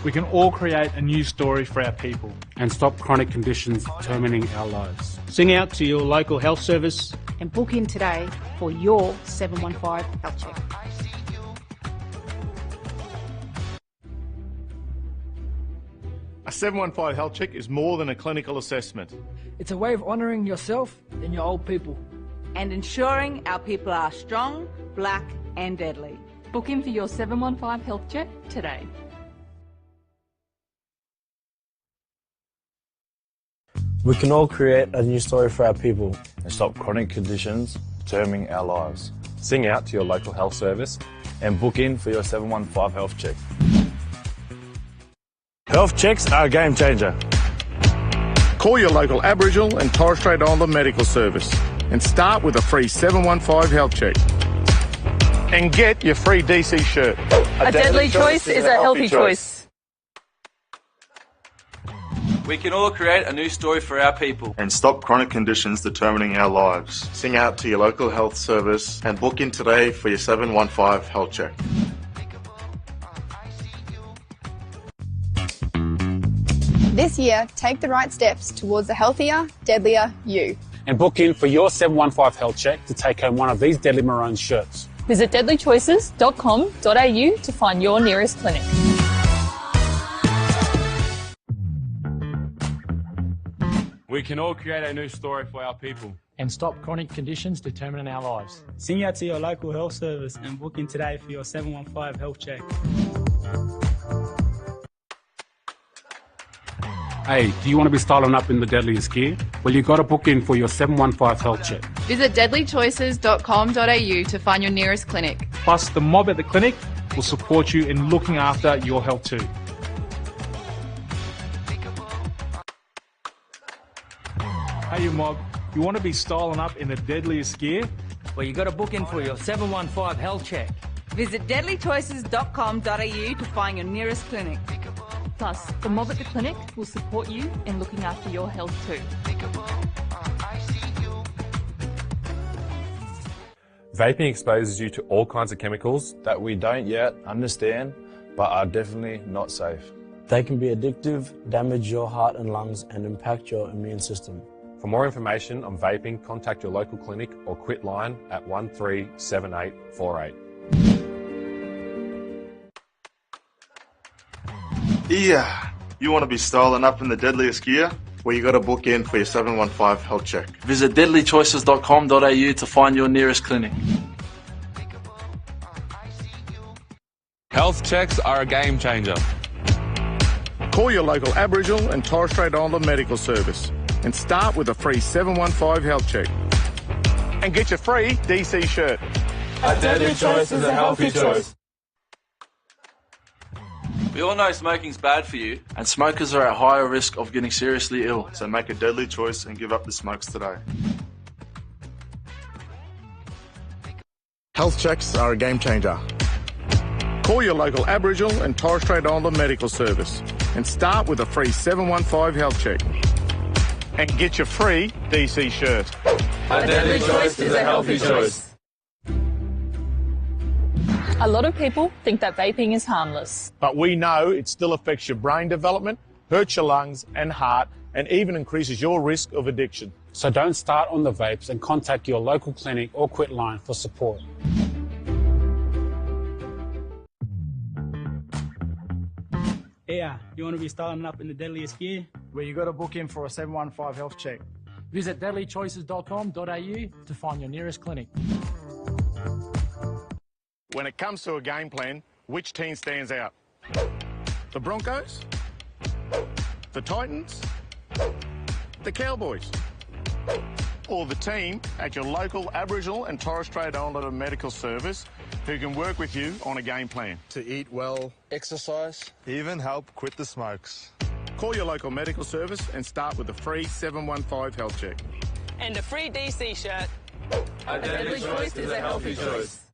We can all create a new story for our people and stop chronic conditions determining our lives. Sing out to your local health service and book in today for your 715 health check. A 715 health check is more than a clinical assessment. It's a way of honouring yourself and your old people. And ensuring our people are strong, black and deadly. Book in for your 715 health check today. We can all create a new story for our people and stop chronic conditions determining our lives. Sing out to your local health service and book in for your 715 health check. Health checks are a game changer. Call your local Aboriginal and Torres Strait Islander medical service and start with a free 715 health check. And get your free DC shirt. A deadly choice is a healthy choice. We can all create a new story for our people and stop chronic conditions determining our lives. Sing out to your local health service and book in today for your 715 health check. This year, take the right steps towards a healthier, deadlier you. And book in for your 715 health check to take home one of these Deadly Maroons shirts. Visit deadlychoices.com.au to find your nearest clinic. We can all create a new story for our people and stop chronic conditions determining our lives. Sing out to your local health service and book in today for your 715 health check. Hey, do you want to be styling up in the deadliest gear? Well, you got to book in for your 715 health check. Visit deadlychoices.com.au to find your nearest clinic. Plus, the mob at the clinic will support you in looking after your health too. Hey, you mob, you want to be styling up in the deadliest gear? Well, you got to book in for your 715 health check. Visit deadlychoices.com.au to find your nearest clinic. Plus, the mob at the clinic will support you in looking after your health too. Vaping exposes you to all kinds of chemicals that we don't yet understand, but are definitely not safe. They can be addictive, damage your heart and lungs, and impact your immune system. For more information on vaping, contact your local clinic or quit line at 137848. Yeah, you want to be styling up in the deadliest gear? Well, you got to book in for your 715 health check. Visit deadlychoices.com.au to find your nearest clinic. Health checks are a game changer. Call your local Aboriginal and Torres Strait Islander medical service and start with a free 715 health check. And get your free DC shirt. A deadly choice is a healthy choice. We all know smoking's bad for you, and smokers are at higher risk of getting seriously ill. So make a deadly choice and give up the smokes today. Health checks are a game changer. Call your local Aboriginal and Torres Strait Islander medical service and start with a free 715 health check. And get your free DC shirt. A deadly choice is a healthy choice. A lot of people think that vaping is harmless. But we know it still affects your brain development, hurts your lungs and heart, and even increases your risk of addiction. So don't start on the vapes and contact your local clinic or quit line for support. Yeah, you want to be styling up in the deadliest gear? Where you got to book in for a 715 health check. Visit deadlychoices.com.au to find your nearest clinic. When it comes to a game plan, which team stands out? The Broncos? The Titans? The Cowboys? Or the team at your local Aboriginal and Torres Strait Islander medical service who can work with you on a game plan? To eat well, Exercise, even help quit the smokes. Call your local medical service and start with a free 715 health check. And a free DC shirt. A deadly choice is a healthy choice.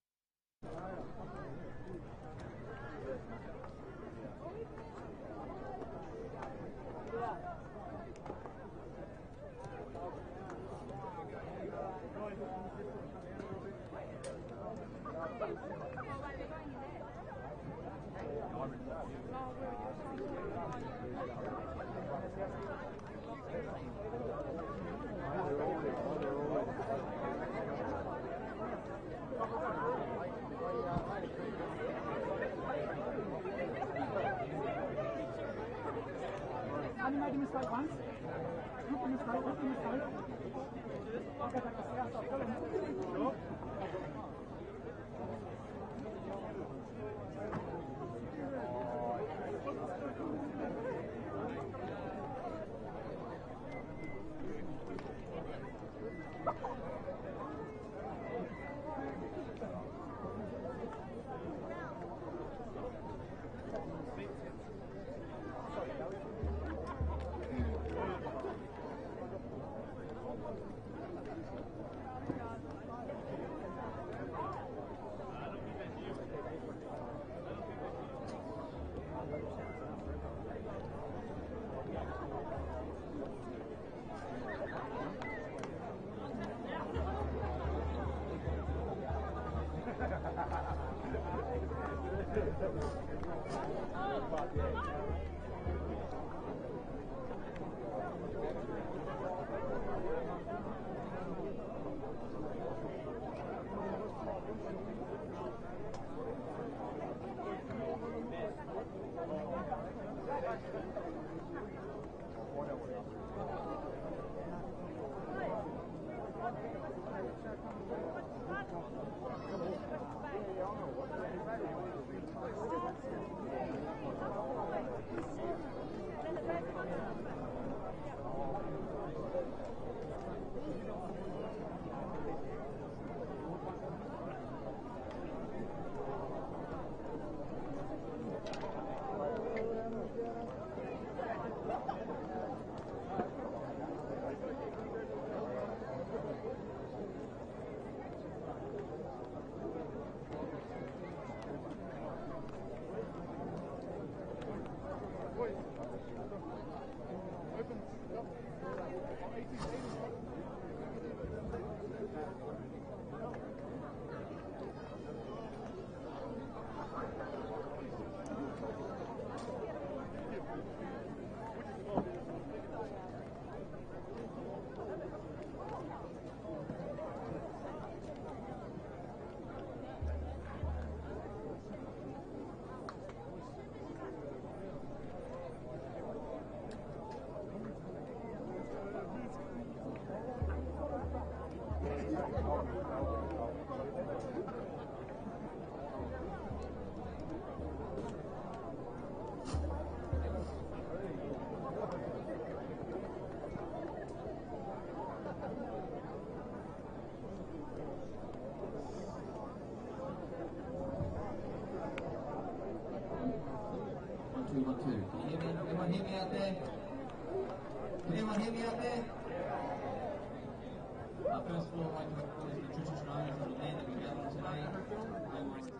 Have you made a mistake once? Look a mistake, look a mistake.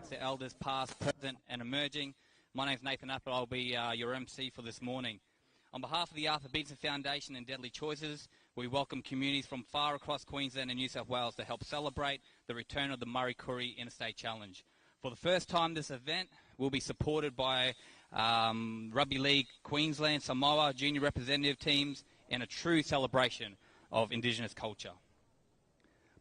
The elders past, present and emerging. My name's Nathan Apple. I'll be your MC for this morning. On behalf of the Arthur Beetson Foundation and Deadly Choices, we welcome communities from far across Queensland and New South Wales to help celebrate the return of the Murri Carnival Interstate Challenge. For the first time, this event will be supported by Rugby League Queensland, Samoa, junior representative teams, and a true celebration of Indigenous culture.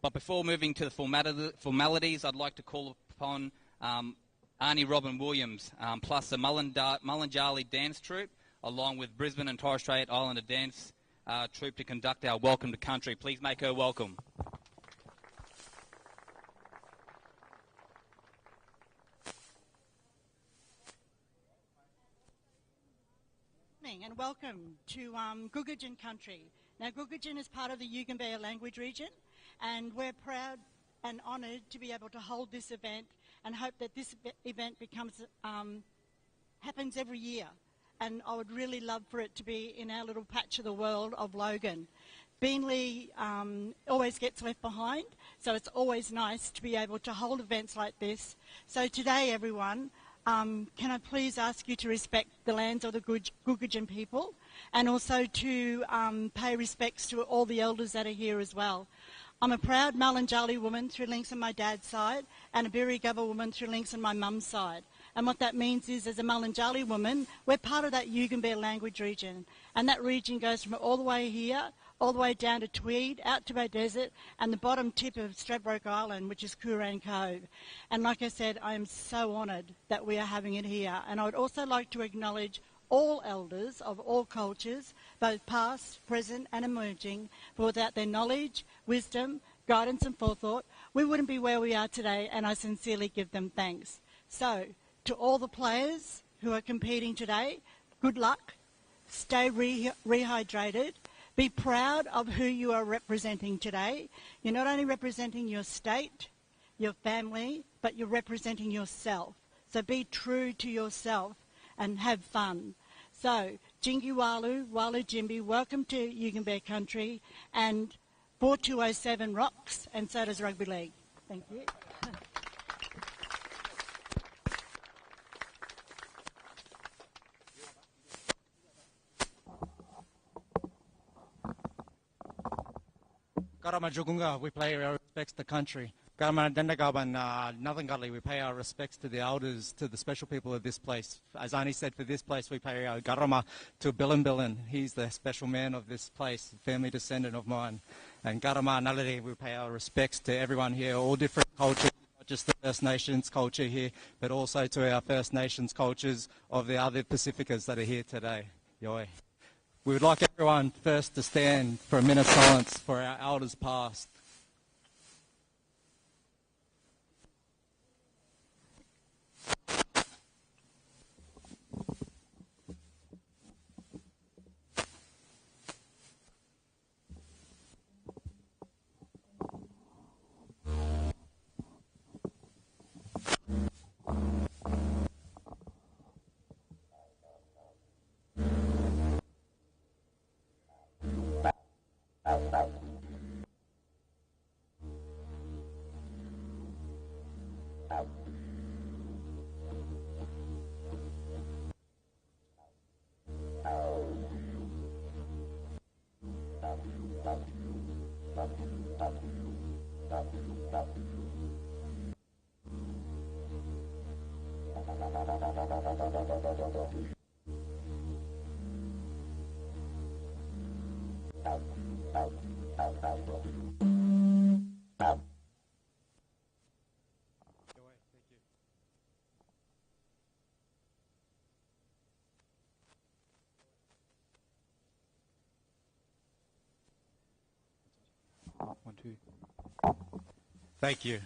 But before moving to the formalities, I'd like to call upon Arnie Robin Williams, plus the Mullinjali Dance Troupe, along with Brisbane and Torres Strait Islander Dance Troupe to conduct our Welcome to Country. Please make her welcome. And welcome to Gugurjan country. Now, Gugurjan is part of the Yugambeh language region, and we're proud and honoured to be able to hold this event and hope that this event happens every year. And I would really love for it to be in our little patch of the world of Logan. Beenleigh always gets left behind, so it's always nice to be able to hold events like this. So today, everyone, can I please ask you to respect the lands of the Gugurjan people, and also to pay respects to all the elders that are here as well. I'm a proud Mullinjali woman through links on my dad's side, and a Birri Gubba woman through links on my mum's side. And what that means is, as a Mulunjali woman, we're part of that Yugambeh language region. And that region goes from all the way here, all the way down to Tweed, out to Bay Desert, and the bottom tip of Stradbroke Island, which is Kooran Cove. And like I said, I am so honoured that we are having it here. And I would also like to acknowledge all elders of all cultures, both past, present and emerging, for without their knowledge, wisdom, guidance and forethought, we wouldn't be where we are today, and I sincerely give them thanks. So, to all the players who are competing today, good luck, stay rehydrated, be proud of who you are representing today. You're not only representing your state, your family, but you're representing yourself. So be true to yourself and have fun. So, Jingi Walu, Walu Jimbi, welcome to Yugambeh country, and 4207 rocks, and so does rugby league. Thank you. Karama Jugunga, we pay our respects to the country. Karama Dendagaban, Nothing Godly, we pay our respects to the elders, to the special people of this place. As Ani said, for this place, we pay our Garama to Bilan. He's the special man of this place, family descendant of mine. And Garama Nalari, we pay our respects to everyone here, all different cultures, not just the First Nations culture here, but also to our First Nations cultures of the other Pacificas that are here today. Yoi. We would like everyone first to stand for a minute's silence for our elders past. One, two. Thank you.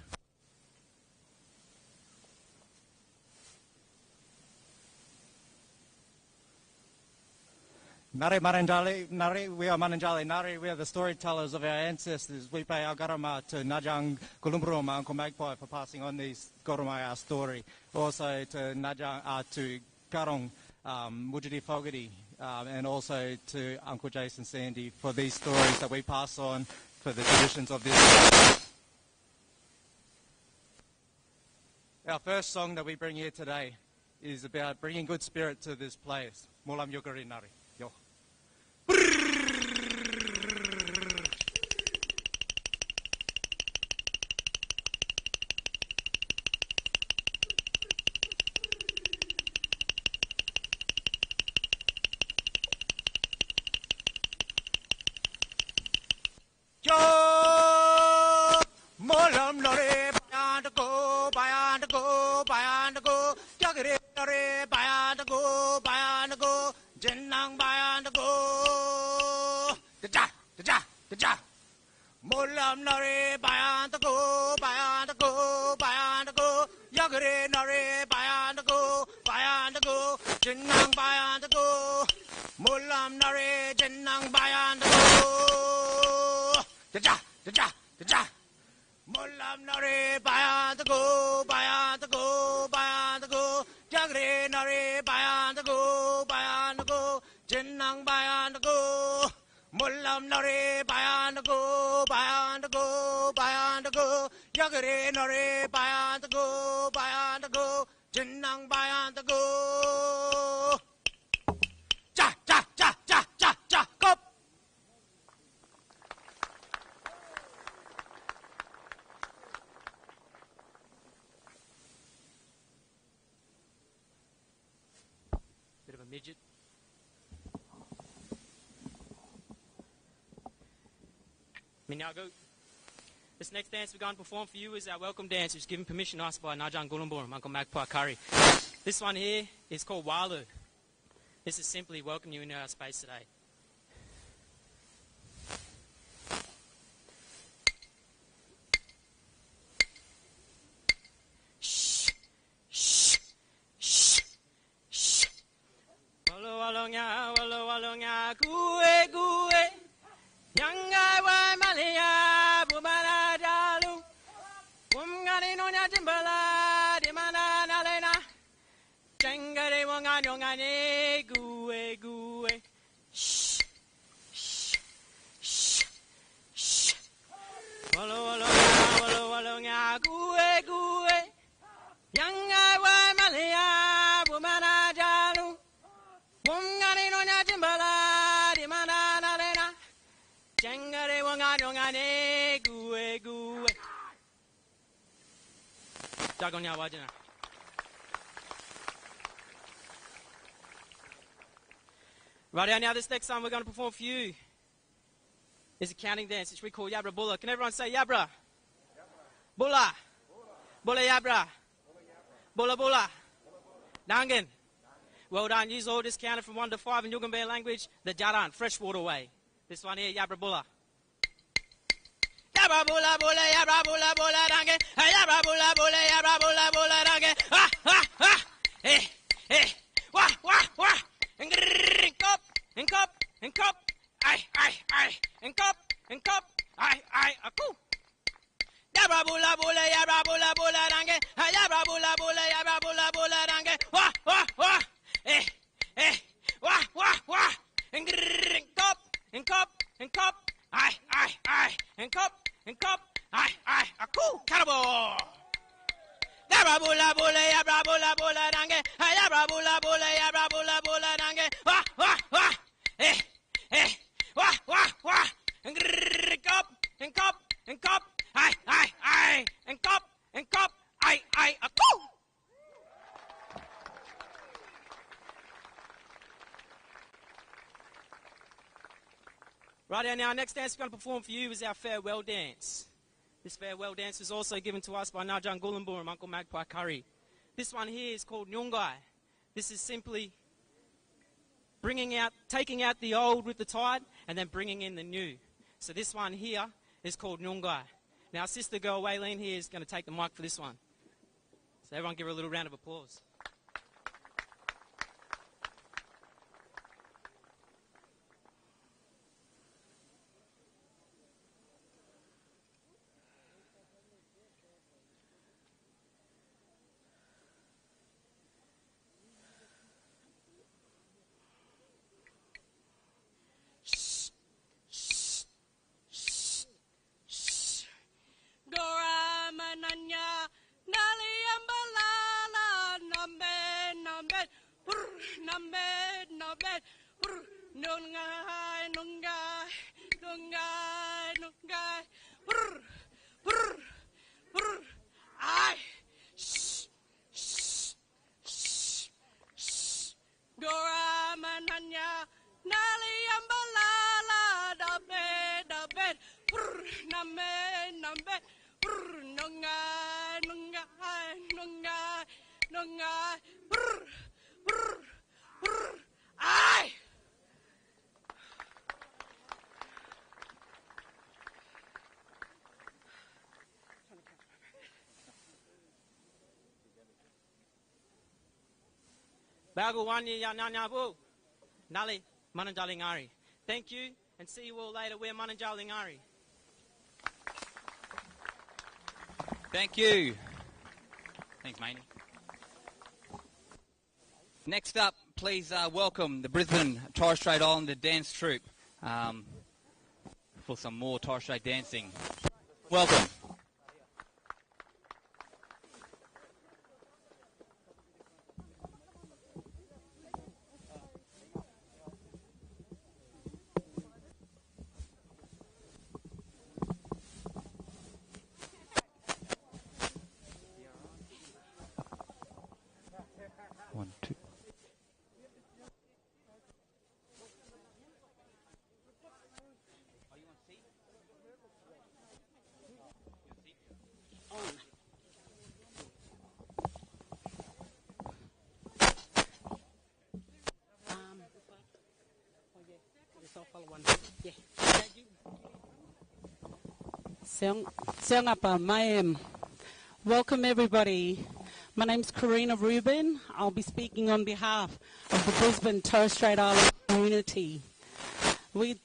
Nari Maranjali, Nari, we are Maranjali, Nari, we are the storytellers of our ancestors. We pay our garama to Najang Gulumbruma and Uncle Magpie for passing on these Goromai, our story. Also to Najang, to Karong, Mujidi Fogarty, and also to Uncle Jason Sandy for these stories that we pass on for the traditions of this. Our first song that we bring here today is about bringing good spirit to this place. Mulam Yugari Nari. Yo. midget. Minyago. This next dance we're going to perform for you is our welcome dance, which is given permission to us by Najan Gulumburum, Uncle Magpie Curry. This one here is called Walu. This is simply welcoming you into our space today. Shh, shh, shh, shh. Wallo wallo nya, wallo wallo nya, gue gue. Yangai wai malia, bumana dalu. Bumgani nonya timbala, dimana nalena. Jengare wonga nyongane, gue gue. Shh, shh, shh, shh. Wallo wallo nya, wallo wallo nya, gue gue. Yangai wai malia, bumana dalu. Bumgani nonya timbala, dimana nalena. Jengare wonga nyongane, gue gue. Jagonya wajana. Right now, this next song we're going to perform for you is a counting dance, which we call Yabra Bulla. Can everyone say Yabra? Bulla. Bulla Yabra. Bulla Bulla. Dangan. Well done. Use all discounted from 1 to 5 in Yugambear language, the Jaran, freshwater way. This one here, Yabra Bulla. Yabra Bulla Bulla, Yabra Bulla Bulla Dangan. Yabra Bulla Bulla, Yabra Bulla Bulla Dangan. Ah, ah, ah. Eh, eh. Wah, wah, wah. And cop, and cop, and cop, aye, aye, aye, and cop, aye, aye, a coo. Yabra bula bula, yabra bula bula dange, yabra bula bula, yabra bula bula dange, wah, wah, wah, eh, eh, wah, wah, wah, and cop, and cop, and cop, aye, aye, aye, and cop, aye, aye, a coo, cannibal. Yabra bula bula, yabra bula bula dange, yabra bula bula, yabra bula bula dange, wah, wah, wah, eh, eh, wah, wah, wah, and cop, aye, aye, aye, and cop, aye, aye, a coo. Right now, our next dance we're going to perform for you is our farewell dance. This farewell dance is also given to us by Najan Gulumburum, Uncle Magpie Curry. This one here is called Nyungai. This is simply taking out the old with the tide and then bringing in the new. So this one here is called Nyungai. Now, sister girl Waylene here is going to take the mic for this one. So everyone give her a little round of applause. Bagu wanya ya nanyabu. Nali mananjalingari. Thank you and see you all later. We're mananjalingari. Thank you. Thanks, Maney. Next up, please welcome the Brisbane Torres Strait Islander dance troupe for some more Torres Strait dancing. Welcome. One, two. Welcome everybody. My name's Karina Rubin. I'll be speaking on behalf of the Brisbane Torres Strait Island community. We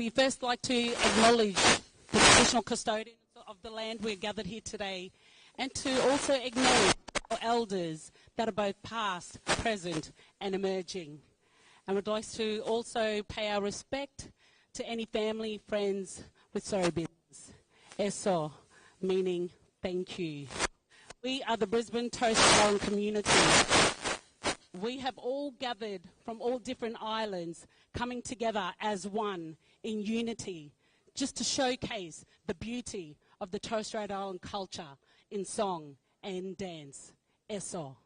first like to acknowledge the traditional custodians of the land we're gathered here today, and to also acknowledge our elders that are both past, present and emerging. And we'd like to also pay our respect to any family, friends with sorry business. Eso, meaning thank you. We are the Brisbane Torres Strait Island community. We have all gathered from all different islands, coming together as one in unity, just to showcase the beauty of the Torres Strait Island culture in song and dance. Eso.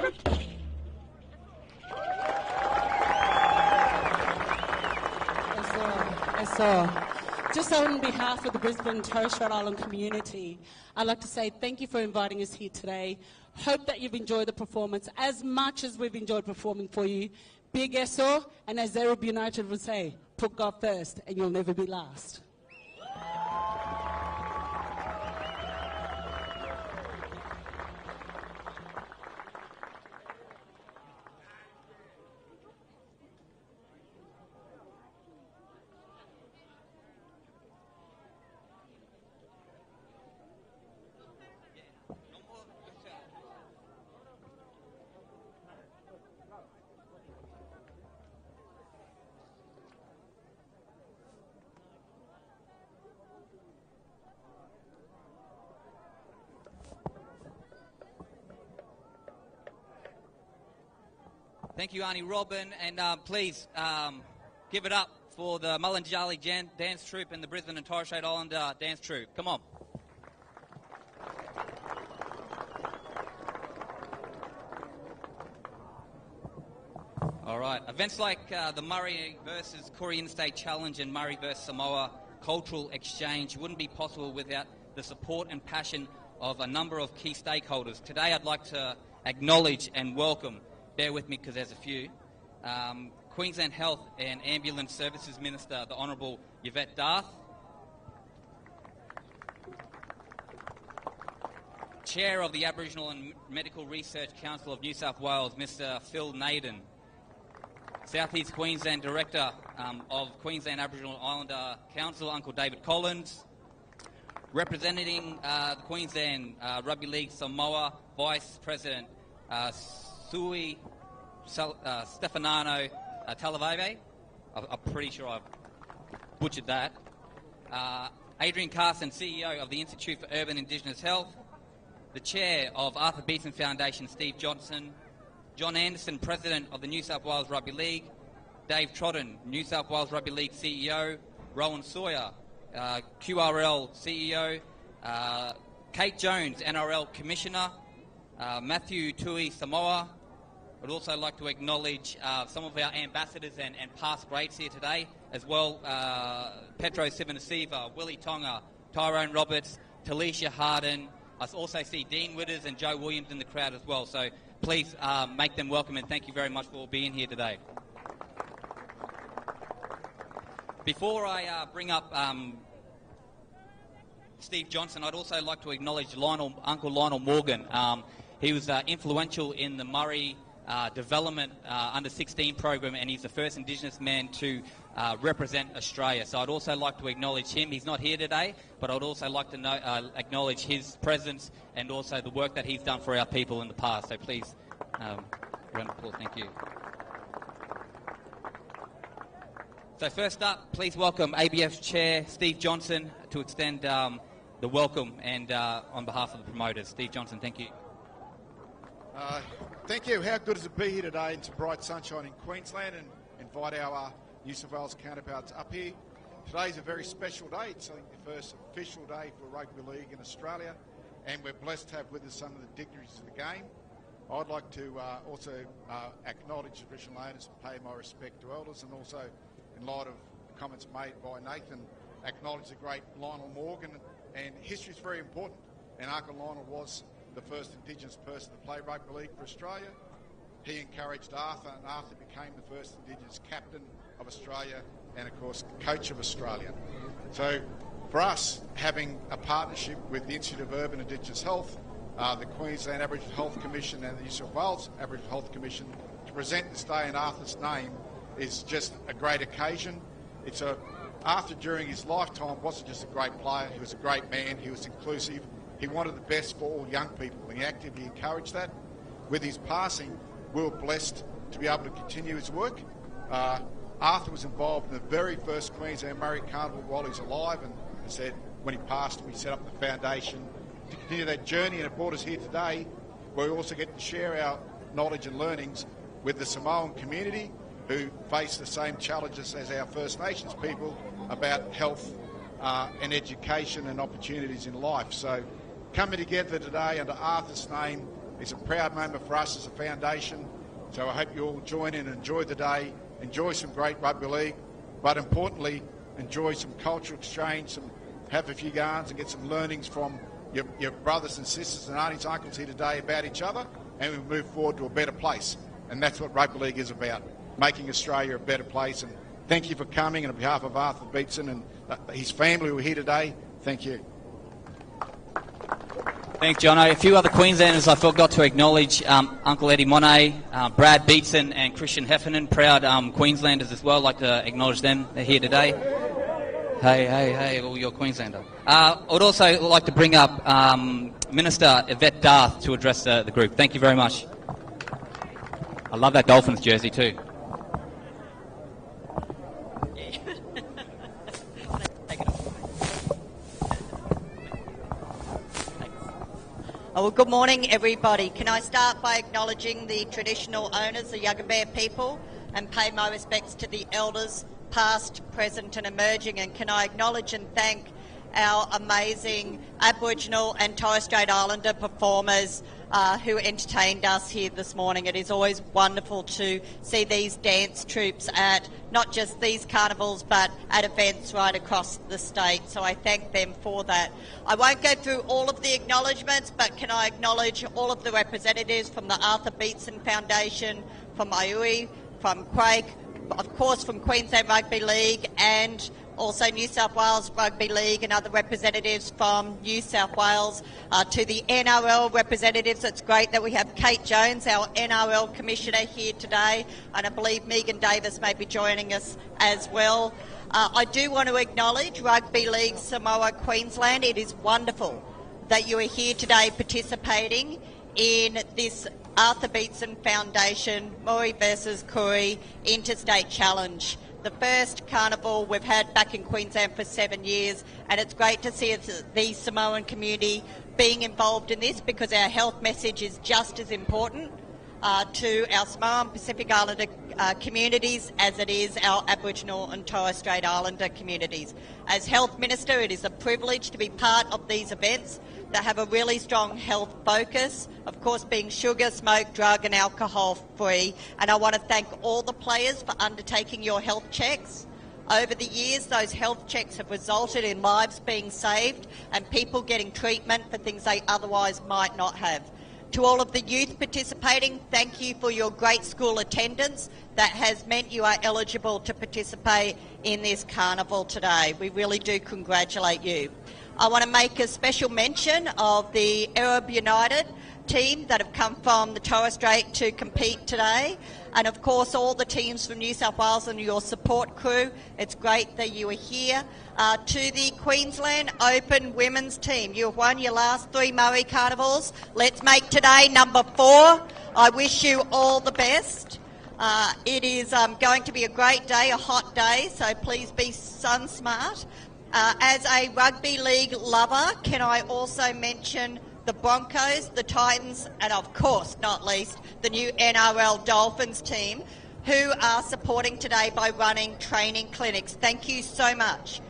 So, just on behalf of the Brisbane and Torres Strait Island community, I'd like to say thank you for inviting us here today. Hope that you've enjoyed the performance as much as we've enjoyed performing for you. Big eso, and as Arab United would say, put God first and you'll never be last. Thank you, Auntie Robin, and please give it up for the Mullinjali dance troupe and the Brisbane and Torres Strait Islander dance troupe. Come on. All right. Events like the Murri versus Korean State Challenge and Murri versus Samoa Cultural Exchange wouldn't be possible without the support and passion of a number of key stakeholders. Today I'd like to acknowledge and welcome, bear with me because there's a few, Queensland Health and Ambulance Services Minister, the Honourable Yvette Darth, Chair of the Aboriginal and Medical Research Council of New South Wales, Mr. Phil Naden, South East Queensland Director of Queensland Aboriginal Islander Council, Uncle David Collins, representing the Queensland Rugby League Samoa Vice President Sui Stefano Talavave. I'm pretty sure I've butchered that. Adrian Carson, CEO of the Institute for Urban Indigenous Health, the Chair of Arthur Beeson Foundation, Steve Johnson, John Anderson, President of the New South Wales Rugby League, Dave Trodden, New South Wales Rugby League CEO, Rowan Sawyer, QRL CEO, Kate Jones, NRL Commissioner, Matthew Tui Samoa. I'd also like to acknowledge some of our ambassadors and past greats here today, as well, Petro Sivanasiva, Willie Tonga, Tyrone Roberts, Talisha Harden. I also see Dean Witters and Joe Williams in the crowd as well, so please make them welcome, and thank you very much for being here today. Before I bring up Steve Johnson, I'd also like to acknowledge Uncle Lionel Morgan. He was influential in the Murri Development Under 16 program, and he's the first Indigenous man to represent Australia. So I'd also like to acknowledge him. He's not here today, but I'd also like to acknowledge his presence and also the work that he's done for our people in the past. So please, round of applause. Thank you. So first up, please welcome ABF's Chair, Steve Johnson, to extend the welcome and on behalf of the promoters. Steve Johnson, thank you. Thank you. How good is it to be here today in some bright sunshine in Queensland and invite our New South Wales counterparts up here. Today's a very special day. It's I think the first official day for rugby league in Australia, and we're blessed to have with us some of the dignitaries of the game. I'd like to also acknowledge traditional owners and pay my respect to elders, and also, in light of the comments made by Nathan, acknowledge the great Lionel Morgan. And history is very important, and Uncle Lionel was the first Indigenous person to play rugby league for Australia. He encouraged Arthur, and Arthur became the first Indigenous captain of Australia and, of course, coach of Australia. So for us, having a partnership with the Institute of Urban Indigenous Health, the Queensland Aboriginal Health Commission and the New South Wales Aboriginal Health Commission to present this day in Arthur's name is just a great occasion. Arthur, during his lifetime, wasn't just a great player, he was a great man, he was inclusive, he wanted the best for all young people, and he actively encouraged that. With his passing, we were blessed to be able to continue his work. Arthur was involved in the very first Queensland Murri Carnival while he's alive, and as I said, when he passed, we set up the foundation to continue that journey, and it brought us here today, where we also get to share our knowledge and learnings with the Samoan community, who face the same challenges as our First Nations people about health and education and opportunities in life. So coming together today under Arthur's name It's a proud moment for us as a foundation. So I hope you all join in and enjoy the day, enjoy some great rugby league, but importantly, enjoy some cultural exchange, have a few yarns and get some learnings from your brothers and sisters and aunties and uncles here today about each other, and we move forward to a better place. And that's what rugby league is about, making Australia a better place. And thank you for coming, and on behalf of Arthur Beetson and his family who are here today, thank you. Thanks, Jono. A few other Queenslanders I forgot to acknowledge, Uncle Eddie Monet, Brad Beetson and Christian Heffernan, proud Queenslanders as well. I'd like to acknowledge them. They're here today. Hey, all your Queenslander. I would also like to bring up Minister Yvette Darth to address the group. Thank you very much. I love that Dolphins jersey too. Oh, well, good morning, everybody. Can I start by acknowledging the traditional owners, the Yugambeh people, and pay my respects to the elders, past, present and emerging, and can I acknowledge and thank our amazing Aboriginal and Torres Strait Islander performers who entertained us here this morning. It is always wonderful to see these dance troupes at not just these carnivals but at events right across the state, so I thank them for that. I won't go through all of the acknowledgements, but can I acknowledge all of the representatives from the Arthur Beetson Foundation, from Iui, from Quake, of course from Queensland Rugby League, and also New South Wales Rugby League and other representatives from New South Wales, to the NRL representatives. It's great that we have Kate Jones, our NRL Commissioner, here today, and I believe Megan Davis may be joining us as well. I do want to acknowledge Rugby League Samoa Queensland. It is wonderful that you are here today participating in this Arthur Beetson Foundation Murri versus Koori Interstate Challenge. The first carnival we've had back in Queensland for 7 years, and it's great to see the Samoan community being involved in this, because our health message is just as important to our Samoan Pacific Islander communities as it is our Aboriginal and Torres Strait Islander communities. As Health Minister, it is a privilege to be part of these events that have a really strong health focus, of course being sugar, smoke, drug and alcohol free. And I want to thank all the players for undertaking your health checks. Over the years, those health checks have resulted in lives being saved and people getting treatment for things they otherwise might not have. To all of the youth participating, thank you for your great school attendance that has meant you are eligible to participate in this carnival today. We really do congratulate you. I want to make a special mention of the Arab United team that have come from the Torres Strait to compete today, and of course all the teams from New South Wales and your support crew. It's great that you are here. To the Queensland Open women's team, you have won your last 3 Murri Carnivals. Let's make today number 4. I wish you all the best. It is going to be a great day, a hot day, so please be sun smart. As a rugby league lover, can I also mention the Broncos, the Titans, and of course, not least, the new NRL Dolphins team, who are supporting today by running training clinics. Thank you so much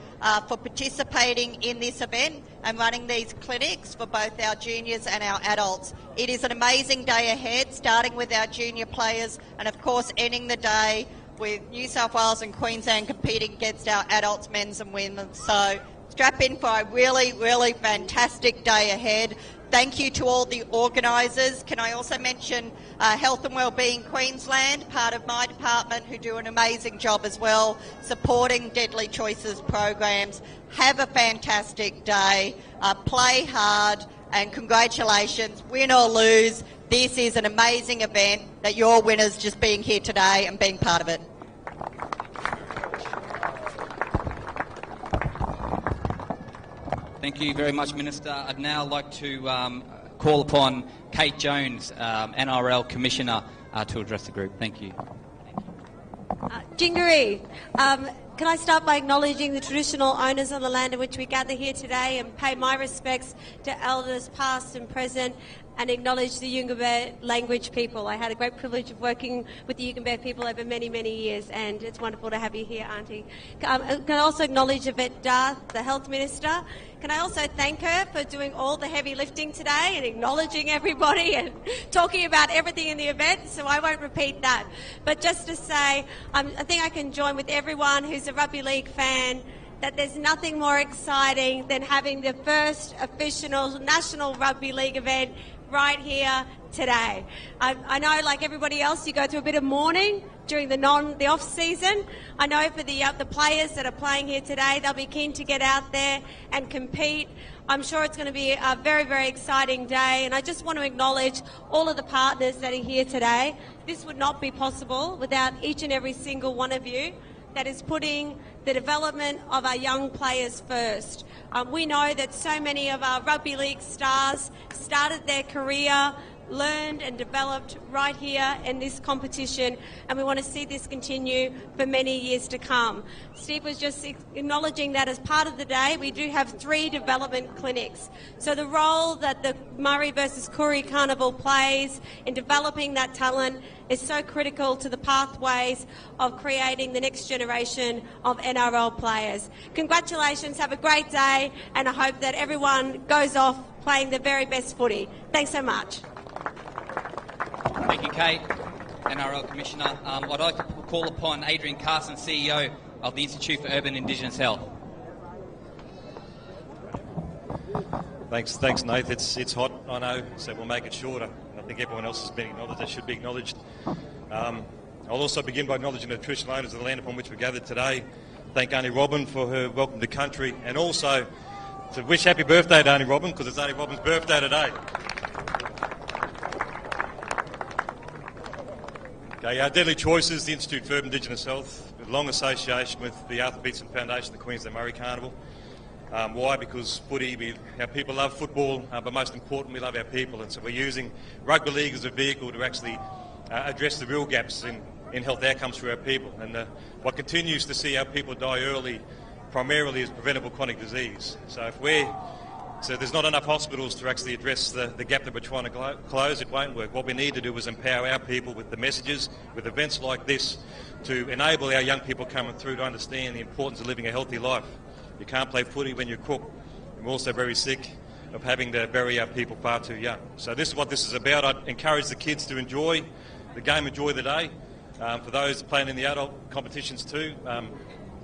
for participating in this event and running these clinics for both our juniors and our adults. It is an amazing day ahead, starting with our junior players and of course ending the day with New South Wales and Queensland competing against our adults, men's and women's. So strap in for a really, really fantastic day ahead. Thank you to all the organisers. Can I also mention Health and Wellbeing Queensland, part of my department, who do an amazing job as well, supporting Deadly Choices programs. Have a fantastic day. Play hard and congratulations. Win or lose, this is an amazing event that you're winners just being here today and being part of it. Thank you very much, Minister. I'd now like to call upon Kate Jones, NRL Commissioner, to address the group. Thank you. Jingaree, Can I start by acknowledging the traditional owners of the land in which we gather here today and pay my respects to elders past and present, and acknowledge the Yugambeh language people. I had a great privilege of working with the Yugambeh people over many, many years, and it's wonderful to have you here, Auntie. Can I also acknowledge Yvette Darth, the Health Minister? Can I also thank her for doing all the heavy lifting today and acknowledging everybody and talking about everything in the event, so I won't repeat that. But just to say, I think I can join with everyone who's a rugby league fan that there's nothing more exciting than having the first official National Rugby League event right here today. I know, like everybody else, you go through a bit of mourning during the off season. I know for the players that are playing here today, they'll be keen to get out there and compete. I'm sure it's going to be a very, very exciting day, and I just want to acknowledge all of the partners that are here today. This would not be possible without each and every single one of you that is putting the development of our young players first. We know that so many of our rugby league stars started their career, learned and developed right here in this competition, and we want to see this continue for many years to come. Steve was just acknowledging that as part of the day, we do have 3 development clinics. So the role that the Murri versus Murri Carnival plays in developing that talent is so critical to the pathways of creating the next generation of NRL players. Congratulations, have a great day, and I hope that everyone goes off playing the very best footy. Thanks so much. Thank you, Kate, NRL Commissioner. I'd like to call upon Adrian Carson, CEO of the Institute for Urban Indigenous Health. Thanks, Nath. It's hot, I know, so we'll make it shorter. I think everyone else has been acknowledged. That should be acknowledged. I'll also begin by acknowledging the traditional owners of the land upon which we gathered today. Thank Auntie Robin for her welcome to country, and also to wish happy birthday to Auntie Robin, because it's Auntie Robin's birthday today. Okay, our Deadly Choices, the Institute for Urban Indigenous Health, with long association with the Arthur Beetson Foundation, the Queensland Murri Carnival. Why? Because footy, our people love football, but most important, we love our people, and so we're using rugby league as a vehicle to actually address the real gaps in health outcomes for our people. And what continues to see our people die early primarily is preventable chronic disease. So there's not enough hospitals to actually address the gap that we're trying to close. It won't work. What we need to do is empower our people with the messages, with events like this, to enable our young people coming through to understand the importance of living a healthy life. You can't play footy when you're cooked. I'm also very sick of having to bury our people far too young. So this is what this is about. I encourage the kids to enjoy the game, enjoy the day. For those playing in the adult competitions too,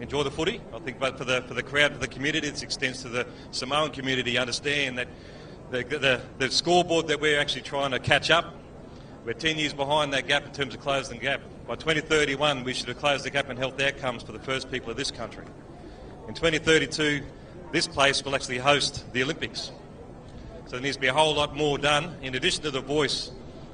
enjoy the footy. I think, but for the crowd, for the community, this extends to the Samoan community. Understand that the scoreboard that we're actually trying to catch up, we're 10 years behind that gap in terms of closing the gap. By 2031, we should have closed the gap in health outcomes for the first people of this country. In 2032, this place will actually host the Olympics. So there needs to be a whole lot more done, in addition to the voice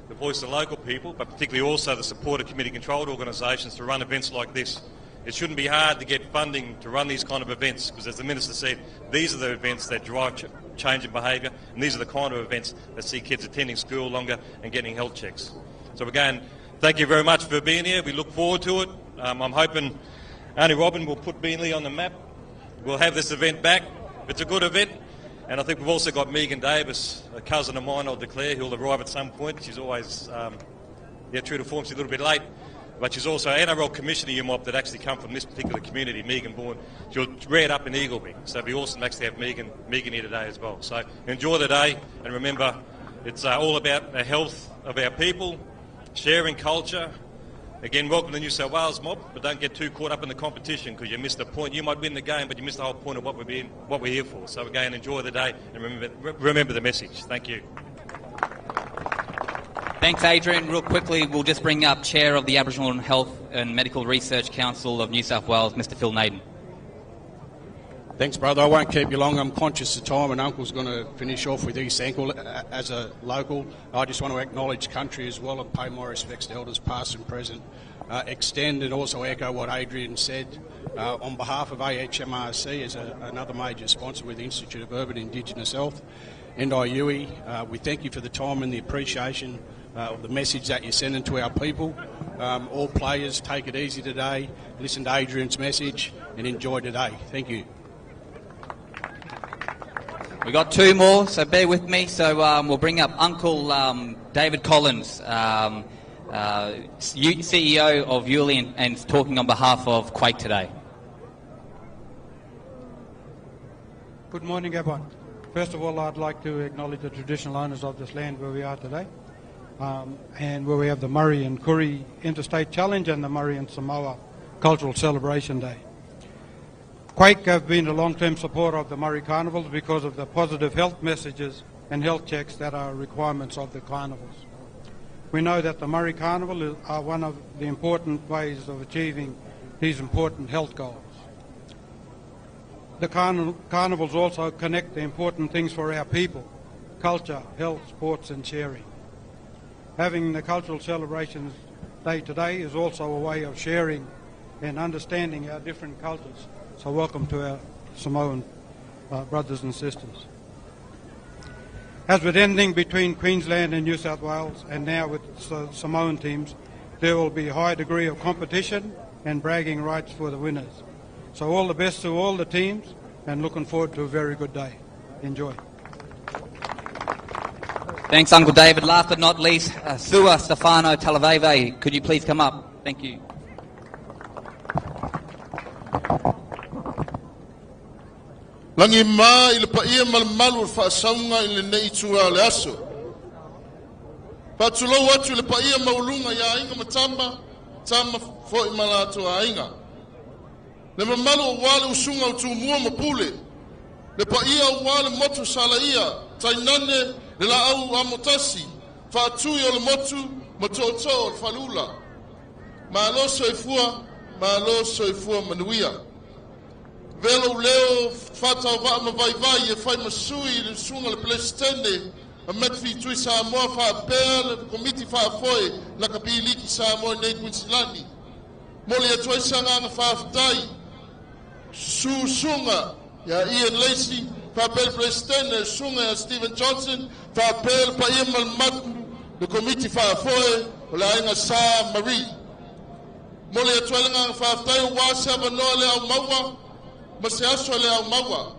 of local people, but particularly also the support of community-controlled organisations to run events like this. It shouldn't be hard to get funding to run these kind of events, because as the Minister said, these are the events that drive change in behaviour, and these are the kind of events that see kids attending school longer and getting health checks. So again, thank you very much for being here. We look forward to it. I'm hoping Auntie Robin will put Beenleigh on the map. We'll have this event back. It's a good event. And I think we've also got Megan Davis, a cousin of mine, I'll declare, who'll arrive at some point. She's always, true to form, she's a little bit late. But she's also an NRL Commissioner UMOP that actually come from this particular community, Megan Bourne. She'll read up in Eagleby. So it'd be awesome to actually have Megan here today as well. So enjoy the day, and remember, it's all about the health of our people, sharing culture. Again, welcome to the New South Wales mob, but don't get too caught up in the competition, because you missed the point. You might win the game, but you missed the whole point of what we're here for. So again, enjoy the day, and remember the message. Thank you. Thanks, Adrian. Real quickly, we'll just bring up Chair of the Aboriginal Health and Medical Research Council of New South Wales, Mr. Phil Naden. Thanks, brother. I won't keep you long. I'm conscious of time, and Uncle's going to finish off with East Ankle. As a local, I just want to acknowledge country as well and pay my respects to elders past and present. Extend and also echo what Adrian said. On behalf of AHMRC, as another major sponsor with the Institute of Urban Indigenous Health, and IUI, we thank you for the time and the appreciation of the message that you're sending to our people. all players, take it easy today. Listen to Adrian's message and enjoy today. Thank you. We got two more, so bear with me. So we'll bring up Uncle David Collins, CEO of Yulee, and talking on behalf of Quake today. Good morning, everyone. First of all, I'd like to acknowledge the traditional owners of this land where we are today, and where we have the Murri and Koori Interstate Challenge and the Murri and Samoa Cultural Celebration Day. Quake have been a long-term supporter of the Murri Carnivals because of the positive health messages and health checks that are requirements of the carnivals. We know that the Murri Carnival are one of the important ways of achieving these important health goals. The carnivals also connect the important things for our people: culture, health, sports and sharing. Having the Cultural Celebrations Day today is also a way of sharing and understanding our different cultures. So welcome to our Samoan brothers and sisters. As with anything between Queensland and New South Wales, and now with Samoan teams, there will be a high degree of competition and bragging rights for the winners. So all the best to all the teams, and looking forward to a very good day. Enjoy. Thanks, Uncle David. Last but not least, Sua Stefano Talaveve. Could you please come up? Thank you. Langi ma i le paia malmalu whaasaunga i le nei tunga le aso. Patulau atu le paia maulunga ia inga matamba, tama fo i malato a inga. Le mamalu o wale usunga utu mua mapule. Le paia o wale motu sala ia, tainane le la au amotasi, whaatui o le motu, matoto o le falula. Malo soifua manuia. Velo leo fata wa mavai e fai masui le sunga le plestende a metfi tui Samoa fa pel komiti fa foi la kapiliki Samoa nei Queensland. Moli e toi sanga fa ftai su sunga ya Ian Lacey fa pel plestende sunga ya Stephen Johnson fa pel pa imal matu le komiti fa foi la inga Sa Marie. Moli e toi nga fa ftai wa sa vanole au mawa Mase aso le au maua.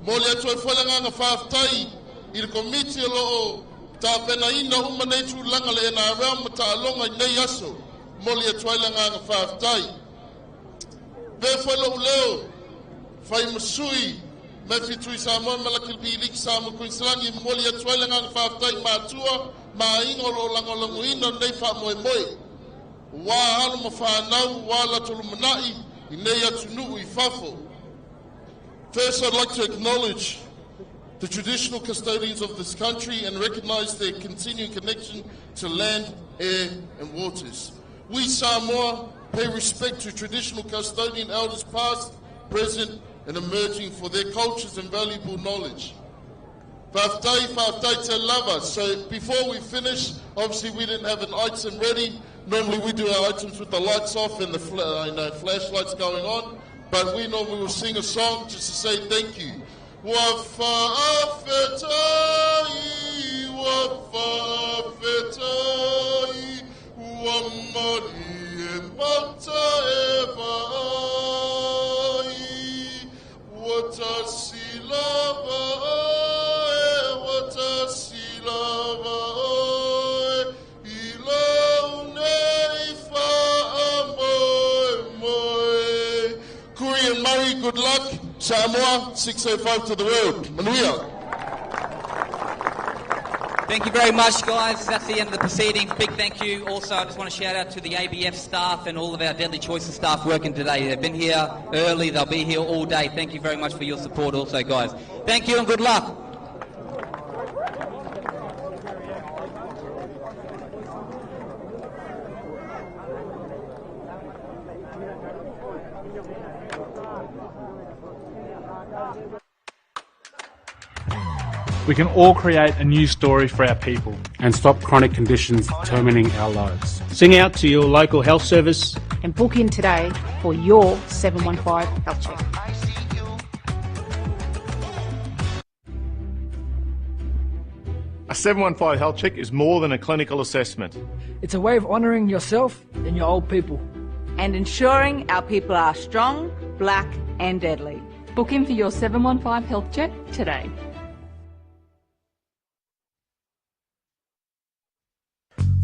Mole atu e whalenga ngā whaafitai i le komiti e loo tā pena ina uma nei tū langa le ena rea ma tā alonga i nei aso. Mole atu e langa ngā whaafitai. Ve whalau leo, whai masui, me fitui Samoa me la kilpiliki Samoa Queensland, mole atu e langa ngā whaafitai mātua, ma ingo lo langa langu ina nei wha moe moe. Wā halo ma whanau, wā la tolu manai, First, I'd like to acknowledge the traditional custodians of this country and recognize their continuing connection to land, air and waters. We Samoa pay respect to traditional custodian elders past, present and emerging for their cultures and valuable knowledge. Whaftai te lava. So before we finish, obviously we didn't have an item ready. Normally we do our items with the lights off and the flashlights going on. But we normally will sing a song just to say thank you. Wafa'afetai, wafa'afetai, wamari e mata e vai, watasilava Murri, good luck. Samoa, 605 to the road. Manuia. Thank you very much, guys. That's the end of the proceedings. Big thank you. Also, I just want to shout out to the ABF staff and all of our Deadly Choices staff working today. They've been here early. They'll be here all day. Thank you very much for your support also, guys. Thank you and good luck. We can all create a new story for our people and stop chronic conditions determining our lives. Sing out to your local health service and book in today for your 715 health check. A 715 health check is more than a clinical assessment. It's a way of honouring yourself and your old people. And ensuring our people are strong, black and deadly. Book in for your 715 health check today.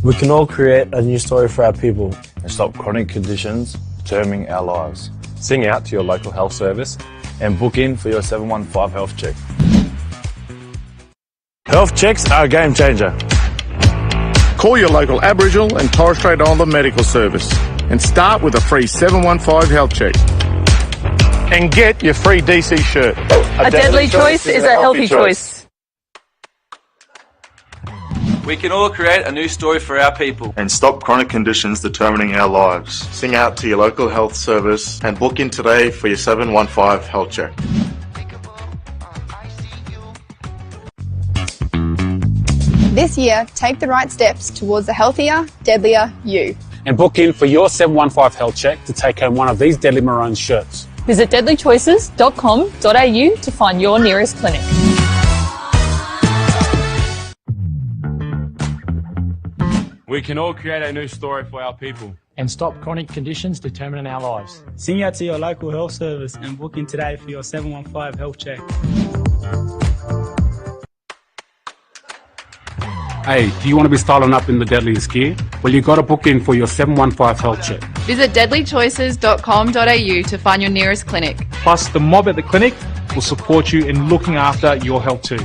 We can all create a new story for our people and stop chronic conditions determining our lives. Sing out to your local health service And book in for your 715 health check. Health checks are a game changer. Call your local Aboriginal and Torres Strait Islander medical service and start with a free 715 health check. And get your free DC shirt. A deadly choice is a healthy choice. We can all create a new story for our people and stop chronic conditions determining our lives. Sing out to your local health service and book in today for your 715 health check. This year, take the right steps towards a healthier, deadlier you. And book in for your 715 health check to take home one of these Deadly Maroon shirts. Visit deadlychoices.com.au to find your nearest clinic. We can all create a new story for our people. And stop chronic conditions determining our lives. Sing out to your local health service and book in today for your 715 health check. Hey, do you want to be styling up in the deadliest gear? Well, you got to book in for your 715 health check. Visit deadlychoices.com.au to find your nearest clinic. Plus, the mob at the clinic will support you in looking after your health too.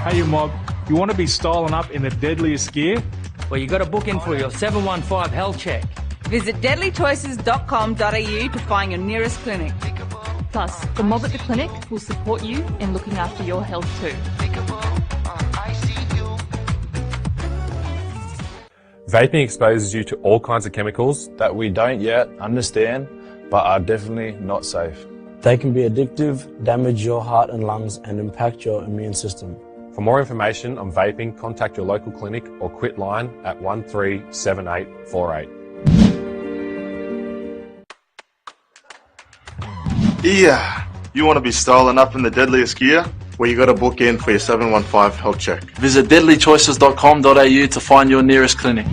Hey, you mob, you want to be styling up in the deadliest gear? Well, you got to book in for your 715 health check. Visit deadlychoices.com.au to find your nearest clinic. Plus, the mob at the clinic will support you in looking after your health too. Vaping exposes you to all kinds of chemicals that we don't yet understand, but are definitely not safe. They can be addictive, damage your heart and lungs, and impact your immune system. For more information on vaping, contact your local clinic or quit line at 137848. Yeah, you want to be styling up in the deadliest gear? Well, you got to book in for your 715 health check. Visit deadlychoices.com.au to find your nearest clinic.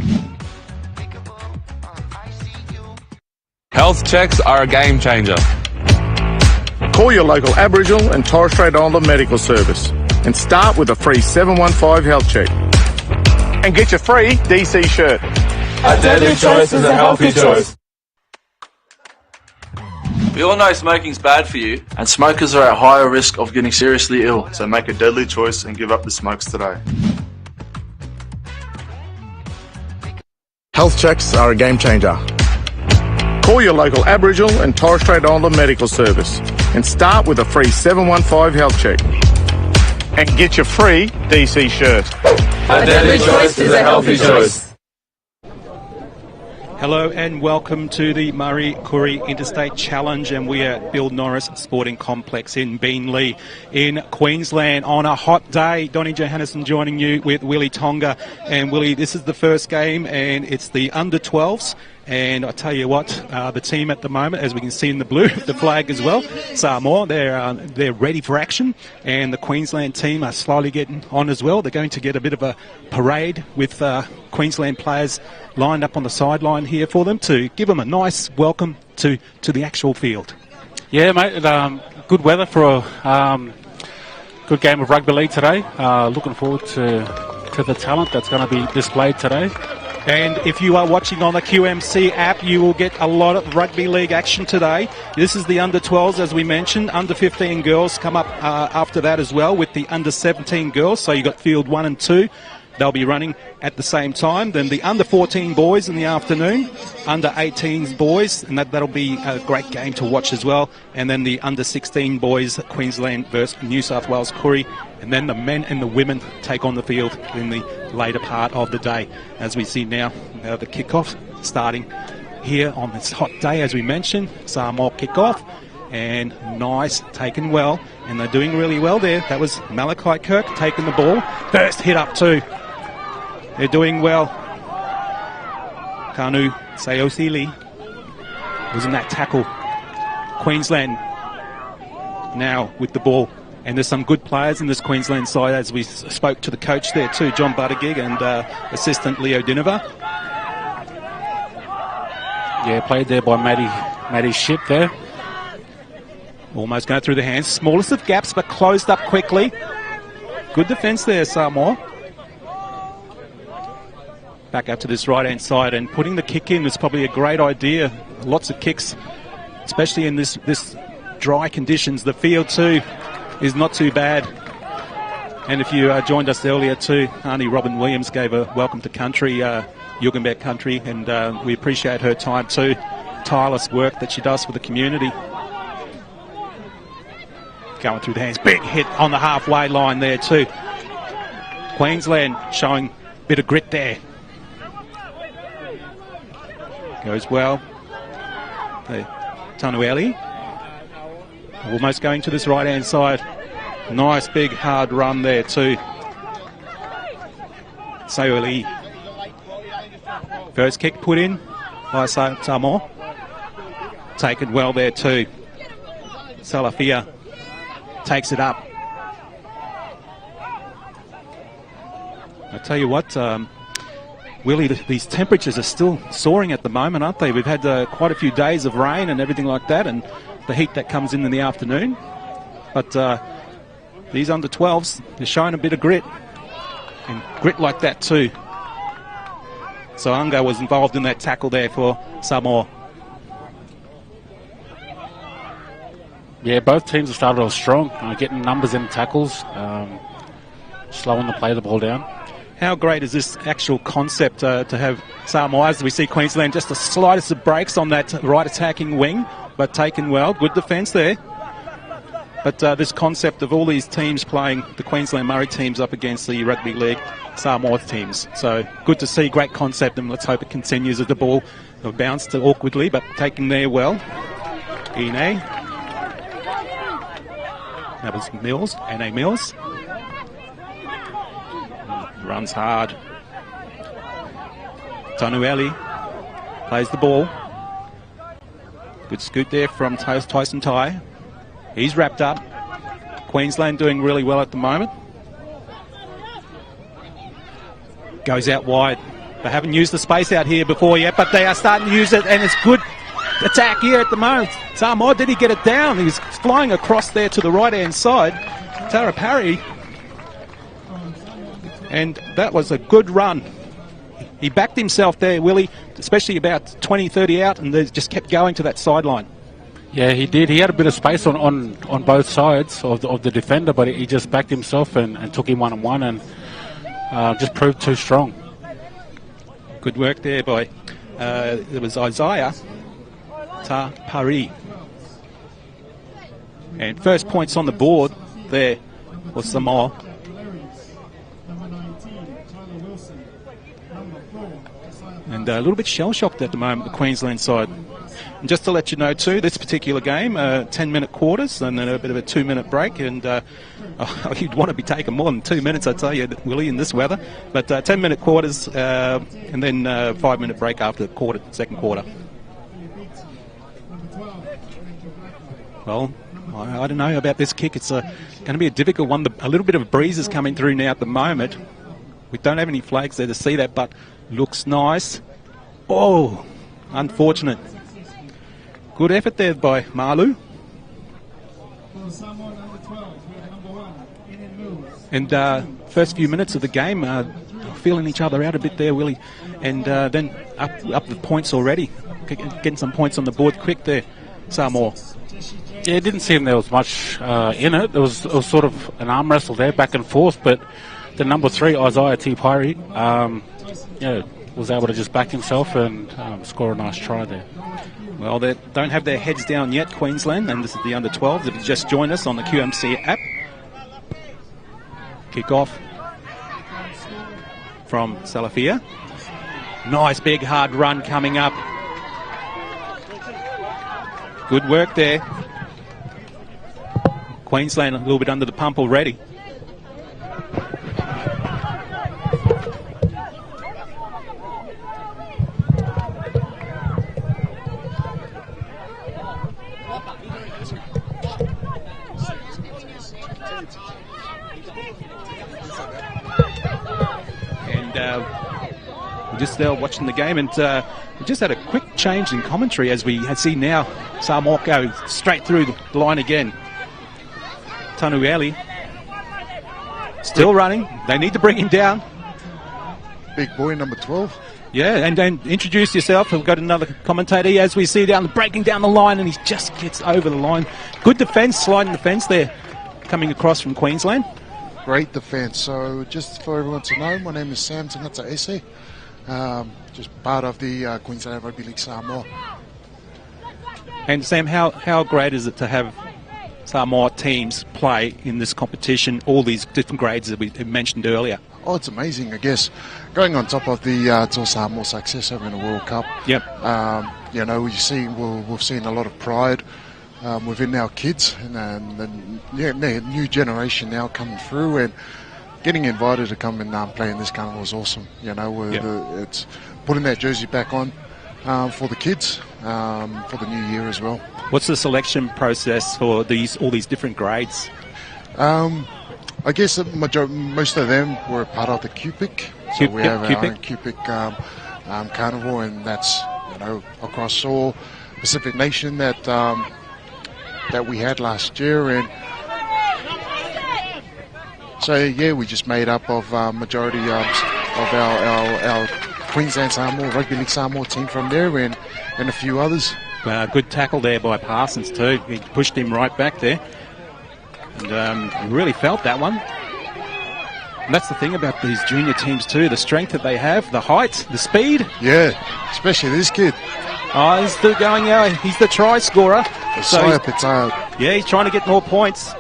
Health checks are a game changer. Call your local Aboriginal and Torres Strait Islander medical service and start with a free 715 health check. And get your free DC shirt. A deadly choice is a healthy choice. We all know smoking's bad for you, and smokers are at higher risk of getting seriously ill. So make a deadly choice and give up the smokes today. Health checks are a game changer. Call your local Aboriginal and Torres Strait Islander medical service and start with a free 715 health check. And get your free DC shirt. A deadly choice is a healthy choice. Hello and welcome to the Murri Carnival Interstate Challenge, and we are at Bill Norris Sporting Complex in Beenleigh in Queensland on a hot day. Donnie Johannesson joining you with Willie Tonga. And Willie, this is the first game and it's the under-12s. And I tell you what, the team at the moment, as we can see in the blue, the flag as well, Samoa, they're ready for action. And the Queensland team are slowly getting on as well. They're going to get a bit of a parade with Queensland players lined up on the sideline here for them to give them a nice welcome to the actual field. Yeah, mate, good weather for a good game of rugby league today. Looking forward to the talent that's going to be displayed today. And if you are watching on the QMC app, you will get a lot of rugby league action today. This is the under-12s, as we mentioned. Under-15 girls come up after that as well with the under-17 girls. So you've got field 1 and 2. They'll be running at the same time. Then the under-14 boys in the afternoon, under-18s boys, and that'll be a great game to watch as well. And then the under-16 boys, Queensland versus New South Wales Koori. And then the men and the women take on the field in the later part of the day. As we see now, the kickoff starting here on this hot day, as we mentioned. Samoa kickoff, and nice, taken well, and they're doing really well there. That was Malachi Kirk taking the ball. First hit up too. They're doing well. Kanu Sayosili was in that tackle. Queensland now with the ball. And there's some good players in this Queensland side, as we spoke to the coach there too, John Buttigieg, and assistant Leo Dinova. Yeah, played there by Matty Ship there. Almost going through the hands. Smallest of gaps, but closed up quickly. Good defence there, Samoa. Back up to this right-hand side, and putting the kick in is probably a great idea. Lots of kicks, especially in this dry conditions. The field too is not too bad. And if you joined us earlier too, Auntie Robin Williams gave a welcome to country, Yugonbet country, and we appreciate her time too. Tireless work that she does for the community. Going through the hands, big hit on the halfway line there too. Queensland showing a bit of grit there. Goes well. Tanueli. Almost going to this right-hand side. Nice big hard run there too. Sayoli. First kick put in by Samoa. Taken well there too. Salafia takes it up. I tell you what, Willie, these temperatures are still soaring at the moment, aren't they? We've had quite a few days of rain and everything like that, and the heat that comes in the afternoon. But these under-12s, they're showing a bit of grit. And grit like that too. So Unga was involved in that tackle there for Samoa. Yeah, both teams have started off strong, getting numbers in tackles, slowing the play the ball down. How great is this actual concept to have Samoa, as we see Queensland, just the slightest of breaks on that right attacking wing, but taken well. Good defence there. But this concept of all these teams playing the Queensland Murri teams up against the Rugby League Samoa teams. So good to see, great concept, and let's hope it continues as the ball bounced awkwardly, but taken there well. Ine. That was Mills, N.A. Mills. Runs hard. Tanueli plays the ball. Good scoot there from Tyson Tai. He's wrapped up. Queensland doing really well at the moment. Goes out wide. They haven't used the space out here before yet, but they are starting to use it, and it's good attack here at the moment. Samoa, did he get it down? He was flying across there to the right-hand side. Tara Parry. And that was a good run. He backed himself there, Willie, especially about 20, 30 out, and they just kept going to that sideline. Yeah, he did. He had a bit of space on both sides of the defender, but he just backed himself and took him one-on-one and just proved too strong. Good work there by, it was Isaiah Tapari. And first points on the board there for Samoa. And a little bit shell-shocked at the moment, the Queensland side. And just to let you know too, this particular game, 10-minute quarters and then a bit of a 2-minute break. And you'd want to be taking more than 2 minutes, I tell you, Willie, in this weather. But 10-minute quarters and then 5-minute break after the second quarter. Well, I don't know about this kick. It's going to be a difficult one. A little bit of a breeze is coming through now at the moment. We don't have any flags there to see that, but looks nice. Oh, unfortunate. Good effort there by Malu. And first few minutes of the game, feeling each other out a bit there, Willie. And then up the points already. Getting some points on the board quick there, Samoa. Yeah, it didn't seem there was much in it. It was sort of an arm wrestle there, back and forth, but the number 3, Isaiah Tapari, was able to just back himself and score a nice try there. Well, they don't have their heads down yet, Queensland, and this is the under-12s. If you just joined us on the QMC app. Kick off from Salafia. Nice big hard run coming up. Good work there. Queensland a little bit under the pump already. And we're just watching the game, and we just had a quick change in commentary as we see now Samoa go straight through the line again. Tanueli still running. They need to bring him down. Big boy, number 12. Yeah, and introduce yourself. We've got another commentator as we see breaking down the line, and he just gets over the line. Good defence, sliding defence there, coming across from Queensland. Great defence. So just for everyone to know, my name is Sam Tangata Ese, just part of the Queensland Rugby League Samoa. And Sam, how great is it to have Samoa teams play in this competition, all these different grades that we mentioned earlier? Oh, it's amazing, I guess. Going on top of the Samoa success over in the World Cup. Yep. You know, we've seen a lot of pride within our kids, and the new generation now coming through, and getting invited to come and play in this carnival is awesome. You know, it's putting that jersey back on for the kids for the new year as well. What's the selection process for all these different grades? I guess most of them were part of the QPIC. So we have our own QPIC carnival, and that's across all Pacific Nation that we had last year. And so yeah, we just made up of majority of our Queensland Samoa, Rugby League Samoa team from there, and a few others. Good tackle there by Parsons too. He pushed him right back there. And really felt that one. And that's the thing about these junior teams too, the strength that they have, the height, the speed. Yeah, especially this kid. Oh, he's still going out. He's the try scorer. Yeah, he's trying to get more points.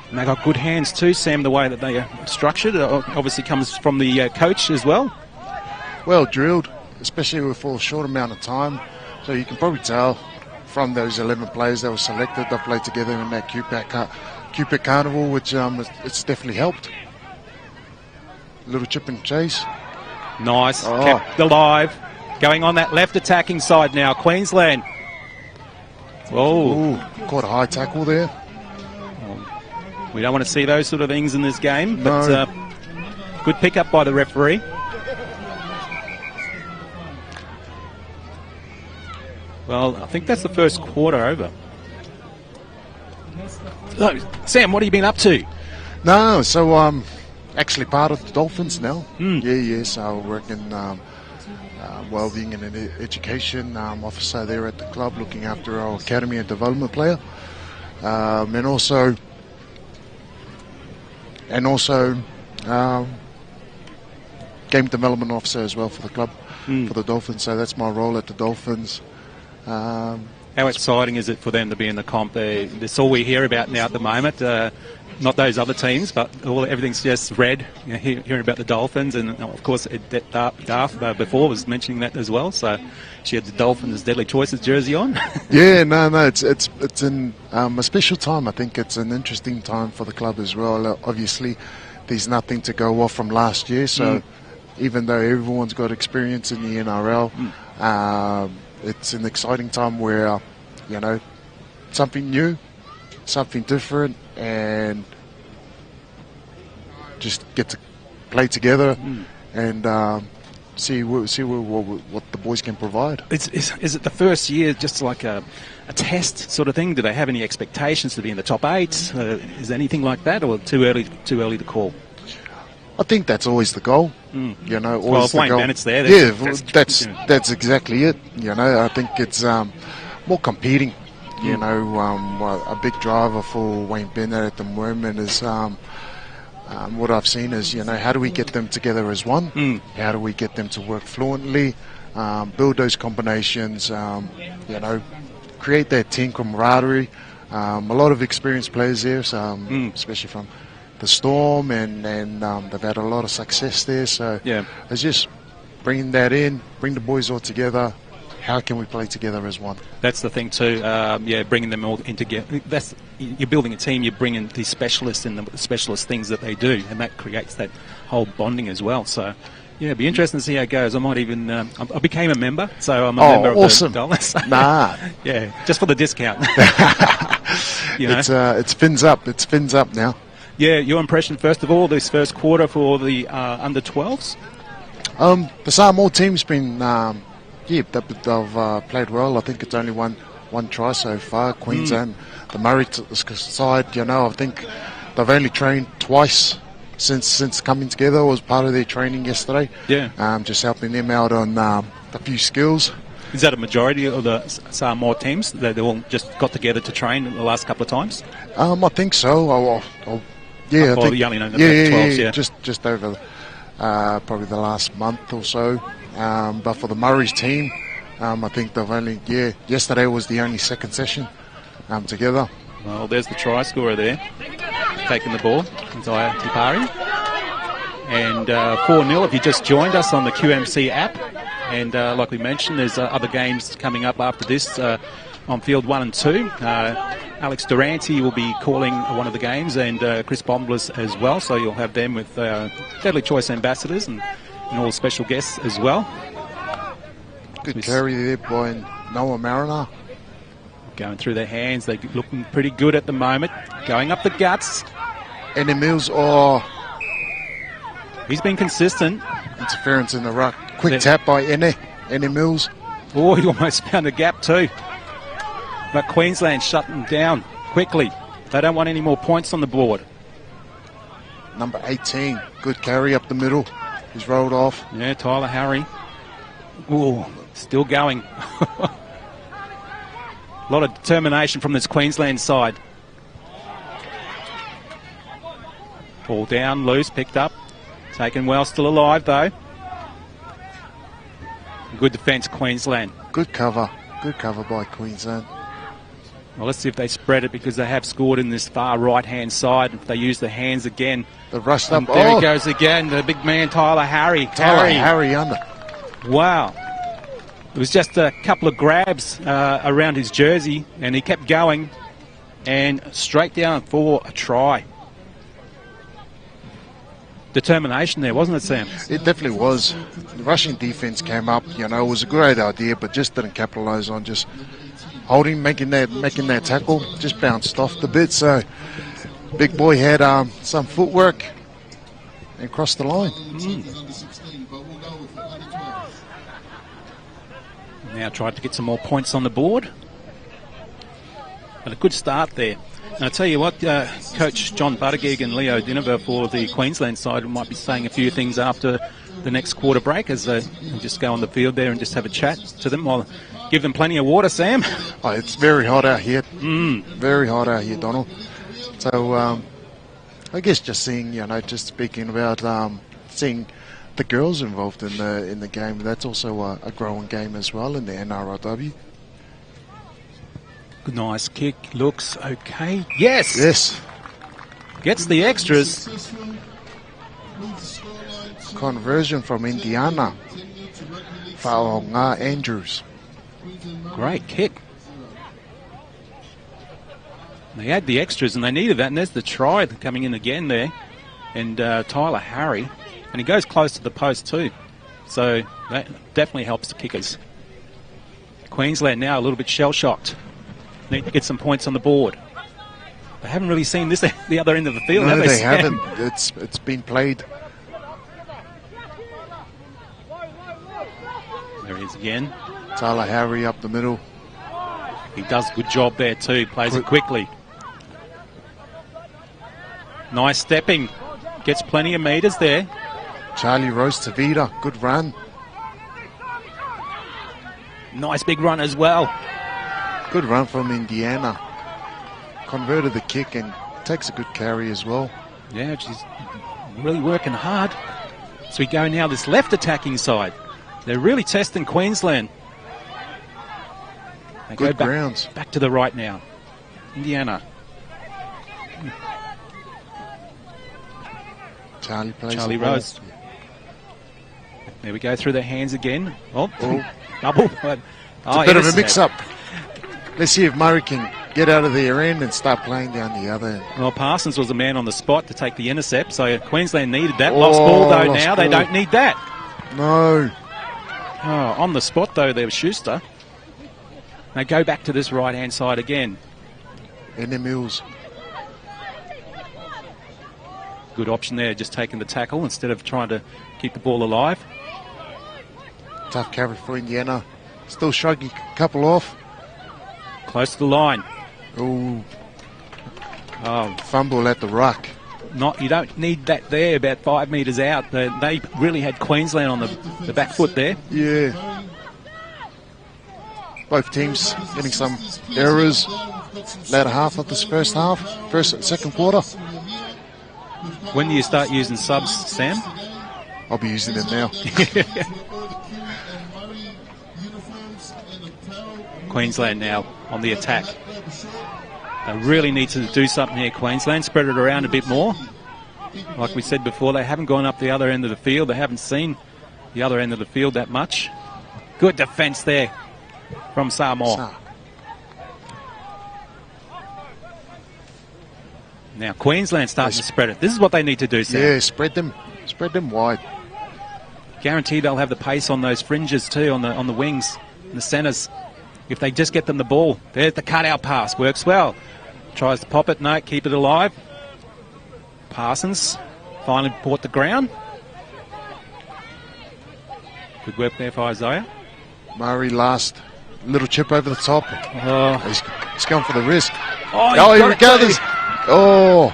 And they got good hands too, Sam, the way that they are structured. Obviously comes from the coach as well. Well drilled, especially for a short amount of time. So you can probably tell from those 11 players that were selected, they played together in that QPIC Carnival, which it's definitely helped. Little chip and chase. Nice, kept alive. Going on that left attacking side now, Queensland. Oh, caught a high tackle there. We don't want to see those sort of things in this game, but good pick up by the referee. Well, I think that's the first quarter over. So, Sam, what have you been up to? No, so actually part of the Dolphins now. Yeah, so working well-being and education officer there at the club, looking after our academy and development player, and also game development officer as well for the club, for the Dolphins. So that's my role at the Dolphins. How exciting is it for them to be in the comp? That's all we hear about now at the moment. Not those other teams, but everything's just red. Hearing about the Dolphins, and of course, Darth before was mentioning that as well. So she had the Dolphins' Deadly Choices jersey on. Yeah, no, it's in a special time. I think it's an interesting time for the club as well. Obviously, there's nothing to go off from last year, so even though everyone's got experience in the NRL, it's an exciting time where something new, something different, and just get to play together and see what the boys can provide. Is it the first year just like a test sort of thing? Do they have any expectations to be in the top 8? Is there anything like that, or too early to call? I think that's always the goal. Always well, if Wayne goal. Bennett's there. That's exactly it. I think it's more competing. A big driver for Wayne Bennett at the moment is what I've seen is how do we get them together as one? How do we get them to work fluently? Build those combinations. Create that team camaraderie. A lot of experienced players there, especially from the Storm, and they've had a lot of success there. So it's just bringing that in, bring the boys all together. How can we play together as one? That's the thing too. Bringing them all in together. You're building a team. You're bringing these specialists and the specialist things that they do, and that creates that whole bonding as well. So. Yeah, it'd be interesting to see how it goes. I might even... I became a member, so I'm a member of the Dollars. Nah. Yeah, just for the discount. You know? It's fins up. It's fins up now. Yeah, your impression first of all, this first quarter for the under 12s? The Samoa team's been, they've played well. I think it's only one try so far. Queensland, the Murri side, you know, I think they've only trained twice since coming together. It was part of their training yesterday. Yeah. Just helping them out on a few skills. Is that a majority of the Samoa teams that they all just got together to train the last couple of times? I think so. Yeah, I think, yeah. Just over probably the last month or so. But for the Murray's team, I think they've only, yesterday was the only second session together. Well, there's the try scorer there, taking the ball, Isaiah Tipari. And 4-0 if you just joined us on the QMC app. And like we mentioned, there's other games coming up after this on field 1 and 2. Alex Durante will be calling one of the games, and Chris Bombless as well. So you'll have them with Deadly Choice ambassadors and all special guests as well. Good carry there by Noah Mariner. Going through their hands, they're looking pretty good at the moment. Going up the guts. Eddie Mills, he's been consistent. Interference in the ruck. Quick tap by Eddie Mills. Oh, he almost found a gap too. But Queensland shut them down quickly. They don't want any more points on the board. Number 18, good carry up the middle. He's rolled off. Yeah, Tyler Harry. Oh, still going. A lot of determination from this Queensland side. Ball down, loose, picked up. Taken well, still alive though. Good defence, Queensland. Good cover by Queensland. Well, let's see if they spread it, because they have scored in this far right-hand side. If they use the hands again. They've rushed up. There he goes again, the big man, Tyler Harry. Harry under. Wow. It was just a couple of grabs around his jersey, and he kept going, and straight down for a try. Determination there, wasn't it, Sam? It definitely was. The Russian defence came up, you know, it was a great idea, but just didn't capitalise on just holding, making that tackle, just bounced off the bit. So big boy had some footwork and crossed the line. Now tried to get some more points on the board. But a good start there. And I tell you what, Coach John Buttigieg and Leo Dinover for the Queensland side might be saying a few things after the next quarter break, as they just go on the field there and just have a chat to them. I'll give them plenty of water, Sam. Oh, it's very hot out here. Very hot out here, Donald. So I guess just seeing, you know, just speaking about seeing the girls involved in the game. That's also a growing game as well in the NRLW. Nice kick, looks okay. Yes! Yes. Gets the extras. Conversion from Indiana. Faonga Andrews. Great kick. They had the extras and they needed that, and there's the try coming in again there. And Tyler Harry. And he goes close to the post too. So that definitely helps the kickers. Queensland now a little bit shell-shocked. Need to get some points on the board. They haven't really seen this the other end of the field, no, have they? They haven't. It's been played. There he is again. Tyler Harry up the middle. He does a good job there too. Plays it quickly. Nice stepping. Gets plenty of metres there. Charlie Rose Tavita. Good run. Nice big run as well. Good run from Indiana. Converted the kick and takes a good carry as well. Yeah, she's really working hard. So we go now this left attacking side. They're really testing Queensland. They good go grounds. Back to the right now. Indiana. Charlie Rose. There we go through their hands again. Oh. Double. It's a bit of a mix-up. Let's see if Murray can get out of their end and start playing down the other end. Well, Parsons was the man on the spot to take the intercept, so Queensland needed that. Lost ball, though, now. They don't need that. No. Oh, on the spot, though, there was Schuster. They go back to this right-hand side again. And them Mills. Good option there, just taking the tackle instead of trying to keep the ball alive. Tough carry for Indiana. Still shrugging a couple off. Close to the line. Ooh. Oh, fumble at the ruck. You don't need that there, about 5 metres out. They really had Queensland on the back foot there. Yeah. Both teams getting some errors. Latter half of this second quarter. When do you start using subs, Sam? I'll be using them now. Queensland now on the attack. They really need to do something here, Queensland. Spread it around a bit more. Like we said before, they haven't gone up the other end of the field. They haven't seen the other end of the field that much. Good defence there from Samoa. Now Queensland starting to spread it. This is what they need to do, Sam. Yeah, spread them wide. Guarantee they'll have the pace on those fringes too, on the wings, and the centres. If they just get them the ball. There's the cutout pass. Works well. Tries to pop it. No, keep it alive. Parsons finally bought the ground. Good work there for Isaiah. Murray last little chip over the top. Oh. He's going for the wrist. Oh, he recovers. Oh.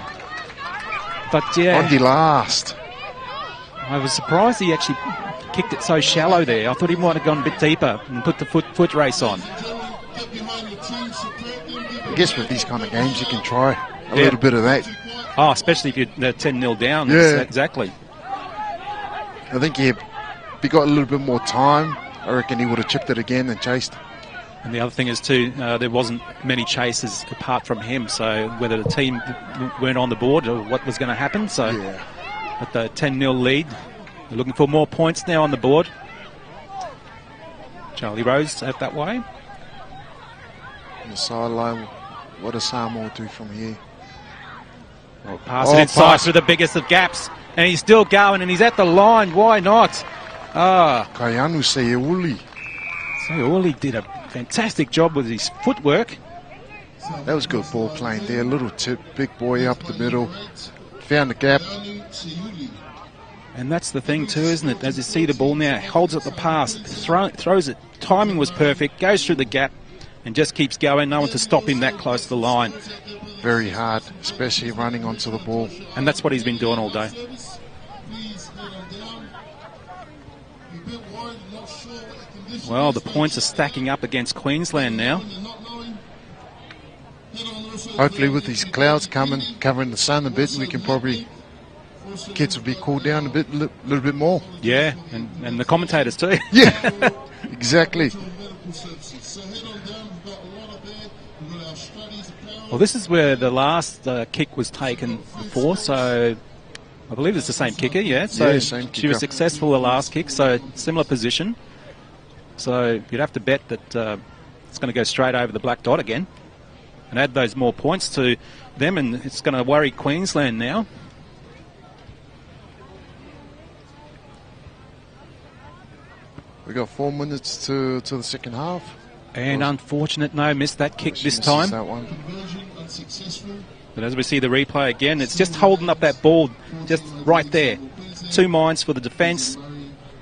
But yeah. On the last. I was surprised he actually kicked it so shallow there. I thought he might have gone a bit deeper and put the foot race on. I guess with these kind of games you can try a little bit of that. Oh, especially if you're 10-0 down. Yeah. Exactly. I think if he got a little bit more time, I reckon he would have chipped it again and chased. And the other thing is too, there wasn't many chases apart from him, so whether the team weren't on the board or what was going to happen. So at the 10-0 lead, they're looking for more points now on the board. Charlie Rose out that way. On the sideline, what does Samoa do from here? Well, pass it inside through the biggest of gaps, and he's still going, and he's at the line. Why not? Kayanu Seuli. Seuli did a fantastic job with his footwork. That was good ball playing there. Little tip, big boy up the middle. Found the gap. And that's the thing too, isn't it? As you see the ball now, holds at the pass, throws it. Timing was perfect, goes through the gap, and just keeps going. No one to stop him that close to the line. Very hard, especially running onto the ball. And that's what he's been doing all day. Well, the points are stacking up against Queensland now. Hopefully with these clouds covering the sun a bit, we can probably... Kids will be cooled down a little bit more. Yeah, and the commentators too. Yeah, exactly. Well, this is where the last kick was taken before, so I believe it's the same kicker, yeah? So yeah, same kicker. She was successful the last kick, so similar position. So you'd have to bet that it's going to go straight over the black dot again and add those more points to them, and it's going to worry Queensland now. We got 4 minutes to the second half. And unfortunate, missed that kick this time. That one. But as we see the replay again, it's just holding up that ball just right there. 2 minds for the defence.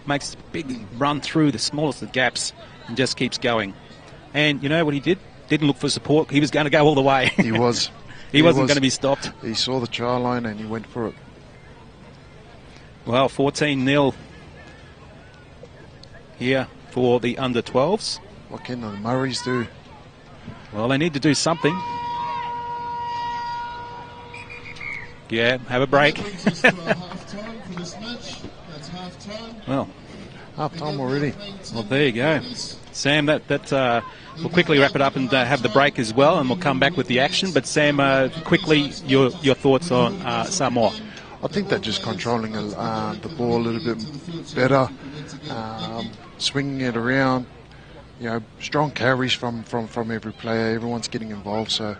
Makes a big run through the smallest of gaps and just keeps going. And you know what he did? Didn't look for support. He was going to go all the way. He was. He wasn't going to be stopped. He saw the try line and he went for it. Well, 14-0 here for the under-12s. What can the Murrays do? Well, they need to do something. Yeah, have a break. Well, half-time already. Well, there you go. Sam, we'll quickly wrap it up and have the break as well, and we'll come back with the action. But Sam, quickly, your thoughts on Samoa? I think they're just controlling the ball a little bit better, swinging it around. You know, strong carries from every player. Everyone's getting involved. So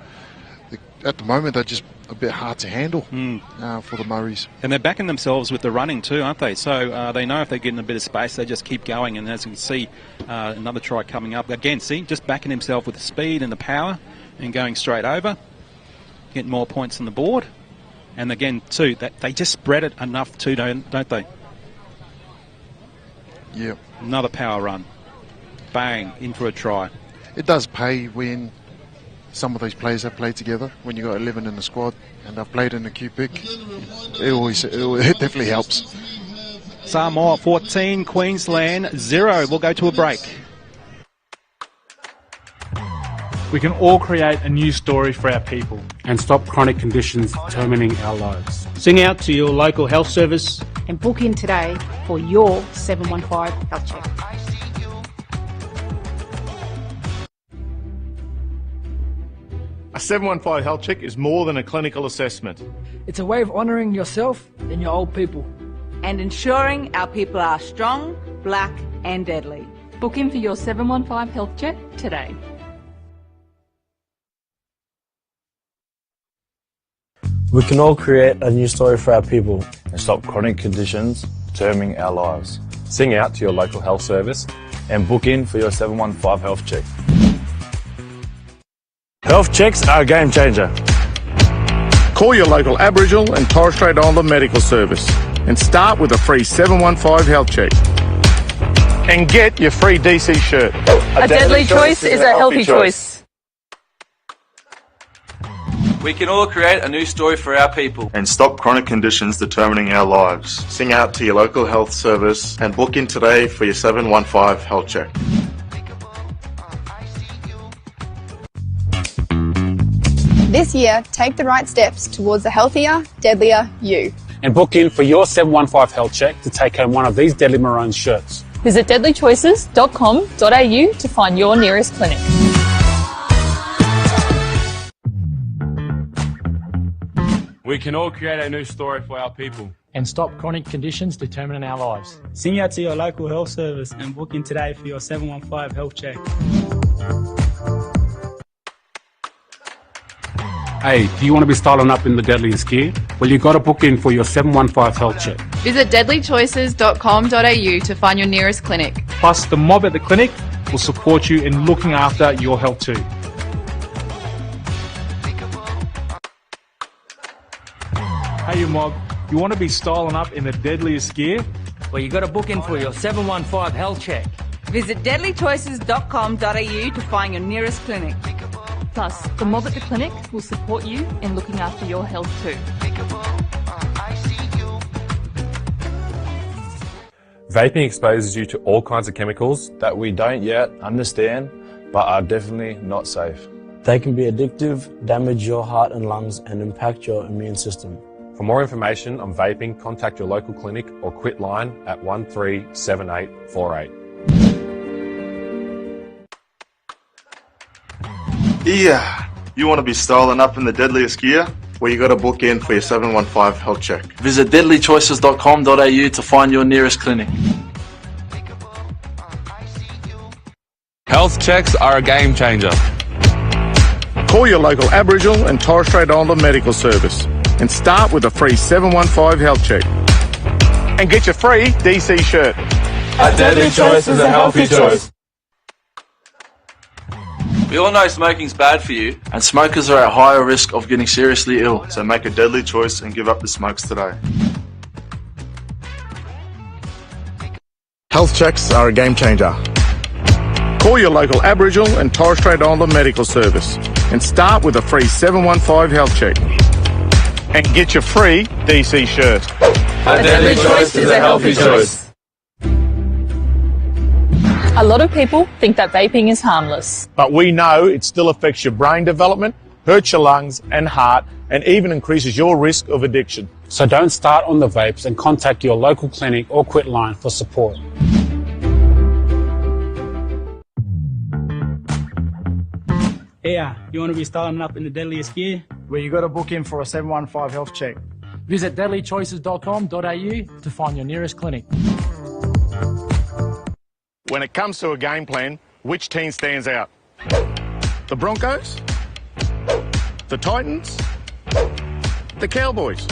at the moment, they're just a bit hard to handle for the Murrays. And they're backing themselves with the running too, aren't they? So they know if they get in a bit of space, they just keep going. And as you can see, another try coming up. Again, see, just backing himself with the speed and the power and going straight over. get more points on the board. And again, too, that they just spread it enough too, don't they? Yeah. Another power run. Bang, in for a try. It does pay when some of these players have played together. When you've got 11 in the squad and they've played in the Q pick, it definitely helps. Samoa 14, Queensland 0. We'll go to a break. We can all create a new story for our people. And stop chronic conditions determining our lives. Sing out to your local health service. And book in today for your 715 health check. A 715 health check is more than a clinical assessment. It's a way of honouring yourself and your old people. And ensuring our people are strong, black and deadly. Book in for your 715 health check today. We can all create a new story for our people and stop chronic conditions determining our lives. Sing out to your local health service And book in for your 715 health check. Health checks are a game changer. Call your local Aboriginal and Torres Strait Islander medical service and start with a free 715 health check. And get your free DC shirt. A deadly choice is a healthy choice. We can all create a new story for our people. And stop chronic conditions determining our lives. Sing out to your local health service and book in today for your 715 health check. This year, take the right steps towards a healthier, deadlier you. And book in for your 715 health check to take home one of these Deadly Maroon shirts. Visit deadlychoices.com.au to find your nearest clinic. We can all create a new story for our people. And stop chronic conditions determining our lives. Sing out to your local health service and book in today for your 715 health check. Hey, do you want to be styling up in the deadliest gear? Well, you got to book in for your 715 health check. Visit deadlychoices.com.au to find your nearest clinic. Plus, the mob at the clinic will support you in looking after your health too. Hey, you mob, you want to be styling up in the deadliest gear? Well, you got to book in for your 715 health check. Visit deadlychoices.com.au to find your nearest clinic. Plus, the mob at the clinic will support you in looking after your health too. Vaping exposes you to all kinds of chemicals that we don't yet understand, but are definitely not safe. They can be addictive, damage your heart and lungs, and impact your immune system. For more information on vaping, contact your local clinic or quit line at 137848. Yeah, you want to be styling up in the deadliest gear? Well, you got to book in for your 715 health check. Visit deadlychoices.com.au to find your nearest clinic. Health checks are a game changer. Call your local Aboriginal and Torres Strait Islander medical service and start with a free 715 health check. And get your free DC shirt. A deadly choice is a healthy choice. We all know smoking's bad for you, and smokers are at higher risk of getting seriously ill. So make a deadly choice and give up the smokes today. Health checks are a game changer. Call your local Aboriginal and Torres Strait Islander medical service and start with a free 715 health check. And get your free DC shirt. A deadly choice is a healthy choice. A lot of people think that vaping is harmless. But we know it still affects your brain development, hurts your lungs and heart, and even increases your risk of addiction. So don't start on the vapes and contact your local clinic or quit line for support. Yeah, you want to be styling up in the deadliest gear? Where you got to book in for a 715 health check. Visit deadlychoices.com.au to find your nearest clinic. When it comes to a game plan, which team stands out? The Broncos? The Titans? The Cowboys?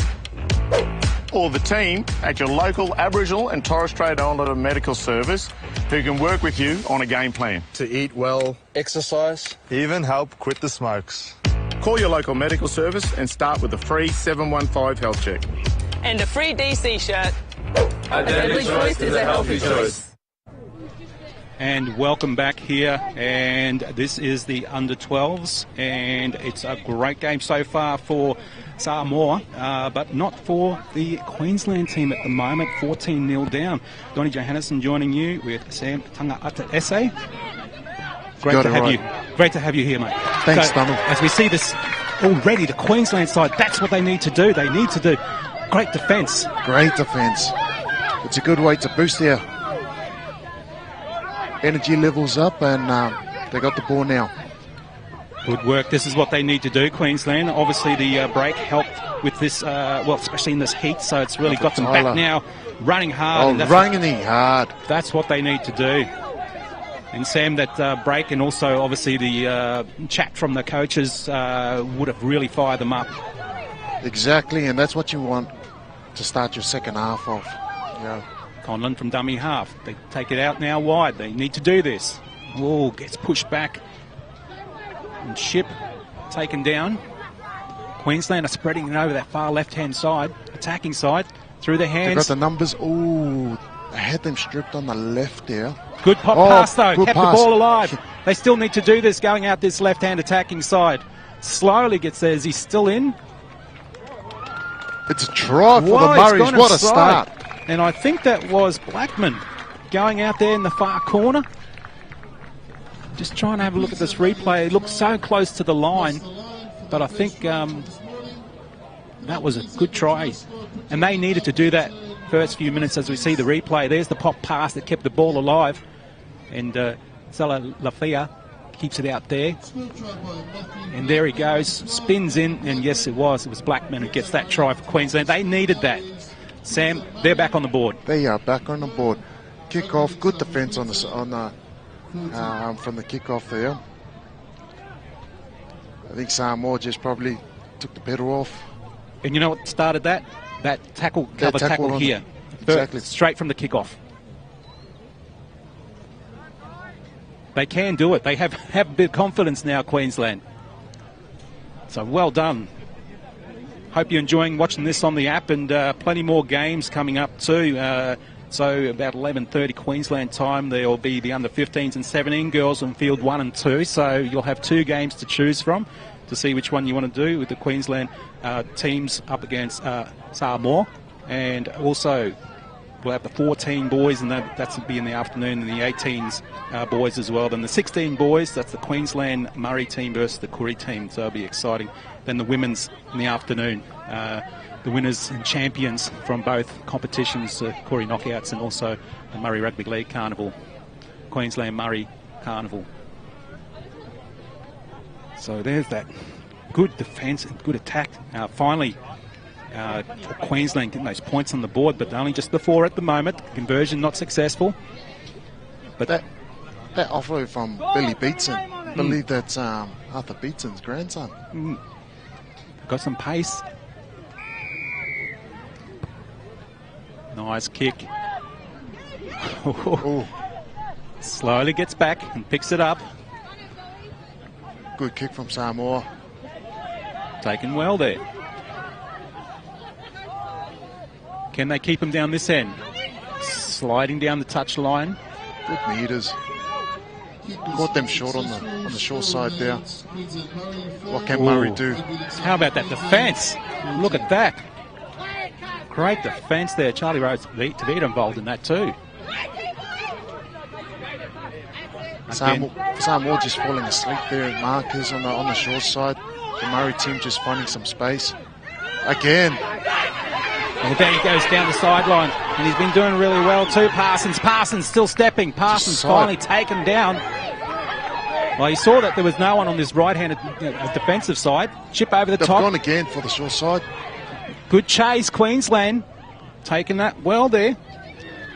Or the team at your local Aboriginal and Torres Strait Islander medical service who can work with you on a game plan? To eat well, exercise, even help quit the smokes. Call your local medical service and start with a free 715 health check. And a free DC shirt. A deadly choice is a healthy choice. And welcome back here, and this is the under-12s, and it's a great game so far for Samoa, but not for the Queensland team at the moment. 14-0 down. Donnie Johannesson joining you with Sam Tangata Esse. Great to have you here, mate. Thanks, Donald. As we see this already, the Queensland side, that's what they need to do. They need to do great defence. Great defence. It's a good way to boost their energy levels up, and they got the ball now. Good work. This is what they need to do, Queensland. Obviously, the break helped with this, especially in this heat, so it's really got them back now, running hard. Running hard. That's what they need to do. And Sam, that break and also obviously the chat from the coaches would have really fired them up. Exactly, and that's what you want to start your second half off. Yeah. Conlon from dummy half. They take it out now wide. They need to do this. Oh, gets pushed back. And Ship taken down. Queensland are spreading it over that far left-hand side, attacking side, through the hands. They've got the numbers. Oh, they had them stripped on the left there. Good pop pass, though. Kept the ball alive. They still need to do this, going out this left-hand attacking side. Slowly gets there. Is he still in? It's a try for the Murris. What a start. And I think that was Blackman going out there in the far corner. Just trying to have a look at this replay. It looked so close to the line, but I think that was a good try. And they needed to do that first few minutes as we see the replay. There's the pop pass that kept the ball alive. And Zala Lafia keeps it out there. And there he goes, spins in, and yes, it was Blackman who gets that try for Queensland. They needed that. Sam, they're back on the board. They are back on the board. Kick off, good defence on the from the kick off there. I think Samoa just probably took the pedal off. And you know what started that? That tackle here. Exactly. Straight from the kick off. They can do it. They have a bit of confidence now, Queensland. So well done. Hope you're enjoying watching this on the app, and plenty more games coming up too. So about 11:30 Queensland time, there will be the under-15s and 17 girls in field 1 and 2. So you'll have 2 games to choose from to see which one you want to do with the Queensland teams up against Samoa. And also we'll have the 14 boys, and that's will be in the afternoon, and the 18s boys as well. Then the 16 boys, that's the Queensland Murri team versus the Koori team, so it'll be exciting. Then the women's in the afternoon, the winners and champions from both competitions, Koori Knockouts and also the Murri Rugby League Carnival, Queensland Murri Carnival. So there's that good defence and good attack. Finally, for Queensland getting those points on the board, but only just before at the moment. Conversion not successful. But that offload from Billy Beatson, I believe that's Arthur Beatson's grandson. Got some pace. Nice kick. Slowly gets back and picks it up. Good kick from Samoa. Taken well there. Can they keep him down this end? Sliding down the touch line. Good meters. Caught them short on the short side there. What can Murri do? How about that defence? Look at that. Great defence there. Charlie Rose to be involved in that too. Samoa just falling asleep there at markers on the short side. The Murri team just finding some space. Again. Well, there he goes down the sideline, and he's been doing really well too. Parsons still stepping. Parsons finally taken down. Well, he saw that there was no one on this right-handed defensive side. Chip over the top. They've gone again for the short side. Good chase, Queensland. Taking that well there.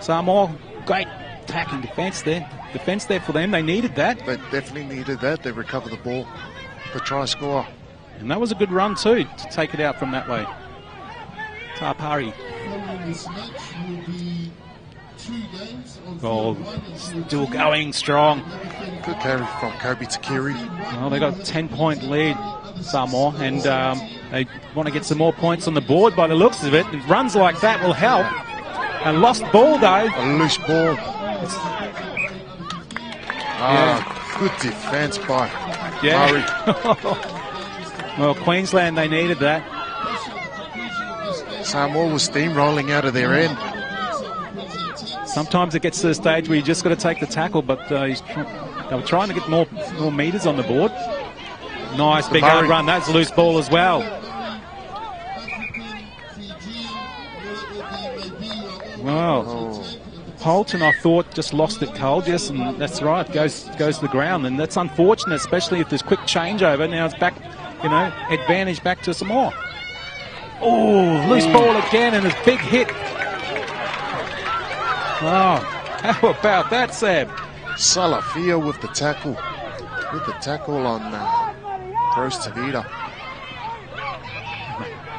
Samoa, great attacking defence there. Defence there for them. They needed that. They definitely needed that. They recovered the ball for try score. And that was a good run too, to take it out from that way. Tapari. Oh, still going strong. Good carry from Kobe Takiri. Well, they got a 10-point lead, Samoa, and they want to get some more points on the board by the looks of it. Runs like that will help. A lost ball, though. A loose ball. Good defence by Murri. Well, Queensland, they needed that. Samoa was steamrolling out of their end. Sometimes it gets to the stage where you just got to take the tackle, but they were trying to get more metres on the board. Nice big hard run. That's a loose ball as well. Wow. Holton, I thought, just lost it cold. Yes, and that's right. Goes to the ground, and that's unfortunate, especially if there's quick changeover. Now it's back, advantage back to Samoa. Oh, loose ball again, and a big hit. Oh, how about that, Sam? Salafia with the tackle. With the tackle on Gross Tavita.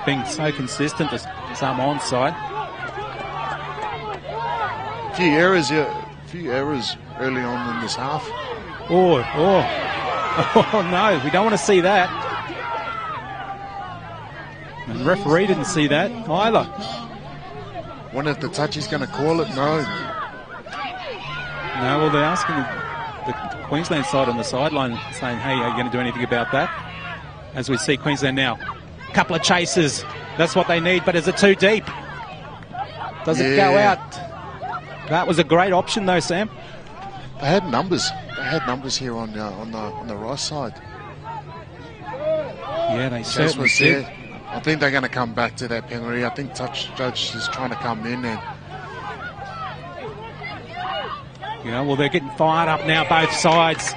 Being so consistent, the Samoan side. Few errors early on in this half. Oh no, we don't want to see that. And the referee didn't see that either. Wonder if the touch is going to call it. No, well, they're asking the Queensland side on the sideline, saying, hey, are you going to do anything about that? As we see Queensland now. A couple of chases. That's what they need, but is it too deep? Does it go out? That was a great option, though, Sam. They had numbers. They had numbers here on the right side. Yeah, they certainly did. I think they're going to come back to that penalty. I think Judge is trying to come in and. Yeah, well, they're getting fired up now, both sides.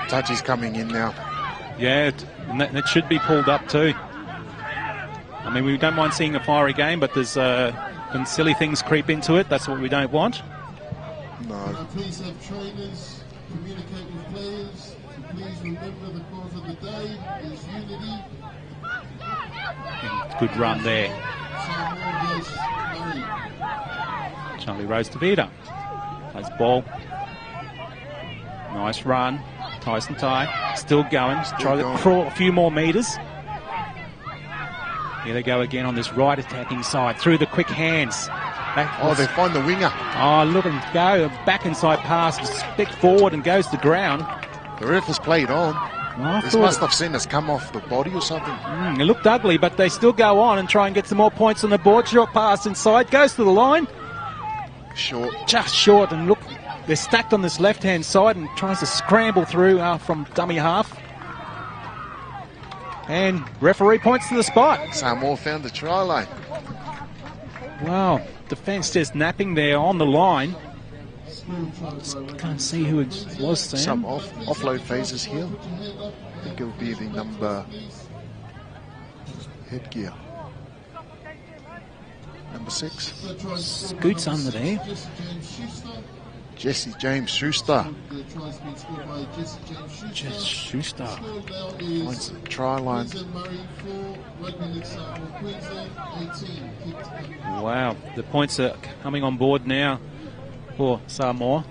Touch is coming in now. Yeah, and that should be pulled up too. I mean, we don't mind seeing a fiery game, but there's when silly things creep into it, that's what we don't want. No. Please have trainers communicate with players. Please remember the cause of the day is unity. Good run there. Charlie Rose Tavita plays ball. Nice run. Tyson Ty still going. Try to crawl a few more metres. Here they go again on this right attacking side through the quick hands. They find the winger. Oh, look at him go. Back inside pass, spit forward and goes to ground. The ref has played on. This must have seen us come off the body or something. It looked ugly, but they still go on and try and get some more points on the board. Short pass inside, goes to the line. Short. Just short, and look, they're stacked on this left-hand side and tries to scramble through from dummy half. And referee points to the spot. Samoa found the try line. Wow, defence just napping there on the line. Just can't see who it was, Sam. Some offload phases here. I think it'll be the number headgear. Number 6. Scoots under there. Jesse James Schuster. Jesse Schuster. Points the try line. Wow, the points are coming on board now for Samoa.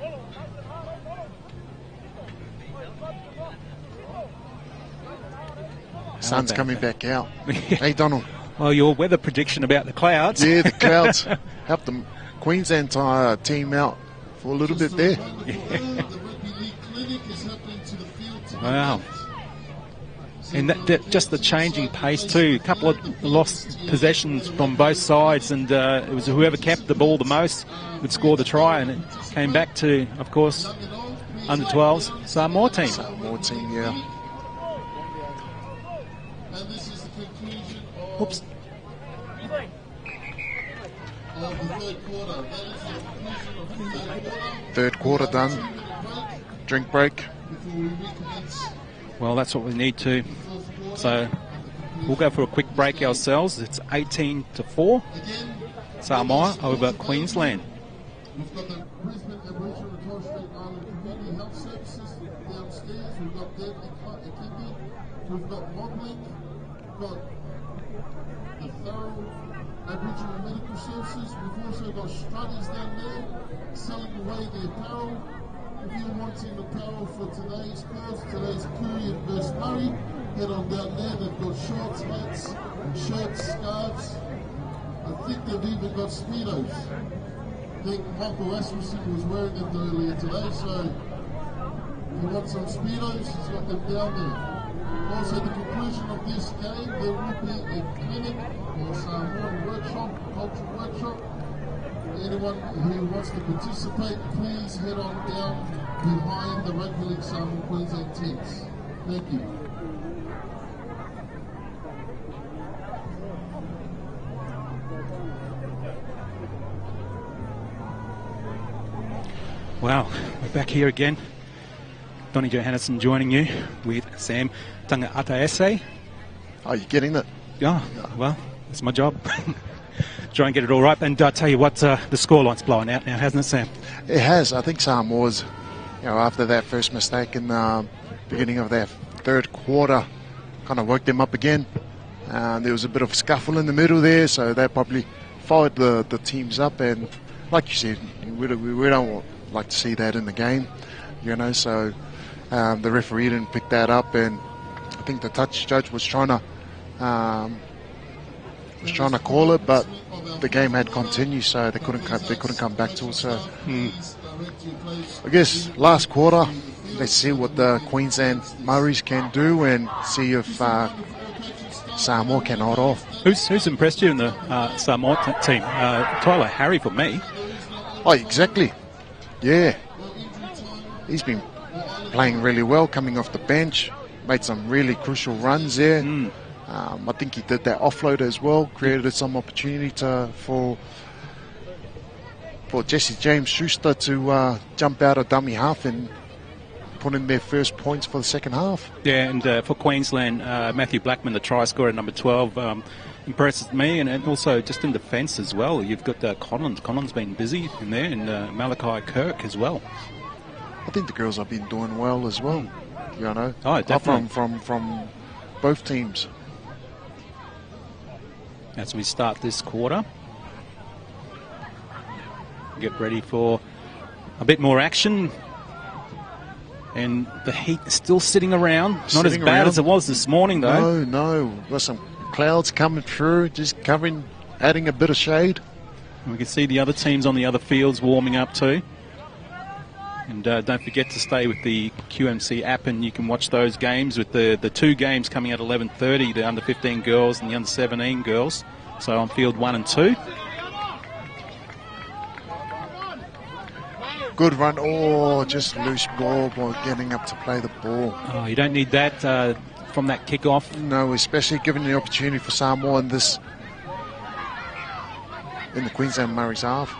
Sun's coming back out. Hey, Donald. Well, your weather prediction about the clouds. Yeah, the clouds helped the Queensland team out for a little bit there. Wow. And just the changing pace too. A couple of lost possessions from both sides, and it was whoever kept the ball the most would score the try, and it came back to, of course, under 12s Samoa team. Samoa team, yeah. Oops. Third quarter done. Drink break. Well, that's what we need to. So we'll go for a quick break ourselves. It's 18-4. Samoa over Queensland. We've got the Brisbane Aboriginal and Torres Strait Islander Community Health Services downstairs. We've got Deadly Kidney. We've got Moblink. We've got the thorough Aboriginal medical services. We've also got strutters down there selling away the apparel. If you're wanting apparel for today's course, today's Kuri versus Murri, head on down there. They've got shorts, hats, shirts, scarves. I think they've even got Speedos. I think Michael Asmussen was wearing them earlier today, so if you want some Speedos, he's got them down there. Also, at the conclusion of this game, there will be a clinic or some workshop, cultural workshop. Anyone who wants to participate, please head on down behind the Rugby League Samoa Queensland tents. Thank you. Wow, we're back here again. Donnie Johannesson joining you with Sam Tangataese. Are you getting that? Yeah, well, it's my job. Try and get it all right. And I tell you what, the scoreline's blowing out now, hasn't it, Sam? It has. I think Samoa's, after that first mistake in the beginning of their third quarter, kind of woke them up again. There was a bit of a scuffle in the middle there, so that probably fired the teams up. And like you said, we don't like to see that in the game, so the referee didn't pick that up, and I think the touch judge was trying to call it, but the game had continued, so they couldn't come back to it. So I guess last quarter, let's see what the Queensland Murris can do and see if Samoa can hold off. Who's impressed you in the Samoa team? Tyler Harry for me. Oh, exactly. Yeah, he's been playing really well, coming off the bench, made some really crucial runs there. I think he did that offload as well, created some opportunity for Jesse James Schuster to jump out of dummy half and put in their first points for the second half. Yeah, and for Queensland, Matthew Blackman, the try scorer, number 12, impresses me, and also just in defence as well. You've got Collins. Collins been busy in there, and Malachi Kirk as well. I think the girls have been doing well as well. Oh, definitely. From both teams. As we start this quarter, get ready for a bit more action. And the heat is still sitting around. Not as bad as it was this morning, though. No. Got some clouds coming through, just covering, adding a bit of shade. And we can see the other teams on the other fields warming up too. And don't forget to stay with the QMC app, and you can watch those games with the two games coming at 11:30, the under-15 girls and the under-17 girls. So on field 1 and 2. Good run. Oh, just loose ball by getting up to play the ball. Oh, you don't need that from that kick-off. No, especially given the opportunity for Samoa in the Queensland Murri's half.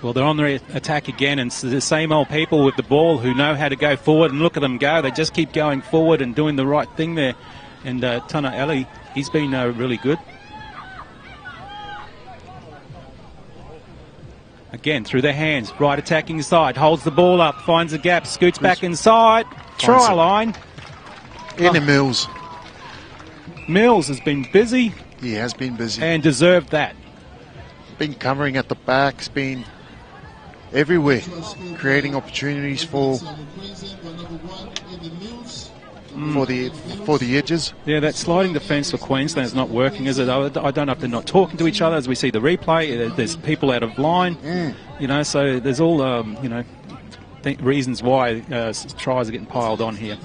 Well, they're on their attack again, and it's the same old people with the ball who know how to go forward, and look at them go. They just keep going forward and doing the right thing there. And Tana Eli, he's been really good. Again, through their hands, right attacking side, holds the ball up, finds a gap, scoots back inside, try line. Andy Mills. Mills has been busy. He has been busy. And deserved that. Been covering at the back, has been everywhere, creating opportunities for the edges. Yeah, that sliding defence for Queensland is not working, is it? I don't know if they're not talking to each other. As we see the replay, there's people out of line. So there's all reasons why tries are getting piled on here.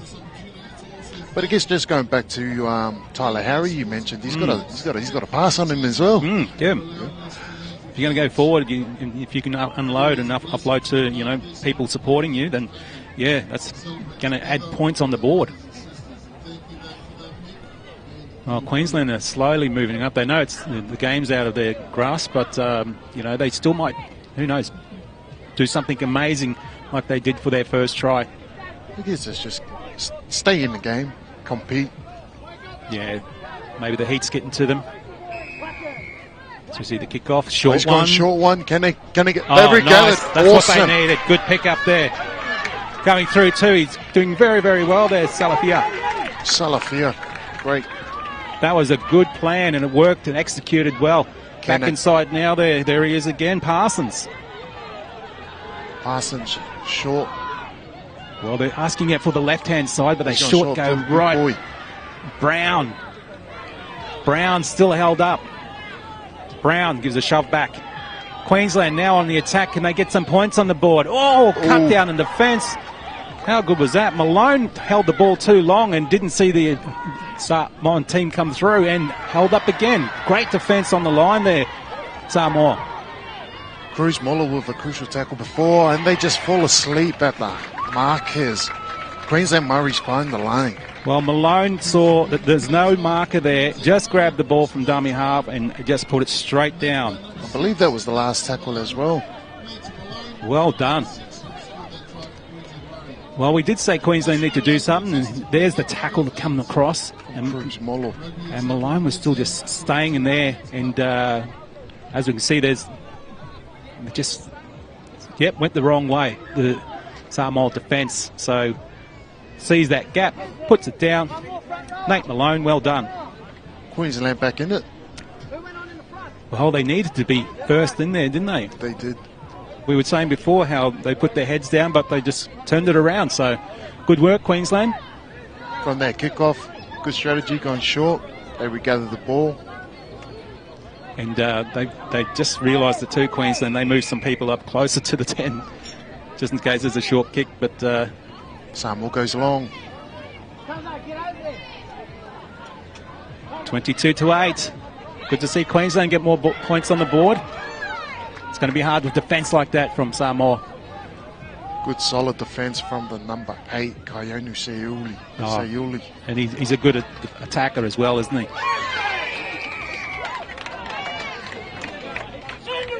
But I guess just going back to Tyler Harry, you mentioned he's got a pass on him as well. Yeah. If you're going to go forward, if you can unload and upload to people supporting you, then yeah, that's going to add points on the board. Well, Queensland are slowly moving up. They know the game's out of their grasp, but they still might, who knows, do something amazing like they did for their first try. I guess it's just stay in the game, compete. Yeah, maybe the heat's getting to them. So you see the kickoff, short one. Gone short one. Can they get? Oh, there we nice. go. That's awesome. what they needed. Good pick up there. Coming through too. He's doing very, very well there, Salafia. Salafia, great That was a good plan, and it worked and executed well. Back inside now. There he is again, Parsons. Parsons short. Well, they're asking it for the left-hand side, but they short go right. Brown still held up. Brown gives a shove back. Queensland now on the attack. Can they get some points on the board? Oh, cut down in defence. How good was that? Malone held the ball too long and didn't see the Samoan team come through and held up again. Great defence on the line there, Samoa. Cruz Muller with a crucial tackle before, and they just fall asleep at the markers. Queensland Murray's finding the lane. Well, Malone saw that there's no marker there, just grabbed the ball from dummy half and just put it straight down. I believe that was the last tackle as well. Well done. Well, we did say Queensland need to do something, and there's the tackle that come across. And Malone was still just staying in there, and as we can see, there's just, went the wrong way, the Samoa defence. So sees that gap, puts it down. Nate Malone, well done. Queensland back in it. Well, they needed to be first in there, didn't they? They did. We were saying before how they put their heads down, but they just turned it around. So good work, Queensland. From that kickoff, good strategy going short. They regather the ball. And they just realised the two, Queensland, they moved some people up closer to the 10, just in case there's a short kick. But Samoa goes long. 22-8. Good to see Queensland get more points on the board. It's going to be hard with defence like that from Samoa. Good solid defence from the number 8, Kaionu Sayuli. And he's a good attacker as well, isn't he?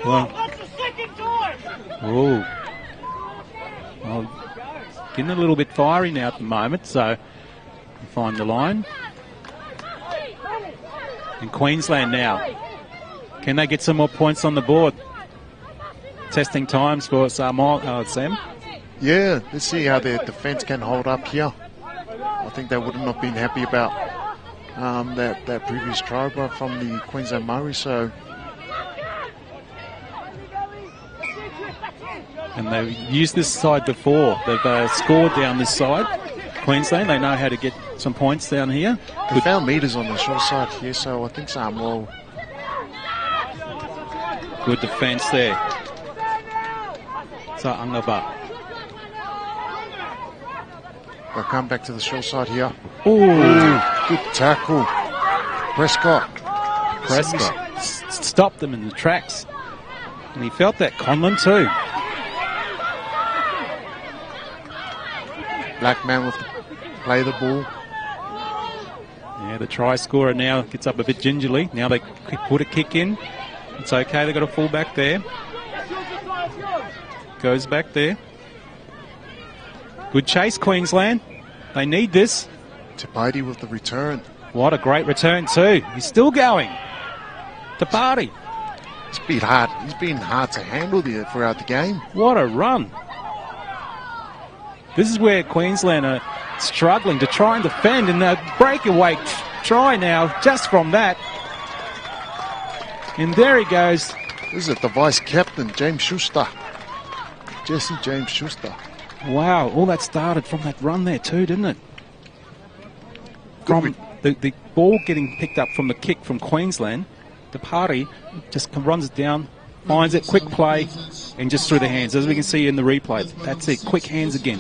Well, getting a little bit fiery now at the moment, so find the line. And Queensland now. Can they get some more points on the board? Testing times for Samoa, Sam. Yeah, let's see how their defence can hold up here. I think they would have not been happy about that previous try from the Queensland Murri. So, and they've used this side before. They've scored down this side. Queensland, they know how to get some points down here. They found meters on the short side here, so I think Samoa. Good defence there. So Angaba. They'll come back to the short side here. Ooh, good tackle. Prescott stopped them in the tracks. And he felt that, Conlon too. Black man with play the ball. Yeah, the try scorer now gets up a bit gingerly. Now they put a kick in. It's okay, they've got a full back there. Goes back there. Good chase, Queensland. They need this. Tapati with the return. What a great return too. He's still going. Tapati. It's been hard. He's been hard to handle throughout the game. What a run. This is where Queensland are struggling to try and defend, and a breakaway try now just from that. And there he goes. This is the vice captain, James Schuster. Jesse James Schuster. Wow, all that started from that run there too, didn't it? From the ball getting picked up from the kick from Queensland, the party just runs it down, finds it, quick play, and just through the hands. As we can see in the replay, that's it, quick hands again.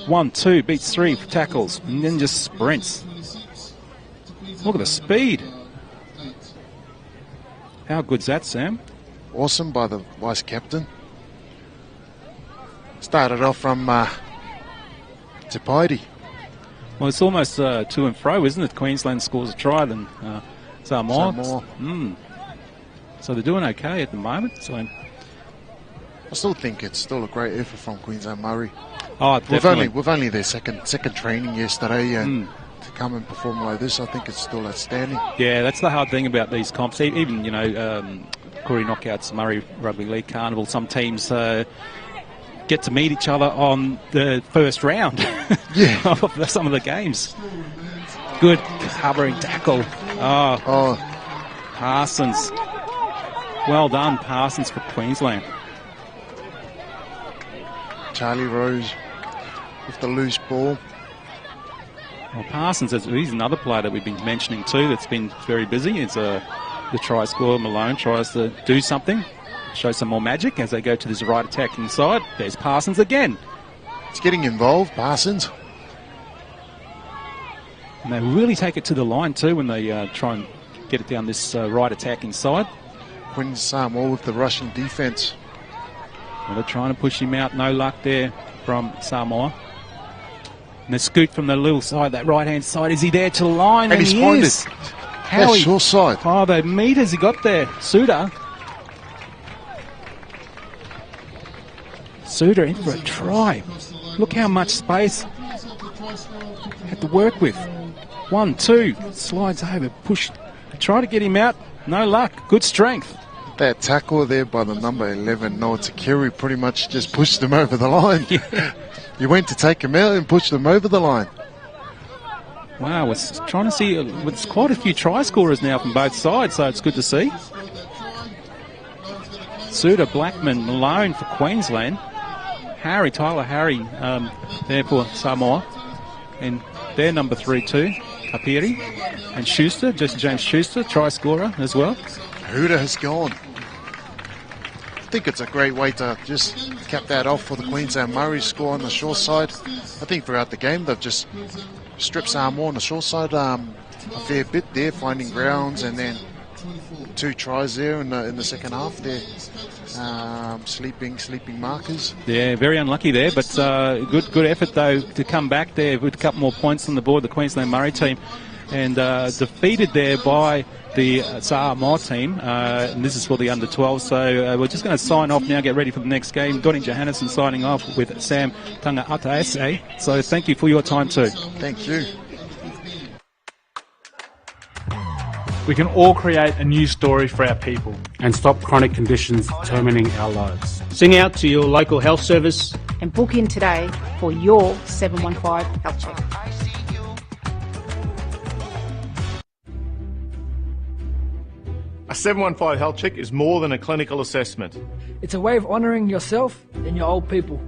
1, 2, beats 3 for tackles, and then just sprints. Look at the speed. How good's that, Sam? Awesome by the vice captain. Started off from Tapiti. Well, it's almost to and fro, isn't it? Queensland scores a try, then Samoa. So they're doing okay at the moment. So I still think it's still a great effort from Queensland Murri. Oh, definitely. We've only their second training yesterday, and to come and perform like this, I think it's still outstanding. Yeah, that's the hard thing about these comps. Even Koori Knockouts, Murri Rugby League Carnival, some teams get to meet each other on the first round of some of the games. Good covering tackle. Parsons. Well done, Parsons, for Queensland. Charlie Rose with the loose ball. Well, Parsons, he's another player that we've been mentioning too that's been very busy. It's the try scorer. Malone tries to do something, show some more magic as they go to this right attacking side. There's Parsons again. He's getting involved, Parsons. And they really take it to the line too when they try and get it down this right attacking side. Quinn Samoa with the Russian defence. Well, they're trying to push him out. No luck there from Samoa. And the scoot from the little side, that right-hand side. Is he there to the line? And he's pointed. That's short side. Oh, the metres he got there. Suda in for a try. Look how much space had to work with. 1, 2, slides over, push. Try to get him out. No luck. Good strength. That tackle there by the number 11, Noah Takiri, pretty much just pushed him over the line. He went to take him out and pushed him over the line. Wow, we're trying to see, it's quite a few try scorers now from both sides, so it's good to see. Suda, Blackman, Malone for Queensland. Tyler Harry there for Samoa. And their number 3 too, Kapiri. And Schuster, Jesse James Schuster, try scorer as well. Huda has gone. I think it's a great way to just cap that off for the Queensland Murri score on the short side. I think throughout the game they've just stripped Samoa on the short side a fair bit there, finding grounds, and then 2 tries there in the second half there. Sleeping markers. Yeah, very unlucky there, but good effort though to come back there with a couple more points on the board, the Queensland Murri team, and defeated there by the Samoa team, and this is for the under-12, so we're just going to sign off now, get ready for the next game. Donnie Johannesson signing off with Sam Tanga'ataese, so thank you for your time too. Thank you. We can all create a new story for our people and stop chronic conditions determining our lives. Sing out to your local health service and book in today for your 715 health check. A 715 health check is more than a clinical assessment. It's a way of honouring yourself and your old people.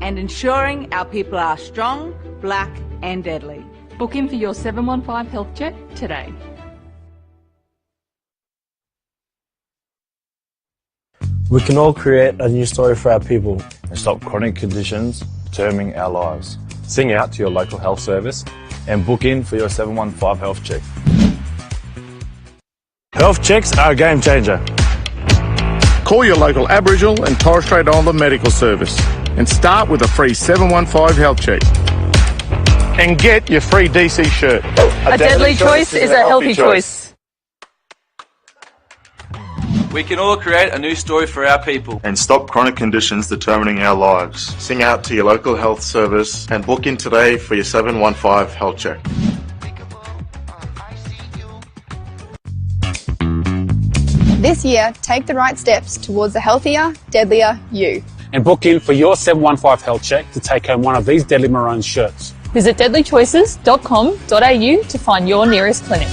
And ensuring our people are strong, black and deadly. Book in for your 715 health check today. We can all create a new story for our people and stop chronic conditions determining our lives. Sing out to your local health service and book in for your 715 health check. Health checks are a game changer. Call your local Aboriginal and Torres Strait Islander medical service and start with a free 715 health check. And get your free DC shirt. A deadly choice is a healthy choice. We can all create a new story for our people and stop chronic conditions determining our lives. Sing out to your local health service and book in today for your 715 health check. This year, take the right steps towards a healthier, deadlier you. And book in for your 715 health check to take home one of these Deadly Maroons shirts. Visit deadlychoices.com.au to find your nearest clinic.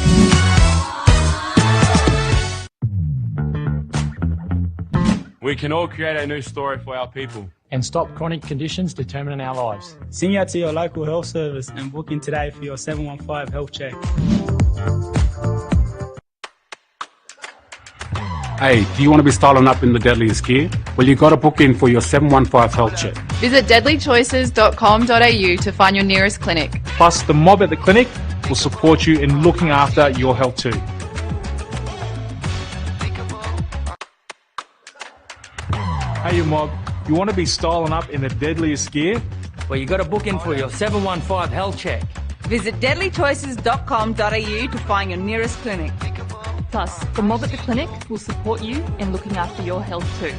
We can all create a new story for our people and stop chronic conditions determining our lives. Sing out to your local health service and book in today for your 715 health check. Hey, do you want to be styling up in the deadliest gear? Well, you got to book in for your 715 health check. Visit deadlychoices.com.au to find your nearest clinic. Plus, the mob at the clinic will support you in looking after your health too. Hey, you mob, you want to be styling up in the deadliest gear? Well, you got to book in for your 715 health check. Visit deadlychoices.com.au to find your nearest clinic. Plus, the mob at the clinic will support you in looking after your health too.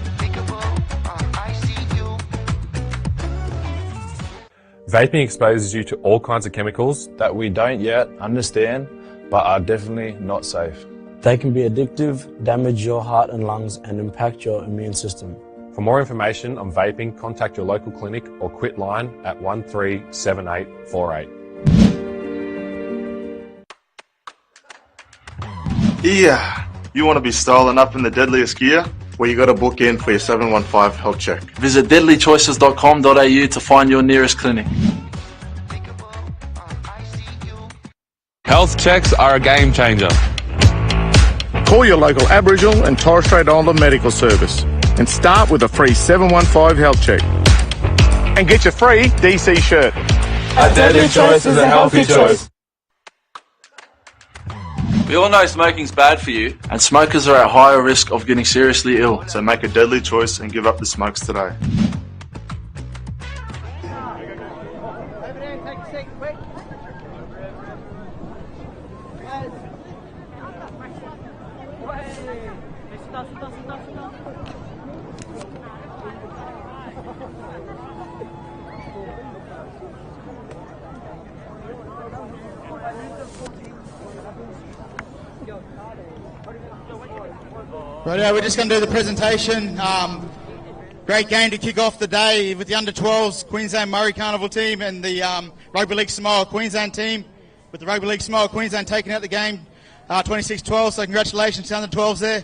Vaping exposes you to all kinds of chemicals that we don't yet understand, but are definitely not safe. They can be addictive, damage your heart and lungs, and impact your immune system. For more information on vaping, contact your local clinic or quit line at 137848. Yeah, you want to be styling up in the deadliest gear? Well, you got to book in for your 715 health check. Visit deadlychoices.com.au to find your nearest clinic. Health checks are a game changer. Call your local Aboriginal and Torres Strait Islander medical service and start with a free 715 health check. And get your free DC shirt. A deadly choice is a healthy choice. We all know smoking's bad for you, and smokers are at higher risk of getting seriously ill. So make a deadly choice and give up the smokes today. Right, we're just going to do the presentation. Great game to kick off the day with the under-12s Queensland Murri Carnival team and the Rugby League Samoa Queensland team, with the Rugby League Samoa Queensland taking out the game 26-12, so congratulations to the under-12s there.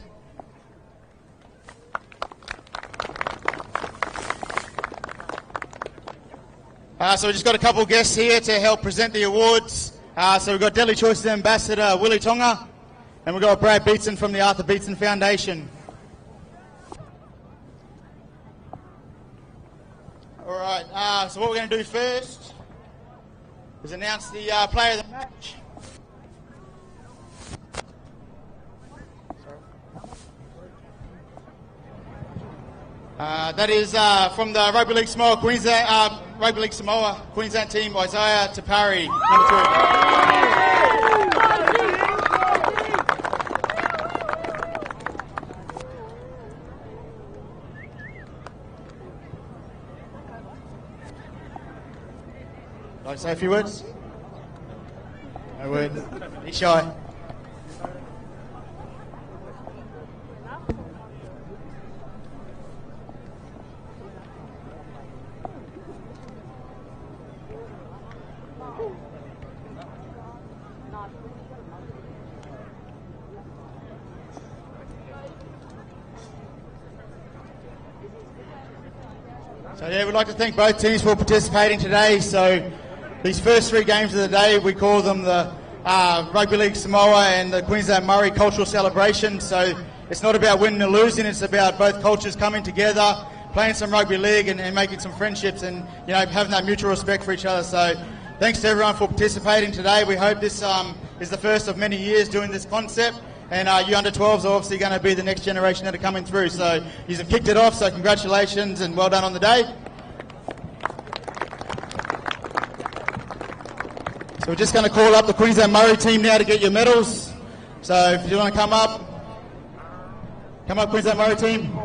So we've just got a couple of guests here to help present the awards. So we've got Deadly Choices Ambassador Willie Tonga, and we've got Brad Beetson from the Arthur Beetson Foundation. All right, so what we're going to do first is announce the player of the match. That is from the Rugby League Samoa Queensland team, Isaiah Tapari, number 2. Like to say a few words? No word. Be shy. So yeah, we'd like to thank both teams for participating today. So these first 3 games of the day, we call them the Rugby League Samoa and the Queensland Murri Cultural Celebration. So it's not about winning or losing, it's about both cultures coming together, playing some rugby league and making some friendships and, you know, having that mutual respect for each other. So thanks to everyone for participating today. We hope this is the first of many years doing this concept. And you under-12s are obviously going to be the next generation that are coming through. So you have kicked it off, so congratulations and well done on the day. So we're just going to call up the Queensland Murri team now to get your medals. So if you want to come up Queensland Murri team.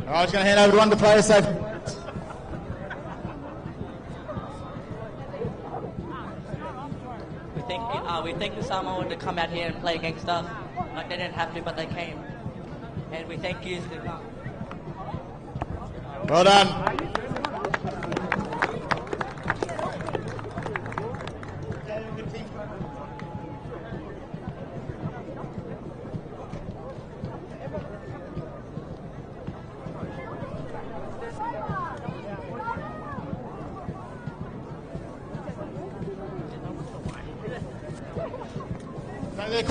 All right, I'm just going to hand over to one of the players. So we thank the Samoan to come out here and play against us. Like they didn't have to, but they came. And we thank you. Well done.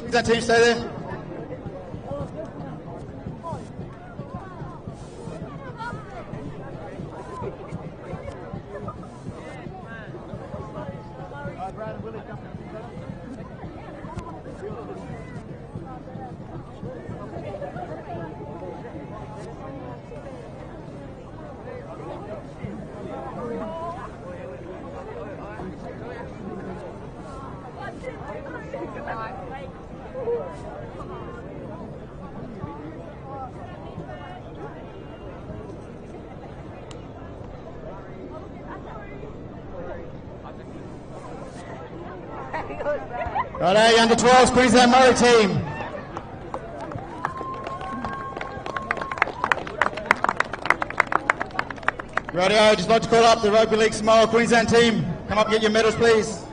That team stay there. Righto, under 12s Queensland Murri team. Righto, I'd just like to call up the Rugby League Samoa Queensland team. Come up and get your medals, please.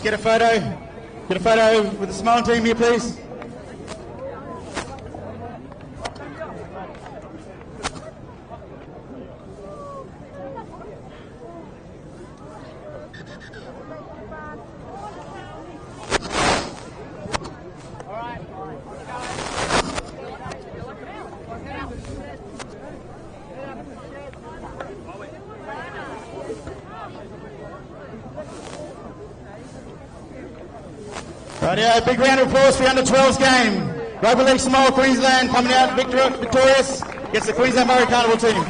Get a photo with the Samoan team here, please. Rightio, big round of applause for the under-12s game. Rugby League Samoa Queensland coming out victorious against the Queensland Murri Carnival team.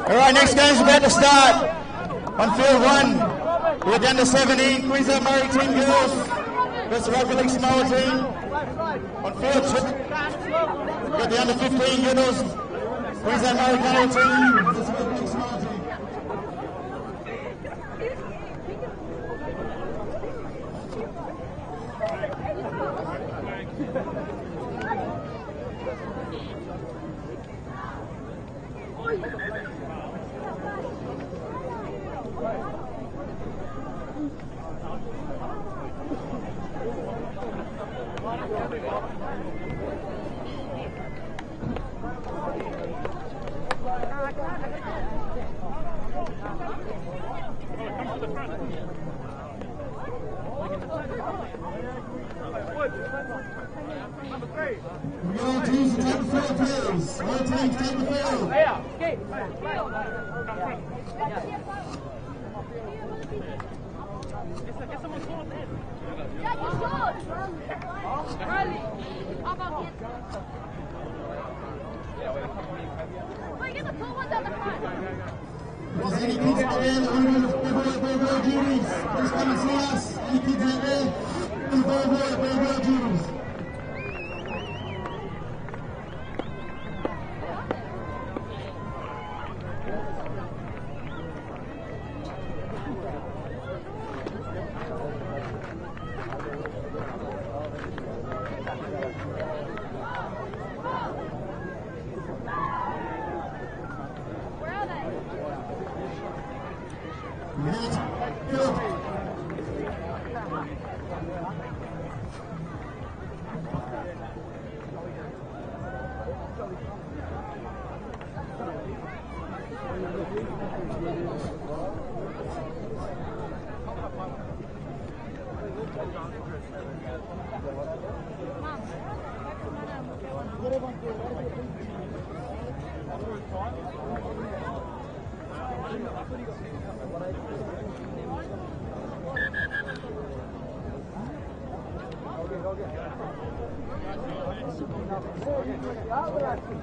Alright, next game's about to start. On field 1, we got the under-17 Queensland Murri team girls versus the Rugby League Samoa team. On field 2, we got the under-15 girls, Queensland Murri Carnival team versus the Rugby League Samoa team.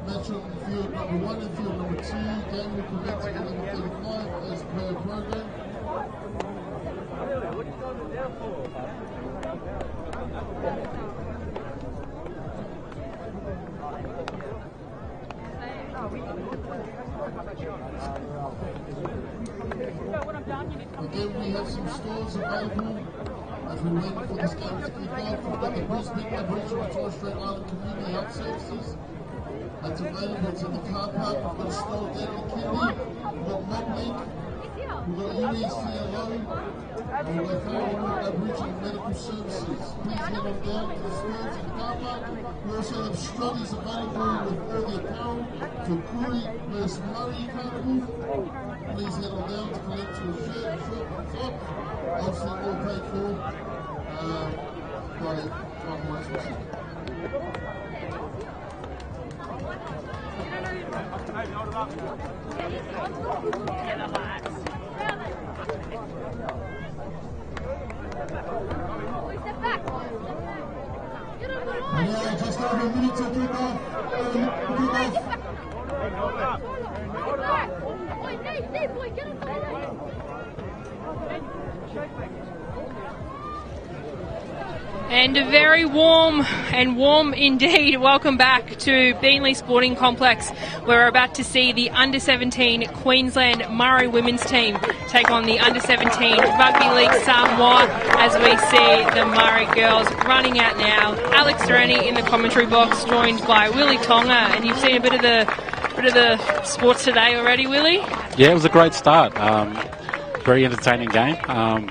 Match on field number 1 and field number 2. Game will commence at 11:35 as per program. Again, we have some scores available as we wait for this game to kick off. We've got the Brisbane Aboriginal and Torres Strait Island Community Health Services That's available. It's in the car park. We've got a store down in Kinley. We've got Moblink. We've got UECLO. And we're following Aboriginal Medical Services. Please head on down to the stores in the car park. We also have strollies available with all the apparel for Murri Murri Carnival. Please head on down to collect your shirt, sock. Obviously, all paid for by Michael Rasmussen. Yeah, just over a minute to kick off. And a very warm indeed welcome back to Beenleigh Sporting Complex, where we're about to see the Under-17 Queensland Murri women's team take on the Under-17 Rugby League Samoa, as we see the Murri girls running out now. Alex Rennie in the commentary box, joined by Willie Tonga, and you've seen a bit of the sports today already, Willie? Yeah, it was a great start. Very entertaining game,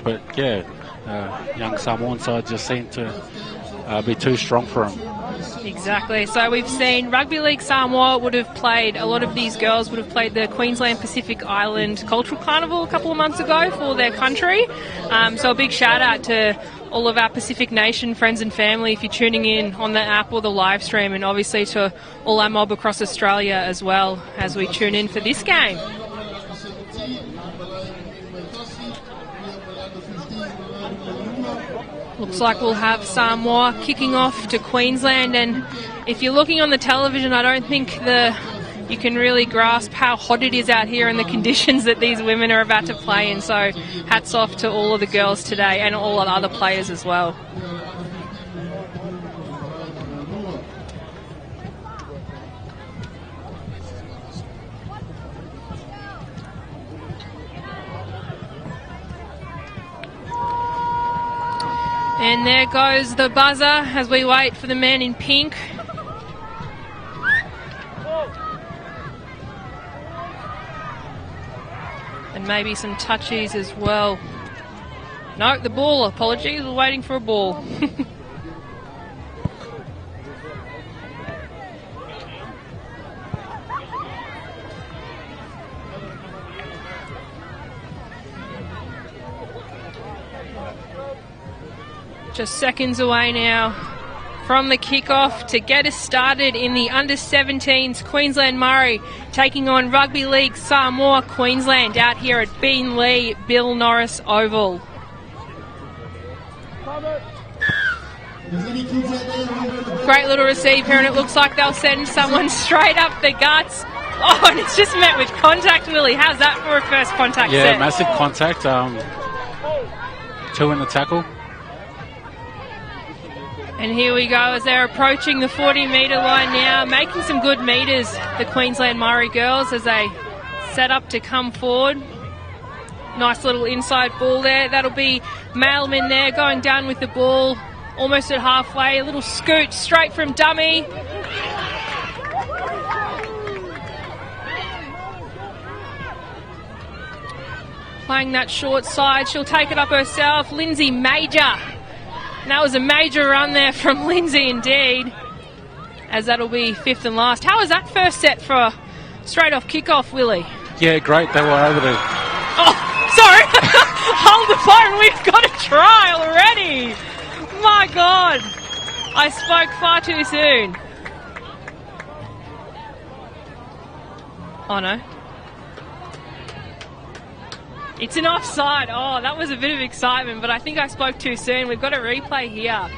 but yeah. Young Samoan side just seemed to be too strong for him. Exactly. So we've seen Rugby League Samoa would have played, a lot of these girls would have played the Queensland Pacific Island Cultural Carnival a couple of months ago for their country. So a big shout out to all of our Pacific Nation friends and family if you're tuning in on the app or the live stream, and obviously to all our mob across Australia as well as we tune in for this game. Looks like we'll have Samoa kicking off to Queensland, and if you're looking on the television, I don't think you can really grasp how hot it is out here and the conditions that these women are about to play in. So hats off to all of the girls today and all of the other players as well. And there goes the buzzer as we wait for the man in pink. And maybe some touchies as well. No, the ball, apologies, we're waiting for a ball. Just seconds away now from the kickoff to get us started in the Under-17s. Queensland Murri taking on Rugby League Samoa Queensland out here at Beenleigh Bill Norris Oval. Great little receive here, and it looks like they'll send someone straight up the guts. Oh, and it's just met with contact, Willie. How's that for a first contact set? Yeah, massive contact. 2 in the tackle. And here we go as they're approaching the 40-metre line now, making some good metres, the Queensland Murri girls, as they set up to come forward. Nice little inside ball there. That'll be Mailman there going down with the ball almost at halfway. A little scoot straight from dummy. Playing that short side. She'll take it up herself. Lindsay Major. And that was a major run there from Lindsay indeed, as that'll be 5th and last. How was that first set for a straight off kickoff, Willie? Yeah, great. They were able to... Oh, sorry. Hold the phone. We've got a try already. My God. I spoke far too soon. Oh, no. It's an offside. Oh, that was a bit of excitement, but I think I spoke too soon. We've got a replay here.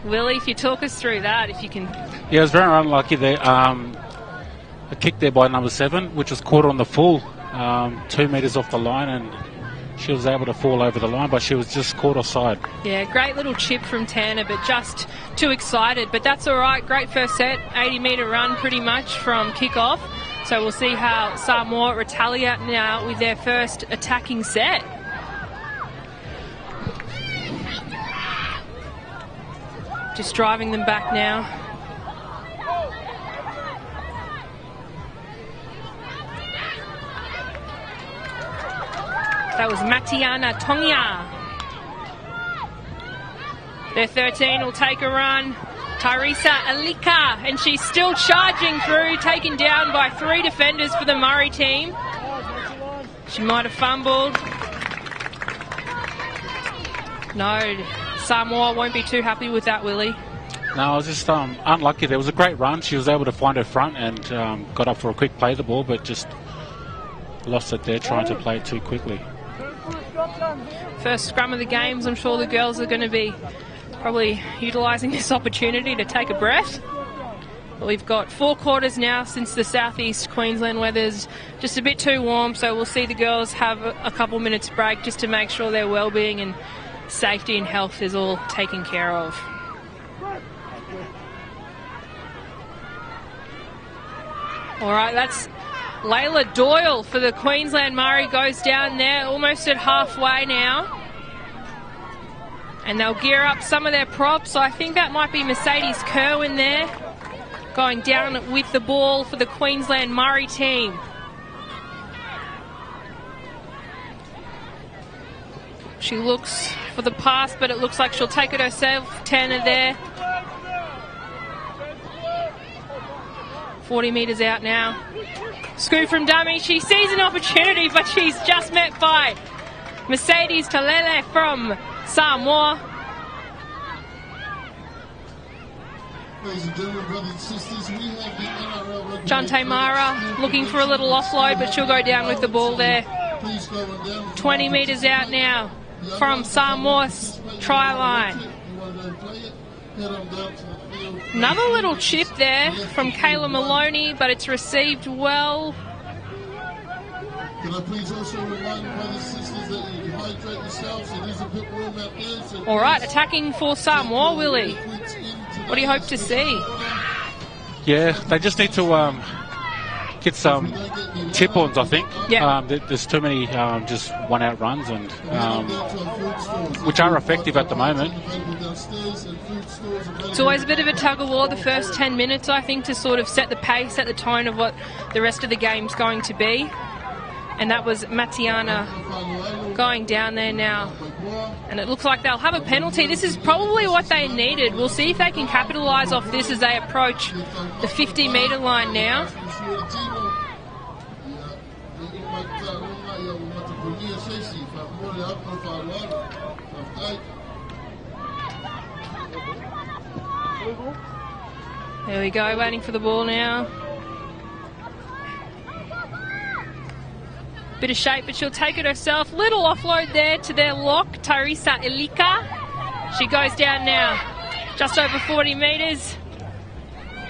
Willie, if you talk us through that, if you can... Yeah, it was very unlucky there. A kick there by number 7, which was caught on the full, 2 metres off the line, and she was able to fall over the line, but she was just caught offside. Yeah, great little chip from Tanner, but just too excited. But that's all right. Great first set, 80-metre run pretty much from kick-off. So we'll see how Samoa retaliate now with their first attacking set. Just driving them back now. That was Matiana Tongia. Their 13 will take a run. Tyresa Alika, and she's still charging through, taken down by 3 defenders for the Murri team. She might have fumbled. No, Samoa won't be too happy with that, Willie. No, I was just unlucky. There was a great run. She was able to find her front and got up for a quick play the ball, but just lost it there trying to play it too quickly. First scrum of the games, I'm sure the girls are going to be probably utilising this opportunity to take a breath. But we've got 4 quarters now since the southeast Queensland weather's just a bit too warm, so we'll see the girls have a couple minutes break just to make sure their well-being and safety and health is all taken care of. All right, that's Layla Doyle for the Queensland Murri, goes down there almost at halfway now. And they'll gear up some of their props. So I think that might be Mercedes Kerwin there, going down with the ball for the Queensland Murri team. She looks for the pass, but it looks like she'll take it herself. Tanner there. 40 metres out now. Scoop from dummy. She sees an opportunity, but she's just met by Mercedes Talele from Samoa. Jante Mara looking for a little offload, but she'll go down with the ball there. 20 metres out now from Samoa's try line. Another little chip there from Kayla Maloney, but it's received well. Can I please also remind brothers and sisters that you hydrate yourselves? It is a bit warm out there. So all right, attacking for Samoa, Willie. What do you hope to see? Yeah, they just need to get some tip-ons, I think. Yeah. There's too many just one-out runs, and which are effective at the moment. It's always a bit of a tug-of-war the first 10 minutes, I think, to sort of set the pace, set the tone of what the rest of the game's going to be. And that was Matiana going down there now. And it looks like they'll have a penalty. This is probably what they needed. We'll see if they can capitalise off this as they approach the 50-metre line now. There we go, waiting for the ball now. Bit of shape, but she'll take it herself. Little offload there to their lock, Tyresa Elika. She goes down now, just over 40 metres.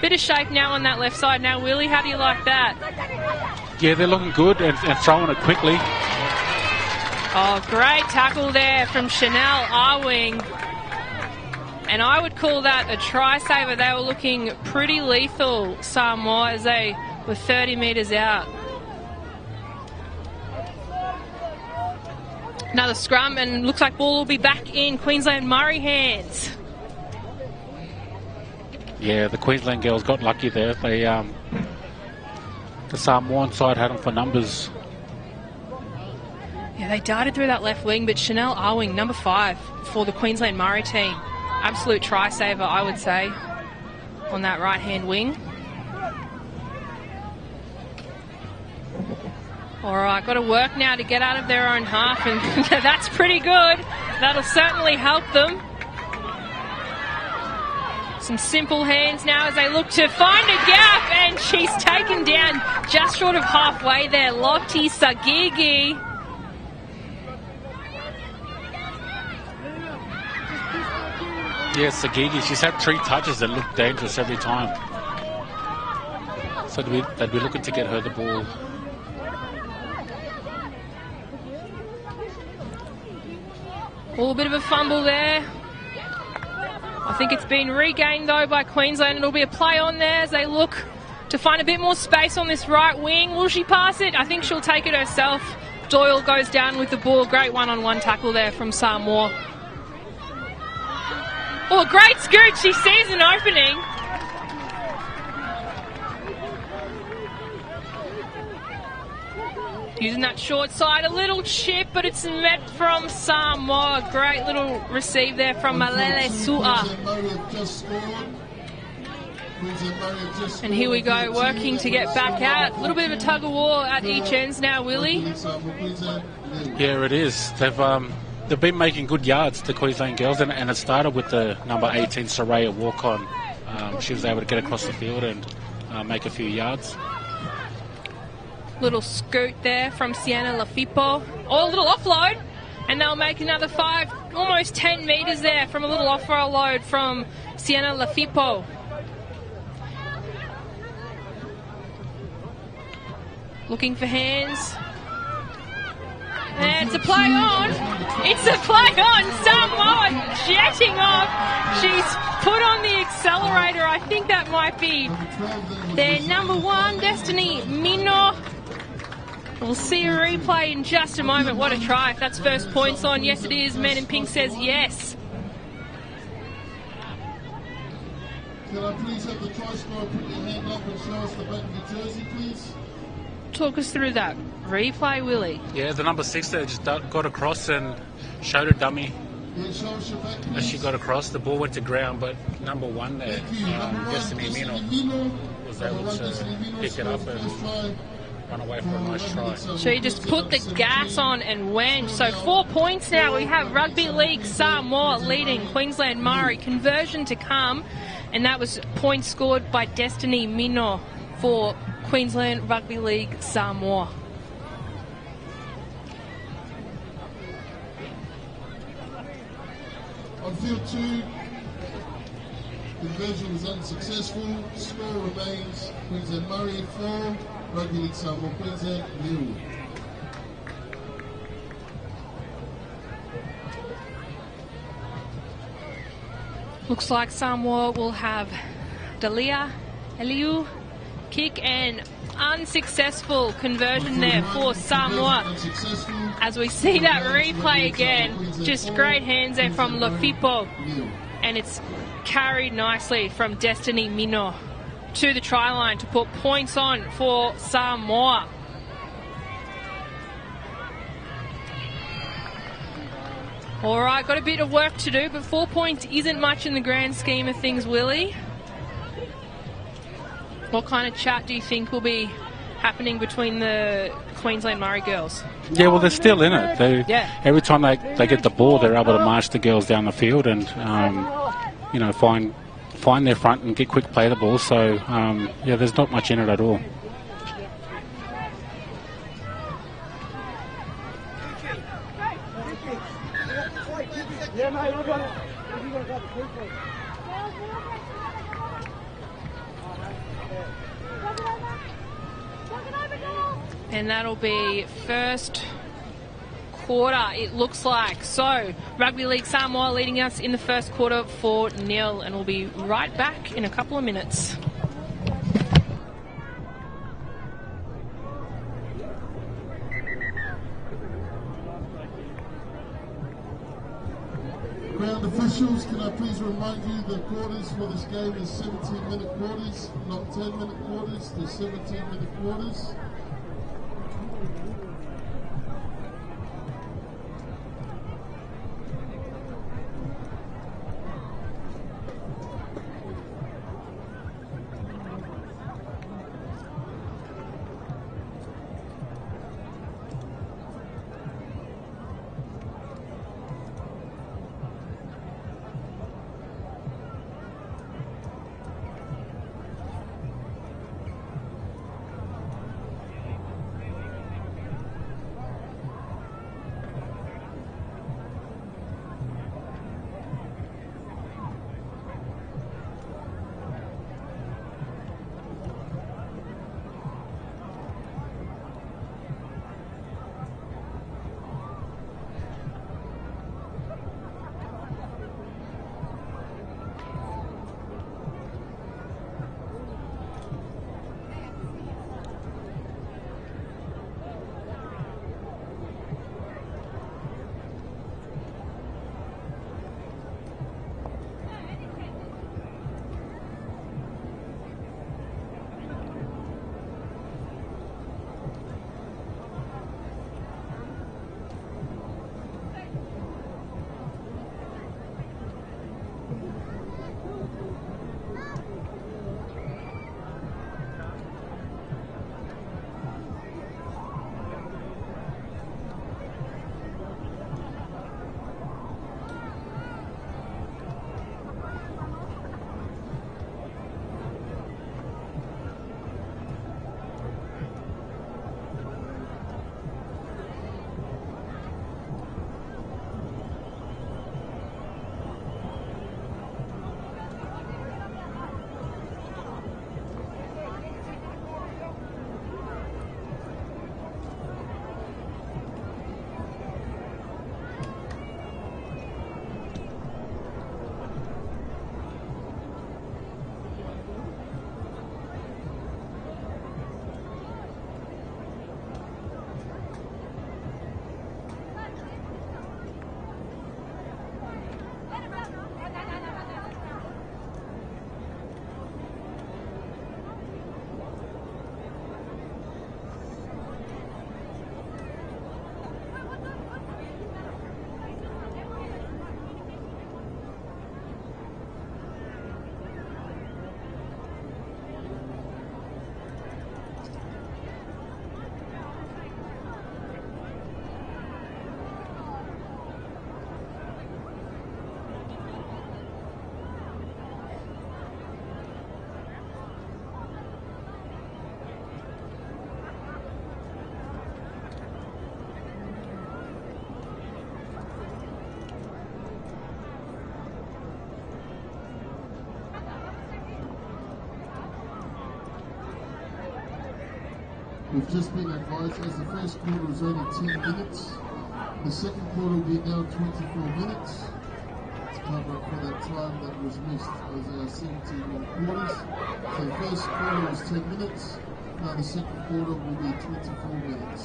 Bit of shape now on that left side. Now, Willie, how do you like that? Yeah, they're looking good and throwing it quickly. Oh, great tackle there from Chanel Arwing. And I would call that a try saver. They were looking pretty lethal, Samoa, as they were 30 metres out. Another scrum, and looks like ball will be back in Queensland Murri hands. Yeah, the Queensland girls got lucky there. They, the Samoan side had them for numbers. Yeah, they darted through that left wing, but Chanel Arwing, number 5 for the Queensland Murri team. Absolute try saver, I would say, on that right-hand wing. All right, got to work now to get out of their own half, and that's pretty good. That'll certainly help them. Some simple hands now as they look to find a gap, and she's taken down just short of halfway there. Lottie Sagigi. Yeah, Sagigi, she's had 3 touches that look dangerous every time. So they'd be looking to get her the ball. A bit of a fumble there. I think it's been regained though by Queensland. It'll be a play on there as they look to find a bit more space on this right wing. Will she pass it? I think she'll take it herself. Doyle goes down with the ball. Great one-on-one tackle there from Samoa. Oh, a great scoot. She sees an opening. Using that short side, a little chip, but it's met from Samoa. Great little receive there from Malele Sua. And here we go, working to get back out. A little bit of a tug of war at each ends now, Willie. Yeah, it is. They've been making good yards, the Queensland girls, and it started with the number 18, Soraya Walk-On. She was able to get across the field and make a few yards. Little scoot there from Sienna Lafipo. Oh, a little offload. And they'll make another 5, almost 10 metres there from a little offload from Sienna Lafipo. Looking for hands. And it's a play on. It's a play on. Samoa jetting off. She's put on the accelerator. I think that might be their number 1, Destiny Mino. We'll see a replay in just a moment. What a try. If that's first points on, yes it is. Men in Pink says yes. Can I please have the try scorer put your hand up and show us the back of your jersey, please? Talk us through that replay, Willie. Yeah, the number 6 there just got across and showed a dummy. As she got across, the ball went to ground, but number 1 there, Destiny Mino, was able to pick it up and run away for a nice try. She just put the gas on and went. So 4 points now. We have Rugby League Samoa leading Queensland Murri. Conversion to come, and that was points scored by Destiny Mino for Queensland Rugby League Samoa. On field 2, conversion was unsuccessful. Score remains Queensland Murri 4, Rugby League Samoa Queensland 0. Looks like Samoa will have Dalia Eliu kick, and unsuccessful conversion there for Samoa. As we see that replay again, just great hands there from Lafipo, and it's carried nicely from Destiny Mino to the try line to put points on for Samoa. All right, got a bit of work to do, but 4 points isn't much in the grand scheme of things, Willie. What kind of chat do you think will be happening between the Queensland Murri girls? Yeah, well, they're still in it. Every time they get the ball, they're able to march the girls down the field and, find their front and get quick play the ball. So, there's not much in it at all. And that'll be first quarter, it looks like. So, Rugby League Samoa leading us in the first quarter 4-0, and we'll be right back in a couple of minutes. Ground officials, can I please remind you the quarters for this game is 17-minute quarters, not 10-minute quarters, they're 17-minute quarters. We've just been advised as the first quarter was only 10 minutes. The second quarter will be now 24 minutes to cover up for that time that was missed as our 17 quarters. So the first quarter was 10 minutes. Now the second quarter will be 24 minutes.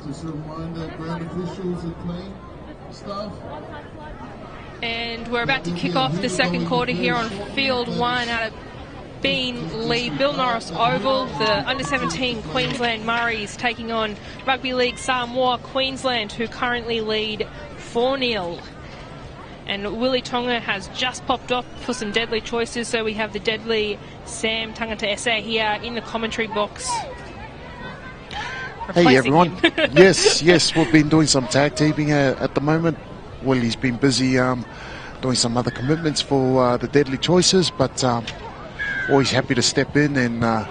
Just a reminder, ground officials and playing staff. And we're about to kick off the second quarter here on field 1 out of Beenleigh Bill Norris Oval. The under-17 Queensland Murris taking on Rugby League Samoa Queensland, who currently lead 4-0. And Willie Tonga has just popped off for some deadly choices, so we have the deadly Sam Tangata Ese here in the commentary box. Hey everyone. yes, we've been doing some tag teaming at the moment. Willie's been busy doing some other commitments for the deadly choices, but always happy to step in and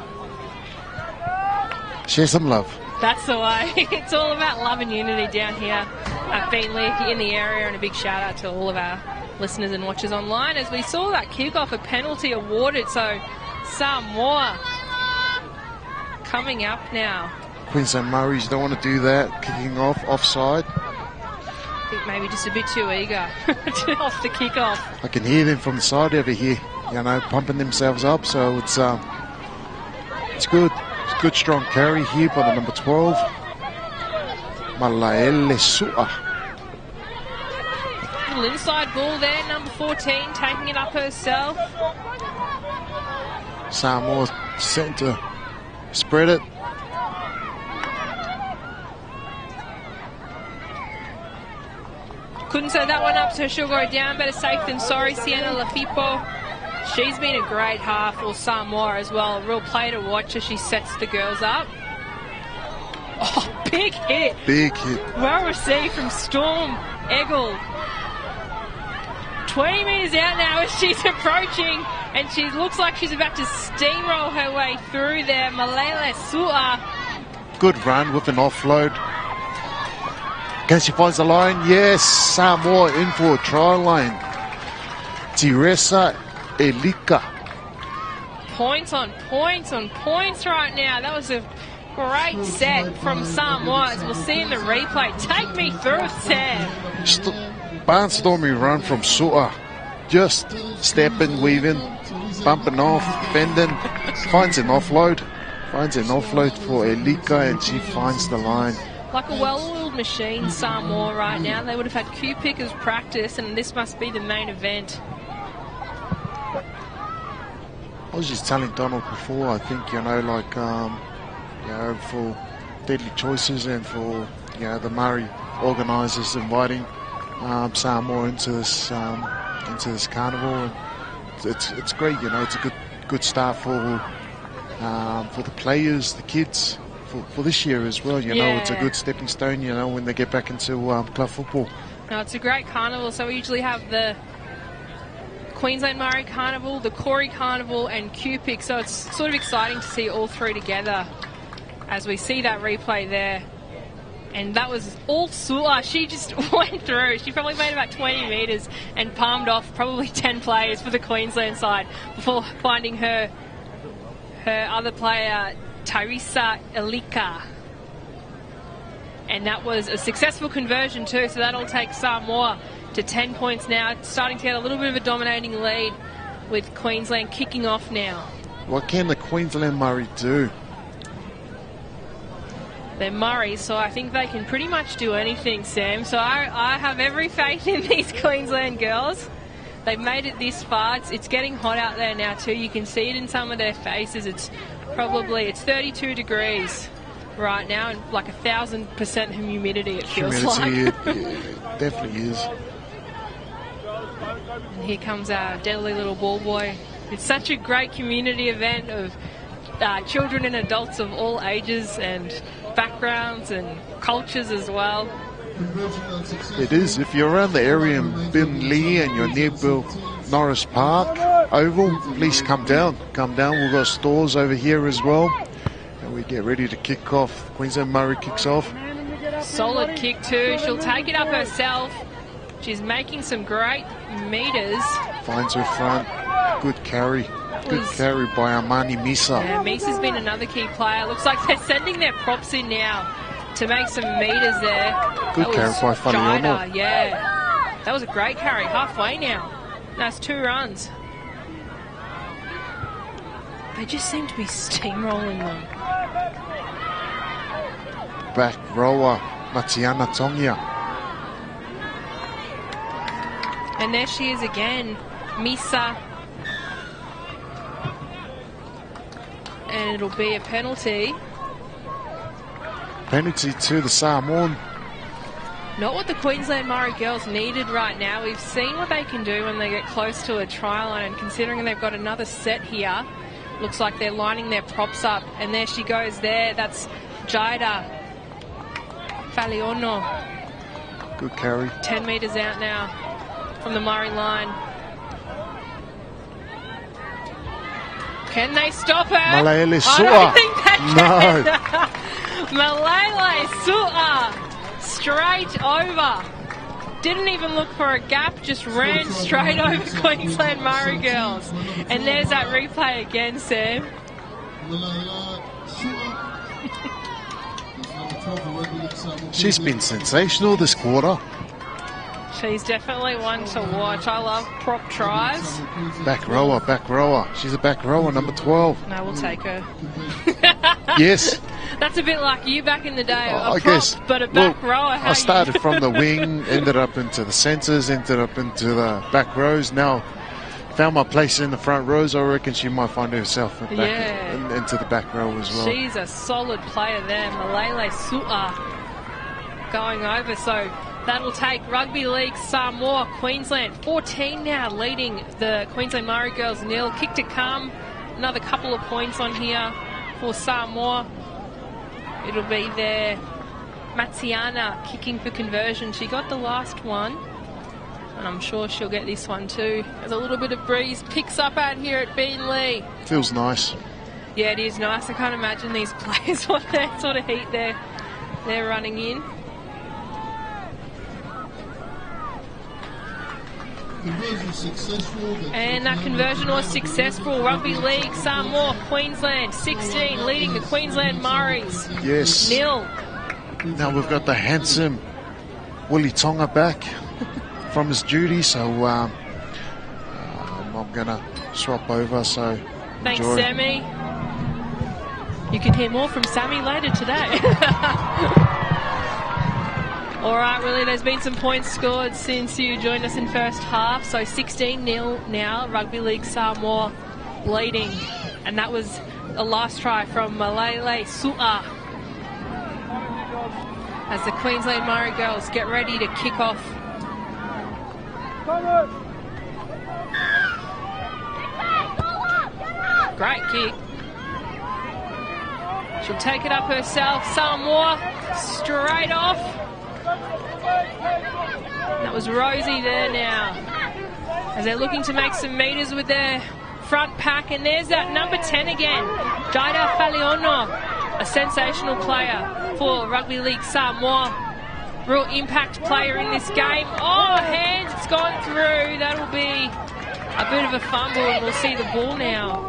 share some love. That's the way. It's all about love and unity down here at Beenleigh in the area, and a big shout out to all of our listeners and watchers online as we saw that kick-off, a penalty awarded, so Samoa coming up now. Queensland Murris don't want to do that, kicking off, offside. I think maybe just a bit too eager off the kick-off. I can hear them from the side over here, you know, pumping themselves up, so it's good. It's a good strong carry here by the number 12. Malaele Su'a. Little inside ball there, number 14 taking it up herself. Samoa centre, spread it. Couldn't set that one up, so she'll go down. Better safe than sorry. Sienna Lafipo. She's been a great half, or Samoa as well. A real play to watch as she sets the girls up. Oh, big hit. Big hit. Well received from Storm Eggle. 20 metres out now as she's approaching, and she looks like she's about to steamroll her way through there. Malaele Su'a. Good run with an offload. Can she find the line? Yes, Samoa in for a try line. Teresa Elika. Points on points on points right now. That was a great set from Samoa, as we'll see in the replay. Take me through it, Sam. Barnstorming run from Su'a. Just stepping, weaving, bumping off, bending. Finds an offload. Finds an offload for Elika, and she finds the line. Like a well-oiled machine, Samoa right now. They would have had Q-pick as practice, and this must be the main event. I was just telling Donald before, I think, you know, like, you know, for deadly choices and for, you know, the Murri organisers inviting Samoa into this carnival, and it's great, you know. It's a good start for the players, the kids. For this year as well, you know, it's a good stepping stone, you know, when they get back into club football. No, it's a great carnival. So we usually have the Queensland Murri Carnival, the Corey Carnival, and Q-Pick. So it's sort of exciting to see all three together as we see that replay there. And that was all Su'a. She just went through. She probably made about 20 metres and palmed off probably 10 players for the Queensland side before finding her other player, Teresa Elika. And that was a successful conversion too, so that'll take Samoa to 10 points now, starting to get a little bit of a dominating lead with Queensland kicking off now. What can the Queensland Murri do? They're Murray, so I think they can pretty much do anything, Sam. So I have every faith in these Queensland girls. They've made it this far. It's getting hot out there now too. You can see it in some of their faces. It's 32 degrees right now, and like 1,000% humidity it feels like. It definitely is. And here comes our deadly little ball boy. It's such a great community event of children and adults of all ages and backgrounds and cultures as well. It is. If you're around the area in Binley and you're near Bill Norris Park Oval, please come down. Come down. We've got stores over here as well. And we get ready to kick off. Queensland Murri kicks off. Solid kick too. She'll take it up herself. She's making some great meters. Finds her front. Good carry. Good carry by Armani Misa. Yeah, Misa's been another key player. Looks like they're sending their props in now to make some meters there. Good carry by Faliano. Jida, yeah. That was a great carry. Halfway now. That's 2 runs. They just seem to be steamrolling them. Back rower, Matiana Tongia. And there she is again, Misa. And it'll be a penalty. Penalty to the Samoan. Not what the Queensland Murri girls needed right now. We've seen what they can do when they get close to a try line, and considering they've got another set here, looks like they're lining their props up. And there she goes there. That's Jida Faliano. Good carry. 10 metres out now from the Murri line. Can they stop her? Malele Su'a. I don't think they can. No. Malele Su'a. Straight over. Didn't even look for a gap, just ran straight over Queensland Murri girls. And there's that replay again, Sam. She's been sensational this quarter. She's definitely one to watch. I love prop tries. Back rower, back rower. She's a back rower, number 12. No, we'll take her. Yes. That's a bit like you back in the day. I guess. But a back rower. I started from the wing, ended up into the centres, ended up into the back rows. Now found my place in the front rows. I reckon she might find herself back into the back row as well. She's a solid player there. Malele Su'a going over. So that'll take Rugby League Samoa, Queensland 14 now, leading the Queensland Murri girls nil. Kick to come. Another couple of points on here for Samoa. It'll be there. Matiana kicking for conversion. She got the last one, and I'm sure she'll get this one too. There's a little bit of breeze picks up out here at Beenleigh. Feels nice. Yeah, it is nice. I can't imagine these players what that sort of heat they're running in. And that conversion was successful. Rugby League Samoa, Queensland 16, leading the Queensland Murris. Yes. Nil. Now we've got the handsome Willie Tonga back from his duty, so I'm going to swap over. So thanks, enjoy. Sammy. You can hear more from Sammy later today. All right, Willie, there's been some points scored since you joined us in first half. So 16-0 now, Rugby League Samoa leading. And that was a last try from Malele Su'a. As the Queensland Murri girls get ready to kick off. Great kick. She'll take it up herself. Samoa straight off. That was Rosie there now, as they're looking to make some meters with their front pack. And there's that number 10 again, Jida Faliano, a sensational player for Rugby League Samoa. Real impact player in this game. Oh, hands, it's gone through. That'll be a bit of a fumble, and we'll see the ball now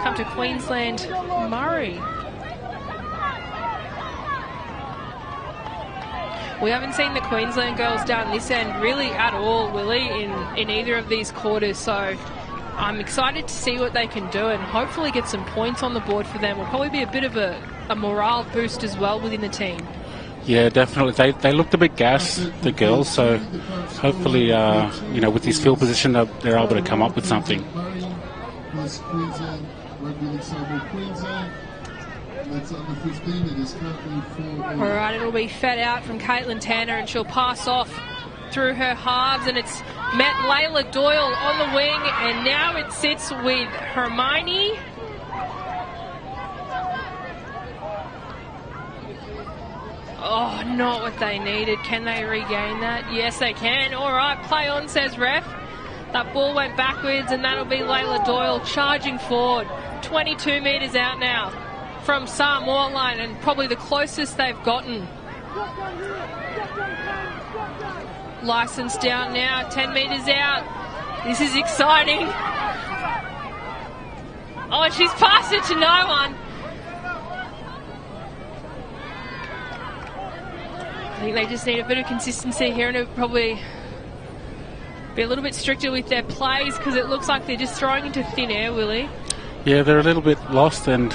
come to Queensland Murri. We haven't seen the Queensland girls down this end really at all, Willie, in either of these quarters. So I'm excited to see what they can do and hopefully get some points on the board for them. Will probably be a bit of a morale boost as well within the team. Yeah, definitely. They looked a bit gassed, the girls. So hopefully, with this field position, they're able to come up with something. Alright, it'll be fed out from Caitlin Tanner, and she'll pass off through her halves, and it's met Layla Doyle on the wing, and now it sits with Hermione. Oh, not what they needed. Can they regain that? Yes, they can. All right, play on, says ref. That ball went backwards, and that'll be Layla Doyle charging forward. 22 metres out now from Samoa line, and probably the closest they've gotten. Licence down now, 10 metres out. This is exciting. Oh, she's passed it to no one. I think they just need a bit of consistency here, and it'll probably be a little bit stricter with their plays, because it looks like they're just throwing into thin air, Willie. Yeah, they're a little bit lost, and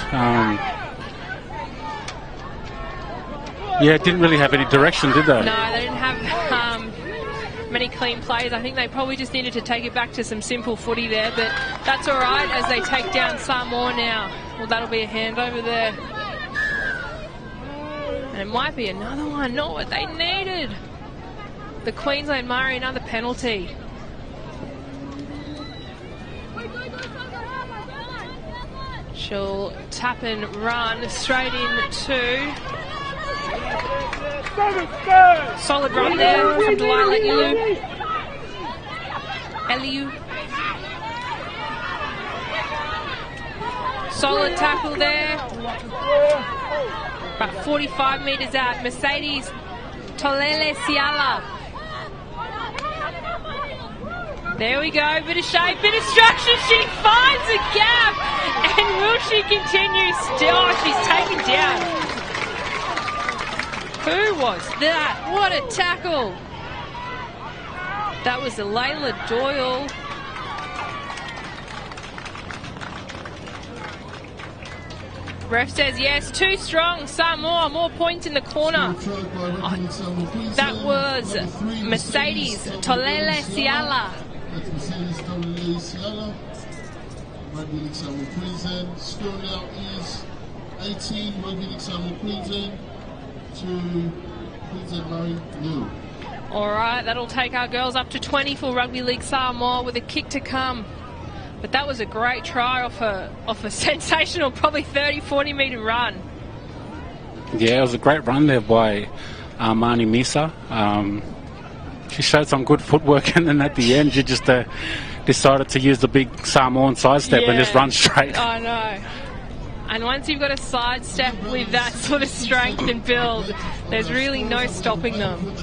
didn't really have any direction, did they? No, they didn't have many clean plays. I think they probably just needed to take it back to some simple footy there, but that's all right as they take down Samoa now. Well, that'll be a handover there. And it might be another one, not what they needed. The Queensland Murri, another penalty. She'll tap and run straight into. Solid run there from Delilah Eliu. Solid tackle there. About 45 metres out. Mercedes Tolele Siala. There we go. Bit of shape, bit of structure. She finds a gap. And will she continue still? Oh, she's taken down. Who was that? What a tackle. That was Layla Doyle. Ref says yes, too strong. Samoa, more points in the corner. That was Mercedes Tolele Siala. That's Mercedes Tolele Siala. Rugby League Samoa Queensland. Score now is 18 Rugby League Samoa Queensland to Queensland Murri nil. All right, that'll take our girls up to 20 for Rugby League Samoa with a kick to come. But that was a great try off a sensational, probably 30-40 metre run. Yeah, it was a great run there by Marnie Misa. She showed some good footwork, and then at the end she just decided to use the big Samoan sidestep and just run straight. I know. And once you've got a sidestep with that sort of strength and build, there's really no stopping them.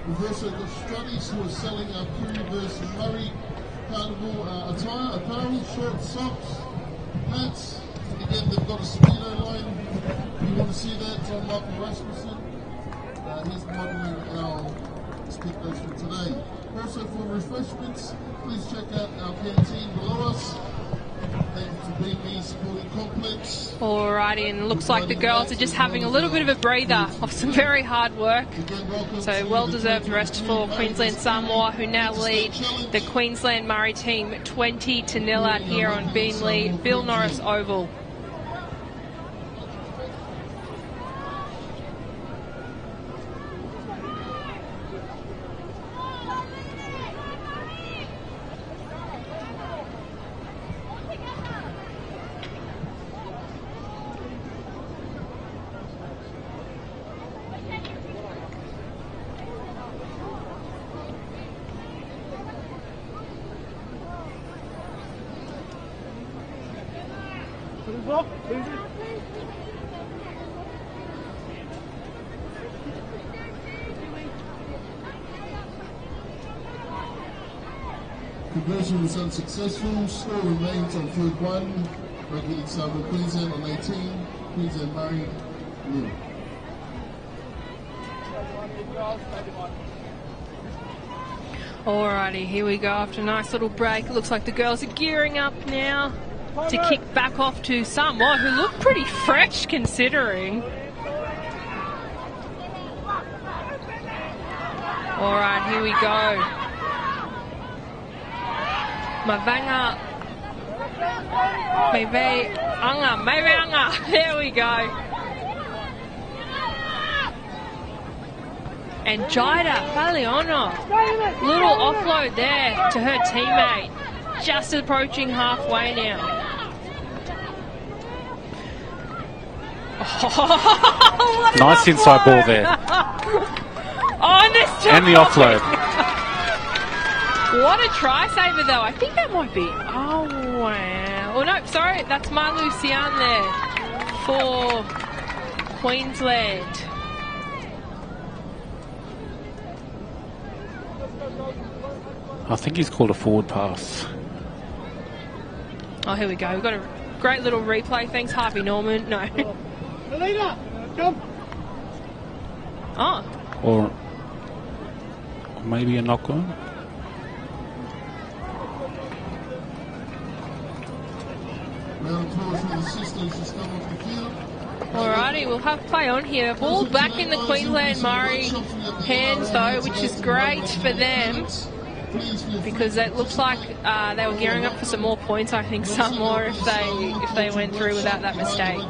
We've also got Strutties who are selling our QLD Murri Carnival attire, apparel, shorts, socks, hats. Again, they've got a speedo line. If you want to see that, John Michael Rasmussen. He's modelling our speedos for today. Also for refreshments, please check out our canteen below us. Thank you to BB Sporting Complex. Alrighty, and it looks like the girls are just having a little bit of a breather off some very hard work. So well-deserved rest for Queensland Samoa, who now lead the Queensland Murri team 20-0 out here on Beanley Bill Norris Oval. Conversion was unsuccessful. Score remains on field 1. Rugby League Samoa Queensland on 18. Queensland Murri nil. Alrighty, here we go after a nice little break. It looks like the girls are gearing up now to kick back off to Samoa, who look pretty fresh considering. Alright, here we go. Mavanga. Maybe Anga. There we go. And Jida Faliano, little offload there to her teammate, just approaching halfway now. Oh, nice inside ball there. And the offload. What a try saver though. I think that might be. Oh wow. Oh no, sorry, that's Malu Sian there for Queensland. I think he's called a forward pass. Oh, here we go. We've got a great little replay. Thanks, Harvey Norman. No. Melina, come. Oh. Or maybe a knock on. Alrighty, we'll have play on here. Ball back in the Queensland Murri hands though, which is great for them because it looks like they were gearing up for some more points. I think some more if they went through without that mistake.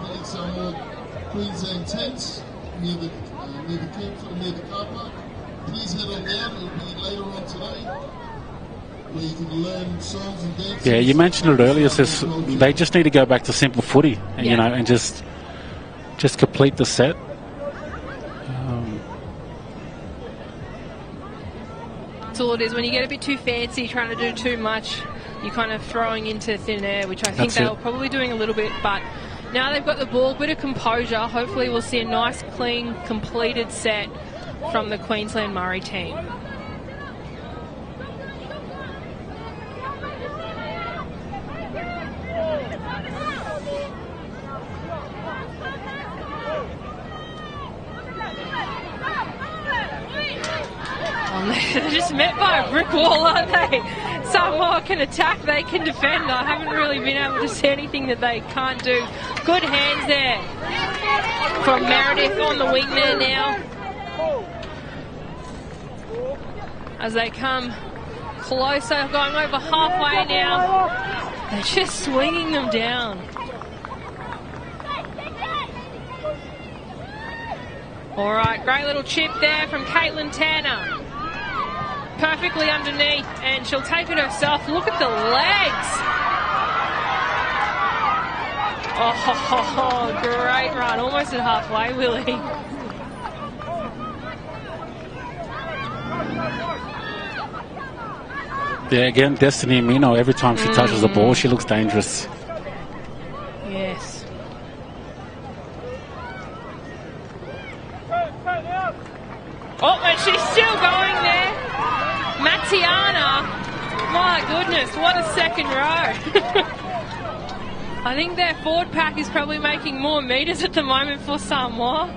Queensland tents near the car park. Please head on down. It'll be later on today. Where you can learn songs and dances. Yeah, you mentioned it earlier. Says they just need to go back to simple footy, and, you know, and just complete the set. That's all it is. When you get a bit too fancy, trying to do too much, you're kind of throwing into thin air, which I think they were probably doing a little bit. But now they've got the ball, bit of composure. Hopefully, we'll see a nice, clean, completed set from the Queensland Murri team. They're just met by a brick wall, aren't they? Samoa can attack, they can defend. I haven't really been able to see anything that they can't do. Good hands there from Meredith on the wing there now. As they come closer, going over halfway now. They're just swinging them down. All right, great little chip there from Caitlin Tanner. Perfectly underneath, and she'll take it herself. Look at the legs. Oh, great run. Almost at halfway, Willie. Yeah, again, Destiny Amino, every time she touches the ball, she looks dangerous. Yes. Oh, and she's still going there. Matiana, my goodness, what a second row. I think their forward pack is probably making more metres at the moment for Samoa.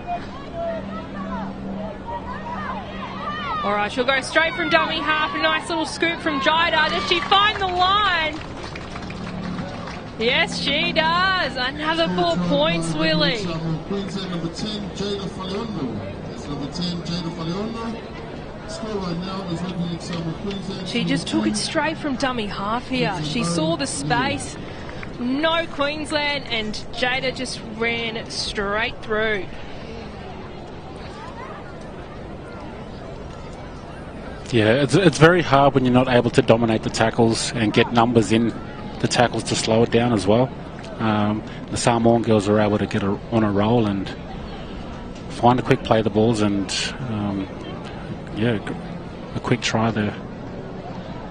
All right, she'll go straight from dummy half. A nice little scoop from Jida. Does she find the line? Yes, she does. Another 4 points, Willie. Queensland number 10, Jada Faliano. That's number 10, Jada Faliano. Score right now is Queensland. She just took it straight from dummy half here. She saw the space. No Queensland, and Jada just ran straight through. Yeah, it's very hard when you're not able to dominate the tackles and get numbers in the tackles to slow it down as well. The Samoan girls are able to get on a roll and find a quick play of the balls, and yeah, a quick try there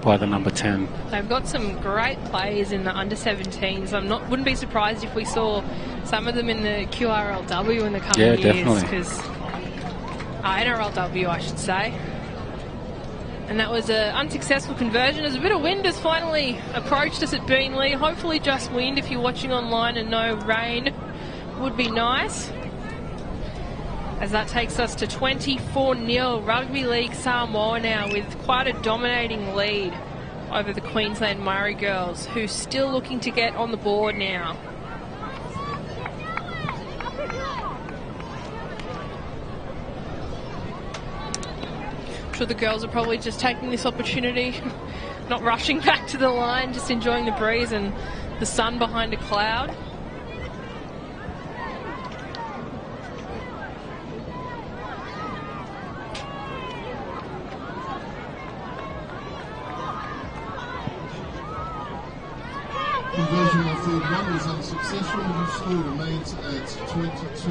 by the number 10. They've got some great players in the under-17s. Wouldn't be surprised if we saw some of them in the QRLW in the coming years. Yeah, definitely. Because NRLW, I should say. And that was an unsuccessful conversion as a bit of wind has finally approached us at Beenleigh. Hopefully just wind if you're watching online, and no rain would be nice. As that takes us to 24-0 Rugby League Samoa now, with quite a dominating lead over the Queensland Murri girls, who's still looking to get on the board now. I'm sure the girls are probably just taking this opportunity, not rushing back to the line, just enjoying the breeze and the sun behind a cloud. Conversion on field 1 was unsuccessful. The score remains at 22.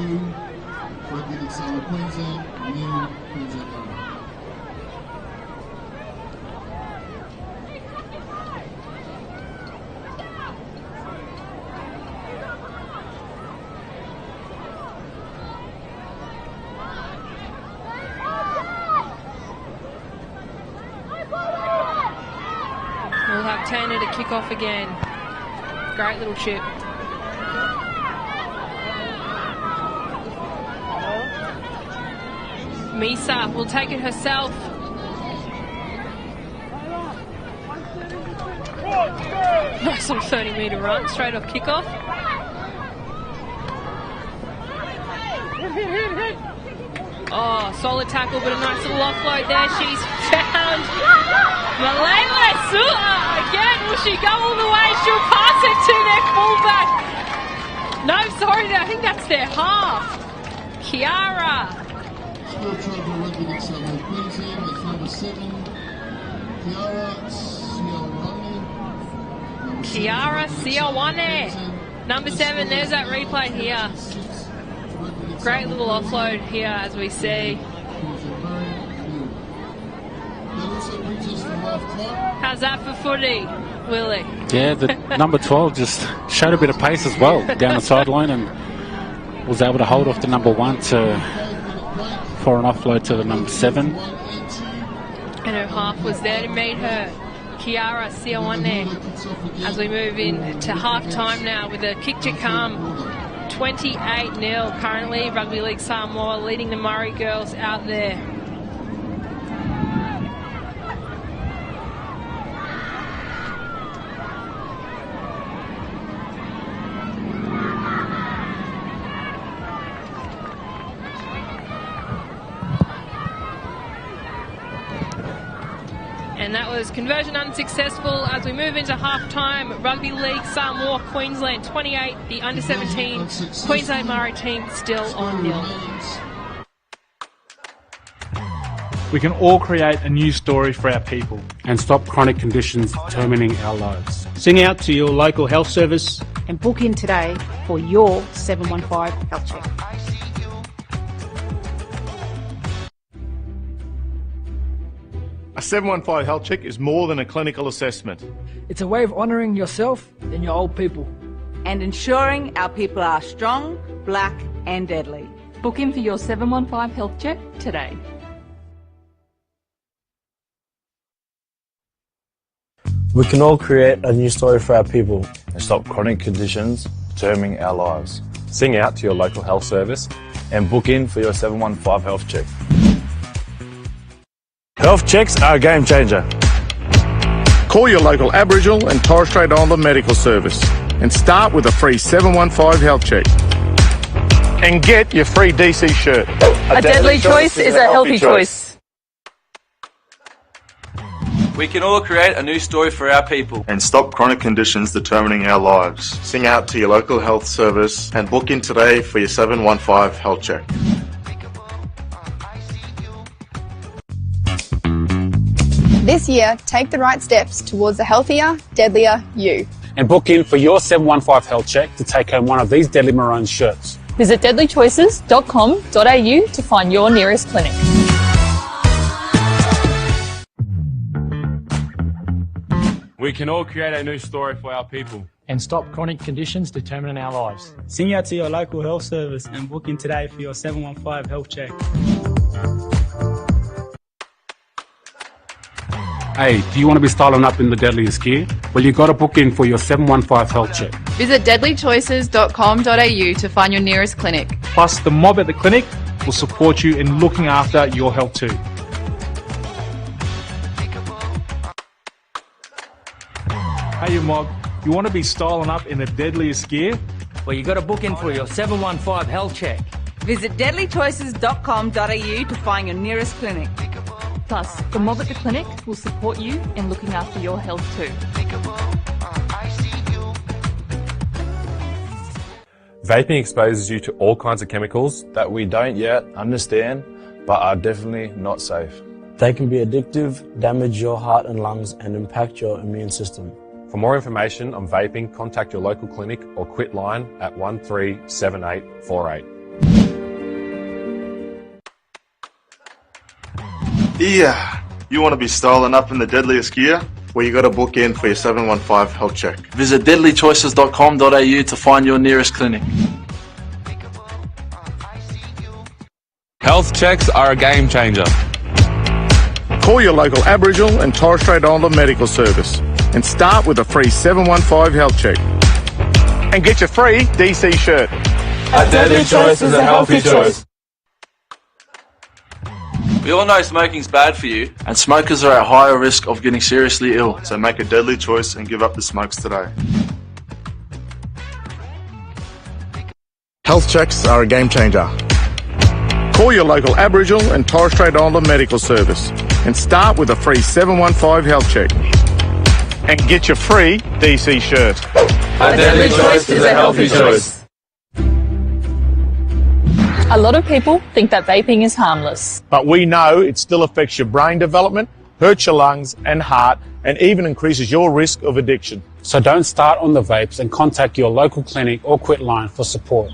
Rugby League Samoa Queensland, new Queensland Murri. We'll have Tanner to kick off again. Great little chip. Misa will take it herself. Nice little 30-metre run straight off kickoff. Oh, solid tackle, but a nice little offload there. She's found Malele Su'a again. Will she go all the way? She'll pass it to their fullback. No, sorry, I think that's their half. Kiara. Still trying to Rugby League Samoa Queensland with number 7, Kiara Sioane. Number 7, there's that replay here. Great little offload here as we see. How's that for footy, Willie? Yeah, the number 12 just showed a bit of pace as well down the sideline and was able to hold off the number 1 for an offload to the number 7. And her half was there to meet her, Kiara Sioane, as we move into half-time now with a kick to come. 28-0 currently. Rugby League Samoa leading the Murri girls out there. And that was conversion unsuccessful as we move into half-time. Rugby League Samoa Queensland 28, the under-17 Queensland Murri team still on nil. We can all create a new story for our people. And stop chronic conditions determining our lives. Sing out to your local health service. And book in today for your 715 health check. A 715 health check is more than a clinical assessment. It's a way of honouring yourself and your old people. And ensuring our people are strong, black and deadly. Book in for your 715 health check today. We can all create a new story for our people and stop chronic conditions determining our lives. Sing out to your local health service and book in for your 715 health check. Health checks are a game changer. Call your local Aboriginal and Torres Strait Islander medical service and start with a free 715 health check. And get your free DC shirt. A deadly choice is a healthy choice. We can all create a new story for our people. And stop chronic conditions determining our lives. Sing out to your local health service and book in today for your 715 health check. This year, take the right steps towards a healthier, deadlier you. And book in for your 715 health check to take home one of these Deadly Maroons shirts. Visit deadlychoices.com.au to find your nearest clinic. We can all create a new story for our people. And stop chronic conditions determining our lives. Sing out to your local health service and book in today for your 715 health check. Hey, do you want to be styling up in the deadliest gear? Well, you got to book in for your 715 health check. Visit deadlychoices.com.au to find your nearest clinic. Plus, the mob at the clinic will support you in looking after your health too. Hey, you mob, you want to be styling up in the deadliest gear? Well, you got to book in for your 715 health check. Visit deadlychoices.com.au to find your nearest clinic. Plus, the mob at the clinic will support you in looking after your health too. Vaping exposes you to all kinds of chemicals that we don't yet understand, but are definitely not safe. They can be addictive, damage your heart and lungs, and impact your immune system. For more information on vaping, contact your local clinic or quit line at 137848. Yeah, you want to be styling up in the deadliest gear? Well, you got to book in for your 715 health check. Visit deadlychoices.com.au to find your nearest clinic. Health checks are a game changer. Call your local Aboriginal and Torres Strait Islander medical service and start with a free 715 health check. And get your free DC shirt. A deadly choice is a healthy choice. We all know smoking's bad for you, and smokers are at higher risk of getting seriously ill. So make a deadly choice and give up the smokes today. Health checks are a game changer. Call your local Aboriginal and Torres Strait Islander medical service and start with a free 715 health check. And get your free DC shirt. A deadly choice is a healthy choice. A lot of people think that vaping is harmless. But we know it still affects your brain development, hurts your lungs and heart, and even increases your risk of addiction. So don't start on the vapes and contact your local clinic or quit line for support.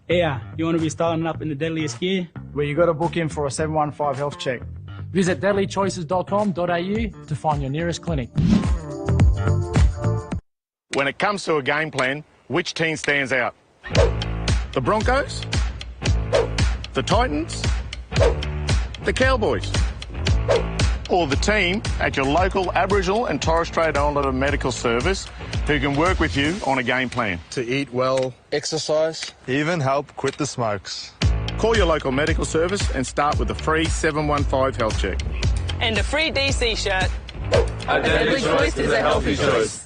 Yeah, you want to be styling up in the deadliest gear? Well, you got to book in for a 715 health check. Visit deadlychoices.com.au to find your nearest clinic. When it comes to a game plan, which team stands out? The Broncos? The Titans? The Cowboys? Or the team at your local Aboriginal and Torres Strait Islander medical service who can work with you on a game plan? To eat well, exercise, even help quit the smokes. Call your local medical service and start with a free 715 health check. And a free DC shirt. A deadly choice is a healthy choice.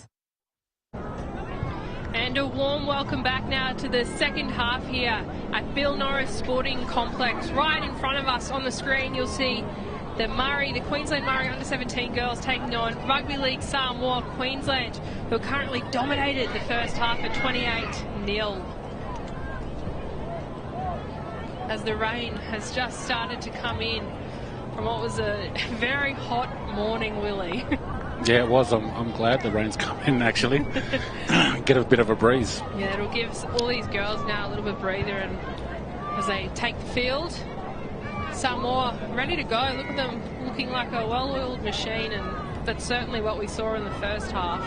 And a warm welcome back now to the second half here at Bill Norris Sporting Complex. Right in front of us on the screen you'll see the Queensland Murri Under-17 girls taking on Rugby League Samoa Queensland, who are currently dominated the first half at 28-0. As the rain has just started to come in from what was a very hot morning, Willie. Yeah, it was. I'm glad the rain's come in, actually. Get a bit of a breeze. Yeah, it'll give all these girls now a little bit of breather, and as they take the field, Samoa ready to go. Look at them looking like a well-oiled machine, and that's certainly what we saw in the first half.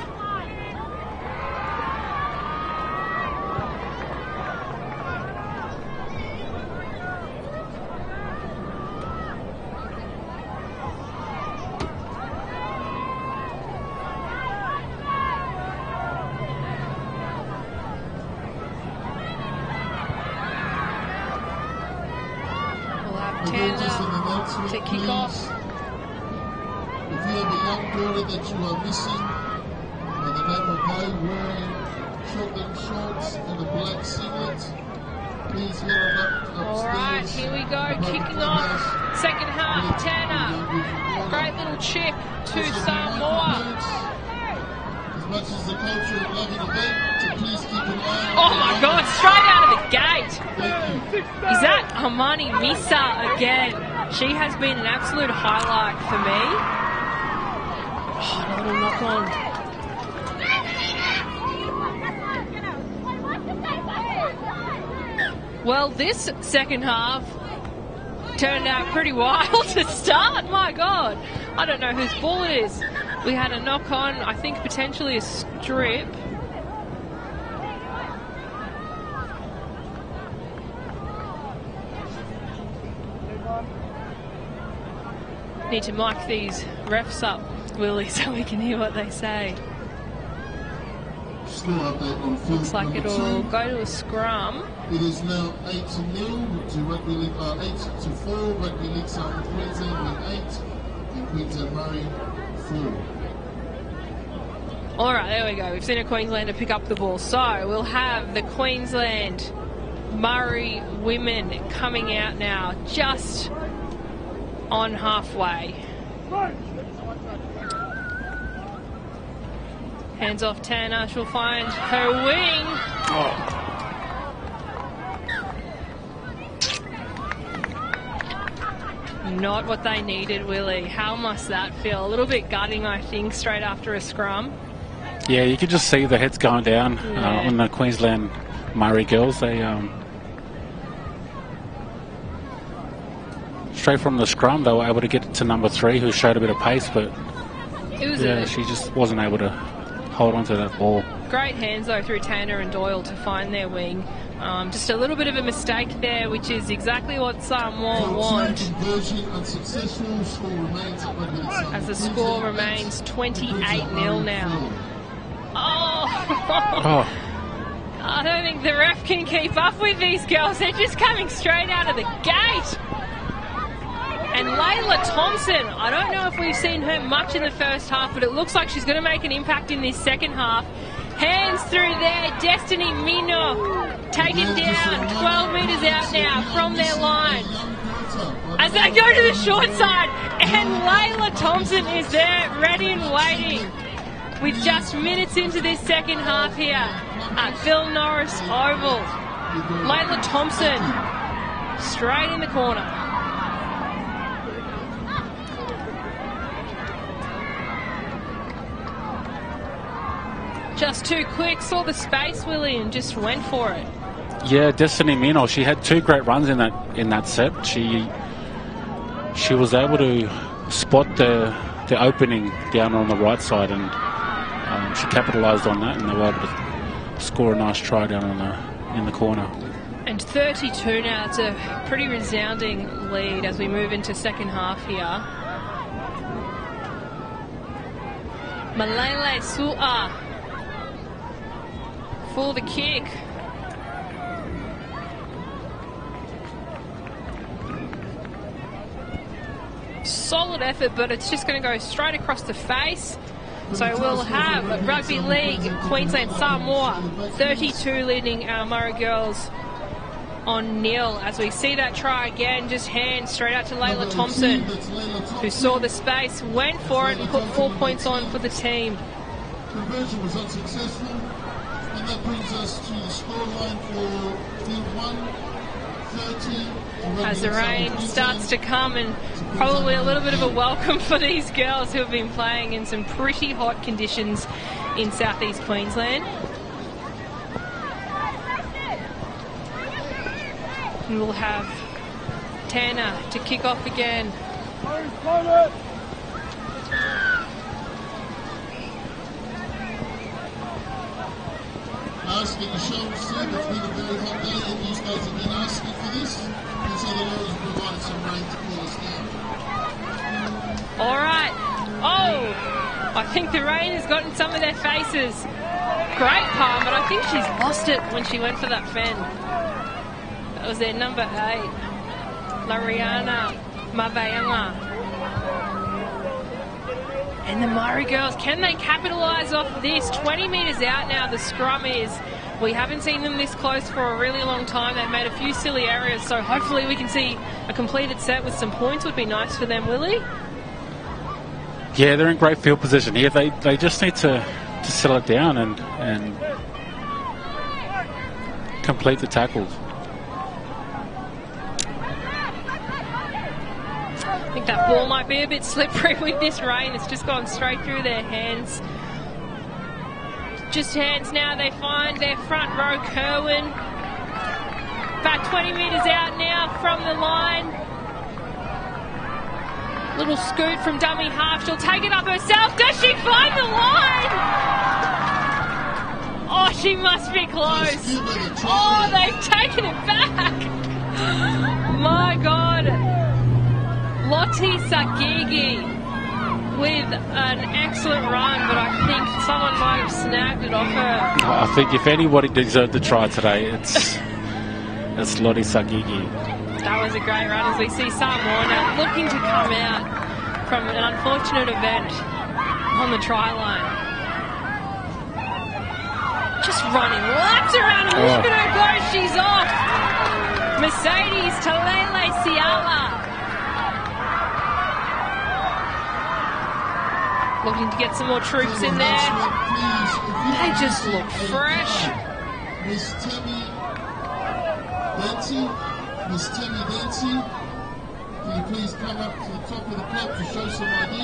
To kick off. If you have a young daughter that you are missing, by the name of May wearing short shorts and a black singlet, please head on up upstairs. Alright, here we go, kicking off. Second half, Tanner. Great little chip to Samoa. As much as the culture would love you to bet, so please keep an eye on. Oh my God, straight out of the gate. Is that Amani Misa again? She has been an absolute highlight for me. Oh, a little knock on. Well, this second half turned out pretty wild to start. My God, I don't know whose ball it is. We had a knock on, I think potentially a strip. Need to mic these refs up, Willie, so we can hear what they say. Still update on field Looks like number it'll 2. go to a scrum. It is now 8-0 to Rugby League, 8-4. Rugby League South Queensland with 8 and Queensland Murri 4. All right, there we go. We've seen a Queenslander pick up the ball. So we'll have the Queensland Murri women coming out now, just on halfway. Hands off Tanner. She'll find her wing. Not what they needed, Willie. How must that feel? A little bit gutting, I think, straight after a scrum. Yeah, you could just see the heads going down on the Queensland Murri girls. They straight from the scrum, they were able to get to number 3, who showed a bit of pace, but she just wasn't able to hold on to that ball. Great hands, though, through Tanner and Doyle to find their wing. Just a little bit of a mistake there, which is exactly what Samoa want. As the score remains 28-0 now. Oh! I don't think the ref can keep up with these girls. They're just coming straight out of the gate. And Layla Thompson, I don't know if we've seen her much in the first half, but it looks like she's going to make an impact in this second half. Hands through there, Destiny Mino taken down, 12 metres out now from their line. As they go to the short side, and Layla Thompson is there, ready and waiting. With just minutes into this second half here at Phil Norris Oval. Layla Thompson, straight in the corner. Just too quick, saw the space, Willie, and just went for it. Yeah, Destiny Mino, she had 2 great runs in that set. She was able to spot the opening down on the right side, and she capitalised on that, and they were able to score a nice try down in the corner. And 32 now. It's a pretty resounding lead as we move into second half here. Malele Su'a for the kick. Solid effort, but it's just going to go straight across the face. So we'll have Rugby League Queensland Samoa 32 leading our Murri girls on 0. As we see that try again, just hands straight out to Layla Thompson, who saw the space, went for it and put 4 points on for the team. Conversion was unsuccessful, and that brings us to the scoreline for field 1, 30. As the rain starts to come, and probably a little bit of a welcome for these girls who have been playing in some pretty hot conditions in southeast Queensland. And we'll have Tanner to kick off again. Asking the show, Steve, it's been a very hot day, and you guys have been asking for this, and so the Lord has provided some rain to cool us down. All right. Oh, I think the rain has gotten some of their faces. Great palm, but I think she's lost it when she went for that fen. That was their number 8, Lariana Mabayanga. And the Murri girls, can they capitalise off this? 20 metres out now, the scrum is. We haven't seen them this close for a really long time. They've made a few silly errors, so hopefully we can see a completed set with some points. Would be nice for them, Willie. Yeah, they're in great field position here. They just need to settle it down and complete the tackles. I think that ball might be a bit slippery with this rain. It's just gone straight through their hands. Just hands now. They find their front row, Kerwin. About 20 metres out now from the line. Little scoot from dummy half. She'll take it up herself. Does she find the line? Oh, she must be close. Oh, they've taken it back. My God. Lottie Sagigi with an excellent run, but I think someone might have snagged it off her. I think if anybody deserved the try today, it's Lottie Sagigi. That was a great run as we see Samoa now looking to come out from an unfortunate event on the try line. Just running laps around and look at her go, she's off. Mercedes Talele Siala. Looking to get some more troops in there. They just look fresh. Miss Tammy Dancy, Can you please come up to the top of the club to show some ID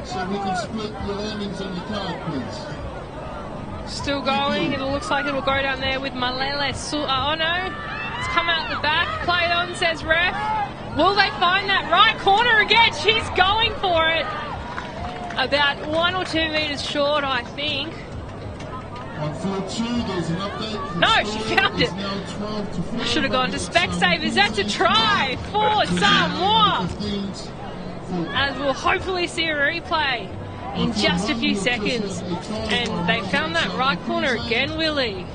so we can split your earnings on your card, please? Still going. It looks like it'll go down there with Malele. Oh no, it's come out the back. Play it on, says ref. Will they find that right corner again? She's going for it. About 1 or 2 metres short, I think. 142, there's an update. No, she found it. Should have gone to Specsavers. That's a try for Samoa. As we'll hopefully see a replay in just a few seconds. And they found that right corner again, Willie.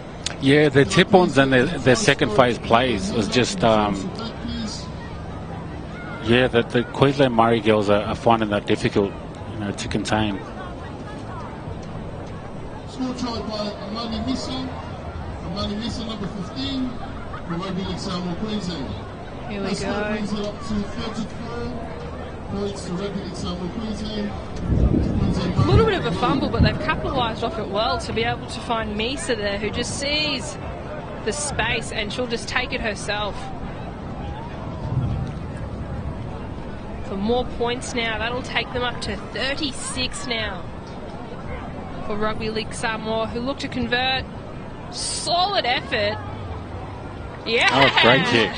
Yeah, their tip-ons and their second phase plays was just... yeah, the Queensland Murri girls are finding that difficult, to contain. Score try by Amani Misa. Amani Misa, number 15, from Rugby League Samoa, Queensland. Here we go. Brings it up to 34 points to Rugby League Samoa, Queensland. A little bit of a fumble, but they've capitalised off it well to be able to find Misa there, who just sees the space and she'll just take it herself. For more points now, that'll take them up to 36 now. For Rugby League Samoa, who look to convert. Solid effort. Yeah. Oh, great kick.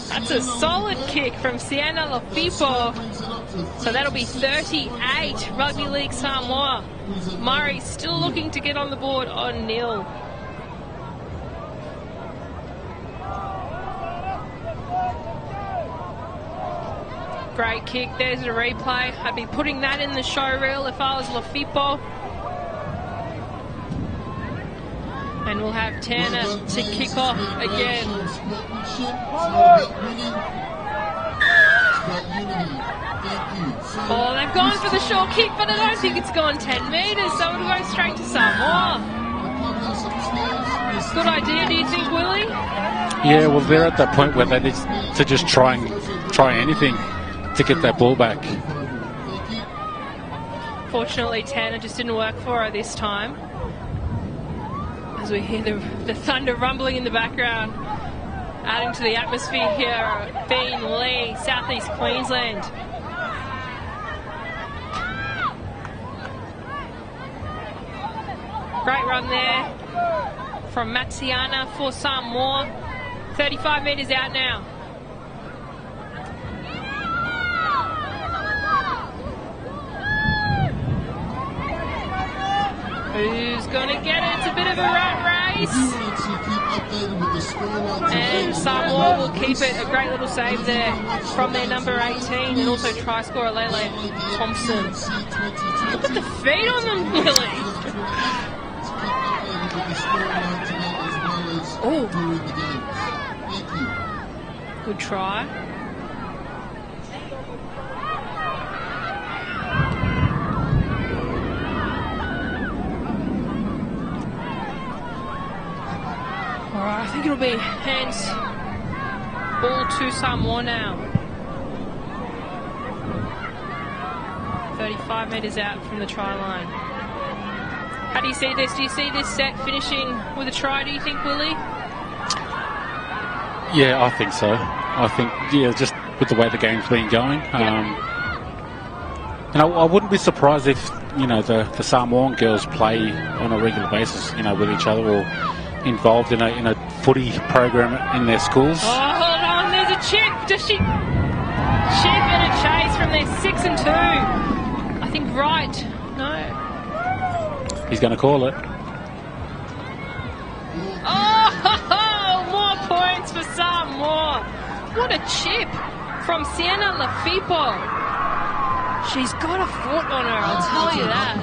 That's a solid kick from Sienna Lafipo. So that'll be 38, Rugby League Samoa. Murray still looking to get on the board on nil. Great kick, there's a replay. I'd be putting that in the show reel if I was Lafipo. And we'll have Tanner to kick off again. Oh, they've gone for the short kick, but I don't think it's gone 10 metres, so it'll go straight to Samoa. Good idea, do you think, Willie? Yeah, well, they're at that point where they need to just try anything to get that ball back. Fortunately, Tanner just didn't work for her this time. As we hear the thunder rumbling in the background, adding to the atmosphere here at Beenleigh, southeast Queensland. Great run there from Matsiana for Samoa. 35 metres out now. Who's going to get it? It's a bit of a rat race. And Samoa will keep it. A great little save there from their number 18 and also try scorer Lele Thompson. Look at the feet on them, Willie. Oh, good try. Alright, I think it'll be hands ball to Samoa now. 35 metres out from the try line. How do you see this? Do you see this set finishing with a try, do you think, Willie? Yeah, I think so. I think, just with the way the game's been going. And I wouldn't be surprised if, the Samoan girls play on a regular basis, with each other or involved in a footy program in their schools. Oh, hold on, there's a chip. Does she? Chip and a chase from their 6 and 2. I think right. No. He's going to call it. Oh, more points for Samoa. What a chip from Sienna Lafipo. She's got a foot on her, I'll tell you that.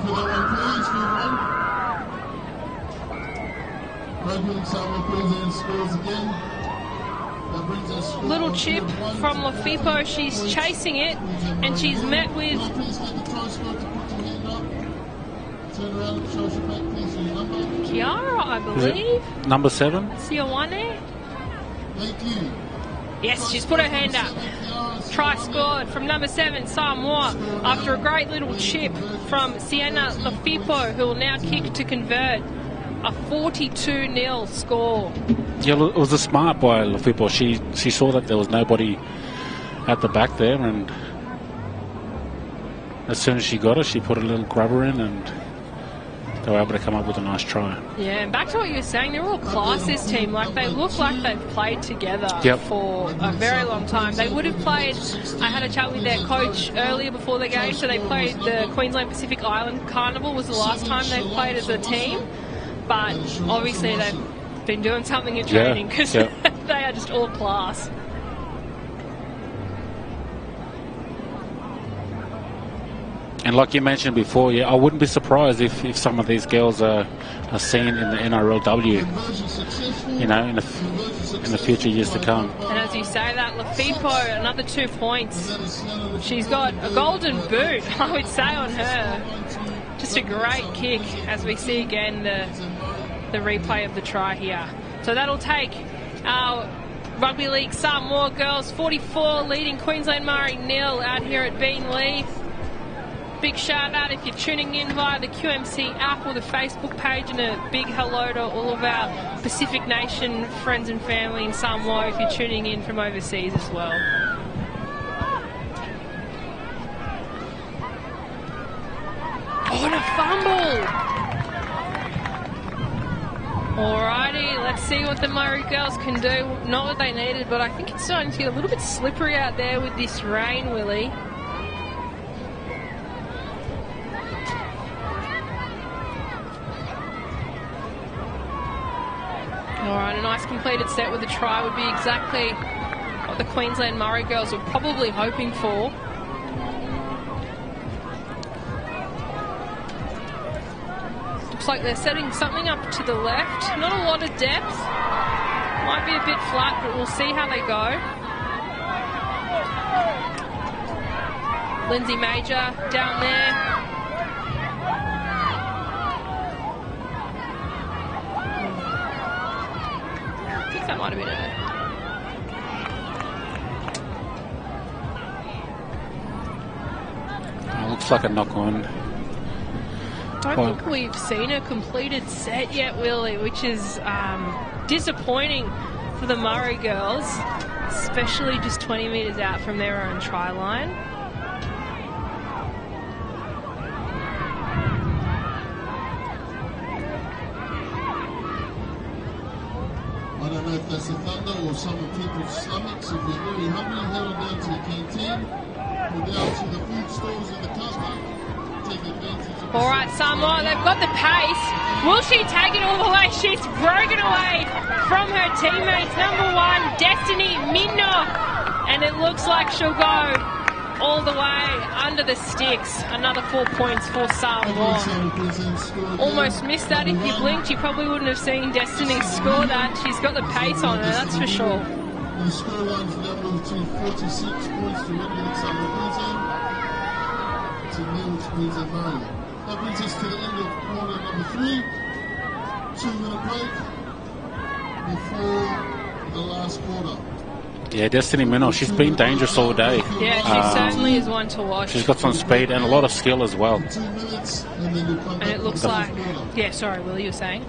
Little chip from Lafipo. She's chasing it and she's met with Kiara, I believe. Number 7? Sioane. Yes, she's put her hand up. Try scored from number 7, Samoa, after a great little chip from Sienna Lafipo, who will now kick to convert. a 42-0 score. Yeah, it was a smart by Lafipo. She saw that there was nobody at the back there, and as soon as she got it, she put a little grubber in, and they were able to come up with a nice try. Yeah, and back to what you were saying, they're all class, this team. Like, they look like they've played together for a very long time. They would have played, I had a chat with their coach earlier before the game, so they played the Queensland Pacific Island Carnival was the last time they played as a team. But obviously they've been doing something in training because they are just all class. And like you mentioned before, I wouldn't be surprised if some of these girls are seen in the NRLW, in the future years to come. And as you say that, Lafipo, another 2 points. She's got a golden boot, I would say, on her. Just a great kick, as we see again the replay of the try here. So that'll take our Rugby League Samoa girls 44 leading Queensland Murri 0 out here at Beenleigh. Big shout out if you're tuning in via the QMC app or the Facebook page, and a big hello to all of our Pacific Nation friends and family in Samoa if you're tuning in from overseas as well. Oh, and a fumble! Alrighty, let's see what the Murri girls can do. Not what they needed, but I think it's starting to get a little bit slippery out there with this rain, Willie. Alright, a nice completed set with a try would be exactly what the Queensland Murri girls were probably hoping for. Looks like they're setting something up to the left. Not a lot of depth. Might be a bit flat, but we'll see how they go. Lindsay Major down there. I think that might have been it. Looks like a knock on. I don't think we've seen a completed set yet, Willie, which is disappointing for the Murri girls, especially just 20 metres out from their own try line. I don't know if that's the thunder or some of people's stomachs. If you're really hungry, head on down to the canteen or down to the food stores in the car park. Take advantage of All right, Samoa, they've got the pace. Will she take it all the way? She's broken away from her teammates. Number 1, Destiny Minno. And it looks like she'll go all the way under the sticks. Another 4 points for Samoa. Almost missed that. If you blinked, you probably wouldn't have seen Destiny score that. She's got the pace on her, that's for sure. The scoreline's now moved to 46 points to Rugby League Samoa Queensland. To nil to Queensland Murri. That brings us to the end of quarter number 3. 2-minute break before the last quarter. Yeah, Destiny Minnow, she's been dangerous all day. Yeah, she certainly is one to watch. She's got some speed and a lot of skill as well. And it looks like... Yeah, sorry, Willie, you were saying?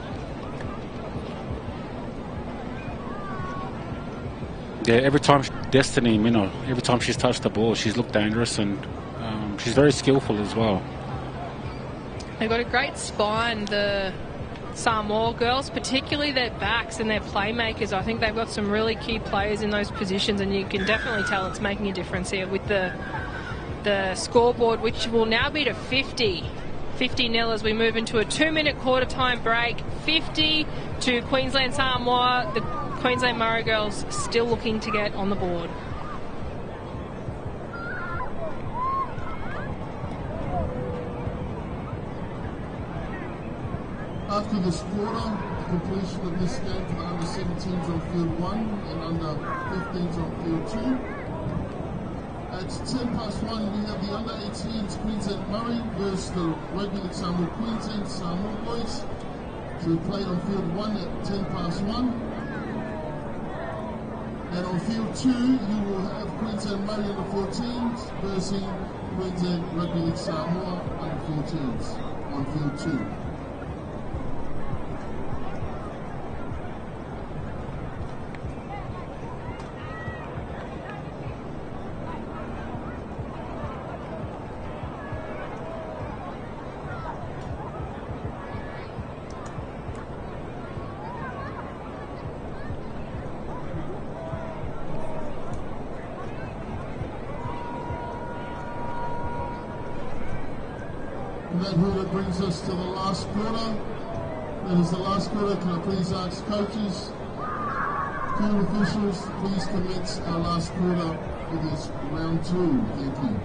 Yeah, every time Destiny Minnow, every time she's touched the ball, she's looked dangerous, and she's very skillful as well. They've got a great spine, the Samoa girls, particularly their backs and their playmakers. I think they've got some really key players in those positions, and you can definitely tell it's making a difference here with the scoreboard, which will now be to 50 0 as we move into a 2-minute quarter time break. 50 to Queensland Samoa. The Queensland Murri girls still looking to get on the board. After this quarter, the completion of this game for the under-17s on field 1 and under-15s on field 2. At 1:10 we have the under-18s Queensland Murri versus the Rugby League Samoa Queensland Samoa boys. So we played on field 1 at 1:10. And on field 2, you will have Queensland Murri under-14s versus Queensland Rugby League Samoa under-14s on field 2. And that hooter brings us to the last quarter. That is the last quarter. Can I please ask coaches, field officials, please commence our last quarter for this round 2. Thank you.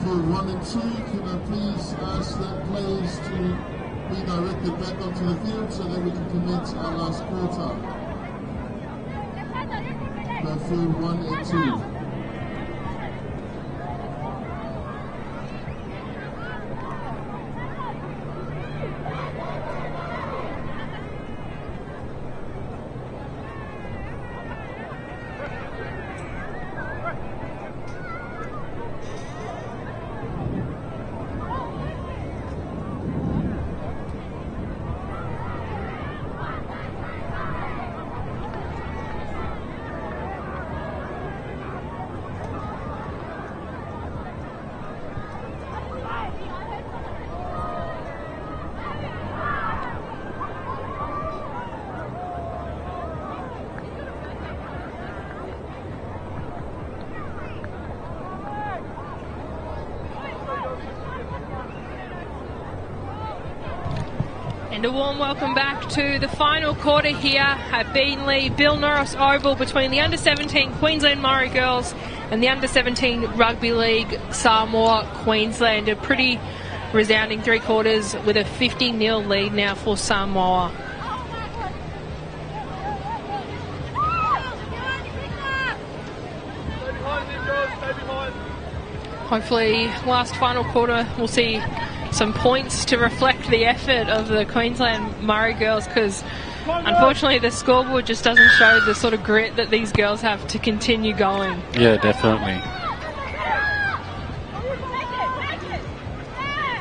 For 1 and 2, can I please ask that players to be directed back onto the field so that we can commence our last quarter. No field 1 and 2. And a warm welcome back to the final quarter here at Beenleigh Bill Norris Oval between the under-17 Queensland Murri girls and the under-17 Rugby League Samoa Queensland. A pretty resounding 3 quarters with a 50-0 lead now for Samoa. Hopefully last final quarter we'll see some points to reflect the effort of the Queensland Murri girls, because unfortunately the scoreboard just doesn't show the sort of grit that these girls have to continue going. Yeah, definitely.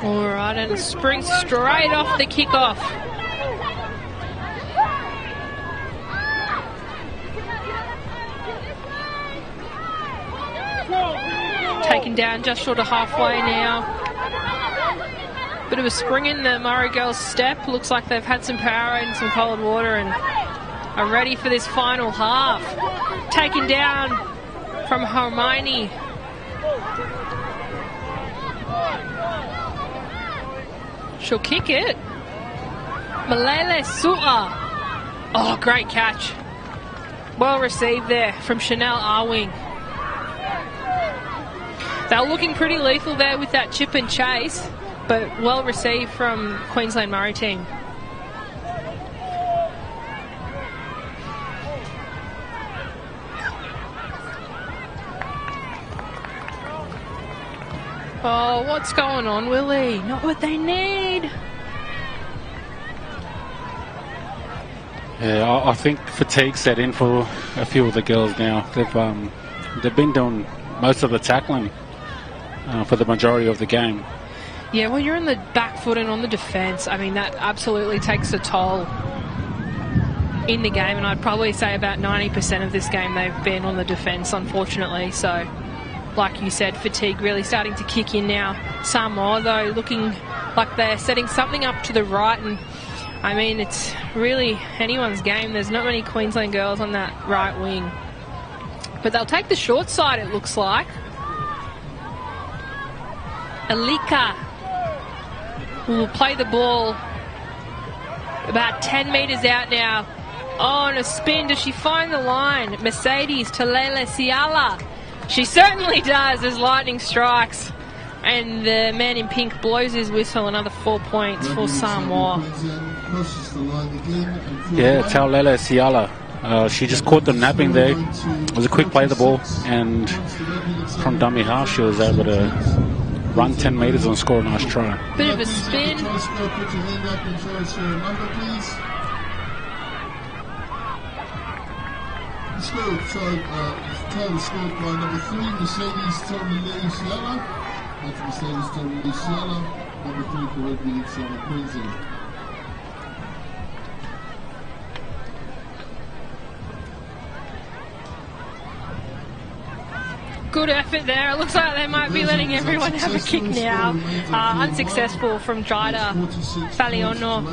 Alright, and spring straight off the kickoff. Taken down just short of halfway now. Bit of a spring in the Murri girls' step. Looks like they've had some power and some cold water and are ready for this final half. Taken down from Hermione. She'll kick it. Malele Su'a. Oh, great catch. Well received there from Chanel Arwing. They were looking pretty lethal there with that chip and chase, but well received from Queensland Murri team. Oh, what's going on, Willie? Not what they need. Yeah, I think fatigue set in for a few of the girls now. They've been doing most of the tackling for the majority of the game. Yeah, well, you're in the back foot and on the defence. I mean, that absolutely takes a toll in the game, and I'd probably say about 90% of this game they've been on the defence, unfortunately. So, like you said, fatigue really starting to kick in now. Samoa, though, looking like they're setting something up to the right, and I mean, it's really anyone's game. There's not many Queensland girls on that right wing. But they'll take the short side, it looks like. Alika will play the ball about 10 metres out now. Oh, and a spin. Does she find the line? Mercedes to Lele Siala. She certainly does as lightning strikes. And the man in pink blows his whistle. Another 4 points for Samoa. Yeah, tell Lele Siala She just caught them napping there. It was a quick play of the ball, and from dummy half she was able to run 10 metres and score a nice try. Bit of a spin. Scored by number 3, Mercedes Tomilisiala. That's Mercedes Tomilisiala, number 3 for Rugby League Southern Queensland. Good effort there. It looks like they might be letting everyone have a kick now. Unsuccessful from Jida Faliono,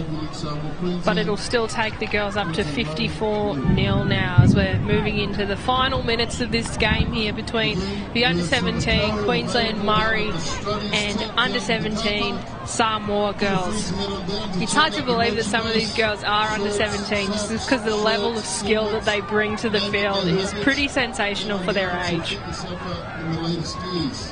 but it'll still take the girls up to 54-0 now as we're moving into the final minutes of this game here between the under-17 Queensland Murri and under-17 Samoa girls. It's hard to believe that some of these girls are under-17 just because the level of skill that they bring to the field is pretty sensational for their age. In the latest years.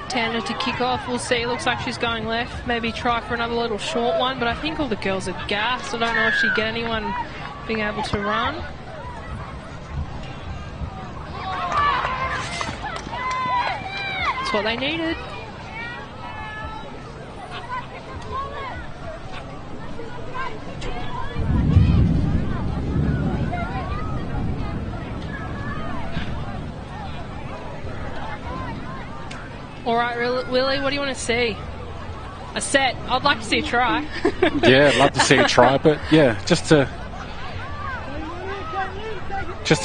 Tanner to kick off, we'll see. Looks like she's going left. Maybe try for another little short one, but I think all the girls are gassed. I don't know if she'd get anyone being able to run. That's what they needed. All right, Willie, what do you want to see? A set? I'd like to see a try. Yeah, I'd love to see a try, but yeah, just to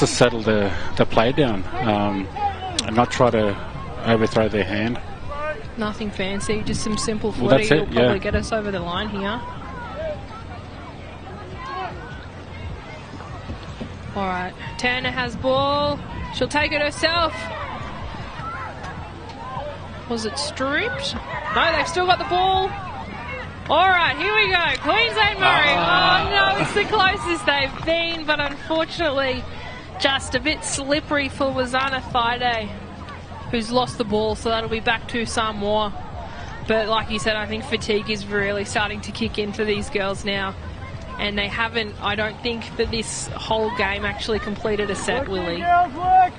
settle the play down and not try to overthrow their hand. Nothing fancy, just some simple footy. Well, that's it, will probably get us over the line here. All right, Tanner has ball. She'll take it herself. Was it stripped? No, they've still got the ball. All right, here we go. Queensland Murri. Oh, no, it's the closest they've been, but unfortunately just a bit slippery for Wazana Thaide, who's lost the ball, so that'll be back to Samoa. But like you said, I think fatigue is really starting to kick in for these girls now. And they haven't, I don't think, for this whole game actually completed a set, Willie. Yeah,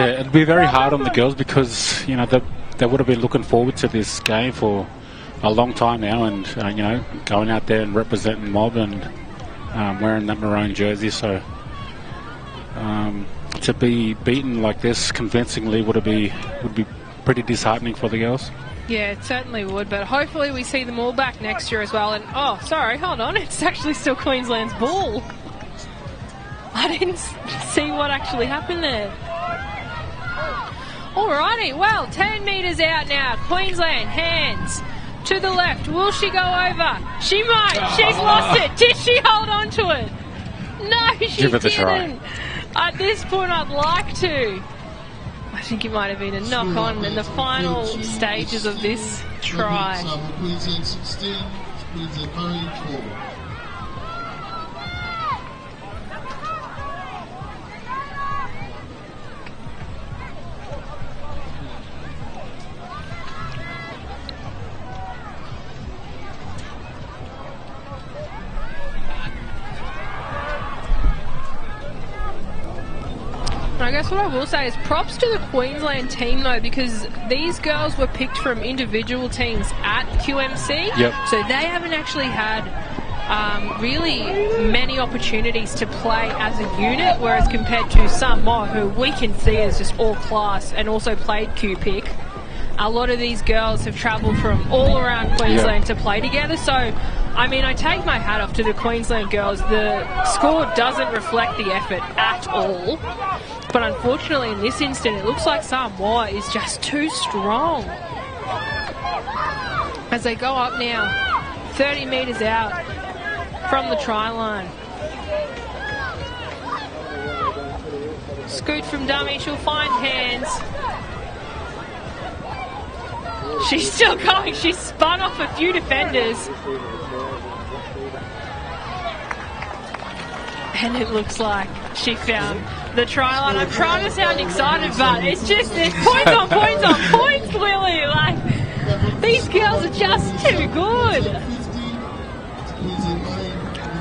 it'd be very hard on the girls because, you know, they would have been looking forward to this game for a long time now, and, you know, going out there and representing Mob and wearing that maroon jersey. So to be beaten like this convincingly would be pretty disheartening for the girls. Yeah, it certainly would, but hopefully we see them all back next year as well. And, oh, sorry, hold on, it's actually still Queensland's ball. I didn't see what actually happened there. Alrighty, well, 10 metres out now. Queensland, hands to the left. Will she go over? She might. She's lost it. Did she hold on to it? No, she Give it a didn't. try. At this point, I'd like to. I think it might have been a knock-on in the final stages of this try. Queensland 16, Queensland Murri 12. I guess what I will say is props to the Queensland team though, because these girls were picked from individual teams at QMC. Yep. So they haven't actually had really many opportunities to play as a unit, whereas compared to some more who we can see as just all class and also played Q-Pick, a lot of these girls have travelled from all around Queensland to play together. So, I mean, I take my hat off to the Queensland girls. The score doesn't reflect the effort at all. But unfortunately, in this instant, it looks like Samoa is just too strong. As they go up now, 30 metres out from the try line. scoot from dummy. She'll find hands. She's still going. She's spun off a few defenders. And it looks like she found the try line. I'm trying to sound excited, but it's just there's points on points on points, Lily. Like, these girls are just too good.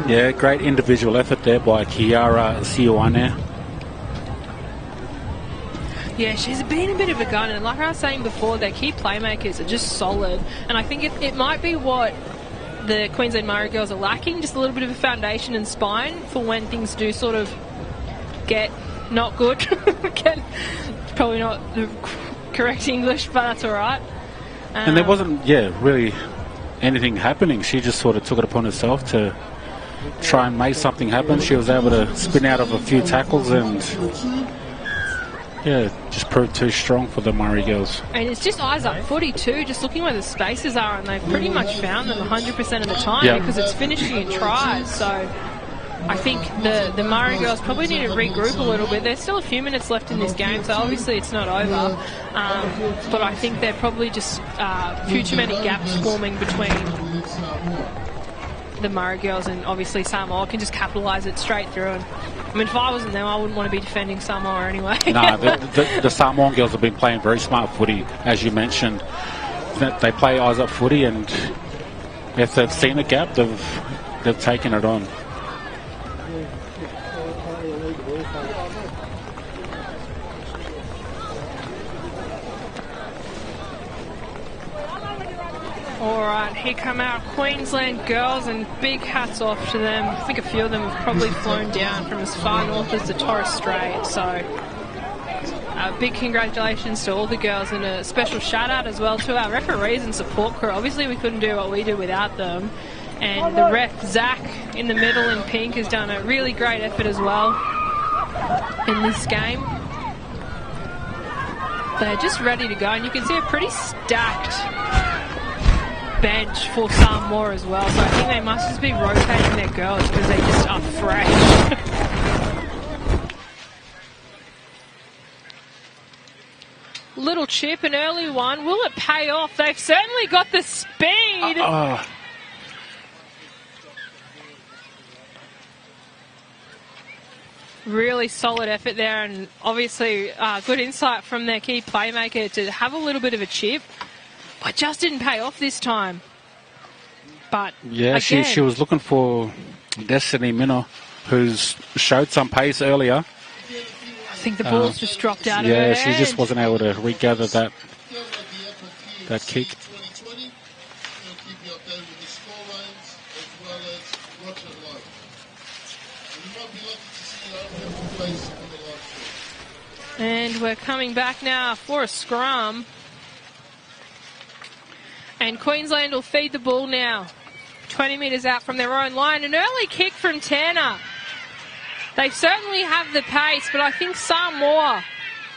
Yeah, great individual effort there by Kiara Sioane. Yeah, she's been a bit of a gun, and like I was saying before, their key playmakers are just solid. And I think it might be what the Queensland Murri girls are lacking, just a little bit of a foundation and spine for when things do sort of get not good. Probably not the correct English, but that's all right. And there wasn't, really anything happening. She just sort of took it upon herself to try and make something happen. She was able to spin out of a few tackles and just proved too strong for the Murri girls. And it's just eyes up footy too, just looking where the spaces are, and they've pretty much found them 100% of the time because it's finishing in tries. So I think the Murri girls probably need to regroup a little bit. There's still a few minutes left in this game, so obviously it's not over. But I think they're probably just too many gaps forming between the Murri girls and obviously Samoa can just capitalise it straight through. And I mean, if I wasn't them, I wouldn't want to be defending Samoa anyway. No, the Samoan girls have been playing very smart footy, as you mentioned. They play eyes up footy, and if they've seen the gap, they've taken it on. Alright, here come our Queensland girls, and big hats off to them. I think a few of them have probably flown down from as far north as the Torres Strait, so big congratulations to all the girls, and a special shout out as well to our referees and support crew. Obviously we couldn't do what we do without them, and the ref Zach in the middle in pink has done a really great effort as well in this game. They're just ready to go, and you can see a pretty stacked bench for Samoa as well, so I think they must just be rotating their girls because they just are fresh. Little chip, an early one. Will it pay off? They've certainly got the speed. Really solid effort there, and obviously good insight from their key playmaker to have a little bit of a chip. But just didn't pay off this time. But yeah, again, she was looking for Destiny Minnow, who's showed some pace earlier. I think the ball's just dropped out of her hand. Yeah, she just wasn't able to regather that kick. And we're coming back now for a scrum. And Queensland will feed the ball now. 20 metres out from their own line. An early kick from Tanner. They certainly have the pace, but I think Samoa...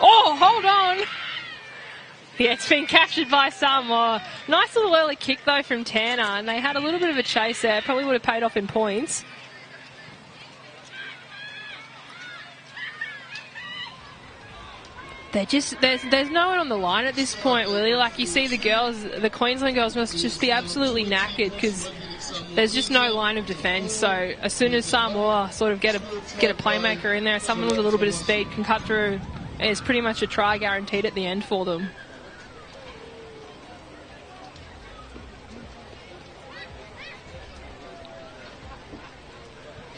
Oh, hold on. Yeah, it's been captured by Samoa. Nice little early kick, though, from Tanner. And they had a little bit of a chase there. Probably would have paid off in points. There's no one on the line at this point, Willie. Like, you see the girls, the Queensland girls must just be absolutely knackered because there's just no line of defence. So as soon as Samoa sort of get a playmaker in there, someone with a little bit of speed can cut through, there's pretty much a try guaranteed at the end for them.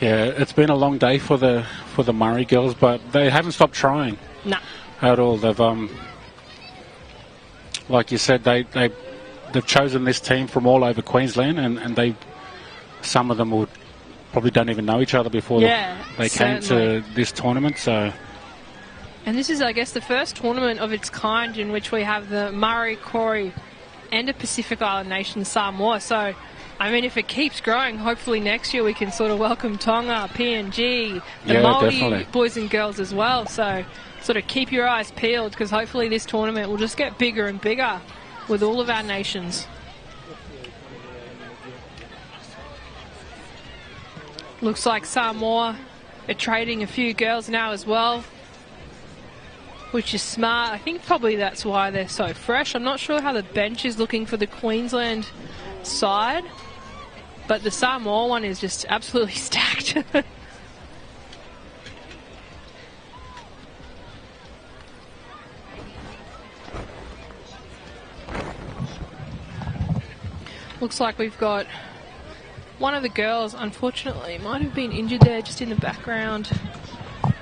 Yeah, it's been a long day for the Murri girls, but they haven't stopped trying. No. At all. They've like you said, they've chosen this team from all over Queensland, and some of them would probably don't even know each other before they came to this tournament. So, and this is, I guess, the first tournament of its kind in which we have the Murri, Koori, and a Pacific Island nation, Samoa. So, I mean, if it keeps growing, hopefully next year we can sort of welcome Tonga, PNG, the Māori boys and girls as well. So, sort of keep your eyes peeled, because hopefully this tournament will just get bigger and bigger with all of our nations. Looks like Samoa are trading a few girls now as well. which is smart. I think probably that's why they're so fresh. I'm not sure how the bench is looking for the Queensland side, but the Samoa one is just absolutely stacked. Looks like we've got one of the girls, unfortunately, might have been injured there just in the background,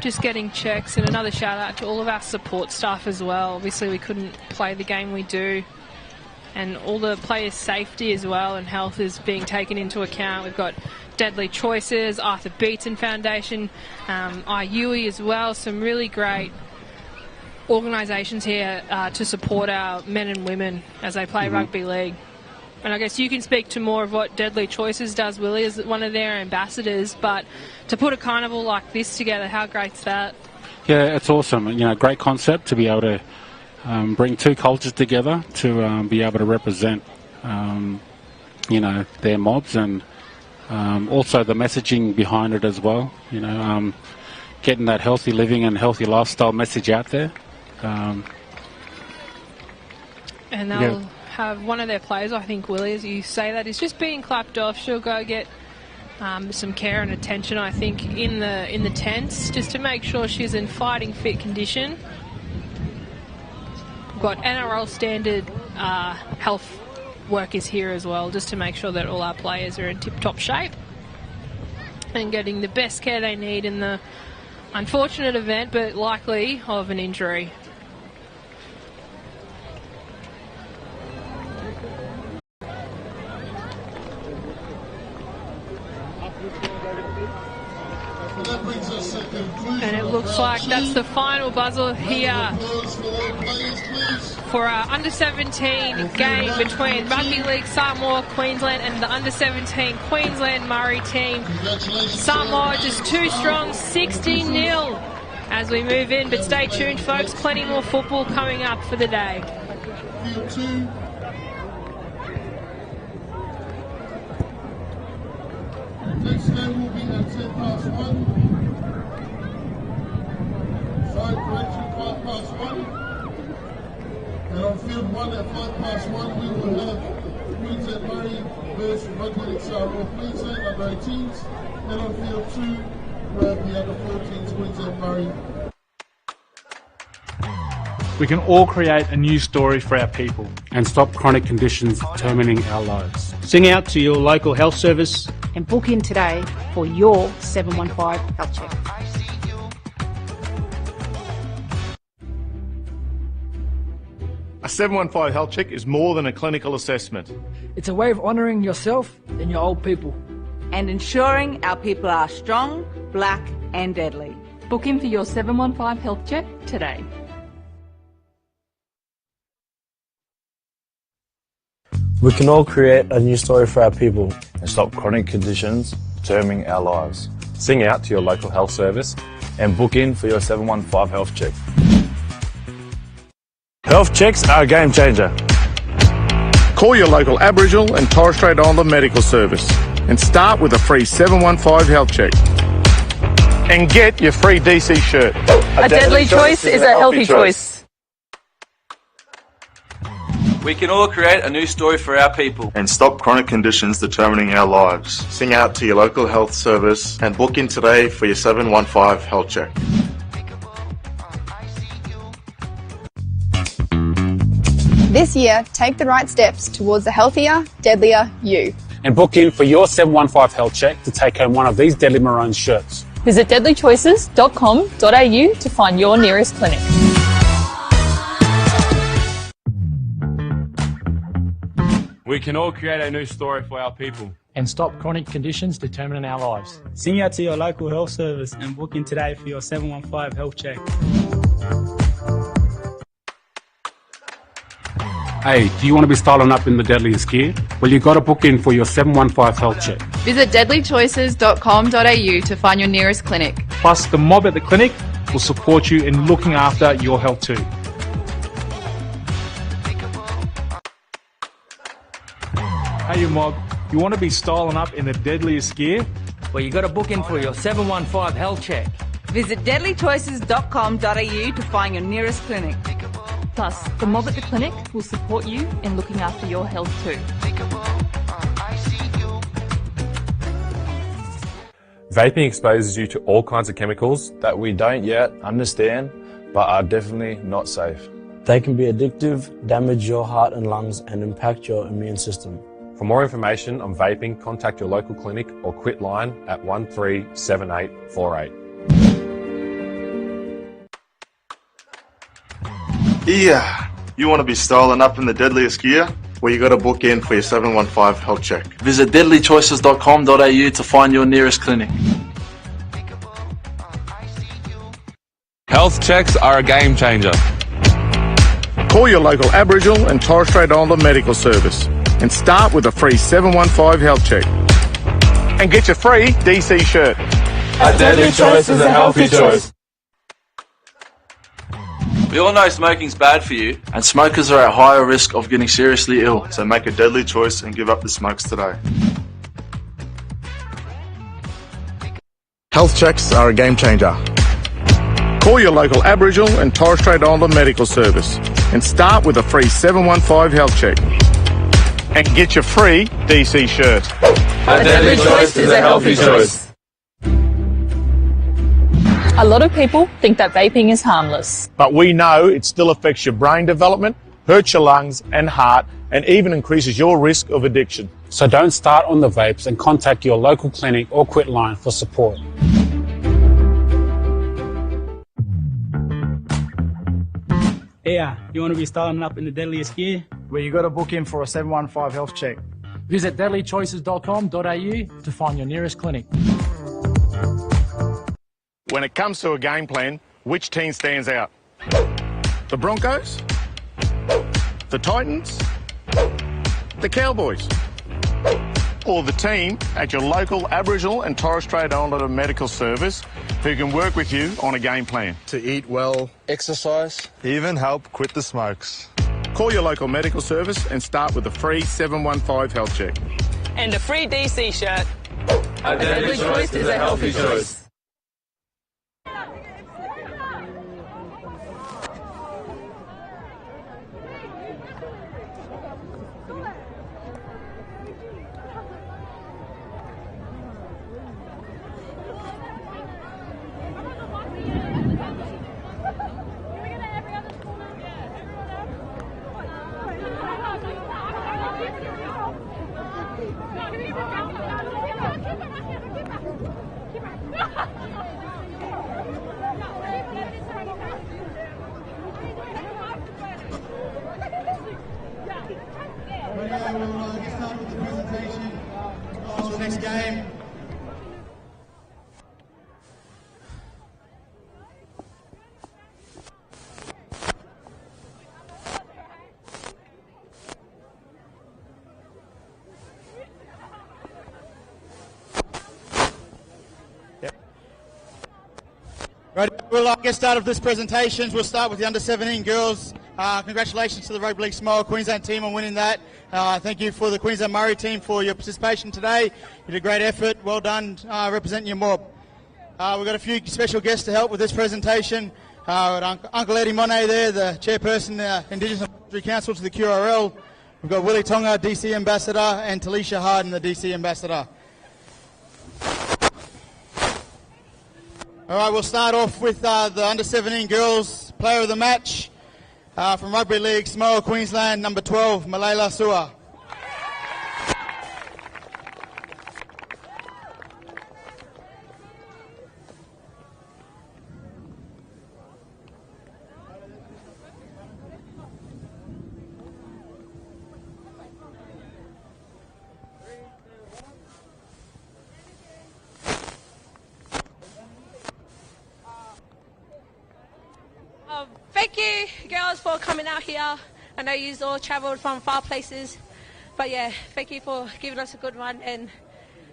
just getting checks. And another shout out to all of our support staff as well. Obviously we couldn't play the game we do, and all the players' safety as well and health is being taken into account. We've got Deadly Choices, Arthur Beetson Foundation, IUE as well. Some really great organisations here to support our men and women as they play rugby league. And I guess you can speak to more of what Deadly Choices does, Willie, as one of their ambassadors. But to put a carnival like this together, how great's that? Yeah, it's awesome. You know, great concept to be able to bring two cultures together to be able to represent, you know, their mobs, and also the messaging behind it as well. You know, getting that healthy living and healthy lifestyle message out there. And they'll have one of their players, I think, Willie, as you say that, is just being clapped off. She'll go get some care and attention, I think, in the tents, just to make sure she's in fighting fit condition. We've got NRL standard health workers here as well, just to make sure that all our players are in tip-top shape and getting the best care they need in the unfortunate event, but likely, of an injury. And it looks like that's the final buzzer here for our under-17 game between Rugby League Samoa Queensland and the under-17 Queensland Murri team. Samoa just too strong, 60-0 as we move in. But stay tuned, folks, plenty more football coming up for the day. Field 2. Next game will be at 1:10. Side correction, 1:05. And on field 1 at 1:05, we will have Queensland Murri versus Rugby League Samoa Queensland under 18s. And on field 2, we'll have the under 14s Queensland Murri. We can all create a new story for our people and stop chronic conditions determining our lives. Sing out to your local health service and book in today for your 715 health check. A 715 health check is more than a clinical assessment. It's a way of honouring yourself and your old people. And ensuring our people are strong, black and deadly. Book in for your 715 health check today. We can all create a new story for our people and stop chronic conditions determining our lives. Sing out to your local health service and book in for your 715 health check. Health checks are a game changer. Call your local Aboriginal and Torres Strait Islander medical service and start with a free 715 health check. And get your free DC shirt. A deadly choice is a healthy choice. We can all create a new story for our people and stop chronic conditions determining our lives. Sing out to your local health service and book in today for your 715 health check. This year, take the right steps towards a healthier, deadlier you. And book in for your 715 health check to take home one of these Deadly Maroon shirts. Visit deadlychoices.com.au to find your nearest clinic. We can all create a new story for our people and stop chronic conditions determining our lives. Sing out to your local health service and book in today for your 715 health check. Hey, do you want to be styling up in the deadliest gear? Well, you got to book in for your 715 health check. Visit deadlychoices.com.au to find your nearest clinic. Plus, the mob at the clinic will support you in looking after your health too. Hey, you mob, you want to be styling up in the deadliest gear? Well, you got to book in for your 715 health check. Visit deadlychoices.com.au to find your nearest clinic. Plus, the mob at the clinic will support you in looking after your health too. Vaping exposes you to all kinds of chemicals that we don't yet understand, but are definitely not safe. They can be addictive, damage your heart and lungs, and impact your immune system. For more information on vaping, contact your local clinic or quit line at 137848. Yeah, you want to be styling up in the deadliest gear? Well, you got to book in for your 715 health check. Visit deadlychoices.com.au to find your nearest clinic. Health checks are a game changer. Call your local Aboriginal and Torres Strait Islander medical service and start with a free 715 health check. And get your free DC shirt. A deadly choice is a healthy choice. We all know smoking's bad for you, and smokers are at higher risk of getting seriously ill. So make a deadly choice and give up the smokes today. Health checks are a game changer. Call your local Aboriginal and Torres Strait Islander medical service and start with a free 715 health check. And get your free DC shirt. A deadly choice is a healthy choice. A lot of people think that vaping is harmless. But we know it still affects your brain development, hurts your lungs and heart, and even increases your risk of addiction. So don't start on the vapes and contact your local clinic or quit line for support. Yeah, you want to be styling up in the deadliest gear? Where you got to book in for a 715 health check. Visit deadlychoices.com.au to find your nearest clinic. When it comes to a game plan, which team stands out? The Broncos? The Titans? The Cowboys? Or the team at your local Aboriginal and Torres Strait Islander medical service who can work with you on a game plan? To eat well, Exercise. even help quit the smokes. Call your local medical service and start with a free 715 health check. And a free DC shirt. A deadly choice is a healthy choice. Next game. Right, we'll get started with this presentation. We'll start with the under-17 girls. Congratulations to the Rugby League Samoa Queensland team on winning that. Thank you for the Queensland Murri team for your participation today. You did a great effort. Well done representing your mob. We've got a few special guests to help with this presentation. Uncle Eddie Monet there, the chairperson, Indigenous Advisory Council to the QRL. We've got Willie Tonga, DC Ambassador, and Talisha Harden, the DC Ambassador. All right, we'll start off with the under-17 girls player of the match. From Rugby League Samoa Queensland, number 12, Malayla Sua. Thank you, girls, for coming out here. I know you all travelled from far places, but yeah, thank you for giving us a good one, and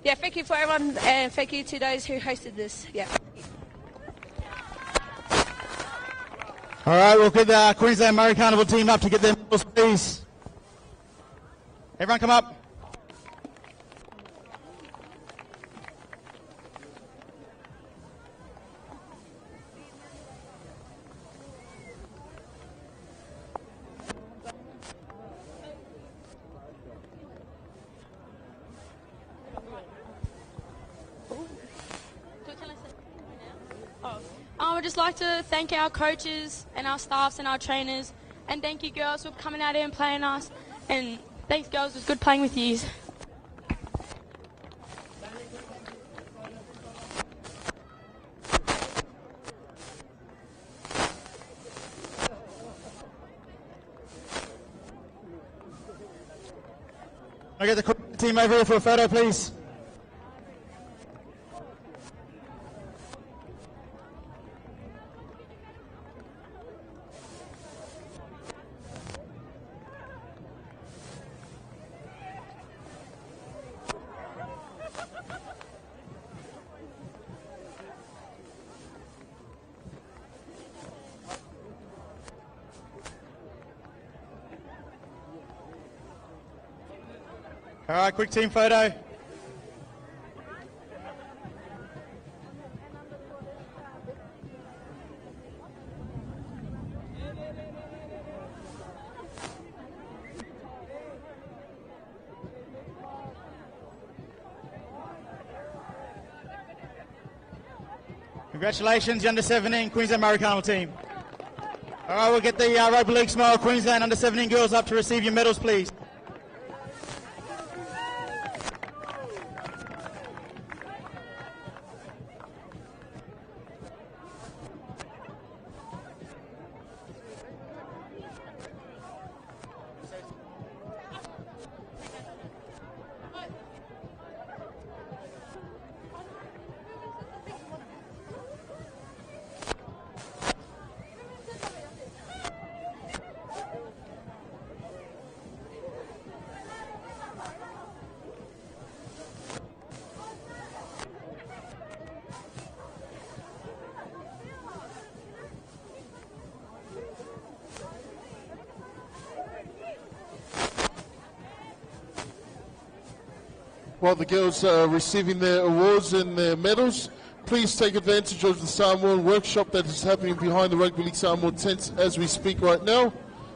yeah, thank you for everyone, and thank you to those who hosted this. Yeah. All right, we'll get the Queensland Murri Carnival team up to get their medals, please. Everyone come up. just like to thank our coaches and our staffs and our trainers, and thank you girls for coming out here and playing us, and thanks girls, it was good playing with you. Can I get the team over here for a photo, please? All right, quick team photo. Congratulations, the under-17 Queensland Murri Carnival team. All right, we'll get the Rugby League Smile Queensland under-17 girls up to receive your medals, please. While the girls are receiving their awards and their medals, please take advantage of the Samoan workshop that is happening behind the Rugby League Samoa tents as we speak right now.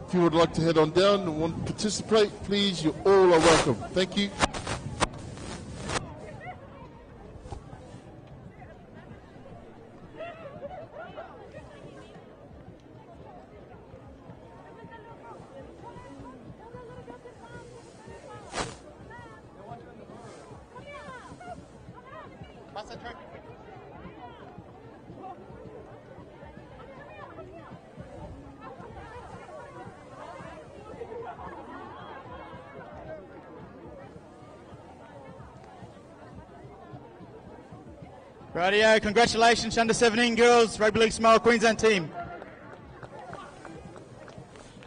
If you would like to head on down and want to participate, please, you all are welcome. Thank you. Rightio, congratulations, under-17 girls, Rugby League Smile Queensland team.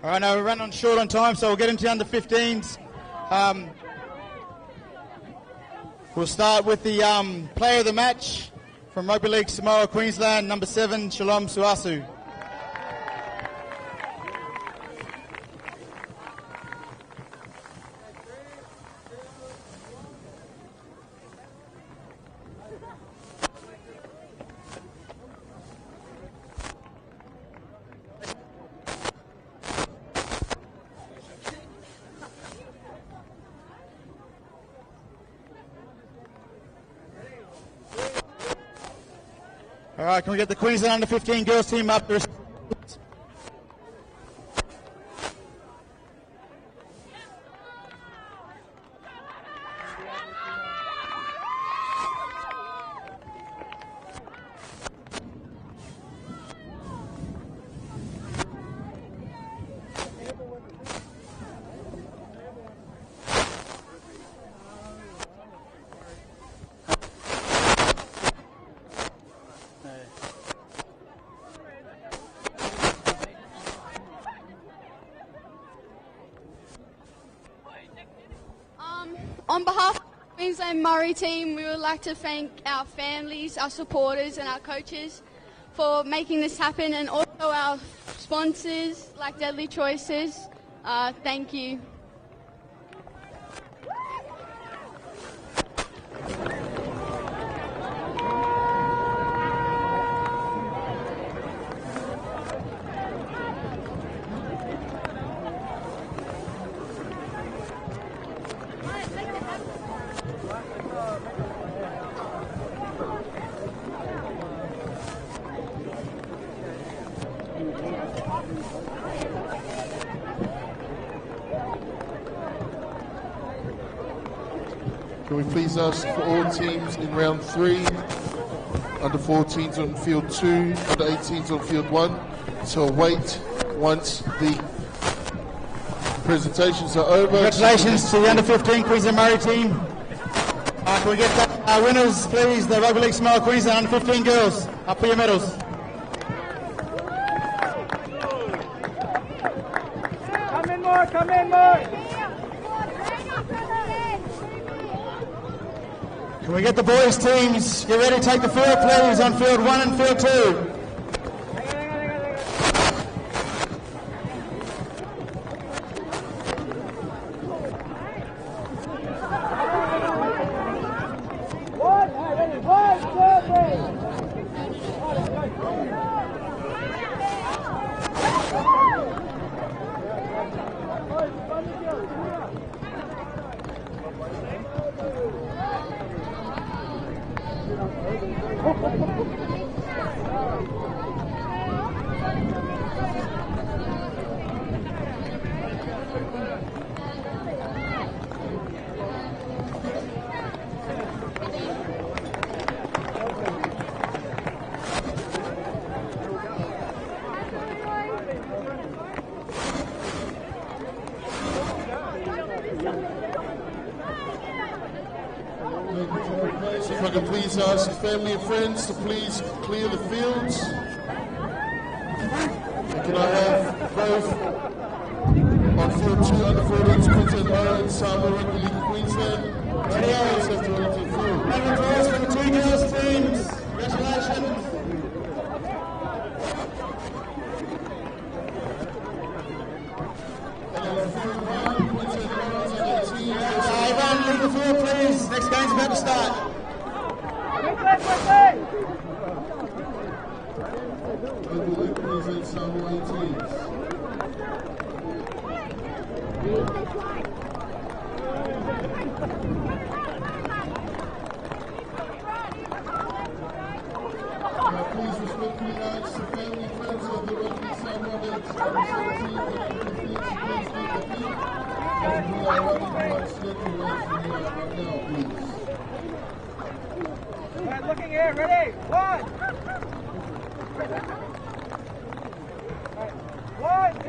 All right, now we're running on short on time, so we'll get into the under-15s. We'll start with the player of the match from Rugby League Samoa Queensland, number 7, Shalom Suasu. All right, can we get the Queensland under-15 girls team up? On behalf of the Queensland Murri team, we would like to thank our families, our supporters and our coaches for making this happen, and also our sponsors like Deadly Choices. Thank you. Can we please ask for all teams in round 3, under 14s on field 2, under 18s on field 1, to wait once the presentations are over. Congratulations to the under 15 Queensland Murri team. Can we get our winners, please? The Rugby League Samoa Queensland under 15 girls. Up for your medals. Come in more. Can we get the boys' teams? Get ready to take the field, please, on field 1 and field 2. So if I can please ask family and friends to please clear the fields. And can I have both on field 2 under 14s Queensland Murri and Samoa Rugby League Queensland? Ready out. Have to run to the field. Round of applause for the 2 girls teams. Congratulations. Everyone leave the field, please. Next game's about to start. Please respectfully ask the family and friends of the Rugby Samoa League to please leave the field. As we are running behind schedule away from here right now, please. Right, looking here, ready? 1. Right. 1, 2,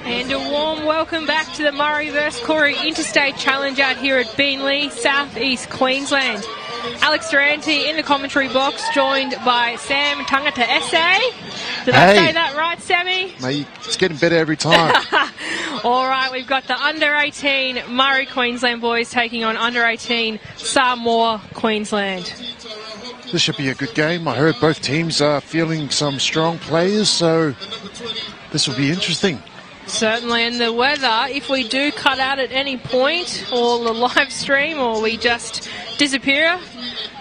And a warm welcome back to the Murri vs Corey Interstate Challenge out here at Beenleigh, South East Queensland. Alex Durante in the commentary box, joined by Sam Tangata Esse. Did I say that right, Sammy? Mate, it's getting better every time. All right, we've got the under-18 Murri Queensland boys taking on under-18 Samoa Queensland. This should be a good game. I heard both teams are feeling some strong players, so this will be interesting. Certainly, and the weather, if we do cut out at any point, or the live stream, or we just disappear,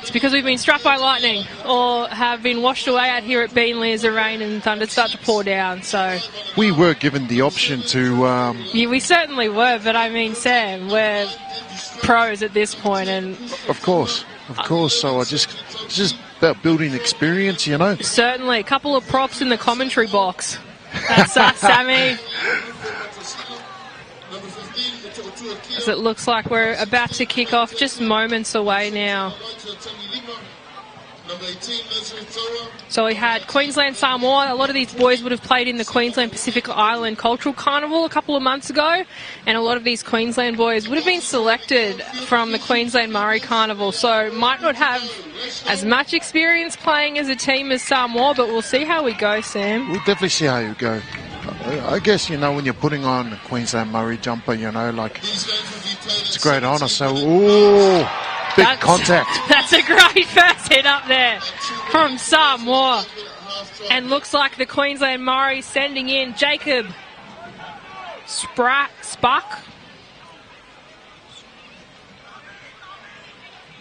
it's because we've been struck by lightning, or have been washed away out here at Beenleigh as the rain and thunder start to pour down, so... We were given the option to... Yeah, we certainly were, but I mean, Sam, we're pros at this point, and... Of course, so it's just about building experience, you know? Certainly, a couple of props in the commentary box. That's Sammy. As it looks like we're about to kick off, just moments away now. So we had Queensland Samoa. A lot of these boys would have played in the Queensland Pacific Island Cultural Carnival a couple of months ago, and a lot of these Queensland boys would have been selected from the Queensland Murri Carnival, so might not have as much experience playing as a team as Samoa, but we'll see how we go, Sam. We'll definitely see how you go. I guess, you know, when you're putting on a Queensland Murri jumper, you know, like, it's a great honour, so, ooh, big contact. That's a great first hit up there from Samoa. And looks like the Queensland Murri sending in Jacob Spark.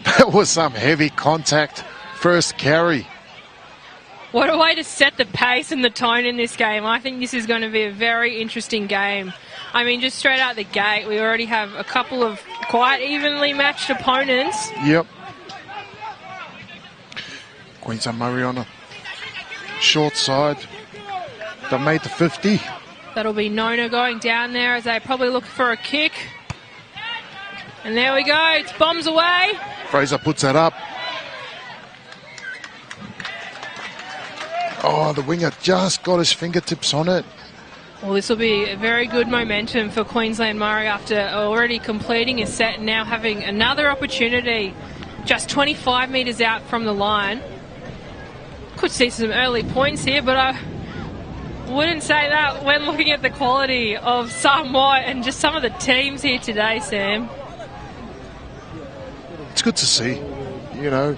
That was some heavy contact first carry. What a way to set the pace and the tone in this game. I think this is going to be a very interesting game. I mean, just straight out the gate, we already have a couple of quite evenly matched opponents. Yep. Queensland Murri on a short side. They made the 50. That'll be Nona going down there as they probably look for a kick. And there we go. It's bombs away. Fraser puts that up. Oh, the winger just got his fingertips on it. Well, this will be a very good momentum for Queensland Murri after already completing a set and now having another opportunity just 25 metres out from the line. Could see some early points here, but I wouldn't say that when looking at the quality of Samoa and just some of the teams here today, Sam. It's good to see, you know,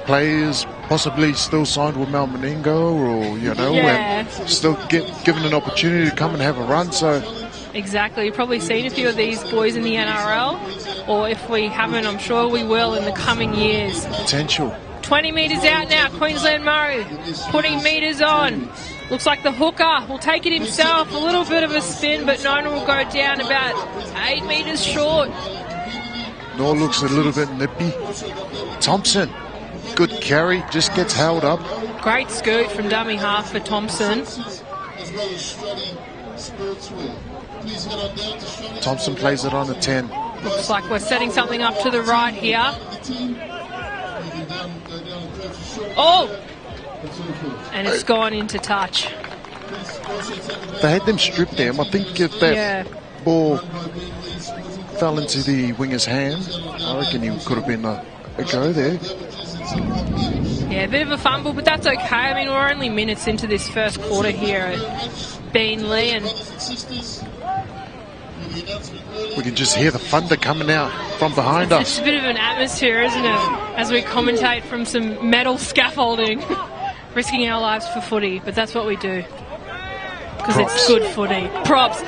players possibly still signed with Mal Meningo, or, you know, and still given an opportunity to come and have a run, so... Exactly. You've probably seen a few of these boys in the NRL, or if we haven't, I'm sure we will in the coming years. Potential. 20 metres out now, Queensland Murri putting metres on. Looks like the hooker will take it himself. A little bit of a spin, but Nona will go down about 8 metres short. Nor looks a little bit nippy. Thompson, good carry, just gets held up. Great scoot from dummy half for Thompson. Thompson plays it on a 10. Looks like we're setting something up to the right here. Oh! And it's gone into touch. They had them stripped them. I think if that ball fell into the winger's hand, I reckon he could have been a go there. Yeah, a bit of a fumble, but that's okay. I mean, we're only minutes into this first quarter here at Beenleigh, and we can just hear the thunder coming out from behind us. It's a bit of an atmosphere, isn't it? As we commentate from some metal scaffolding, risking our lives for footy, but that's what we do. Because it's good footy. Props.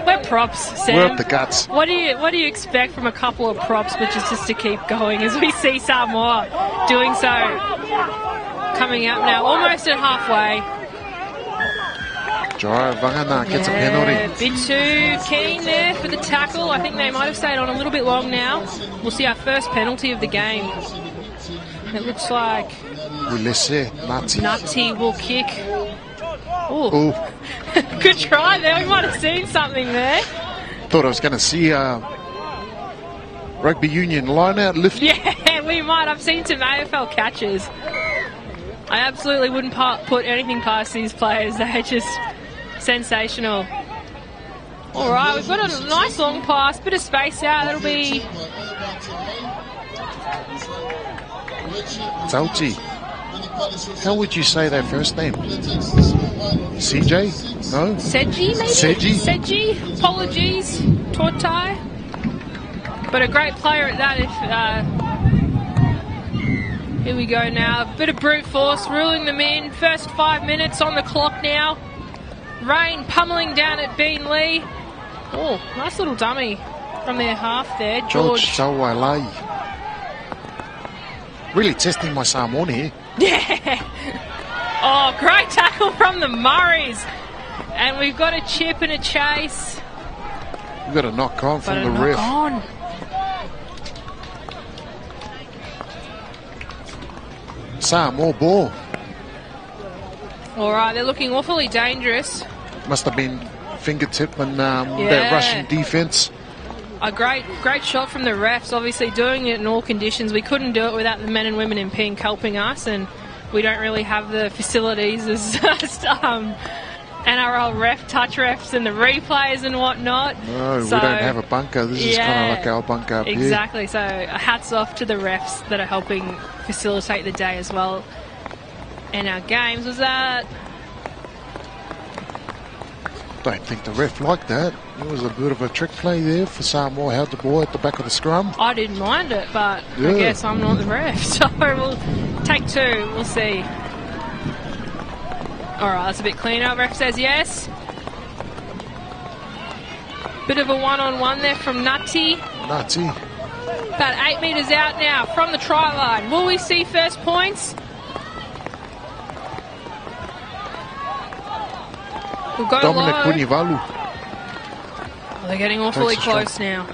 We're props, Sam. We're up the guts. What do you expect from a couple of props, which is just to keep going as we see Samoa doing so. Coming up now, almost at halfway. Jai Vangana gets a penalty. A bit too keen there for the tackle. I think they might have stayed on a little bit long now. We'll see our first penalty of the game. It looks like Nati will kick. Ooh. Good try there. We might have seen something there. Thought I was going to see rugby union line out lift. Yeah, we might. I've seen some AFL catches. I absolutely wouldn't put anything past these players. They're just sensational. All right, we've got a nice long pass, bit of space out. That'll be Tauti. How would you say their first name? CJ? No? Seji, maybe? Seji. Apologies. Tortai. But a great player at that. Here we go now. A bit of brute force, ruling them in. First 5 minutes on the clock now. Rain pummeling down at Beenleigh. Oh, nice little dummy from their half there. George Tawalai. Really testing my Samoan here. Yeah. Oh, great tackle from the Murrays. And we've got a chip and a chase. We've got a knock on from the knock ref. On. Samoa ball. All right, they're looking awfully dangerous. Must have been fingertip and that Russian defense. A great shot from the refs, obviously doing it in all conditions. We couldn't do it without the men and women in pink helping us, and we don't really have the facilities as NRL ref, touch refs and the replays and whatnot. No, we don't have a bunker. This is kind of like our bunker up here. Exactly, so hats off to the refs that are helping facilitate the day as well. And our games was that... Don't think the ref liked that. It was a bit of a trick play there for Samoa. Held the ball at the back of the scrum. I didn't mind it, but I guess I'm not the ref, so we'll take two. We'll see. All right, that's a bit cleaner. Ref says yes. Bit of a one-on-one there from Nutty. Nutty. About 8 metres out now from the try line. Will we see first points? We'll go Dominic low. Winivalu. Oh, they're getting awfully close now.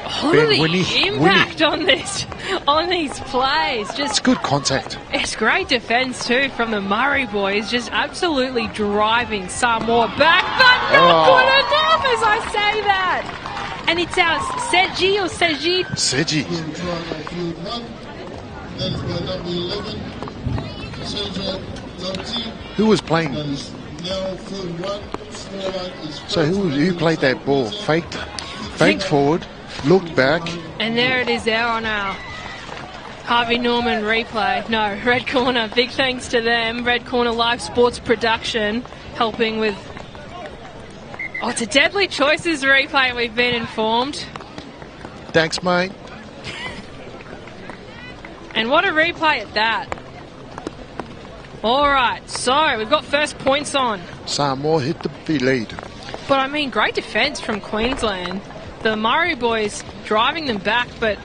Oh, Ben the Winnie. impact on these plays. Just it's good contact. It's great defence too from the Murray boys. Just absolutely driving Samoa back, but not good enough as I say that. And it's our Seji or Seji? Seji. Who was playing? So who played that ball? Faked forward, looked back. And there it is there on our Harvey Norman replay. No, Red Corner, big thanks to them. Red Corner Live Sports Production helping with... Oh, it's a Deadly Choices replay, we've been informed. Thanks, mate. And what a replay at that. All right, so we've got first points on. Samoa hit the lead. But I mean, great defence from Queensland. The Murray boys driving them back, but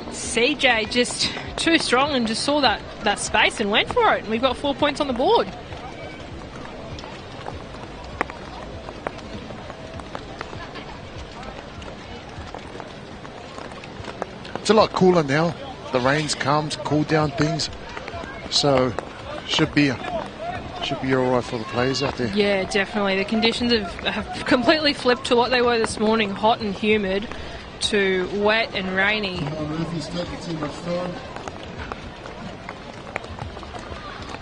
CJ just too strong and just saw that space and went for it. And we've got 4 points on the board. It's a lot cooler now. The rains comes, cool down things. So should be all right for the players out there. Yeah, definitely. The conditions have completely flipped to what they were this morning, hot and humid, to wet and rainy.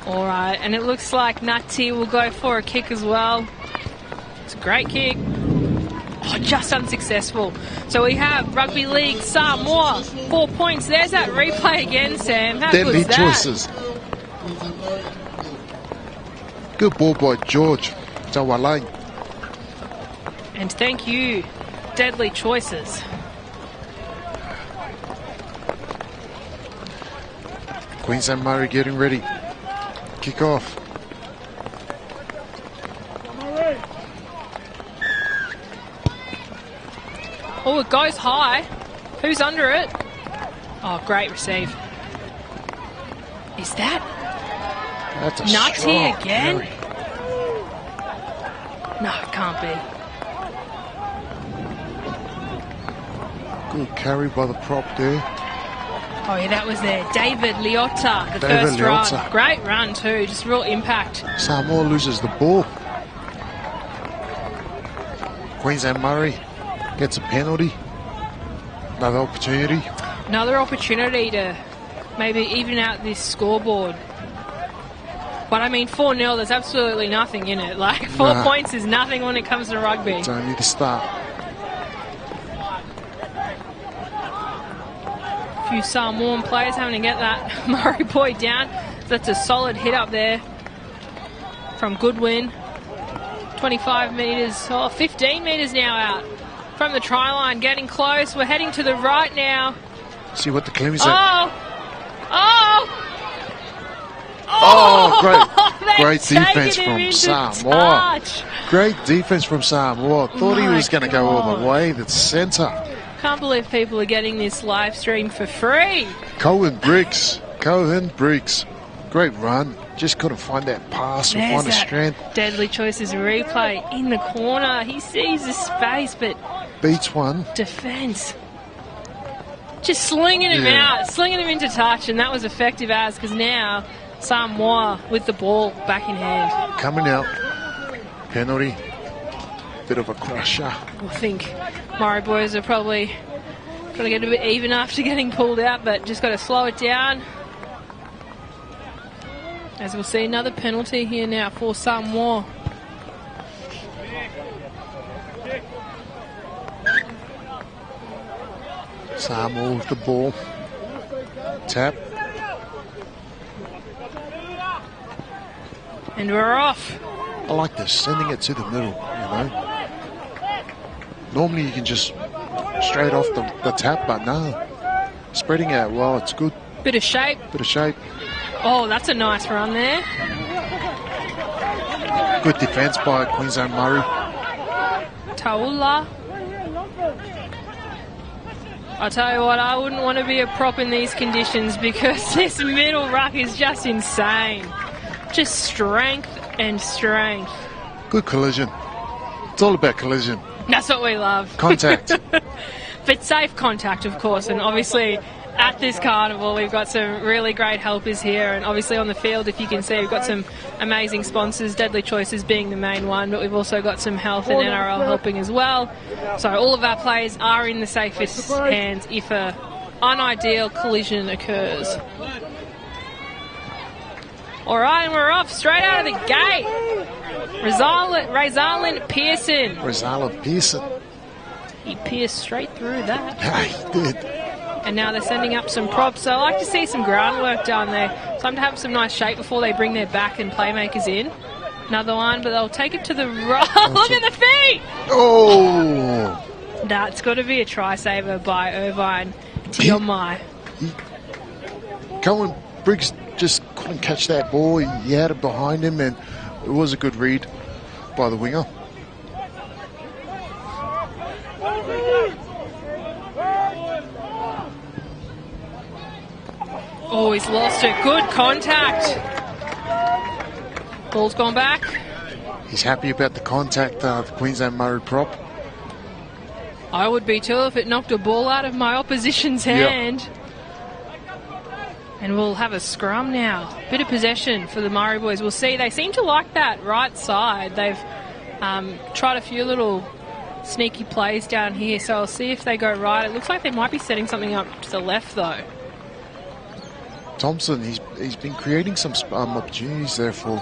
All right, and it looks like Nutty will go for a kick as well. It's a great kick. Oh, just unsuccessful. So we have Rugby League Samoa, 4 points. There's that replay again, Sam. How good was that? Choices. Good ball by George Tawalai. And thank you, Deadly Choices. Queensland Murray getting ready. Kick off. Oh, it goes high. Who's under it? Oh, great receive. Is that That's a Nutty again? Carry. No, it can't be. Good carry by the prop there. Oh, yeah, that was there. David Liotta, the first run. Great run, too. Just real impact. Samoa loses the ball. Queensland Murray gets a penalty. Another opportunity. Another opportunity to maybe even out this scoreboard. But I mean, 4-0, there's absolutely nothing in it. Like, 4 points is nothing when it comes to rugby. It's only the start. A few Samoan players having to get that Murray boy down. That's a solid hit up there from Goodwin. 25 metres, 15 metres now out from the try line, getting close. We're heading to the right now. See what the Clemmies great defense from Samoa. Great defense from Samoa. Thought he was going to go all the way to the centre. Can't believe people are getting this live stream for free. Cohen Briggs. Great run. Just couldn't find that pass or find the strength. Deadly Choices replay in the corner. He sees the space, but beats one. Defence. Just slinging him out, slinging him into touch, and that was effective because now Samoa with the ball back in hand. Coming out. Penalty. Bit of a crusher. I think Murri boys are probably trying to get a bit even after getting pulled out, but just got to slow it down. As we'll see another penalty here now for Samoa. Samoa with the ball. Tap. And we're off. I like this, sending it to the middle, you know. Normally you can just straight off the tap, but no. Spreading out well, it's good. Bit of shape. Oh, that's a nice run there. Good defence by Queensland Murri. Taula. I'll tell you what, I wouldn't want to be a prop in these conditions because this middle ruck is just insane. Just strength and strength. Good collision. It's all about collision. That's what we love. Contact. But safe contact, of course, and obviously at this carnival we've got some really great helpers here, and obviously on the field, if you can see, we've got some amazing sponsors, Deadly Choices being the main one, but we've also got some health and NRL helping as well. So all of our players are in the safest hands if an unideal collision occurs. Alright, and we're off straight out of the gate. Razalin Pearson. He pierced straight through that. He did. And now they're sending up some props. So I like to see some groundwork done there. Time to have some nice shape before they bring their back and playmakers in. Another one, but they'll take it to the right. Look at the feet! Oh! That's got to be a try saver by Irvine Tiomai. Cohen Briggs just couldn't catch that ball. He had it behind him, and it was a good read by the winger. Oh, he's lost it. Good contact. Ball's gone back. He's happy about the contact, the Queensland Murri prop. I would be too if it knocked a ball out of my opposition's hand. Yep. And we'll have a scrum now. Bit of possession for the Murri boys. We'll see. They seem to like that right side. They've tried a few little sneaky plays down here, so I'll see if they go right. It looks like they might be setting something up to the left, though. Thompson, he's been creating some opportunities there for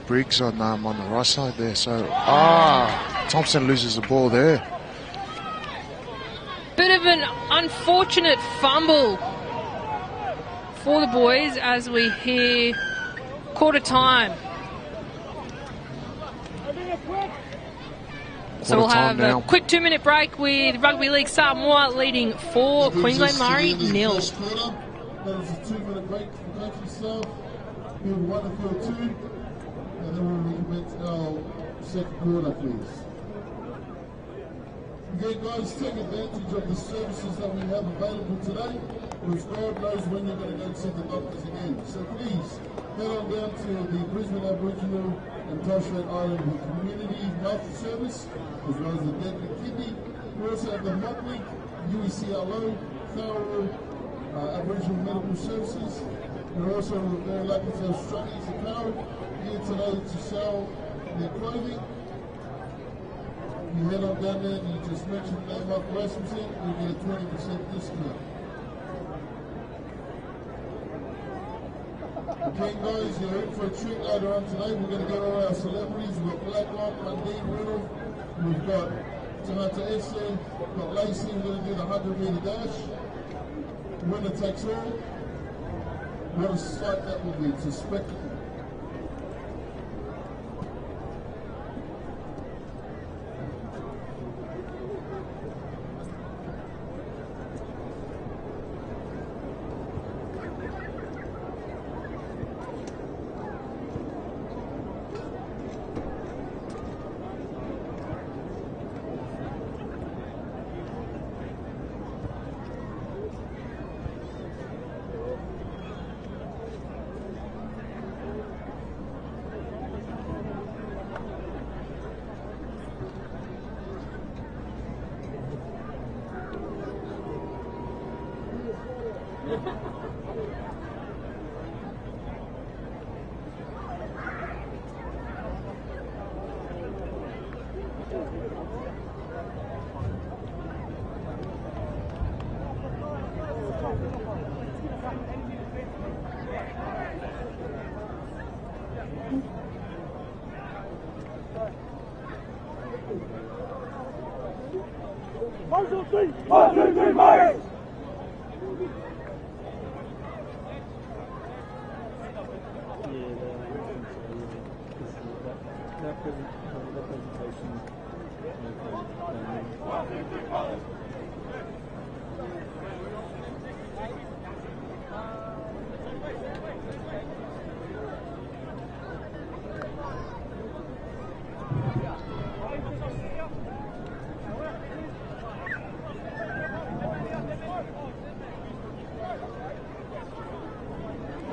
Briggs on the right side there. So Thompson loses the ball there. Bit of an unfortunate fumble for the boys as we hear quarter time. So we'll have a quick 2-minute break with Rugby League Samoa leading 4, Queensland Murri 0. That is a 2-minute break for country staff. Field 1 and field 2. And then we'll recommence our second quarter, please. Again, guys, take advantage of the services that we have available today, because God knows when you're going to go and see the doctors again. So please, head on down to the Brisbane Aboriginal and Torres Strait Islander Community Health Service, as well as the Deadly Kidney. We also have the Motlink, UECLO, Thorough, Aboriginal Medical Services. We're also very lucky to have Strutties Apparel here today to sell their clothing. You head on down there and you just mention the name Michael Rasmussen, you'll get a 20% discount. Okay guys, you're in for a treat later on today. We're going to get all our celebrities. We've got Blacklock, Mundine Riddle, we've got Tanata Esse, we've got Lacey, we're going to do the 100-metre dash. Winner takes all. What a sight that would be. It's a spectacle.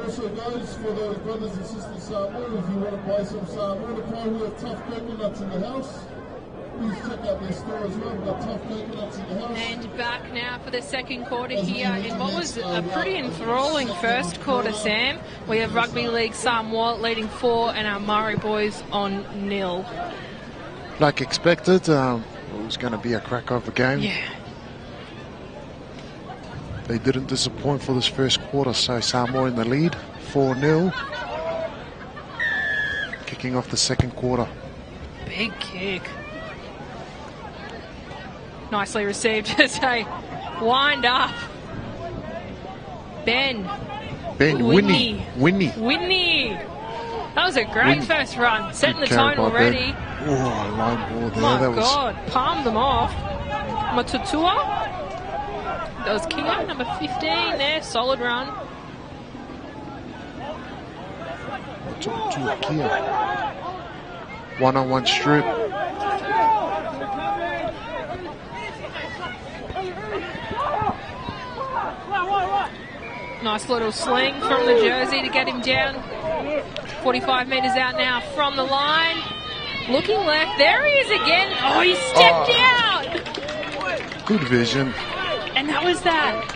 Also, guys, for those brothers and sisters Samoa, if you want to buy some Samoa, the we have tough coconuts in the house. Please check out their store as well. We've got tough coconuts in the house. And back now for the second quarter here in what was a pretty enthralling first quarter, Sam. We have Rugby League Samoa leading 4 and our Murri boys on 0. Like expected, it was going to be a crack of a game. Yeah. They didn't disappoint for this first quarter, so Samoa in the lead, 4-0. Kicking off the second quarter. Big kick. Nicely received as a wind up. Ben Winnie. That was a great first run. Setting the tone already. Oh, line ball there. My God, palmed them off. Matutua. That was Kia, number 15 there. Solid run. Matutua Kia. One-on-one strip. Nice little sling from the jersey to get him down. 45 metres out now from the line. Looking left. There he is again. Oh, he stepped out. Good vision. And that was that.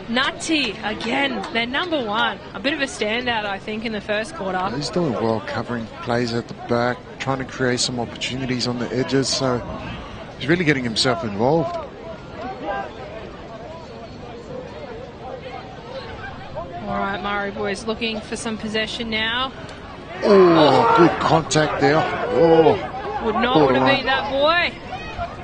Nutty again. They're number 1. A bit of a standout, I think, in the first quarter. He's doing well covering plays at the back, trying to create some opportunities on the edges. So he's really getting himself involved. All right, Murri boys looking for some possession now. Oh, good contact there. Oh, would not want to be that boy.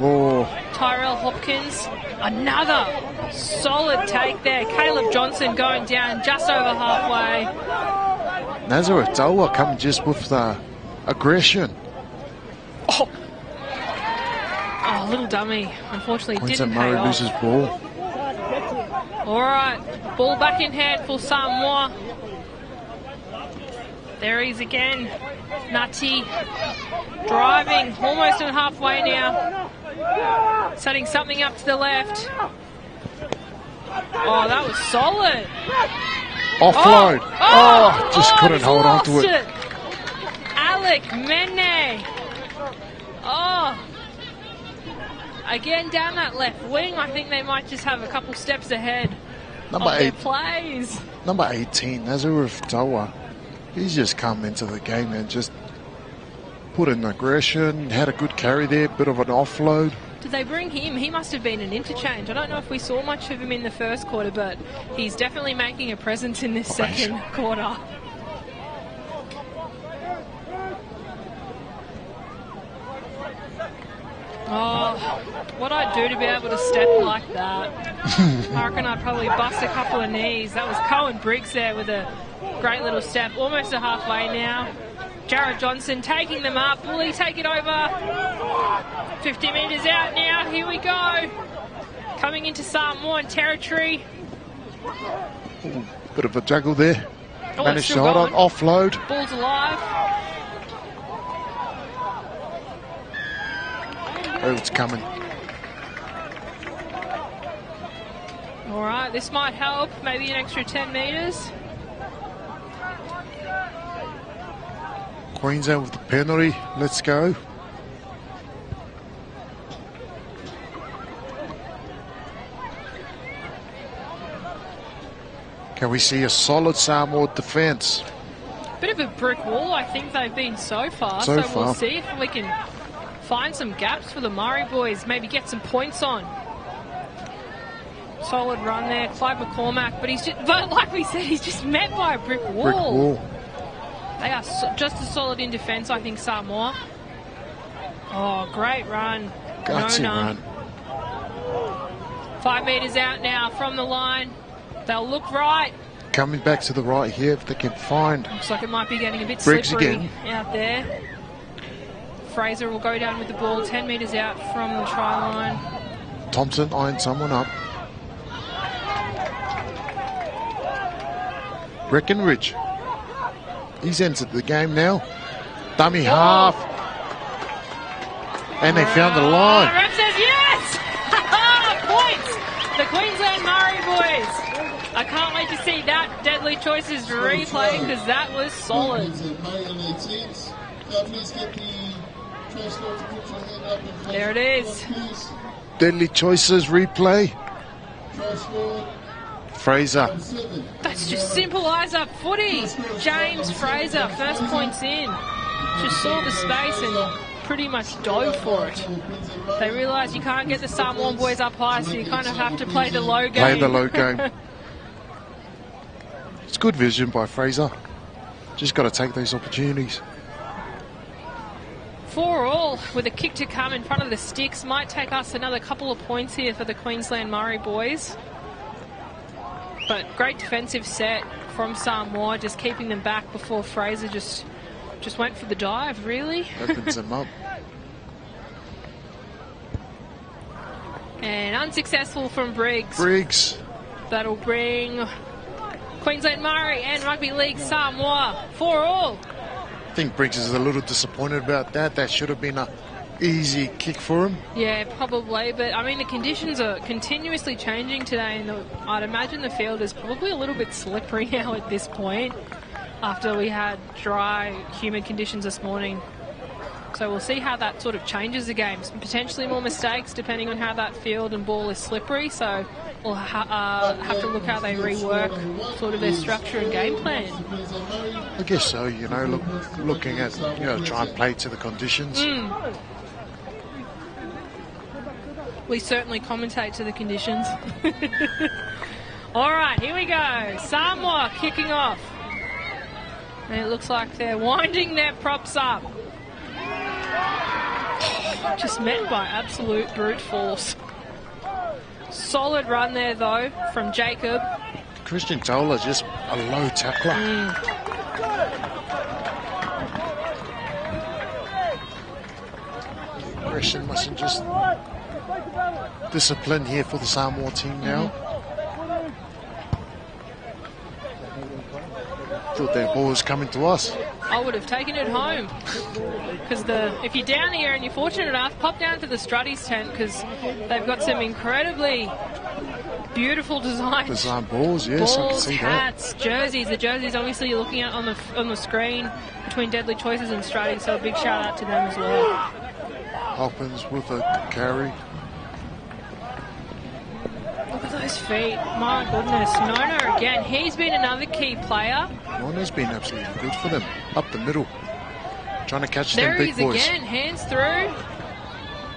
Oh, Tyrell Hopkins, another solid take there. Caleb Johnson going down just over halfway. Nazareth Taua coming just with the aggression. Oh, little dummy. Unfortunately, Queensland didn't pay Murri off. loses ball. All right, ball back in hand for Samoa. There he is again. Nutty driving almost at halfway now. Setting something up to the left. Oh, that was solid. Offload. Just couldn't hold on to it. Alec Mene. Oh. Again down that left wing. I think they might just have a couple steps ahead of their plays. Number 18, Nazareth Taua. He's just come into the game and just put in aggression, had a good carry there, bit of an offload. Did they bring him? He must have been an interchange. I don't know if we saw much of him in the first quarter, but he's definitely making a presence in this second quarter. Oh, what I'd do to be able to step like that. I reckon I'd probably bust a couple of knees. That was Cohen Briggs there with a great little step. Almost to halfway now. Jared Johnson taking them up. Will he take it over? 50 metres out now. Here we go. Coming into Samoan territory. Ooh, bit of a juggle there. Oh, Managed to hold on, offload. Ball's alive. Oh, it's coming. All right, this might help. Maybe an extra 10 metres. Queensland with the penalty. Let's go. Can we see a solid Samoa defence? Bit of a brick wall, I think they've been so far. So we'll see if we can find some gaps for the Murri boys. Maybe get some points on. Solid run there, Clyde McCormack. But like we said, he's just met by a brick wall. Brick wall. They are just as solid in defence, I think, Samoa. Oh, great run. Gutsy run. 5 metres out now from the line. They'll look right. Coming back to the right here if they can find. Looks like it might be getting a bit Briggs slippery again. out there. Fraser will go down with the ball 10 metres out from the try line. Thompson eyeing someone up. Breckenridge. He's entered the game now. Dummy half. And they found the line. The ref says yes! Points! The Queensland Murri boys. I can't wait to see that Deadly Choices replay because that was solid. There it is. Deadly Choices replay. Fraser. That's just simple eyes up footy. James Fraser, first points in. Just saw the space and pretty much dove for it. They realise you can't get the Samoan boys up high, so you kind of have to play the low game. Play the low game. It's good vision by Fraser. Just got to take those opportunities. 4-4 with a kick to come in front of the sticks. Might take us another couple of points here for the Queensland Murri boys. But great defensive set from Samoa, just keeping them back before Fraser just went for the dive, really. Opens them up. And unsuccessful from Briggs. Briggs. That'll bring Queensland Murri and Rugby League Samoa 4-4. I think Briggs is a little disappointed about that. That should have been an easy kick for him. Yeah, probably. But, I mean, the conditions are continuously changing today, and I'd imagine the field is probably a little bit slippery now at this point after we had dry, humid conditions this morning. So we'll see how that sort of changes the game. Potentially more mistakes depending on how that field and ball is slippery. So we'll have to look how they rework sort of their structure and game plan. I guess so, you know, looking at, you know, try and play to the conditions. We certainly commentate to the conditions. All right, here we go. Samoa kicking off. And it looks like they're winding their props up. Just met by absolute brute force. Solid run there, though, from Jacob. Christian Tola, just a low tackler. Aggression mustn't just discipline here for the Samoa team now. Thought that ball was coming to us. I would have taken it home. Because if you're down here and you're fortunate enough, pop down to the Strutties tent because they've got some incredibly beautiful designs. Design balls, yes, I can see hats, jerseys. The jerseys obviously you're looking at on the screen between Deadly Choices and Strutties, so a big shout out to them as well. Hoppins with a carry. Look at those feet. My goodness. Nono again. He's been another key player. Nono's been absolutely good for them. Up the middle. Trying to catch them big boys. There he is again. Hands through.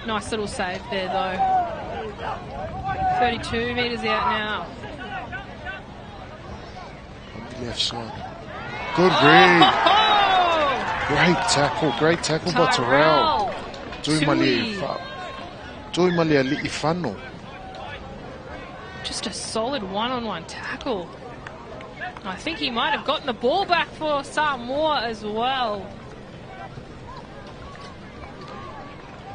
Nice little save there, though. 32 metres out now. On the left side. Good read. Oh! Great tackle by Terrell. Toi mali ali'i whano. Just a solid one-on-one tackle. I think he might have gotten the ball back for Samoa as well.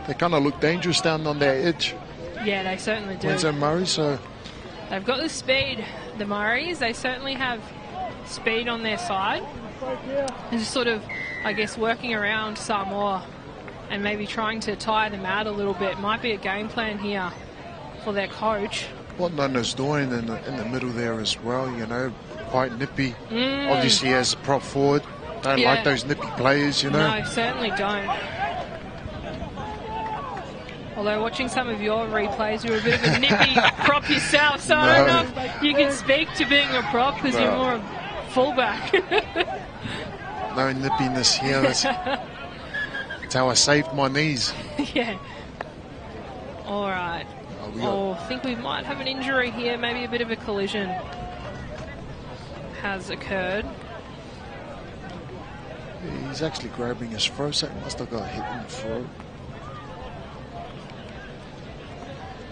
They kind of look dangerous down on their edge. Yeah, they certainly do. Queensland Murri, so... They've got the speed, the Murris. They certainly have speed on their side. And just sort of, I guess, working around Samoa and maybe trying to tire them out a little bit. Might be a game plan here for their coach. What Nona's doing in the middle there as well, you know, quite nippy. Obviously as a prop forward, don't like those nippy players, you know. No, certainly don't. Although watching some of your replays, you're a bit of a nippy prop yourself, so I don't know if you can speak to being a prop because you're more a fullback. No nippiness here. That's how I saved my knees. Yeah. All right. I think we might have an injury here. Maybe a bit of a collision has occurred. Yeah, he's actually grabbing his throat, so he must have got hit in the throat.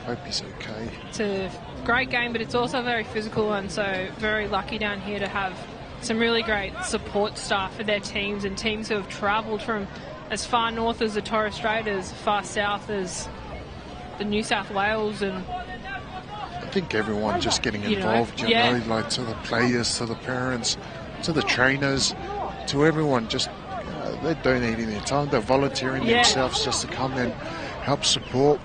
Hope he's okay. It's a great game, but it's also a very physical one, so very lucky down here to have some really great support staff for their teams, and teams who have travelled from as far north as the Torres Strait, as far south as the New South Wales. And I think everyone just getting involved, you know, like to the players, to the parents, to the trainers, to everyone. Just they're donating their time, they're volunteering themselves just to come and help support.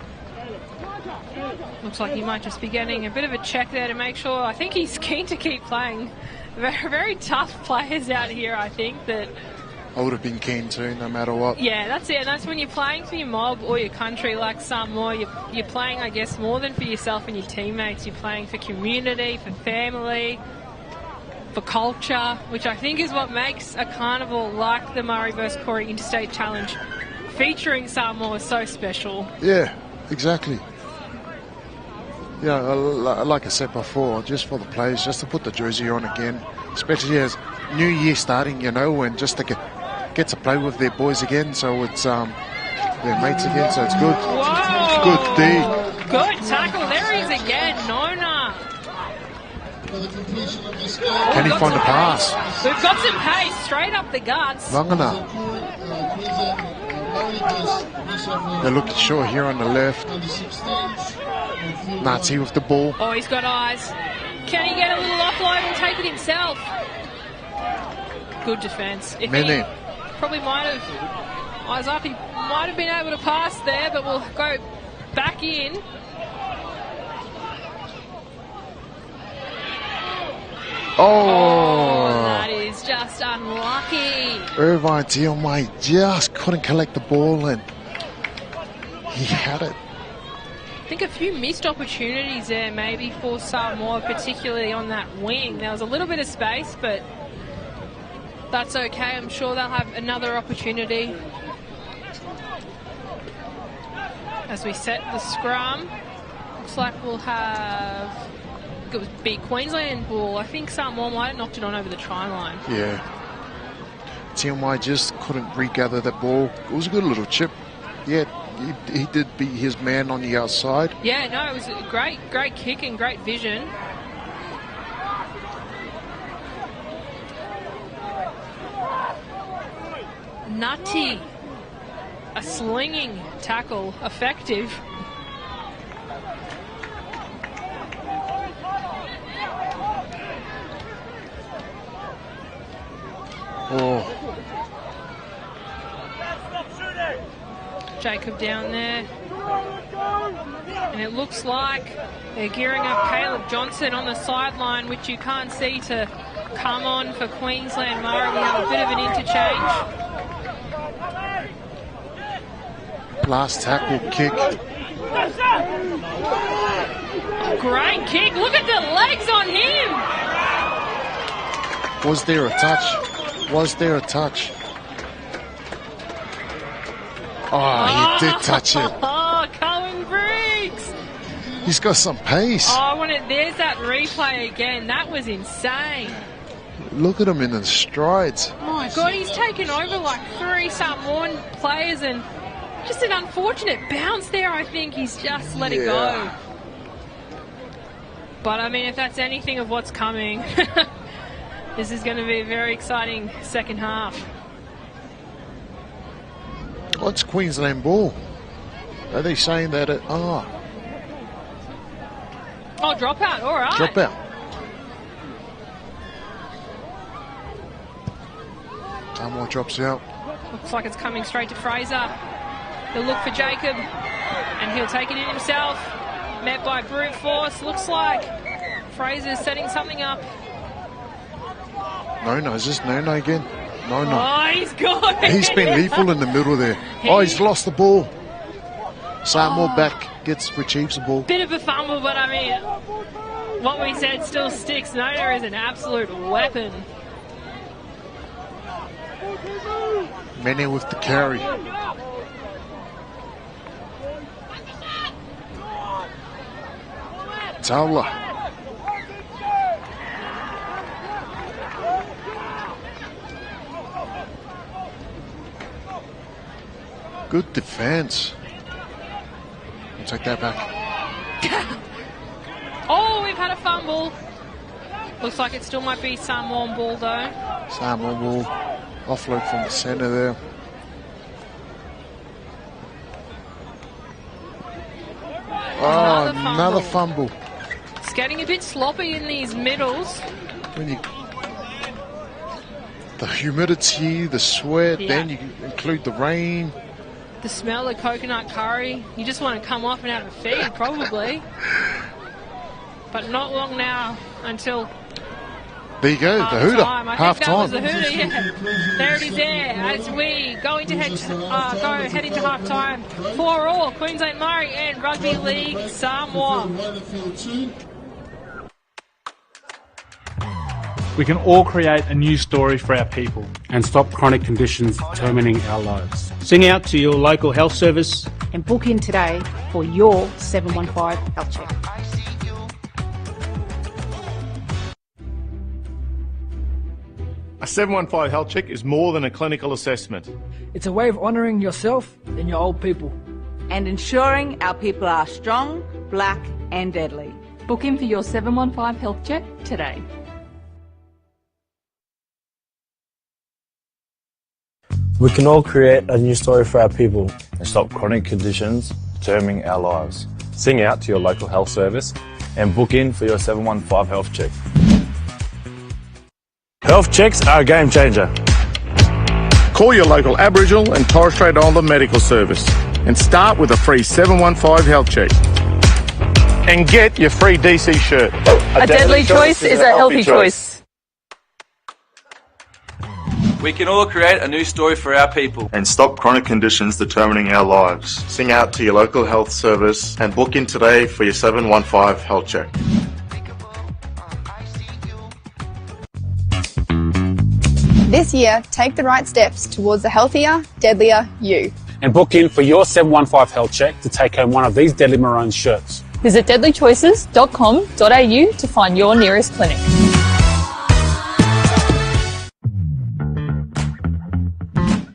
Looks like he might just be getting a bit of a check there to make sure. I think he's keen to keep playing. Very, very tough players out here, I think, that... I would have been keen too, no matter what. Yeah, that's it. And that's when you're playing for your mob or your country, like Samoa. You're playing, I guess, more than for yourself and your teammates. You're playing for community, for family, for culture, which I think is what makes a carnival like the Murri vs Koori Interstate Challenge featuring Samoa so special. Yeah, exactly. Yeah, like I said before, just for the players, just to put the jersey on again, especially as New Year starting, you know, and just to get to play with their boys again, so it's their mates again, so it's good. Whoa! Good D. Good tackle. There he is again, Nona. Can he find the pass? We've got some pace straight up the guts. Langana. They're looking short here on the left. Nazi with the ball. Oh, he's got eyes. Can he get a little offload and take it himself? Good defence. If he probably might have eyes up, he might have been able to pass there, but we'll go back in. Oh, that is just unlucky. Irvine Tiomai just couldn't collect the ball, and he had it. I think a few missed opportunities there maybe for Samoa, particularly on that wing. There was a little bit of space, but that's okay. I'm sure they'll have another opportunity. As we set the scrum, looks like we'll have... It would be Queensland ball. I think Samoa might have knocked it on over the try line. Yeah. Tiomai just couldn't regather that ball. It was a good little chip. Yeah, he did beat his man on the outside. Yeah, no, it was a great kick and great vision. Nutty. A slinging tackle, effective. Oh. Jacob down there. And it looks like they're gearing up Caleb Johnson on the sideline, which you can't see to come on for Queensland Murri. We have a bit of an interchange. Last tackle kick. Great kick. Look at the legs on him. Was there a touch? Was there a touch? Oh, he did touch it. Oh, Cohen Briggs. He's got some pace. Oh, there's that replay again. That was insane. Look at him in the strides. Oh my God, he's taken over like 3 Samoan players and Just an unfortunate bounce there, I think. He's just let it go. But, I mean, if that's anything of what's coming, this is going to be a very exciting second half. Oh, it's Queensland ball. Are they saying that it... Oh, dropout. All right. drop out. Samoa drops out. Looks like it's coming straight to Fraser. He'll look for Jacob, and he'll take it in himself. Met by brute force. Looks like Fraser's setting something up. No, is this no again? No. Oh, he's got it. He's been lethal in the middle there. He's lost the ball. Samoa back, retrieves the ball. Bit of a fumble, but I mean, what we said still sticks. Nona is an absolute weapon. Mene with the carry. Taula. Good defense. I'll take that back. Oh, we've had a fumble. Looks like it still might be Samoan ball though. Samoan ball. Offload from the centre there. Oh, another fumble. It's getting a bit sloppy in these middles. The humidity, the sweat, then you include the rain. The smell of coconut curry. You just want to come off and have a feed, probably. But not long now until... There you go, the hooter. Half time. That was the hooter, yeah. There it is there as we go into head into half time. 4-4, Queensland Murri and Rugby League Samoa. We can all create a new story for our people and stop chronic conditions determining our lives. Sing out to your local health service and book in today for your 715 health check. A 715 health check is more than a clinical assessment. It's a way of honouring yourself and your old people. And ensuring our people are strong, black and deadly. Book in for your 715 health check today. We can all create a new story for our people and stop chronic conditions determining our lives. Sing out to your local health service and book in for your 715 health check. Health checks are a game changer. Call your local Aboriginal and Torres Strait Islander medical service and start with a free 715 health check. And get your free DC shirt. A deadly choice is a healthy choice. We can all create a new story for our people and stop chronic conditions determining our lives. Sing out to your local health service and book in today for your 715 health check. This year, take the right steps towards a healthier, deadlier you. And book in for your 715 health check to take home one of these deadly maroon shirts. Visit deadlychoices.com.au to find your nearest clinic.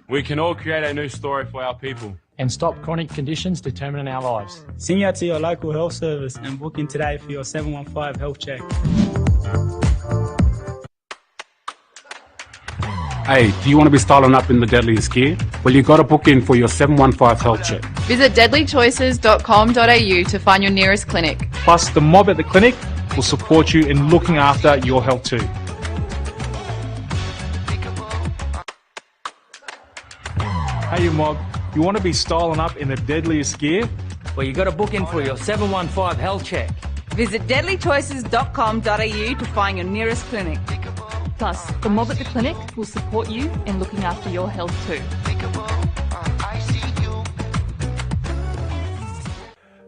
We can all create a new story for our people and stop chronic conditions determining our lives. Sing out to your local health service and book in today for your 715 health check. Hey, do you want to be styling up in the deadliest gear? Well, you got to book in for your 715 health check. Visit deadlychoices.com.au to find your nearest clinic. Plus, the mob at the clinic will support you in looking after your health too. Hey, you mob, you want to be styling up in the deadliest gear? Well, you got to book in for your 715 health check. Visit deadlychoices.com.au to find your nearest clinic. Plus, the mob at the clinic will support you in looking after your health too.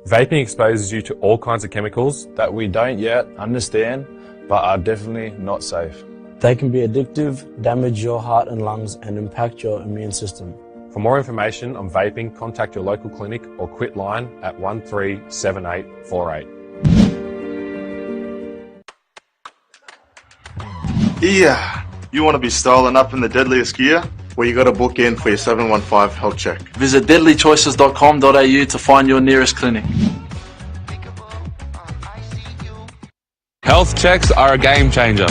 Vaping exposes you to all kinds of chemicals that we don't yet understand, but are definitely not safe. They can be addictive, damage your heart and lungs, and impact your immune system. For more information on vaping, contact your local clinic or quit line at 137848. Yeah, you want to be styling up in the deadliest gear? where you got to book in for your 715 health check. Visit deadlychoices.com.au to find your nearest clinic. Health checks are a game changer.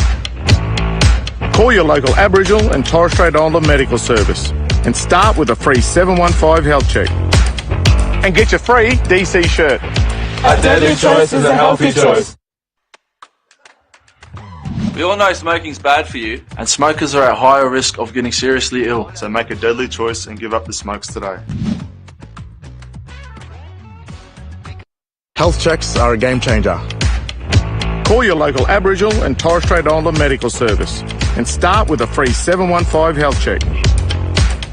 Call your local Aboriginal and Torres Strait Islander medical service and start with a free 715 health check. And get your free DC shirt. A deadly choice is a healthy choice. We all know smoking's bad for you, and smokers are at higher risk of getting seriously ill. So make a deadly choice and give up the smokes today. Health checks are a game changer. Call your local Aboriginal and Torres Strait Islander medical service and start with a free 715 health check.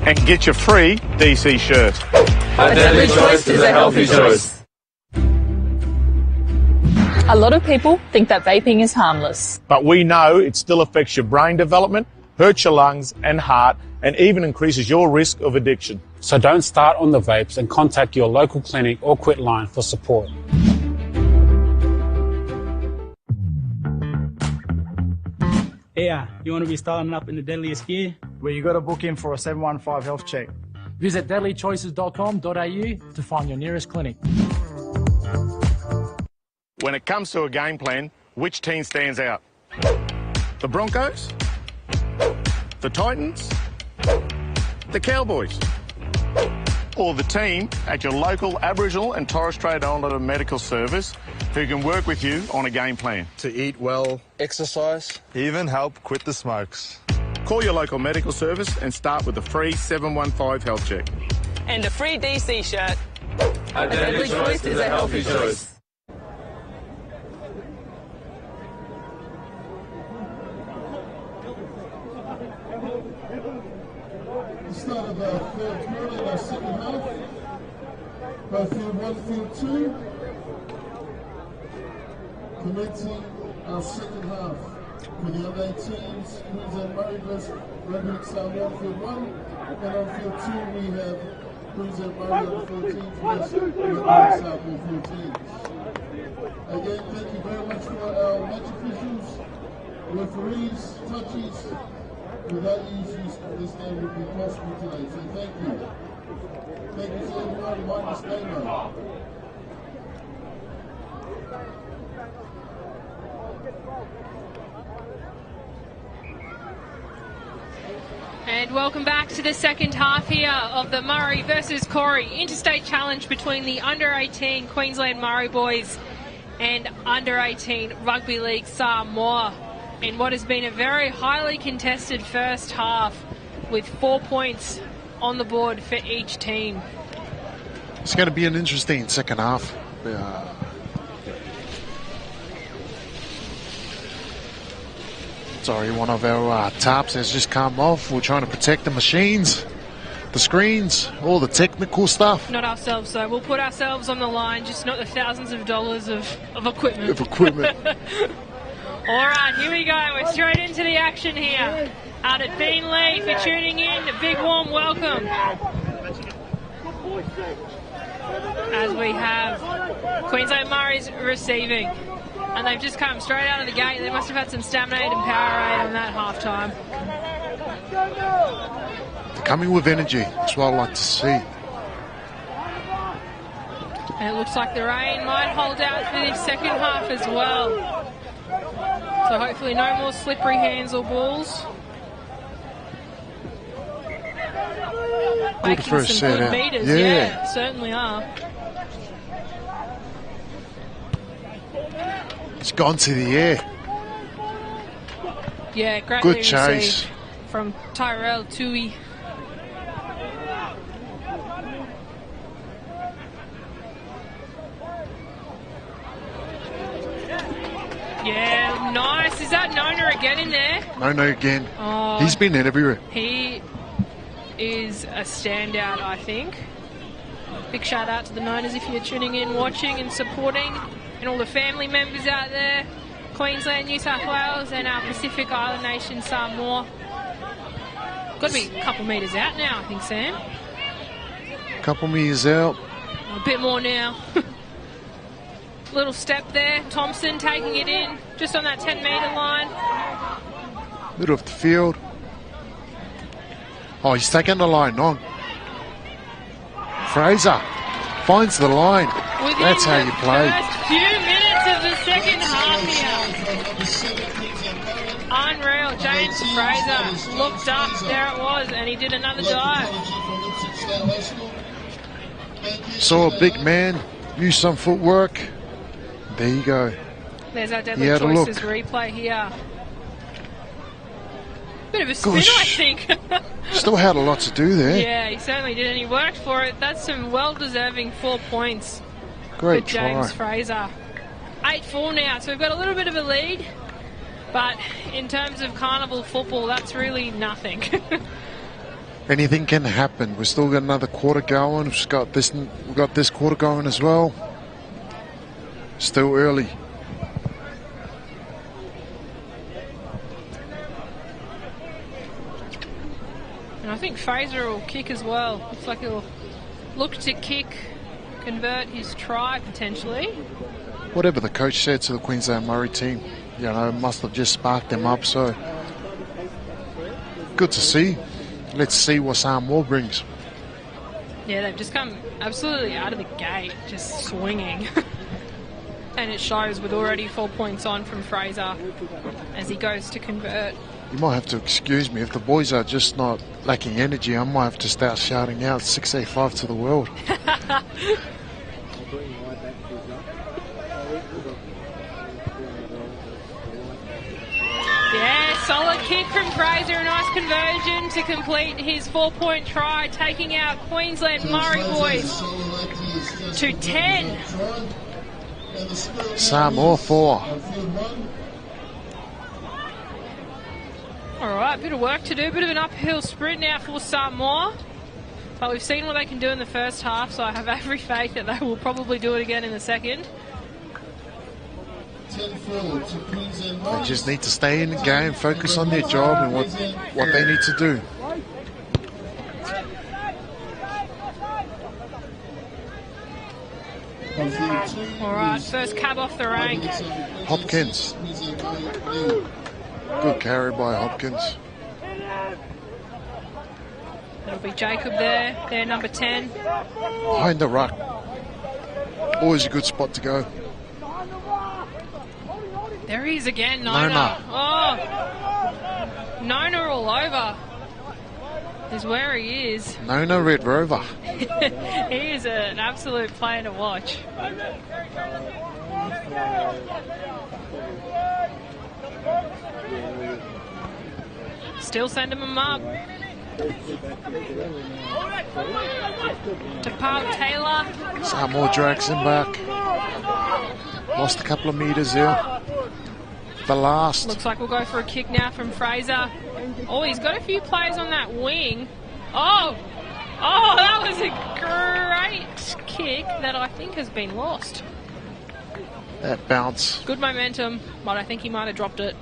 And get your free DC shirt. A deadly choice is a healthy choice. A lot of people think that vaping is harmless. But we know it still affects your brain development, hurts your lungs and heart, and even increases your risk of addiction. So don't start on the vapes and contact your local clinic or quit line for support. Yeah, you want to be starting up in the deadliest gear? Where you got to book in for a 715 health check. Visit deadlychoices.com.au to find your nearest clinic. When it comes to a game plan, which team stands out? The Broncos? The Titans? The Cowboys? Or the team at your local Aboriginal and Torres Strait Islander medical service who can work with you on a game plan? To eat well, exercise, even help quit the smokes. Call your local medical service and start with a free 715 health check. And a free DC shirt. A deadly choice is a healthy choice. Start of our third quarter in our second half. Both field 1, field 2. Commencing our second half. For the under 18s, Queensland Murri vs Rugby League Samoa field 1. And on field 2 we have Queensland Murri under 14s vs Rugby League Samoa 14s. Again, thank you very much for our match officials, referees, touchies. Without you, this game would be possible today, so thank you. Thank you to everyone, minus Damo. And welcome back to the second half here of the Murri versus Corey Interstate Challenge between the under-18 Queensland Murri boys and under-18 Rugby League Samoa, in what has been a very highly contested first half with 4 points on the board for each team. It's going to be an interesting second half. Sorry, one of our tarps has just come off. We're trying to protect the machines, the screens, all the technical stuff. Not ourselves, though. We'll put ourselves on the line, just not the thousands of dollars of equipment. All right, here we go. We're straight into the action here. Out at Beenleigh, if you're tuning in, a big warm welcome. As we have Queensland Murri's receiving. And they've just come straight out of the gate. They must have had some stamina and Powerade on that half-time. They're coming with energy. That's what I like to see. And it looks like the rain might hold out for this second half as well. So hopefully no more slippery hands or balls. Making first some set good out. meters, Yeah. yeah, certainly are. It's gone to the air. Yeah, great Good chase received from Tyrell Tui. Yeah, nice. Is that Nona again in there? No, again. Oh, He's been in everywhere. He is a standout, I think. Big shout out to the Niners if you're tuning in, watching and supporting, and all the family members out there. Queensland, New South Wales and our Pacific Island nation, Samoa. Got to be a couple metres out now, I think, Sam. Couple meters out. A bit more now. Little step there. Thompson taking it in just on that 10-metre line. Middle of the field. Oh, he's taking the line on. Fraser finds the line. Within That's how you play. First few minutes of the second half here. Unreal. James Fraser looked up. There it was, and he did another dive. Saw a big man, used some footwork. There you go. There's our Deadly Choices replay here. Bit of a spin, I think. Still had a lot to do there. Yeah, he certainly did, and he worked for it. That's some well-deserving 4 points Great for James try. Fraser. 8-4 now, so we've got a little bit of a lead, but in terms of carnival football, that's really nothing. Anything can happen. We've still got another quarter going. We've got this quarter going as well. Still early. And I think Fraser will kick as well. Looks like he'll look to kick, convert his try potentially. Whatever the coach said to the Queensland Murri team, you know, must have just sparked them up. So good to see. Let's see what Samoa brings. Yeah, they've just come absolutely out of the gate, just swinging. And it shows with already 4 points on from Fraser as he goes to convert. You might have to excuse me. If the boys are just not lacking energy, I might have to start shouting out 685 to the world. Yeah, solid kick from Fraser, a nice conversion to complete his 4-point try, taking out Queensland Murri boys to 10. Samoa 4. Alright, bit of work to do, bit of an uphill sprint now for Samoa. But we've seen what they can do in the first half, so I have every faith that they will probably do it again in the second. They just need to stay in the game, focus on their job and what they need to do. Alright, first cab off the rank. Hopkins. Good carry by Hopkins. It'll be Jacob there, number 10. Behind the ruck. Always a good spot to go. There he is again, Nona. Oh, Nona all over is where he is. Nona Red Rover. He is an absolute player to watch. Still sending him up. To Paul Taylor. Samoa drags him back. Lost a couple of metres there. The last. Looks like we'll go for a kick now from Fraser. Oh, he's got a few players on that wing. Oh, that was a great kick that I think has been lost. That bounce. Good momentum, but I think he might have dropped it.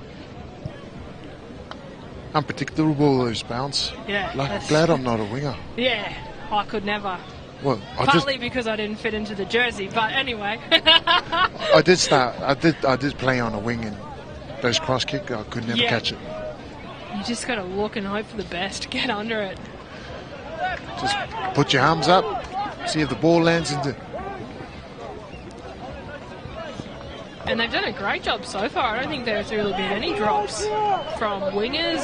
Unpredictable, those bounce. Yeah. Glad I'm not a winger. Yeah, I could never. Well, partly because I didn't fit into the jersey, but anyway. I did play on a wing, and those cross kick, I could never catch it. You just got to look and hope for the best. Get under it. Just put your arms up, see if the ball lands into. And they've done a great job so far. I don't think there's really been any drops from wingers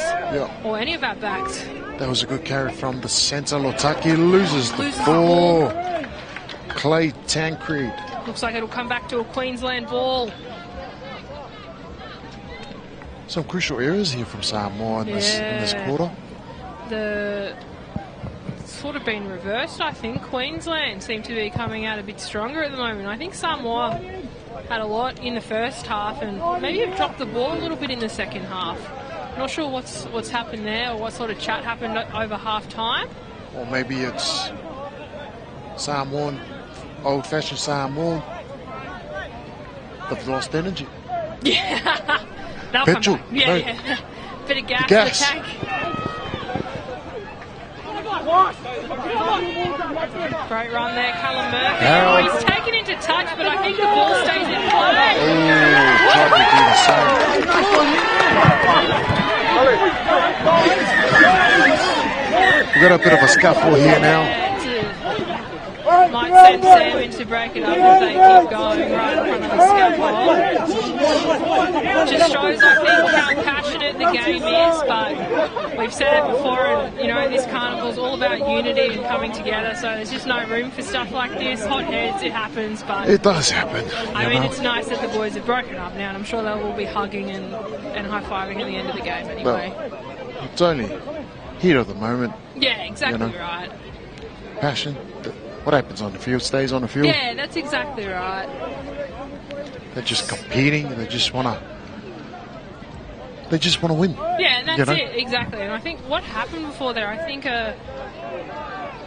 or any of our backs. That was a good carry from the centre. Lotaki loses the ball. Clay Tancred. Looks like it'll come back to a Queensland ball. Some crucial errors here from Samoa in this quarter. It's sort of been reversed, I think. Queensland seem to be coming out a bit stronger at the moment. I think Samoa had a lot in the first half and maybe have dropped the ball a little bit in the second half. Not sure what's happened there or what sort of chat happened over half time. Or maybe it's Samoan, old-fashioned Samoan. They've lost energy. Yeah. Petrol. Yeah. Bit of gas in the tank. Great run there, Callum Murphy. Oh, he's taken into touch, but I think the ball stays in play. Oh, tried to do the same. We've got a bit of a scuffle here now. Might send Sam in to break it up if they keep going right in front of the scaffold. Just shows, I think, how passionate the game is, but we've said it before, and you know, this carnival's all about unity and coming together, so there's just no room for stuff like this. Hot heads, it happens, but it does happen. I mean, it's nice that the boys have broken up now, and I'm sure they'll all be hugging and high-fiving at the end of the game anyway. Well, it's only heat of the moment. Yeah, exactly right. Passion. What happens on the field stays on the field. Yeah, that's exactly right. They're just competing. They just want to win. Yeah, and that's it, exactly. And I think what happened before there, I think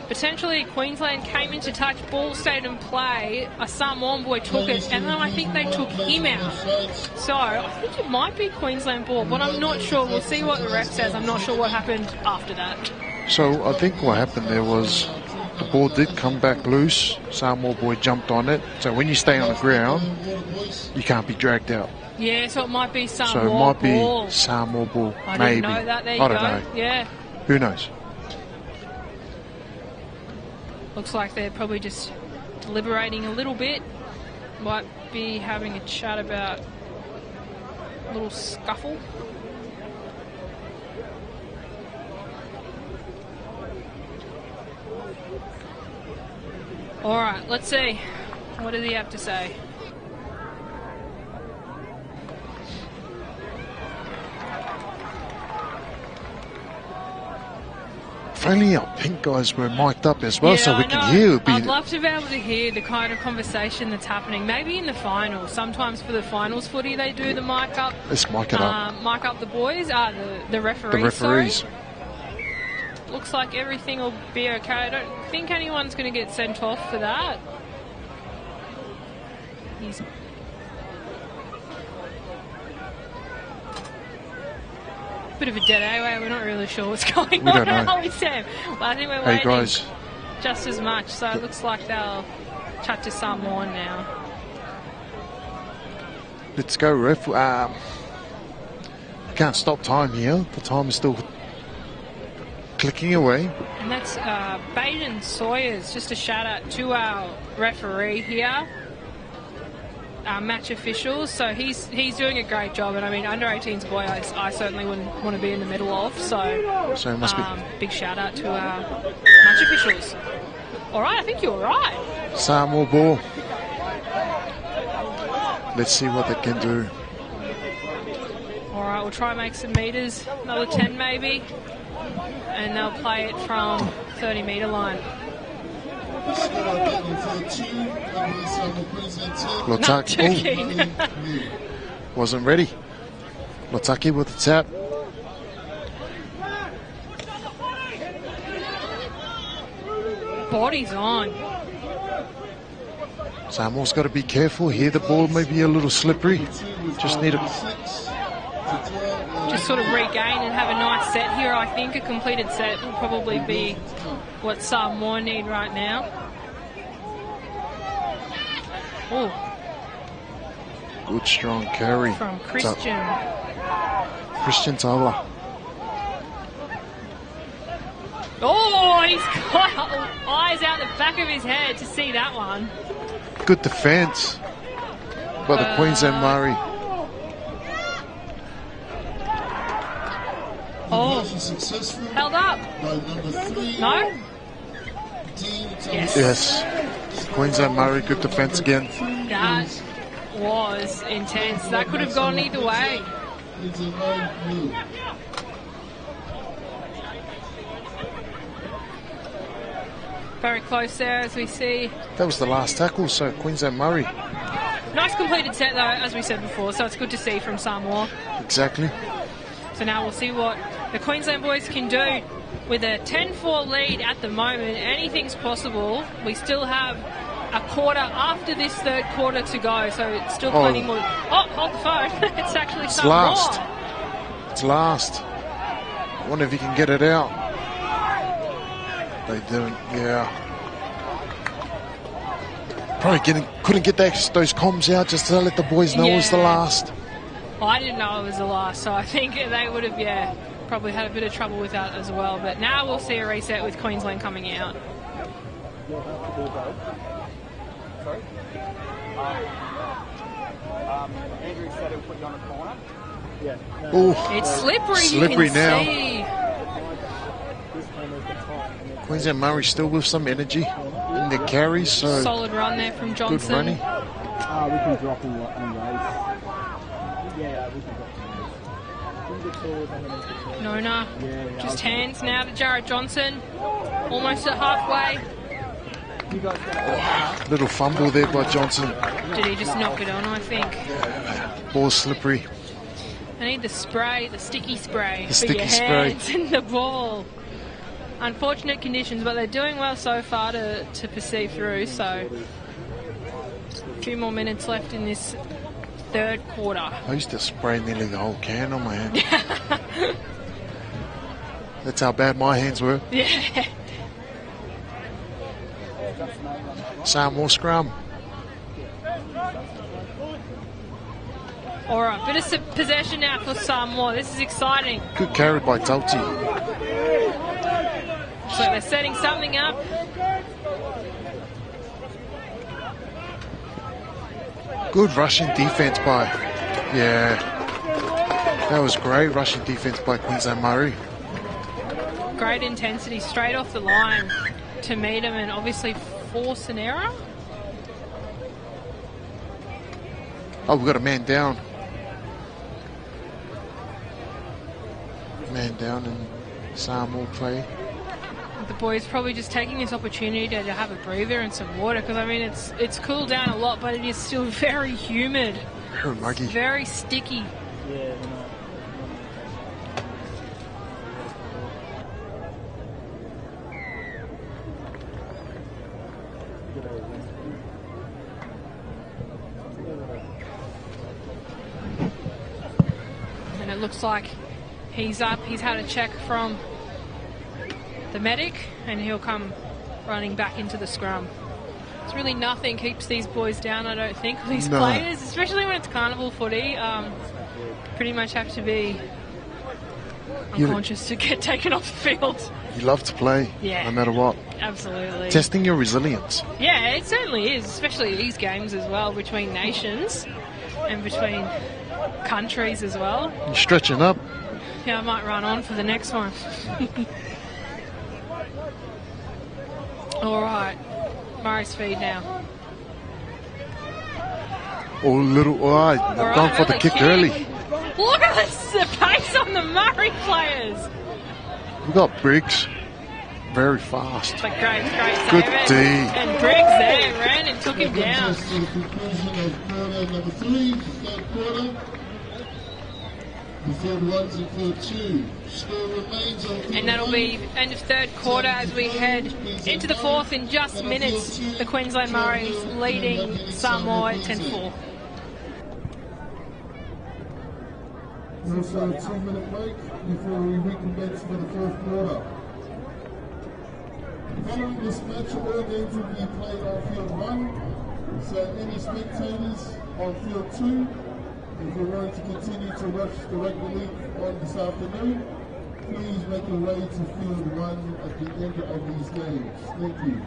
potentially Queensland came into touch, ball stayed in play, a Samoan boy took it, and then I think they took him out. So I think it might be Queensland ball, but I'm not sure. We'll see what the ref says. I'm not sure what happened after that. So I think what happened there was the ball did come back loose. Samoa boy jumped on it. So when you stay on the ground, you can't be dragged out. Yeah, so it might be Samoa ball. So it might ball. be Samoa ball. I maybe. didn't know that. There you I don't go. know. Yeah. Who knows? Looks like they're probably just deliberating a little bit. Might be having a chat about a little scuffle. All right, let's see. What does he have to say? If only our pink guys were mic'd up as well, so we can hear. I'd love to be able to hear the kind of conversation that's happening. Maybe in the finals. Sometimes for the finals footy, they do the mic up. Let's mic it up. Mic up the boys. The referees. The referees. Sorry. Looks like everything will be okay. I don't think anyone's going to get sent off for that. He's bit of a dead anyway. We're not really sure what's going on with Sam. Well, I think we're waiting guys. Just as much. So it looks like they'll chat to someone now. Let's go, ref. Can't stop time here. The time is still clicking away. And that's Baden Sawyers. Just a shout out to our referee here, our match officials. So he's doing a great job. And I mean, under 18's boy, I certainly wouldn't want to be in the middle of. So it must be big shout out to our match officials. All right, I think you're right. Samoa ball. Let's see what they can do. All right, we'll try and make some meters. Another 10 maybe. And they'll play it from 30-metre line. Lotaki wasn't ready. Lotaki with the tap. Body's on. Samoa's got to be careful here. The ball may be a little slippery. Just need just sort of regain and have a nice set here. I think a completed set will probably be what Samoa need right now. Oh, good strong carry from Christian. Christian Tala. Oh, he's got eyes out the back of his head to see that one. Good defence by the Queensland Murri. Oh, held up. No? Yes. Queensland Murri, good defence again. That was intense. That could have gone either way. Very close there as we see. That was the last tackle, so Queensland Murri. Nice completed set though, as we said before, so it's good to see from Samoa. Exactly. So now we'll see what the Queensland boys can do with a 10-4 lead at the moment. Anything's possible. We still have a quarter after this third quarter to go, so it's still plenty more. Oh, hold the phone. It's actually it's Samoa. Last. It's last. I wonder if he can get it out. They didn't, yeah. Probably couldn't get those comms out just to let the boys know it was the last. Well, I didn't know it was the last, so I think they would have, probably had a bit of trouble with that as well. But now we'll see a reset with Queensland coming out. Sorry? Andrew said he'll put you on a corner. Yeah. Ooh, it's slippery. Slippery you can now. See. Queensland Murray still with some energy in their carries. So solid run there from Johnson. Good running. We can drop and race. Yeah, we can drop and race. Nona, just hands now to Jared Johnson. Almost at halfway. Little fumble there by Johnson. Did he just knock it on, I think? Ball's slippery. I need the spray, the sticky spray The for sticky your hands and the ball. Unfortunate conditions, but they're doing well so far to perceive through, so a few more minutes left in this third quarter. I used to spray nearly the whole can on my hand. That's how bad my hands were. Yeah. Samoa scrum. All right, bit of possession now for Samoa. This is exciting. Good carry by Tauti. So they're setting something up. Good rushing defense by, that was great rushing defense by Queensland Murri. Great intensity straight off the line to meet him and obviously force an error. Oh, we've got a man down. Man down and Samoa play. The boys probably just taking this opportunity to have a breather and some water, because I mean it's cooled down a lot, but it is still very humid. Very muggy. It's very sticky. Yeah. And it looks like he's up. He's had a check from the medic, and he'll come running back into the scrum. It's really nothing keeps these boys down, I don't think, these players, especially when it's carnival footy. Pretty much have to be unconscious to get taken off the field. You love to play, no matter what. Absolutely. Testing your resilience. Yeah, it certainly is, especially these games as well, between nations and between countries as well. You're stretching up. Yeah, I might run on for the next one. All right, Murray's feed now. Gone for the kick early. Look at the pace on the Murray players. We got Briggs, very fast. But great save. Good D. And Briggs there ran and took him down. And that'll be end of third quarter as we head into the fourth in just minutes. The Queensland Murrays leading Samoa 10-4. Also a 2-minute break before we recommence for the fourth quarter. Following this match, all games will be played on field 1. So any spectators on field 2, if you're going to continue to watch the rugby league on this afternoon, please make your way to field 1 at the end of these games. Thank you.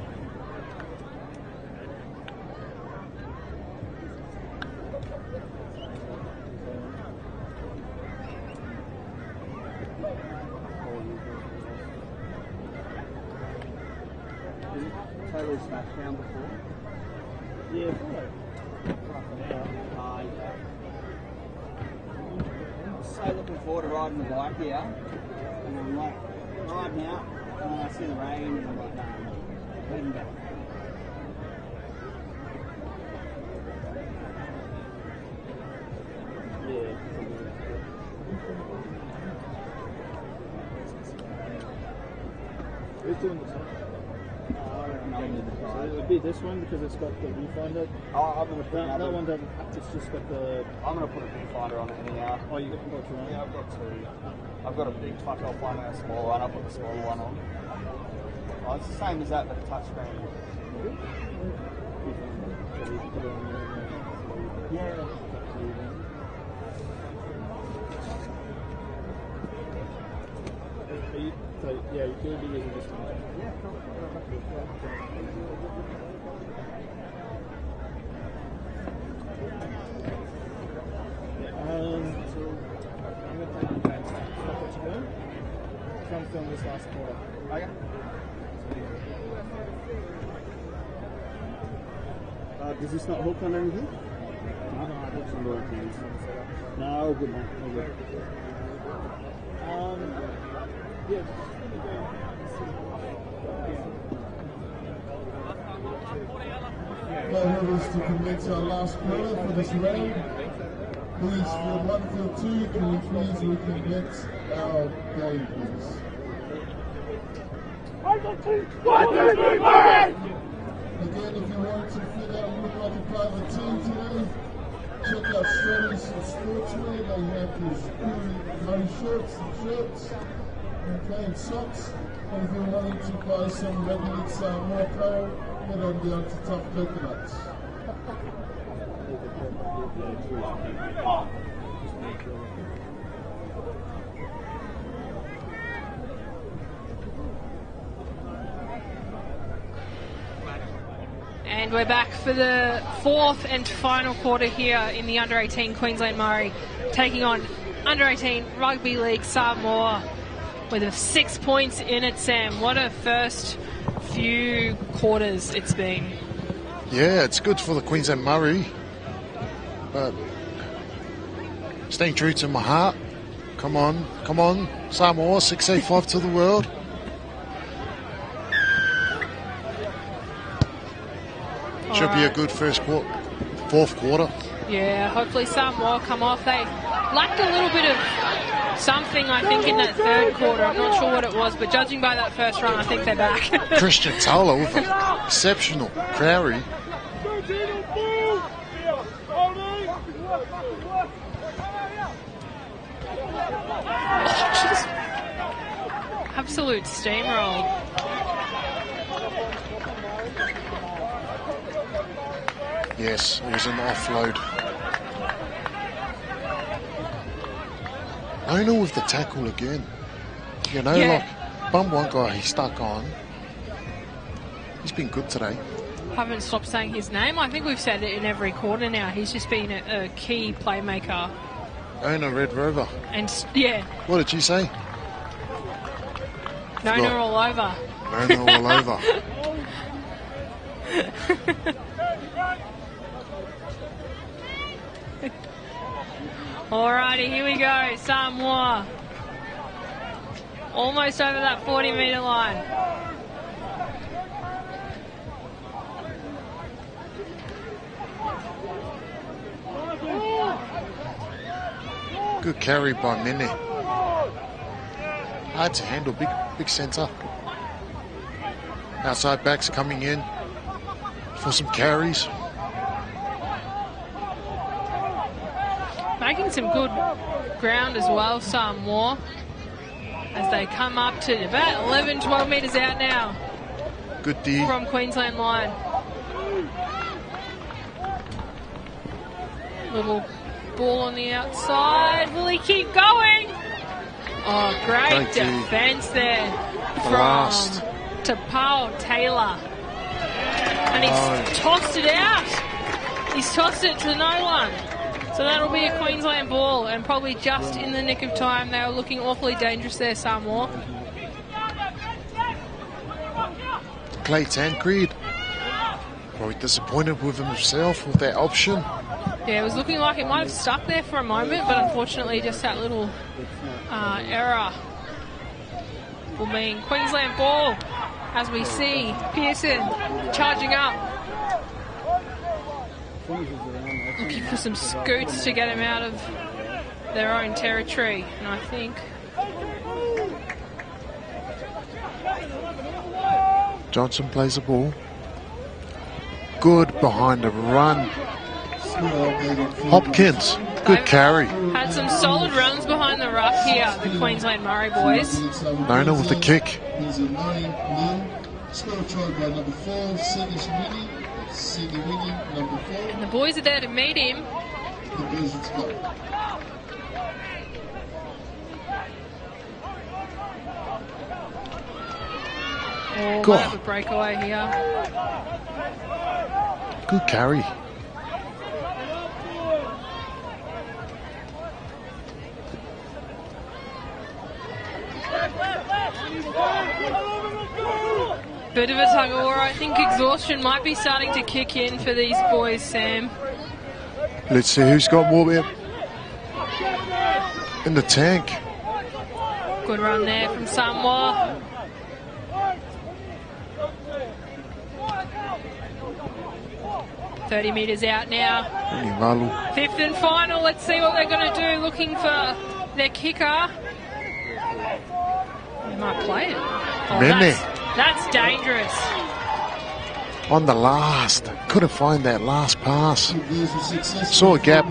Totally smashed down before. Yeah, probably half an hour. I'm so looking forward to riding the bike here. And I'm like riding out, and then I see the rain, and I'm like, no, heading back. Who's doing this one? So it would be this one because it's got the viewfinder. I'm going to put that one doesn't. It's just got the. I'm going to put a viewfinder on it anyhow. Oh, you got your own? Yeah, I've got two. I've got a big touch-off one and a small one. I'll put the smaller one on. Oh, it's the same as that, but the touchscreen. Yeah. So yeah, you could be using this time. So I'm going to take you back. Stop what you're doing. Try and film this last quarter. Okay. Does this not hook on anything? No, I got some more things. No, all good, mate. All good. Yeah. That is to commence our last quarter for this round. Please, field 1, field 2, can we please recommence our game, please? 1, 2, 3, 4! Again, if you want to figure out look like a private team today, check out Shreddy's Sportswear. They have these Murri shirts and shirts, okay, and socks. And if you're wanting to buy some Red League more apparel, head on down to Tough Coconuts. And we're back for the fourth and final quarter here in the Under-18 Queensland Murri, taking on Under-18 Rugby League Samoa with 6 points in it, Sam. What a first few quarters it's been. Yeah, it's good for the Queensland Murri, but staying true to my heart. Come on, Samoa, 685 to the world. Should be a good fourth quarter. Yeah, hopefully Samoa come off. They lacked a little bit of something, I think, in that third quarter. I'm not sure what it was, but judging by that first run, I think they're back. Christian Taylor with an exceptional Crowry. Absolute steamroll. Yes, it was an offload. Lona with the tackle again. You know, like, bum one guy he stuck on. He's been good today. Haven't stopped saying his name. I think we've said it in every quarter now. He's just been a key playmaker. Ona Red Rover. And, yeah. What did she say? Nona all over. Nona all over. Alrighty, here we go. Samoa. Almost over that 40-metre line. Good carry by Mene. Hard to handle, big centre. Outside backs coming in for some carries. Making some good ground as well, Samoa, as they come up to about 11, 12 metres out now. Good D. From Queensland line. Little ball on the outside. Will he keep going? Oh, great defence there from Tapao Taylor. And he's tossed it out. He's tossed it to no one. So that'll be a Queensland ball, and probably just in the nick of time. They were looking awfully dangerous there, Samoa. Clay Tancred, probably disappointed with himself with that option. Yeah, it was looking like it might have stuck there for a moment, but unfortunately just that little error will mean Queensland ball, as we see Pearson charging up. Looking for some scoots to get him out of their own territory, and I think Johnson plays the ball. Good behind the run. Hopkins, good carry. Had some solid runs behind the ruck here, the Queensland Murri boys. Nona with the kick. And the boys are there to meet him. Oh, God. might have a breakaway here. Good carry. Bit of a tug of war. I think exhaustion might be starting to kick in for these boys, Sam. Let's see who's got more in the tank. Good run there from Samoa. $30 meters out now. Fifth and final. Let's see what they're going to do. Looking for their kicker. They might play it. Oh, that's dangerous. On the last. Couldn't find that last pass. Saw a gap.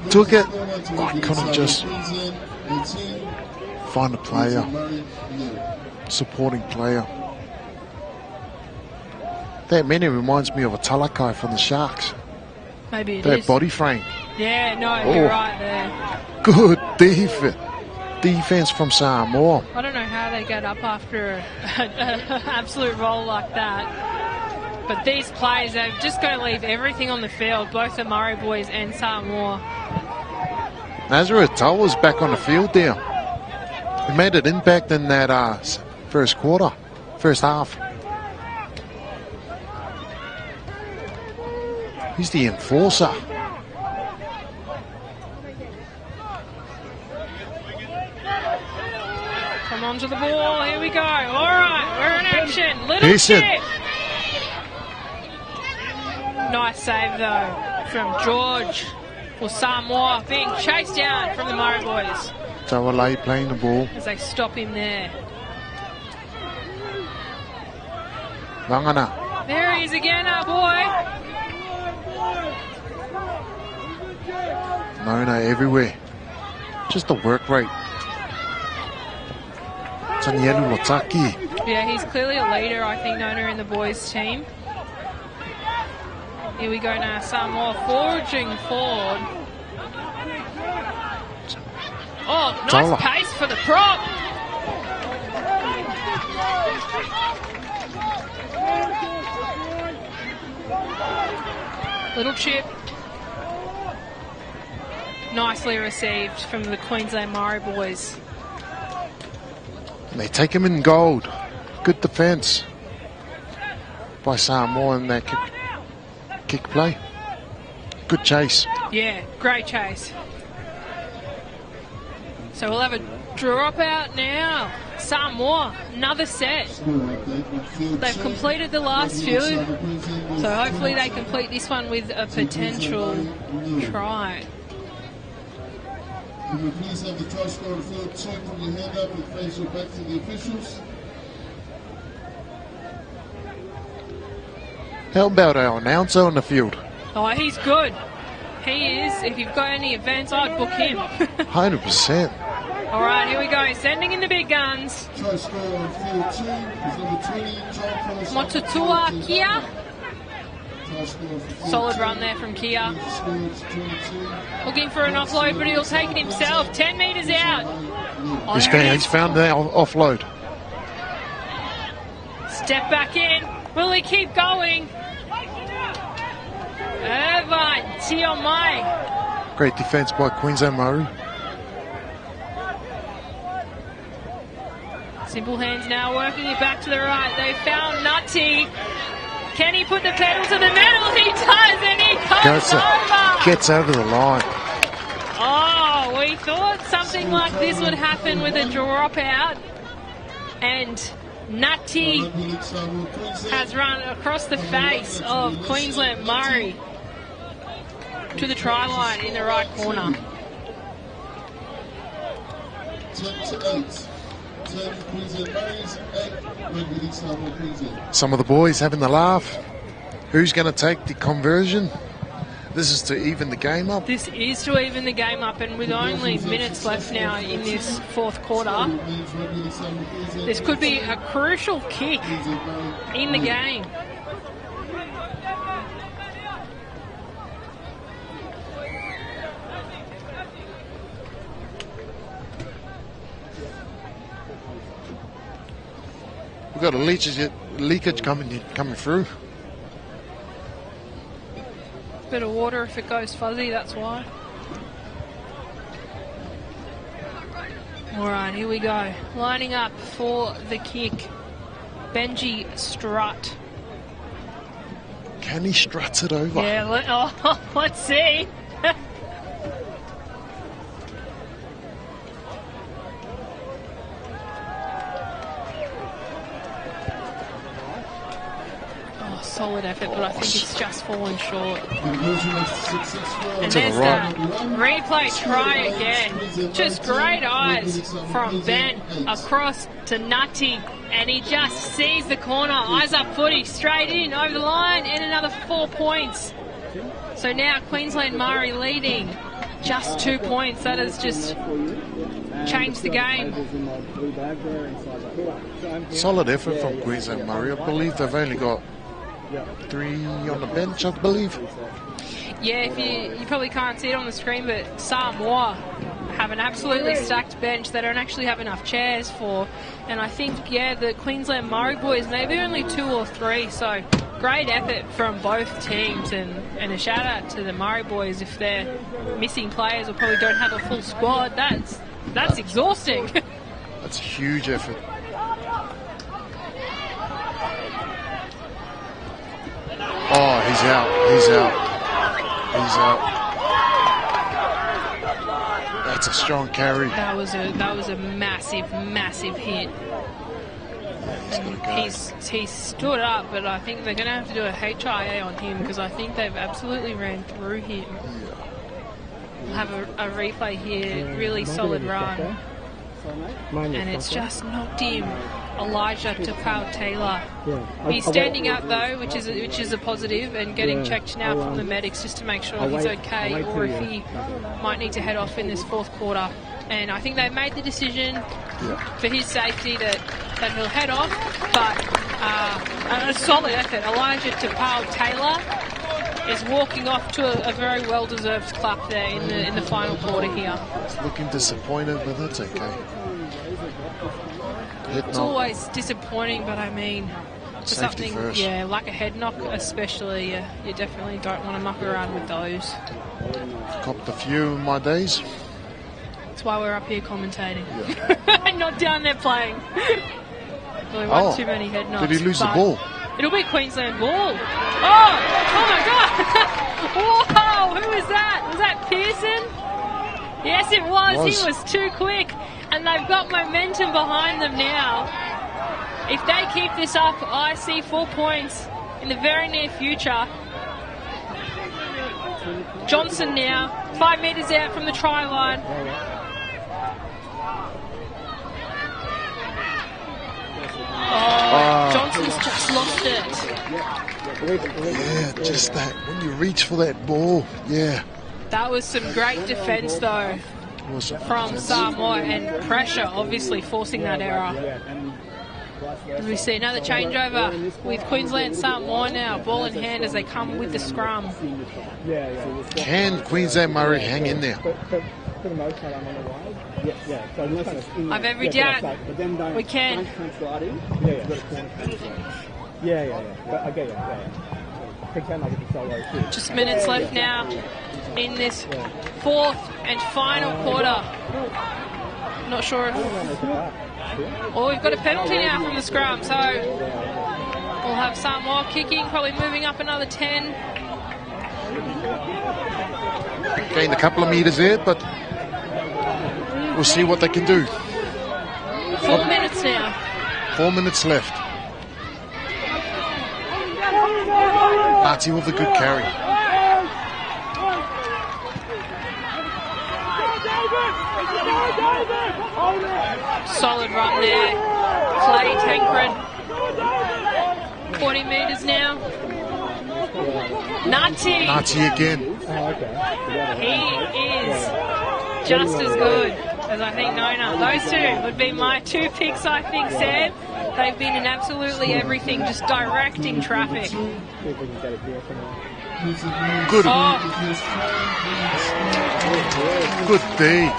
Took it. I couldn't just find a player. Supporting player. That many reminds me of a Talakai from the Sharks. Maybe it that is. body frame. Yeah, no, you're right there. Good defense from Samoa. I don't know how they get up after an absolute roll like that. But these players, they've just got to leave everything on the field, both the Murri boys and Samoa. Nazareth Towers back on the field there. He made an impact in that first half. He's the enforcer. Come on to the ball. Here we go. All right, we're in action. Little chip. Nice save, though, from George for Samoa, being chased down from the Murri boys. Tawalai playing the ball. As they stop him there. Wangana. There he is again, our boy. Nona everywhere. Just the work rate. Tanielu Wataki. Yeah, he's clearly a leader, I think, Nona, in the boys' team. Here we go now, Samoa forging forward. Oh, nice pace for the prop. Little chip. Nicely received from the Queensland Murri boys. And they take him in gold. Good defence by Samoa in that kick play. Good chase. Yeah, great chase. So we'll have a drop out now. Samoa, another set. They've completed the last few, so hopefully they complete this one with a potential try. Can we please have the try scorer on the field? Sir, put your hand up and face your back to the officials. How about our announcer on the field? Oh, he's good. He is. If you've got any events, I'd book him. 100%. All right, here we go. Sending in the big guns. Try scorer on field 2 is number 20, John Motutua Kia. Solid run there from Kia. Looking for an offload, but he'll take it himself. 10 metres out. Oh, he's found the offload. Step back in. Will he keep going? Irvine Tiomai. Great defence by Queensland Murri. Simple hands now working it back to the right. They found Nutty. Can he put the pedal to the metal? He does, and he comes over. Gets over the line. Oh, we thought something like this would happen with a dropout. And Nutty has run across the face of Queensland Murri to the try line in the right corner. 10-8. Some of the boys having the laugh. Who's going to take the conversion? This is to even the game up. This is to even the game up, and with only minutes left now in this fourth quarter, this could be a crucial kick in the game. We've got a leakage coming through. Bit of water if it goes fuzzy, that's why. Alright, here we go. Lining up for the kick. Benji Strutt. Can he strut it over? Yeah, let's see. Solid effort, but I think it's just fallen short. And there's that replay try again. Just great eyes from Ben across to Nutty, and he just sees the corner, eyes up footy, straight in, over the line, and another 4 points. So now Queensland Murri leading just 2 points. That has just changed the game. Solid effort from Queensland Murri. I believe they've only got 3 on the bench, I believe. Yeah, if you probably can't see it on the screen, but Samoa have an absolutely stacked bench. They don't actually have enough chairs for, and I think, yeah, the Queensland Murri boys, maybe only 2 or 3, so great effort from both teams, and a shout out to the Murri boys. If they're missing players or probably don't have a full squad, that's exhausting. That's a huge effort. Oh, he's out. That's a strong carry. That was a massive hit. He's stood up, but I think they're going to have to do a HIA on him because I think they've absolutely ran through him. We'll have a replay here, really solid run. And it's just knocked him, Elijah Tapau Taylor. He's standing up though, which is a positive, and getting checked now from the medics just to make sure he's okay, or if he might need to head off in this fourth quarter. And I think they've made the decision for his safety that he'll head off. But a solid effort. Elijah Tapau Taylor is walking off to a very well-deserved clap there in the final quarter here. He's looking disappointed, but that's okay. It's always disappointing, but I mean, for safety something, first. Yeah, like a head knock especially, you definitely don't want to muck around with those. Copped a few in my days. That's why we're up here commentating. Yeah. Not down there playing. Really one too many head knocks. Did he lose the ball? It'll be a Queensland ball. Oh my God! Whoa, who was that? Was that Pearson? Yes, it was. He was too quick. And they've got momentum behind them now. If they keep this up, I see 4 points in the very near future. Johnson now, 5 metres out from the try line. Johnson's just lost it. Yeah, just that. When you reach for that ball, yeah. That was some great defence though from Samoa, and pressure obviously forcing that error. As we see another changeover with Queensland Samoa now, ball in hand as they come with the scrum. Can Queensland Murri hang in there? I've every doubt we can. Just minutes left now in this fourth and final quarter. Not sure if... Oh, we've got a penalty now from the scrum, so we'll have Samoa kicking, probably moving up another 10. Gained a couple of metres there, but we'll see what they can do. 4 minutes now. 4 minutes left. Marty with a good carry. Solid run there. Clay Tancred. 40 metres now. Nutty. Nutty again. He is just as good as I think Nona. Those two would be my 2 picks, I think, Sam. They've been in absolutely everything, just directing traffic. Good. Good D.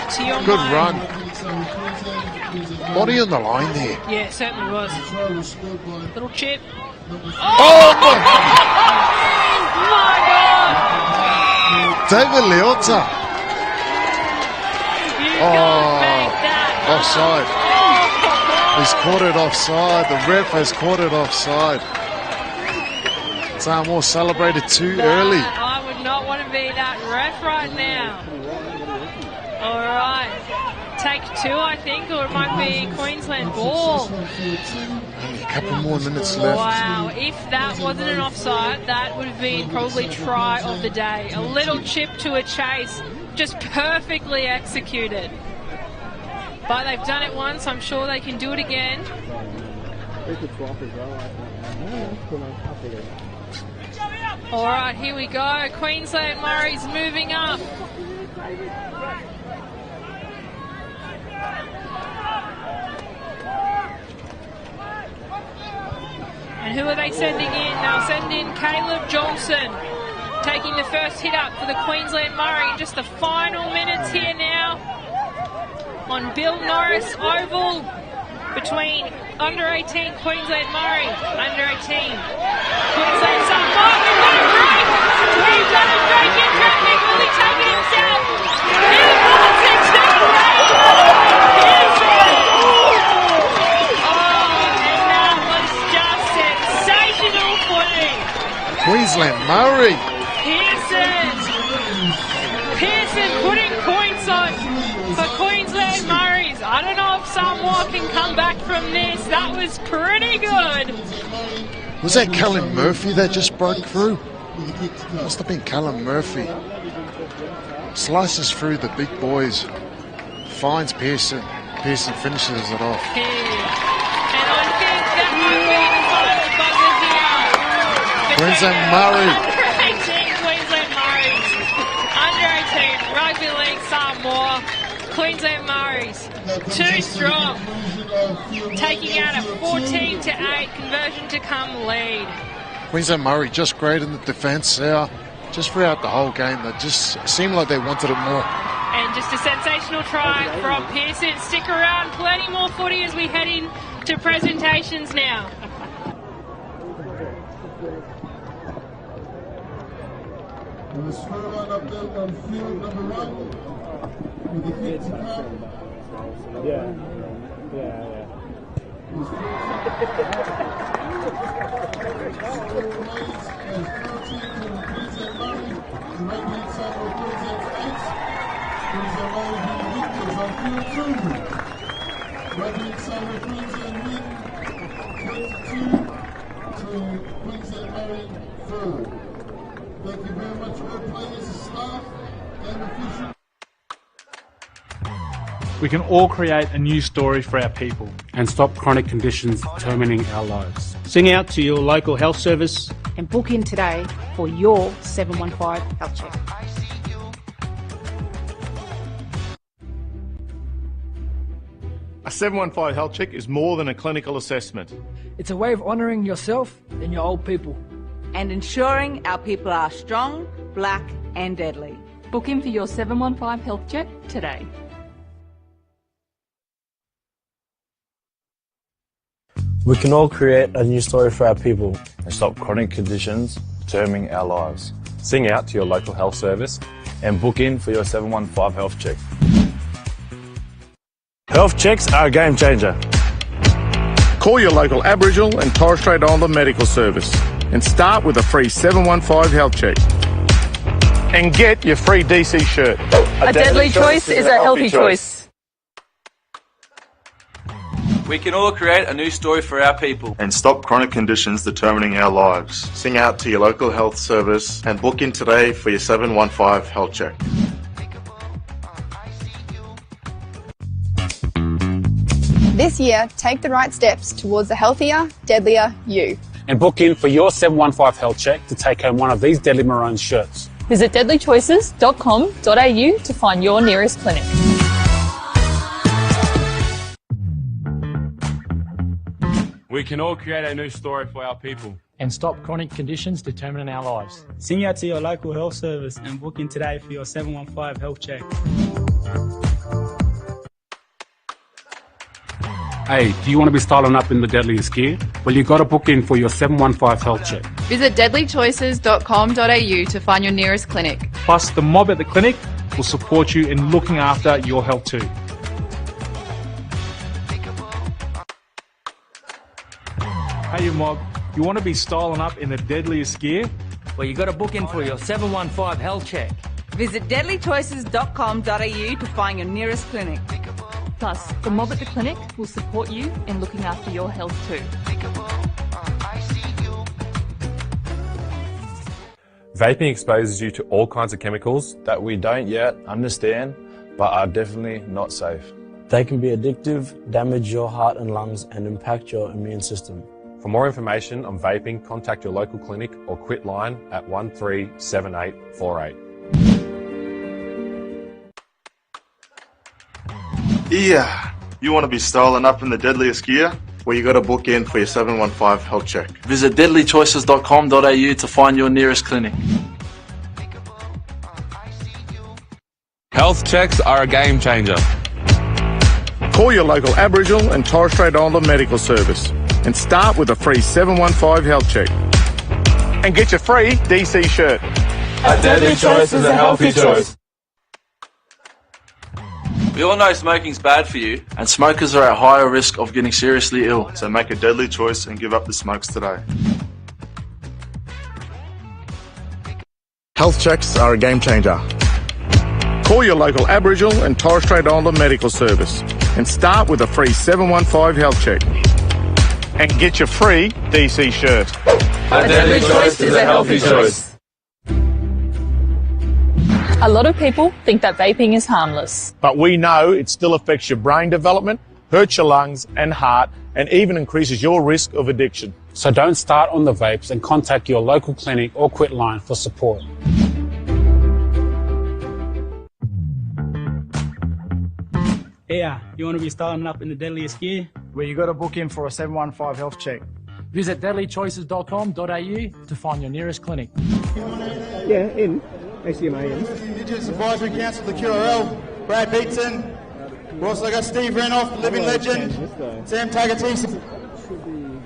Good run. Body on the line there. Yeah, it certainly was. Little chip. Oh my God! David Leota. Offside. He's caught it offside. The ref has caught it offside. Samoa celebrated too early. I would not want to be that ref right now. All right. Take two, I think, or it might be Queensland ball. Only a couple more minutes left. Wow, if that wasn't an offside, that would have been probably try of the day. A little chip to a chase, just perfectly executed. But they've done it once, I'm sure they can do it again. All right, here we go. Queensland Murri's moving up. And who are they sending in? They'll send in Caleb Johnson, taking the first hit up for the Queensland Murri in just the final minutes here now on Bill Norris Oval between under 18 Queensland Murri, under 18 Queensland Samoa. He's done a break in traffic. Will he take it himself? Here's number 16. Queensland Murri. Pearson putting points on for Queensland Murris. I don't know if Samoa can come back from this. That was pretty good. Was that Callum Murphy that just broke through? Must have been Callum Murphy. Slices through the big boys. Finds Pearson. Pearson finishes it off. And I think that might be the final buzzer here. Queensland Murri. Under 18 Queensland Murris. Under 18 Rugby League Samoa. Queensland Murris. Too strong. Taking out a 14-8 conversion to come lead. Queensland Murri just great in the defence there. Just throughout the whole game, they just seemed like they wanted it more. And just a sensational try from Pearson. Stick around, plenty more footy as we head in to presentations now. And the scoreline update on field number 1 with the kick to come. Thank you very much, all players, staff, and officials. We can all create a new story for our people and stop chronic conditions determining our lives. Sing out to your local health service and book in today for your 715 health check. A 715 health check is more than a clinical assessment. It's a way of honouring yourself and your old people. And ensuring our people are strong, black and deadly. Book in for your 715 health check today. We can all create a new story for our people and stop chronic conditions determining our lives. Sing out to your local health service and book in for your 715 health check. Health checks are a game changer. Call your local Aboriginal and Torres Strait Islander medical service and start with a free 715 health check. And get your free DC shirt. A deadly choice is a healthy choice. We can all create a new story for our people and stop chronic conditions determining our lives. Sing out to your local health service and book in today for your 715 health check. This year, take the right steps towards a healthier, deadlier you. And book in for your 715 health check to take home one of these Deadly Maroons shirts. Visit deadlychoices.com.au to find your nearest clinic. We We can all create a new story for our people. And stop chronic conditions determining our lives. Sing out to your local health service and book in today for your 715 health check. Hey, do you want to be styling up in the deadliest gear? Well, you got to book in for your 715 health check. Visit deadlychoices.com.au to find your nearest clinic. Plus, the mob at the clinic will support you in looking after your health too. Hey, you mob, you want to be styling up in the deadliest gear? Well, you got to book in for your 715 health check. Visit deadlychoices.com.au to find your nearest clinic. Plus, the mob at the clinic will support you in looking after your health too. Vaping exposes you to all kinds of chemicals that we don't yet understand, but are definitely not safe. They can be addictive, damage your heart and lungs, and impact your immune system. For more information on vaping, contact your local clinic or quit line at 137848. Yeah, you want to be styling up in the deadliest gear? Well, you got to book in for your 715 health check. Visit deadlychoices.com.au to find your nearest clinic. Health checks are a game changer. Call your local Aboriginal and Torres Strait Islander medical service and start with a free 715 health check. And get your free DC shirt. A deadly choice is a healthy choice. We all know smoking's bad for you, and smokers are at higher risk of getting seriously ill. So make a deadly choice and give up the smokes today. Health checks are a game changer. Call your local Aboriginal and Torres Strait Islander medical service and start with a free 715 health check. And get your free DC shirt. A deadly choice is a healthy choice. A lot of people think that vaping is harmless. But we know it still affects your brain development, hurts your lungs and heart, and even increases your risk of addiction. So don't start on the vapes and contact your local clinic or quit line for support. Yeah, you want to be styling up in the deadliest gear? Where you got to book in for a 715 health check. Visit deadlychoices.com.au to find your nearest clinic. Yeah, in. ACMA in. Indigenous Advisory Council, the QRL, Brad Beatson. We've also got Steve Renoff, the living legend, Sam Tagatese.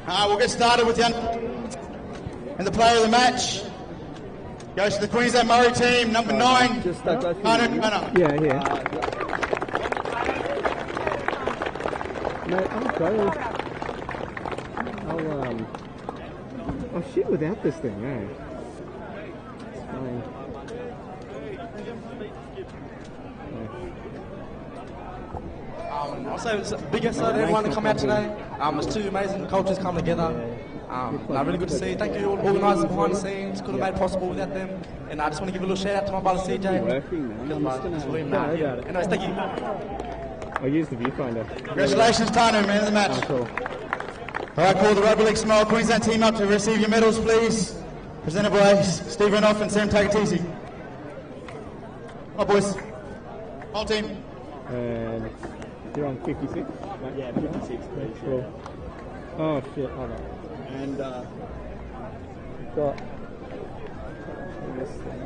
We'll get started with and the player of the match goes to the Queensland Murri team, number 9. Yeah, yeah. Mate, I'll shit without this thing, eh? It's fine. I'll say it's a big episode to everyone to come out today. It's two amazing cultures come together. Really good to see. Thank you all the organisers behind the scenes. Couldn't have made it possible without them. And I just want to give a little shout out to my brother CJ. Anyways, thank you. I'll use the viewfinder. Congratulations, Tanu, man of the match. Oh, cool. All right, call the Rugby League Smile Queensland team up to receive your medals, please. Presented by Steve Renoff and Sam Tagatese. Oh, boys. Whole team. And you're on 56? Right? Yeah, 56. Cool. Oh, shit. Hold on. And, we've got this thing.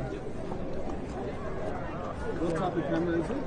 What type of camera is it?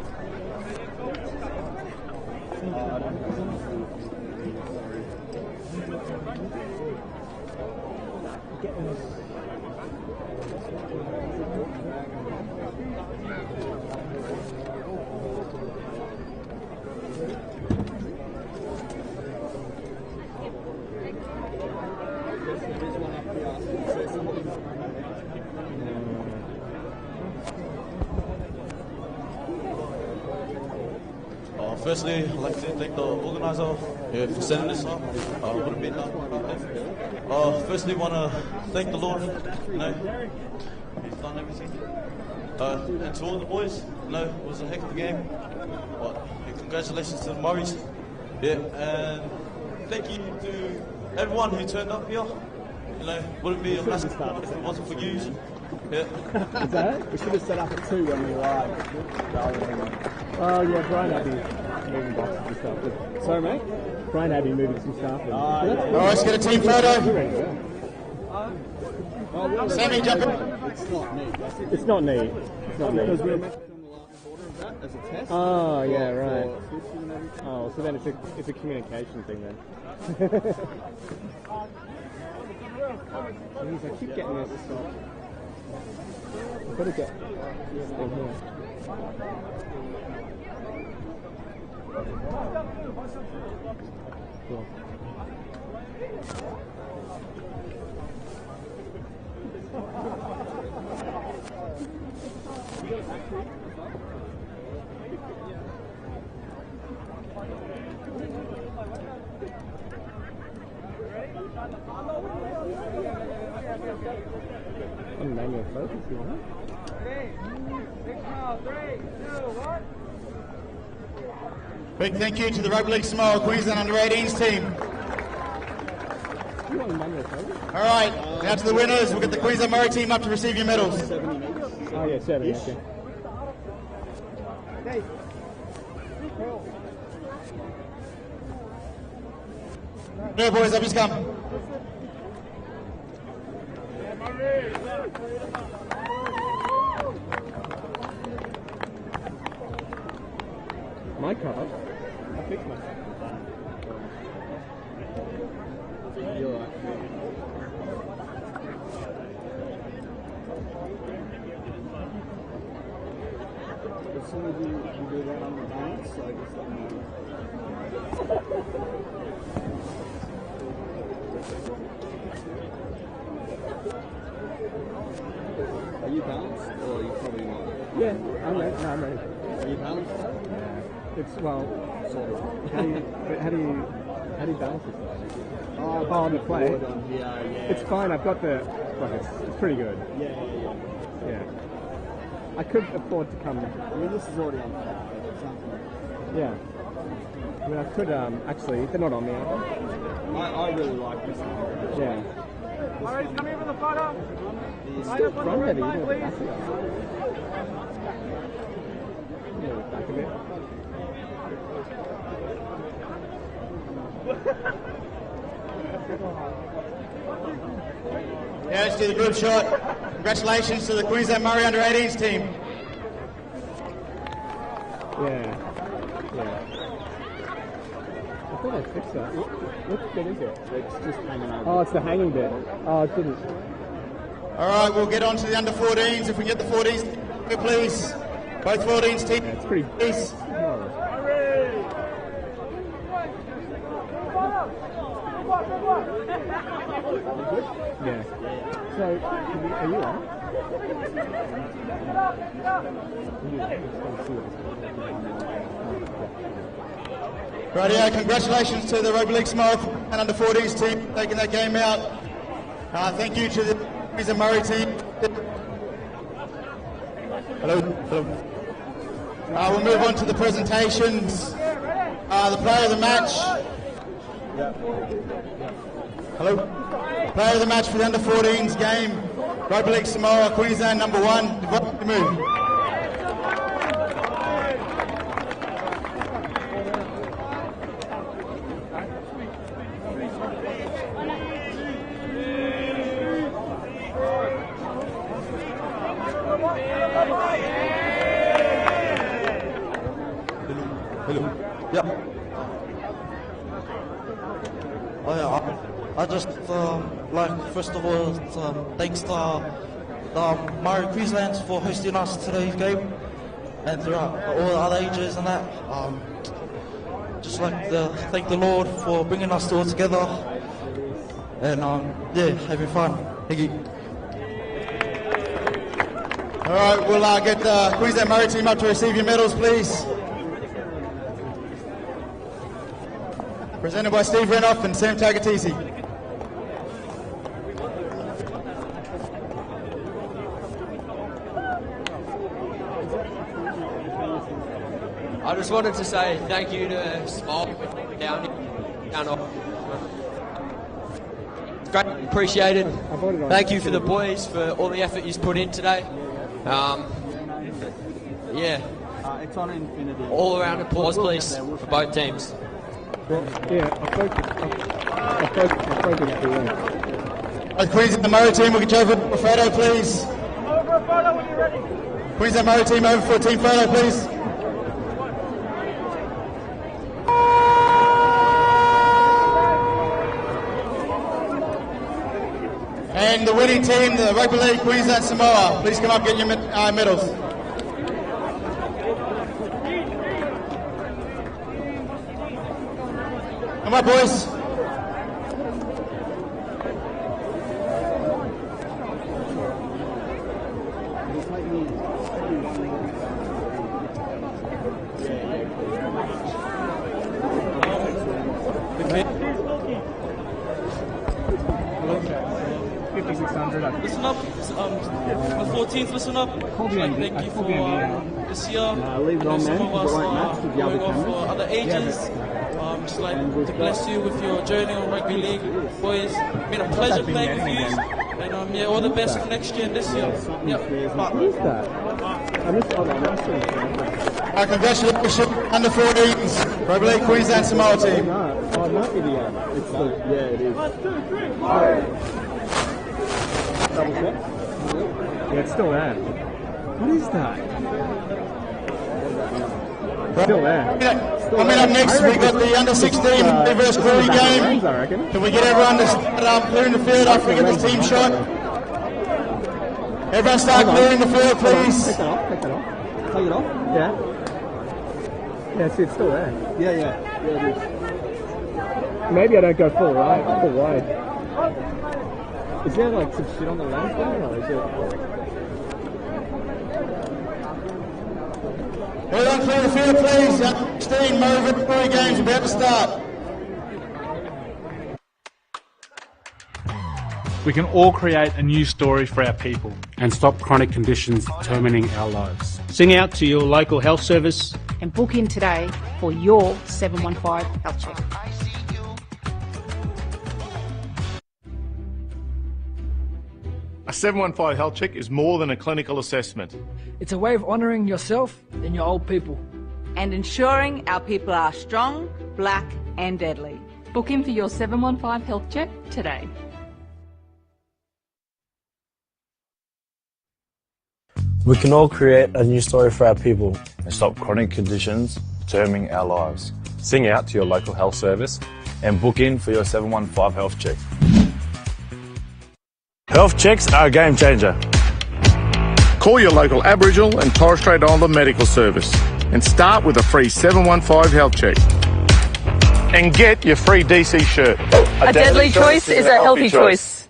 Firstly, I'd like to thank the organiser for setting this up. Wouldn't be done without them. Firstly, want to thank the Lord. He's done everything. And to all the boys, it was a heck of a game. Congratulations to the Murris. And thank you to everyone who turned up here. Wouldn't be a massive crowd if it wasn't for you. Is that it? We should have set up at 2 when we arrived. Oh yeah, Brian had his moving boxes and stuff. Sorry, mate? Brian had me moving some stuff. All right, let's get a team photo. Sammy, jump in. It's not neat. It's not neat. Because we were meant to film the last quarter of that as a test. Oh, yeah, right. Oh, so then it's a communication thing then. Jeez, I keep getting this stuff. I've got to get this thing here. Cool. I'm manual focus, you know? Big thank you to the Rugby League Smile Queensland Under-18s team. All right, now to the winners. We'll get the Queensland Murri team up to receive your medals. Oh yeah, 70, okay. No, boys, up you come. My card? I fixed myself. You're right. As soon as you do that on the balance, so I just let me know. Are you balanced, or are you probably not? Yeah, I'm ready. No, I'm ready. Are you balanced? It's, well, sort of. How do you balance this? Oh, on the play. Yeah. It's fine. I've got the. Like it's pretty good. Yeah. I could afford to come. I mean, this is already on fire. Yeah. I mean, I could actually. They're not on me, are they? I really like this one. Yeah. All right, come here for the photo. It's still front heavy. You don't have the back of it. Yeah, the back of it. Yeah, let's do the group shot. Congratulations to the Queensland Murri Under-18s team. Yeah. I thought I fixed that. What bit is it? It's just hanging over. Oh, it's the hanging bit. Oh, it didn't. All right, we'll get on to the Under-14s. If we can get the 14s, please. Both 14s team. Yeah, it's pretty. Please. Yeah. So, are you on? Rightio, congratulations to the Rugby League Smile and Under-14s team taking that game out. Thank you to the Queensland Murri team. Hello. We'll move on to the presentations. The player of the match. Hello. Player of the match for the Under-14s game. Rugby League Samoa, Queensland, number 1. Divide to move. I just like, first of all, thanks to the Murri Queensland for hosting us today's game, and throughout all the other ages and that. Just like to thank the Lord for bringing us all together, and yeah, having fun. Thank you. All right, we'll get the Queensland Murri team up to receive your medals, please. Presented by Steve Renoff and Sam Tagatisi. I just wanted to say thank you to Smile down great, appreciated. Thank you for the boys for all the effort you've put in today. It's on Infinity. All around applause, please, for both teams. Well, yeah, I focus to them. Queensland Murri team, will get you over for a photo, please. Over a photo when you're ready. Queensland Murri team, over for a team photo, please. And the winning team, the Rugby League Queensland Samoa, please come up and get your medals. Come on, boys. Listen up, the 14th, listen up. Thank you for this year. Leave it on, man. Some of us Right match with the are other going off cameras. for other ages. Just like to bless you with your journey on Rugby League. Boys, it's been a pleasure playing with you. And yeah, all the best for next year and this year. What is that? I missed Congratulations, under 14s, Rugby League Queensland Samoa team. Oh, not idiot. It's the, yeah, it is. 1, 2, 3. Double check. Yeah, it's still there. What is that? Still there. Coming up next, we've got the under 16 versus Koori game. Can we get everyone to start clearing the field after we get this team shot? Everyone start clearing the field, please. Take that off. Take it off. Yeah. Yeah, see, it's still there. Yeah, it is. Maybe I don't go full right, full wide. Is there like some shit on the lens there, or is it? Everyone clear the field, please. 16 Murri games are about to start. We can all create a new story for our people. And stop chronic conditions determining our lives. Sing out to your local health service. And book in today for your 715 health check. A 715 health check is more than a clinical assessment. It's a way of honouring yourself and your old people. And ensuring our people are strong, black and deadly. Book in for your 715 health check today. We can all create a new story for our people and stop chronic conditions determining our lives. Sing out to your local health service and book in for your 715 health check. Health checks are a game changer. Call your local Aboriginal and Torres Strait Islander medical service and start with a free 715 health check. And get your free DC shirt. A deadly choice is a healthy choice.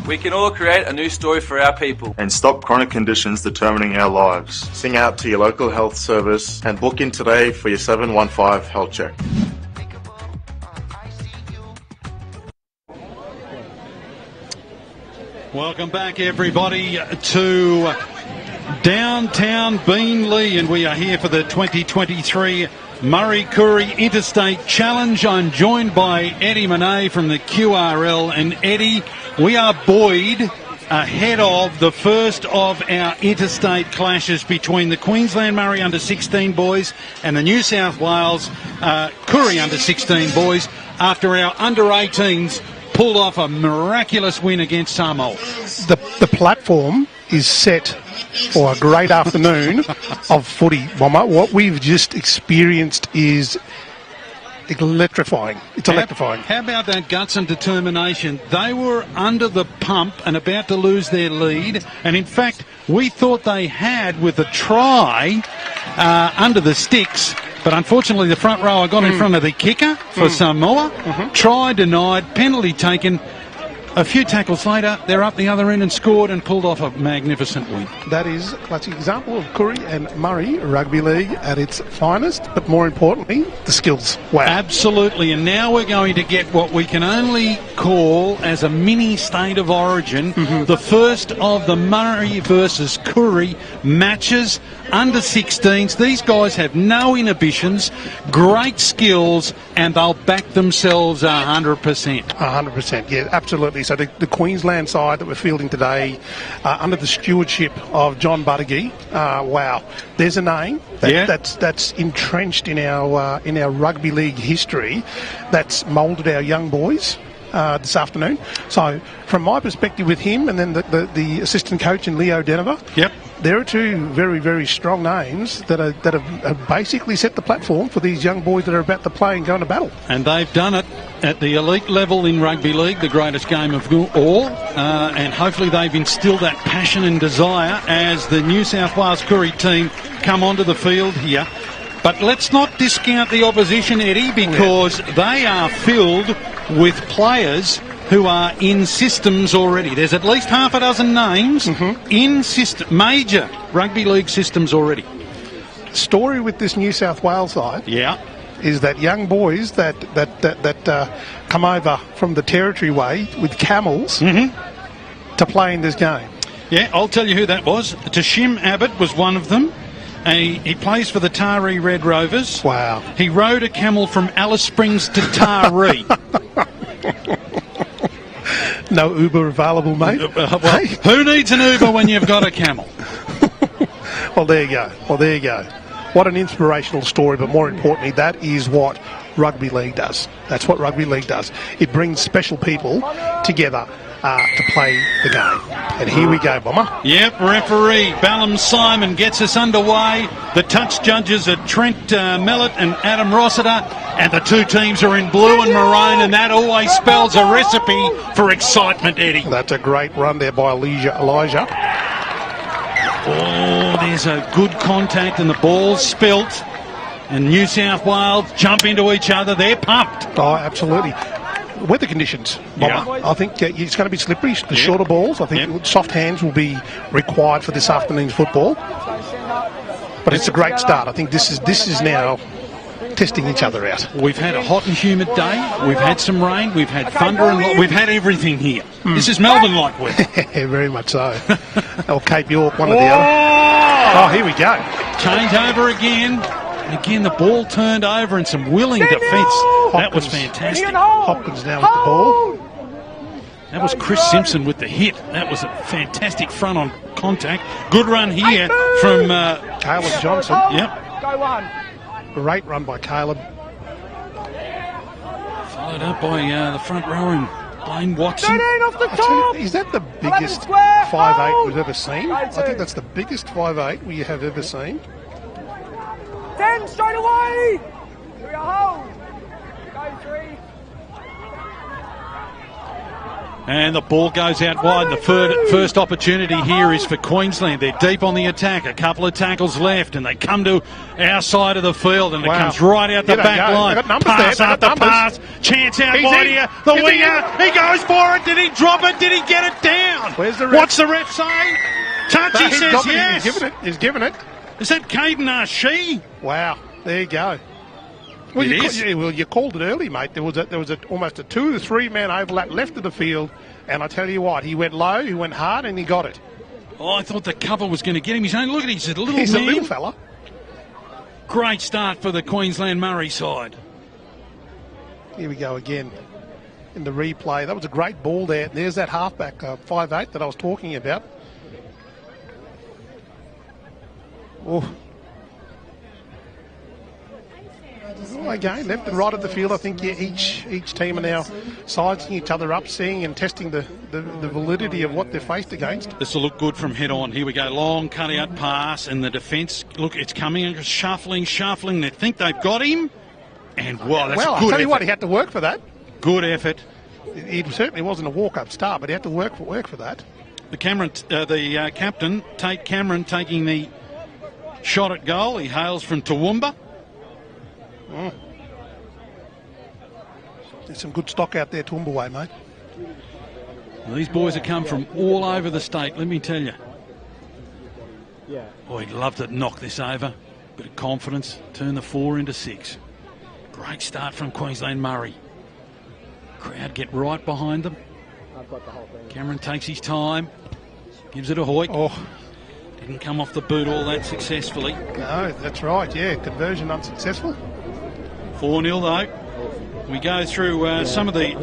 We can all create a new story for our people. And stop chronic conditions determining our lives. Sing out to your local health service and book in today for your 715 health check. Welcome back, everybody, to downtown Beenleigh, and we are here for the 2023 Murri Carnival Interstate Challenge. I'm joined by Eddie Monet from the QRL, and Eddie, we are buoyed ahead of the first of our interstate clashes between the Queensland Murri under-16 boys and the New South Wales Koori under-16 boys after our under-18s pulled off a miraculous win against Samoa. The platform is set for a great afternoon of footy, Bomber. What we've just experienced is electrifying. It's electrifying. How about that guts and determination? They were under the pump and about to lose their lead, and in fact we thought they had with a try under the sticks, but unfortunately the front rower got in front of the kicker for Samoa. Try denied, penalty taken. A few tackles later, they're up the other end and scored and pulled off a magnificent win. That is a classic example of Koori and Murri Rugby League at its finest, but more importantly, the skills. Wow. Absolutely, and now we're going to get what we can only call as a mini state of origin, the first of the Murri versus Koori matches, under 16s. These guys have no inhibitions, great skills, and they'll back themselves 100%. 100%, yeah, absolutely. absolutely. So the Queensland side that we're fielding today, under the stewardship of John Buttigieg, wow, there's a name that's entrenched in our rugby league history, that's moulded our young boys this afternoon. So from my perspective with him, and then the assistant coach in Leo Denver, there are two very, very strong names that have basically set the platform for these young boys that are about to play and go into battle. And they've done it at the elite level in rugby league, the greatest game of all, and hopefully they've instilled that passion and desire as the New South Wales Koori team come onto the field here. But let's not discount the opposition, Eddie, because they are filled with players who are in systems already. There's at least half a dozen names in major rugby league systems already. Story with this New South Wales side is that young boys that come over from the Territory way with camels to play in this game. Yeah, I'll tell you who that was. Tashim Abbott was one of them. He plays for the Taree Red Rovers. Wow. He rode a camel from Alice Springs to Taree. No Uber available, mate. Who needs an Uber when you've got a camel? Well, there you go. What an inspirational story, but more importantly, that is what rugby league does. That's what rugby league does. It brings special people together to play the game. And here we go, Bomber. Yep, referee Ballum Simon gets us underway. The touch judges are Trent Mellett and Adam Rossiter, and the two teams are in blue and maroon, and that always spells a recipe for excitement, Eddie. That's a great run there by Elijah. Oh, there's a good contact, and the ball's spilt. And New South Wales jump into each other. They're pumped. Oh, absolutely. Weather conditions, Bomber. I think it's going to be slippery. The shorter balls, I think soft hands will be required for this afternoon's football. But it's a great start. I think this is now testing each other out. We've had a hot and humid day. We've had some rain. We've had thunder, and we've had everything here. This is Melbourne-like weather. Very much so. Or Cape York, one or the other. Oh, here we go. Change over again. And again, the ball turned over and some willing defence. That was fantastic. Hopkins now with the ball. That was Chris Simpson with the hit. That was a fantastic front on contact. Good run here from Caleb Johnson. Yep. Go one. Great run by Caleb. Followed up by the front rower and Blaine Watson. Off the top. Is that the biggest 5'8" we've ever seen? I think that's the biggest 5'8" we have ever seen. 10 straight away. Here we hold. Go 3. And the ball goes out wide. The first opportunity here is for Queensland. They're deep on the attack. A couple of tackles left, and they come to our side of the field, and it comes right out the back line. Pass after pass. Chance out wide here. The winger, he goes for it. Did he drop it? Did he get it down? Where's the ref? What's the ref say? Touch, he says yes. He's given it. Is that Caden Archie? Wow, there you go. Well, you called it early, mate. There was almost a 2 to 3 man overlap left of the field, and I tell you what, he went low, he went hard, and he got it. Oh, I thought the cover was going to get him. He's only, look at him, he's a little He's man. a little fella. Great start for the Queensland Murri side. Here we go again in the replay. That was a great ball there. There's that halfback 5'8" that I was talking about. Oh. Again, left and right of the field. I think each team are now sizing each other up, seeing and testing the validity of what they're faced against. This will look good from head on. Here we go, long cut-out pass, and the defence, look, it's coming, shuffling. They think they've got him, and wow, that's a good I'll tell you effort. what, he had to work for that. Good effort. It certainly wasn't a walk-up start, but he had to work for that. The captain, Tate Cameron, taking the shot at goal. He hails from Toowoomba. There's some good stock out there Toowoomba way, mate. Well, these boys have come from all over the state, let me tell you. Yeah. Oh, he'd love to knock this over. Bit of confidence, turn the 4 into 6. Great start from Queensland Murri. Crowd get right behind them. I've got the whole thing. Cameron takes his time, gives it a hoik. Oh. Didn't come off the boot all that successfully. No, that's right, yeah. Conversion unsuccessful. 4-0 though. We go through some of the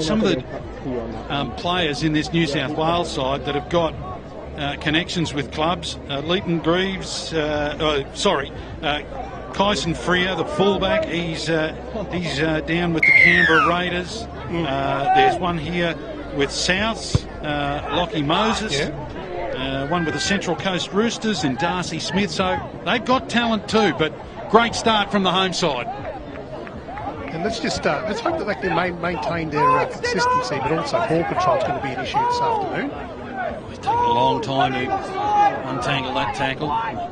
players in this New South Wales side that have got connections with clubs. Leighton Greaves, Kyson Freer, the fullback, he's down with the Canberra Raiders. There's one here with Souths, Lockie Moses. One with the Central Coast Roosters and Darcy Smith. So they've got talent too, but great start from the home side. And let's hope that they can maintain their consistency, but also ball control is going to be an issue this afternoon. It's taken a long time to untangle that tackle.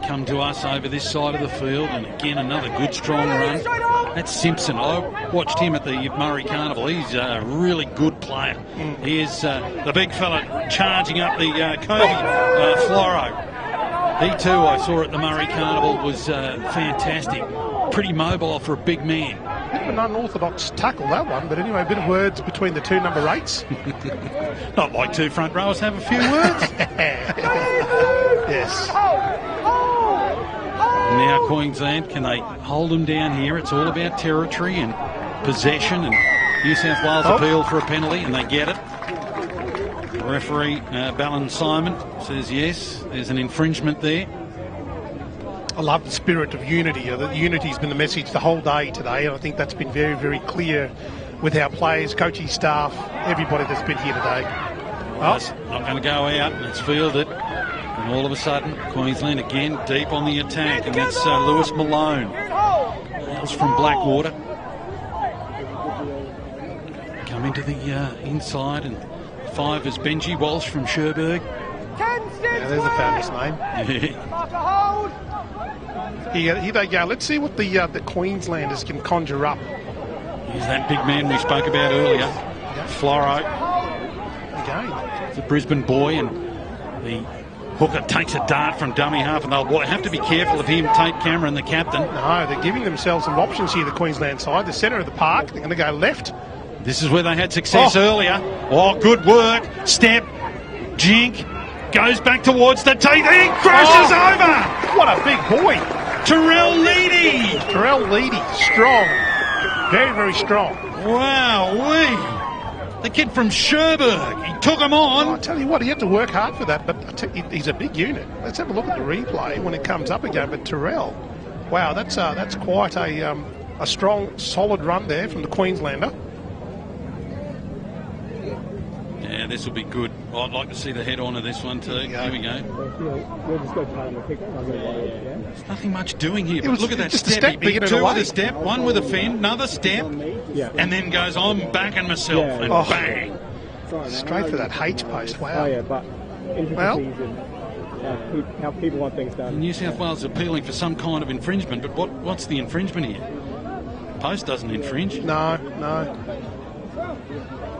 Come to us over this side of the field, and again another good strong run. That's Simpson. I watched him at the Murri Carnival. He's a really good player. Here's the big fella charging up the Covey Floro. He too, I saw at the Murri Carnival, was fantastic. Pretty mobile for a big man. Bit of an unorthodox tackle, that one, but anyway, a bit of words between the two number 8s. Not like two front rowers have a few words. Yes. Now Queensland, can they hold them down here? It's all about territory and possession, and New South Wales appealed for a penalty and they get it. The referee, Ballon Simon, says yes, there's an infringement there. I love the spirit of unity. Unity's been the message the whole day today, and I think that's been very, very clear with our players, coaching staff, everybody that's been here today. It's not going to go out, and it's fielded. And all of a sudden, Queensland again deep on the attack, and that's Lewis Malone. That's from Blackwater. Come into the inside, and 5 is Benji Walsh from Cherbourg. Yeah, there's a famous name. Here they go. Let's see what the Queenslanders can conjure up. Here's that big man we spoke about earlier, Floro. Again. The Brisbane boy, and the hooker takes a dart from dummy half, and they'll have to be careful of him, Tate Cameron, the captain. No, they're giving themselves some options here, the Queensland side. The centre of the park, they're going to go left. This is where they had success earlier. Oh, good work. Step, jink, goes back towards the teeth, and he crashes over. What a big boy. Terrell Leedy. Strong. Very, very strong. Wow-wee. The kid from Cherbourg, he took him on. I tell you what, he had to work hard for that, but he's a big unit. Let's have a look at the replay when it comes up again. But Terrell, wow, that's quite a strong, solid run there from the Queenslander. Yeah, this will be good. Oh, I'd like to see the head on of this one too. Here we go. There's nothing much doing here, but look at that step. He beat 2 with a step, 1 with a fin, another step, and then goes, I'm backing myself, and bang. Straight for that H post, wow. How people want things done. New South Wales is appealing for some kind of infringement, but what's the infringement here? Post doesn't infringe. No.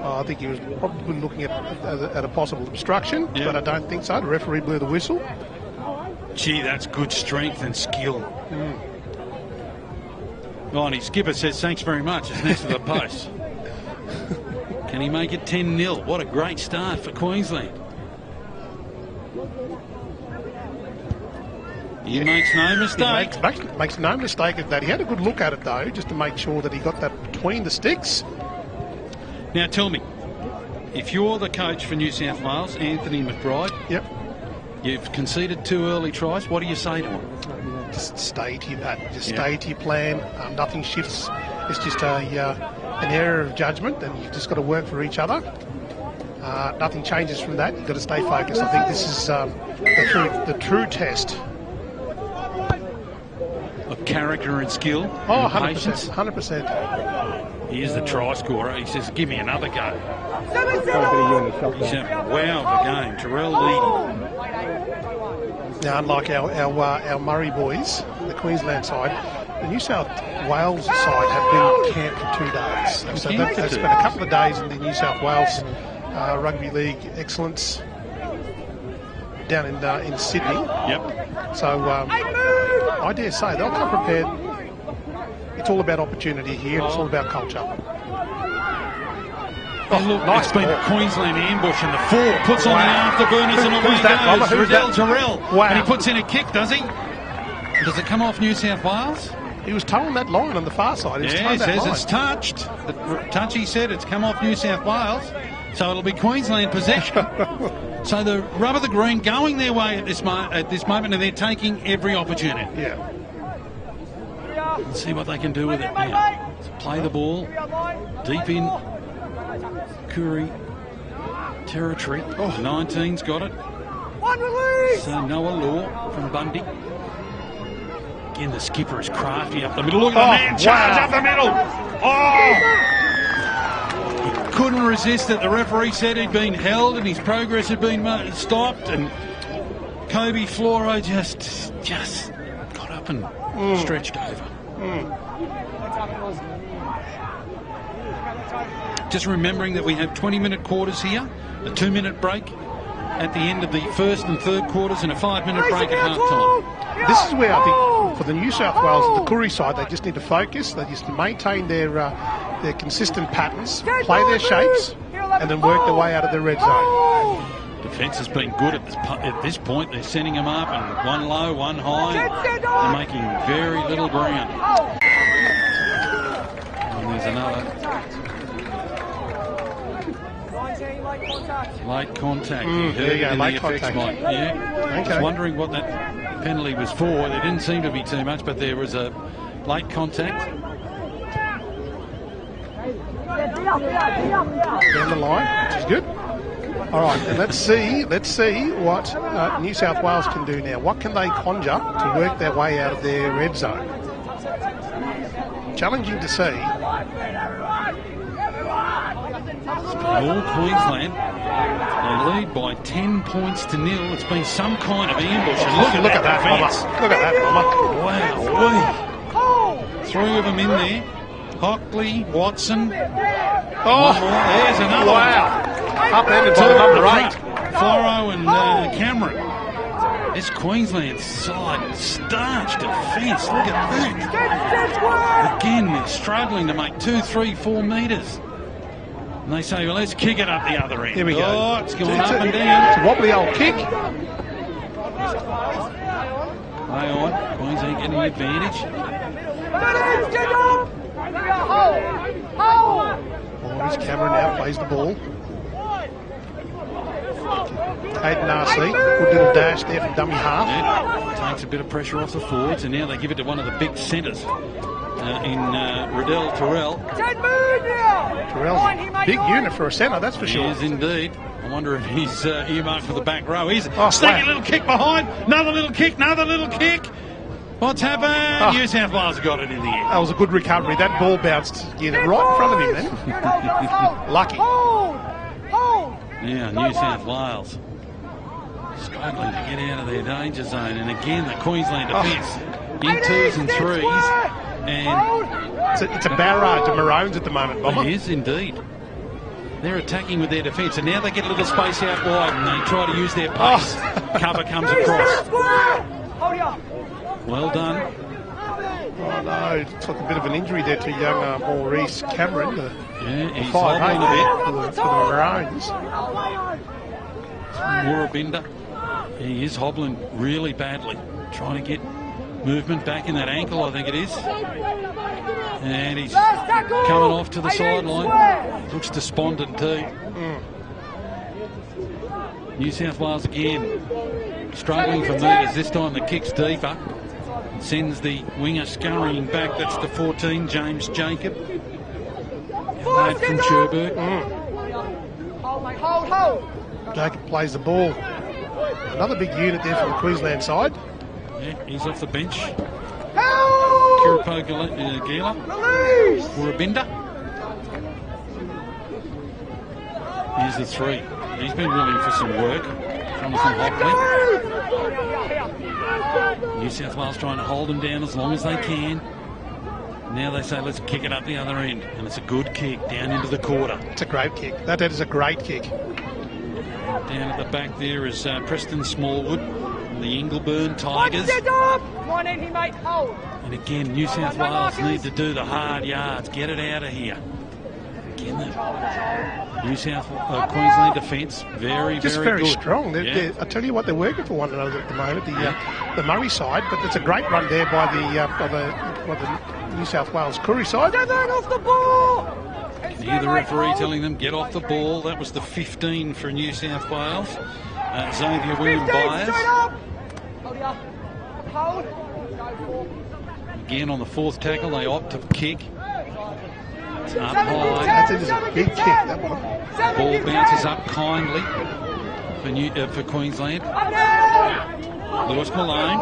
I think he was probably looking at a possible obstruction, but I don't think so. The referee blew the whistle. Gee, that's good strength and skill. Oh, and his skipper says thanks very much. It's next to the post. Can he make it 10-0? What a great start for Queensland. He makes no mistake. He makes no mistake of that. He had a good look at it, though, just to make sure that he got that between the sticks. Now tell me, if you're the coach for New South Wales, Anthony McBride, you've conceded 2 early tries, what do you say to him? Just stay to your pattern, stay to your plan. Nothing shifts. It's just an error of judgment, and you've just got to work for each other. Nothing changes from that. You've got to stay focused. I think this is the true test of character and skill. Oh, and 100%. Patience. 100%. Here's the try scorer. He says, give me another go. He's having a wow of a game. Terrell Leedy. Now, unlike our Murri boys, the Queensland side, the New South Wales side have been camped for 2 days. So they've spent a couple of days in the New South Wales Rugby League Excellence down in Sydney. So I dare say they'll come prepared. It's all about opportunity here. It's all about culture. Nice. It's been a Queensland ambush, and the 4 puts on the afterburners, and away goes Riddell Terrell. Wow. And he puts in a kick, does he? Does it come off New South Wales? He was towing that line on the far side. He says it's touched. The touchy said it's come off New South Wales. So it'll be Queensland possession. So the rubber the green going their way at this moment, and they're taking every opportunity. Yeah. Let's see what they can do with it now. So play the ball deep in Koori territory. 19's got it. So Noah Law from Bundy. Again, the skipper is crafty up the middle. Look at the man charge up the middle. He couldn't resist it. The referee said he'd been held and his progress had been stopped. And Kobe Floro just got up and stretched over. Just remembering that we have 20-minute quarters here, a 2-minute break at the end of the first and third quarters, and a 5-minute break at half-time. This is where I think for the New South Wales, the Koori side, they just need to focus. They just maintain their consistent patterns, play their shapes, and then work their way out of the red zone. Defence has been good at this point. They're sending them up, and one low, one high. They're making very little ground. And there's another late contact. There you go, late contact. Mike. Yeah. I was wondering what that penalty was for. There didn't seem to be too much, but there was a late contact. Down the line, which is good. All right, and let's see what New South Wales can do now. What can they conjure to work their way out of their red zone? Challenging to see. All Queensland, they lead by 10 points to 0. It's been some kind of ambush. And look at that defence. Look at that, Mama. Wow. 3 of them in there. Hockley, Watson. One more. There's another one. Upended by number 8. Floro and Cameron. This Queensland side, starch defence. Look at that. Again, they're struggling to make 2, 3, 4 metres. And they say, well, let's kick it up the other end. Here we go. Oh, it's going up and down. It's a wobbly old kick. Play on. Queensland getting the advantage. Here's Cameron now, plays the ball. Hayden R.C. Good little dash there from dummy half. Yeah, takes a bit of pressure off the forwards, and now they give it to one of the big centres in Riddell Terrell. Terrell's a big unit for a centre, that's for sure. He is indeed. I wonder if he's earmarked for the back row. He's sneaky little kick behind. Another little kick. What's happened? New South Wales got it in the end. That was a good recovery. That ball bounced right in front of him then. Lucky. Yeah, New South Wales struggling to get out of their danger zone. And again, the Queensland defence in 2s and 3s. And it's a barrage of Maroons at the moment, Bomber. It is indeed. They're attacking with their defence, and now they get a little space out wide, and they try to use their pace. Cover comes across. Well done. Oh no, took a bit of an injury there to young Maurice Cameron. He's hobbling a bit for the Maroons. Murabinda, he is hobbling really badly, trying to get movement back in that ankle, I think it is. And he's coming off to the sideline. Looks despondent too. New South Wales again struggling for metres. This time the kick's deeper. Sends the winger scurrying back. That's the 14, James Jacob. Lad from Cherbourg. Jacob plays the ball. Another big unit there from the Queensland side. Yeah, he's off the bench. Kiripo Gila. Murabinda. Here's the 3. He's been willing for some work. Coming from Hockley. New South Wales trying to hold them down as long as they can. Now they say, let's kick it up the other end. And it's a good kick down into the quarter. It's a great kick. That is a great kick. Down at the back there is Preston Smallwood, the Ingleburn Tigers. And again, New South Wales need to do the hard yards. Get it out of here. Again, the New South Queensland defence, very good. Strong. I tell you what, they're working for one another at the moment. The Murri side, but it's a great run there by the New South Wales Koori side. Can hear the referee telling them, get off the ball. That was the 15 for New South Wales. Xavier William Byers. Again on the fourth tackle, they opt to kick. It's up high. That's a big kick, that one. Ball bounces up kindly for Queensland. Lewis Malone.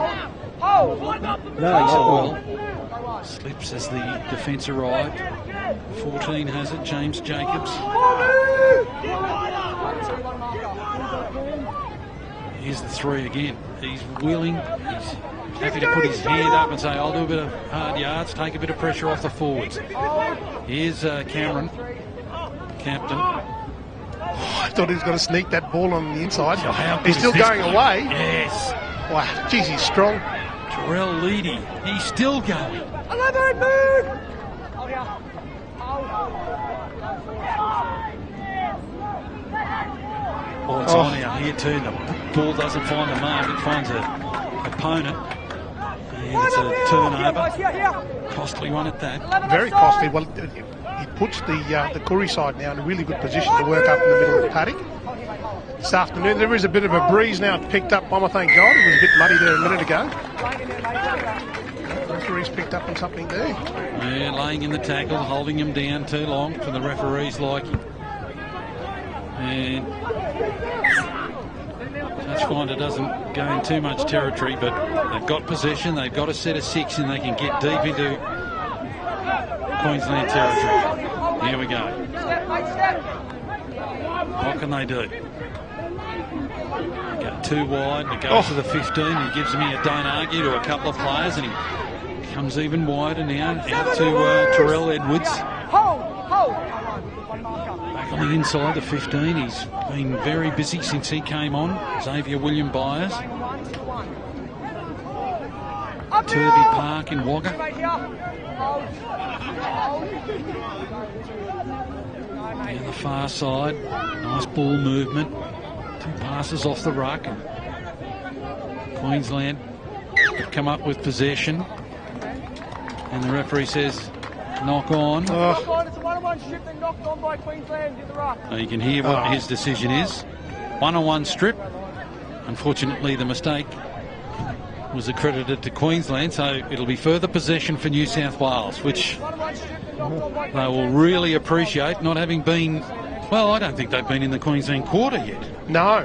Takes it well. Slips as the defence arrived. 14 has it, James Jacobs. Here's the 3 again. He's willing. He's happy to put his hand up and say, I'll do a bit of hard yards, take a bit of pressure off the forwards. Here's Cameron, captain. I thought he was going to sneak that ball on the inside. He's still going away. Yes. Wow, geez, he's strong. Terrell Leedy, he's still going. 11, move! Oh, it's on out here too. The ball doesn't find the mark, it finds an opponent. And it's a turnover. Costly one at that. Very costly. Well, he puts the Curry side now in a really good position to work up in the middle of the paddock. This afternoon there is a bit of a breeze now picked up. Bomber, thank God. It was a bit muddy there a minute ago. The referee's picked up on something there. Yeah, laying in the tackle, holding him down too long for the referee's liking. And Touchfinder doesn't go in too much territory, but they've got possession, they've got a set of 6 and they can get deep into Queensland territory. Here we go. What can they do? Go too wide, it goes to the 15, he gives me a don't argue to a couple of players and he comes even wider now, out to Terrell Edwards. Back on the inside, the 15, he's been very busy since he came on. Xavier William Byers. Turvey Park in Wagga. Down the far side, nice ball movement. 2 passes off the ruck. Queensland have come up with possession. And the referee says, knock on. It's a 1-on-1 strip and knocked on by Queensland in the ruck. You can hear what his decision is. 1-on-1 strip. Unfortunately, the mistake was accredited to Queensland, so it'll be further possession for New South Wales, which they will really appreciate, not having been, well, I don't think they've been in the Queensland quarter yet. No,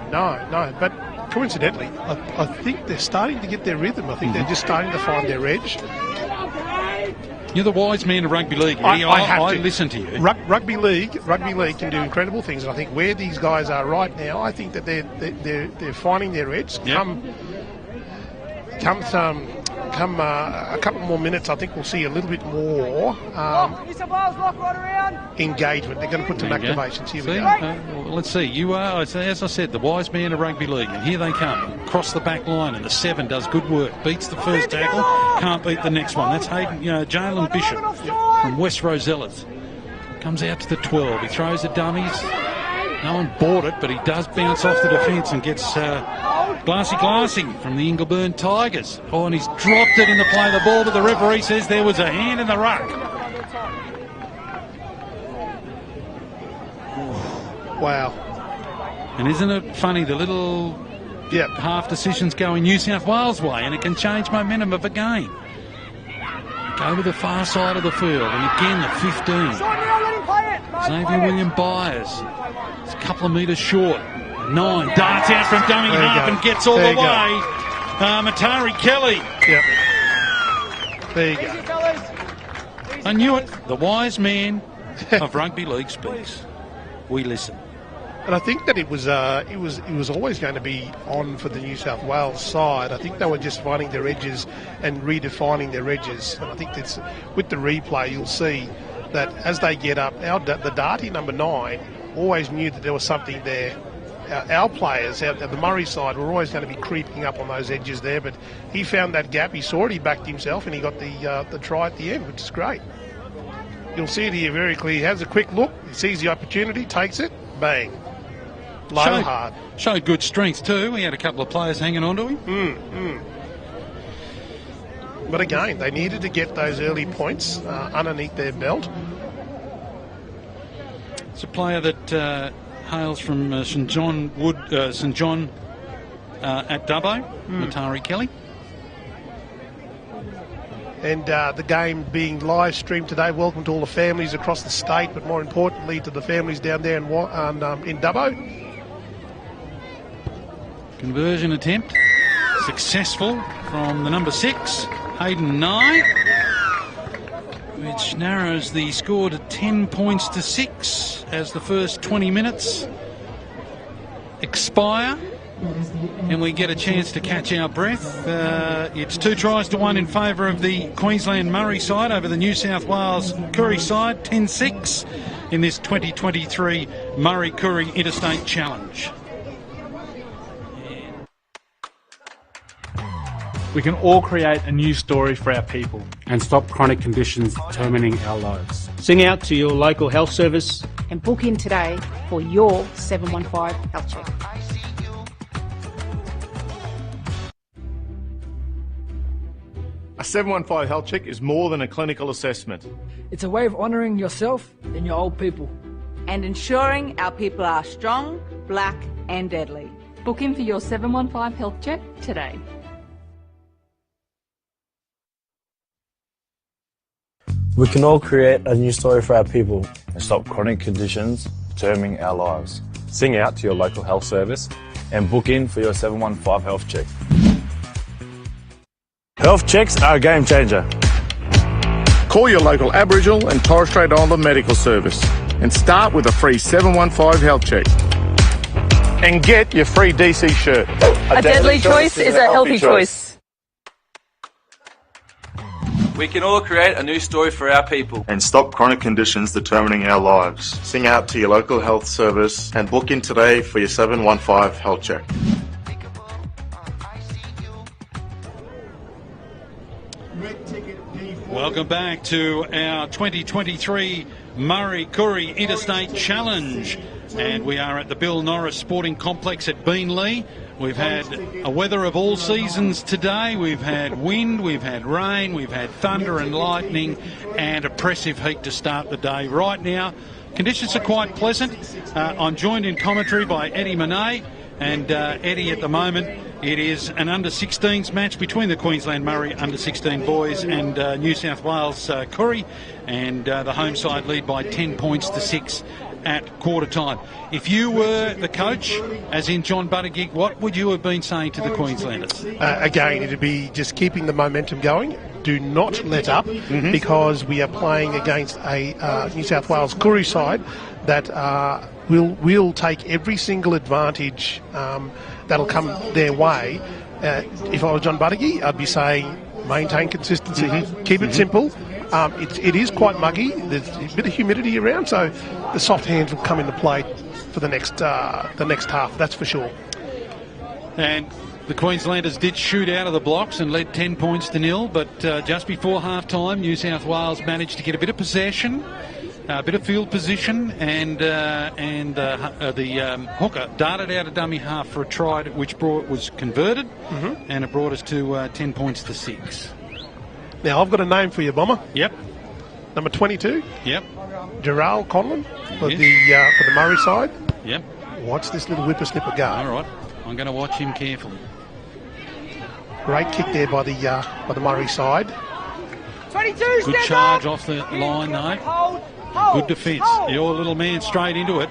but coincidentally, I think they're starting to get their rhythm. I think they're just starting to find their edge. You're the wise man of rugby league. I listen to you. Rugby league can do incredible things. And I think where these guys are right now, I think that they're finding their edge. Yep. Come a couple more minutes, I think we'll see a little bit more engagement. They're going to put some activations. Here we go. Well, let's see. You are, as I said, the wise man of rugby league, and here they come. Cross the back line, and the 7 does good work. Beats the first tackle, can't beat the next one. That's Hayden, Jalen Bishop from West Rosellas. Comes out to the 12. He throws the dummies. No one bought it, but he does bounce off the defence and gets Glassy from the Ingleburn Tigers. Oh, and he's dropped it in the play of the ball, but the referee says there was a hand in the ruck. Wow. And isn't it funny, the little half decisions going New South Wales way, and it can change momentum of a game. Go to the far side of the field, and again the 15. Xavier William Byers. It's a couple of metres short. 9 darts out from dummy half and gets all the way. Matari Kelly. Yep. There you go. I knew it. The wise man of rugby league speaks. We listen. And I think that it was always going to be on for the New South Wales side. I think they were just finding their edges and redefining their edges. And I think that's with the replay, you'll see that as they get up, the Darty number 9 always knew that there was something there. Our players out at the Murri side were always going to be creeping up on those edges there, but he found that gap, he saw it, he backed himself, and he got the try at the end, which is great. You'll see it here very clear. He has a quick look, he sees the opportunity, takes it, bang. Low hard. Showed good strength too. He had a couple of players hanging on to him. But again, they needed to get those early points underneath their belt. It's a player that hails from St John at Dubbo, Matari Kelly. And the game being live streamed today. Welcome to all the families across the state, but more importantly to the families down there in Dubbo. Conversion attempt successful from the number 6, Hayden Nye, which narrows the score to 10 points to 6 as the first 20 minutes expire. And we get a chance to catch our breath. It's 2 tries to 1 in favour of the Queensland Murri side over the New South Wales Koori side, 10-6 in this 2023 Murri Koori Interstate Challenge. We can all create a new story for our people and stop chronic conditions determining our lives. Sing out to your local health service And book in today for your 715 health check. A 715 health check is more than a clinical assessment. It's a way of honouring yourself and your old people. And ensuring our people are strong, black and deadly. Book in for your 715 health check today. We can all create a new story for our people and stop chronic conditions determining our lives. Sing out to your local health service and book in for your 715 health check. Health checks are a game changer. Call your local Aboriginal and Torres Strait Islander medical service and start with a free 715 health check. And get your free DC shirt. A deadly choice is a healthy choice. We can all create a new story for our people and stop chronic conditions determining our lives. Sing out to your local health service and book in today for your 715 health check. Welcome back to our 2023 Murri Koori Interstate Challenge, and we are at the Bill Norris Sporting Complex at Beenleigh. We've had a weather of all seasons today. We've had wind, we've had rain, we've had thunder and lightning and oppressive heat to start the day. Right now, conditions are quite pleasant. I'm joined in commentary by Eddie Monet, and Eddie, at the moment, it is an under-16s match between the Queensland Murri under-16 boys and New South Wales Koori, and the home side lead by 10 points to 6 at quarter time. If you were the coach, as in John Buttigieg, what would you have been saying to the Queenslanders? Again, it'd be just keeping the momentum going. Do not let up, because we are playing against a New South Wales Koori side that will take every single advantage that'll come their way. If I was John Buttigieg, I'd be saying maintain consistency, keep it simple. It is quite muggy. There's a bit of humidity around, so the soft hands will come into play for the next half. That's for sure. And the Queenslanders did shoot out of the blocks and led 10 points to 0, but just before half-time, New South Wales managed to get a bit of possession, a bit of field position, and the hooker darted out a dummy half for a try, which was converted, and it brought us to 10 points to 6. Now, I've got a name for you, Bomber. Yep. Number 22. Yep. Gerald Conlon for the Murri side. Yep. Watch this little whippersnipper go. All right. I'm going to watch him carefully. Great kick there by the Murri side. 22. Good charge off the line, though. Hold. Good defence. Your little man straight into it.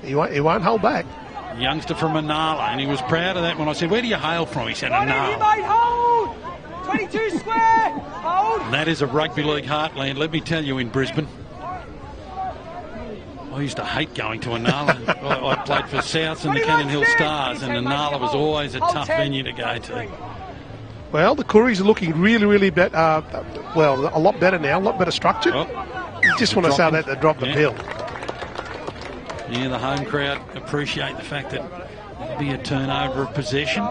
He won't hold back. Youngster from Manala, and he was proud of that when I said, "Where do you hail from?" He said, "Manala." Hold. 22 square. Hold. That is a rugby league heartland, let me tell you, in Brisbane. I used to hate going to Inala. I played for Souths and the Cannon Hill Stars, and Inala was always a tough venue to go to. Well, the Kooris are looking really a lot better now, a lot better structured. You just want to say that they dropped the bill. Yeah, the home crowd appreciate the fact that there'll be a turnover of possession.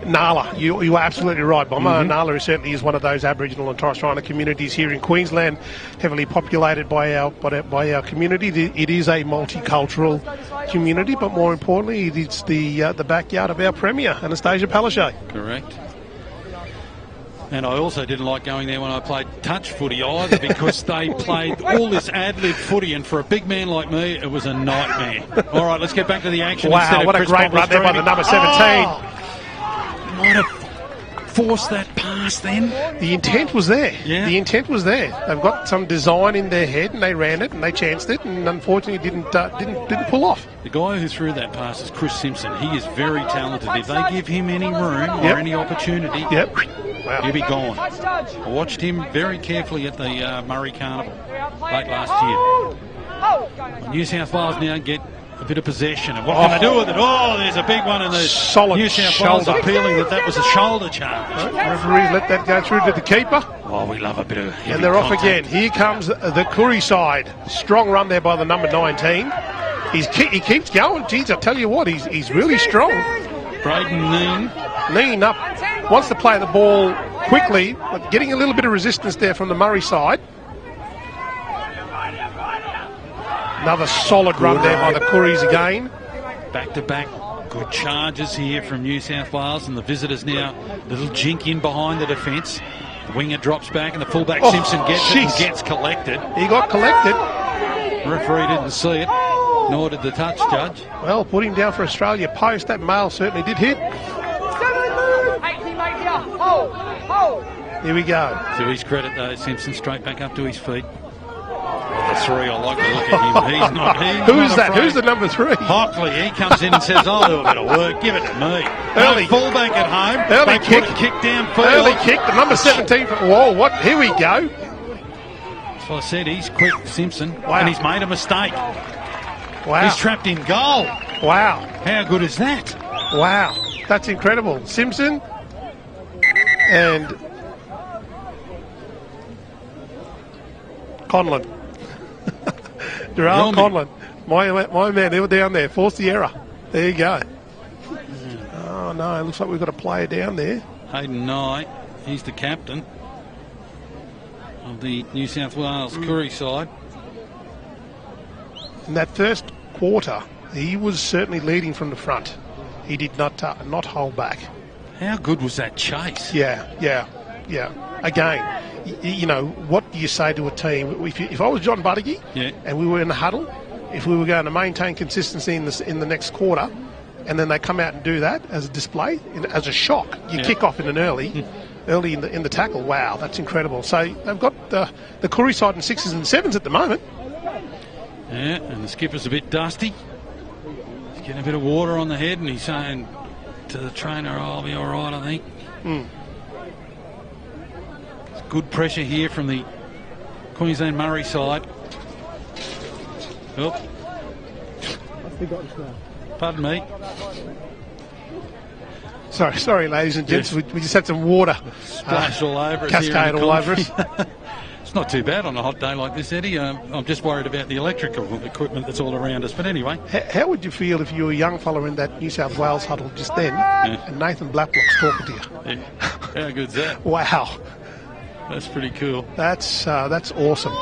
Nala, you are absolutely right, Bomber. Nala certainly is one of those Aboriginal and Torres Strait Islander communities here in Queensland, heavily populated by our community. It is a multicultural community, but more importantly, it's the backyard of our Premier, Anastasia Palaszczuk. Correct. And I also didn't like going there when I played touch footy either, because they played all this ad-lib footy, and for a big man like me, it was a nightmare. All right, let's get back to the action. Wow, what a great run there by the number 17. Might have forced that pass then. The intent was there. Yeah. The intent was there. They've got some design in their head, and they ran it, and they chanced it, and unfortunately didn't pull off. The guy who threw that pass is Chris Simpson. He is very talented. If they give him any room or any opportunity, wow, he'll be gone. I watched him very carefully at the Murri Carnival late last year. New South Wales now get a bit of possession, and what can they do with it? Oh, there's a big one, and the solid New South Wales shoulder. appealing that was a shoulder charge. Referee let that go through to the keeper. Oh, we love a bit of heavy And they're off contact. again. Here comes the Curry side. Strong run there by the number 19. He keeps going. Geez, I tell you what, he's really strong. Braden Neen up. Wants to play the ball quickly, but getting a little bit of resistance there from the Murri side. Another solid run there by the Curries again. Back-to-back good charges here from New South Wales, and the visitors now a little jink in behind the defence. The winger drops back, and the fullback Simpson gets it and gets collected. He got collected. Referee didn't see it, nor did the touch judge. Well, put him down for Australia post. That mail certainly did hit. Here we go. To his credit, though, Simpson straight back up to his feet. The three, I like to look at him. He's not. Who's that? Who's the number 3? Hockley. He comes in and says, "I'll do a bit of work. Give it to me." Early fullback at home. Early They kick. put a kick downfield. Early kick. The number 17. Whoa! What? Here we go. That's what I said. He's quick, Simpson, Wow. and he's made a mistake. Wow. He's trapped in goal. Wow. How good is that? Wow. That's incredible. Simpson and Conlon. Durrell Conlon. My man, they were down there. Forced the error. There you go. Oh, no. It looks like we've got a player down there. Hayden Nye, he's the captain of the New South Wales Curry side. In that first quarter, he was certainly leading from the front. He did not hold back. How good was that chase? Yeah. Again, you know, what do you say to a team? If I was John Buddige and we were in the huddle, if we were going to maintain consistency in the next quarter, and then they come out and do that as a display, as a shock, you kick off in an early in the tackle. Wow, that's incredible. So they've got the Curry side in 6s and 7s at the moment. Yeah, and the skipper's a bit dusty. He's getting a bit of water on the head, and he's saying to the trainer, "I'll be all right, I think." It's good pressure here from the Queensland Murri side. Oh. Pardon me. Sorry, ladies and gents. We just had some water Splash all over us. cascade all over us. It's not too bad on a hot day like this, Eddie. I'm just worried about the electrical equipment that's all around us. But anyway. How would you feel if you were a young fella in that New South Wales huddle just then, and Nathan Blacklock's talking to you? Yeah. How good's that? Wow. That's pretty cool. That's awesome.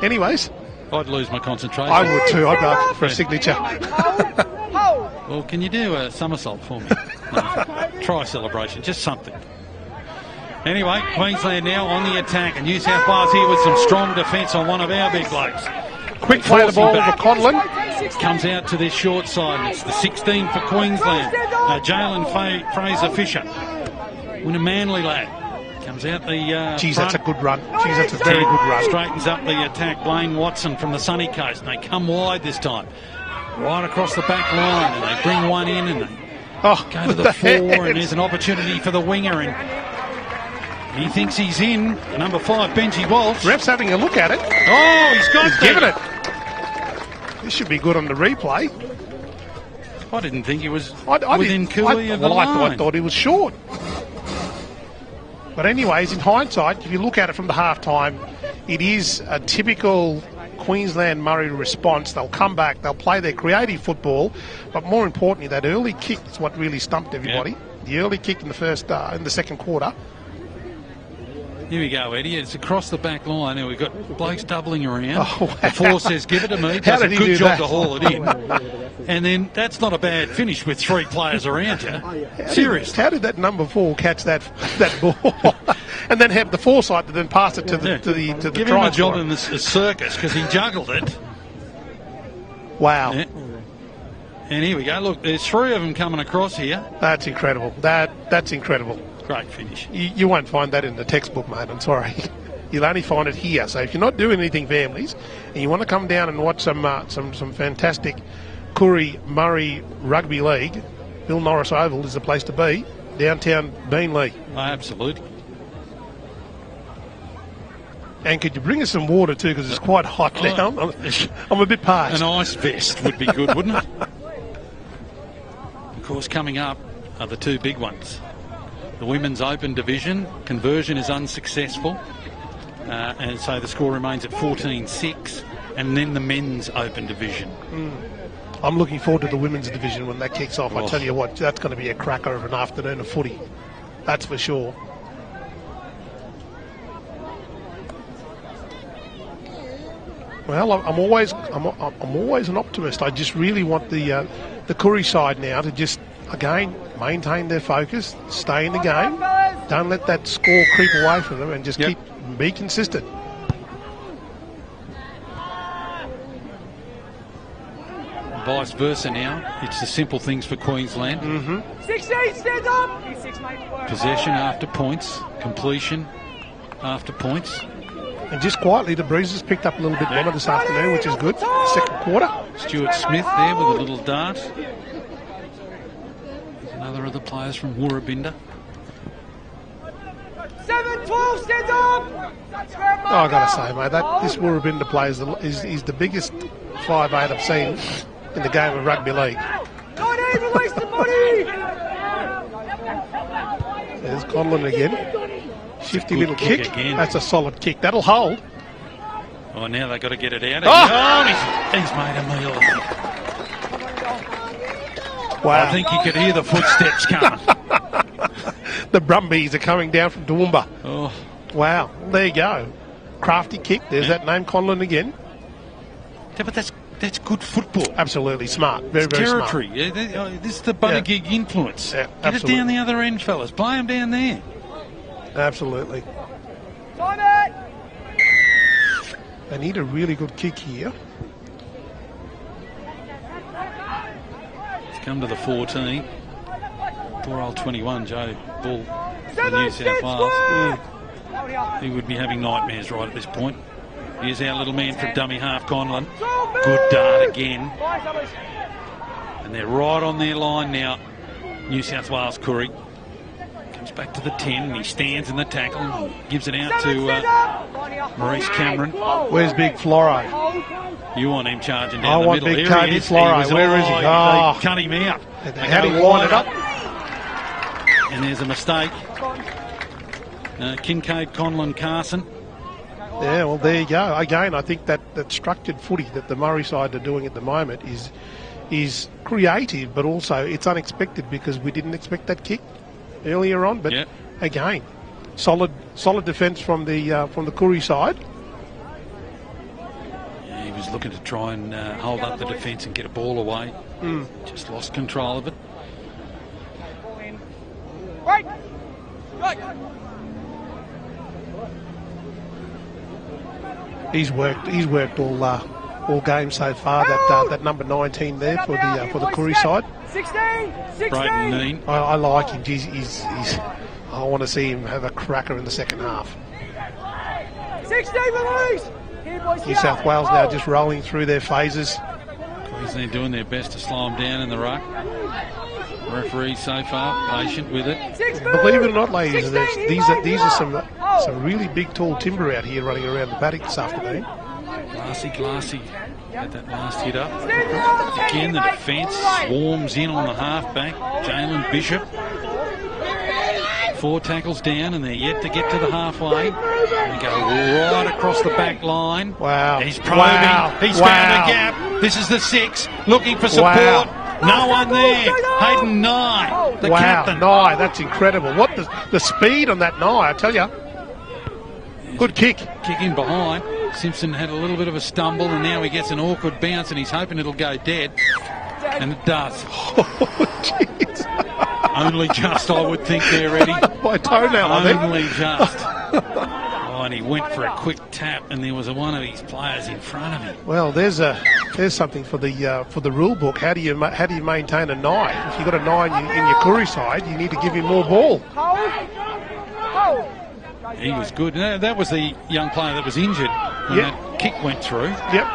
Anyways. I'd lose my concentration. I would too. I'd go for a signature. Well, can you do a somersault for me? No. Try a celebration, just something. Anyway, Queensland now on the attack, and New South Wales here with some strong defence on one of our big blokes. Quick play the ball for Conlon. Comes out to this short side. It's the 16 for Queensland. Jalen Fraser Fisher. When a Manly lad. Comes out the Geez, front. that's a good run. Geez, that's a very good run. Straightens up the attack. Blaine Watson from the sunny coast. And they come wide this time. Right across the back line. And they bring one in and they go to the fore. And there's an opportunity for the winger. And he thinks he's in. Number 5, Benji Walsh. Ref's having a look at it. Oh, he's given it. This should be good on the replay. I didn't think he was within cooey of the I line. thought he was short. But anyways, in hindsight, if you look at it from the half-time, it is a typical Queensland Murri response. They'll come back, they'll play their creative football, but more importantly, that early kick is what really stumped everybody. Yeah. The early kick in the second quarter. Here we go, Eddie. It's across the back line. Now we've got blokes doubling around. Oh, wow. The four says, give it to me. How Does a did he good do job that? to haul it in. And then that's not a bad finish with 3 players around you. Seriously. How did that number 4 catch that ball? and then have the foresight to then pass it to the Give try him a job scorer. in the circus because he juggled it. Wow. Yeah. And here we go. Look, there's 3 of them coming across here. That's incredible. That's incredible. Great finish. You won't find that in the textbook, mate. I'm sorry. You'll only find it here. So if you're not doing anything, families, and you want to come down and watch some fantastic QLD Murri Rugby League, Bill Norris Oval is the place to be. Downtown Beenleigh. Oh, absolutely. And could you bring us some water too, because it's quite hot now. I'm a bit parched. An ice vest would be good, wouldn't it? Of course, coming up are the 2 big ones. The Women's Open Division, conversion is unsuccessful. And so the score remains at 14-6. And then the Men's Open Division. I'm looking forward to the Women's Division when that kicks off. I tell you what, that's going to be a cracker of an afternoon of footy. That's for sure. Well, I'm always an optimist. I just really want the Koori side now to just, again, maintain their focus, stay in the game, don't let that score creep away from them, and just be consistent. Vice versa now. It's the simple things for Queensland. 16, stand up! Possession after points, completion after points. And just quietly, the Breezes picked up a little bit warmer this afternoon, which is good. Second quarter. Stuart Smith there with a little dart. Another of the players from Woorabinda. 7-12, stand up! Oh, I got to say, mate, this Woorabinda player is the biggest 5'8" I've seen in the game of rugby league. 19, release the body! There's Conlon again. Shifty little kick. Again. That's a solid kick. That'll hold. Oh, now they've got to get it out. Oh! He's made a meal of it. Wow. I think you could hear the footsteps coming. The Brumbies are coming down from Toowoomba. Oh. Wow. There you go. Crafty kick. There's that name, Conlon again. Yeah, but that's good football. Absolutely smart. Very, very territory. smart. Yeah, this is the Bunnagig influence. Yeah, get it down the other end, fellas. Play them down there. Absolutely. Time it! They need a really good kick here. It's come to the 14. Poor old 21, Joe Bull for New South Wales. He would be having nightmares right at this point. Here's our little man from dummy half, Conlon. Good dart again. And they're right on their line now. New South Wales, Koori. Comes back to the 10 and he stands in the tackle and gives it out to Maurice Cameron. Where's Big Floro? You want him charging down the middle. I want Big Kobe Floro. Where is he? They cut him out. How do you line it up? And there's a mistake. Kincaid, Conlon, Carson. Yeah, well, there you go. Again, I think that structured footy that the Murri side are doing at the moment is creative, but also it's unexpected because we didn't expect that kick earlier on. But again, solid defence from the Koori side. Yeah, he was looking to try and hold up the defence and get a ball away. Just lost control of it. Right. He's worked all game so far. That number 19 there for the Koori side. 16. Brayton Neen. I like him. He's I want to see him have a cracker in the second half. 16 release. New South Wales now just rolling through their phases. Queensland doing their best to slow them down in the ruck. Referee so far patient with it. Believe it or not, ladies, these are some really big, tall timber out here running around the paddock this afternoon. Glassy had that last hit up. Again, the defence swarms in on the halfback, Jalen Bishop. 4 tackles down, and they're yet to get to the halfway. They go right across the back line. Wow. He's probing. He's found a gap. This is the 6, looking for support. No one there. Hayden Nye, the captain. Nye, that's incredible. What the speed on that Nye, I tell you. Good kick. Kick in behind. Simpson had a little bit of a stumble, and now he gets an awkward bounce, and he's hoping it'll go dead. And it does. Oh, jeez. Only just, I would think there, Eddie. By toenail, I think. Only just. Oh, and he went for a quick tap, and there was one of his players in front of him. Well, there's something for the rule book. How do you maintain a 9? If you've got a 9 in your Curry side, you need to give him more ball. He was good. That was the young player that was injured when that kick went through. Yep.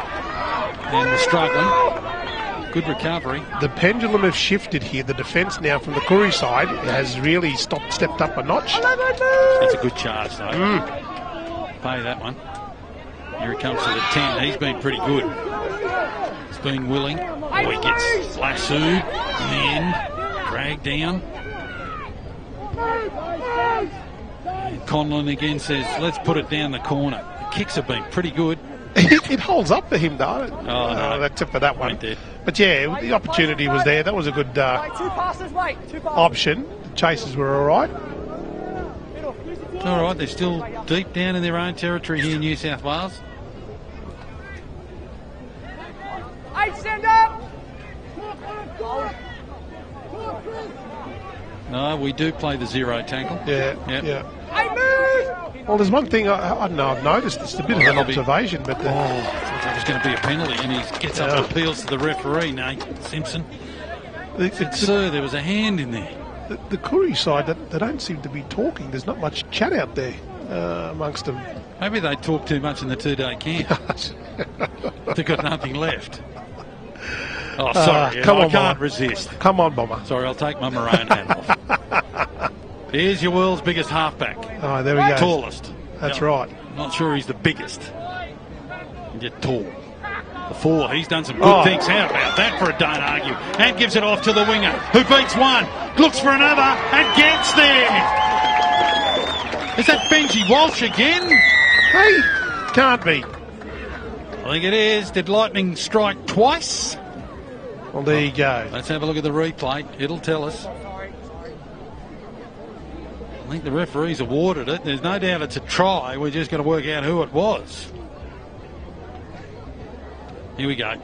And was struggling. Good recovery. The pendulum has shifted here. The defence now from the Curry side has really stepped up a notch. That's a good charge, though. Pay that one. Here he comes to the 10. He's been pretty good. He's been willing. Oh, he gets lassoed in the end. Dragged down. And Conlon again says, let's put it down the corner. The kicks have been pretty good. It holds up for him, though. Oh, no. Except for that one. But yeah, the opportunity was there. That was a good option. The chases were all right. It's all right. They're still deep down in their own territory here in New South Wales. Stand up! No, we do play the zero tackle. Yeah. Well, there's one thing I don't know. I've noticed. It's a bit of an observation, but I thought there was going to be a penalty, and he gets up and appeals to the referee, Nate Simpson. Sir, there was a hand in there. The Curry side, they don't seem to be talking. There's not much chat out there amongst them. Maybe they talk too much in the 2-day camp. They've got nothing left. Oh, sorry. I can't resist. Come on, Bomber. Sorry, I'll take my maroon hat off. Here's your world's biggest halfback. Oh, there we go. Tallest. That's right. Not sure he's the biggest. Yet tall. The 4, he's done some good things. How about that for a don't argue? And gives it off to the winger, who beats one, looks for another, and gets there. Is that Benji Walsh again? Hey, can't be. I think it is. Did lightning strike twice? Well, there you go. Let's have a look at the replay. It'll tell us. I think the referees awarded it. There's no doubt it's a try. We're just going to work out who it was. Here we go.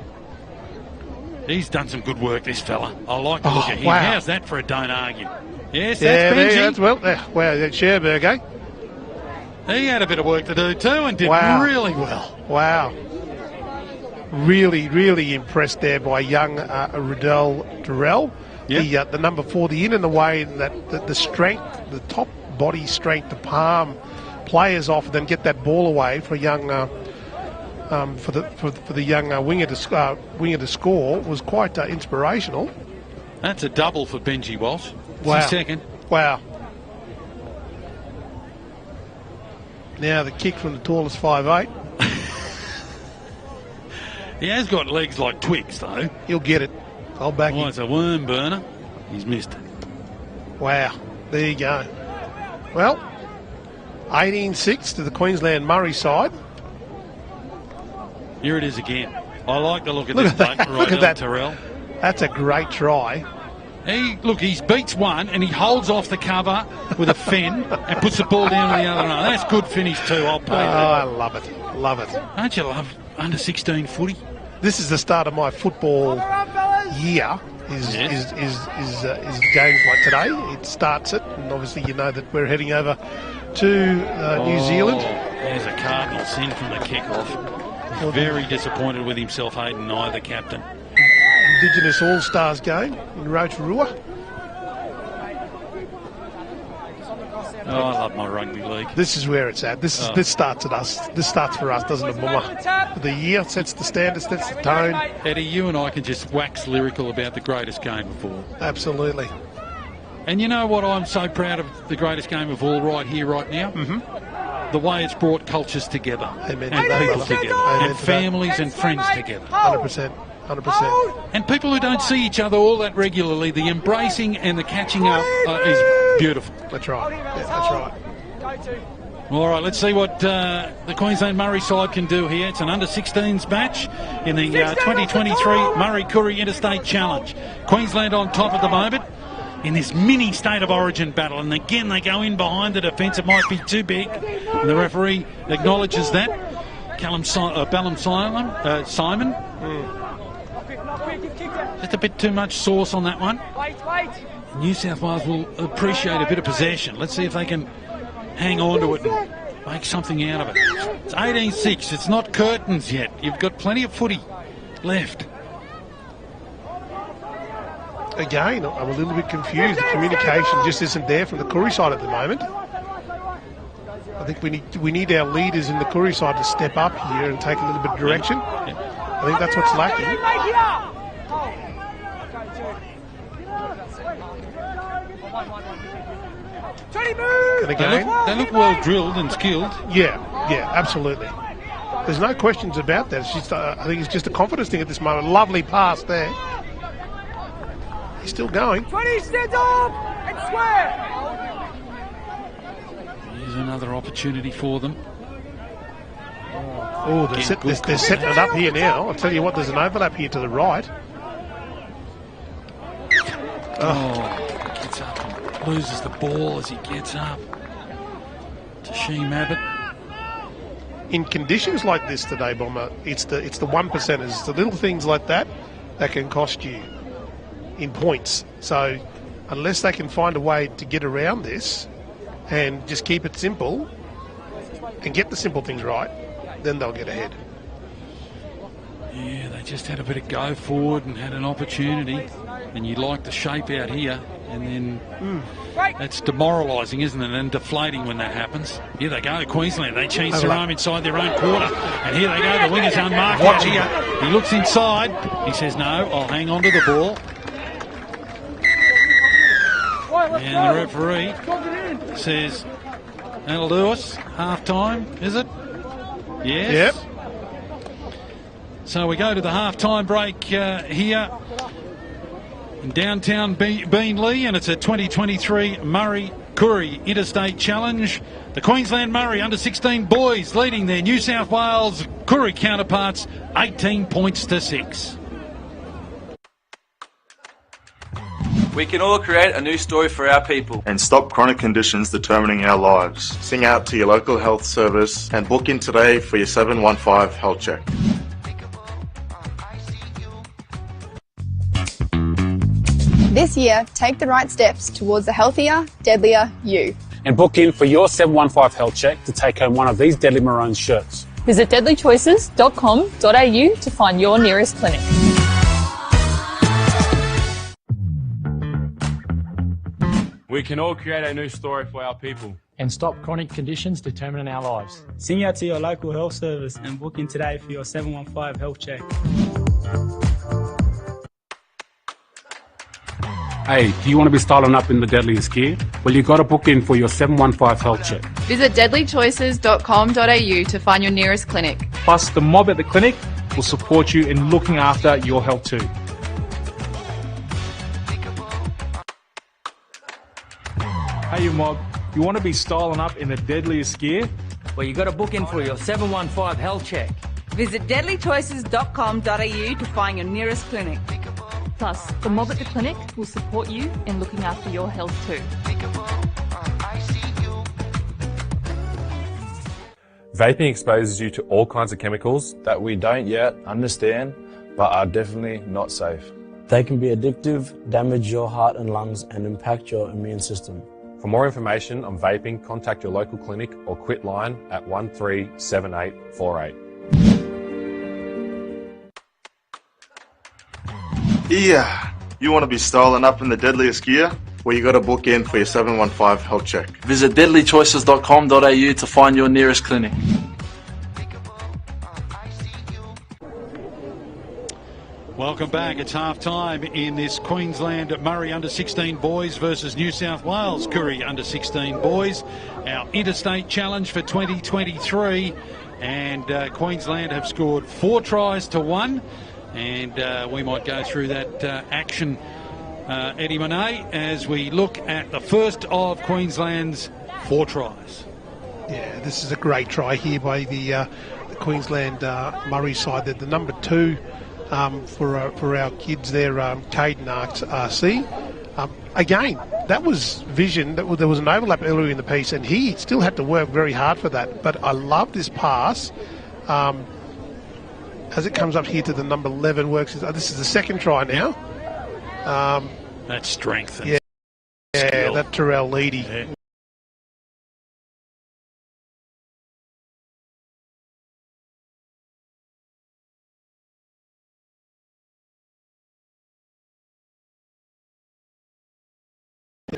He's done some good work, this fella. I like to look at him. Wow. How's that for a don't argue? Yes, that's Benji. Well, that's Sherberg, eh? He had a bit of work to do too and did really well. Wow. Really, really impressed there by young Riddell Durrell. Yep. The number 4, the in and the way, that the strength, the top body strength, the palm players off, then get that ball away for a young for the young winger to score was quite inspirational. That's a double for Benji Walsh. Wow. Second. Wow. Now the kick from the tallest 5'8". He has got legs like twigs, though. He'll get it. I'll back him. It's a worm burner. He's missed it. Wow. There you go. Well, 18-6 to the Queensland Murri side. Here it is again. I like the look at Look this at that. bloke, Look at that. Terrell. That's a great try. He's beats one and he holds off the cover with a fen and puts the ball down with the other arm. That's good finish too. I'll pay that. I love it. Love it. Don't you love under 16 footy? This is the start of my football year. Is games like today. It starts it, and obviously you know that we're heading over to New Zealand. There's a cardinal sin from the kick-off. Very disappointed with himself, Hayden Nye, the captain. Indigenous All-Stars game in Rotorua. Oh, I love my rugby league. This is where it's at. This starts at us. This starts for us, doesn't it, Boomer? The year sets the standard, sets the tone. Eddie, you and I can just wax lyrical about the greatest game of all. Absolutely. And you know what? I'm so proud of the greatest game of all right here, right now. Mm-hmm. The way it's brought cultures together, Amen and to people that, together, Amen and to families and friends together. 100%. 100%. And people who don't see each other all that regularly, the embracing and the catching up is beautiful. That's right. Yeah, that's right. All right, let's see what the Queensland Murri side can do here. It's an under-16s match in the 2023 Murri Curry Interstate Challenge. Queensland on top at the moment in this mini State of Origin battle. And again, they go in behind the defence. It might be too big. And the referee acknowledges that. Simon. Just Just a bit too much sauce on that one. Wait. New South Wales will appreciate a bit of possession. Let's see if they can hang on to it and make something out of it. It's 18-6. It's not curtains yet. You've got plenty of footy left. Again, I'm a little bit confused. The communication just isn't there from the Koori side at the moment. I think we need our leaders in the Koori side to step up here and take a little bit of direction. I think that's what's lacking. And again, they look well drilled and skilled. Yeah, absolutely. There's no questions about that. It's just, I think it's just a confidence thing at this moment. Lovely pass there. He's still going. 20, stand up and swear. Here's another opportunity for them. Oh, they're setting it up here now. I'll tell you what, there's an overlap here to the right. Gets up and loses the ball as he gets up. Tasheem Abbott. In conditions like this today, Bomber, it's the 1%ers, the little things like that can cost you in points. So unless they can find a way to get around this and just keep it simple and get the simple things right, then they'll get ahead. Yeah, they just had a bit of go forward and had an opportunity, and you like the shape out here, and then that's demoralising, isn't it, and deflating when that happens. Here they go, Queensland. They chase their arm inside their own quarter, and here they go. The winger's unmarked out here. He looks inside. He says, no, I'll hang on to the ball. And the referee says, that'll do us. Half-time, is it? Yes. Yep. So we go to the half-time break here in downtown Beenleigh, and it's a 2023 Murri Carnival Interstate Challenge. The Queensland Murri under-16 boys leading their New South Wales Carnival counterparts 18 points to 6. We can all create a new story for our people. And stop chronic conditions determining our lives. Sing out to your local health service and book in today for your 715 health check. This year, take the right steps towards a healthier, deadlier you. And book in for your 715 health check to take home one of these Deadly Maroon shirts. Visit deadlychoices.com.au to find your nearest clinic. We can all create a new story for our people. And stop chronic conditions determining our lives. Sing out to your local health service and book in today for your 715 health check. Hey, do you want to be styling up in the deadliest gear? Well, you got to book in for your 715 health check. Visit deadlychoices.com.au to find your nearest clinic. Plus, the mob at the clinic will support you in looking after your health too. Hey, you mob, you want to be styling up in the deadliest gear? Well, you got to book in for your 715 health check. Visit deadlychoices.com.au to find your nearest clinic. Plus, the mob at the clinic will support you in looking after your health too. Vaping exposes you to all kinds of chemicals that we don't yet understand, but are definitely not safe. They can be addictive, damage your heart and lungs, and impact your immune system. For more information on vaping, contact your local clinic or quit line at 137848. Yeah, you want to be styling up in the deadliest gear? Well, you got to book in for your 715 health check. Visit deadlychoices.com.au to find your nearest clinic. Welcome back. It's half-time in this Queensland Murri under-16 boys versus New South Wales Carnival under-16 boys. Our interstate challenge for 2023. And Queensland have scored 4 tries to 1. And we might go through that action, Eddie Monet, as we look at the first of Queensland's 4 tries. Yeah, this is a great try here by the Queensland Murri side. They're the number 2 for our kids there, Caden RC. Again, that was vision. There was an overlap earlier in the piece, and he still had to work very hard for that. But I love this pass. As it comes up here to the number 11 works. This is the second try now. That strength. And yeah, skill. that Terrell Leedy. Yeah.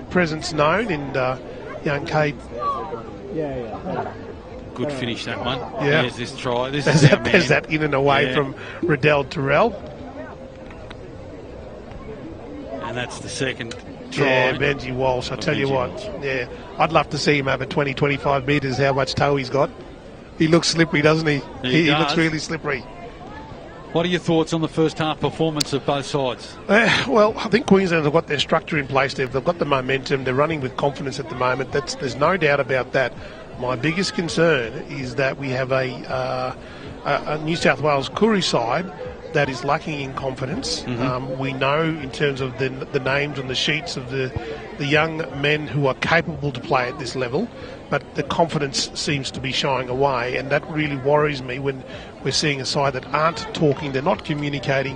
Presence known in young Kate. Yeah. Good finish, that one. Yeah. There's this try. This There's is our that, man. there's that in and away from Riddell Terrell. And that's the second try. Yeah, Benji Walsh. I tell you what, yeah, I'd love to see him over 20, 25 metres, how much toe he's got. He looks slippery, doesn't he? He looks really slippery. What are your thoughts on the first half performance of both sides? Well, I think Queensland have got their structure in place. They've got the momentum. They're running with confidence at the moment. There's no doubt about that. My biggest concern is that we have a New South Wales Koori side that is lacking in confidence. We know in terms of the names on the sheets of the young men who are capable to play at this level, but the confidence seems to be shying away, and that really worries me when we're seeing a side that aren't talking, they're not communicating.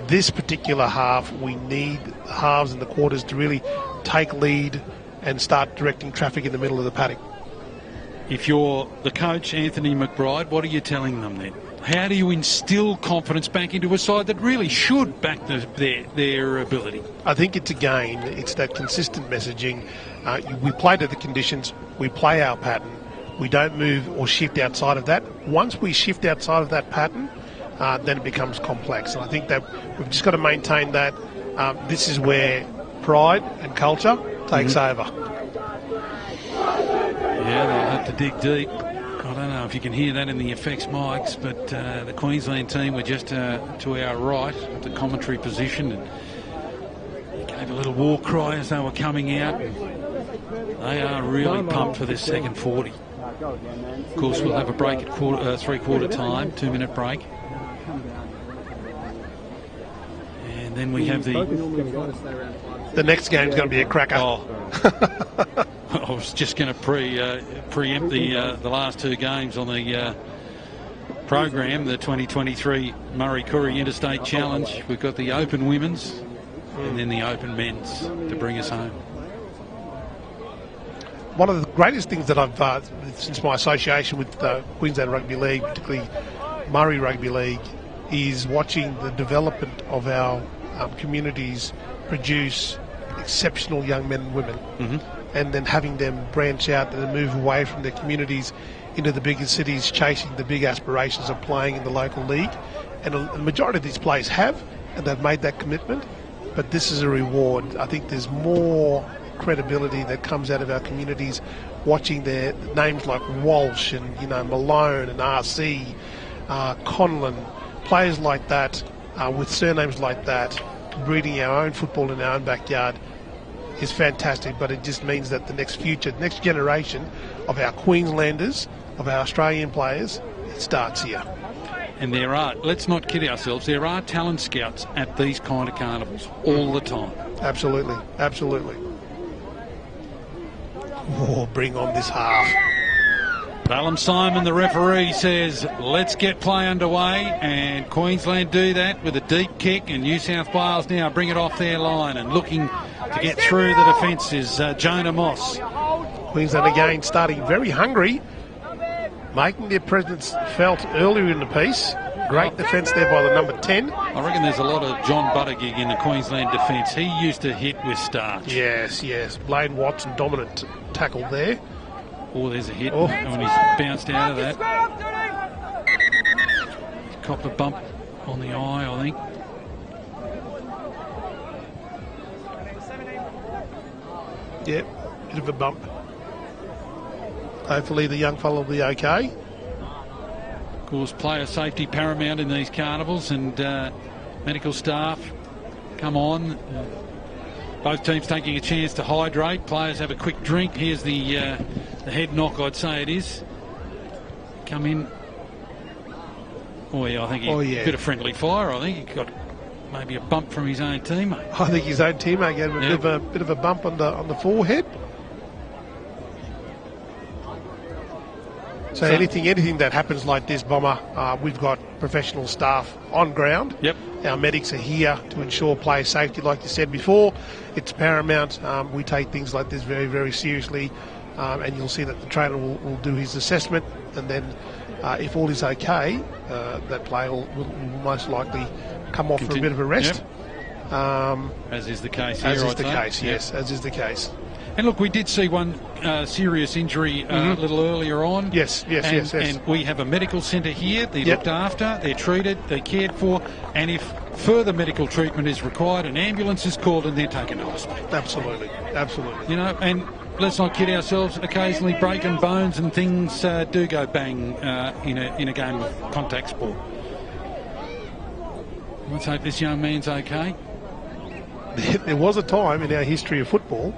This particular half, we need the halves and the quarters to really take lead and start directing traffic in the middle of the paddock. If you're the coach, Anthony McBride, what are you telling them then? How do you instill confidence back into a side that really should back their ability? I think it's that consistent messaging. We play to the conditions, we play our pattern, we don't move or shift outside of that. Once we shift outside of that pattern, then it becomes complex. And I think that we've just got to maintain that. This is where pride and culture takes over. Yeah, they'll have to dig deep. I don't know if you can hear that in the effects mics, but the Queensland team were just to our right at the commentary position and gave a little war cry as they were coming out. They are really pumped for this second 40. Of course, we'll have a break at three-quarter time, 2-minute break. And then we have the next game's going to be a cracker. I was just going to preempt the last two games on the program, the 2023 Murri Carnival Interstate Challenge. We've got the Open Women's and then the Open Men's to bring us home. One of the greatest things that I've, since my association with Queensland Rugby League, particularly Murri Rugby League, is watching the development of our communities produce exceptional young men and women. And then having them branch out and move away from their communities into the bigger cities, chasing the big aspirations of playing in the local league. And the majority of these players have, and they've made that commitment. But this is a reward. I think there's more credibility that comes out of our communities watching their names like Walsh and Malone and RC, Conlon, players like that with surnames like that, breeding our own football in our own backyard is fantastic. But it just means that the next generation of our Queenslanders, of our Australian players, it starts here. And there are, let's not kid ourselves, there are talent scouts at these kind of carnivals all the time. Absolutely, absolutely. Oh, bring on this half. Ballum Simon, the referee, says let's get play underway, and Queensland do that with a deep kick, and New South Wales now bring it off their line, and looking to get through the defence is Jonah Moss. Queensland again starting very hungry, making their presence felt earlier in the piece. Great defence there by the number 10. I reckon there's a lot of John Buttigieg in the Queensland defence. He used to hit with starch. Yes. Blaine Watson, dominant tackle there. Oh, there's a hit, and when he's bounced out of that. Copped a bump on the eye, I think. Yep, bit of a bump. Hopefully the young fellow will be okay. Of course, player safety paramount in these carnivals, and medical staff come on. Both teams taking a chance to hydrate. Players have a quick drink. Here's the head knock, I'd say it is. Come in. Oh, yeah, I think he bit of friendly fire. I think he got maybe a bump from his own teammate. I think his own teammate gave him a bit of a bump on the forehead. So anything that happens like this, Bomber, we've got professional staff on ground. Yep. Our medics are here to ensure player safety. Like you said before, it's paramount. We take things like this very, very seriously. And you'll see that the trainer will do his assessment, and then if all is okay, that player will most likely come off for a bit of a rest. Yep. As is the case here, As is the case, yes, as is the case. And look, we did see one serious injury a little earlier on. Yes. And we have a medical centre here. They're looked after, they're treated, they're cared for, and if further medical treatment is required, an ambulance is called and they're taken to hospital. Absolutely. You know, and let's not kid ourselves. Occasionally, breaking bones and things do go bang in a game of contact sport. Let's hope this young man's okay. There was a time in our history of football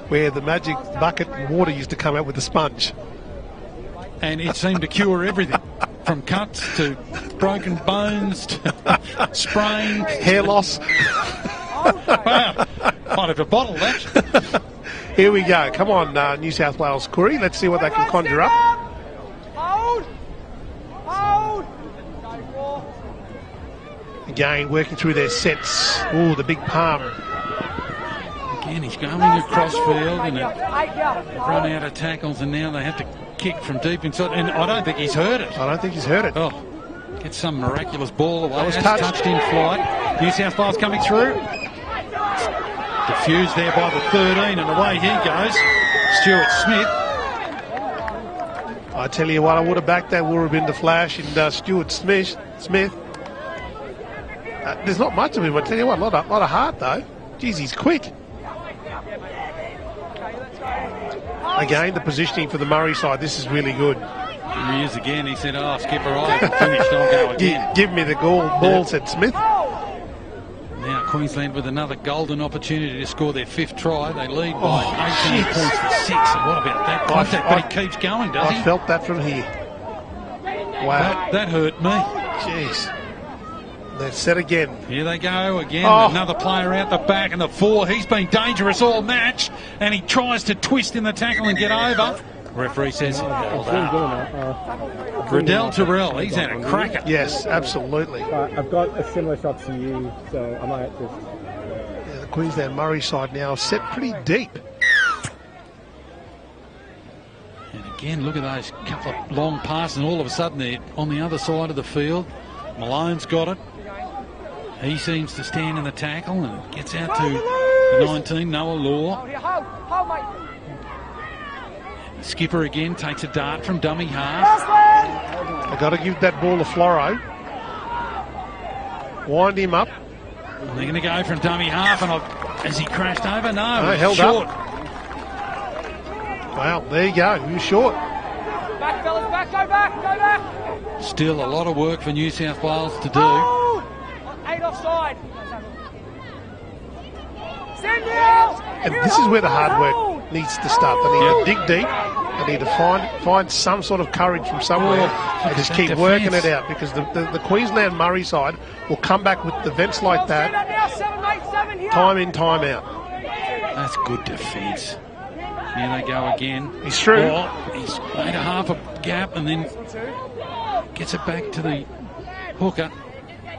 where the magic bucket and water used to come out with a sponge. And it seemed to cure everything, from cuts to broken bones to sprain. Hair loss. Wow, might have a bottle, that. Here we go. Come on, New South Wales Koori. Let's see what they can conjure up. Hold! Again, working through their sets. Oh, the big palm. Again, he's going across field and they've run out of tackles, and now they have to kick from deep inside. And I don't think he's hurt it. Oh, get some miraculous ball away. That's touched in flight. New South Wales coming through. Diffused there by the 13, and away he goes. Stuart Smith. I tell you what, I would have backed that. Would have been the flash and Stuart Smith. There's not much of him. I tell you what, a lot of heart though. Geez, he's quick. Again, the positioning for the Murri side, this is really good. Here he is again. He said, "Oh, skipper, I finished. I'll go again." Give me the ball, said Smith. Now Queensland with another golden opportunity to score their 5th try. They lead by 18 points to 6. What about that contact? But he keeps going, does he? I felt that from here. Wow. That hurt me. Jeez. They're set again. Here they go again. Another player out the back, and the 4. He's been dangerous all match, and he tries to twist in the tackle and get over. Referee says, Riddell Terrell, he's had a cracker. Yes, absolutely. I've got a similar shot to you, so I might just... Yeah, the Queensland Murri side now set pretty deep. And again, look at those couple of long passes, and all of a sudden they're on the other side of the field. Malone's got it. He seems to stand in the tackle and gets out to 19, Noah Law. Skipper again takes a dart from dummy half. I've got to give that ball to Floro. Wind him up. And they're going to go from dummy half, and has he crashed over? No, held short. Up. Well, there you go. He was short. Back, fellas, back, go back. Still a lot of work for New South Wales to do. 8 offside. Stand down. And this is where the hard work needs to start. They need to dig deep. They need to find some sort of courage from somewhere and just keep working it out, because the Queensland Murri side will come back with events like that time in, time out. That's good defence. Here they go again. He's through. He's made a half a gap and then gets it back to the hooker.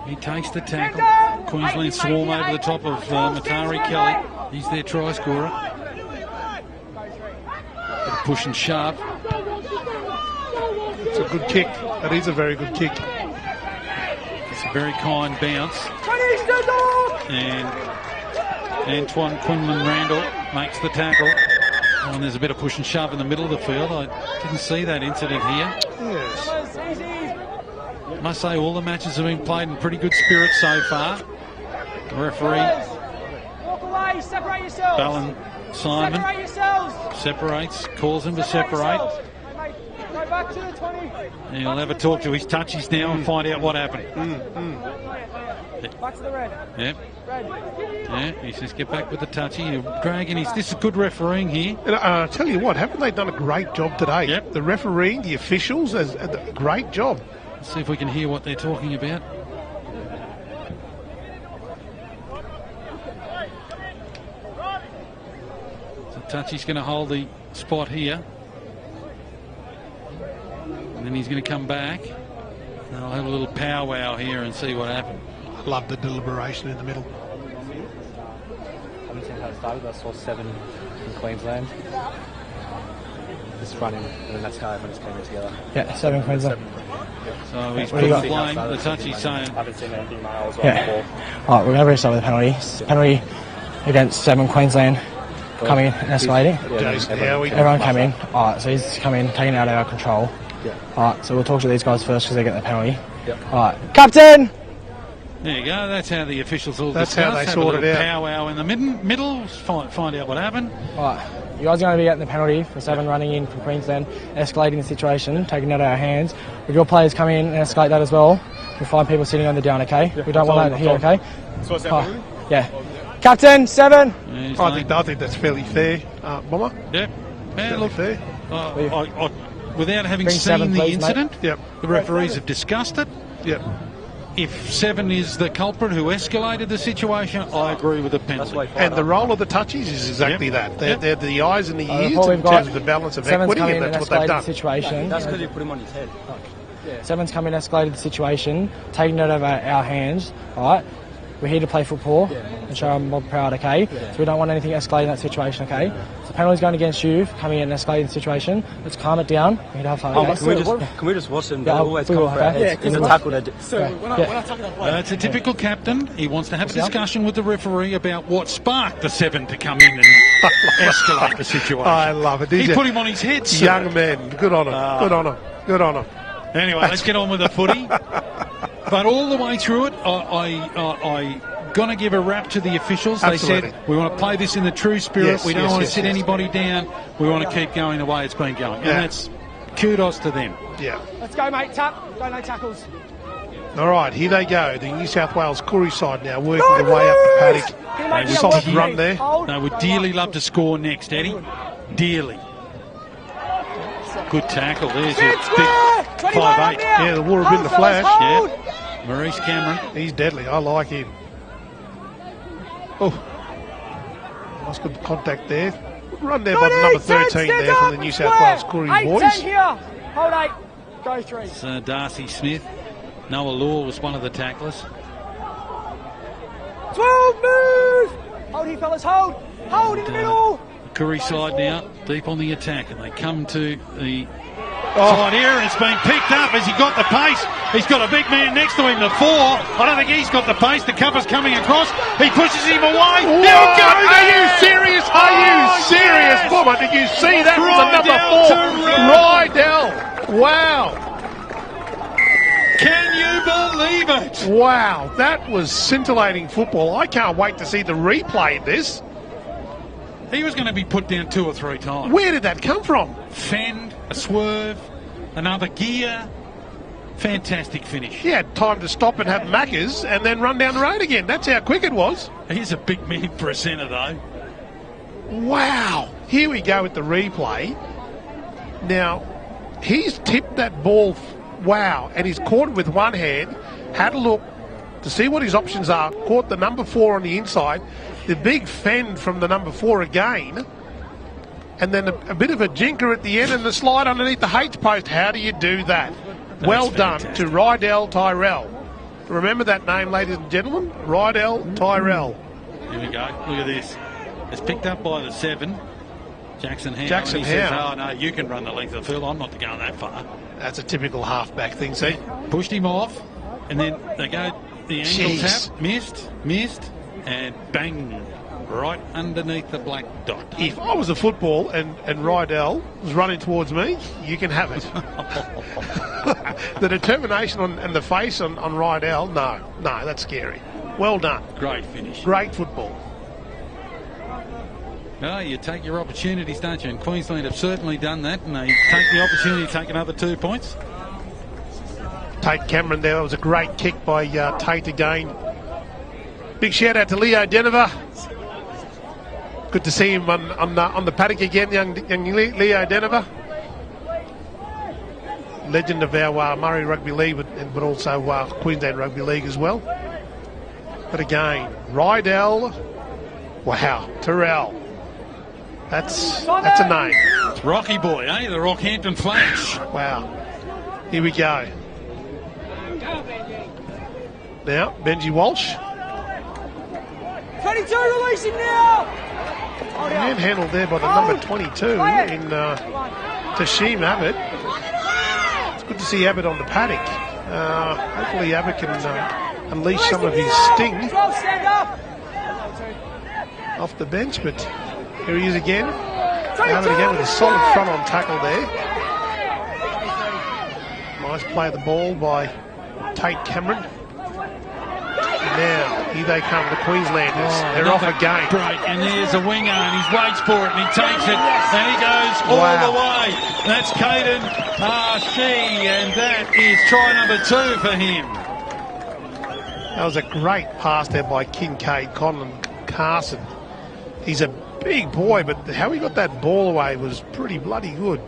He takes the tackle. Queensland swarm over the top of Matari Kelly. He's their try scorer. Bit of push and shove. It's a good kick. That is a very good kick. It's a very kind bounce. And Antoine Quinlan-Randall makes the tackle. And there's a bit of push and shove in the middle of the field. I didn't see that incident here. Yes. I must say all the matches have been played in pretty good spirit so far. The referee, Walk away, separate yourselves. Ballon Simon, Separate yourselves. separates, calls him to separate. Go back to the 20. And he'll have a talk to his touchies now and find out what happened. Back to the red. Yep. Red. Yeah, he says get back with the touchy. He'll drag in. This is good refereeing here. And I tell you what, haven't they done a great job today? Yep. The refereeing, the officials, a great job. Let's see if we can hear what they're talking about. So Touchy's going to hold the spot here. And then he's going to come back. And I'll have a little powwow here and see what happens. I love the deliberation in the middle. I haven't seen how it started. I saw 7 in Queensland. Just running, and then that's how everyone's came in together. Yeah, 7 Queensland. So he's playing the touchy saying. I haven't seen anything miles Yeah. Alright, we're going to restart with a penalty. Penalty against 7 Queensland. Coming in and escalating. Everyone came in. Alright, so he's come in, taking it out of our control. Alright, so we'll talk to these guys first because they get the penalty. Alright, Captain! There you go. That's how the officials all That's discuss. how they Have sort a it little out. powwow in the middle. Find out what happened. Alright, you guys are going to be getting the penalty for 7 running in from Queensland, escalating the situation, taking it out of our hands. With your players coming in and escalate that as well, with 5 people sitting on the down, okay? We don't want that here, okay? So it's that yeah. Captain, 7! I think that's fairly fair, Bomber. Yeah. Fairly Look, fair. without having Bring seen 7, the please, incident, Yep. the referees have discussed it. Yep. If 7 is the culprit who escalated the situation, I agree with the penalty. And the role of the touchies is exactly that. They're the eyes and the ears Paul, in terms of the balance of equity, and that's what they've done. The situation. That's because you put him on his head. 7's come in, escalated the situation, taking it out of our hands, alright? We're here to play football and show our mob proud, okay? So we don't want anything escalating that situation, okay? So penalty's going against you for coming in and escalating the situation. Let's calm it down. We need to have fun. Okay? Can we just watch them? Yeah, They always we come will, for our okay? heads in the tackle. It's a typical captain. He wants to have a discussion with the referee about what sparked the 7 to come in and escalate the situation. I love it. He put him on his head, sir. Young men. Good on him. Good on him. Good on him. Anyway, let's get on with the footy. But all the way through it, I going to give a rap to the officials. Absolutely. They said, we want to play this in the true spirit. Yes, we don't yes, want to yes, sit yes. anybody down. We want to keep going the way it's been going. Yeah. And that's kudos to them. Yeah. Let's go, mate. Tap. Go, no tackles. All right, here they go. The New South Wales Koori side now working their way up the paddock. Solid run there. They would dearly love to score next, Eddie. Dearly. Good tackle. There's your big 5'8". Yeah, the Warrabin the flash. Yeah. Maurice Cameron. He's deadly. I like him. Oh, nice good contact there. Run there by the number 13 there from the New South Wales Koori boys. 10 here. Hold 8. Go 3. It's Darcy Smith. Noah Law was one of the tacklers. 12, move! Hold here, fellas, hold! Hold in the middle! The Koori side now, deep on the attack, and they come to the side here, and it's been picked up as he got the pace. He's got a big man next to him, the 4. I don't think he's got the pace. The cover's coming across. He pushes him away. Whoa, He'll go are there! you serious? Are you serious? yes! Bomber, did you see that from the number 4? Rydell. Wow. Can you believe it? Wow, that was scintillating football. I can't wait to see the replay of this. He was going to be put down 2 or 3 times. Where did that come from? Fend, a swerve, another gear. Fantastic finish. He had time to stop and have Maccas and then run down the road again. That's how quick it was. He's a big man for a centre, though. Wow. Here we go with the replay. Now, he's tipped that ball, wow, and he's caught it with one hand, had a look to see what his options are, caught the number 4 on the inside, the big fend from the number 4 again, and then a bit of a jinker at the end and the slide underneath the H post. How do you do that? Well done to Rydell Tyrell. Remember that name, ladies and gentlemen? Rydell Tyrell. Here we go. Look at this. It's picked up by the 7. Jackson Howe. Jackson He says, Howe. oh, no, you can run the length of the field. I'm not going that far. That's a typical halfback thing, see? Pushed him off, and then they go the angle Jeez. tap. Missed, and bang. Right underneath the black dot. If I was a football and Rydell was running towards me, you can have it. The determination and the face on Rydell, no, that's scary. Well done. Great finish. Great football. No, you take your opportunities, don't you? And Queensland have certainly done that, and they take the opportunity to take another 2 points. Tate Cameron there. It was a great kick by Tate again. Big shout out to Leo Denver. Good to see him on the paddock again, young Leo Denver. Legend of our Murri Rugby League, but also Queensland Rugby League as well. But again, Rydell, wow, Tyrell. That's a name. It's Rocky Boy, eh? The Rockhampton Flash. Wow. Here we go. Now, Benji Walsh. 22, release him now! Manhandled there by the number 22 in Tashim Abbott. It's good to see Abbott on the paddock. Hopefully Abbott can unleash some of his sting off the bench, but here he is again. Abbott again with a solid front-on tackle there. Nice play of the ball by Tate Cameron. Now, here they come, the Queenslanders. They're off again. Break, and there's a winger, and he waits for it, and he takes it, and he goes all the way. That's Caden Shee, and that is try number 2 for him. That was a great pass there by Kincaid, Conlon Carson. He's a big boy, but how he got that ball away was pretty bloody good.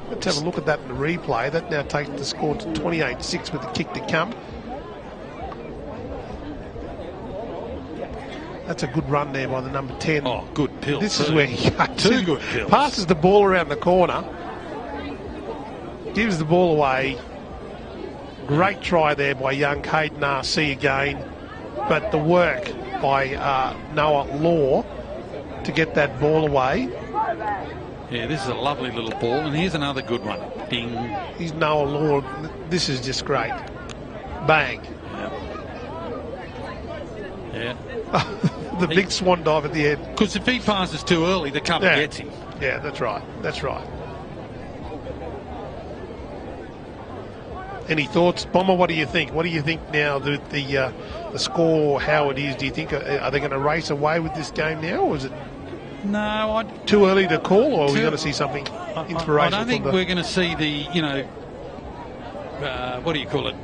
Let's have a look at that in the replay. That now takes the score to 28-6 with the kick to come. That's a good run there by the number 10. Oh, good pill. This is where he goes. 2 good pills. Passes the ball around the corner. Gives the ball away. Great try there by young Caden R.C. again. But the work by Noah Law to get that ball away. Yeah, this is a lovely little ball. And here's another good one. Ding. He's Noah Law. This is just great. Bang. Yeah. The big swan dive at the end. Because if he passes too early, the cover gets him. Yeah, that's right. That's right. Any thoughts, Bomber? What do you think? What do you think now that the score, how it is? Do you think are they going to race away with this game now, or is it too early to call, or are we going to see something inspirational? I don't think we're going to see the what do you call it?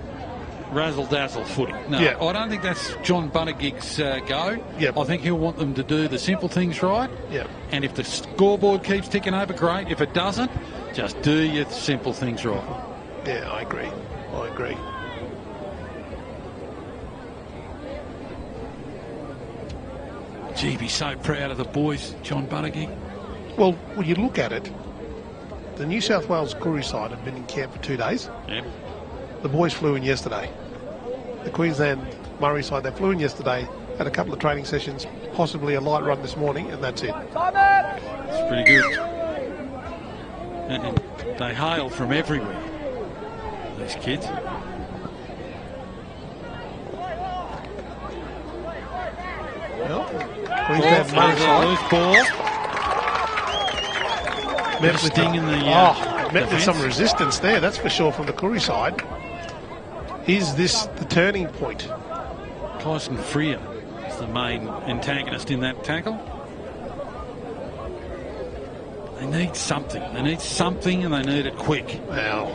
Razzle-dazzle footy. No, I don't think that's John Buttigieg's go. Yep. I think he'll want them to do the simple things right. Yep. And if the scoreboard keeps ticking over, great. If it doesn't, just do your simple things right. Yeah, I agree. I agree. Gee, be so proud of the boys, John Buttigieg. Well, when you look at it, the New South Wales Koori side have been in camp for 2 days. Yep. The boys flew in yesterday. The Queensland Murri side, they flew in yesterday, had a couple of training sessions, possibly a light run this morning, and that's it. It's pretty good. And they hail from everywhere, these kids. Well, Queensland Murri side. Loose ball. Met with sting in the met with some resistance there, that's for sure, from the Koori side. Is this the turning point? Tyson Freer is the main antagonist in that tackle. They need something. They need something, and they need it quick. Well,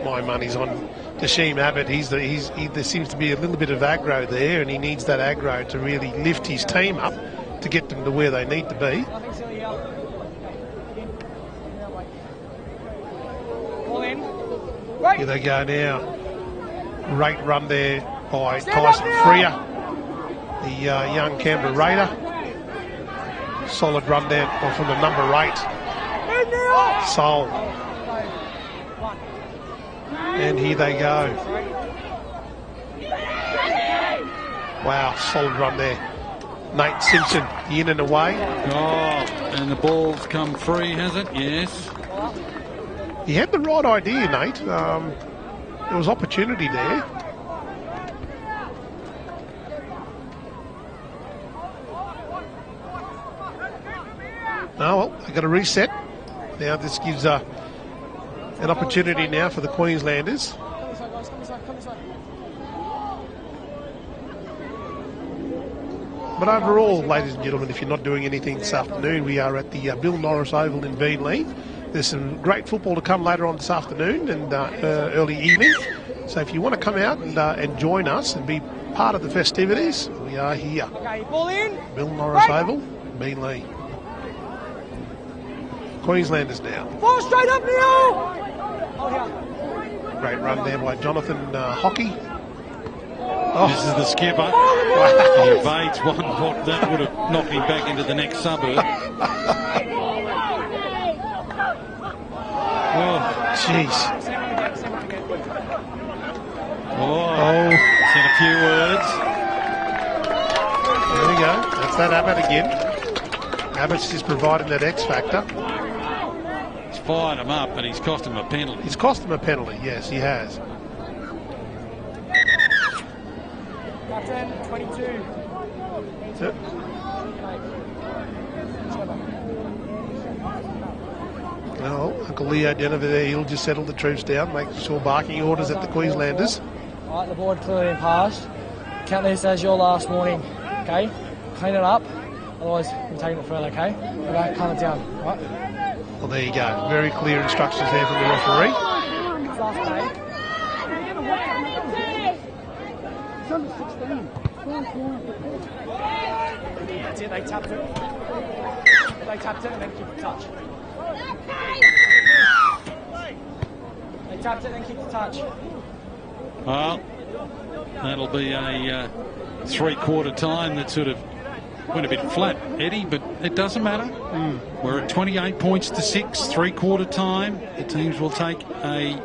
my money's on Tashim Abbott. There seems to be a little bit of aggro there, and he needs that aggro to really lift his team up to get them to where they need to be. Here they go now. Great run there by Tyson Freer, the young Canberra Raider. Solid run there from the number 8, Sol. And here they go. Wow, solid run there. Nate Simpson, in and away. Oh, and the ball's come free, has it? Yes. He had the right idea, Nate. There was opportunity there. Oh, well, they've got to reset. Now this gives an opportunity now for the Queenslanders. But overall, ladies and gentlemen, if you're not doing anything this afternoon, we are at the Bill Norris Oval in Beenleigh. There's some great football to come later on this afternoon and early evening. So if you want to come out and join us and be part of the festivities, we are here. Okay, ball in. Bill Norris Oval, Beenleigh. Queenslanders now. Ball straight up now. Great run there by Jonathan Hockey. Oh. This is the skipper. He evades one. That would have knocked him back into the next suburb. Oh, jeez. Said a few words. There we go. That's that Abbott again. Abbott's just providing that X factor. He's fired him up, and he's cost him a penalty. He's cost him a penalty, yes, he has. Captain, 22. That's it. Well, Uncle Leo down over there, he'll just settle the troops down, making sure barking orders at the Queenslanders. All right, the board clearly been passed. Count this as your last warning, okay? Clean it up, otherwise we're taking it further, okay? We don't calm it down, all right? Well, there you go. Very clear instructions there from the referee. It's under 16. That's it, they tapped it. They tapped it and then keep the touch. They tapped it and then keep the touch. Well, that'll be a three-quarter time that sort of went a bit flat, Eddie, but it doesn't matter. We're at 28 points to 6, three-quarter time. The teams will take a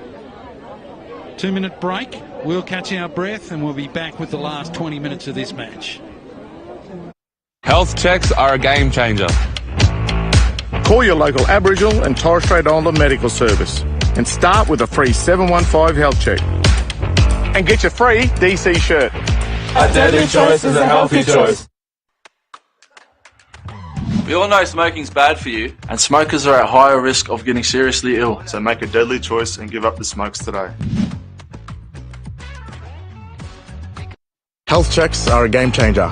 2-minute break. We'll catch our breath and we'll be back with the last 20 minutes of this match. Health checks are a game changer. Call your local Aboriginal and Torres Strait Islander medical service and start with a free 715 health check. And get your free DC shirt. A deadly choice is a healthy choice. We all know smoking's bad for you, and smokers are at higher risk of getting seriously ill. So make a deadly choice and give up the smokes today. Health checks are a game changer.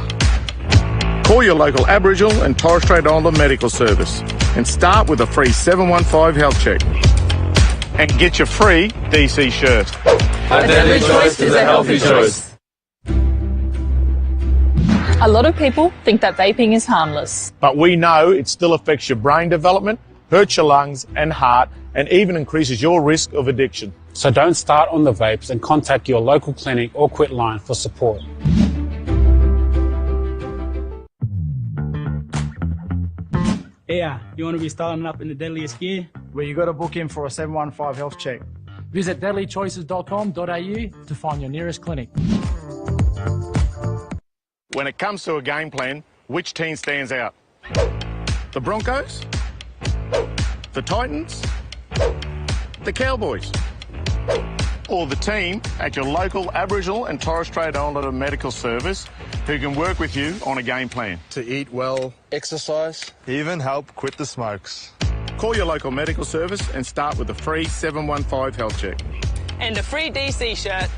Call your local Aboriginal and Torres Strait Islander medical service and start with a free 715 health check. And get your free DC shirt. A deadly choice is a healthy choice. A lot of people think that vaping is harmless. But we know it still affects your brain development, hurts your lungs and heart, and even increases your risk of addiction. So don't start on the vapes and contact your local clinic or quit line for support. Yeah, you want to be starting up in the deadliest gear? Where you got to book in for a 715 health check. Visit deadlychoices.com.au to find your nearest clinic. When it comes to a game plan, which team stands out? The Broncos? The Titans? The Cowboys? Or the team at your local Aboriginal and Torres Strait Islander medical service who can work with you on a game plan? To eat well, exercise, even help quit the smokes. Call your local medical service and start with a free 715 health check. And a free DC shirt.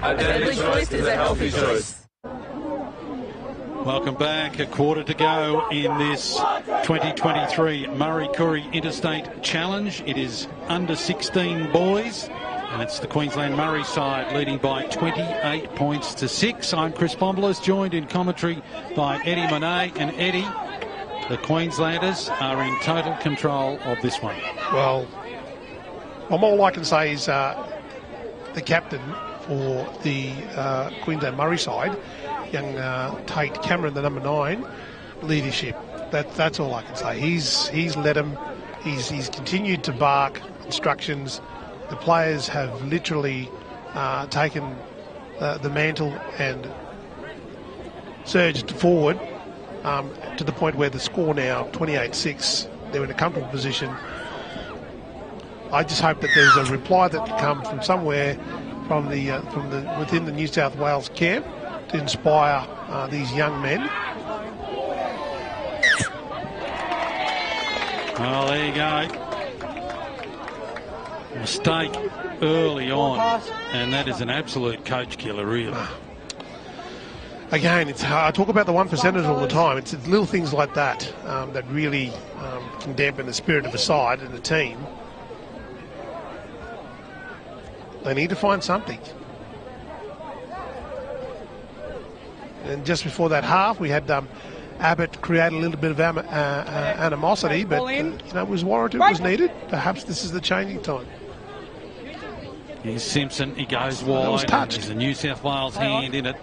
A deadly choice is a healthy choice. Welcome back. A quarter to go in this 2023 Murri Carnival Interstate Challenge. It is under 16 boys, and it's the Queensland Murri side leading by 28 points to 6. I'm Chris Bombolas, joined in commentary by Eddie Monet. And Eddie, the Queenslanders are in total control of this one. Well, all I can say is the captain for the Queensland Murri side, young Tate Cameron, the number 9, leadership. That's all I can say. He's led him. He's continued to bark instructions. The players have literally taken the mantle and surged forward to the point where the score now 28-6. They're in a comfortable position. I just hope that there's a reply that can come from somewhere from within the New South Wales camp to inspire these young men. Well, there you go. Mistake early on, and that is an absolute coach killer, really. Again, I talk about the 1%ers all the time. It's little things like that that really can dampen the spirit of a side and a team. They need to find something. And just before that half, we had Abbott create a little bit of animosity, but it was warranted, it was needed. Perhaps this is the changing time. Here's Simpson, he goes wide. There's a New South Wales hand in it,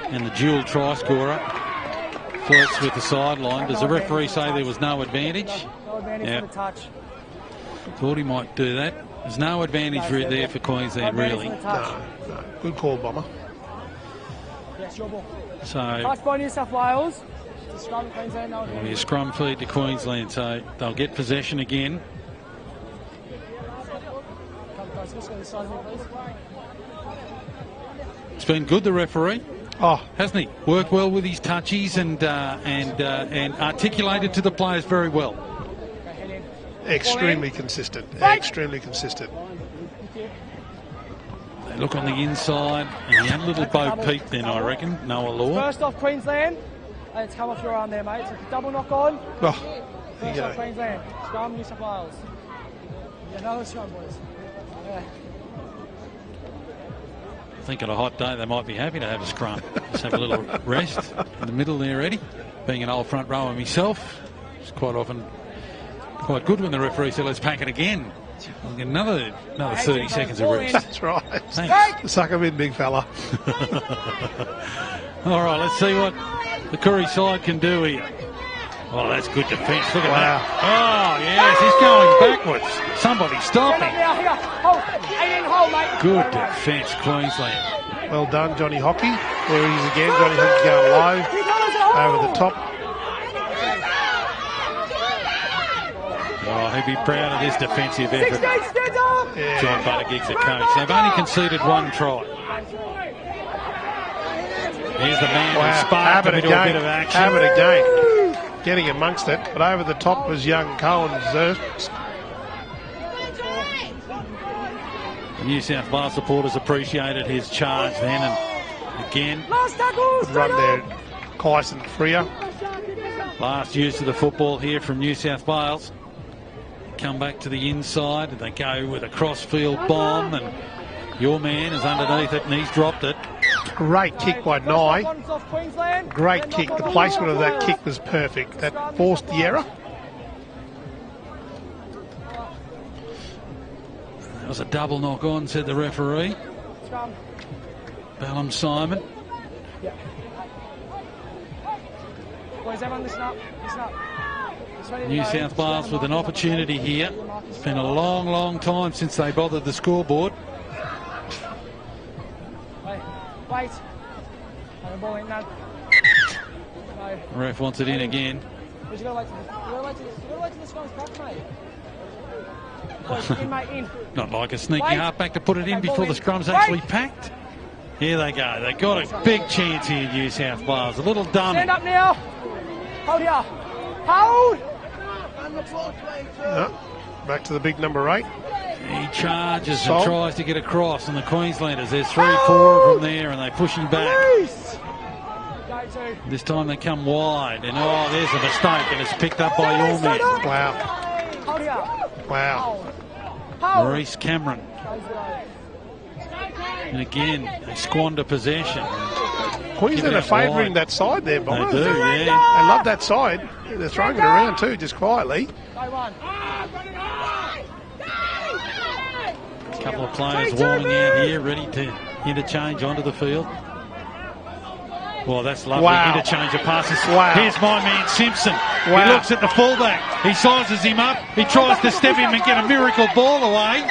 and the dual try scorer flirts with the sideline. Does the referee say there was no advantage? No advantage for the touch. Thought he might do that. There's no advantage there for Queensland, really. No. Good call, Bomber. Yes, your ball. So, Touch by New South Wales. To scrum Queensland. No a scrum feed to Queensland, so they'll get possession again. Guys, just go to the side of me, please. It's been good, the referee. Oh, hasn't he? Worked well with his touchies and articulated to the players very well. Extremely consistent. Extremely consistent. They look on the inside, and he had a little bow peep then, I reckon. Noah Law. First off, Queensland. It's come off your arm there, mate. It's a double knock on. Oh, First off, Queensland. Scrum, New South Wales. Yeah, another scrum, boys. Yeah. I think on a hot day they might be happy to have a scrum. Just have a little rest in the middle there, Eddie. Being an old front rower myself, it's quite often quite good when the referee said, let's pack it again. We'll get another 30 seconds of rest. That's right. Thanks. Suck him in, big fella. All right, let's see what the Curry side can do here. Oh, that's good defence. Look at that. Oh, yes, he's going backwards. Somebody stop him. Good defence, Queensland. Well done, Johnny Hockey. There he is again. Johnny Hockey going low, over the top. Oh, he'd be proud of this defensive effort. John Buttigieg's the coach. They've only conceded one try. Here's the man who sparked him into a bit of action. Have it again. Getting amongst it, but over the top was young Cohen Zerst. The New South Wales supporters appreciated his charge then, and again, good run there, Kyson Freer. Last use of the football here from New South Wales. Come back to the inside, and they go with a cross-field bomb, and your man is underneath it, and he's dropped it. Great kick by Nye. Great kick. The placement of that kick was perfect. That forced the error. That was a double knock on, said the referee. Bellum Simon. Boys, everyone listen up. Listen up. New South Wales with an opportunity here. It's been a long, long time since they bothered the scoreboard. Wait. The ref wants it in again. You gotta wait till the scrum's back, mate. Boys, in, mate, in. Not like a sneaky halfback to put it in before the scrum's actually packed. Here they go. They got a big chance here, New South Wales. A little dummy. Stand up now. Hold here. Hold. No. Back to the big number 8. He charges and tries to get across, and the Queenslanders, there's 3-4 of them there, and they push him back. This time they come wide, and oh, there's a mistake, and it's picked up by your man. Wow. Wow. Maurice Cameron. And again, they squander possession. Queensland are favouring that side there, Bob. They do, yeah. They love that side. They're throwing it around too, just quietly. A couple of players warming out here, ready to interchange onto the field. Well, that's lovely. Interchange of passes. Here's my man Simpson. He looks at the fullback. He sizes him up. He tries to step him and get a miracle ball away.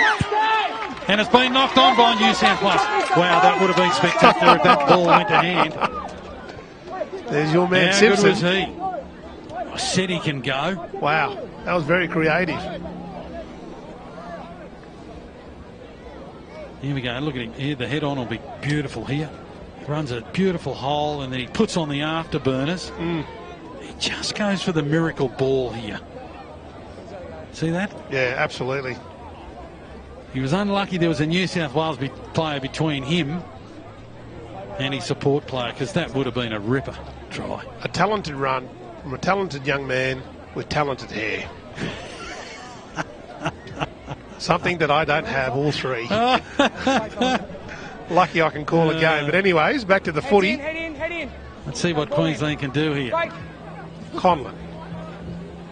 And it's been knocked on by New South Wales. Wow, that would have been spectacular if that ball went to hand. There's your man How Simpson. Good was he? I said he can go. Wow, that was very creative. Here we go. Look at him. Here, the head-on will be beautiful here. Runs a beautiful hole, and then he puts on the afterburners. He just goes for the miracle ball here. See that? Yeah, absolutely. He was unlucky there was a New South Wales player between him and his support player, because that would have been a ripper try. A talented run from a talented young man with talented hair. Something that I don't have, all three. Lucky I can call a game. But anyways, back to the footy. Head in. Let's see what Queensland can do here. Conlon.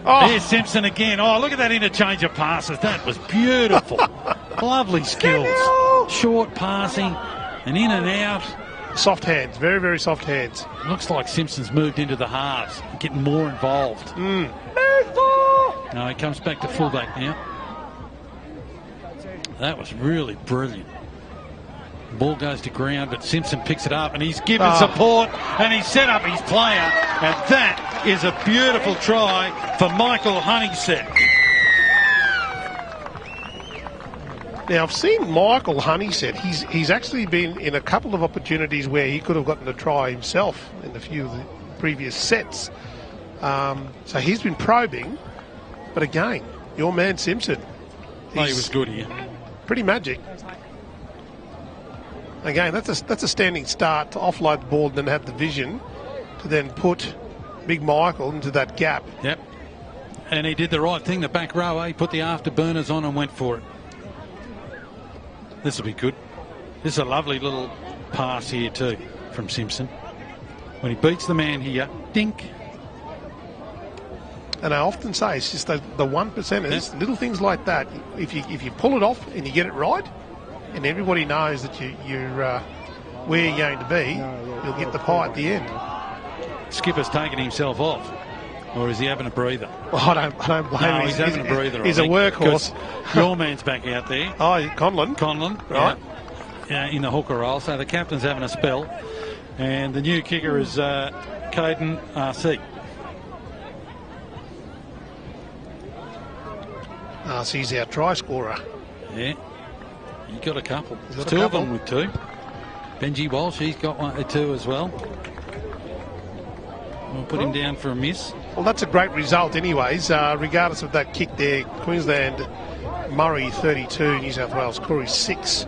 Oh. Here's Simpson again. Oh, look at that interchange of passes. That was beautiful. Lovely skills. Short passing and in and out. Soft hands. Very, very soft hands. Looks like Simpson's moved into the halves, getting more involved. No, he comes back to fullback now. That was really brilliant. Ball goes to ground, but Simpson picks it up and he's given support and he's set up his player. And that is a beautiful try for Michael Honeysett. Now, I've seen Michael Honeysett. He's actually been in a couple of opportunities where he could have gotten a try himself in a few of the previous sets. So he's been probing. But again, your man Simpson. He was good here. Pretty magic. Again, that's a standing start to offload the ball and then have the vision to then put Big Michael into that gap. Yep. And he did the right thing, the back row. He put the afterburners on and went for it. This will be good. This is a lovely little pass here too from Simpson. When he beats the man here, dink. And I often say it's just the 1%ers, little things like that. If you pull it off and you get it right, and everybody knows that you're where you're going to be, you'll get the pie at the end. Skipper's taking himself off, or is he having a breather? Well, I don't blame him. No, he's having a breather. He's a workhorse. Your man's back out there. Oh, Conlon, right? Yeah, in the hooker role. So the captain's having a spell, and the new kicker is Caden RC. RC's our try scorer. Yeah. He got a couple. Got two of them with two. Benji Walsh, he's got one or two as well. We'll put him down for a miss. Well, that's a great result anyways, regardless of that kick there. Queensland, Murray 32, New South Wales, Koori 6.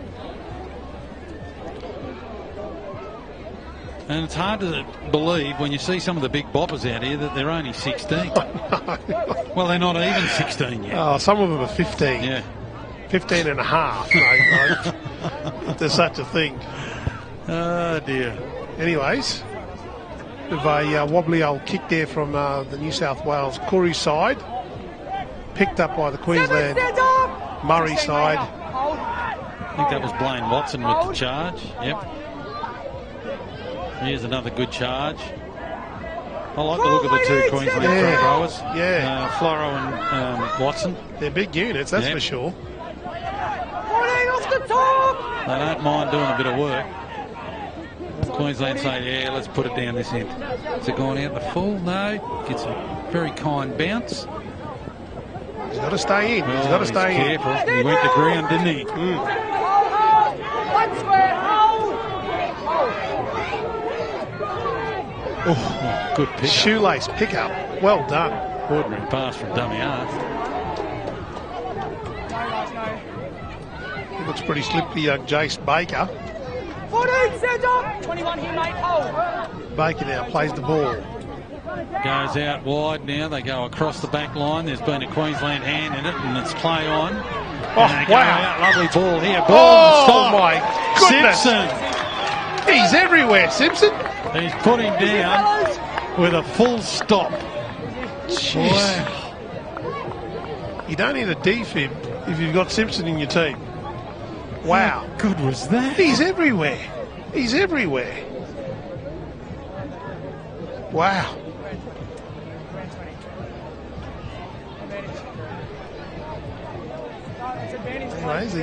And it's hard to believe when you see some of the big boppers out here that they're only 16. Well, they're not even 16 yet. Oh, some of them are 15. Yeah. 15 and a half. No, if there's such a thing. Oh, dear. Anyways, with a wobbly old kick there from the New South Wales Koori side. Picked up by the Queensland Murray side. I think that was Blaine Watson with the charge. Yep. Here's another good charge. I like the look of the two Queensland front rowers. Yeah. Floro and Watson. They're big units, that's for sure. They don't mind doing a bit of work. Queensland say, yeah, let's put it down this end. Is it going out the full? No. Gets a very kind bounce. He's got to stay in. He's got to stay in. Careful. He went to ground, didn't he? Oh, good pick. Shoelace pickup. Well done. Ordinary pass from dummy half. Looks pretty slippery, Jace Baker. 14 centre. 21 here, mate. Baker now plays the ball. Goes out wide now. They go across the back line. There's been a Queensland hand in it, and it's play on. Oh, wow. Lovely ball here. Ball stop. My goodness. Simpson. He's everywhere, Simpson. He's put him down with a full stop. Jeez. Wow. You don't need a defib if you've got Simpson in your team. Wow. How good was that? He's everywhere. He's everywhere. Wow. Anyways,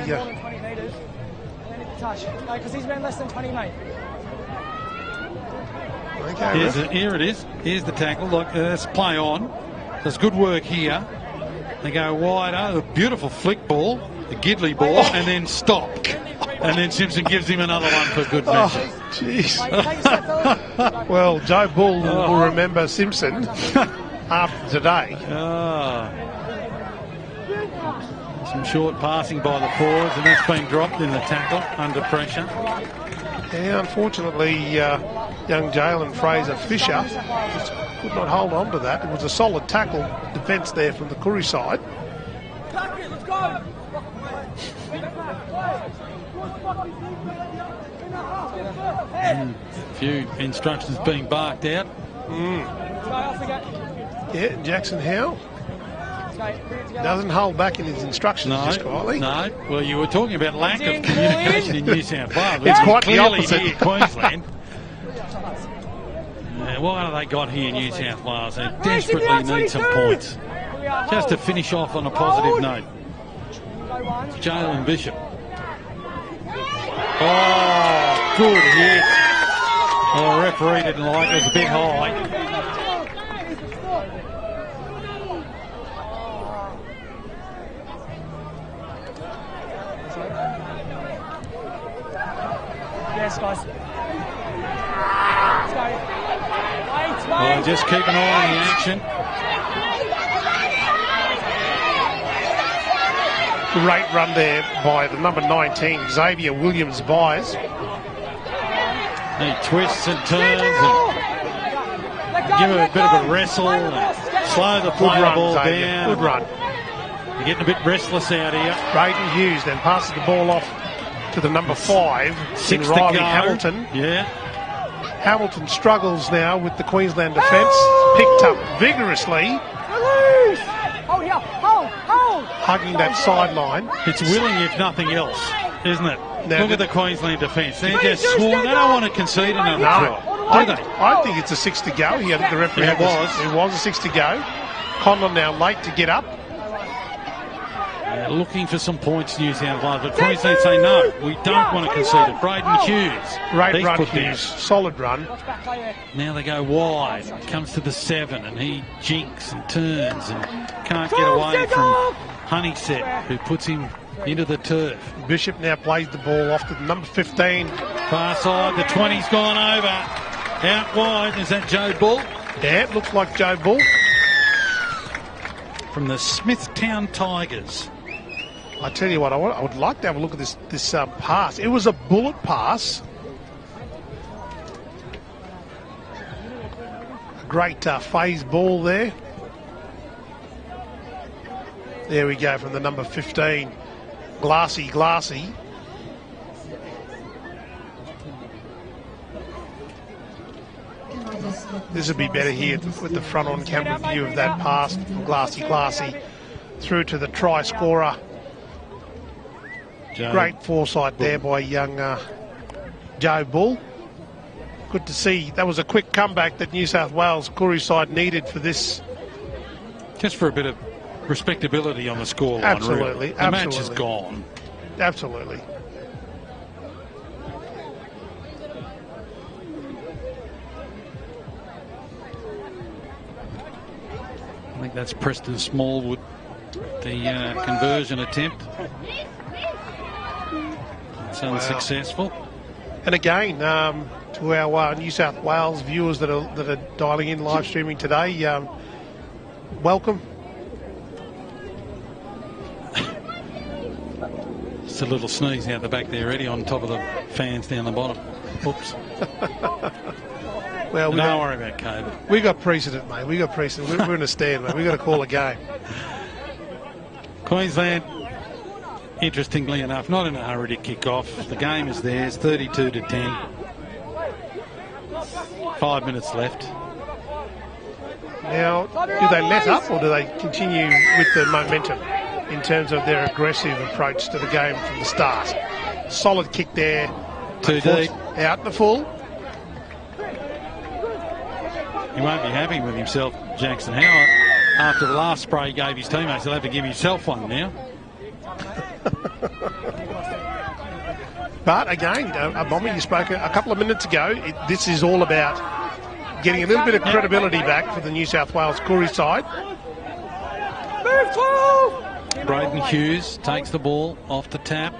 because he's been less than 20, mate. Okay, here it is. Here's the tackle. Look, let's play on. There's good work here. They go wider. A beautiful flick ball, the Gidley ball, and then stop. And then Simpson gives him another one for good measure. Oh, jeez. Well, Joe Bull will remember Simpson after today. Some short passing by the forwards, and that's been dropped in the tackle under pressure. Yeah, unfortunately, young Jalen Fraser-Fisher just could not hold on to that. It was a solid tackle defence there from the Koori side. Let's go. A few instructions being barked out. Yeah, Jackson Howe doesn't hold back in his instructions just quietly. No. Well, you were talking about lack of communication in New South Wales. It's quite the clearly opposite. Here, Queensland. What have they got here in New South Wales? They desperately need some points. Just to finish off on a positive note. Jalen Bishop. Oh, good hit. Oh, the referee didn't like it. It was a bit high. Yes, guys. Well, just keep an eye on the action. Great run there by the number 19, Xavier Williams-Byers. He twists and turns and give it a bit of a wrestle and slow the play ball down. Good run. You're getting a bit restless out here. Braden Hughes then passes the ball off to the number 5, in Riley Hamilton. Yeah. Hamilton struggles now with the Queensland defence. Picked up vigorously. Hugging that sideline. It's willing if nothing else, isn't it? Now, look at the Queensland defence. They're just sworn. They don't want to concede another try, do they? I think it's a 6 to go. The referee it was a 6 to go. Conlon now late to get up. They're looking for some points, New South Wales, but Queensland say no, we don't want to concede it. Braden Hughes. Great run, Hughes. Solid run. Now they go wide. Comes to the 7 and he jinks and turns and can't get away from Honeysett, who puts him into the turf. Bishop now plays the ball off to the number 15. Far side, the 20's gone over. Out wide, is that Joe Bull? Yeah, it looks like Joe Bull. From the Smithtown Tigers. I tell you what, I would like to have a look at this pass. It was a bullet pass. A great phase ball there. There we go from the number 15. Glassy. This would be better here with the front-on camera view of that pass from Glassy through to the try scorer. Great foresight there by young Joe Bull. Good to see. That was a quick comeback that New South Wales Koori side needed for this. Just for a bit of respectability on the scoreline. Absolutely. Really. The match is gone. Absolutely. I think that's Preston Smallwood, the conversion attempt. It's unsuccessful. And again, to our New South Wales viewers that are dialing in live streaming today, welcome. Just a little sneeze out the back there, Eddie, on top of the fans down the bottom. Oops. Well, don't worry about COVID. We got precedent, mate. We got precedent. We're in a stand, mate. We got to call a game. Queensland, interestingly enough, not in a hurry to kick off. The game is theirs, 32-10. 5 minutes left. Now, do they let up or do they continue with the momentum in terms of their aggressive approach to the game from the start? Solid kick there. Too deep. Out the full. He won't be happy with himself, Jackson Howard. After the last spray he gave his teammates, he'll have to give himself one now. But again, Bomber, you spoke a couple of minutes ago. This is all about getting a little bit of credibility back for the New South Wales Koori side. Braden Hughes takes the ball off the tap.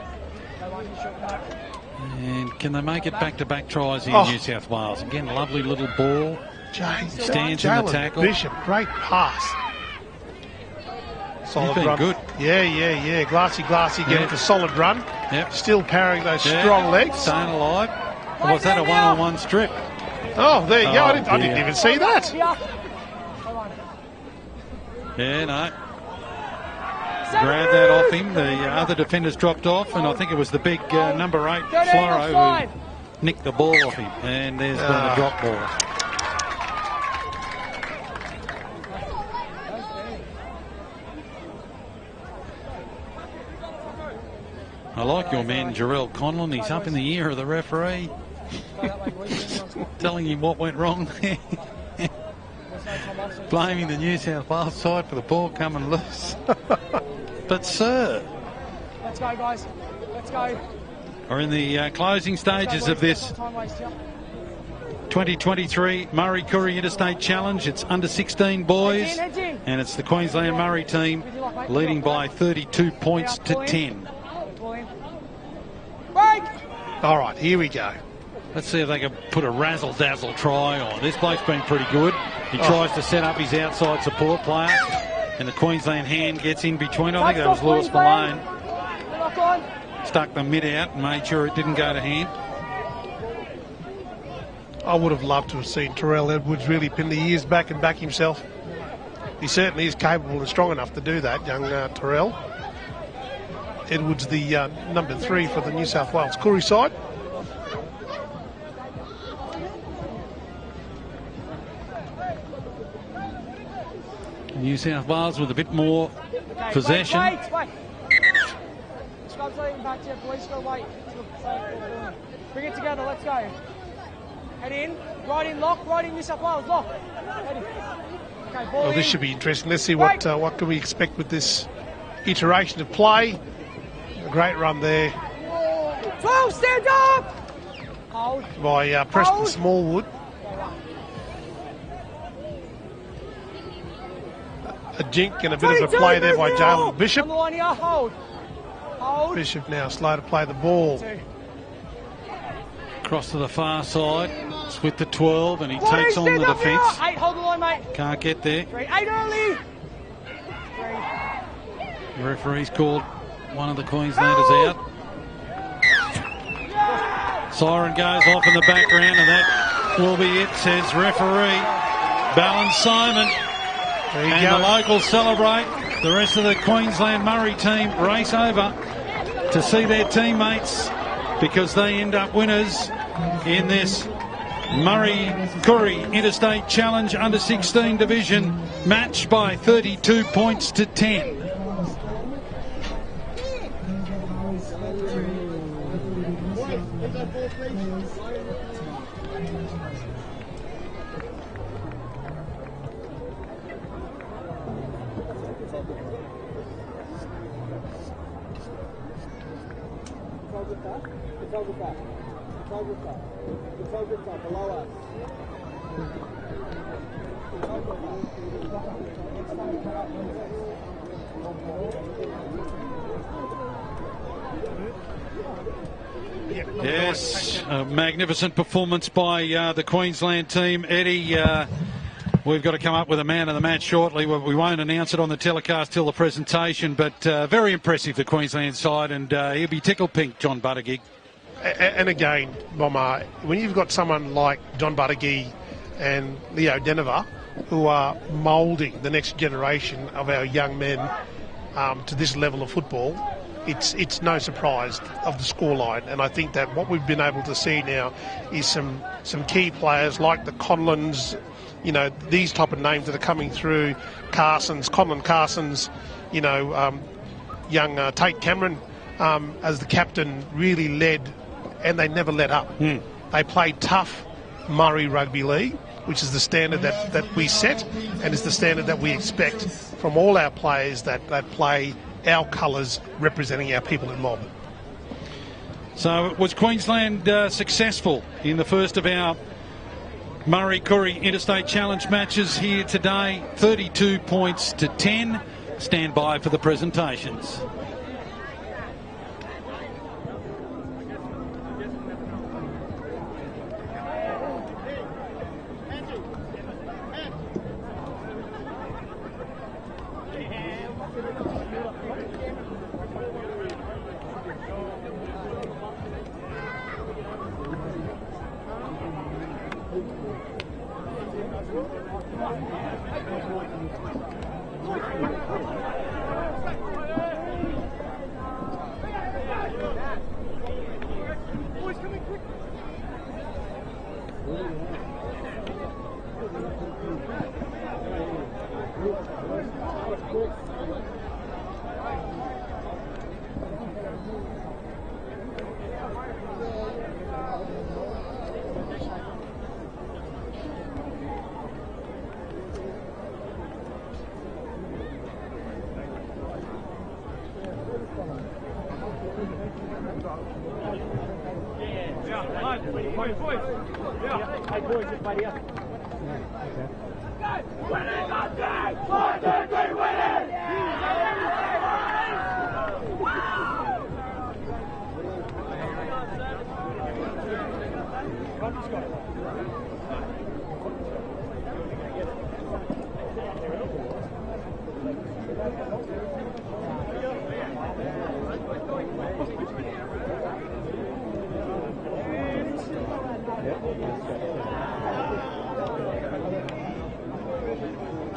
And can they make it back-to-back tries here in New South Wales? Again, lovely little ball. Stands in the tackle. Bishop, great pass. Solid He's been run. good. Yeah. Glassy getting a solid run. Yep. Still carrying those strong legs. Staying alive. Or was that a one-on-one strip? Oh, there you go. I didn't even see that. Yeah, no. Grabbed that off him. The other defenders dropped off, and I think it was the big number 8, Floro, who nicked the ball off him. And there's been the drop ball. I like your man, Jarrell Conlon. He's up in the ear of the referee. Telling him what went wrong there. Blaming the New South Wales side for the ball coming loose. But, sir, Let's go, guys. Let's go. Are in the closing stages of this 2023 Murri Carnival Interstate Challenge. It's under 16 boys, and it's the Queensland Murri team leading by 32 points to 10. All right, here we go. Let's see if they can put a razzle-dazzle try on. This bloke's been pretty good. He tries to set up his outside support player, and the Queensland hand gets in between. I think that was Lewis Malone. Stuck the mid out and made sure it didn't go to hand. I would have loved to have seen Terrell Edwards really pin the ears back and back himself. He certainly is capable and strong enough to do that, young Terrell. Edwards, the number 3 for the New South Wales Koori side. New South Wales with a bit more possession. Wait. Bring it together, let's go. Head in, right in, lock, right in New South Wales, lock. Head in. Okay, ball Well, in. this should be interesting. Let's see what can we expect with this iteration of play. A great run there 12, stand up! Hold. by Preston Hold. Smallwood. A jink and a bit of a 22, play there by move Jalen your- Bishop. On the line here, hold. Hold. Bishop now slow to play the ball. Across to the far side. It's with the 12, and he 14, takes on stand the up here. defence. 8, hold the line, mate. Can't get there. 3, 8 early. 3. The referee's called one of the Queenslanders out. Siren goes off in the background, and that will be it, says referee Ballon Simon. And go. the locals celebrate. The rest of the Queensland Murri team race over to see their teammates because they end up winners in this Murri Carnival Interstate Challenge under 16 division, matched by 32 points to 10. Yes, a magnificent performance by the Queensland team. Eddie, we've got to come up with a man of the match shortly. We won't announce it on the telecast till the presentation, but very impressive, the Queensland side, and he'll be tickled pink, John Buttigieg. And again, Bomber, when you've got someone like John Buttigieg and Leo Denver, who are moulding the next generation of our young men to this level of football, it's no surprise of the scoreline. And I think that what we've been able to see now is some key players like the Conlons, you know, these type of names that are coming through, Conlon Carsons, you know, young Tate Cameron as the captain really led, and they never let up. They played tough Murri Rugby League, which is the standard that we set and is the standard that we expect from all our players that play our colours representing our people in Melbourne. So was Queensland successful in the first of our Murri Carnival Interstate Challenge matches here today? 32 points to 10. Stand by for the presentations.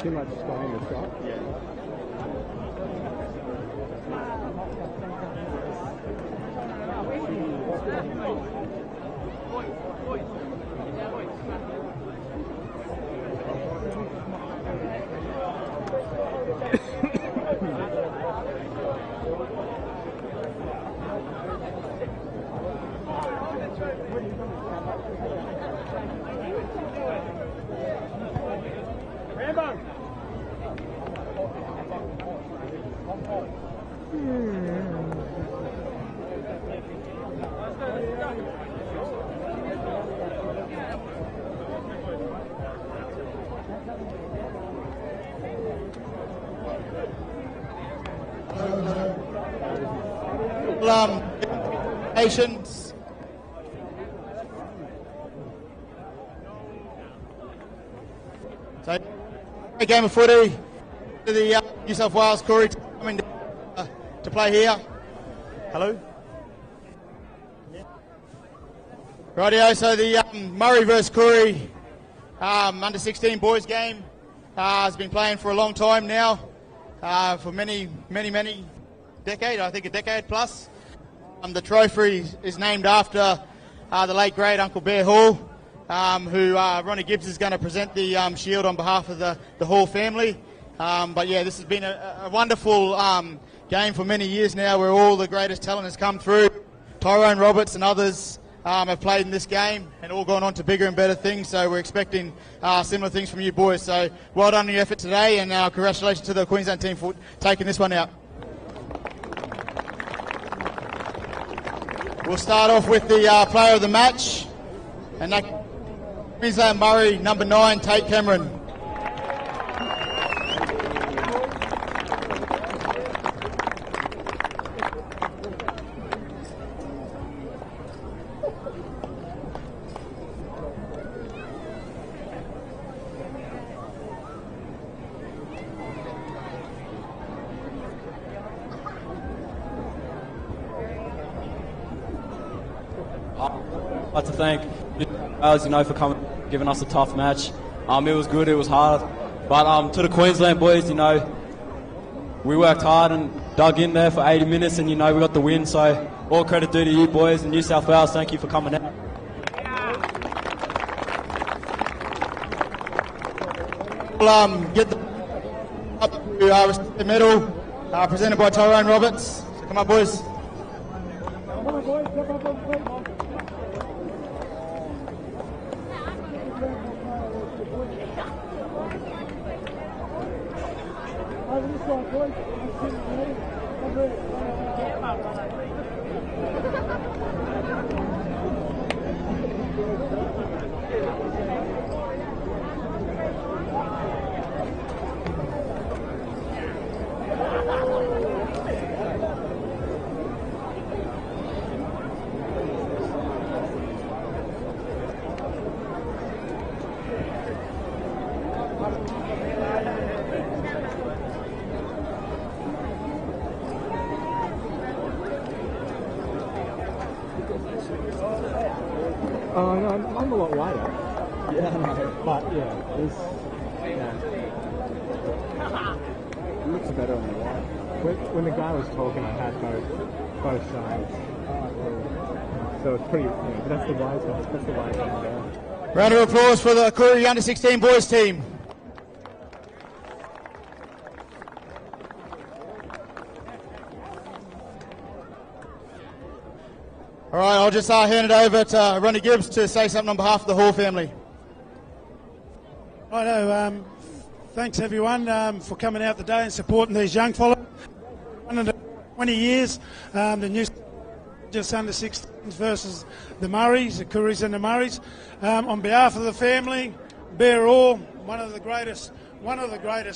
Too much sky in the shot? Yeah. Patience. So, a game of footy to the New South Wales Koori coming to play here. Hello. Rightio, so the Murri versus Koori under 16 boys game has been playing for a long time now, for many decades, I think a decade plus. The trophy is named after the late great Uncle Bear Hall, who Ronnie Gibbs is going to present the shield on behalf of the Hall family. But yeah, this has been a wonderful game for many years now, where all the greatest talent has come through. Tyrone Roberts and others have played in this game and all gone on to bigger and better things, so we're expecting similar things from you boys. So well done on your effort today, and congratulations to the Queensland team for taking this one out. We'll start off with the player of the match, and that Queensland Murri, number 9, Tate Cameron. I'd like to thank Wales, for coming, giving us a tough match. It was good, it was hard, but to the Queensland boys, we worked hard and dug in there for 80 minutes, and we got the win. So all credit due to you boys, and New South Wales. Thank you for coming out. We'll get the medal presented by Tyrone Roberts. So come on, boys. Oh, no, I'm a lot lighter. Yeah, I know. But, yeah, it looks better on the white. When the guy was talking, I had both sides. So it's pretty, but that's the wise one. That's the wise one down. Round of applause for the Koori under 16 boys team. All right, I'll just hand it over to Ronnie Gibbs to say something on behalf of the Hall family. Righto, thanks everyone for coming out today and supporting these young fellas. 20 years, the New just under 16s versus the Murris, the Curries and the Murris. On behalf of the family, bear all, one of the greatest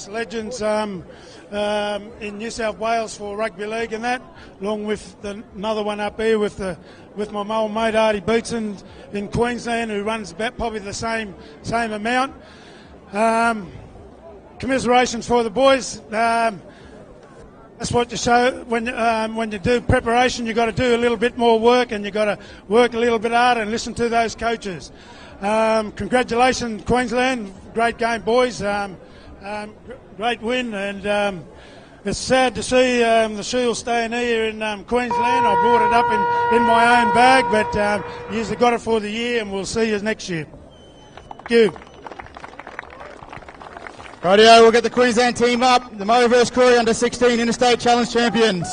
legends in New South Wales for rugby league and that, along with another one up here with my old mate Artie Beetson in Queensland, who runs about probably the same amount. Commiserations for the boys. That's what you show when you do preparation. You've got to do a little bit more work, and you've got to work a little bit harder and listen to those coaches. Congratulations, Queensland. Great game, boys. Great win, and it's sad to see the Shield staying here in Queensland. I brought it up in my own bag, but you've got it for the year, and we'll see you next year. Thank you. Rightio, we'll get the Queensland team up. The Murri vs Koori under 16 Interstate Challenge champions.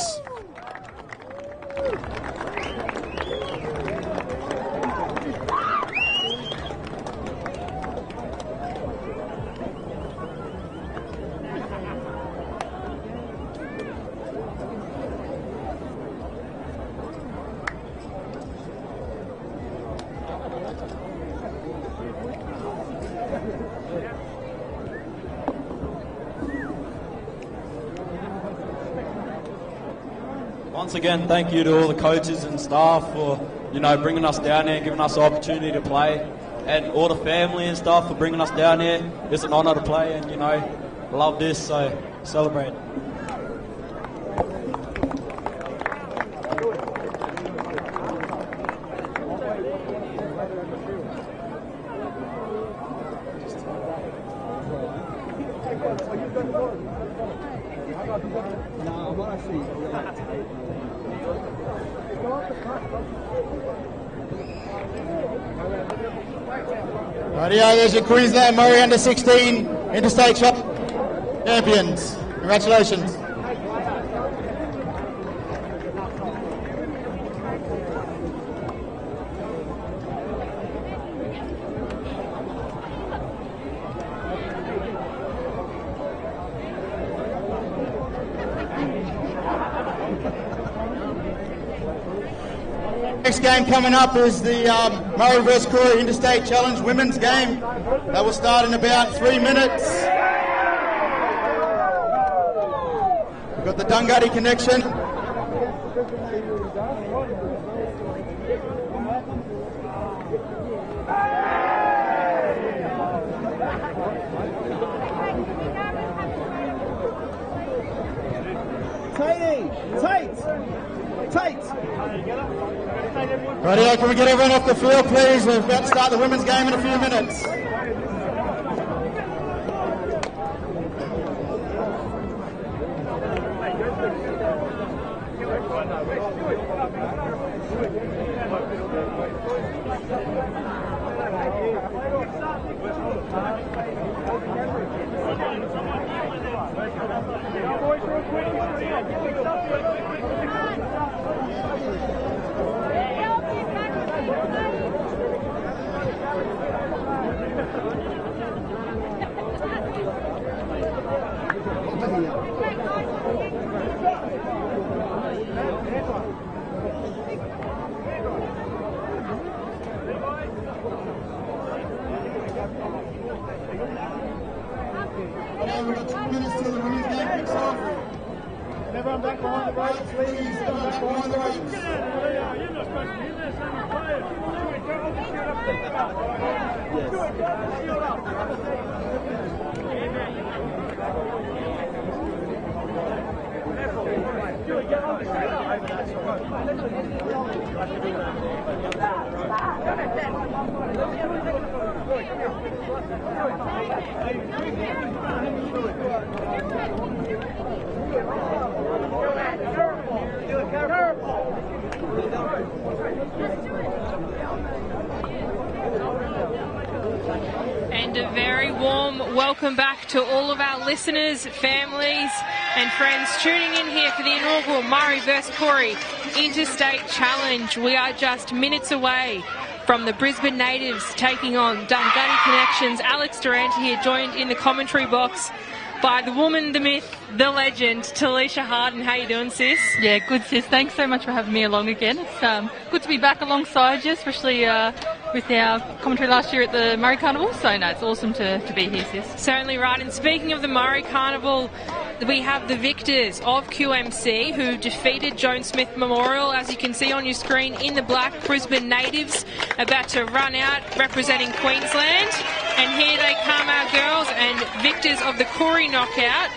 Once again, thank you to all the coaches and staff for, bringing us down here, giving us the opportunity to play, and all the family and stuff for bringing us down here. It's an honour to play, and love this, so celebrate. Rightio, there's your Queensland Murri under 16 Interstate champions. Congratulations. Next game coming up is the Murri vs Koori Interstate Challenge women's game. That will start in about 3 minutes. We've got the Dungutty connection. Rightio, can we get everyone off the field, please? We're about to start the women's game in a few minutes. We've got 2 minutes till the women's game kicks off. Everyone back behind the ropes, please. Everyone back behind the ropes. And a very warm welcome back to all of our listeners, families and friends tuning in here for the inaugural Murri vs Koori Interstate Challenge. We are just minutes away from the Brisbane natives taking on Dungutty Connections. Alex Durante here, joined in the commentary box by the woman, the myth, the legend, Talisha Harden. How you doing, sis? Yeah, good, sis. Thanks so much for having me along again. It's good to be back alongside you, especially with our commentary last year at the Murri Carnival. So, no, it's awesome to be here, sis. Certainly right. And speaking of the Murri Carnival, we have the victors of QMC who defeated Joan Smith Memorial, as you can see on your screen, in the black. Brisbane natives about to run out representing Queensland. And here they come, our girls, and victors of the Koori knockout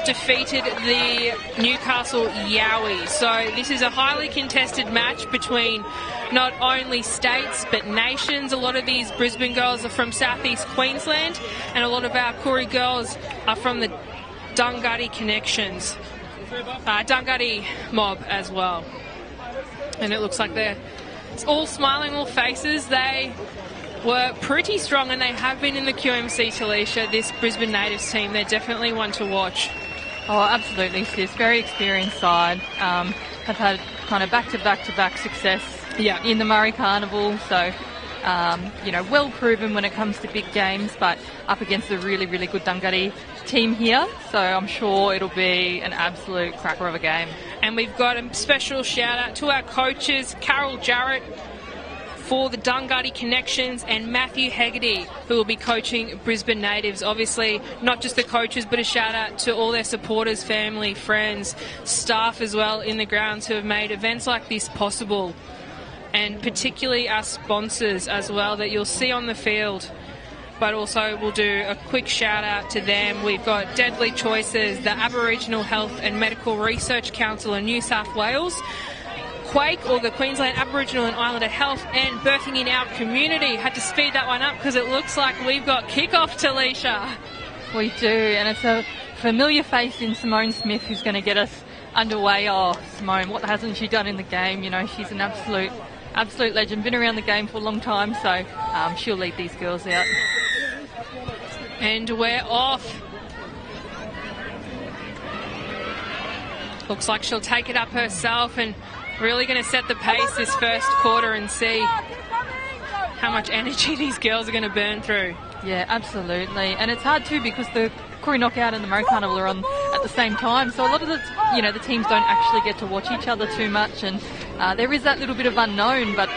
defeated the Newcastle Yowies. So this is a highly contested match between not only states but nations. A lot of these Brisbane girls are from southeast Queensland, and a lot of our Koori girls are from the Dunghutti connections, Dunghutti mob as well. And it looks like it's all smiling, all faces. They were pretty strong, and they have been in the QMC, Talisha. This Brisbane natives team, they're definitely one to watch. Oh, absolutely, sis. Very experienced side. Have had kind of back-to-back success in the Murri Carnival. So, well proven when it comes to big games, but up against a really, really good Dunghutti team here. So I'm sure it'll be an absolute cracker of a game. And we've got a special shout out to our coaches, Carol Jarrett for the Dunghutti Connections, and Matthew Hegarty, who will be coaching Brisbane natives. Obviously, not just the coaches, but a shout out to all their supporters, family, friends, staff as well in the grounds who have made events like this possible. And particularly our sponsors as well that you'll see on the field. But also we'll do a quick shout out to them. We've got Deadly Choices, the Aboriginal Health and Medical Research Council in New South Wales, Quake, or the Queensland Aboriginal and Islander Health, and Birthing in Our Community. Had to speed that one up because it looks like we've got kick-off, Talisha. We do, and it's a familiar face in Simone Smith who's going to get us underway. Oh, Simone, what hasn't she done in the game? You know, she's an absolute legend, been around the game for a long time, so she'll lead these girls out. And we're off. Looks like she'll take it up herself and really going to set the pace this first quarter and see how much energy these girls are going to burn through. Yeah, absolutely. And it's hard too because the Koori Knockout and the Murri Carnival are on at the same time, so a lot of the teams don't actually get to watch each other too much, and there is that little bit of unknown, but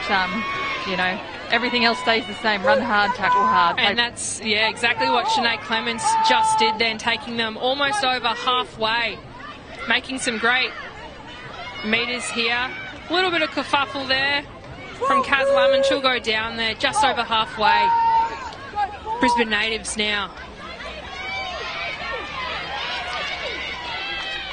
everything else stays the same. Run hard, tackle hard. And that's exactly what Sinead Clements just did then, taking them almost over halfway, making some great meters here. A little bit of kerfuffle there from Kaz Lemon. She'll go down there just over halfway. Brisbane natives now.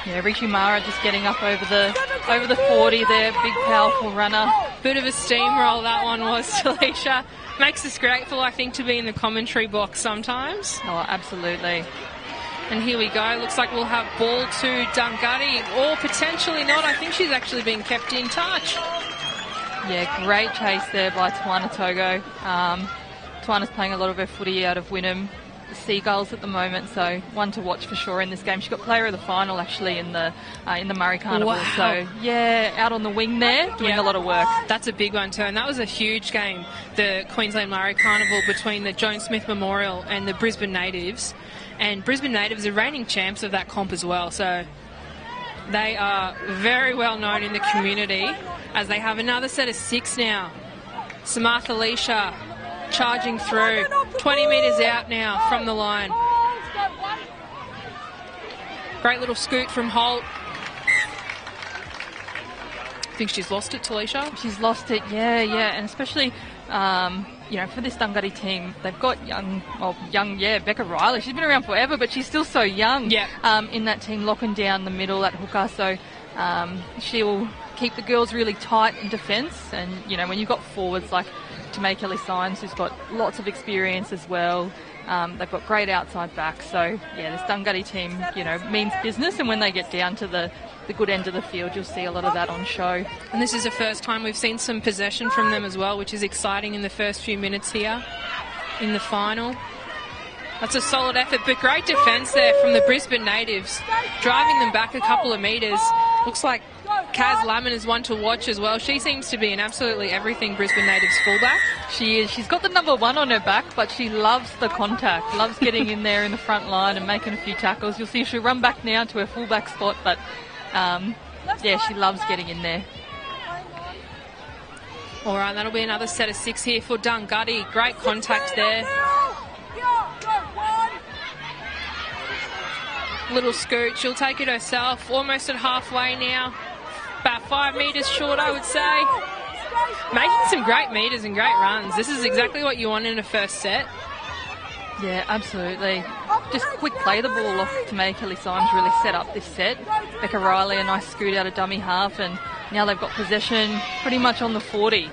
Yeah, Richie Mara just getting up over the 40 there. Big, powerful runner. Bit of a steamroll that one was, Talisha. Makes us grateful, I think, to be in the commentary box sometimes. Oh, absolutely. And here we go. Looks like we'll have ball to Dunghutti, or potentially not. I think she's actually being kept in touch. Yeah, great chase there by Tawana Togo. Tawana's playing a lot of her footy out of Wynnum Seagulls at the moment, so one to watch for sure in this game. She got player of the final actually in the Murri Carnival. Wow. So yeah, out on the wing there, doing a lot of work. That's a big one too, and that was a huge game, the Queensland Murri Carnival, between the Joan Smith Memorial and the Brisbane Natives. And Brisbane Natives are reigning champs of that comp as well, so they are very well known in the community, as they have another set of 6 now. Samartha Leisha charging through, 20 metres out now from the line. Great little scoot from Holt. I think she's lost it, Talisha. She's lost it, yeah, and especially for this Dunghutti team, they've got young, Becca Riley. She's been around forever, but she's still so young. In that team, locking down the middle at hooker, so she'll keep the girls really tight in defence. And when you've got forwards like Tameka Ellis-Sines, who's got lots of experience as well. They've got great outside backs. So, this Dunghutti team, means business. And when they get down to the good end of the field, you'll see a lot of that on show. And this is the first time we've seen some possession from them as well, which is exciting in the first few minutes here in the final. That's a solid effort, but great defence there from the Brisbane Natives, driving them back a couple of metres. Looks like Kaz Lamon is one to watch as well. She seems to be in absolutely everything Brisbane Natives fullback. She is. She's got the number 1 on her back, but she loves the contact, loves getting in there in the front line and making a few tackles. You'll see she'll run back now to her fullback spot, but yeah, she loves getting in there. All right, that'll be another set of 6 here for Dungutty. Great contact there. Little scoot, she'll take it herself, almost at halfway now. About 5 metres short, I would say. Making some great metres and great runs. This is exactly what you want in a first set. Yeah, absolutely. Just quick play the ball off to make Ellie Symes really set up this set. Becca Riley, a nice scoot out of dummy half, and now they've got possession pretty much on the 40.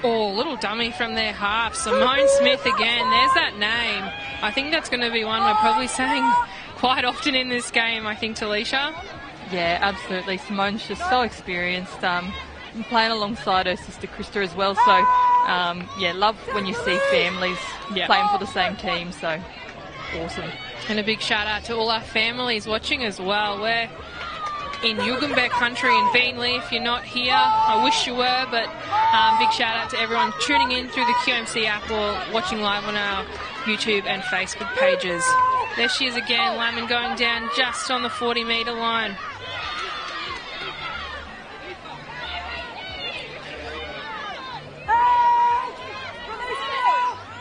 Oh, little dummy from their half. Simone Smith again. There's that name. I think that's going to be one we're probably saying quite often in this game, I think, Talisha. Yeah, absolutely. Simone's just so experienced. Playing alongside her sister Krista as well. So, yeah, love when you see families playing for the same team. So, awesome. And a big shout out to all our families watching as well. We're in Yugambeh country in Beenleigh. If you're not here, I wish you were, but big shout out to everyone tuning in through the QMC app or watching live on our YouTube and Facebook pages. There she is again, Lamon going down just on the 40-metre line.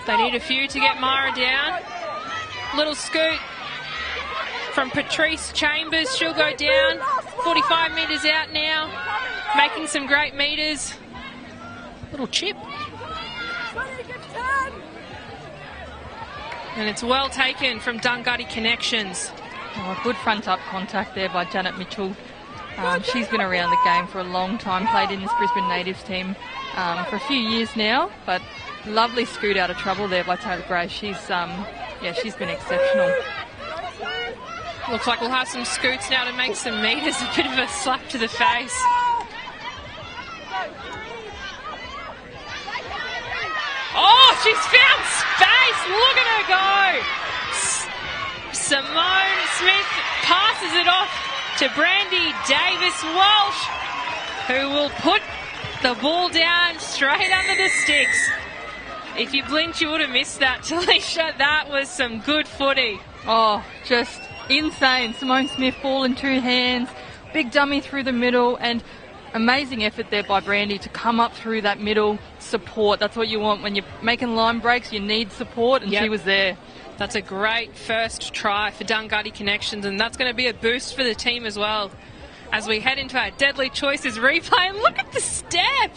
They need a few to get Mara down. Little scoot from Patrice Chambers. She'll go down. 45 metres out now. Making some great metres. Little chip. And it's well taken from Dungutty Connections. Oh, good front-up contact there by Janet Mitchell. She's been around the game for a long time, played in this Brisbane Natives team for a few years now, but lovely scoot out of trouble there by Taylor Gray. She's been exceptional. Looks like we'll have some scoots now to make some metres. A bit of a slap to the face. Oh, she's found space. Look at her go. Simone Smith passes it off to Brandy Davis-Walsh, who will put the ball down straight under the sticks. If you blinked, you would have missed that, Talisha. That was some good footy. Oh, just insane. Simone Smith, ball in 2 hands, big dummy through the middle, and amazing effort there by Brandy to come up through that middle. Support, that's what you want when you're making line breaks. You need support, and she was there. That's a great first try for Dungutty Connections, and that's going to be a boost for the team as well as we head into our Deadly Choices replay. And look at the step.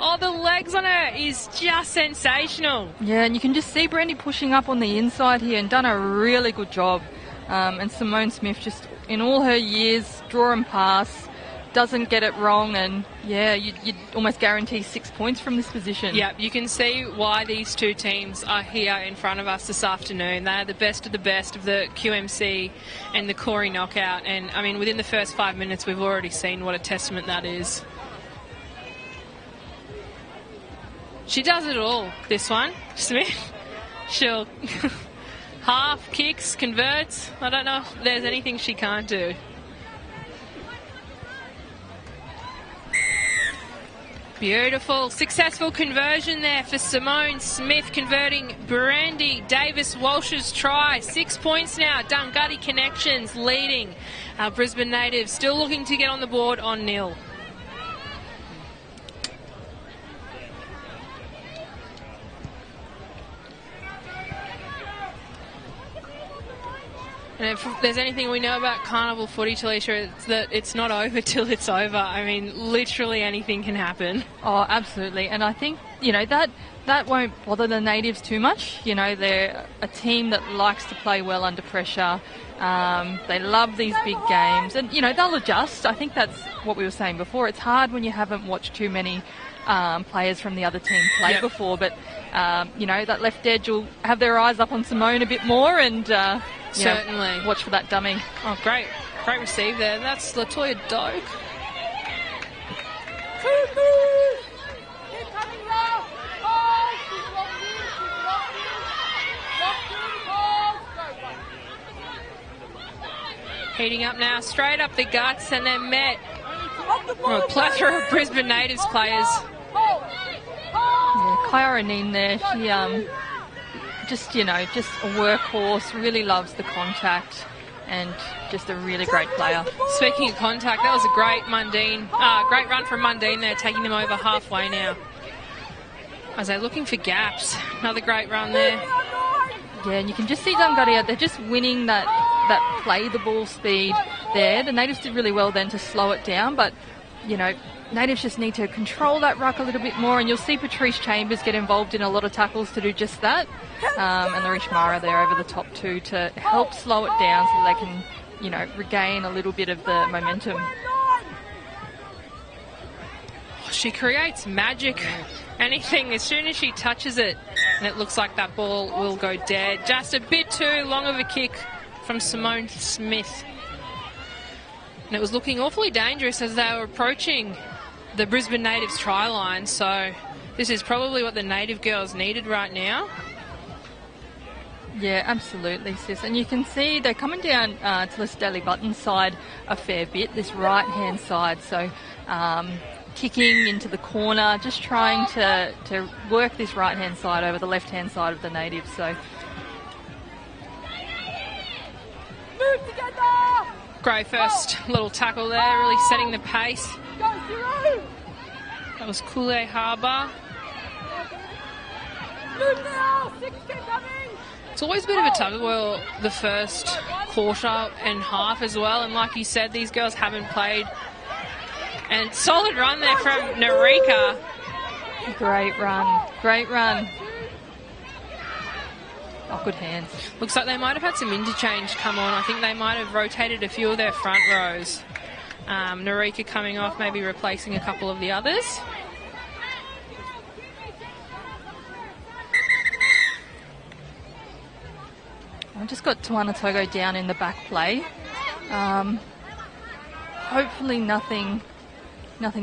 Oh, the legs on her is just sensational. Yeah, and you can just see Brandy pushing up on the inside here and done a really good job. And Simone Smith, just in all her years, draw and pass, doesn't get it wrong, and yeah, you'd almost guarantee 6 points from this position. Yeah, you can see why these two teams are here in front of us this afternoon. They are the best of the QMC and the Corey knockout, and I mean, within the first 5 minutes, we've already seen what a testament that is. She does it all, this one, Smith. She'll half, kicks, converts. I don't know if there's anything she can't do. Beautiful, successful conversion there for Simone Smith, converting Brandy Davis-Walsh's try. 6 points now, Dungutty Connections leading. Our Brisbane Natives still looking to get on the board on nil. And if there's anything we know about Carnival footy, Talisha, it's that it's not over till it's over. I mean, literally anything can happen. Oh, absolutely. And I think, you know, that won't bother the Natives too much. You know, they're a team that likes to play well under pressure. They love these big games. And, you know, they'll adjust. I think that's what we were saying before. It's hard when you haven't watched too many players from the other team play before. But, you know, that left edge will have their eyes up on Simone a bit more and... certainly. Watch for that dummy. Oh, great. Great receive there. That's Latoya Doak. Heating up now, straight up the guts, and they're met with a plethora of Brisbane Natives players. Yeah, Kyra Neen there, she just a workhorse, really loves the contact, and just a really great player. Speaking of contact, that was a great great run from Mundine there, taking them over halfway now. As they're looking for gaps, another great run there. Yeah, and you can just see Dungaria, they're just winning that play the ball speed there. The Natives did really well then to slow it down, but, Natives just need to control that ruck a little bit more, and you'll see Patrice Chambers get involved in a lot of tackles to do just that. And Larish Mara there over the top too to help slow it down so they can, regain a little bit of the momentum. She creates magic. Anything, as soon as she touches it, and it looks like that ball will go dead. Just a bit too long of a kick from Simone Smith. And it was looking awfully dangerous as they were approaching the Brisbane Natives try line, so this is probably what the Native girls needed right now. Yeah, absolutely, sis. And you can see they're coming down to the Stelly Button side a fair bit, this right-hand side. So kicking into the corner, just trying to work this right-hand side over the left-hand side of the Natives. So move together! Great first little tackle there, really setting the pace. That was Kool-Aid Harbour. It's always a bit of a tug of war the first quarter and half as well, and like you said, these girls haven't played. And solid run there from Narika. Great run, great run. Oh, good hands. Looks like they might have had some interchange come on. I think they might have rotated a few of their front rows. Narika coming off, maybe replacing a couple of the others. I've just got Tawana Togo down in the back play. Hopefully nothing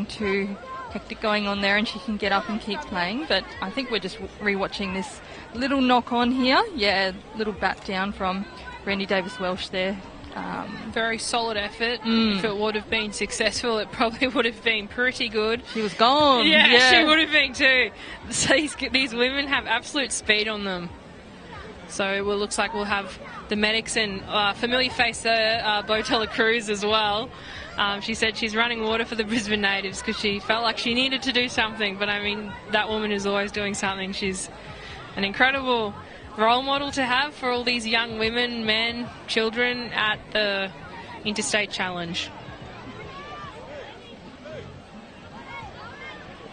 too hectic going on there and she can get up and keep playing, but I think we're just re-watching this little knock on here. Yeah, little bat down from Brandy Davis-Welsh there. Very solid effort. If it would have been successful, it probably would have been pretty good. She was gone. Yeah, she would have been too. So these women have absolute speed on them. So it looks like we'll have the medics and familiar face Botella Cruz as well. She said she's running water for the Brisbane Natives because she felt like she needed to do something. But I mean, that woman is always doing something. She's an incredible role model to have for all these young women, men, children at the Interstate Challenge.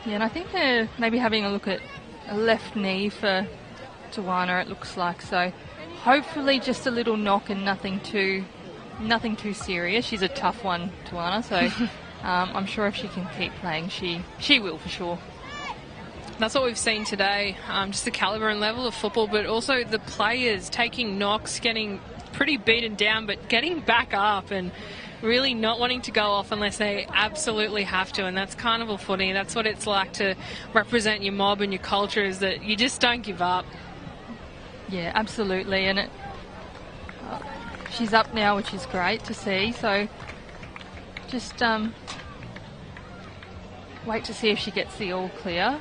Yeah, and I think they're maybe having a look at a left knee for Tawana, it looks like. So hopefully just a little knock and nothing too serious. She's a tough one, Tawana, so I'm sure if she can keep playing, she will for sure. That's what we've seen today, just the calibre and level of football, but also the players taking knocks, getting pretty beaten down, but getting back up and really not wanting to go off unless they absolutely have to. And that's carnival footy. That's what it's like to represent your mob and your culture, is that you just don't give up. Yeah, absolutely. And she's up now, which is great to see. So just wait to see if she gets the all clear.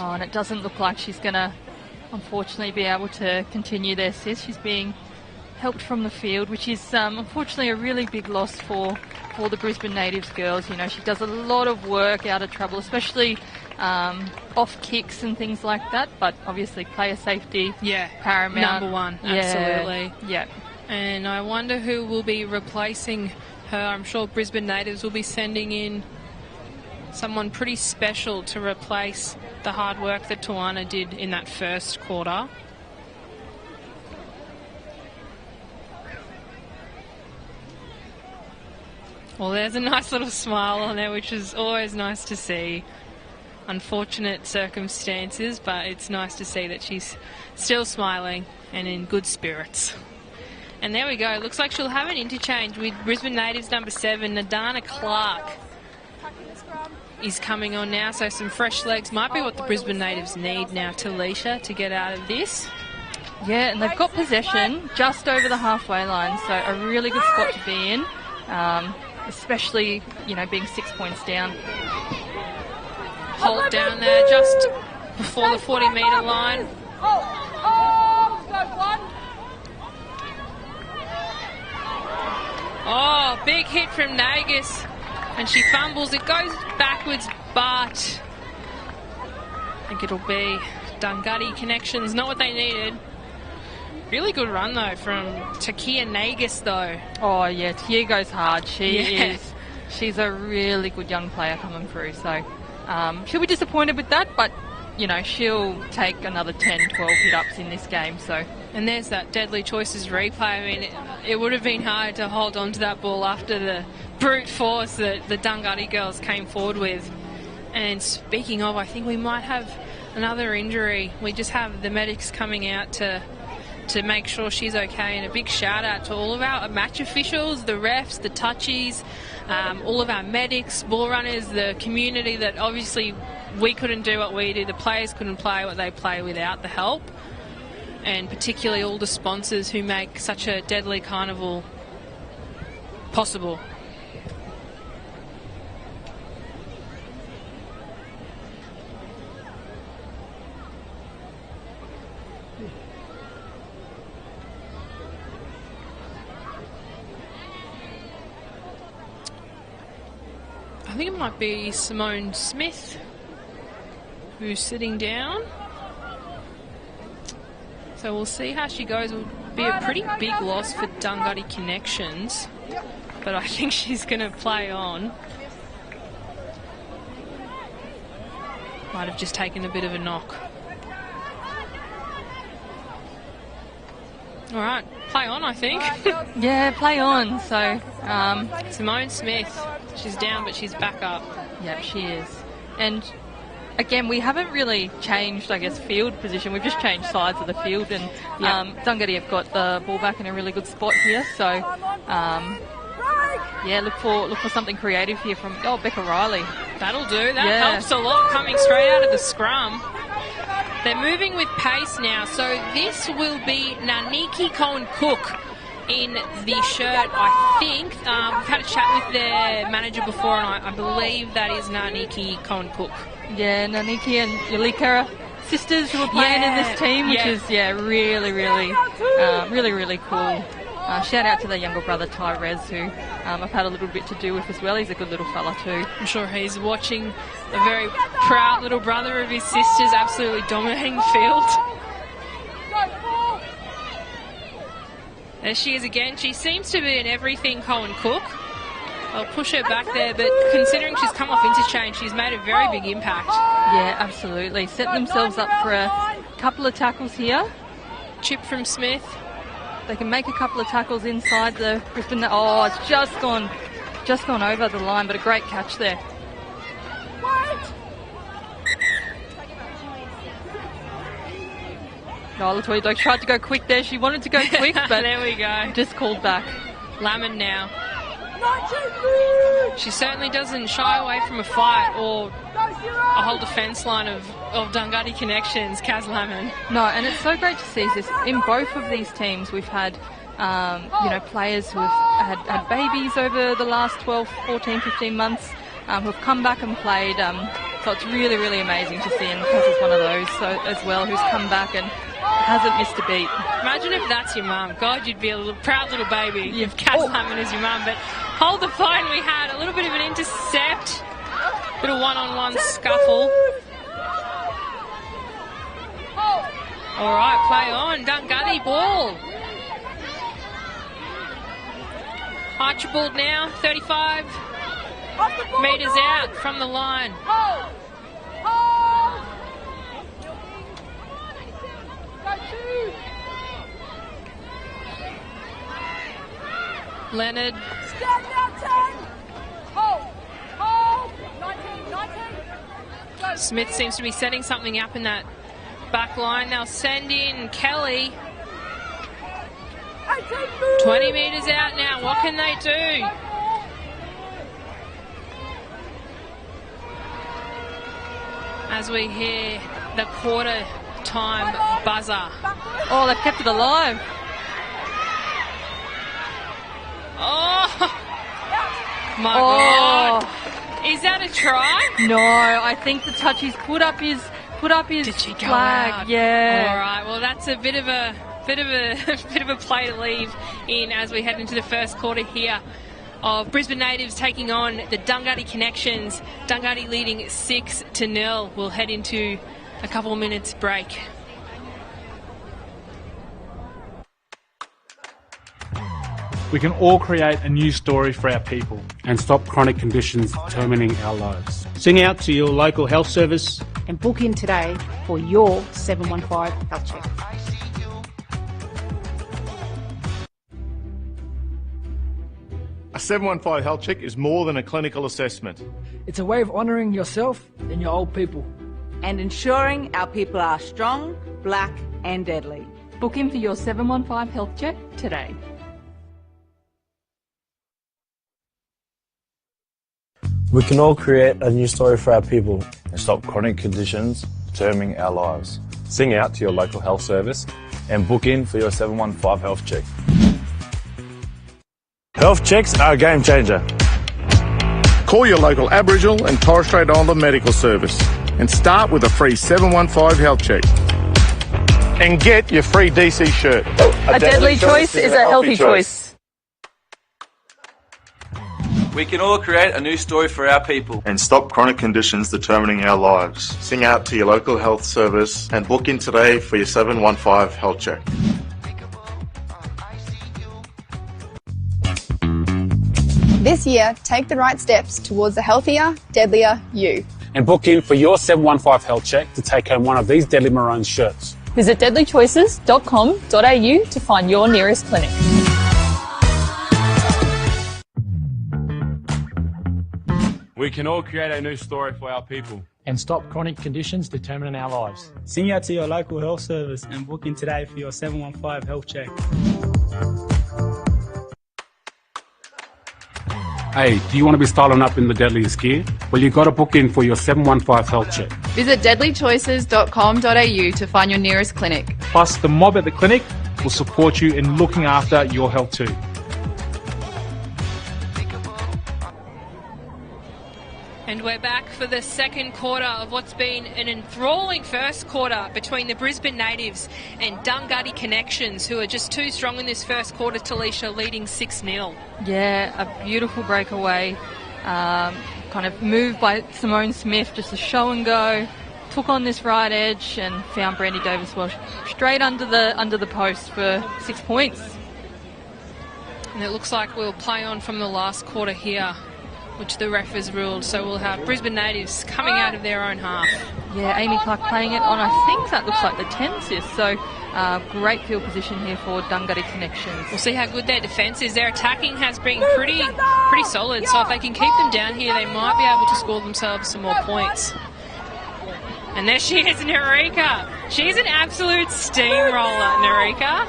Oh, and it doesn't look like she's going to, unfortunately, be able to continue their sis. She's being helped from the field, which is unfortunately a really big loss for the Brisbane Natives girls. You know, she does a lot of work out of trouble, especially off kicks and things like that. But obviously, player safety, paramount. Number one, absolutely. Yeah. And I wonder who will be replacing her. I'm sure Brisbane Natives will be sending in someone pretty special to replace the hard work that Tawana did in that first quarter. Well, there's a nice little smile on there, which is always nice to see. Unfortunate circumstances, but it's nice to see that she's still smiling and in good spirits. And there we go. Looks like she'll have an interchange with Brisbane Natives number 7, Nadana Clark. is coming on now, so some fresh legs might be what the Brisbane natives need now, Talisha, to get out of this. Yeah, and they've got possession just over the halfway line, so a really good spot to be in, especially, you know, being 6 points down. Holt down there just before the 40-metre line. Oh, big hit from Nagus, and she fumbles. It goes backwards, but I think it'll be Dungutty Connections. Not what they needed. Really good run, though, from Takia Nagus, though. Oh, yeah, Takia goes hard. She's a really good young player coming through, so she'll be disappointed with that, but, you know, she'll take another 10, 12 hit-ups in this game, so... And there's that Deadly Choices replay. I mean, it would have been hard to hold on to that ball after the brute force that the Dungutty girls came forward with. And speaking of, I think we might have another injury. We just have the medics coming out to make sure she's okay. And a big shout out to all of our match officials, the refs, the touchies, all of our medics, ball runners, the community that obviously we couldn't do what we do. The players couldn't play what they play without the help. And particularly all the sponsors who make such a deadly carnival possible. I think it might be Simone Smith who's sitting down. So we'll see how she goes. It will be a pretty big loss for Dungutty Connections, but I think she's going to play on. Might have just taken a bit of a knock. All right, play on, I think. Yeah, play on. So Simone Smith, she's down, but she's back up. Yep, she is. And again, we haven't really changed, I guess, field position. We've just changed sides of the field, and Dungutty have got the ball back in a really good spot here. So, yeah, look for something creative here from Becca Riley. That'll do. That helps a lot coming straight out of the scrum. They're moving with pace now, so this will be Naniki Cohen-Cook in the shirt, I think. We've had a chat with their manager before, and I believe that is Naniki Cohen-Cook. Yeah, Naniki and Yulika sisters who are playing in this team, which is really, really cool. Shout out to their younger brother Tyrez, who I've had a little bit to do with as well. He's a good little fella too. I'm sure he's watching a very proud little brother of his sisters absolutely dominating the field. There she is again. She seems to be in everything Cohen-Cook. I'll push her back there, but considering she's come off interchange, she's made a very big impact. Yeah, absolutely. Set themselves up for a couple of tackles here. Chip from Smith. They can make a couple of tackles inside the Brisbane. Oh, it's just gone over the line, but a great catch there. Oh, Latoya Doak tried to go quick there. She wanted to go quick, but there we go. Just called back. Lamond now. She certainly doesn't shy away from a fight or a whole defence line of Dungutty Connections, Kaz Lamond. No, and it's so great to see this. In both of these teams, we've had players who have had babies over the last 12, 14, 15 months who have come back and played. So it's really, really amazing to see, and Kaz is one of those as well, who's come back and hasn't missed a beat. Imagine if that's your mum. God, you'd be a proud little baby if Kaz Lamond is your mum. But hold the phone, we had a little bit of an intercept. Bit of one-on-one scuffle. All right, play on. Dungutty ball. Archibald now, 35 metres out from the line. Leonard. Smith seems to be setting something up in that back line. They'll send in Kelly. 20 metres out now. What can they do? as we hear the quarter time buzzer. Oh, they've kept it alive. Oh, my God. Is that a try? No, I think the touchies put up his Did she go flag. out? Yeah. All right. Well, that's a bit of a play to leave in as we head into the first quarter here of Brisbane Natives taking on the Dunghutti Connections. Dunghutti leading 6-0. We'll head into a couple of minutes break. We can all create a new story for our people. And stop chronic conditions determining our lives. Sing out to your local health service. And book in today for your 715 health check. A 715 health check is more than a clinical assessment. It's a way of honouring yourself and your old people. And ensuring our people are strong, black and deadly. Book in for your 715 health check today. We can all create a new story for our people and stop chronic conditions determining our lives. Sing out to your local health service and book in for your 715 health check. Health checks are a game changer. Call your local Aboriginal and Torres Strait Islander medical service and start with a free 715 health check. And get your free DC shirt. A deadly choice is a healthy choice. We can all create a new story for our people. And stop chronic conditions determining our lives. Sing out to your local health service and book in today for your 715 health check. This year, take the right steps towards a healthier, deadlier you. And book in for your 715 health check to take home one of these Deadly Maroons shirts. Visit deadlychoices.com.au to find your nearest clinic. We can all create a new story for our people. And stop chronic conditions determining our lives. Sing out to your local health service and book in today for your 715 health check. Hey, do you want to be styling up in the deadliest gear? Well, you've got to book in for your 715 health check. Visit deadlychoices.com.au to find your nearest clinic. Plus, the mob at the clinic will support you in looking after your health too. And we're back for the second quarter of what's been an enthralling first quarter between the Brisbane Natives and Dunghutti Connections, who are just too strong in this first quarter. Talisha leading 6-0. Yeah, a beautiful breakaway. Kind of moved by Simone Smith, just a show and go. Took on this right edge and found Brandy Davis-Welsh straight under the post for 6 points. And it looks like we'll play on from the last quarter here, which the ref has ruled. So we'll have Brisbane Natives coming out of their own half. Yeah, Amy Clark playing it on, I think that looks like the 10 assist. So great field position here for Dunghutti Connections. We'll see how good their defence is. Their attacking has been pretty solid. So if they can keep them down here, they might be able to score themselves some more points. And there she is, Narika. She's an absolute steamroller, Narika.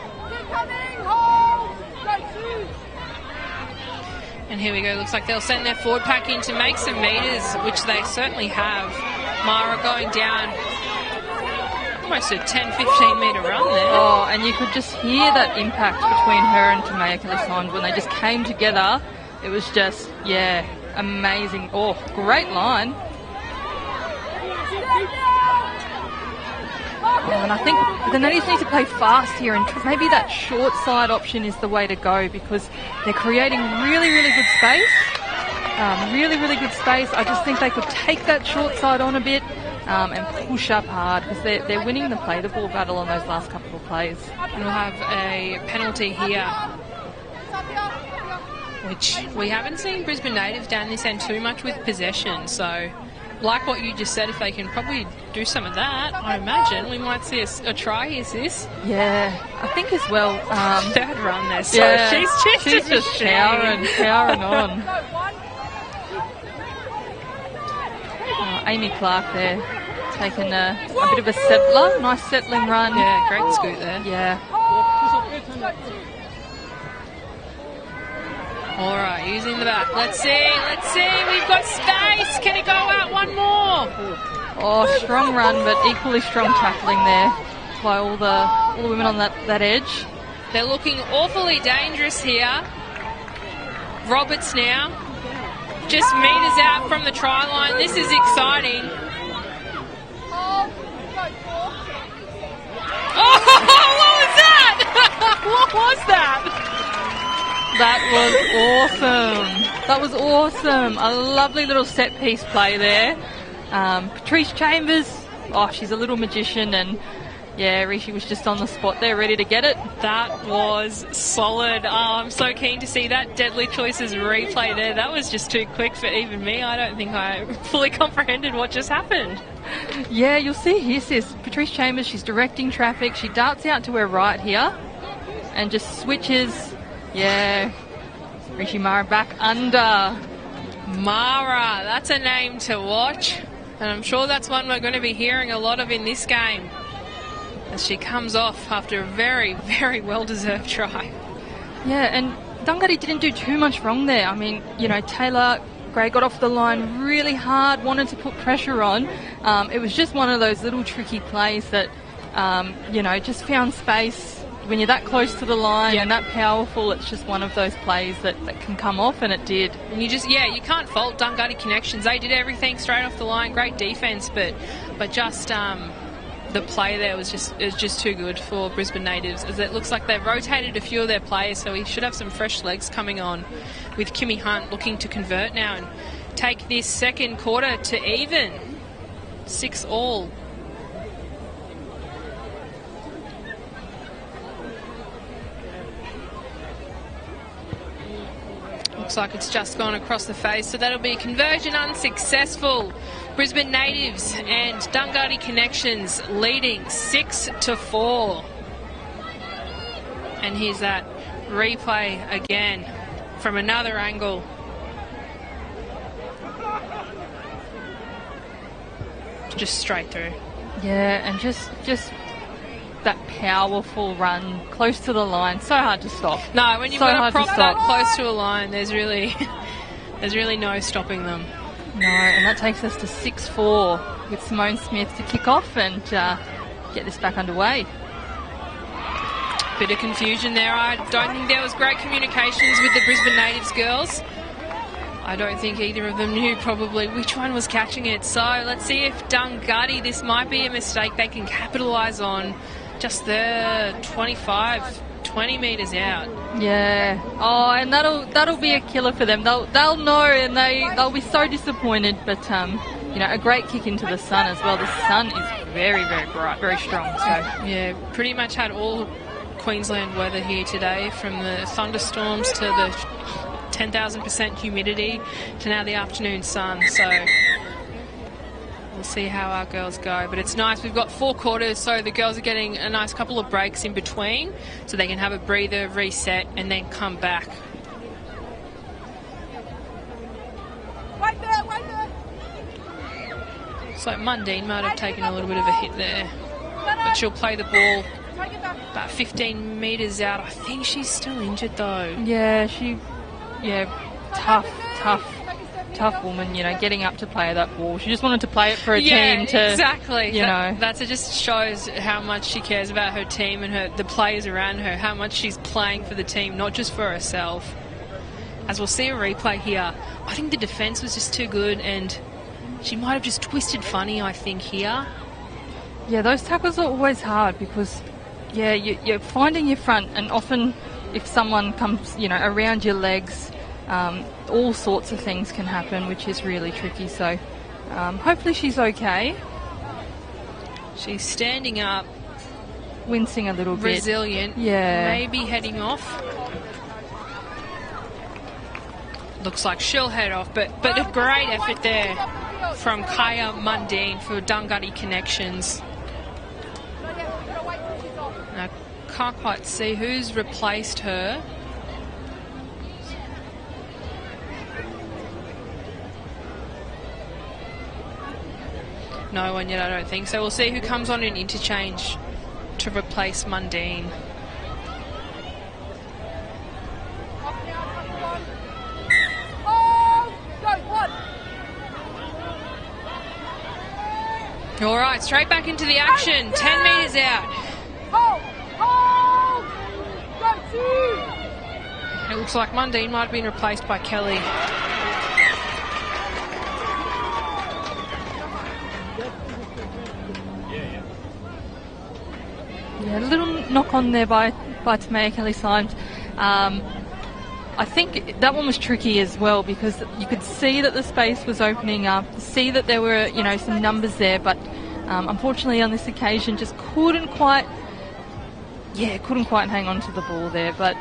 And here we go. Looks like they'll send their forward pack in to make some metres, which they certainly have. Mara going down almost a 10-15 metre run there. Oh, and you could just hear that impact between her and Tamaya Kilisond when they just came together. It was just, yeah, amazing. Oh, great line. Oh, and I think the Natives need to play fast here, and maybe that short side option is the way to go because they're creating really, really good space. Really, really good space. I just think they could take that short side on a bit and push up hard because they're winning the play the ball battle on those last couple of plays. And we'll have a penalty here, which we haven't seen Brisbane Natives down this end too much with possession. So, like what you just said, if they can probably do some of that, I imagine we might see a try here, sis. Yeah, I think as well. Third run there, so yeah, she's just powering on. Amy Clark there, taking a bit of a settler, nice settling run. Yeah, great scoot there. Yeah. All right, using the back. Let's see. We've got space. Can it go out one more? Oh, strong run, but equally strong tackling there by all the women on that edge. They're looking awfully dangerous here. Roberts now, just metres out from the try line. This is exciting. Oh, what was that? What was that? That was awesome. That was awesome. A lovely little set piece play there. Patrice Chambers, oh, she's a little magician, and yeah, Rishi was just on the spot there, ready to get it. That was solid. I'm so keen to see that Deadly Choices replay there. That was just too quick for even me. I don't think I fully comprehended what just happened. Yeah, you'll see here, sis. Patrice Chambers, she's directing traffic. She darts out to her right here and just switches. Yeah, Rishi Mara back under. Mara, that's a name to watch. And I'm sure that's one we're going to be hearing a lot of in this game, as she comes off after a very, very well-deserved try. Yeah, and Dungari didn't do too much wrong there. I mean, you know, Taylor Gray got off the line really hard, wanted to put pressure on. It was just one of those little tricky plays that, you know, just found space. When you're that close to the line and that powerful, it's just one of those plays that can come off, and it did. And you just, you can't fault Dungari Connections. They did everything straight off the line. Great defence, but just the play there was just too good for Brisbane Natives, as it looks like they've rotated a few of their players, so we should have some fresh legs coming on, with Kimmy Hunt looking to convert now and take this second quarter to even 6-all. Looks like it's just gone across the face, so that'll be a conversion unsuccessful. Brisbane Natives and Dungari Connections leading 6-4. And here's that replay again from another angle. Just straight through. Yeah, and just that powerful run close to the line. So hard to stop. No, when you've got a prop that close to a line, there's really no stopping them. No, and that takes us to 6-4 with Simone Smith to kick off and get this back underway. Bit of confusion there. I don't think there was great communications with the Brisbane Natives girls. I don't think either of them knew probably which one was catching it. So let's see if Dungari, this might be a mistake they can capitalise on. Just there, 20 metres out. Yeah. Oh, and that'll be a killer for them. They'll know, and they'll be so disappointed. But you know, a great kick into the sun as well. The sun is very, very bright, very strong. So yeah, pretty much had all Queensland weather here today, from the thunderstorms to the 10,000% humidity to now the afternoon sun. So we'll see how our girls go, but it's nice. We've got 4 quarters, so the girls are getting a nice couple of breaks in between, so they can have a breather, reset, and then come back. Wait there. So Mundine might have taken a little bit of a hit there, but she'll play the ball about 15 metres out. I think she's still injured though. Yeah, tough woman, you know, getting up to play that ball. She just wanted to play it for a team to... exactly. You know. It just shows how much she cares about her team and the players around her, how much she's playing for the team, not just for herself. As we'll see a replay here, I think the defence was just too good, and she might have just twisted funny, I think, here. Yeah, those tackles are always hard because, yeah, you're finding your front, and often if someone comes, you know, around your legs, all sorts of things can happen, which is really tricky. So hopefully she's okay. She's standing up, wincing a little bit, resilient. Yeah, maybe heading off. Looks like she'll head off, but a great effort there from Kaya Mundine for Dungari Connections. Now, can't quite see who's replaced her. No one yet, I don't think. So we'll see who comes on in interchange to replace Mundine. All right, straight back into the action. 10 metres out. It looks like Mundine might have been replaced by Kelly. Yeah, a little knock on there by Tamaya Kelly-Symes. I think that one was tricky as well because you could see that the space was opening up, see that there were, some numbers there, but unfortunately on this occasion just couldn't quite hang on to the ball there, but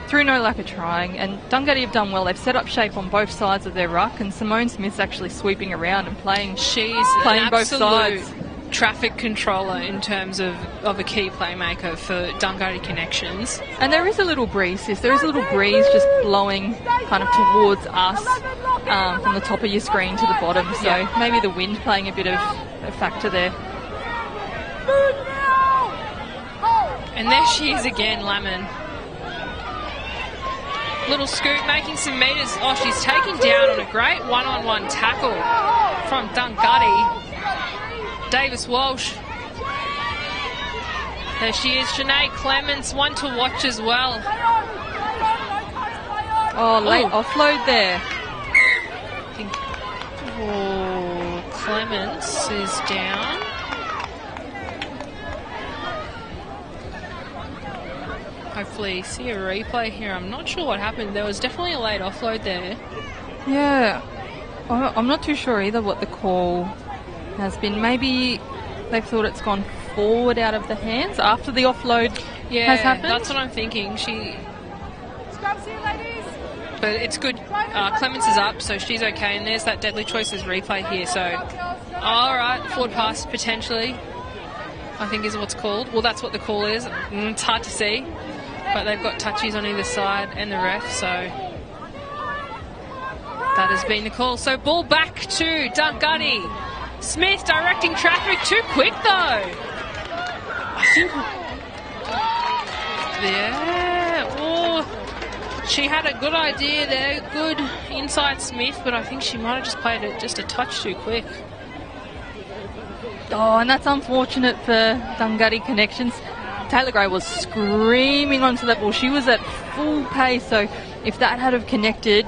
through no lack of trying. And Dungutty have done well. They've set up shape on both sides of their ruck, and Simone Smith's actually sweeping around and playing both sides. Traffic controller in terms of a key playmaker for Dungutty Connections. And there is a little breeze, sis. There is a little breeze just blowing kind of towards us from the top of your screen to the bottom. So maybe the wind playing a bit of a factor there. And there she is again, Lemon. Little scoop, making some metres. Oh, she's taken down on a great one-on-one tackle from Dungutty. Davis Walsh. There she is, Janae Clements, one to watch as well. Oh, late offload there. I think Clements is down. Hopefully see a replay here. I'm not sure what happened. There was definitely a late offload there. Yeah. I'm not too sure either what the call has been. Maybe they've thought it's gone forward out of the hands after the offload has happened. That's what I'm thinking. But it's good. Clements is up, so she's okay. And there's that deadly choices replay here. So, all right, forward pass potentially, I think is what's called. Well, that's what the call is. It's hard to see, but they've got touchies on either side and the ref, so that has been the call. So ball back to Dungutty. Smith directing traffic, too quick though. I think, she had a good idea there, good inside Smith, but I think she might have just played it just a touch too quick. Oh, and that's unfortunate for Dungutty Connections. Taylor Gray was screaming onto that ball. She was at full pace, so if that had have connected,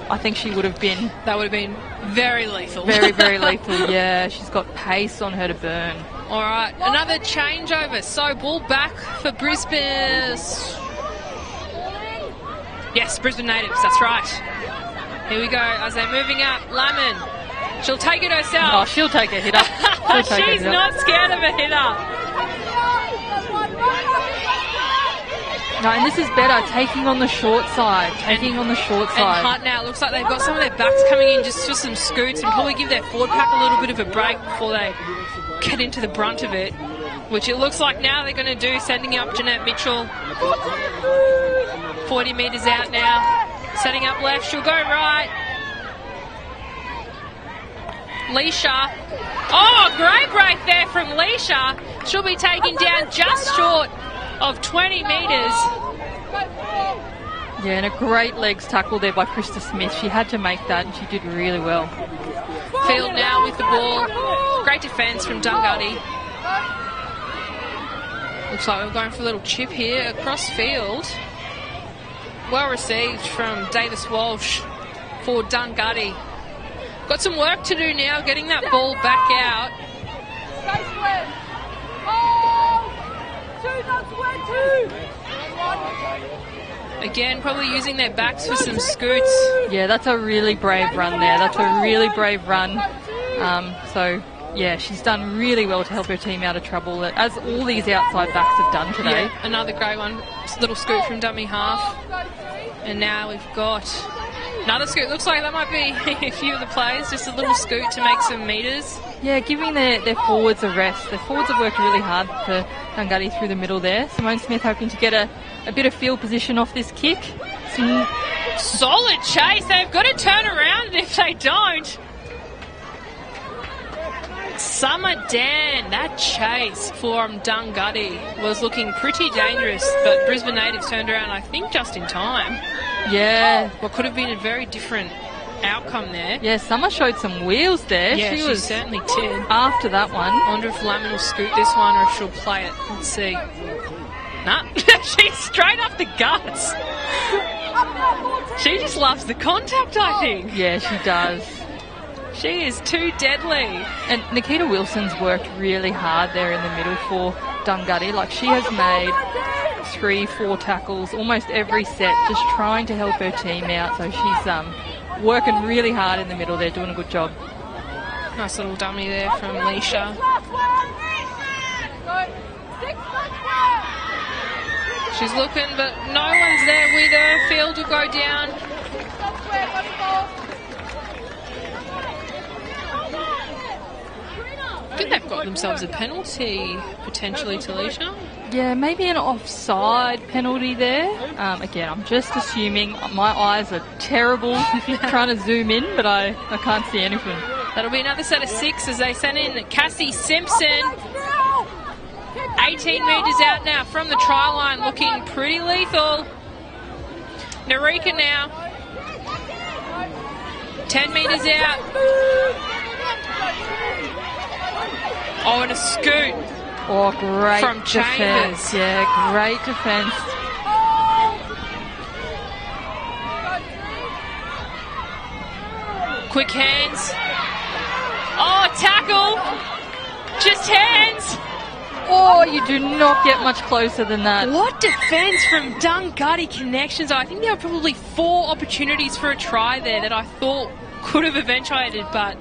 I think she would have been... That would have been very lethal. Very, very lethal, yeah. She's got pace on her to burn. All right, another changeover. So ball back for Brisbane. Yes, Brisbane Natives, that's right. Here we go, as they're moving up. Lemon, she'll take it herself. Oh, she'll take a hit up. She's not scared of a hit up. No, and this is better, taking on the short side. And Hunt now, looks like they've got some of their backs coming in just for some scoots and probably give their forward pack a little bit of a break before they get into the brunt of it, which it looks like now they're going to do, sending up Jeanette Mitchell. 40 metres out now, setting up left, she'll go right. Leisha. Oh, great break there from Leisha. She'll be taken down just short of 20 metres. Yeah, and a great legs tackle there by Krista Smith. She had to make that, and she did really well. Field now with the ball. Great defence from Dungutty. Looks like we're going for a little chip here across field. Well received from Davis Walsh for Dungutty. Got some work to do now, getting that ball back out. Again, probably using their backs for some scoots. Yeah, that's a really brave run there. That's a really brave run. So, yeah, she's done really well to help her team out of trouble, as all these outside backs have done today. Yeah, another great one. Just a little scoot from dummy half. And now we've got another scoot. Looks like that might be a few of the players. Just a little scoot to make some metres. Yeah, giving their forwards a rest. Their forwards have worked really hard for Dungutty through the middle there. Simone Smith hoping to get a bit of field position off this kick. Solid chase. They've got to turn around, and if they don't... Summer Dan, that chase from Dungutty was looking pretty dangerous, but Brisbane Natives turned around, I think, just in time. Yeah. What could have been a very different outcome there. Yeah, Summer showed some wheels there. Yeah, she was certainly did. After that one. I wonder if Lamon will scoot this one or if she'll play it. Let's see. Nah, she's straight up the guts. She just loves the contact, I think. Yeah, she does. She is too deadly. And Nikita Wilson's worked really hard there in the middle for Dungutty. Like, she has made 3-4 tackles almost every set, just trying to help her team out. So she's working really hard in the middle there, doing a good job. Nice little dummy there from Leisha. She's looking, but no one's there with her. Field will go down. I think they've got themselves a penalty, potentially, to Leisha. Yeah, maybe an offside penalty there. Again, I'm just assuming. My eyes are terrible trying to zoom in, but I can't see anything. That'll be another set of 6 as they send in Cassie Simpson. 18 metres out now from the try line, looking pretty lethal. Narika now. 10 metres out. Oh, and a scoot. Oh, great from Chambers. Defense. Yeah, great defence. Quick hands. Oh, tackle. Just hands. Oh, you do not get much closer than that. What defence from Dungutty Connections. I think there were probably 4 opportunities for a try there that I thought could have eventuated, but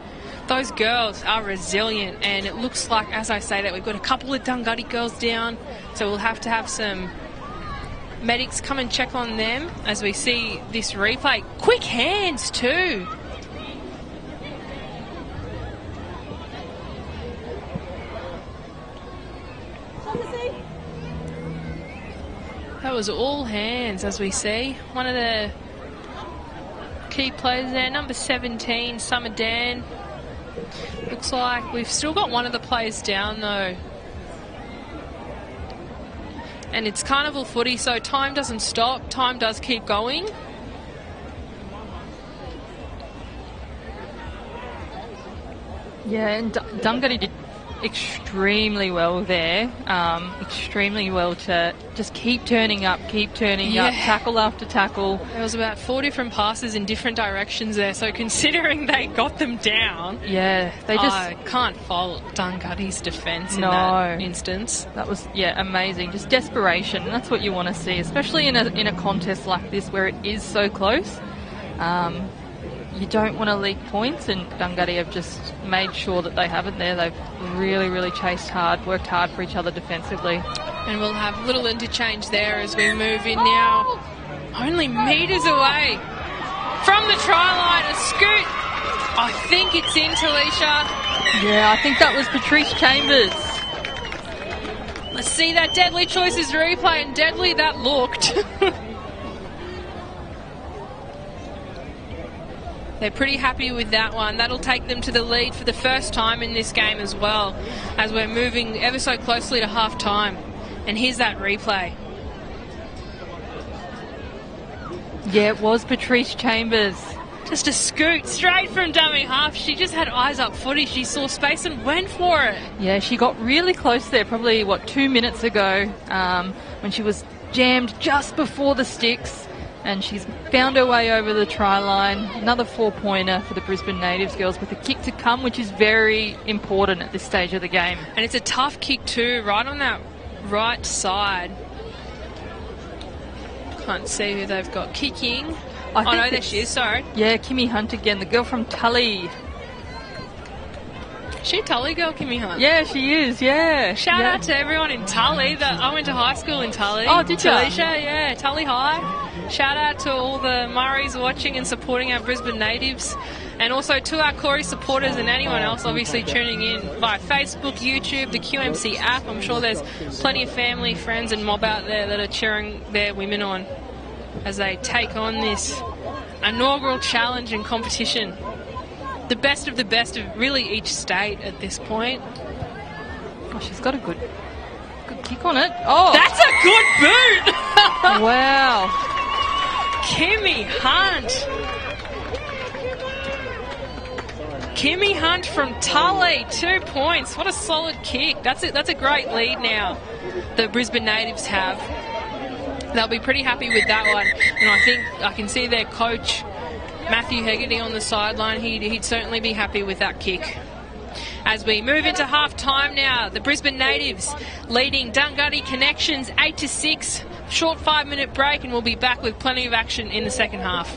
those girls are resilient, and it looks like, as I say, that we've got a couple of Dungutty girls down, so we'll have to have some medics come and check on them as we see this replay. Quick hands too. That was all hands, as we see. One of the key players there, number 17, Summer Dan. Looks like we've still got one of the players down, though. And it's carnival footy, so time doesn't stop. Time does keep going. Yeah, and Dungutty did extremely well there. Extremely well to just keep turning up, tackle after tackle. There was about 4 different passes in different directions there, so considering they got them down, yeah, they just I can't fault Dungutty's defence in that instance. That was amazing, just desperation. And that's what you want to see, especially in a contest like this where it is so close. You don't want to leak points, and Dungutty have just made sure that they have it there. They've really, really chased hard, worked hard for each other defensively. And we'll have little interchange there as we move in now. Only metres away from the try line, a scoot. I think it's in, Talisha. Yeah, I think that was Patrice Chambers. Let's see that deadly choices replay, and deadly that looked. They're pretty happy with that one. That'll take them to the lead for the first time in this game as well, as we're moving ever so closely to half time. And here's that replay. Yeah, it was Patrice Chambers. Just a scoot straight from dummy half. She just had eyes up footy. She saw space and went for it. Yeah, she got really close there, probably, 2 minutes ago, when she was jammed just before the sticks. And she's found her way over the try line. Another 4-pointer for the Brisbane Natives girls with a kick to come, which is very important at this stage of the game. And it's a tough kick too, right on that right side. Can't see who they've got kicking. Oh no, there she is, sorry. Yeah, Kimmy Hunt again, the girl from Tully. Is she a Tully girl, Kimmy Hunt? Yeah, she is, yeah. Shout out to everyone in Tully. I went to high school in Tully. Oh, did you? Talisha, yeah, Tully High. Shout out to all the Murris watching and supporting our Brisbane Natives, and also to our Corey supporters and anyone else obviously tuning in via Facebook, YouTube, the QMC app. I'm sure there's plenty of family, friends and mob out there that are cheering their women on as they take on this inaugural challenge and competition. The best of really each state at this point. Oh, she's got a good kick on it. Oh, that's a good boot. Wow. Kimmy Hunt. Kimmy Hunt from Tully, 2 points. What a solid kick. That's a great lead now the Brisbane natives have. They'll be pretty happy with that one. And I think I can see their coach, Matthew Hegarty, on the sideline. He'd certainly be happy with that kick. As we move into half-time now, the Brisbane natives leading Dunghutti Connections 8-6. Short 5-minute break, and we'll be back with plenty of action in the second half.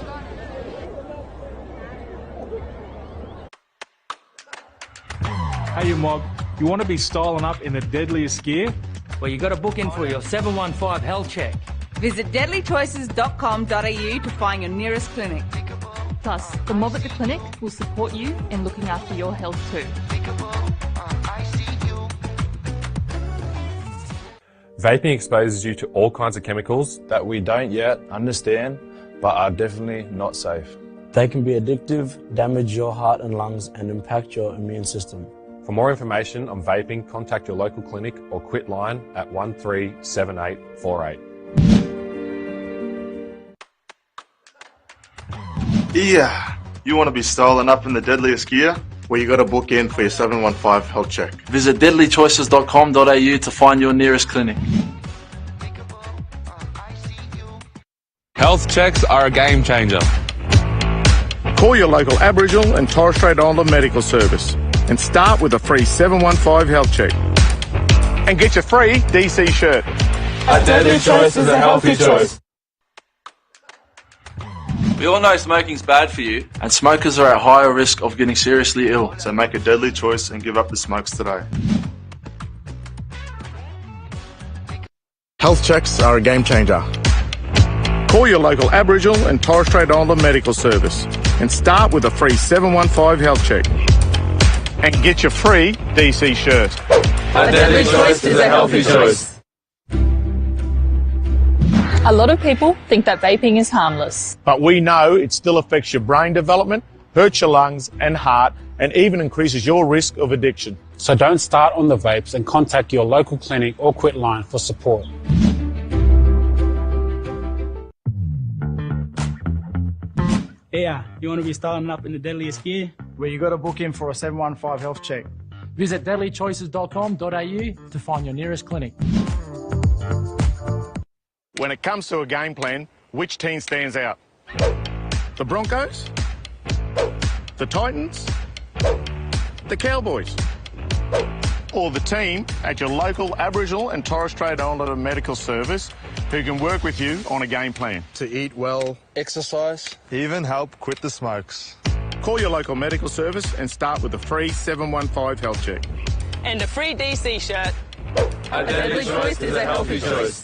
Hey, you mob. You want to be styling up in the deadliest gear? Well, you got to book in for your 715 health check. Visit deadlychoices.com.au to find your nearest clinic. Plus, the mob at the clinic will support you in looking after your health too. Vaping exposes you to all kinds of chemicals that we don't yet understand, but are definitely not safe. They can be addictive, damage your heart and lungs, and impact your immune system. For more information on vaping, contact your local clinic or quit line at 137848. Yeah, you want to be styling up in the deadliest gear? Well, you got to book in for your 715 health check. Visit deadlychoices.com.au to find your nearest clinic. Health checks are a game changer. Call your local Aboriginal and Torres Strait Islander medical service and start with a free 715 health check. And get your free DC shirt. A deadly choice is a healthy choice. We all know smoking's bad for you, and smokers are at higher risk of getting seriously ill. So make a deadly choice and give up the smokes today. Health checks are a game changer. Call your local Aboriginal and Torres Strait Islander medical service and start with a free 715 health check. And get your free DC shirt. A deadly choice is a healthy choice. A lot of people think that vaping is harmless. But we know it still affects your brain development, hurts your lungs and heart, and even increases your risk of addiction. So don't start on the vapes and contact your local clinic or quit line for support. Yeah, you want to be starting up in the deadliest gear? Where you got to book in for a 715 health check. Visit deadlychoices.com.au to find your nearest clinic. When it comes to a game plan, which team stands out? The Broncos? The Titans? The Cowboys? Or the team at your local Aboriginal and Torres Strait Islander medical service who can work with you on a game plan? To eat well, exercise, even help quit the smokes. Call your local medical service and start with a free 715 health check. And a free DC shirt. A deadly choice is a healthy choice.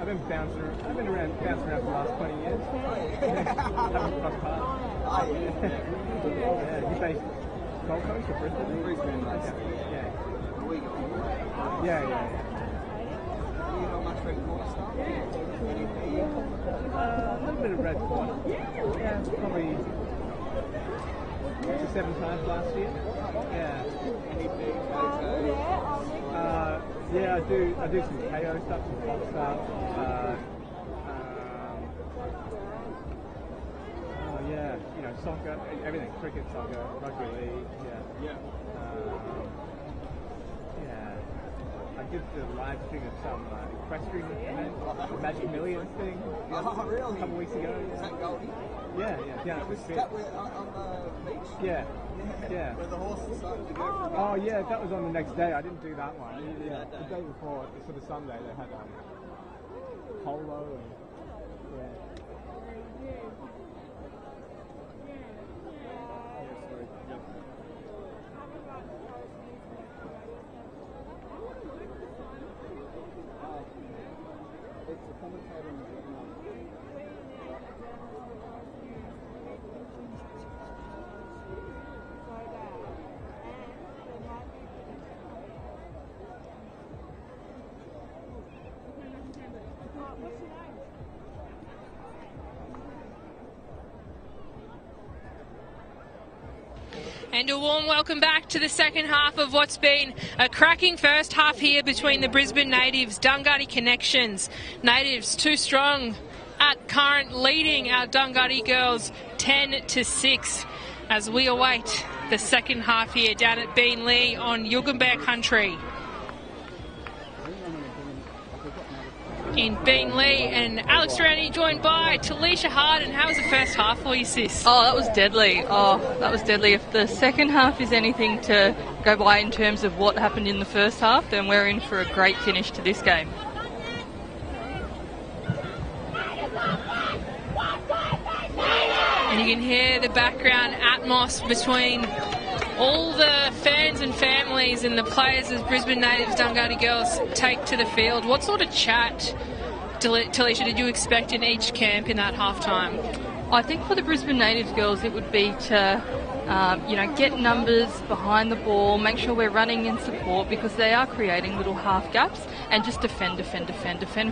I've been bouncing around for the last 20 years. Haven't crossed paths. Yeah, you say Gold Coast or Brisbane? Brisbane, yeah. Yeah. You know much red quarter stuff? A little bit of red quarter. Yeah, probably 7 times last year. Yeah. Yeah, I do some KO stuff, some pop stuff. Yeah, you know, soccer, everything, cricket, soccer, rugby league, yeah. I did the live stream of some equestrian event, Magic Millions thing. Oh, really? A couple weeks ago. Is that Goldie? Yeah, down at the spit. That on the beach? Yeah. Where the horses started to go from. Oh, yeah, that was on the next day. I didn't do that one. Yeah, the day before, sort of Sunday, they had polo and And a warm welcome back to the second half of what's been a cracking first half here between the Brisbane Natives, Dunghutti Connections. Natives too strong at current, leading our Dunghutti girls 10-6 as we await the second half here down at Beenleigh on Yugambeh country. In Beenleigh, and Alex Rowdy joined by Talisha Harden. How was the first half for you, sis? Oh, that was deadly. Oh, that was deadly. If the second half is anything to go by in terms of what happened in the first half, then we're in for a great finish to this game. And you can hear the background atmos between all the fans and families and the players as Brisbane Natives Dunghutti girls take to the field. What sort of chat, Talisha, did you expect in each camp in that halftime? I think for the Brisbane Natives girls it would be to get numbers behind the ball, make sure we're running in support because they are creating little half gaps, and just defend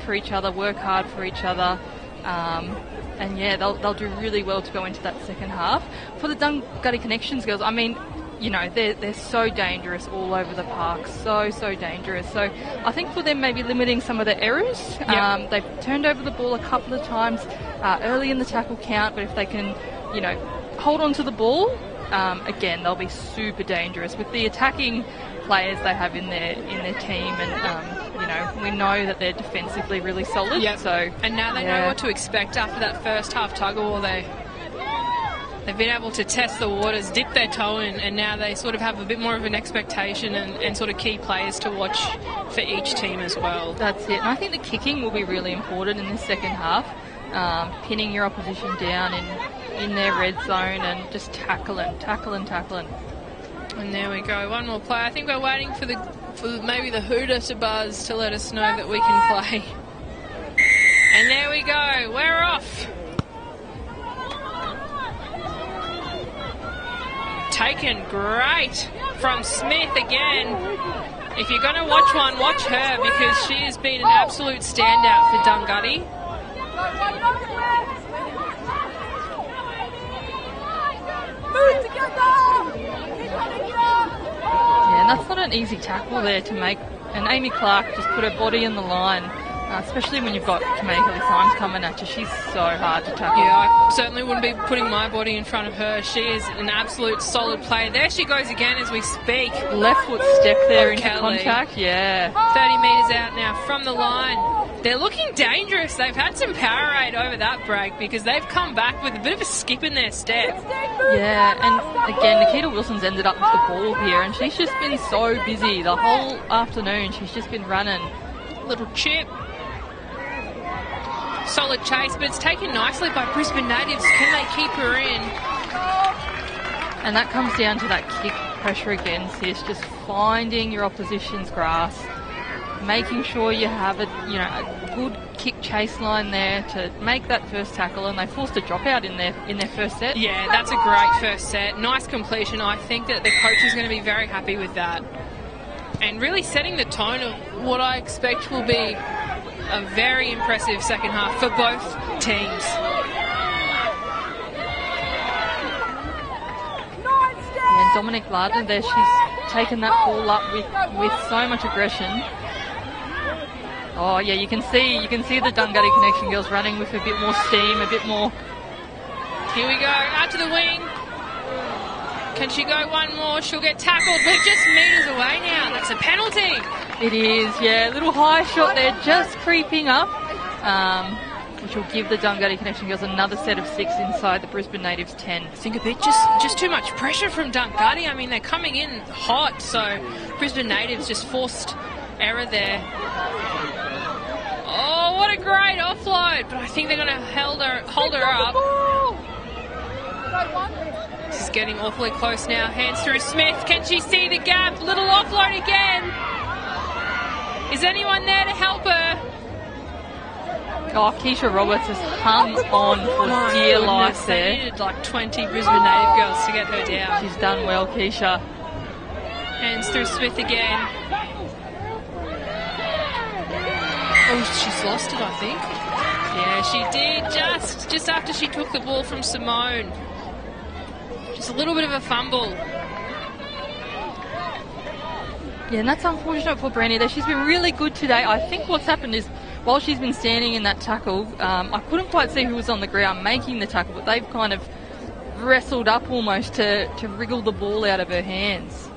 for each other, work hard for each other. And yeah, they'll do really well to go into that second half. For the Dunghutti Connections girls, I mean, they're so dangerous all over the park, so dangerous. So I think for them maybe limiting some of the errors. Yep. They've turned over the ball a couple of times early in the tackle count, but if they can, hold on to the ball, again, they'll be super dangerous with the attacking players they have in their team, and we know that they're defensively really solid. Yep. So and now they know what to expect after that first half tug of war. They've been able to test the waters, dip their toe in, and now they sort of have a bit more of an expectation and sort of key players to watch for each team as well. That's it. And I think the kicking will be really important in the second half. Pinning your opposition down in their red zone and just tackling. And there we go, one more play. I think we're waiting for maybe the hooter to buzz to let us know that we can play. And there we go, we're off. Taken great from Smith again. If you're going to watch one, watch her because she has been an absolute standout for Dunghutti. Move together! Yeah, and that's not an easy tackle there to make. And Amy Clark just put her body in the line, especially when you've got Kameka Symes coming at you. She's so hard to tackle. Yeah, I certainly wouldn't be putting my body in front of her. She is an absolute solid player. There she goes again as we speak. Left foot step there into Kelly. Contact, yeah. 30 metres out now from the line. They're looking dangerous. They've had some Powerade over that break because they've come back with a bit of a skip in their step. Yeah, and again, Nikita Wilson's ended up with the ball here, and she's just been so busy the whole afternoon. She's just been running. Little chip. Solid chase, but it's taken nicely by Brisbane Natives. Can they keep her in? And that comes down to that kick pressure again, sis. Just finding your opposition's grass, making sure you have a good kick chase line there to make that first tackle, and they forced a dropout in their first set. Yeah, that's a great first set. Nice completion. I think that the coach is going to be very happy with that. And really setting the tone of what I expect will be a very impressive second half for both teams. And Dominic Lardner there, she's taken that ball up with so much aggression. Oh yeah, you can see the Dunghutti Connection girls running with a bit more steam, a bit more. Here we go, out to the wing. Can she go one more? She'll get tackled, but just meters away now. That's a penalty. It is, yeah. Little high shot there, just creeping up, which will give the Dunghutti Connection girls another set of 6 inside the Brisbane Natives 10. I think a bit just too much pressure from Dunghutti. I mean, they're coming in hot, so Brisbane Natives just forced error there. Oh, what a great offload! But I think they're going to hold her up. This is getting awfully close now. Hands through Smith. Can she see the gap? Little offload again. Is anyone there to help her? Oh, Keisha Roberts has hung on for dear life there. They needed like 20 Brisbane Native girls to get her down. She's done well, Keisha. Hands through Smith again. Oh, she's lost it, I think. Yeah, she did just after she took the ball from Simone. Just a little bit of a fumble. Yeah, and that's unfortunate for Brandy there. She's been really good today. I think what's happened is while she's been standing in that tackle, I couldn't quite see who was on the ground making the tackle, but they've kind of wrestled up almost to wriggle the ball out of her hands.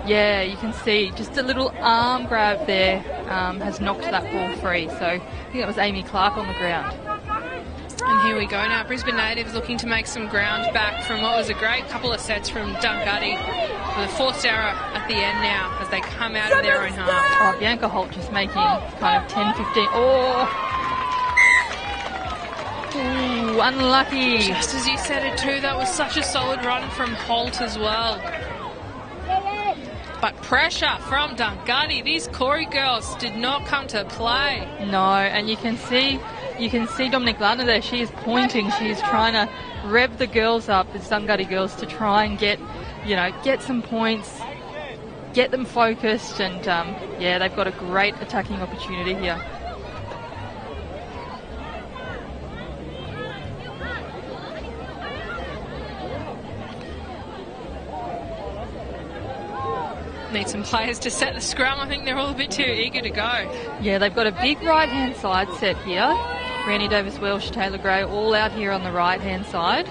Yeah, you can see just a little arm grab there has knocked that ball free. So I think that was Amy Clark on the ground. And here we go now. Brisbane natives looking to make some ground back from what was a great couple of sets from Dungutty. With a forced error at the end now as they come out of their own half. Oh, Bianca Holt just making kind of 10, 15. Oh! Ooh, unlucky. Just as you said it too, that was such a solid run from Holt as well. But pressure from Dungutty. These Corey girls did not come to play. No, and you can see Dominic Lardner there. She is pointing. She is trying to rev the girls up, the Dungutty girls, to try and get some points, get them focused, and yeah, they've got a great attacking opportunity here. Need some players to set the scrum. I think they're all a bit too eager to go. Yeah, they've got a big right-hand side set here. Randy Davis-Welsh, Taylor Gray, all out here on the right-hand side.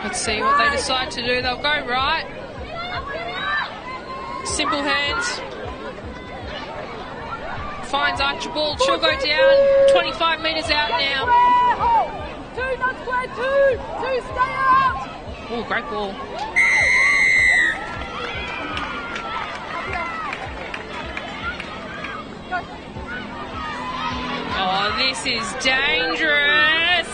Let's see what they decide to do. They'll go right. Simple hands. Finds Archibald. She'll go down. 25 metres out now. 2, not square, 2. 2, stay out. Oh, great ball. Oh, this is dangerous.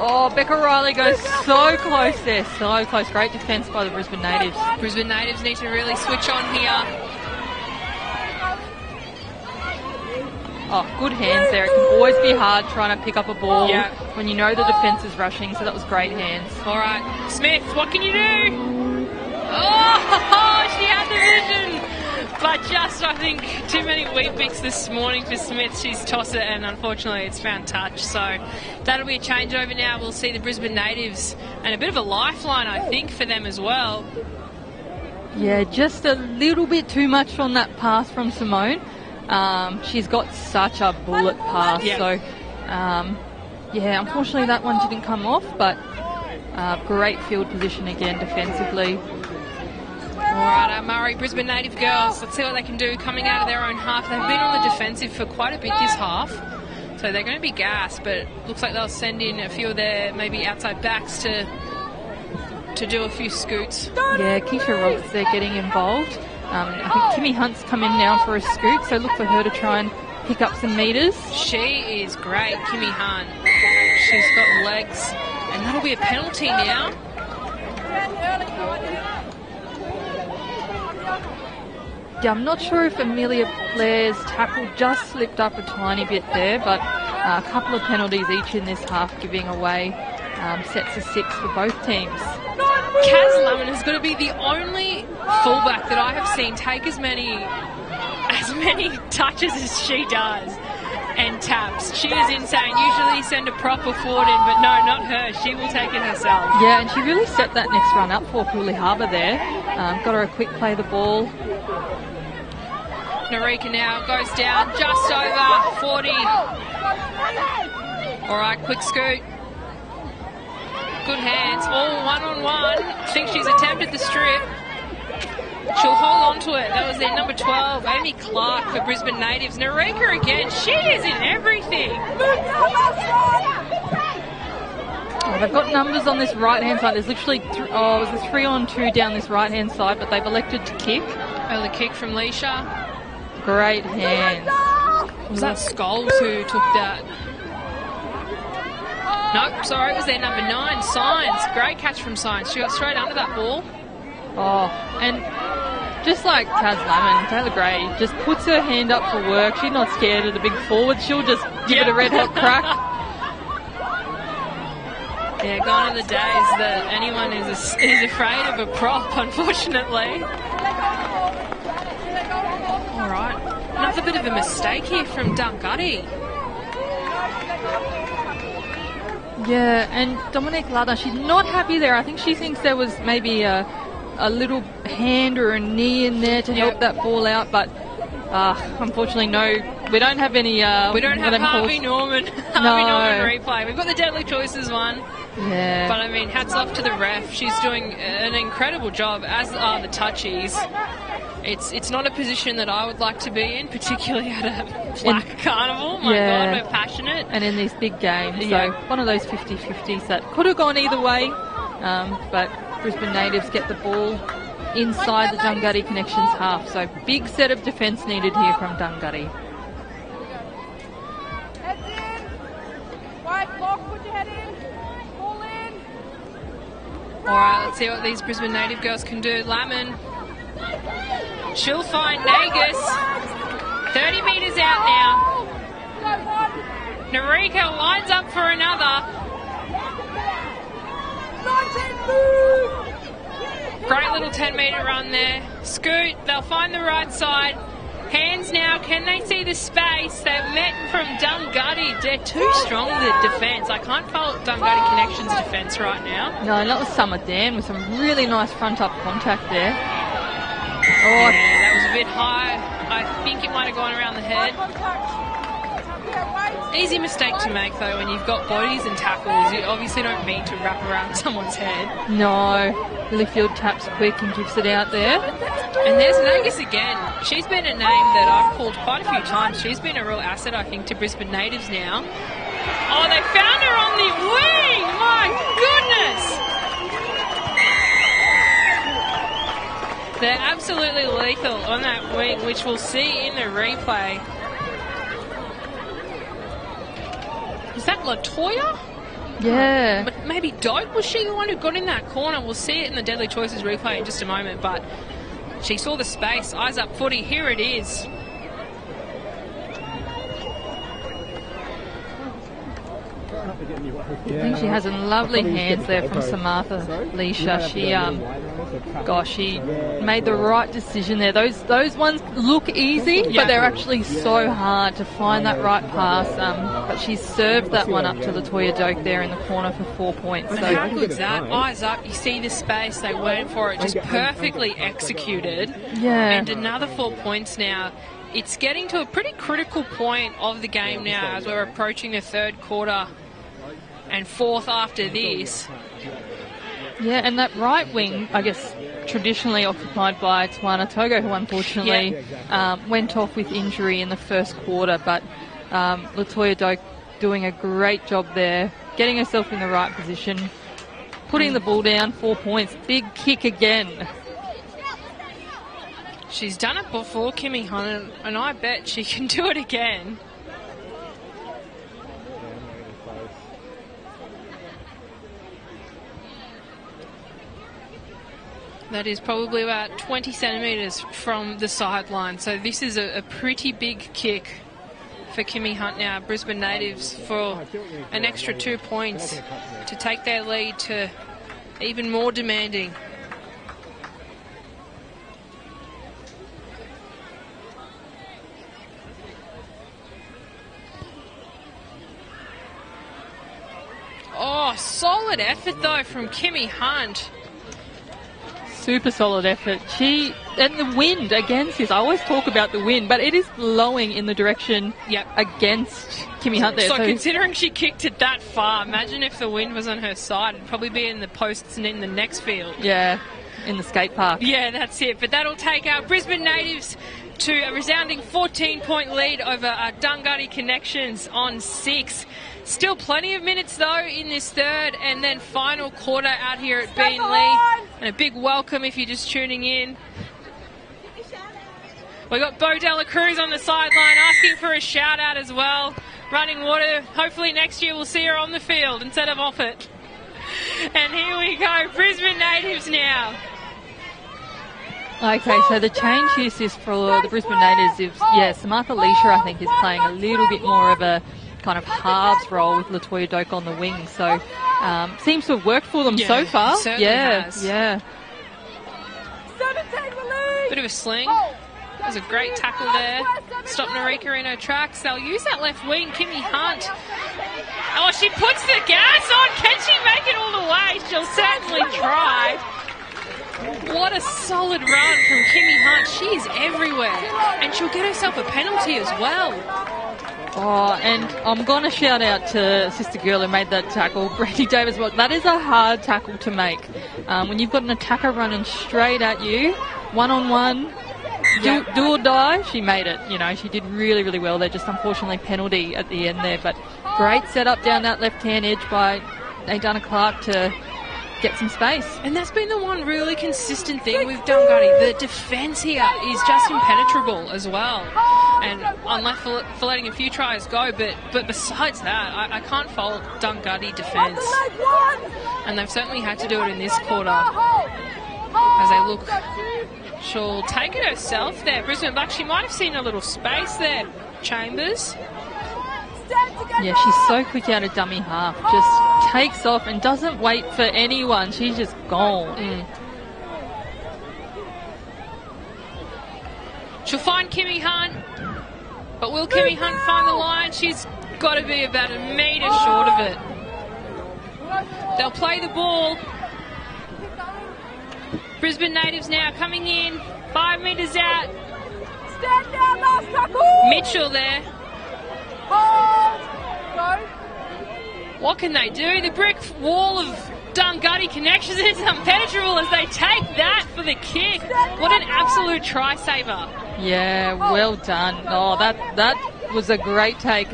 Oh, Becca Riley goes so close there, so close. Great defence by the Brisbane natives. Brisbane natives need to really switch on here. Oh, good hands there. It can always be hard trying to pick up a ball when you know the defence is rushing, so that was great hands. All right, Smith, what can you do? Oh, she had the vision. But just, I think, too many wheat bix this morning for Smith. She's tossed it and unfortunately it's found touch. So that'll be a changeover now. We'll see the Brisbane natives and a bit of a lifeline, I think, for them as well. Yeah, just a little bit too much on that pass from Simone. She's got such a bullet pass. So, yeah, unfortunately that one didn't come off, but great field position again defensively. All right, Murray, Brisbane native girls, let's see what they can do coming out of their own half. They've been on the defensive for quite a bit this half, so they're going to be gassed, but it looks like they'll send in a few of their maybe outside backs to do a few scoots. Yeah, Keisha Roberts, they're getting involved. I think Kimmy Hunt's come in now for a scoot, so look for her to try and pick up some metres. She is great, Kimmy Hunt. She's got legs, and that'll be a penalty now. Yeah, I'm not sure if Amelia Blair's tackle just slipped up a tiny bit there, but a couple of penalties each in this half, giving away sets of 6 for both teams. Kaz Lemon is going to be the only fullback that I have seen take as many touches as she does and taps. She is insane. Usually send a proper forward in, but no, not her. She will take it herself. Yeah, and she really set that next run up for Cooley Harbour there. Got her a quick play the ball. Narika now goes down just over 40. All right, quick scoot. Good hands, all one-on-one. I think she's attempted the strip. She'll hold on to it. That was their number 12, Amy Clark for Brisbane natives. Narika again, she is in everything. Oh, they've got numbers on this right-hand side. There's literally, it was a 3-on-2 down this right-hand side, but they've elected to kick. Early kick from Leisha. Great hands. Was that Scholes who took that? Nope, sorry, it was their number 9, Science. Great catch from Science. She got straight under that ball. Oh, and just like Kaz Lemon, Taylor Gray just puts her hand up for work. She's not scared of the big forward. She'll just give it a red hot crack. Yeah, gone are the days that anyone is afraid of a prop, unfortunately. All right, another bit of a mistake here from Dungutty. Yeah, and Dominique Lardner, she's not happy there. I think she thinks there was maybe a a little hand or a knee in there to help that ball out, but unfortunately, no. We don't have any. We don't have Harvey Norman. Harvey Norman replay. We've got the Deadly Choices one. Yeah. But I mean, hats off to the ref. She's doing an incredible job, as are the touchies. It's not a position that I would like to be in, particularly at a flag carnival. My God, we're passionate. And in these big games. So one of those 50-50s that could have gone either way. But Brisbane Natives get the ball inside the Dungutty Connections half. So big set of defence needed here from Dungutty. Heads in. Wide block, put your head in. Ball in. All right, let's see what these Brisbane Native girls can do. Lamon. She'll find Nagus. 30 metres out now. Narika lines up for another. 19 move. Great little 10-metre run there. Scoot, they'll find the right side. Hands now, can they see the space? They've met from Dungutty. They're too strong, the defence. I can't fault Dungutty Connections' defence right now. No, and that was Summer Dan with some really nice front-up contact there. Oh, yeah, that was a bit high. I think it might have gone around the head. Easy mistake to make, though, when you've got bodies and tackles. You obviously don't mean to wrap around someone's head. No. Littlefield taps quick and gives it out there. And there's Nagus again. She's been a name that I've called quite a few times. She's been a real asset, I think, to Brisbane Natives now. Oh, they found her on the wing! My goodness! They're absolutely lethal on that wing, which we'll see in the replay. Is that Latoya? Yeah. But maybe Doak? Was she the one who got in that corner? We'll see it in the Deadly Choices replay in just a moment, but she saw the space. Eyes up footy. Here it is. I think she has some lovely hands there from Samantha Leisha. She made the right decision there. Those ones look easy, but they're actually so hard to find that right pass. But she served that one up to Latoya Doak there in the corner for 4 points. So how good's that? Eyes up, you see the space, they went for it, just perfectly executed. Yeah. And another 4 points now. It's getting to a pretty critical point of the game now as we're approaching the third quarter and fourth after this. Yeah, and that right wing, I guess, traditionally occupied by Tawana Togo, who unfortunately went off with injury in the first quarter, but Latoya Doak doing a great job there, getting herself in the right position, putting the ball down, 4 points, big kick again. She's done it before, Kimmy Hunt, and I bet she can do it again. That is probably about 20 centimetres from the sideline. So this is a pretty big kick for Kimmy Hunt now. Brisbane Natives for an extra 2 points to take their lead to even more demanding. Oh, solid effort though from Kimmy Hunt. Super solid effort. And the wind against this. I always talk about the wind, but it is blowing in the direction against Kimmy Hunt there. So considering she kicked it that far, imagine if the wind was on her side. It'd probably be in the posts and in the next field. Yeah, in the skate park. Yeah, that's it. But that'll take our Brisbane Natives to a resounding 14-point lead over our Dungutty Connections on 6. Still plenty of minutes, though, in this third and then final quarter out here at Beenleigh. And a big welcome if you're just tuning in. We've got Bo Dela Cruz on the sideline asking for a shout-out as well. Running water. Hopefully next year we'll see her on the field instead of off it. And here we go, Brisbane Natives now. Okay, so the change is for the Brisbane Natives is, Samantha Leisha, I think, is playing a little bit more of a kind of halves role with Latoya Doak on the wing. So seems to have worked for them so far. Certainly has. Yeah. Bit of a sling. That was a great tackle there. Stop Narika in her tracks. They'll use that left wing, Kimmy Hunt. Oh, she puts the gas on. Can she make it all the way? She'll certainly try. What a solid run from Kimmy Hunt. She is everywhere. And she'll get herself a penalty as well. Oh, and I'm going to shout out to sister girl who made that tackle, Brandy Davis. That is a hard tackle to make. When you've got an attacker running straight at you, one-on-one, do or die, she made it. You know, she did really, really well there. Just unfortunately penalty at the end there. But great setup down that left-hand edge by Dana Clark to get some space. And that's been the one really consistent thing with Dungutty. The defence here is just impenetrable as well. And I'm left for letting a few tries go, but besides that, I can't fault Dungutty defence. And they've certainly had to do it in this quarter. As they look, she'll take it herself there. Brisbane Black, she might have seen a little space there, Chambers. Yeah, she's so quick out of dummy half. Just takes off and doesn't wait for anyone. She's just gone. She'll find Kimmy Hunt. But will Kimmy Hunt find the line? She's got to be about a metre short of it. They'll play the ball. Brisbane natives now coming in. 5 metres out. Stand down, last tackle. Mitchell there. What can they do? The brick wall of Dungutty Connections is impenetrable as they take that for the kick. What an absolute try saver. Yeah, well done. Oh, that was a great take.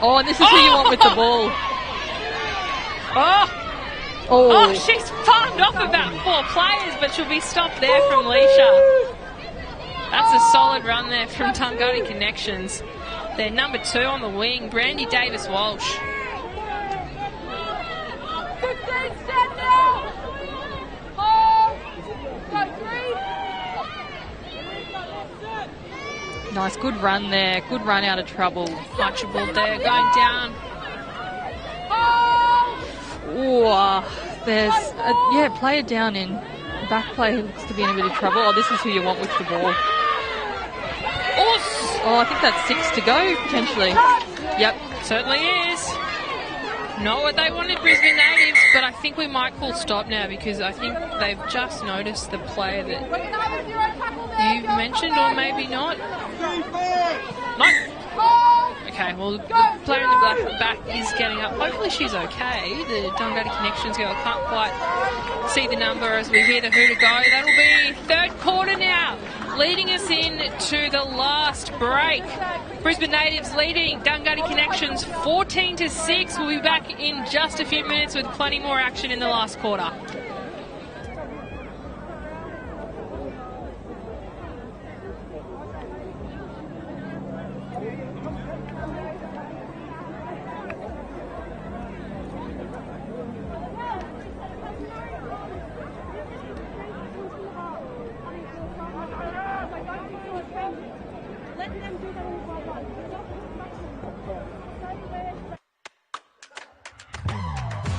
Oh, and this is who you want with the ball. Oh, she's farmed off about 4 players, but she'll be stopped there from Leisha. That's a solid run there from Dungutty Connections. Their number 2 on the wing, Brandy Davis Walsh. 15, stand down. 4, go 3. Nice, good run there. Good run out of trouble. Archibald there, going down. Ooh, there's a player down in back play who looks to be in a bit of trouble. Oh, this is who you want with the ball. Oh, I think that's 6 to go, potentially. Yep. Certainly is. Not what they wanted, Brisbane natives, but I think we might call stop now because I think they've just noticed the player that you've mentioned, or maybe not. No. Okay, well, the player in the back is getting up. Hopefully she's okay. The Dungutty Connections girl can't quite see the number as we hear the hooter go. That'll be third quarter now, leading us in to the last break. Brisbane natives leading Dungutty Connections 14-6. We'll be back in just a few minutes with plenty more action in the last quarter.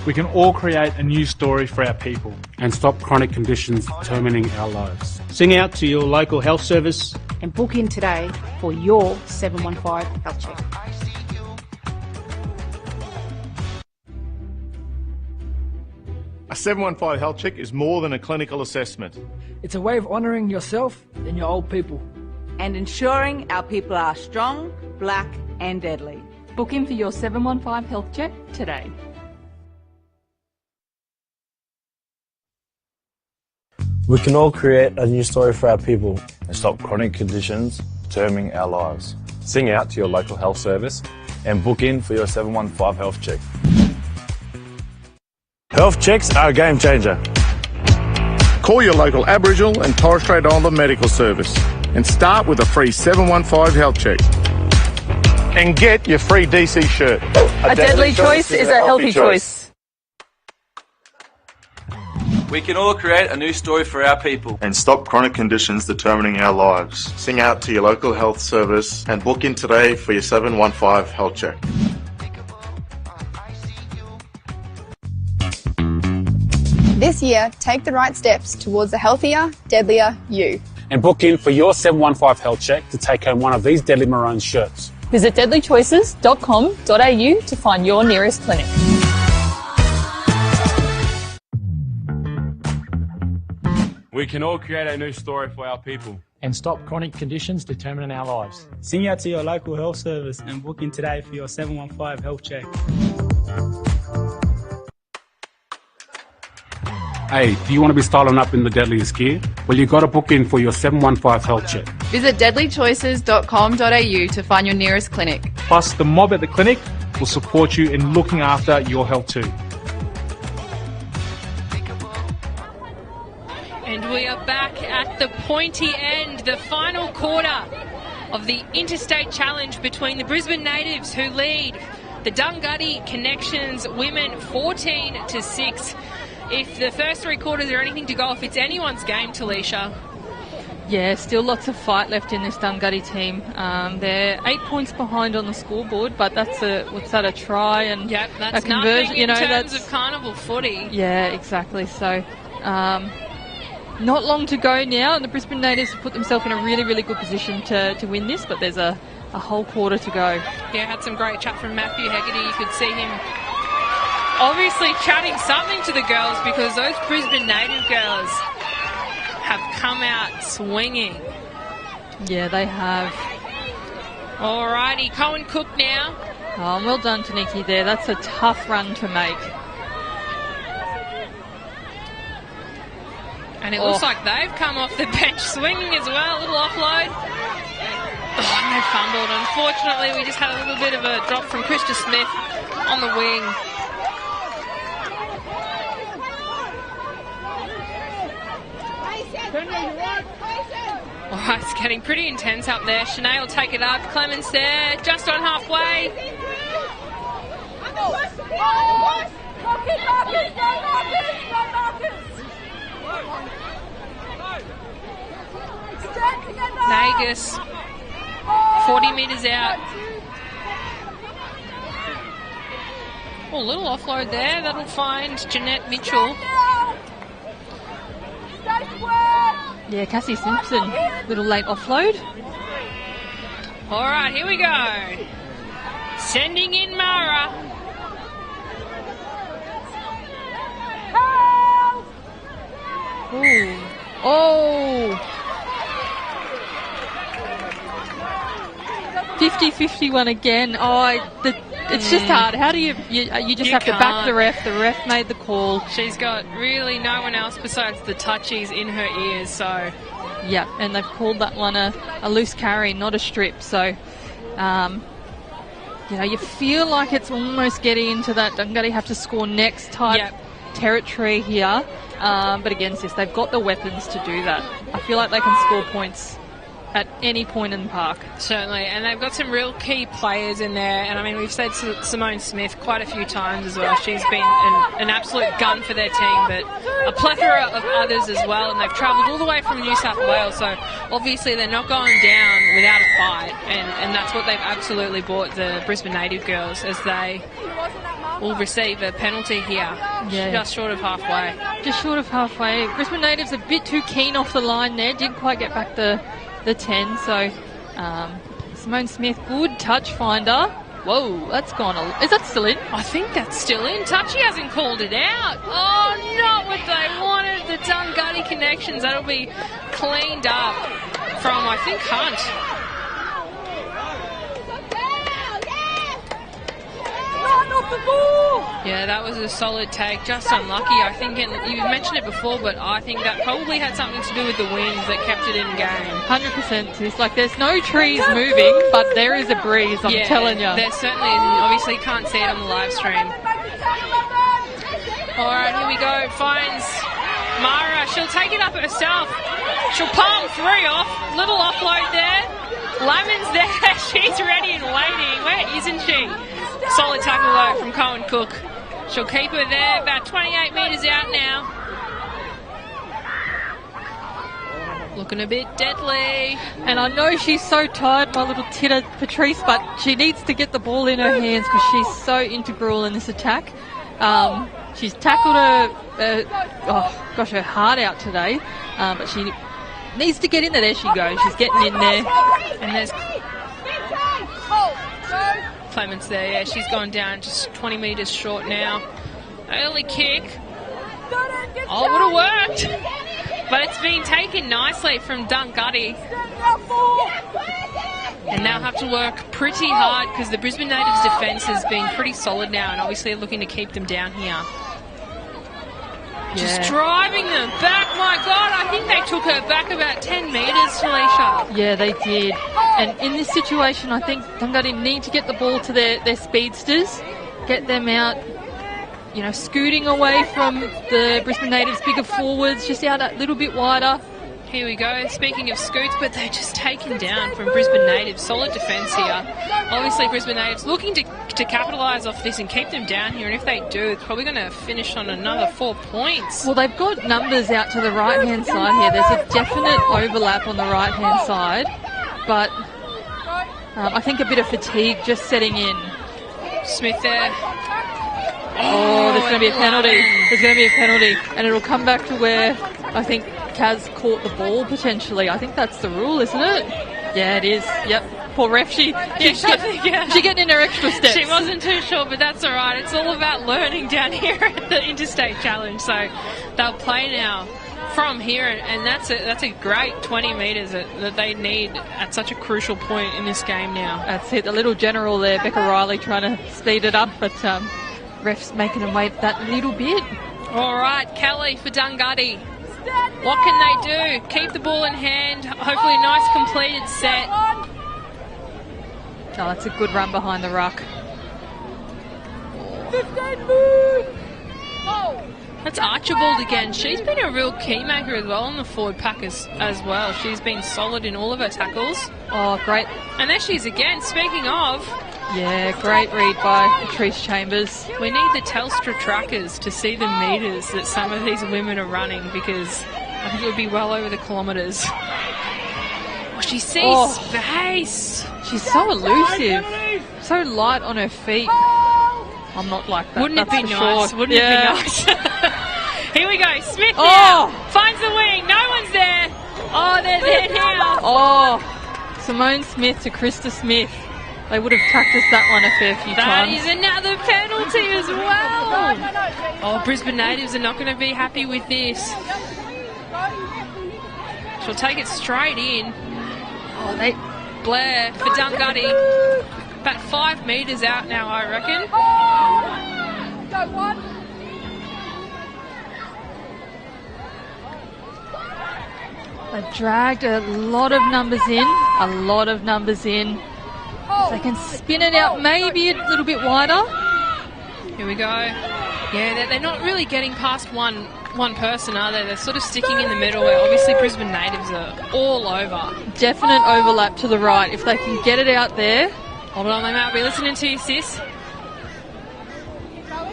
We can all create a new story for our people. And stop chronic conditions determining our lives. Sing out to your local health service. And book in today for your 715 health check. A 715 health check is more than a clinical assessment. It's a way of honouring yourself and your old people. And ensuring our people are strong, black and deadly. Book in for your 715 health check today. We can all create a new story for our people and stop chronic conditions determining our lives. Sing out to your local health service and book in for your 715 health check. Health checks are a game changer. Call your local Aboriginal and Torres Strait Islander medical service and start with a free 715 health check. And get your free DC shirt. A deadly choice is a healthy choice. We can all create a new story for our people. And stop chronic conditions determining our lives. Sing out to your local health service and book in today for your 715 health check. This year, take the right steps towards a healthier, deadlier you. And book in for your 715 health check to take home one of these Deadly Maroon shirts. Visit deadlychoices.com.au to find your nearest clinic. We can all create a new story for our people. And stop chronic conditions determining our lives. Sing out to your local health service and book in today for your 715 health check. Hey, do you want to be styling up in the deadliest gear? Well, you got to book in for your 715 health check. Visit deadlychoices.com.au to find your nearest clinic. Plus, the mob at the clinic will support you in looking after your health too. And we are back at the pointy end, the final quarter of the Interstate Challenge between the Brisbane natives who lead the Dungutty Connections women 14-6. If the first three quarters are anything to go off, it's anyone's game, Talisha. Yeah, still lots of fight left in this Dungutty team. They're 8 points behind on the scoreboard, but that's a try and yep, that's a conversion. Nothing in terms of carnival footy. Yeah, exactly. So, not long to go now, and the Brisbane natives have put themselves in a really, really good position to win this, but there's a whole quarter to go. Yeah, had some great chat from Matthew Hegarty. You could see him obviously chatting something to the girls because those Brisbane native girls have come out swinging. Yeah, they have. Alrighty, Cohen Cook now. Oh, well done to Nikki there. That's a tough run to make. And it looks like they've come off the bench swinging as well. A little offload. Oh, and they fumbled. Unfortunately, we just had a little bit of a drop from Krista Smith on the wing. All right, it's getting pretty intense up there. Shanae will take it up. Clemens there, just on halfway. Nagus, 40 metres out. Oh, a little offload there. That'll find Jeanette Mitchell. Yeah, Cassie Simpson, little late offload. All right, here we go. Sending in Mara. Ooh. Oh. 50-51 again. It's just hard. How do you just have to back the ref. The ref made the call. She's got really no one else besides the touchies in her ears, so. Yeah, and they've called that one a loose carry, not a strip. So, you feel like it's almost getting into that Dungutty have to score next type territory here. But again, sis, they've got the weapons to do that. I feel like they can score points at any point in the park. Certainly, and they've got some real key players in there, and I mean, we've said Simone Smith quite a few times as well. She's been an absolute gun for their team, but a plethora of others as well, and they've travelled all the way from New South Wales, so obviously they're not going down without a fight, and that's what they've absolutely bought the Brisbane native girls, as they will receive a penalty here, just short of halfway. Just short of halfway. Brisbane natives a bit too keen off the line there, didn't quite get back the 10, so Simone Smith, good touch finder. Whoa, that's gone. Is that still in? I think that's still in. Touchy hasn't called it out. Oh, not what they wanted. The Dungutty Connections. That'll be cleaned up from, I think, Hunt. Yeah, that was a solid take. Just unlucky, I think. And you mentioned it before, but I think that probably had something to do with the winds that kept it in game. 100%. It's like there's no trees moving, but there is a breeze, I'm telling you. There certainly is. And obviously you can't see it on the live stream. All right, here we go. Finds Mara. She'll take it up herself. She'll palm three off. Little offload there. Lamon's there. She's ready and waiting. Where isn't she? Solid tackle though from Cohen Cook. She'll keep her there, about 28 metres out now. Looking a bit deadly. And I know she's so tired, my little titter Patrice, but she needs to get the ball in her hands because she's so integral in this attack. She's tackled her heart out today, but she needs to get in there. There she goes. She's getting in there. And there's Clements there, yeah, she's gone down just 20 metres short now. Early kick. Oh, it would have worked. But it's been taken nicely from Dungutty. And they'll have to work pretty hard because the Brisbane Natives defence has been pretty solid now and obviously looking to keep them down here. Just driving them back. My God, I think they took her back about 10 metres, Felicia. Yeah, they did. And in this situation, I think Dungutty need to get the ball to their speedsters, get them out, you know, scooting away from the Brisbane Natives' bigger forwards, just out a little bit wider. Here we go. Speaking of scoots, but they're just taken down from Brisbane Natives. Solid defence here. Obviously, Brisbane Natives looking to capitalise off this and keep them down here. And if they do, it's probably going to finish on another 4 points. Well, they've got numbers out to the right-hand side here. There's a definite overlap on the right-hand side. But I think a bit of fatigue just setting in. Smith there. Oh, there's going to be a penalty. There's going to be a penalty. And it'll come back to where I think Kaz caught the ball potentially. I think that's the rule, isn't it? Yeah, it is. Yep. Poor ref. She getting in her extra steps. She wasn't too sure, but that's all right. It's all about learning down here at the Interstate Challenge. So they'll play now from here, and that's a great 20 metres that they need at such a crucial point in this game now. That's it. The little general there, Becca Riley, trying to speed it up, but ref's making them wait that little bit. All right, Kelly for Dungutty. What can they do? Keep the ball in hand. Hopefully a nice completed set. Oh, that's a good run behind the ruck. That's Archibald again. She's been a real key maker as well on the forward pack as well. She's been solid in all of her tackles. Oh, great. And there she is again. Speaking of... Yeah, great read by Patrice Chambers. We need the Telstra trackers to see the metres that some of these women are running because I think it would be well over the kilometres. Oh, she sees space. She's so elusive. So light on her feet. I'm not like that. Wouldn't it be nice? Sure. Wouldn't it be nice? Here we go. Smith now finds the wing. No one's there. Oh, they're there now. Oh, Simone Smith to Krista Smith. They would have practiced that one a fair few times. That is another penalty as well. Oh, Brisbane Natives are not going to be happy with this. She'll take it straight in. Oh, Blair for Dungutty. About 5 metres out now, I reckon. Go one. They've dragged a lot of numbers in. They can spin it out maybe a little bit wider. Here we go. Yeah, they're not really getting past one person, are they? They're sort of sticking in the middle where obviously Brisbane Natives are all over. Definite overlap to the right. If they can get it out there. Hold on, they might be listening to you, sis.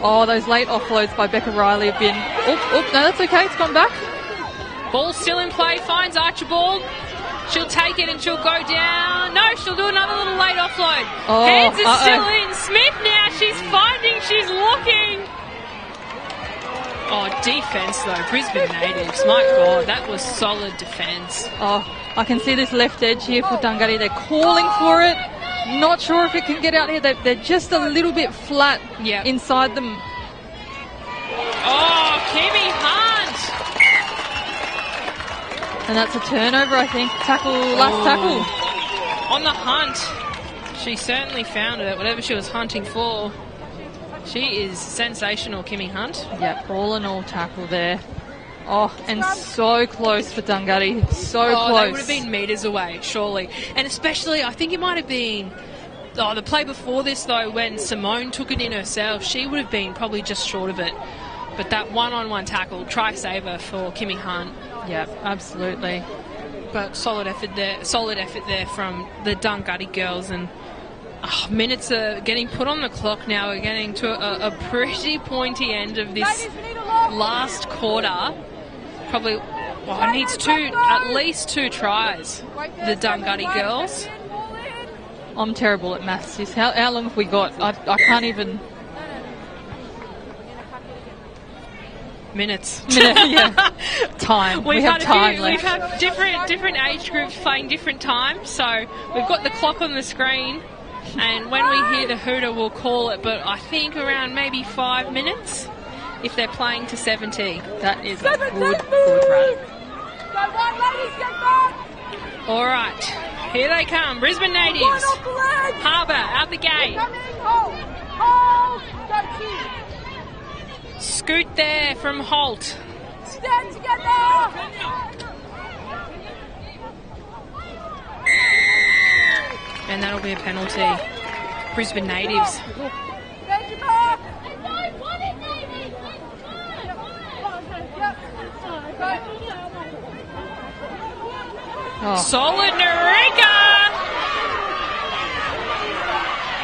Oh, those late offloads by Becca Riley have been... Oh, no, that's okay. It's gone back. Ball still in play. Finds Archibald. She'll take it and she'll go down. No, she'll do another little late offload. Oh, hands are still in. Smith now, she's looking. Oh, defence though, Brisbane Natives. My God, that was solid defence. Oh, I can see this left edge here for Dungutty. They're calling for it. Not sure if it can get out here. They're just a little bit flat inside them. Oh, Kimmy Hunt. And that's a turnover, I think. Last tackle. On the hunt. She certainly found it, whatever she was hunting for. She is sensational, Kimmy Hunt. Yep, all in all tackle there. Oh, and so close for Dungutty. So close. They would have been metres away, surely. And especially, I think it might have been... Oh, the play before this, though, when Simone took it in herself, she would have been probably just short of it. But that one-on-one tackle, try-saver for Kimmy Hunt. Yep, absolutely. But solid effort there from the Dungutty girls. And minutes are getting put on the clock now. We're getting to a pretty pointy end of this last quarter. Probably needs at least 2 tries, the Dungutty girls. I'm terrible at maths, sis. How long have we got? I can't even... Minutes. Yeah. Time. We have time left. We've had different age groups playing different times, so we've got the clock on the screen, and when we hear the hooter, we'll call it. But I think around maybe 5 minutes if they're playing to 70. That is a good run. All right, here they come. Brisbane Natives. Harbour out the gate. Scoot there from Holt. Stand together. And that'll be a penalty. Brisbane Natives. Oh. Solid Narika!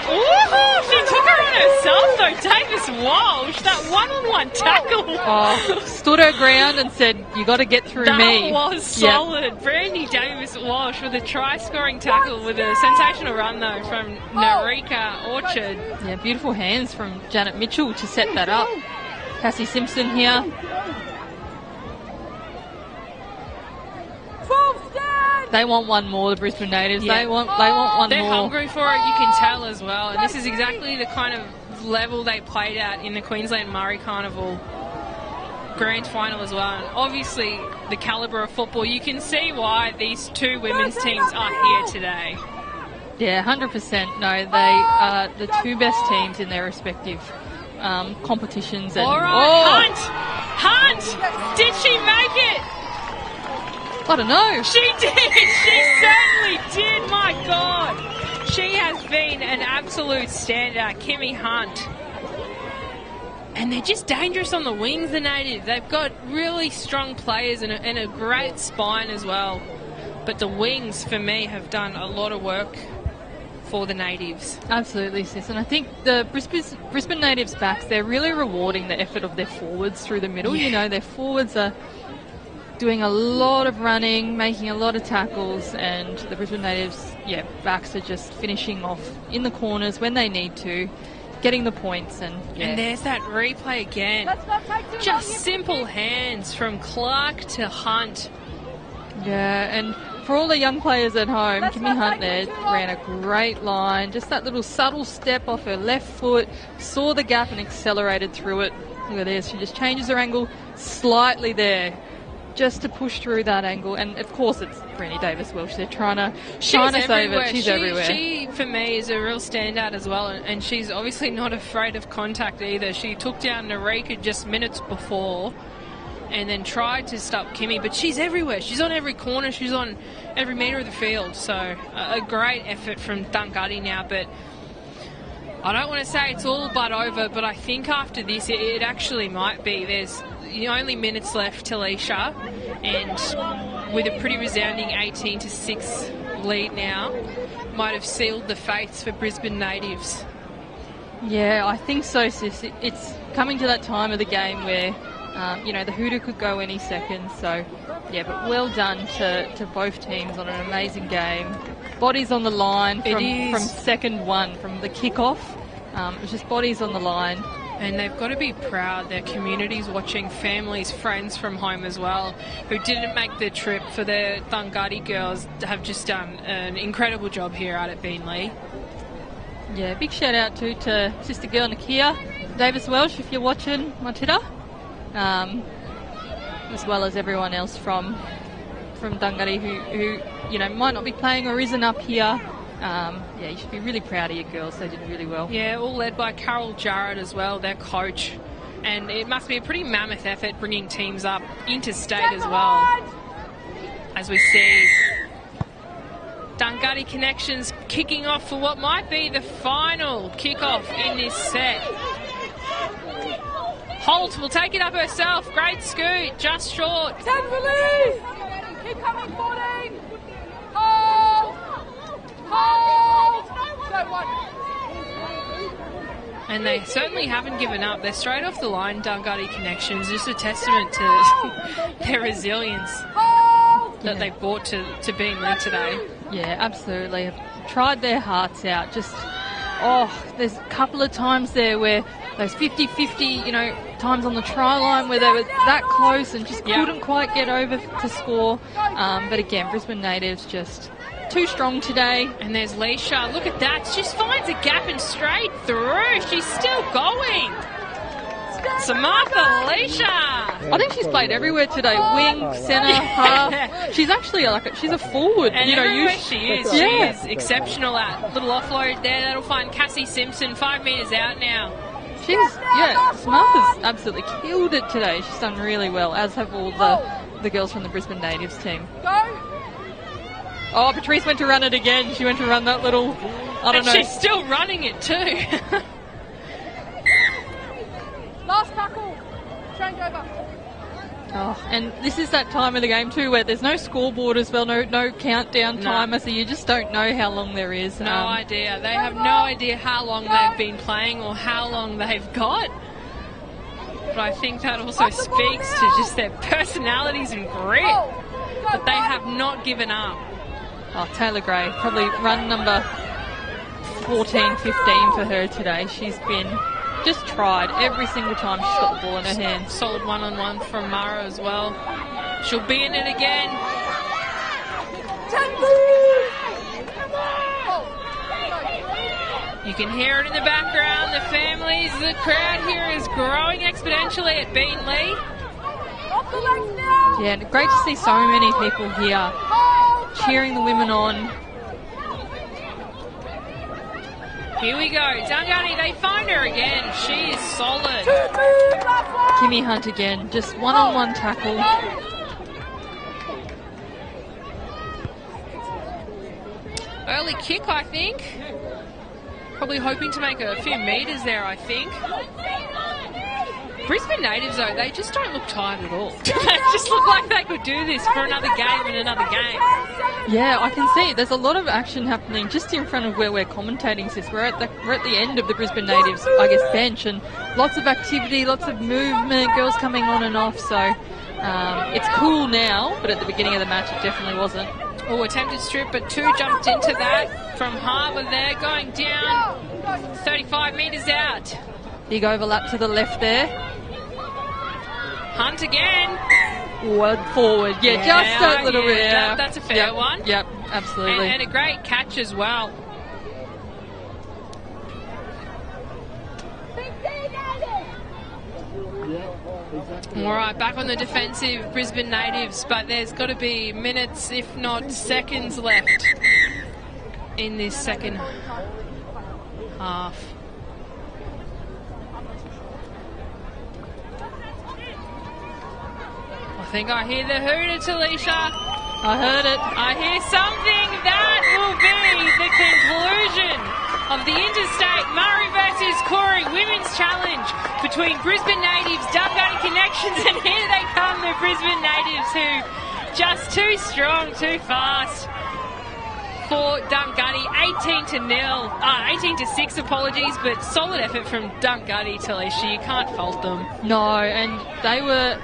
Woohoo! She took her on herself though, Davis Walsh. That one-on-one tackle. Oh, stood her ground and said, "You got to get through me." That was solid. Brandy Davis Walsh with a try-scoring tackle with a sensational run though from Narika Orchard. Yeah, beautiful hands from Janet Mitchell to set that up. Cassie Simpson here. They want one more, the Brisbane Natives. Yeah. They want one They're more. hungry for it, you can tell as well. And this is exactly the kind of level they played at in the Queensland Murri Carnival grand final as well. And obviously, the calibre of football, you can see why these two women's teams are here today. Yeah, 100%. No, they are the two best teams in their respective competitions. And, All right, Hunt! Did she make it? I don't know. She did! She certainly did, my God! She has been an absolute standout, Kimmy Hunt. And they're just dangerous on the wings, the Natives. They've got really strong players and a great spine as well. But the wings, for me, have done a lot of work for the Natives. Absolutely, sis. And I think the Brisbane Natives backs, they're really rewarding the effort of their forwards through the middle. Yeah. You know, their forwards are doing a lot of running, making a lot of tackles, and the Brisbane Natives, backs are just finishing off in the corners when they need to, getting the points. And there's that replay again. Just simple hands from Clark to Hunt. Yeah, and for all the young players at home, Kimmy Hunt there ran a great line, just that little subtle step off her left foot, saw the gap and accelerated through it. Look at this, she just changes her angle slightly there, just to push through that angle. And of course it's Brandy Davis Welsh. They're trying to save it. She's everywhere. She, for me, is a real standout as well. And she's obviously not afraid of contact either. She took down Narika just minutes before and then tried to stop Kimmy. But she's everywhere. She's on every corner. She's on every metre of the field. So a great effort from Dungutty now. But I don't want to say it's all but over, but I think after this it actually might be. There's only minutes left to Leisha, and with a pretty resounding 18-6 lead now, might have sealed the fates for Brisbane Natives. Yeah, I think so, sis. It's coming to that time of the game where, the hoodoo could go any second. So, but well done to both teams on an amazing game. Bodies on the line from second one, from the kickoff. It was just bodies on the line. And they've got to be proud. Their communities watching, families, friends from home as well, who didn't make the trip for the Dungutty girls, have just done an incredible job here out at Beenleigh. Yeah, big shout out to sister girl Nakia Davis Welsh, if you're watching my Twitter, as well as everyone else from Dungutty who might not be playing or isn't up here. You should be really proud of your girls. They did really well. Yeah, all led by Carol Jarrett as well, their coach. And it must be a pretty mammoth effort bringing teams up interstate as well. As we see Dungutty Connections kicking off for what might be the final kickoff in this set. Holt will take it up herself. Great scoot, just short. 10 release! Keep coming, 14! Hold! And they certainly haven't given up. They're straight off the line, Dungutty Connections. Just a testament to their resilience that they brought to Beenleigh today. Yeah, absolutely. Have tried their hearts out. There's a couple of times there where those 50-50, times on the try line where they were that close and just couldn't quite get over to score. But again, Brisbane Natives just too strong today. And there's Leisha. Look at that. She just finds a gap and straight through. She's still going. Samantha Leisha. I think she's played everywhere today. Wing, centre, half. She's actually she's a forward. And everywhere she is, Yeah. she is exceptional at. Little offload there. That'll find Cassie Simpson 5 metres out now. Samantha's absolutely killed it today. She's done really well, as have all the girls from the Brisbane Natives team. Oh, Patrice went to run it again. She went to run that little, I don't know. She's still running it too. Last tackle. Change over. Oh, and this is that time of the game too where there's no scoreboard as well, no countdown timer, so you just don't know how long there is. No idea. They have no idea how long they've been playing or how long they've got. But I think that also speaks to just their personalities and grit. That they have not given up. Oh, Taylor Gray, probably run number 14, 15 for her today. She's been just tried every single time she's got the ball in her hand. Solid one-on-one from Mara as well. She'll be in it again. You can hear it in the background. The families, the crowd here is growing exponentially at Beanley. Yeah, and great to see so many people here cheering the women on. Here we go. Dungani, they find her again. She is solid. Kimmy Hunt again, just one-on-one tackle. Early kick, I think. Probably hoping to make a few metres there, I think. Brisbane Natives, though, they just don't look tired at all. They just look like they could do this for another game and another game. Yeah, I can see there's a lot of action happening just in front of where we're commentating, sis. We're at the end of the Brisbane Natives, I guess, bench, and lots of activity, lots of movement, girls coming on and off, so it's cool now, but at the beginning of the match it definitely wasn't. Oh, attempted strip, but two jumped into that from Harbour there, going down 35 metres out. Big overlap to the left there. Hunt again. One forward. Yeah, just a little bit. Yeah. That's a fair one. Yep, absolutely. And a great catch as well. All right, back on the defensive Brisbane Natives, but there's got to be minutes, if not seconds, left in this second half. I think I hear the hooter, Talisha. I heard it. I hear something. That will be the conclusion of the Interstate Murri versus Corey Women's Challenge between Brisbane Natives, Dungani Connections, and here they come, the Brisbane Natives, who just too strong, too fast for Dungani. 18-6, apologies, but solid effort from Dungani, Talisha. You can't fault them. No, and they were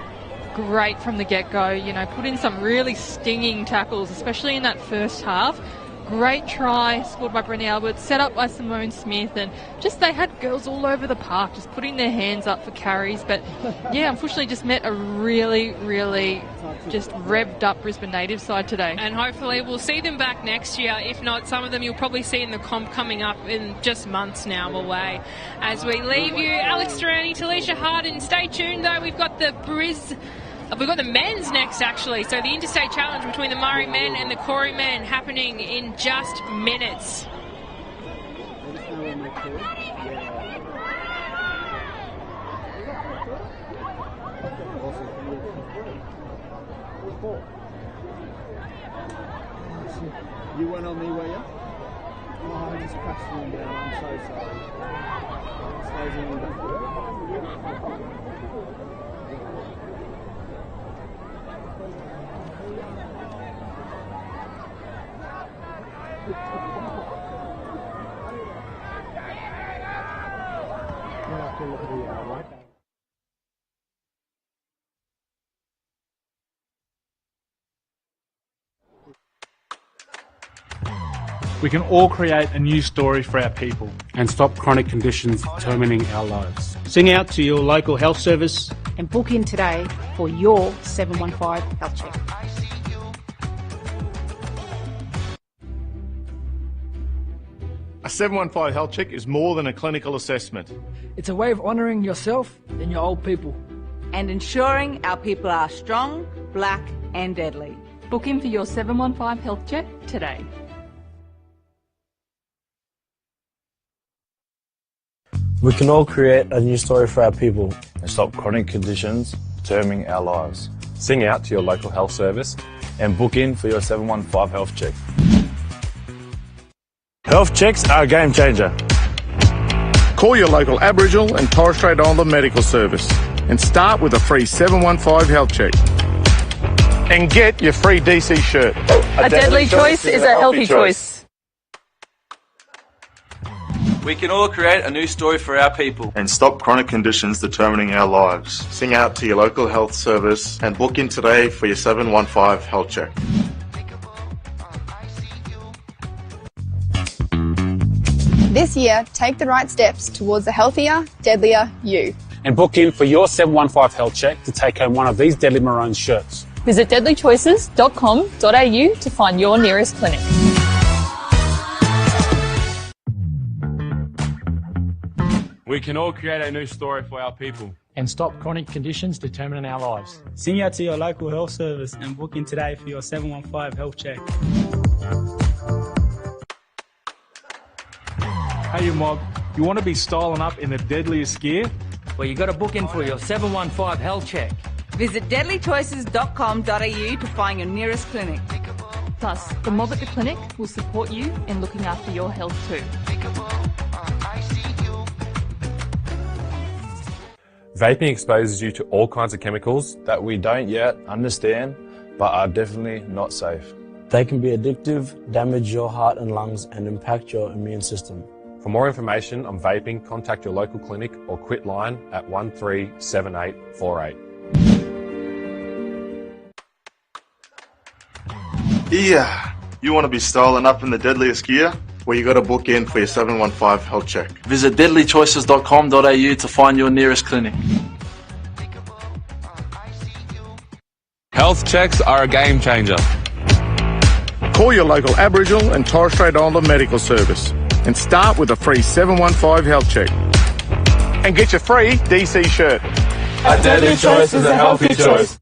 great from the get-go, you know, put in some really stinging tackles, especially in that first half. Great try, scored by Brenny Albert, set up by Simone Smith, and just they had girls all over the park just putting their hands up for carries, but yeah, unfortunately just met a really, really just revved up Brisbane Natives side today. And hopefully we'll see them back next year. If not, some of them you'll probably see in the comp coming up in just months now away. As we leave you, Alex Durrani, Talisha Harden, stay tuned though, we've got the men's next, actually. So the Interstate Challenge between the Murri men and the Corey men happening in just minutes. You weren't on me, were you? Oh, I just crashed you down. I'm so sorry. Stays in the We can all create a new story for our people. And stop chronic conditions determining our lives. Sing out to your local health service. And book in today for your 715 health check. A Our 715 Health Check is more than a clinical assessment. It's a way of honouring yourself and your old people. And ensuring our people are strong, black and deadly. Book in for your 715 health check today. We can all create a new story for our people and stop chronic conditions determining our lives. Sing out to your local health service and book in for your 715 health check. Health checks are a game changer. Call your local Aboriginal and Torres Strait Islander medical service and start with a free 715 health check. And get your free DC shirt. A deadly choice is a healthy choice. We can all create a new story for our people and stop chronic conditions determining our lives. Sing out to your local health service and book in today for your 715 health check. This year, take the right steps towards a healthier, deadlier you. And book in for your 715 health check to take home one of these Deadly Maroons shirts. Visit deadlychoices.com.au to find your nearest clinic. We can all create a new story for our people and stop chronic conditions determining our lives. Sing out to your local health service and book in today for your 715 health check. Hey, you mob, you want to be styling up in the deadliest gear? Well, you got to book in for your 715 health check. Visit deadlychoices.com.au to find your nearest clinic. Plus, the mob at the clinic will support you in looking after your health too. Vaping exposes you to all kinds of chemicals that we don't yet understand, but are definitely not safe. They can be addictive, damage your heart and lungs, and impact your immune system. For more information on vaping, contact your local clinic or quit line at 137848. Yeah, you want to be styling up in the deadliest gear? Well, you got to book in for your 715 health check. Visit deadlychoices.com.au to find your nearest clinic. Health checks are a game changer. Call your local Aboriginal and Torres Strait Islander medical service and start with a free 715 health check. And get your free DC shirt. A deadly choice is a healthy choice.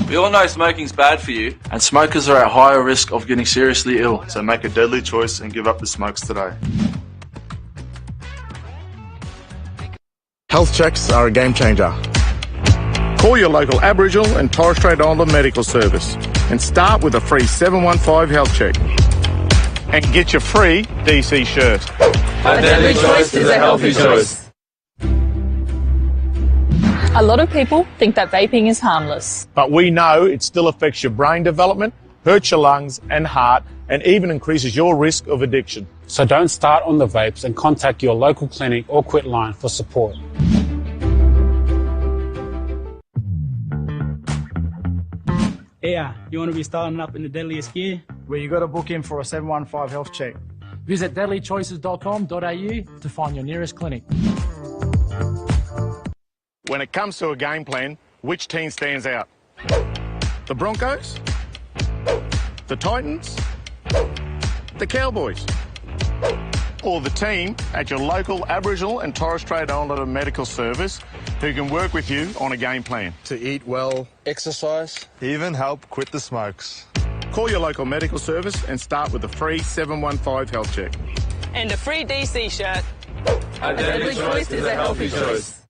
We all know smoking's bad for you, and smokers are at higher risk of getting seriously ill. So make a deadly choice and give up the smokes today. Health checks are a game changer. Call your local Aboriginal and Torres Strait Islander medical service and start with a free 715 health check. And get your free DC shirt. A deadly choice is a healthy choice. A lot of people think that vaping is harmless. But we know it still affects your brain development, hurts your lungs and heart, and even increases your risk of addiction. So don't start on the vapes and contact your local clinic or quit line for support. Yeah, you want to be styling up in the deadliest gear? Well, you got to book in for a 715 health check. Visit deadlychoices.com.au to find your nearest clinic. When it comes to a game plan, which team stands out? The Broncos? The Titans? The Cowboys? Or the team at your local Aboriginal and Torres Strait Islander medical service who can work with you on a game plan? To eat well, exercise, even help quit the smokes. Call your local medical service and start with a free 715 health check. And a free DC shirt. A deadly choice is a healthy choice.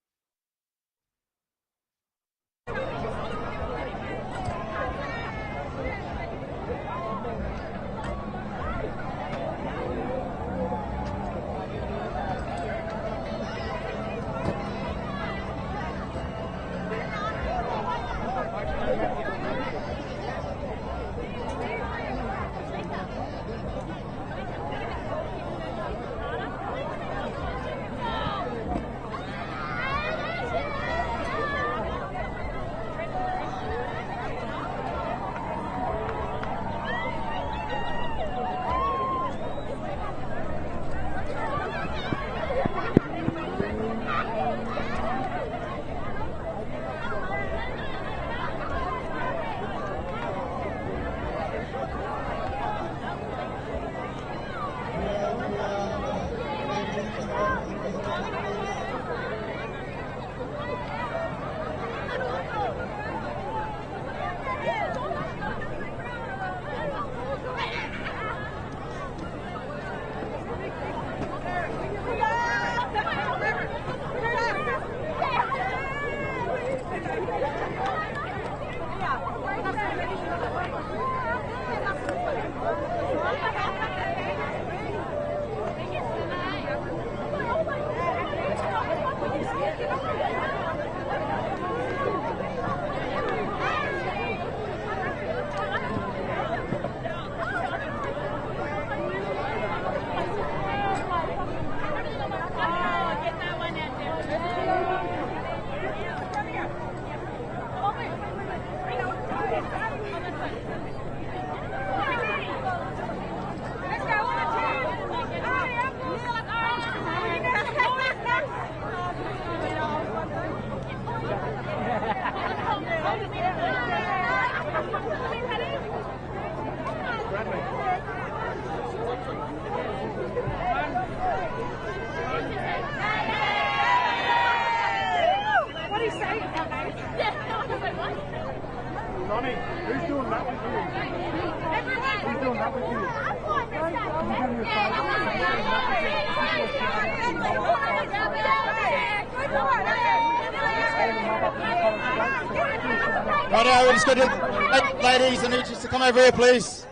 Righto, we're just going to ladies and just to come over here, please.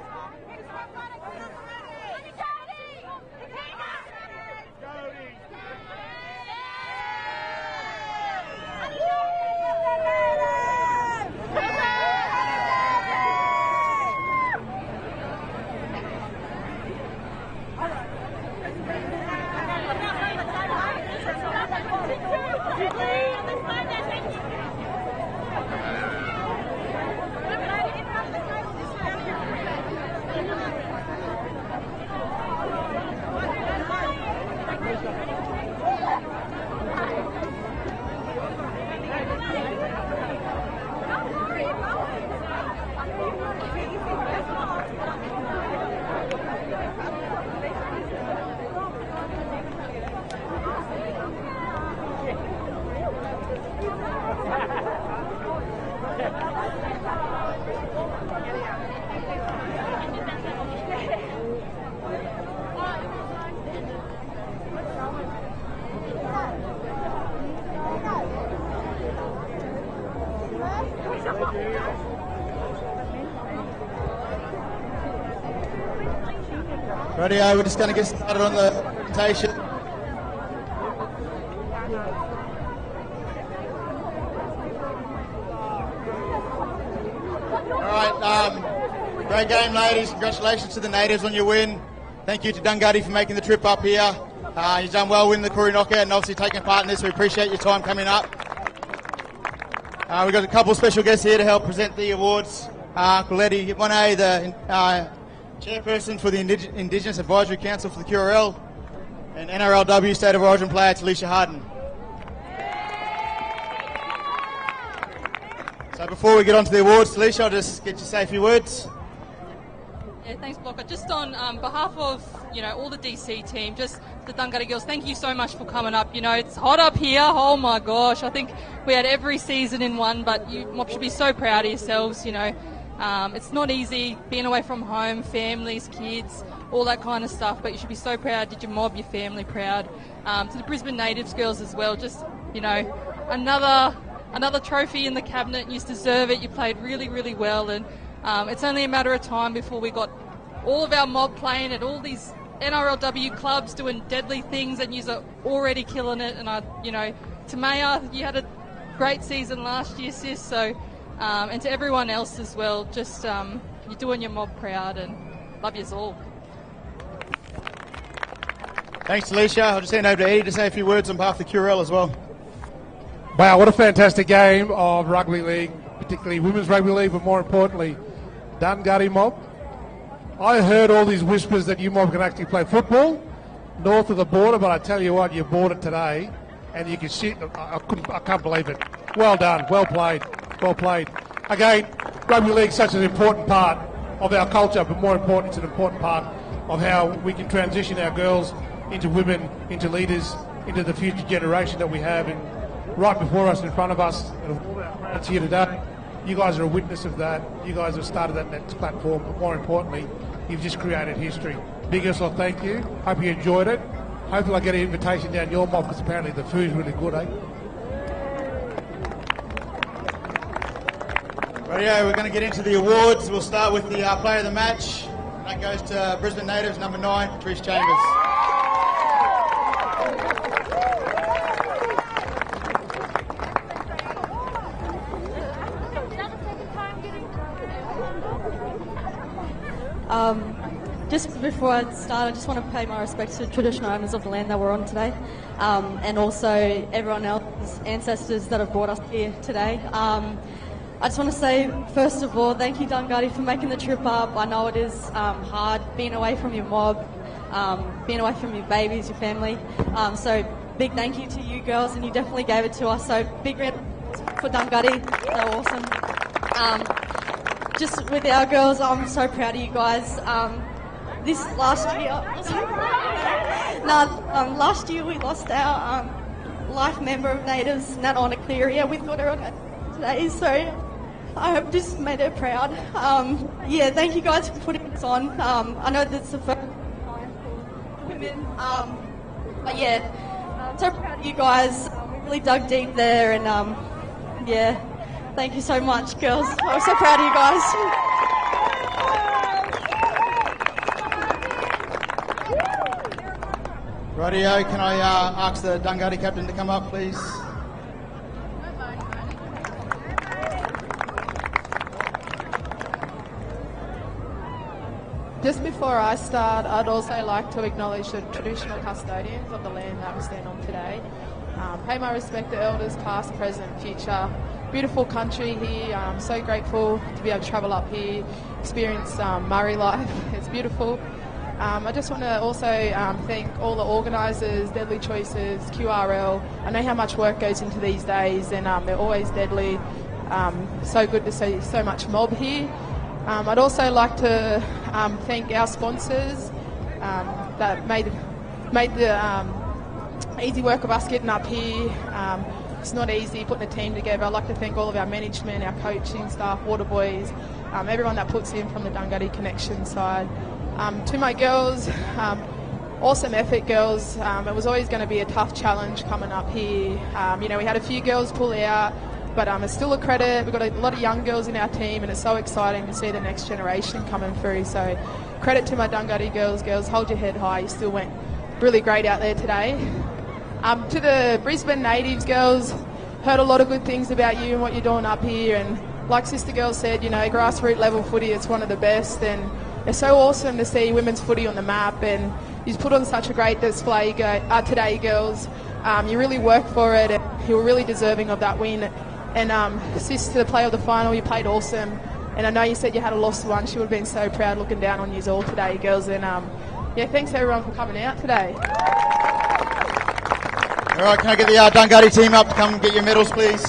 Rightio, we're just going to get started on the presentation. Alright, great game ladies, congratulations to the Natives on your win. Thank you to Dungutty for making the trip up here. You've done well winning the Koori knockout and obviously taking part in this. We appreciate your time coming up. We've got a couple of special guests here to help present the awards. QLD Murri, the chairperson for the Indigenous Advisory Council for the QRL, and NRLW State of Origin player Talisha Harden. So before we get on to the awards, Talisha, I'll just get you to say a few words. Yeah, thanks, Blocker. Just on behalf of all the DC team, just the Dungutty girls, thank you so much for coming up. It's hot up here. Oh my gosh, I think we had every season in one, but you should be so proud of yourselves. It's not easy being away from home, families, kids, all that kind of stuff, but you should be so proud. Did your mob, your family proud? To the Brisbane Natives girls as well, just, another trophy in the cabinet. You deserve it. You played really, really well, and it's only a matter of time before we got all of our mob playing at all these NRLW clubs doing deadly things, and you're already killing it. And to Maya, you had a great season last year, sis, so... and to everyone else as well, just you're doing your mob proud, and love yous all. Thanks, Alicia. I'll just hand over to Eddie to say a few words on behalf of the QRL as well. Wow, what a fantastic game of rugby league, particularly women's rugby league, but more importantly, Dungutty mob. I heard all these whispers that you mob can actually play football north of the border, but I tell you what, you bought it today, and you can shit. I can't believe it. Well done, well played. Well played. Again, rugby league is such an important part of our culture, but more important, it's an important part of how we can transition our girls into women, into leaders, into the future generation that we have, and right before us, in front of us, and all our friends here today. You guys are a witness of that. You guys have started that next platform, but more importantly, you've just created history. Biggest well, thank you. Hope you enjoyed it. Hopefully I get an invitation down your mob, because apparently the food's really good, eh? Rightio, we're going to get into the awards. We'll start with the player of the match. That goes to Brisbane Natives, number 9, Patrice Chambers. Just before I start, I just want to pay my respects to the traditional owners of the land that we're on today, and also everyone else's ancestors that have brought us here today. I just want to say, first of all, thank you, Dungari, for making the trip up. I know it is hard being away from your mob, being away from your babies, your family. So big thank you to you girls, and you definitely gave it to us. So big round for Dungari. They're awesome. Just with our girls, I'm so proud of you guys. This last year, last year we lost our life member of Natives, Nat Honor Cleary. We've got her on today, so I hope this made her proud. Yeah, thank you guys for putting this on. I know that's the first time for women, but yeah, so proud of you guys. We really dug deep there, and yeah, thank you so much, girls. I'm so proud of you guys. Rightio, can I ask the Dungari captain to come up, please? Just before I start, I'd also like to acknowledge the traditional custodians of the land that we stand on today. Pay my respect to elders past, present, future. Beautiful country here. I'm so grateful to be able to travel up here, experience Murri life. It's beautiful. I just want to also thank all the organisers, Deadly Choices, QRL. I know how much work goes into these days, and they're always deadly. So good to see so much mob here. I'd also like to thank our sponsors that made the easy work of us getting up here. It's not easy putting a team together. I'd like to thank all of our management, our coaching staff, water boys, everyone that puts in from the Dungari Connection side. To my girls, awesome effort, girls. It was always going to be a tough challenge coming up here. You know, we had a few girls pull out, but it's still a credit. We've got a lot of young girls in our team, and it's so exciting to see the next generation coming through. So credit to my Dungari girls. Girls, hold your head high. You still went really great out there today. To the Brisbane Natives girls, heard a lot of good things about you and what you're doing up here. And like Sister Girl said, you know, grassroots level footy, it's one of the best. And it's so awesome to see women's footy on the map, and you've put on such a great display today, girls. You really worked for it, and you were really deserving of that win. And sis, to the play of the final, you played awesome. And I know you said you had a lost one. She would have been so proud looking down on you all today, girls. And yeah, thanks everyone for coming out today. All right, can I get the Dungari team up to come get your medals, please?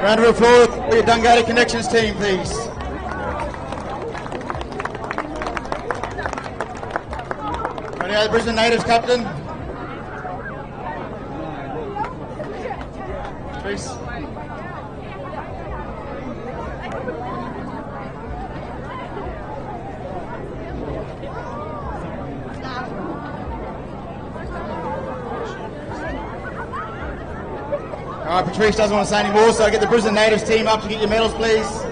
Round of applause for your Dungari Connections team, please. Right, the Brisbane Natives captain. Patrice. All right, Patrice doesn't want to say any more, so get the Brisbane Natives team up to get your medals, please.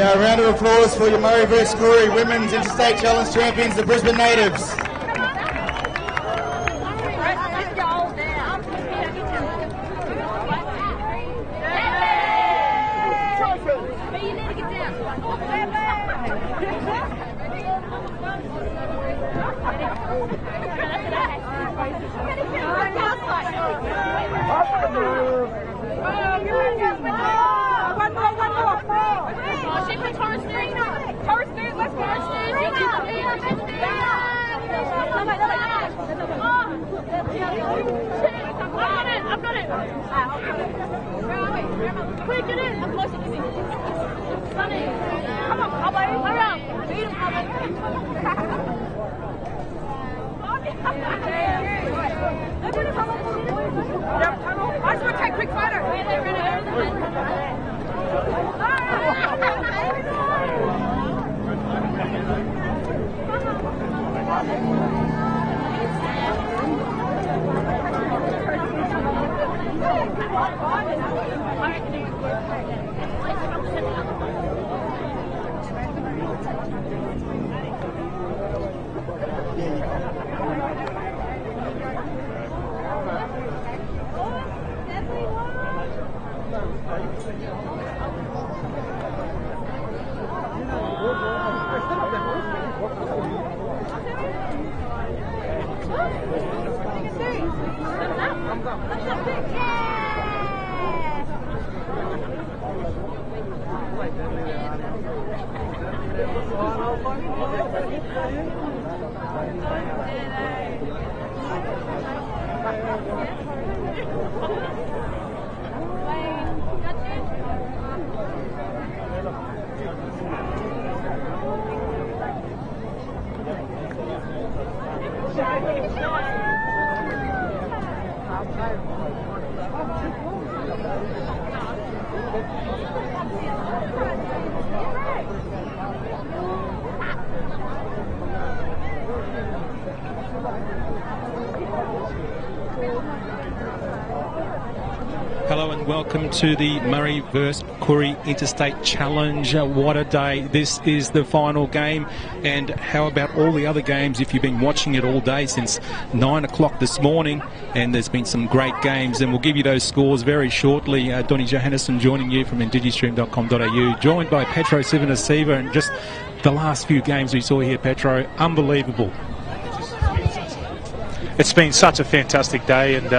A round of applause for your Murri vs Koori Women's Interstate Challenge champions, the Brisbane Natives. I just want to take a quick photo. and welcome to the Murri vs Koori Interstate Challenge. What a day. This is the final game, and how about all the other games if you've been watching it all day since 9 o'clock this morning, and there's been some great games, and we'll give you those scores very shortly. Donnie Johannesson joining you from indigistream.com.au, joined by Petro Sivanasiva, and just the last few games we saw here, Petro, unbelievable. It's been such a fantastic day, and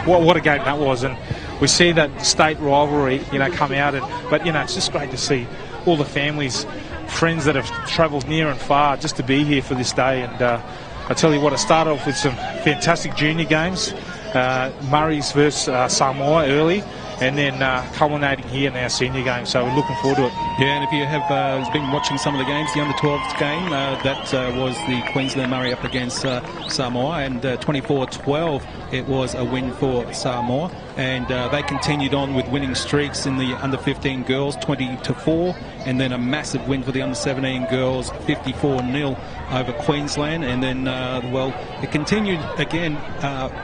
what a game that was, and we see that state rivalry come out, but it's just great to see all the families, friends that have travelled near and far just to be here for this day. And I tell you what, it started off with some fantastic junior games, Murri's versus Samoa early, and then culminating here in our senior game, so we're looking forward to it. Yeah, and if you have been watching some of the games, the under-12s game, that was the Queensland Murri up against Samoa, and 24-12 it was a win for Samoa, and they continued on with winning streaks in the under-15 girls, 20-4, and then a massive win for the under-17 girls, 54-0 over Queensland, and then, it continued again,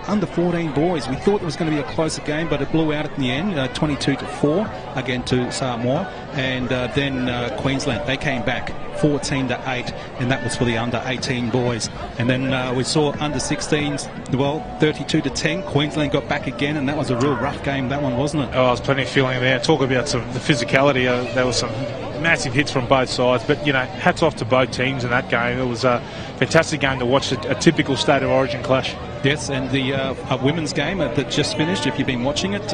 under-14 boys. We thought it was going to be a closer game, but it blew out at the end, 22-4 again to Samoa, and then Queensland, they came back 14-8, and that was for the under-18 boys. And then we saw under-16s, 32-10. Queensland got back again, and that was a real rough game, that one, wasn't it? Oh, there's plenty of feeling there. Talk about the physicality. There was some massive hits from both sides, but hats off to both teams in that game. It was a fantastic game to watch, a typical State of Origin clash. Yes, and the women's game that just finished, if you've been watching it,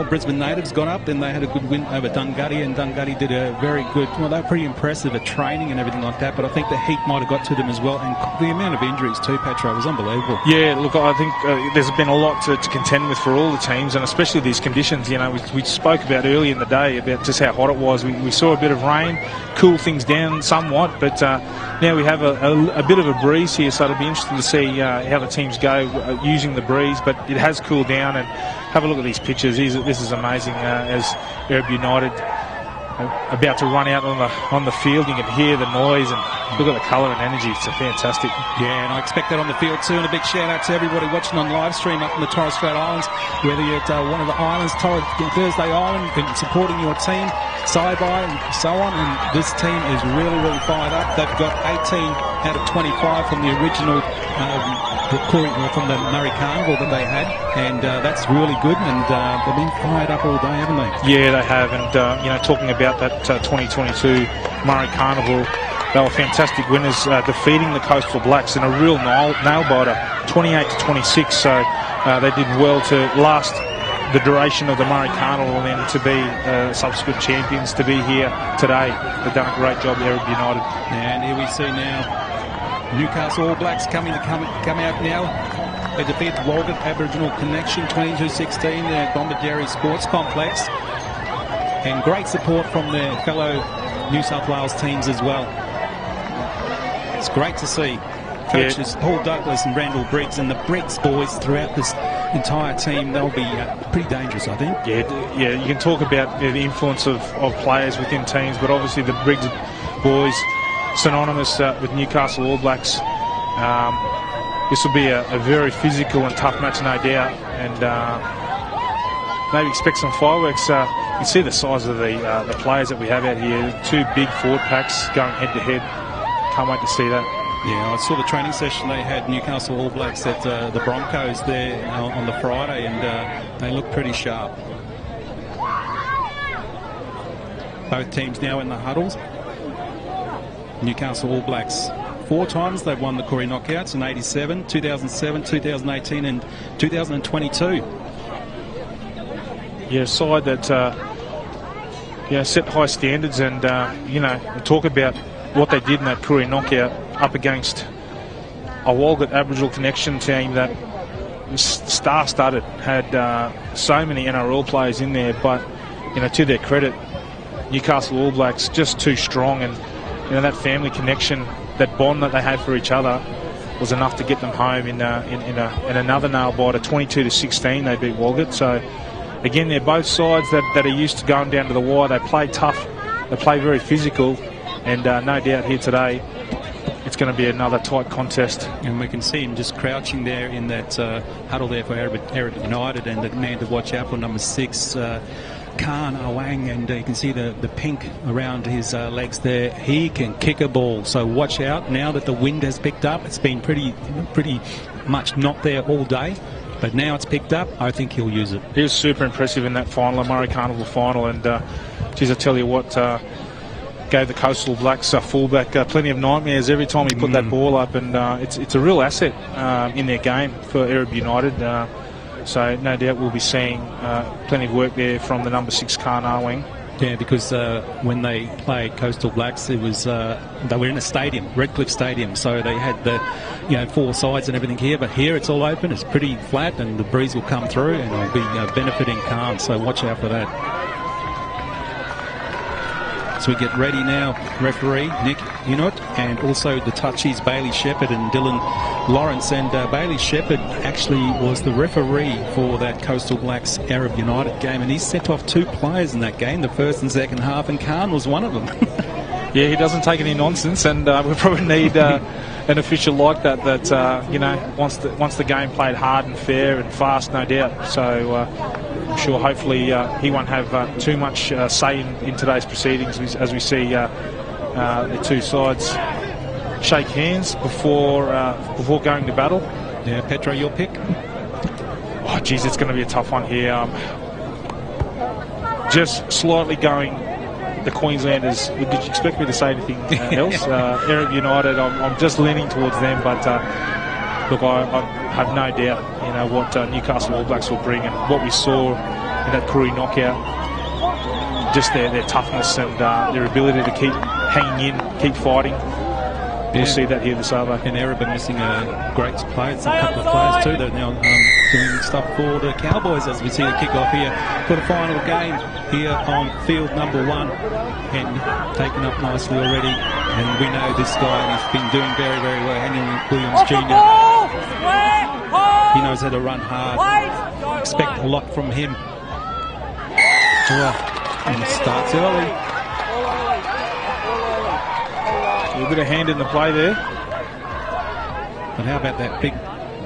Brisbane Natives got up and they had a good win over Dungutty, and Dungutty did a very good, they were pretty impressive at training and everything like that, but I think the heat might have got to them as well, and the amount of injuries too, Petro, was unbelievable. Yeah, look, I think there's been a lot to contend with for all the teams, and especially these conditions. We spoke about early in the day about just how hot it was. We saw a bit of rain, cool things down somewhat, but now we have a bit of a breeze here, so it'll be interesting to see how the teams go using the breeze, but it has cooled down. And have a look at these pictures. This is amazing. As Arab United about to run out on the field, you can hear the noise, and look at the colour and energy. It's fantastic. Yeah, and I expect that on the field too. And a big shout out to everybody watching on live stream up in the Torres Strait Islands, whether you're at one of the islands, Thursday Island, and supporting your team, Saibai and so on. And this team is really, really fired up. They've got 18 out of 25 from the original from the Murri Carnival that they had, and that's really good, and they've been fired up all day, haven't they? Yeah, they have, and talking about that 2022 Murri Carnival, they were fantastic winners, defeating the Coastal Blacks in a real nail-biter, 28-26, so they did well to last the duration of the Murri Carnival, and then to be subsequent champions, to be here today. They've done a great job there at United. And here we see now Newcastle All Blacks come out now. They defeat the Walgett Aboriginal Connection 22-16 at Bombardierry Sports Complex, and great support from their fellow New South Wales teams as well. It's great to see coaches Paul Douglas and Randall Briggs, and the Briggs boys throughout this entire team. They'll be pretty dangerous, I think. Yeah, you can talk about the influence of players within teams, but obviously the Briggs boys, synonymous with Newcastle All Blacks. This will be a very physical and tough match, no doubt, and maybe expect some fireworks. You can see the size of the players that we have out here. Two big forward packs going head to head. Can't wait to see that. Yeah, I saw the training session they had, Newcastle All Blacks at the Broncos there on the Friday, and they look pretty sharp. Both teams now in the huddles. Newcastle All Blacks 4 times they've won the Koori Knockouts, in 87, 2007, 2018 and 2022. Yeah, a side that set high standards, and talk about what they did in that Koori Knockout up against a Walgett Aboriginal Connection team that was star-studded, had so many NRL players in there, but to their credit, Newcastle All Blacks just too strong, and that family connection, that bond that they had for each other, was enough to get them home in another nail-biter. 22-16 they beat Walgett. So again, they're both sides that are used to going down to the wire. They play tough, they play very physical, and no doubt here today, it's going to be another tight contest. And we can see him just crouching there in that huddle there for Arab United, and the man to watch out for, number 6, Khan Awang, and you can see the pink around his legs there. He can kick a ball, so watch out. Now that the wind has picked up, it's been pretty much not there all day, but now it's picked up. I think he'll use it. He was super impressive in that final, the Murri Carnival final, and geez, I tell you what, gave the Coastal Blacks fullback plenty of nightmares every time he put that ball up, and it's a real asset in their game for Arab United. So no doubt we'll be seeing plenty of work there from the number 6 Khan Awang. Yeah, because when they played Coastal Blacks, it was they were in a stadium, Redcliffe Stadium, so they had the 4 sides and everything here. But here it's all open, it's pretty flat, and the breeze will come through, and it'll be benefiting Khan. So watch out for that. So we get ready now, referee Nick Unot, and also the touchies Bailey Shepherd and Dylan Lawrence. And Bailey Shepherd actually was the referee for that Coastal Blacks Arab United game, and he set off 2 players in that game, the first and second half, and Khan was one of them. Yeah, he doesn't take any nonsense, and we probably need an official like that wants the game played hard and fair and fast, no doubt. So I'm sure hopefully he won't have too much say in today's proceedings as we see the 2 sides shake hands before going to battle. Yeah, Petro, your pick? Oh, geez, it's going to be a tough one here. Just slightly going the Queenslanders. Did you expect me to say anything else? Arab United, I'm just leaning towards them, but look, I have no doubt, what Newcastle All Blacks will bring, and what we saw in that Koori knockout, just their toughness and their ability to keep hanging in, keep fighting. We'll see that here this Arvo. And Arab are missing a great players, a couple of players too. They're now doing stuff for the Cowboys as we see the kick-off here for the final game here on field number 1, and taken up nicely already. And we know this guy has been doing very, very well. Henry Williams Jr. He knows how to run hard. Expect a lot from him. And it starts early. A bit of hand in the play there. But how about that big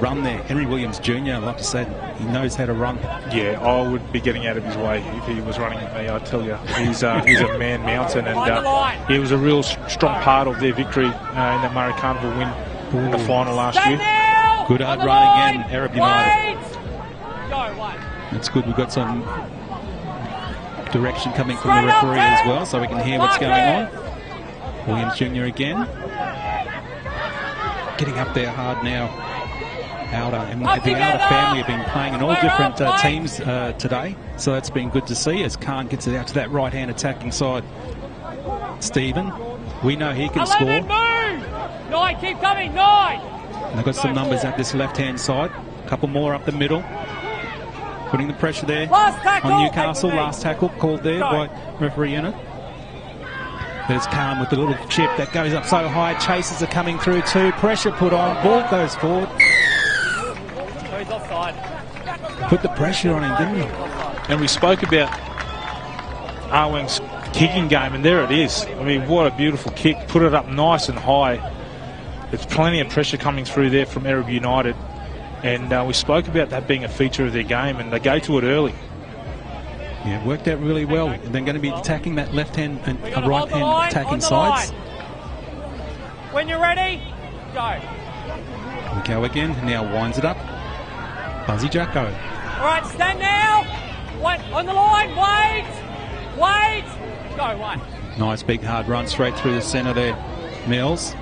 run there? Henry Williams Jr., like I said, he knows how to run. Yeah, I would be getting out of his way if he was running at me, I tell you. He's a man mountain, and he was a real strong part of their victory in that Murri Carnival win in the final last year. Good hard run again, Arab United. That's good. We've got some direction coming from the referee as well, so we can hear what's going on. Williams Jr. again. Getting up there hard now. Outer, and the Outer family have been playing in all different teams today, so that's been good to see as Khan gets it out to that right-hand attacking side. Stephen, we know he can score. 9, keep coming, 9! And they've got some numbers at this left-hand side. A couple more up the middle. Putting the pressure there on Newcastle. Last tackle called there by referee Unit. There's Khan with the little chip that goes up so high. Chasers are coming through too. Pressure put on. Ball goes forward. He's offside. Put the pressure on him, didn't he? And we spoke about Awang's kicking game, and there it is. I mean, what a beautiful kick. Put it up nice and high. There's plenty of pressure coming through there from Arab United. And we spoke about that being a feature of their game, and they go to it early. Yeah, it worked out really well. And they're going to be attacking that left-hand and right-hand attacking sides. When you're ready, go. We go again. Now winds it up. Buzzy Jacko. All right, stand now. Wait, on the line. Wait. Go, 1. Nice big hard run straight through the centre there. Mills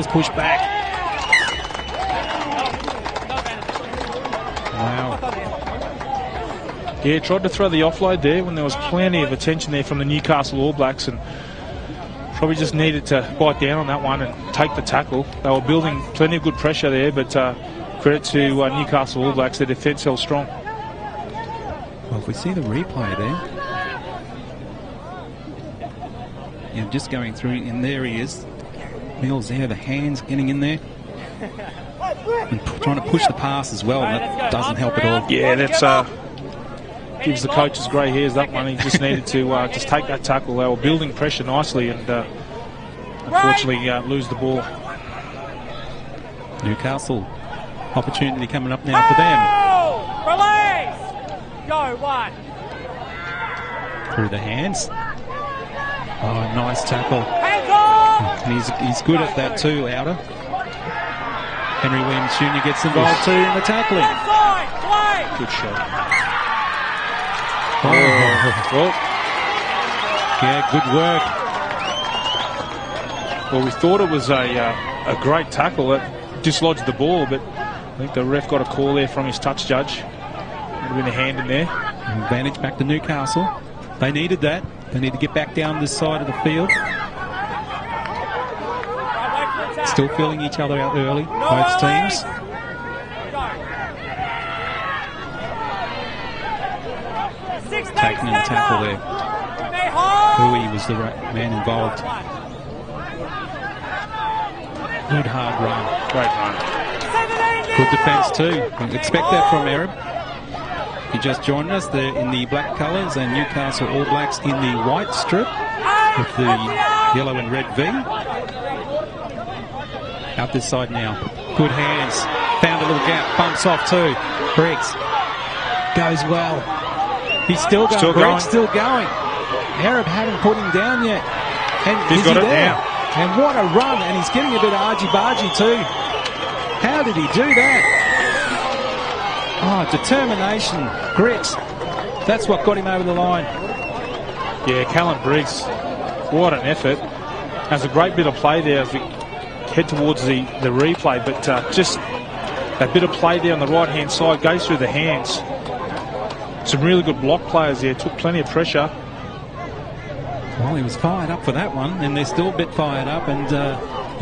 pushed back. Wow. Yeah, tried to throw the offload there when there was plenty of attention there from the Newcastle All Blacks, and probably just needed to bite down on that one and take the tackle. They were building plenty of good pressure there, but credit to Newcastle All Blacks, their defence held strong. Well, if we see the replay there, yeah, just going through, and there he is. Mills there, the hands getting in there. And trying to push the pass as well, and that doesn't help at all. Yeah, that's gives the coaches grey hairs, that one. He just needed to just take that tackle. They were building pressure nicely, and unfortunately lose the ball. Newcastle, opportunity coming up now for them. Release! Go, one. Through the hands. Oh, nice tackle. Hands off! And he's good at that too, Outer. Henry Williams Jr. gets involved too in the tackling. Good shot. Well, yeah, good work. Well, we thought it was a great tackle that dislodged the ball, but I think the ref got a call there from his touch judge. Would have been a hand in there. Advantage back to Newcastle. They needed that. They need to get back down this side of the field. Still feeling each other out early, both teams. Taking a tackle there. Hui was the man involved. Good hard run. Great run. Good defence too. Expect that from Arab. He just joined us. They're in the black colours and Newcastle All Blacks in the white strip with the yellow and red V. Out this side now. Good hands. Found a little gap. Bumps off too. Briggs goes well. He's still going. Briggs still going. Arab hadn't put him down yet. And he's got it now. And what a run. And he's getting a bit of argy-bargy too. How did he do that? Oh, determination. Grit. That's what got him over the line. Yeah, Callum Briggs. What an effort. Has a great bit of play there as we head towards the replay, but just a bit of play there on the right-hand side, goes through the hands. Some really good block players there, took plenty of pressure. Well, he was fired up for that one, and they're still a bit fired up, and,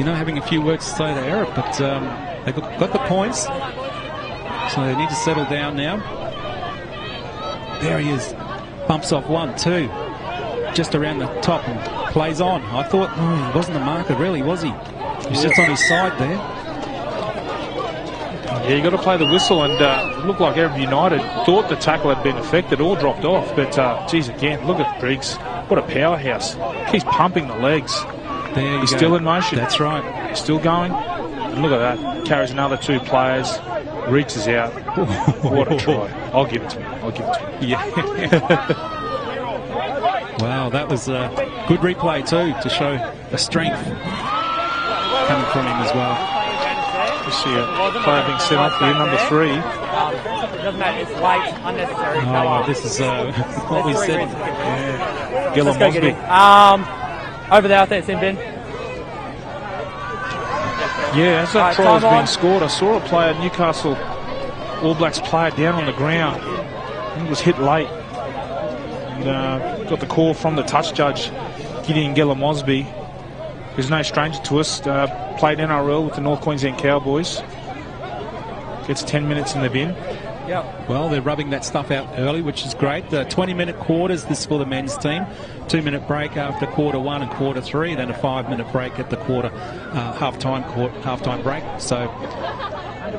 having a few words to say to Arab, but they got the points, so they need to settle down now. There he is. Bumps off 1, 2, just around the top and plays on. I thought, he wasn't the marker, really, was he? He's just on his side there. Yeah, you got to play the whistle, and it looked like Arab United thought the tackle had been affected or dropped off, but geez, again, look at Briggs. What a powerhouse. He's pumping the legs. There He's still in motion. That's right. He's still going. And look at that. Carries another 2 players. Reaches out. What a try. I'll give it to him. Yeah. Wow, that was a good replay too, to show the strength coming from him as well. You see a player being set up here, number 3. Doesn't matter, it's late, unnecessary. Oh, this is what we said. Yeah. Gillum Mosby. Over there, I think it's in bin. Yeah, as that try was being scored, I saw a player, Newcastle All Blacks player, down on the ground. I think it was hit late. And got the call from the touch judge, Gideon Gillum Mosby, who's no stranger to us. Played NRL with the North Queensland Cowboys. Gets 10 minutes in the bin. Yep. Well, they're rubbing that stuff out early, which is great. 20-minute quarters, this for the men's team. 2-minute break after quarter 1 and quarter 3, then a 5-minute break at the half-time break. So,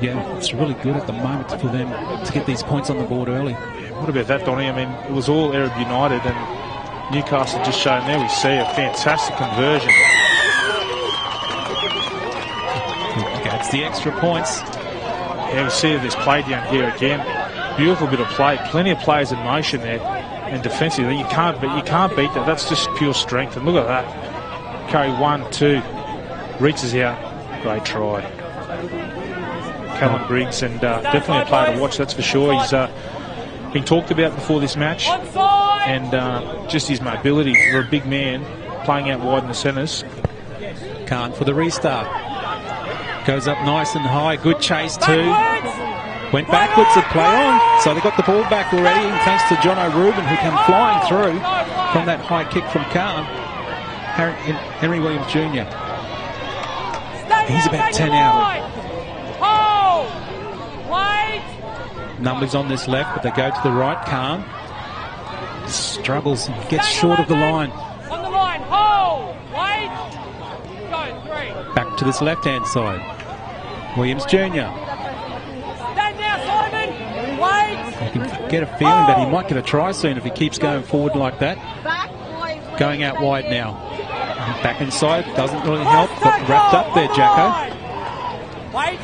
yeah, it's really good at the moment for them to get these points on the board early. Yeah, what about that, Donnie? I mean, it was all Arab United, and Newcastle just showing there we see a fantastic conversion. It's the extra points. Yeah, we see this play down here again. Beautiful bit of play. Plenty of players in motion there. And defensively, you can't beat that. That's just pure strength. And look at that. Carry 1, 2. Reaches out. Great try. Callum Briggs, and definitely a player to watch, that's for sure. He's been talked about before this match. And just his mobility for a big man, playing out wide in the centres. Can't for the restart. Goes up nice and high. Good chase too. Went backwards at play on. So they got the ball back already, thanks to John O'Ruben, who came flying through from that high kick from Khan. Henry Williams Jr. He's about 10 out. Numbers on this left, but they go to the right. Khan struggles and gets short of the line. On the line, hold, wait, go, 3. Back to this left-hand side. Williams Jr. Stand down, Simon, wait. You can get a feeling that he might get a try soon if he keeps going forward like that. Going out wide now. Back inside, doesn't really help. Got wrapped up there, Jacko. Wait.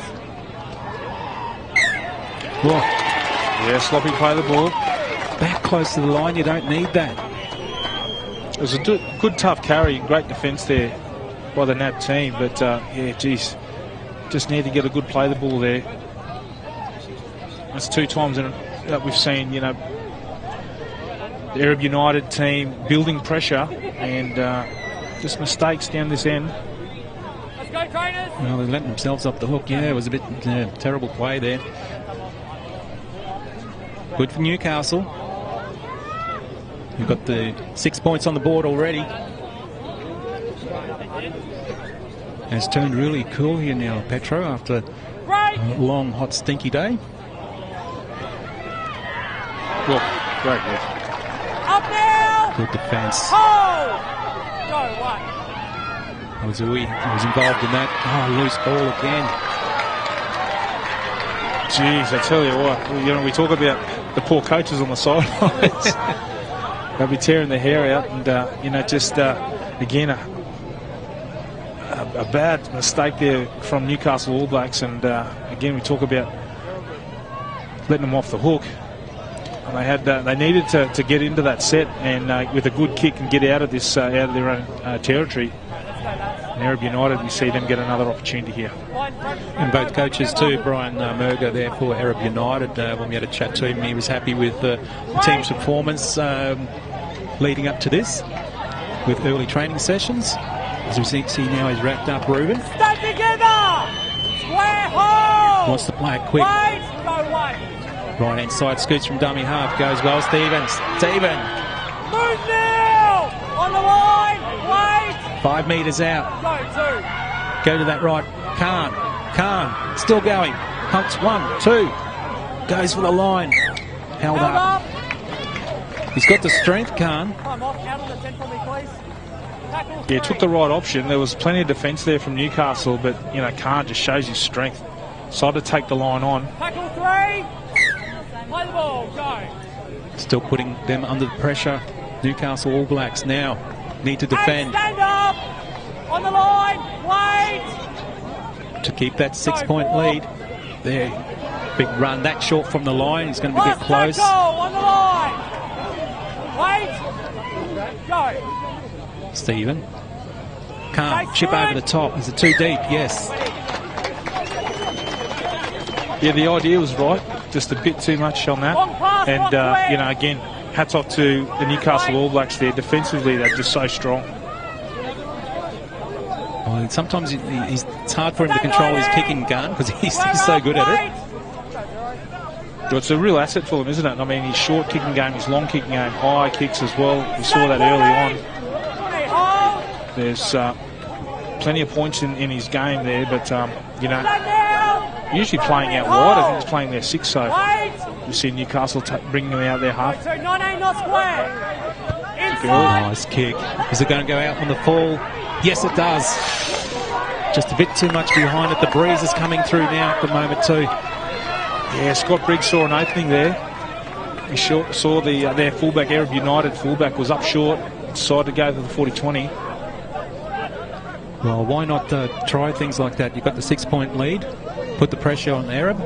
Whoa. Yeah, sloppy play the ball. Back close to the line, you don't need that. It was a good tough carry, great defence there by the Nat team, but yeah, geez, just need to get a good play the ball there. That's 2 times that we've seen, you know, the Arab United team building pressure and just mistakes down this end. Let's go, trainers. Well, they let themselves off the hook. Yeah, it was a bit terrible play there. Good for Newcastle. You've got the 6 points on the board already. It's turned really cool here now, Petro, after a long, hot, stinky day. Well, great work. Up now. Good defence. Hold. Go, one. Ozui was involved in that. Oh, loose ball again. Jeez, I tell you what, you know, we talk about the poor coaches on the sidelines. They'll be tearing their hair out, and you know, just again a bad mistake there from Newcastle All Blacks, and again we talk about letting them off the hook. And they needed to get into that set and with a good kick and get out of this out of their own territory. And Arab United, we see them get another opportunity here. And both coaches too, Brian Merger there for Arab United, when we had a chat to him, he was happy with the team's performance leading up to this, with early training sessions. As we see now, he's wrapped up Ruben. Stand together! Square hold! Wants to play it quick. Wait, go one. Right inside, scoots from dummy half, goes well, Stevens. Stephen! Move now! On the line, wait! 5 metres out. Go, 2. Go to that right. Khan, still going. Hunts 1, 2. Goes for the line. Held up. He's got the strength, Khan. Time off, out on the 10 for me, please. Tackle 3. Yeah, took the right option. There was plenty of defence there from Newcastle, but you know, Khan just shows his strength. Decided to take the line on. Tackle 3. Play the ball, go. Still putting them under the pressure. Newcastle All Blacks now need to defend. Hey, stand up! On the line, wait! To keep that 6-point lead. There, big run, that short from the line. He's going to get close. Tackle on the line! Wait! Go! Stephen. Can't chip over the top. Is it too deep? Yes. Yeah, the idea was right. Just a bit too much on that. And, you know, again, hats off to the Newcastle All Blacks there. Defensively, they're just so strong. Well, sometimes it's hard for him to control his kicking gun because he's so good at it. Well, it's a real asset for him, isn't it? I mean, his short kicking game, his long kicking game, high kicks as well. We saw that early on. There's plenty of points in his game there, but, you know, usually playing out wide. I think he's playing their 6, so you see Newcastle bringing them out their half. Nice kick. Is it going to go out on the fall? Yes, it does. Just a bit too much behind it. The breeze is coming through now at the moment too. Yeah, Scott Briggs saw an opening there. He saw their fullback, Arab United fullback, was up short. Decided to go to the 40-20. Well, why not try things like that? You've got the 6-point lead. Put the pressure on Arab.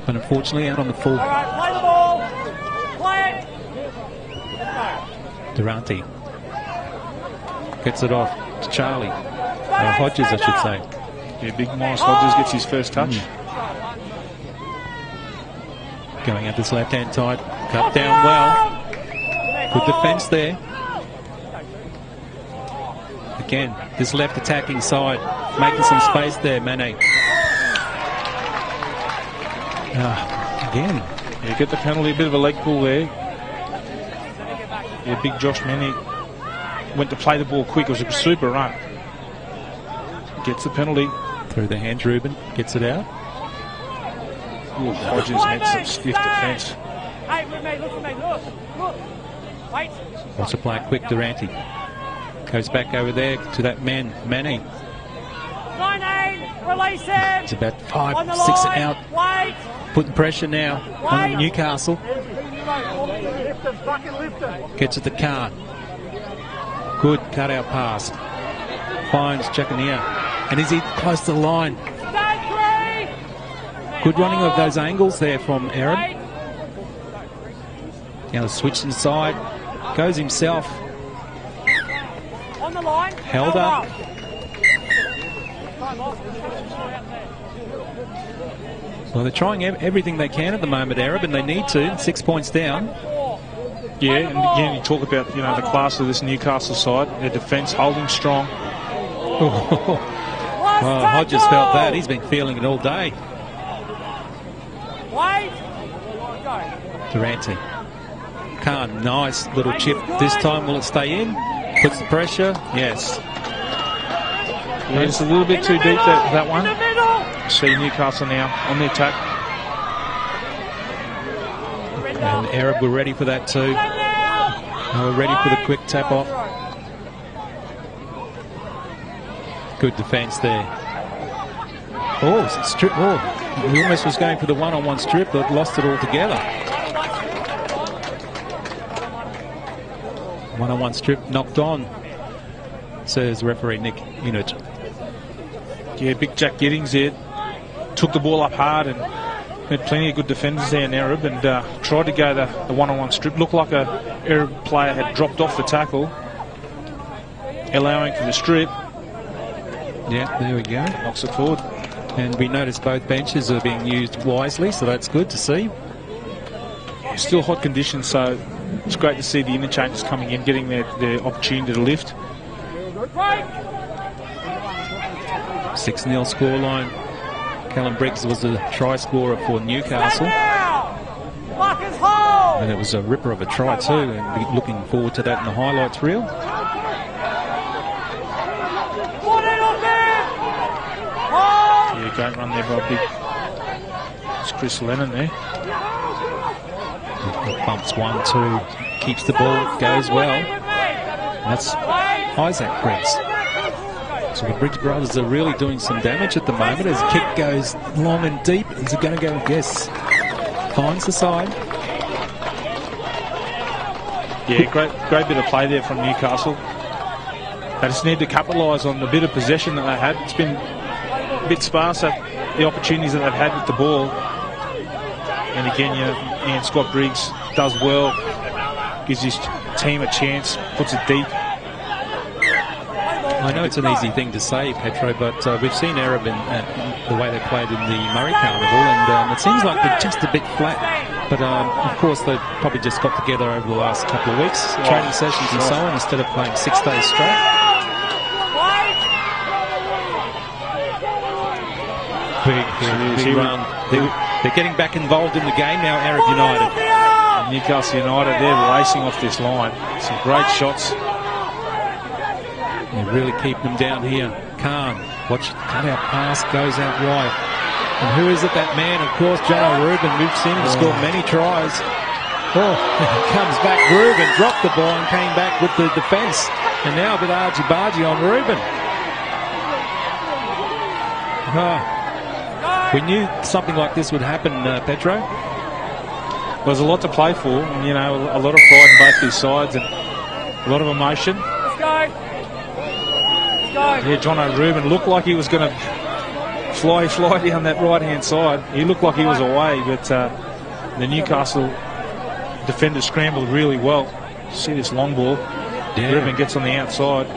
But unfortunately, out on the full. All right, play the ball. Play it. Durante gets it off to Charlie. Hodges, I should say. Yeah, big Morris Hodges gets his first touch. Going at this left-hand side. Cut down well. Good defence there. Again, this left attacking side. Making some space there, Mane. Again. Yeah, get the penalty, a bit of a leg pull there. Yeah, big Josh Mane went to play the ball quick. It was a super run. Gets the penalty. Through the hands, Ruben. Gets it out. Ooh, Hodges met some stiff defence. Hey, look at me, look. Wait. Wants to play it quick, Durante. Goes back over there to that man, Mane. 19, release him. It's about 5, 6 out. Wait. Putting pressure now on Newcastle. Gets it to Khan. Good cut-out pass. Finds Chakania. And is he close to the line? Good running of those angles there from Arab. Now the switch inside. Goes himself. On the line. Held up. Well, they're trying everything they can at the moment, Arab, and they need to. 6 points down. Yeah, and again, you talk about, you know, the class of this Newcastle side. Their defence holding strong. Oh, Hodges felt that. He's been feeling it all day. Durante. Khan, nice little chip. This time, will it stay in? Puts the pressure. Yes. Yeah, it's a little bit too deep, that one. See Newcastle now on the attack. And Arab were ready for that too. They were ready for the quick tap off. Good defence there. Oh, strip. Oh, he almost was going for the one-on-one strip, but lost it altogether. One-on-one strip knocked on, says referee Nick Unit. Yeah, big Jack Giddings there. Took the ball up hard and had plenty of good defenders there in Arab, and tried to go the one-on-one strip. Looked like a Arab player had dropped off the tackle, allowing for the strip. Yeah, there we go. Knocks it forward. And we noticed both benches are being used wisely, so that's good to see. Yeah, still hot conditions, so it's great to see the interchanges coming in, getting their opportunity to lift. 6-0 scoreline. Callum Briggs was the try scorer for Newcastle. And it was a ripper of a try too, and we're looking forward to that in the highlights reel. Yeah, great run there by big. It's Chris Lennon there. Bumps 1-2, keeps the ball, goes well. And that's Isaac Briggs. So the Briggs brothers are really doing some damage at the moment as the kick goes long and deep. Is it going to go? Yes. Finds the side. Yeah, great bit of play there from Newcastle. They just need to capitalise on the bit of possession that they had. It's been a bit sparse at the opportunities that they've had with the ball. And again, you know, Ian Scott Briggs does well, gives his team a chance, puts it deep. I know it's an easy thing to say, Petro, but we've seen Arab in the way they played in the Murri Carnival, and it seems like they're just a bit flat. But of course, they've probably just got together over the last couple of weeks, training sessions and so on, instead of playing 6 days straight. Big run. They're getting back involved in the game now, Arab United. And Newcastle United, they're racing off this line. Some great shots. They really keep them down here. Khan, watch, cut out pass, goes out wide. And who is it, that man? Of course, Jono Rubin. We've seen him score many tries. Oh, comes back Rubin, dropped the ball and came back with the defence. And now a bit argy-bargy on Rubin. We knew something like this would happen, Petro. There's a lot to play for, and, you know, a lot of pride in both these sides and a lot of emotion. Let's go. Yeah, Jono Rubin looked like he was going to fly down that right-hand side. He looked like he was away, but the Newcastle defender scrambled really well. See this long ball. Yeah. Rubin gets on the outside.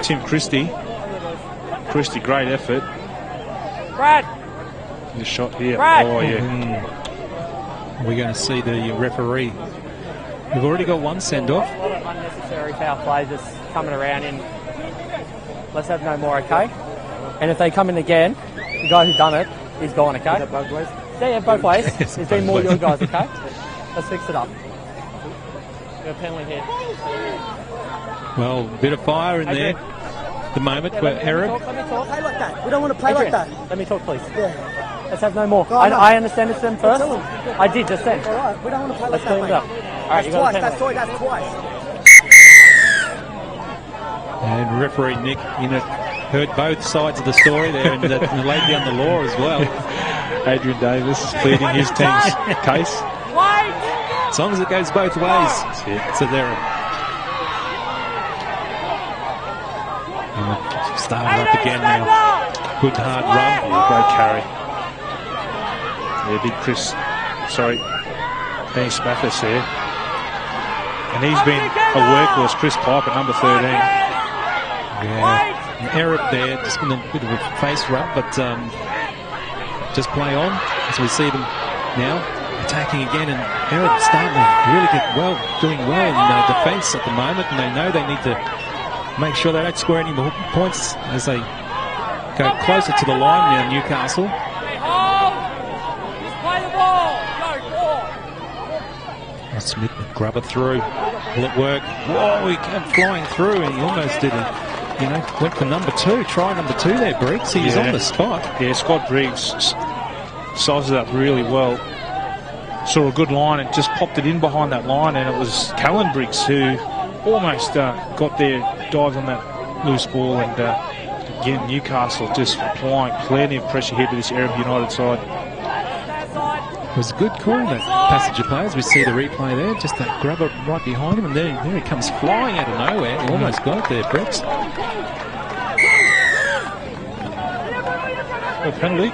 Tim Christie, great effort. Brad. The shot here. Brad. Oh, yeah. We're going to see the referee. We've already got one send-off. A lot of unnecessary foul play just coming around in. Let's have no more, okay? And if they come in again, the guy who done it is gone, okay? Is that both ways? Yeah, both ways. Yes, there's been more your guys, okay? Let's fix it up. Got a penalty here. Well, a bit of fire in there at the moment for Arab. Let me talk. Play like that. We don't want to play like that. Let me talk, please. Yeah. Let's have no more. No, I understand it's them first. I did just then. All right, we don't want to play Let's like that, clean it up. mate. All right, you got a penalty. That's twice. And referee Nick heard both sides of the story there and laid down the law as well. Adrian Davis is pleading his team's case. As long as it goes both ways. Yeah. So there. Starting up again now. Good hard run. Yeah, great carry. Yeah, big Benny Spathis there. And he's been a workhorse, Chris Piper, number 13. Yeah, and Eric there, just in a bit of a face rub, but just play on as we see them now attacking again. And Eric starting to really doing well in defence at the moment, and they know they need to make sure they don't score any more points as they go closer to the line now, Newcastle. Smith grab it through. Will it work? Whoa, he came flying through and he almost did it. Went for number 2. Try number 2 there, Briggs. He's on the spot. Yeah, Scott Briggs sizes up really well. Saw a good line and just popped it in behind that line, and it was Callan Briggs who almost got there, dived on that loose ball, and again, Newcastle just applying plenty of pressure here to this Arab United side. It was a good call, that passage of players. We see the replay there, just that grab it right behind him, and there he comes flying out of nowhere. He almost got it there, Briggs. A penalty.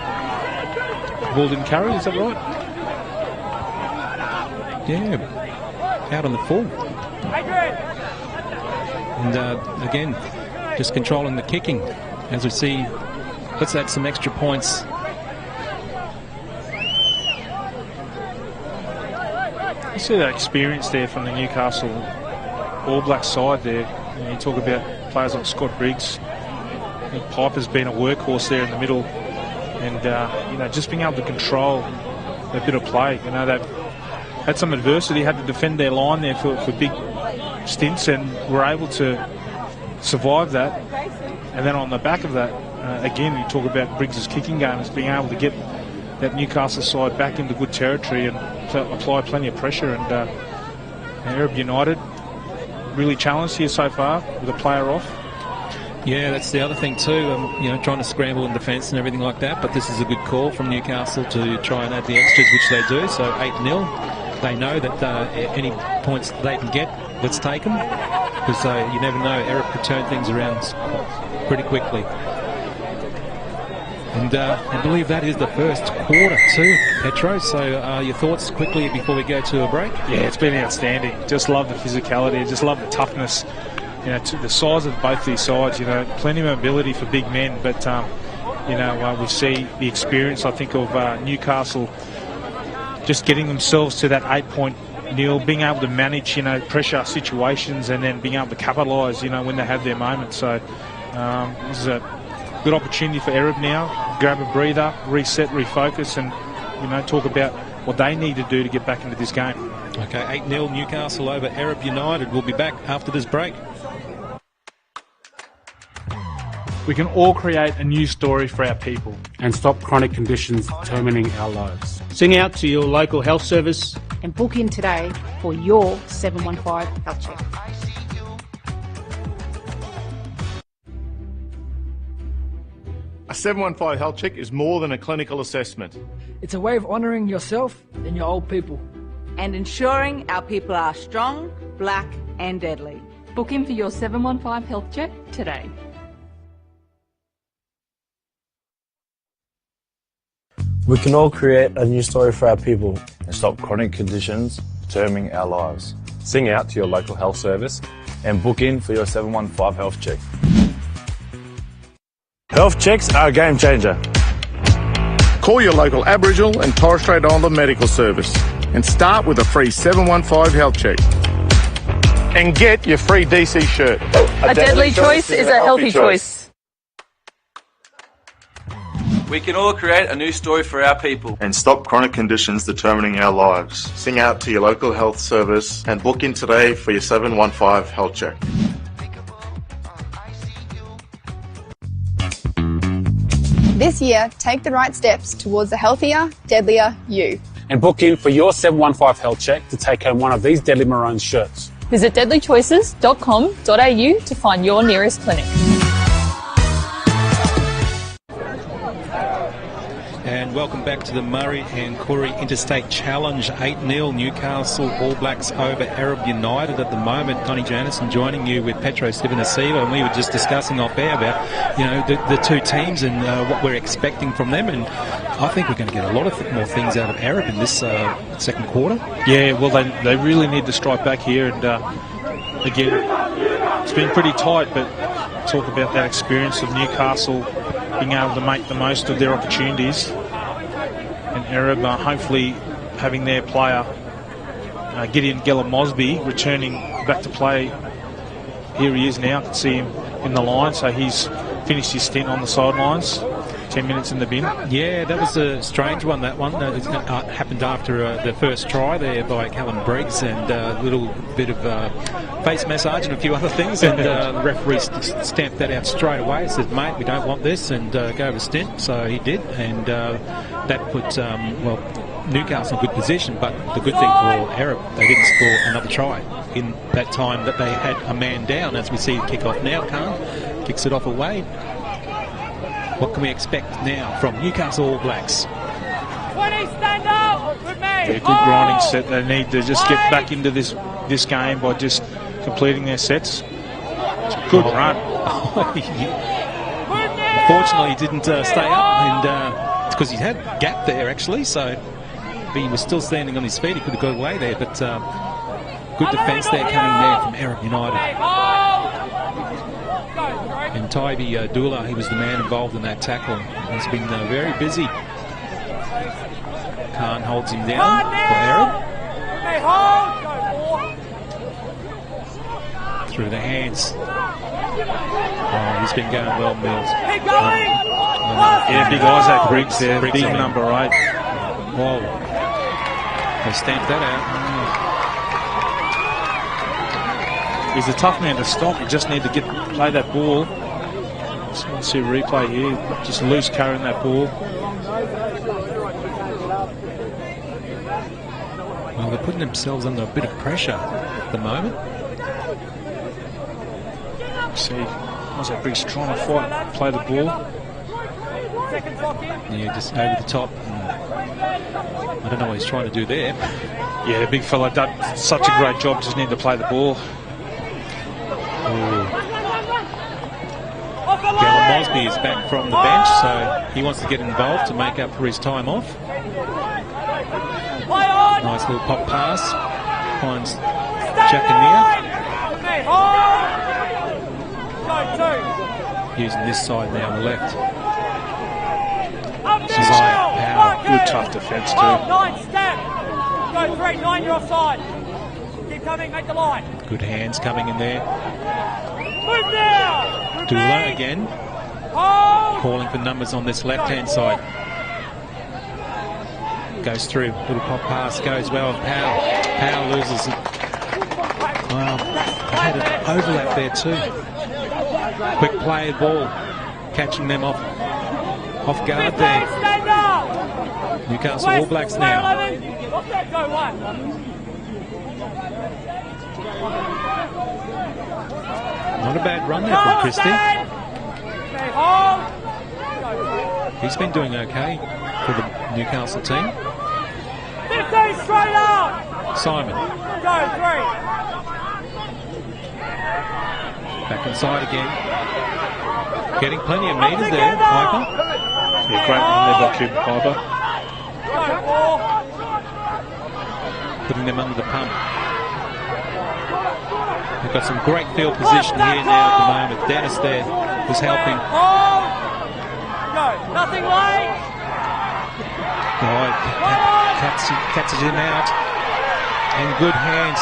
Ball didn't carry, is that right? Yeah, out on the full. And again, just controlling the kicking. As we see, let's add some extra points. You see that experience there from the Newcastle All Black side there. You talk about players like Scott Briggs. I think Piper's been a workhorse there in the middle, and just being able to control a bit of play. They've had some adversity, had to defend their line there for big stints, and were able to survive that. And then on the back of that, again, you talk about Briggs' kicking game as being able to get that Newcastle side back into good territory and apply plenty of pressure. And Arab United really challenged here so far with a player off. Yeah, that's the other thing too, trying to scramble in defence and everything like that, but this is a good call from Newcastle to try and add the extras, which they do. So 8-0, they know that any points they can get, let's take them, because you never know, Eric could turn things around pretty quickly. And I believe that is the first quarter too, Petro. So your thoughts quickly before we go to a break? Yeah, it's been outstanding. Just love the physicality, just love the toughness. To the size of both these sides, plenty of mobility for big men, but we see the experience, I think, of Newcastle just getting themselves to that 8-point nil, being able to manage, pressure situations, and then being able to capitalise, when they have their moments. So this is a good opportunity for Arab now. Grab a breather, reset, refocus, and talk about what they need to do to get back into this game. Okay, 8-0 Newcastle over Arab United. We'll be back after this break. We can all create a new story for our people. And stop chronic conditions determining our lives. Sing out to your local health service. And book in today for your 715 health check. A 715 health check is more than a clinical assessment. It's a way of honouring yourself and your old people. And ensuring our people are strong, black and deadly. Book in for your 715 health check today. We can all create a new story for our people and stop chronic conditions determining our lives. Sing out to your local health service And book in for your 715 health check. Health checks are a game changer. Call your local Aboriginal and Torres Strait Islander medical service and start with a free 715 health check. And get your free DC shirt. A deadly choice is a healthy choice. We can all create a new story for our people. And stop chronic conditions determining our lives. Sing out to your local health service and book in today for your 715 health check. This year, take the right steps towards a healthier, deadlier you. And book in for your 715 health check to take home one of these Deadly Maroons shirts. Visit deadlychoices.com.au to find your nearest clinic. And welcome back to the Murri and Koori Interstate Challenge. 8-0 Newcastle All Blacks over Arab United at the moment. Connie Janison joining you with Petro Sivanasiva, and we were just discussing off air about, you know, the two teams and what we're expecting from them, and I think we're going to get a lot of more things out of Arab in this second quarter. Yeah, well, they really need to strike back here, and again, it's been pretty tight, but talk about that experience of Newcastle being able to make the most of their opportunities, and Arab hopefully having their player Gideon Geller-Mosby returning back to play. Here he is now. I can see him in the line, so he's finished his stint on the sidelines. 10 minutes in the bin. Yeah, that was a strange one, that one. It happened after the first try there by Callum Briggs, and a little bit of face massage and a few other things, and the referee stamped that out straight away. Said, mate, we don't want this, and go to stint. So he did, and that put, well, Newcastle in good position, but the good thing for Arab, they didn't score another try in that time that they had a man down. As we see the kick-off now, Khan kicks it off away. What can we expect now from Newcastle All Blacks? 20, stand up with me. Yeah, good grinding set. They need to just get back into this game by just completing their sets. It's a good run. Unfortunately, he didn't stay up, and because he had a gap there actually, so he was still standing on his feet. He could have got away there, but good defence there coming there from Arab United. And Taibi Dula, he was the man involved in that tackle. He's been very busy. Khan holds him down for Arab. Through the hands. Oh, he's been going well, Mills. Yeah, big Isaac Briggs there, big number 8. Whoa. They stamped that out. He's a tough man to stop. You just need to play that ball. Let's see a replay here. Just loose carrying that ball. Well, they're putting themselves under a bit of pressure at the moment. See, Isaac Briggs trying to fight, play the ball. Yeah, just over the top. I don't know what he's trying to do there. Yeah, the big fella done such a great job. Just need to play the ball. Geller-Mosby is back from the bench, so he wants to get involved to make up for his time off. Nice little pop pass. Finds Jackamia. Using this side now on the left. Power. Good tough defence too. 9 step. Go 3, 9 you're offside. Keep coming, make the line. Good hands coming in there. Move now. Dula again. Calling for numbers on this left-hand side. Goes through. Little pop pass goes well. Powell loses it. Wow. They had an overlap there too. Quick play ball. Catching them off guard there. Newcastle All Blacks now. Not a bad run there from Christie. He's been doing okay for the Newcastle team. 15 straight up. Simon. Go 3. Back inside again. Getting plenty of metres there, Piper. Yeah, great run there by Cooper Piper. Putting them under the pump. They've got some great field position here now at the moment. Dennis there was helping. Go, nothing late. Catches him out. And good hands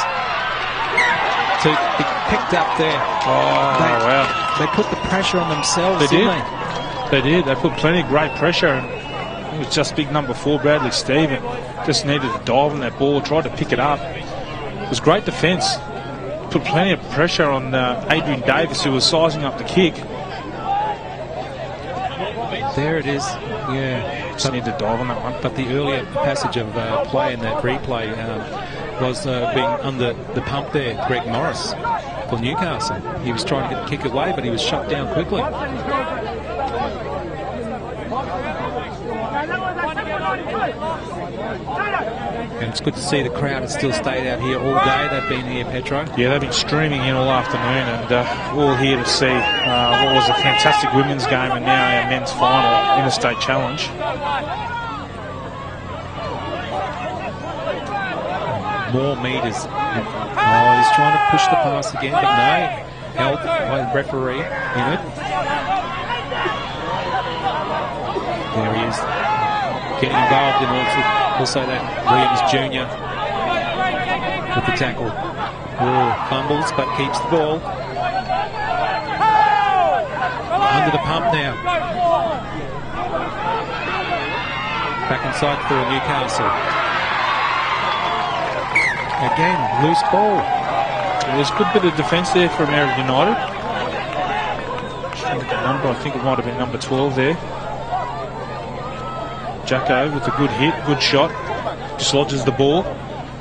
to be picked up there. Wow. They put the pressure on themselves, They didn't did. They did. They put plenty of great pressure. It was just big number 4, Bradley Stephen. Just needed to dive on that ball, tried to pick it up. It was great defence. Put plenty of pressure on Adrian Davis, who was sizing up the kick. There it is. Yeah. Just need to dive on that one. But the earlier passage of play in that replay was being under the pump there, Greg Morris for Newcastle. He was trying to get the kick away, but he was shut down quickly. And it's good to see the crowd has still stayed out here all day. They've been here, Petro. Yeah, they've been streaming in all afternoon, and all here to see what was a fantastic women's game and now our men's final interstate challenge. More metres. Oh, he's trying to push the pass again, but no. Held by the referee in it. There he is. Getting involved in also that Williams Jr. with the tackle. Oh, fumbles, but keeps the ball. Under the pump now. Back inside for Newcastle. Again, loose ball. There's a good bit of defence there from Arab United. Number, I think it might have been number 12 there. Jacko with a good hit, good shot, dislodges the ball,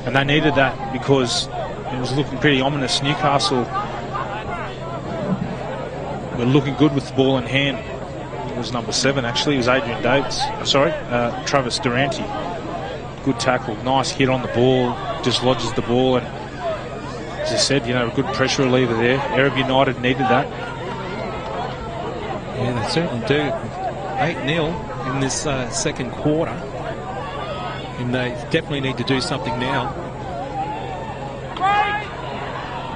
and they needed that because it was looking pretty ominous. Newcastle were looking good with the ball in hand. It was number 7 actually. It was Adrian Davids. Travis Durante. Good tackle, nice hit on the ball, dislodges the ball, and as I said, a good pressure reliever there. Arab United needed that. Yeah, they certainly do. 8-0 in this second quarter, and they definitely need to do something now.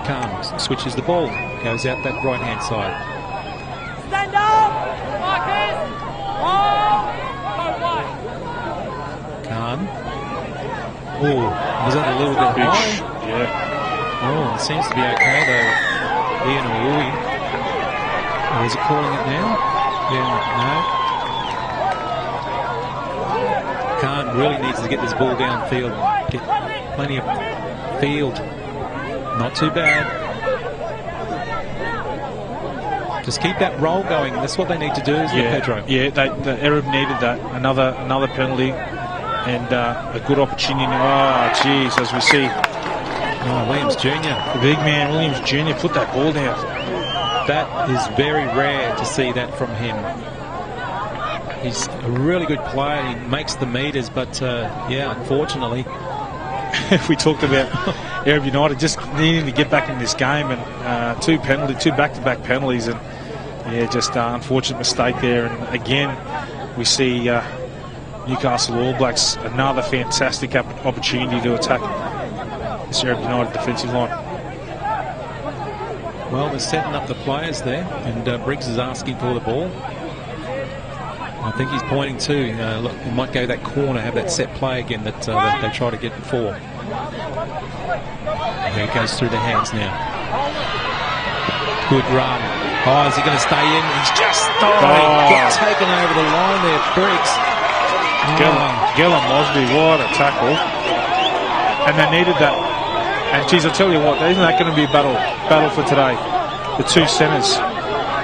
Comes, switches the ball, goes out that right-hand side. Stand up, Marcus. Khan. Oh, was that a little bit high? Yeah. Oh, it seems to be okay though. Ian O'Leary. Oh, is it calling it now? Yeah, no. Khan really needs to get this ball downfield. Get plenty of field. Not too bad. Just keep that roll going. That's what they need to do, isn't it, Pedro? Yeah, the Arab needed that. Another penalty and a good opportunity. Oh, jeez, as we see. Oh, Williams Jr. The big man, Williams Jr. put that ball down. That is very rare to see that from him. He's a really good player. He makes the meters, but yeah, unfortunately. We talked about Arab United just needing to get back in this game, and two back-to-back penalties, and yeah, just unfortunate mistake there. And again, we see Newcastle All Blacks another fantastic opportunity to attack this Arab United defensive line. Well, they're setting up the players there, and Briggs is asking for the ball. I think he's pointing to, look, he might go that corner, have that set play again that they try to get before. There it goes through the hands now. Good run. Oh, is he going to stay in? He's just got taken over the line there, Briggs. Gellum Mosby, what a tackle. And they needed that. And geez, I'll tell you what, isn't that going to be a battle for today? The two centres.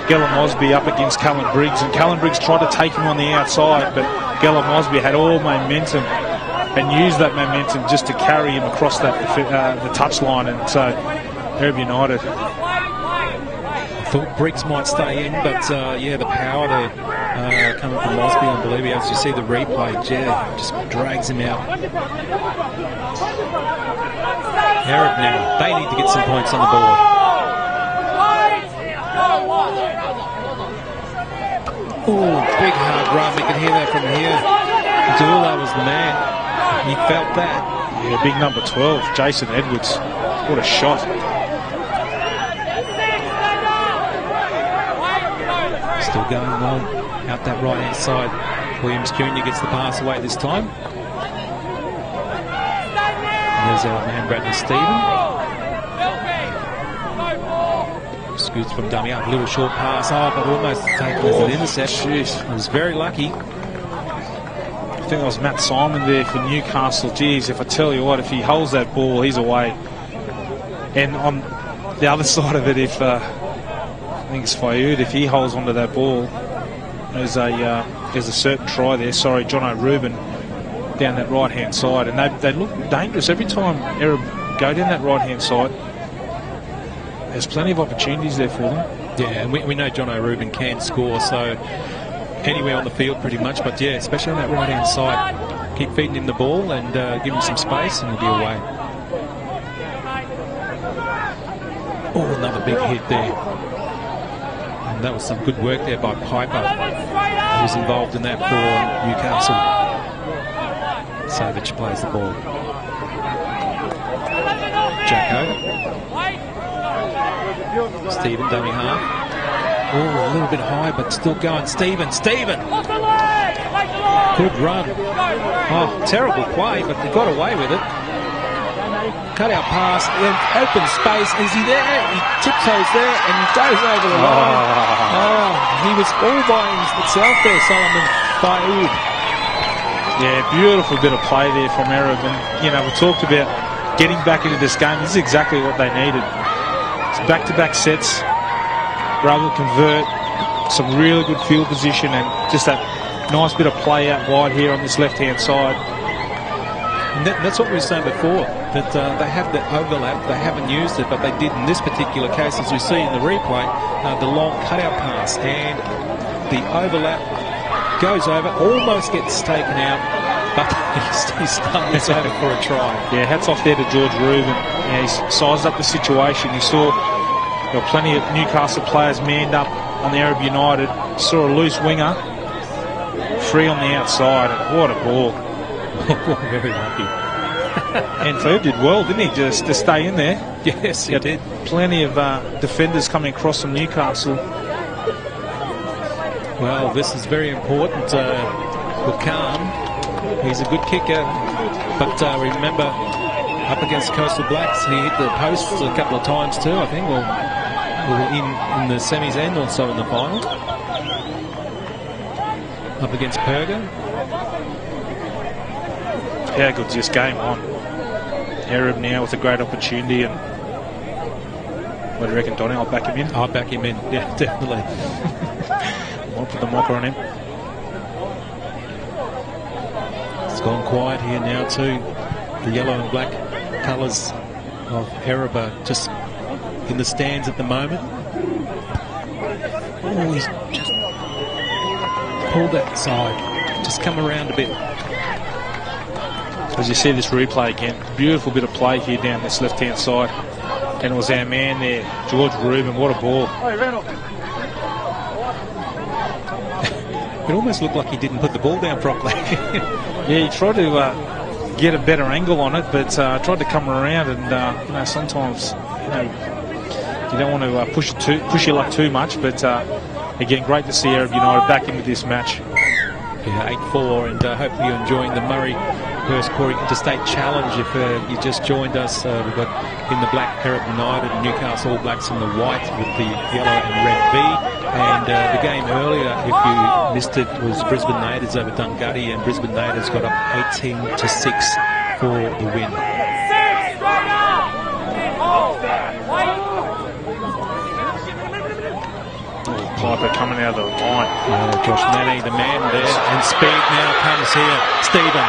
Gellum Mosby up against Callum Briggs, and Callum Briggs tried to take him on the outside, but Gellum Mosby had all momentum and used that momentum just to carry him across that the touchline, and so Arab United. I thought Briggs might stay in, but yeah, the power there coming from Mosby, unbelievable. As you see the replay, just drags him out. Arab now, they need to get some points on the board. Oh, big hard run. We can hear that from here. Dula was the man. He felt that. Yeah, big number 12, Jason Edwards. What a shot. Still going well out that right hand side. Williams Jr. gets the pass away this time. And there's our man Bradley Stephen. Scoots from dummy up, little short pass, but almost taken as an intercept. Jeez. It was very lucky. I think it was Matt Simon there for Newcastle. Geez, if I tell you what, if he holds that ball, he's away. And on the other side of it, if I think it's Fayoud, if he holds onto that ball, there's a certain try there. Sorry, John O'Ruben down that right hand side, and they look dangerous every time Arab go down that right hand side. There's plenty of opportunities there for them. Yeah, and we know John O'Ruben can score, so anywhere on the field pretty much, but yeah, especially on that right-hand side. Keep feeding him the ball and give him some space and he'll be away. Oh, another big hit there. And that was some good work there by Piper, who was involved in that for Newcastle. Savage plays the ball. Jacko. Stephen dummy half. Oh, a little bit high, but still going. Stephen! Good run. Oh, terrible play, but they got away with it. Cut out pass, then open space. Is he there? He tiptoes there and he goes over the line. Oh, he was all by himself there, Solomon Faoud. Yeah, beautiful bit of play there from Arab. And, you know, we talked about getting back into this game. This is exactly what they needed. It's back-to-back sets. Rather than convert, some really good field position and just that nice bit of play out wide here on this left-hand side. And that's what we were saying before, that they have the overlap, they haven't used it, but they did in this particular case, as we see in the replay, the long cutout pass, and the overlap goes over, almost gets taken out, but he stumbles over for a try. Yeah, hats off there to George Rubin. Yeah, he's sized up the situation. He saw there were plenty of Newcastle players manned up on the Arab United. Saw a loose winger, free on the outside. What a ball. Very lucky. And Ferb did well, didn't he, just to stay in there? Yes, he did. Plenty of defenders coming across from Newcastle. Well, this is very important. Buchan, he's a good kicker, but remember, up against Coastal Blacks, he hit the posts a couple of times too, I think, or in the semis and also in the final. Up against Perga. How good's this game on? Arab now with a great opportunity, and what do you reckon, Donny? I'll back him in. I'll back him in, yeah, definitely. I'll put the mocker on him. It's gone quiet here now too. The yellow and black colours of Arab are just in the stands at the moment. Oh, he's just pulled that side. Just come around a bit. As you see this replay again, beautiful bit of play here down this left-hand side. And it was our man there, George Rubin. What a ball. It almost looked like he didn't put the ball down properly. Yeah, he tried to get a better angle on it, but tried to come around, and you know, sometimes you don't want to push your luck too much. But again, great to see Arab United back into this match. Yeah, 8-4, and hopefully you're enjoying the Murri First Quarry Interstate Challenge. If you just joined us, we've got in the black Arab United and Newcastle All Blacks in the white with the yellow and red V. And the game earlier, if you missed it, was Brisbane Natives over Dungutty, and Brisbane Natives got up 18-6 for the win. Piper coming out of the line. Josh Manning, the man there, and speed now comes here. Stephen,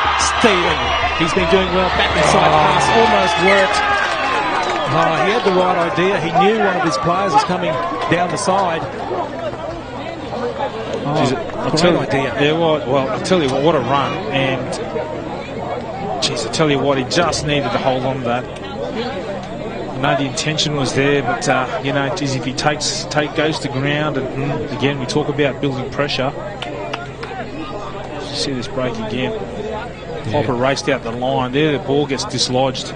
he's been doing well. Back inside pass, almost worked. Oh, he had the right idea. He knew one of his players was coming down the side. Great idea. Yeah, well, I'll tell you what a run. And, geez, I tell you what, he just needed to hold on to that. I know the intention was there, but you know, geez, if he goes to ground, and again we talk about building pressure. You see this break again. Hopper raced out the line. There, the ball gets dislodged.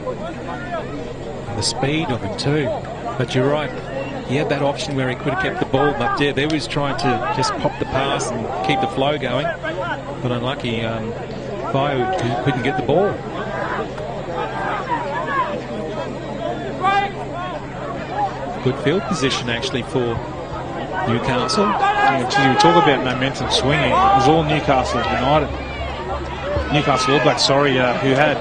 The speed of it too. But you're right. He had that option where he could have kept the ball, but there he was trying to just pop the pass and keep the flow going. But unlucky, Bio couldn't get the ball. Good field position actually for Newcastle. Yeah, we talk about momentum swinging. It was all Newcastle United. Newcastle All Blacks, who had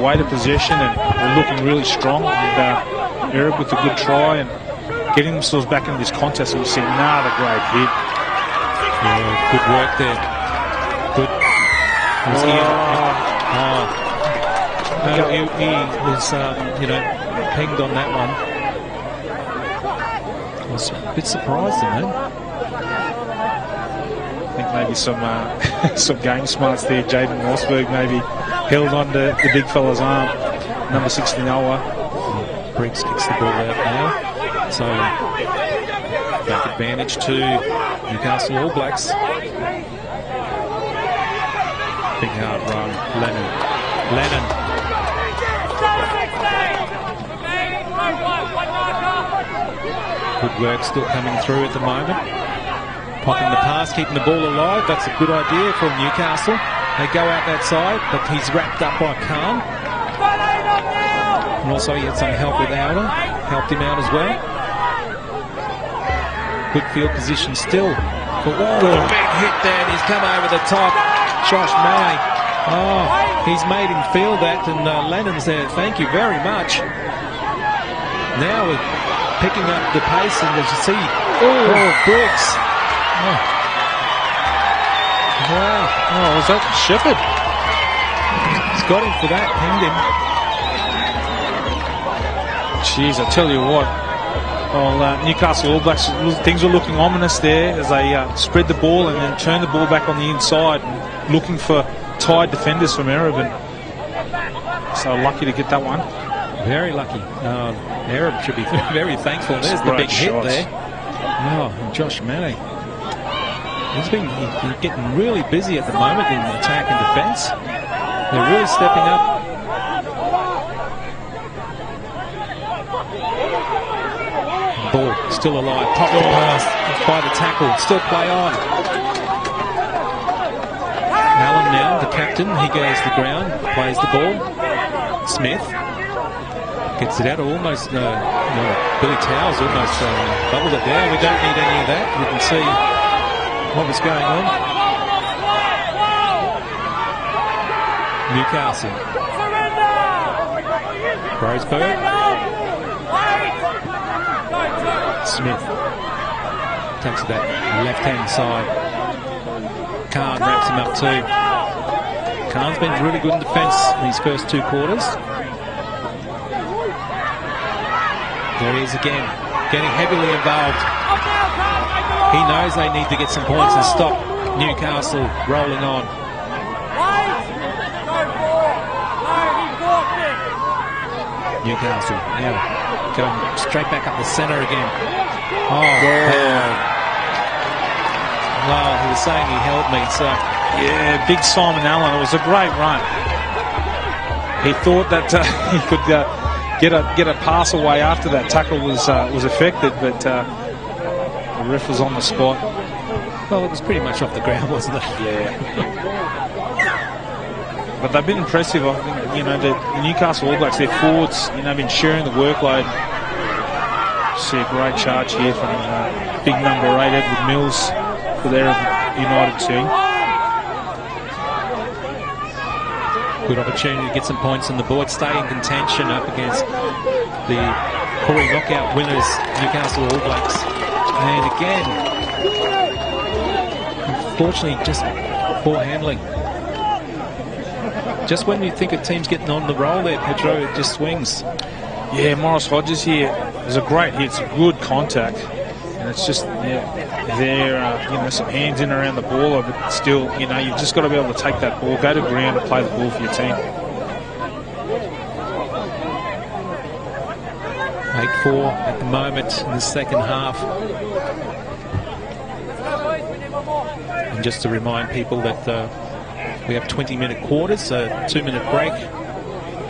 weighted possession and were looking really strong. And Arab with a good try and getting themselves back into this contest. We've seen another great hit. Yeah, good work there. Good. He was, pinged on that one. I was a bit surprised in that. think maybe some some game smarts there. Jaden Mossberg maybe held on to the big fella's arm. Number 60 Noah. Briggs kicks the ball out now. So back advantage to Newcastle All Blacks. Big hard run. Lennon. Good work still coming through at the moment. Popping the pass, keeping the ball alive. That's a good idea for Newcastle. They go out that side, but he's wrapped up by Khan. And also he had some help with Alder. Helped him out as well. Good field position still. Big hit there, and he's come over the top. Josh May. Oh, he's made him feel that, and Lennon's there. Thank you very much. Now we're picking up the pace, and as you see, Brooks. Oh. Wow. Oh, was that Shepherd? He's got him for that, pinned him. Jeez, I tell you what. Well, Newcastle All Blacks, things were looking ominous there as they spread the ball and then turned the ball back on the inside, and looking for tied defenders from Erevin. So lucky to get that one. Very lucky. Arab should be very thankful. There's the big hit there. Oh, and Josh Manning. He's getting really busy at the moment in attack and defence. They're really stepping up. Ball still alive. Pop the pass by the tackle. Still play on. Allen now, the captain. He goes to the ground, plays the ball. Smith gets it out. Almost, Billy Towers almost bubbled it there. We don't need any of that. We can see what was going on. Newcastle. Roseberg. Smith takes that left-hand side. Khan wraps him up too. Khan's been really good in defence in his first two quarters. There he is again, getting heavily involved. He knows they need to get some points and stop Newcastle rolling on. Newcastle now going straight back up the centre again. Oh, well, he was saying he held me, so yeah, big Simon Allen. It was a great run. He thought that he could get a pass away after that tackle was effected, but the ref was on the spot. Well, it was pretty much off the ground, wasn't it? Yeah. But they've been impressive. I think, the Newcastle All Blacks, their forwards, been sharing the workload. See a great charge here from big number 8, Edward Mills, for their United team. Good opportunity to get some points on the board, stay in contention up against the Corey knockout winners, Newcastle All Blacks. And again, unfortunately, just poor handling. Just when you think a team's getting on the roll there, Pedro, it just swings. Yeah, Morris Hodges here. There's a great hit, it's good contact. And it's just, some hands in around the ball, but still, you've just got to be able to take that ball, go to ground and play the ball for your team. 8-4 at the moment in the second half. And just to remind people that we have 20-minute quarters, a 2-minute break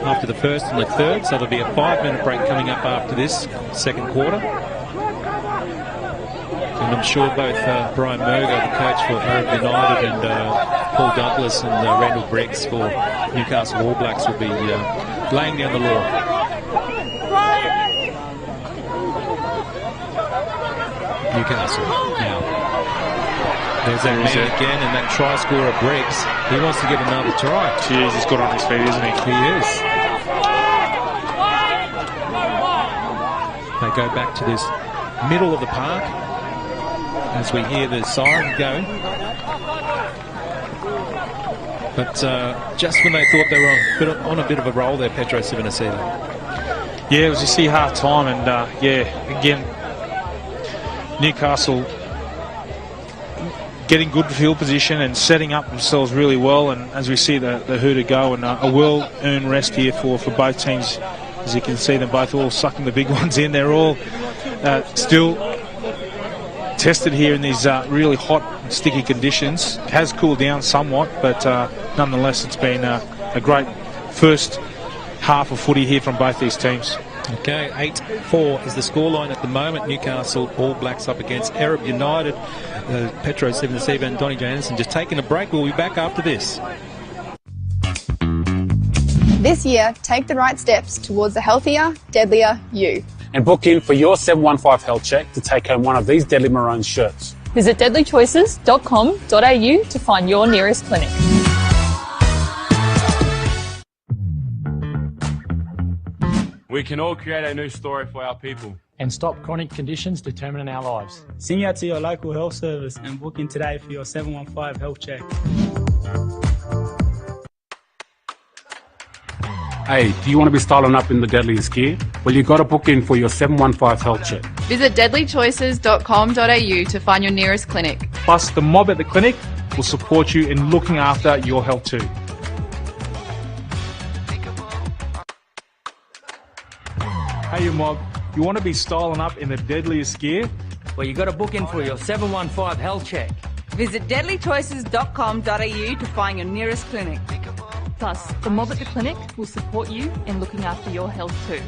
after the first and the third, so there'll be a 5-minute break coming up after this second quarter. And I'm sure both Brian Merger, the coach for Arab United, and Paul Douglas and Randall Briggs for Newcastle All Blacks will be laying down the law. Newcastle now. There's that man again, and that try scorer Briggs. He wants to get another try. Jeez, he's good on his feet, isn't he? He is. They go back to this middle of the park as we hear the siren going. But just when they thought they were on a bit of a roll there, Pedro Civoniceta. Yeah, it was, you see, half time, and again, Newcastle getting good field position and setting up themselves really well. And as we see the Hooter go, and a well-earned rest here for both teams. As you can see, them both all sucking the big ones in. They're all still tested here in these really hot and sticky conditions. It has cooled down somewhat, but nonetheless it's been a great first half of footy here from both these teams. Okay, 8-4 is the scoreline at the moment. Newcastle All Blacks up against Arab United. Petro 7-7 and Donny Johannesson just taking a break. We'll be back after this. This year, take the right steps towards a healthier, deadlier you. And book in for your 715 health check to take home one of these Deadly Maroons shirts. Visit deadlychoices.com.au to find your nearest clinic. We can all create a new story for our people. And stop chronic conditions determining our lives. Sing out to your local health service and book in today for your 715 health check. Hey, do you want to be styling up in the deadliest gear? Well, you got to book in for your 715 health check. Visit deadlychoices.com.au to find your nearest clinic. Plus, the mob at the clinic will support you in looking after your health too. Hey, you mob, you want to be styling up in the deadliest gear? Well, you got to book in for your 715 health check. Visit deadlychoices.com.au to find your nearest clinic. Plus, the mob at the clinic will support you in looking after your health too.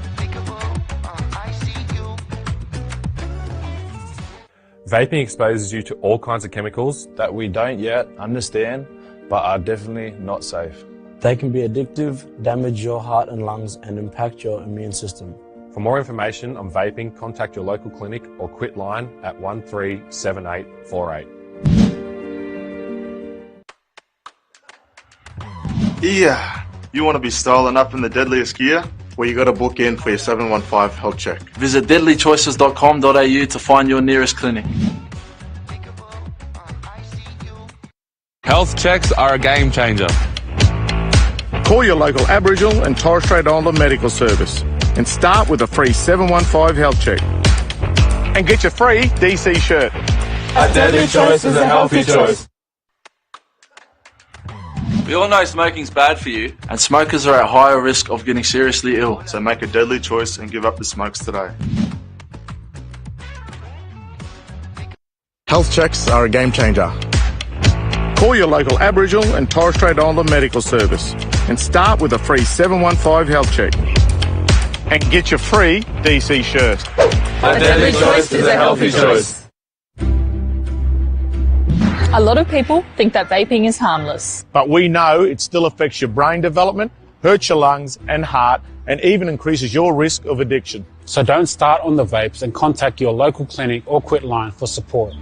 Vaping exposes you to all kinds of chemicals that we don't yet understand, but are definitely not safe. They can be addictive, damage your heart and lungs, and impact your immune system. For more information on vaping, contact your local clinic or quit line at 137848. Yeah, you want to be styling up in the deadliest gear? Well, you got to book in for your 715 health check. Visit deadlychoices.com.au to find your nearest clinic. Health checks are a game changer. Call your local Aboriginal and Torres Strait Islander medical service and start with a free 715 health check. And get your free DC shirt. A deadly choice is a healthy choice. We all know smoking's bad for you, and smokers are at higher risk of getting seriously ill. So make a deadly choice and give up the smokes today. Health checks are a game changer. Call your local Aboriginal and Torres Strait Islander medical service and start with a free 715 health check. And get your free DC shirt. A deadly choice is a healthy choice. A lot of people think that vaping is harmless. But we know it still affects your brain development, hurts your lungs and heart, and even increases your risk of addiction. So don't start on the vapes and contact your local clinic or quit line for support.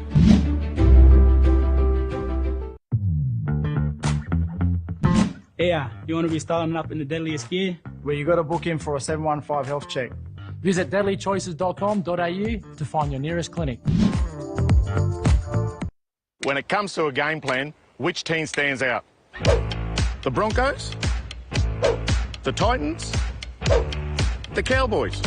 Yeah, you want to be styling up in the deadliest gear? Where you got to book in for a 715 health check. Visit deadlychoices.com.au to find your nearest clinic. When it comes to a game plan, which team stands out? The Broncos? The Titans? The Cowboys?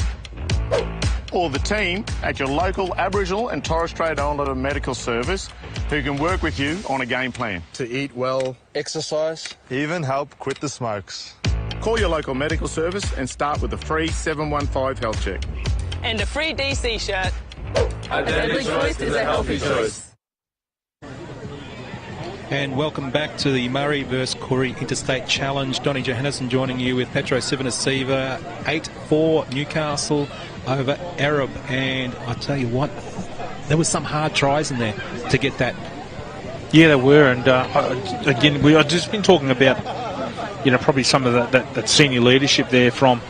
Or the team at your local Aboriginal and Torres Strait Islander medical service who can work with you on a game plan? To eat well, exercise, even help quit the smokes. Call your local medical service and start with a free 715 health check. And a free DC shirt. A deadly choice is a healthy choice. And welcome back to the Murri vs Koori Interstate Challenge. Donny Johannesson joining you with Petro 7-7, 8-4 Newcastle over Arab. And I tell you what, there was some hard tries in there to get that. Yeah, there were. And again, I've just been talking about, probably some of that senior leadership there from,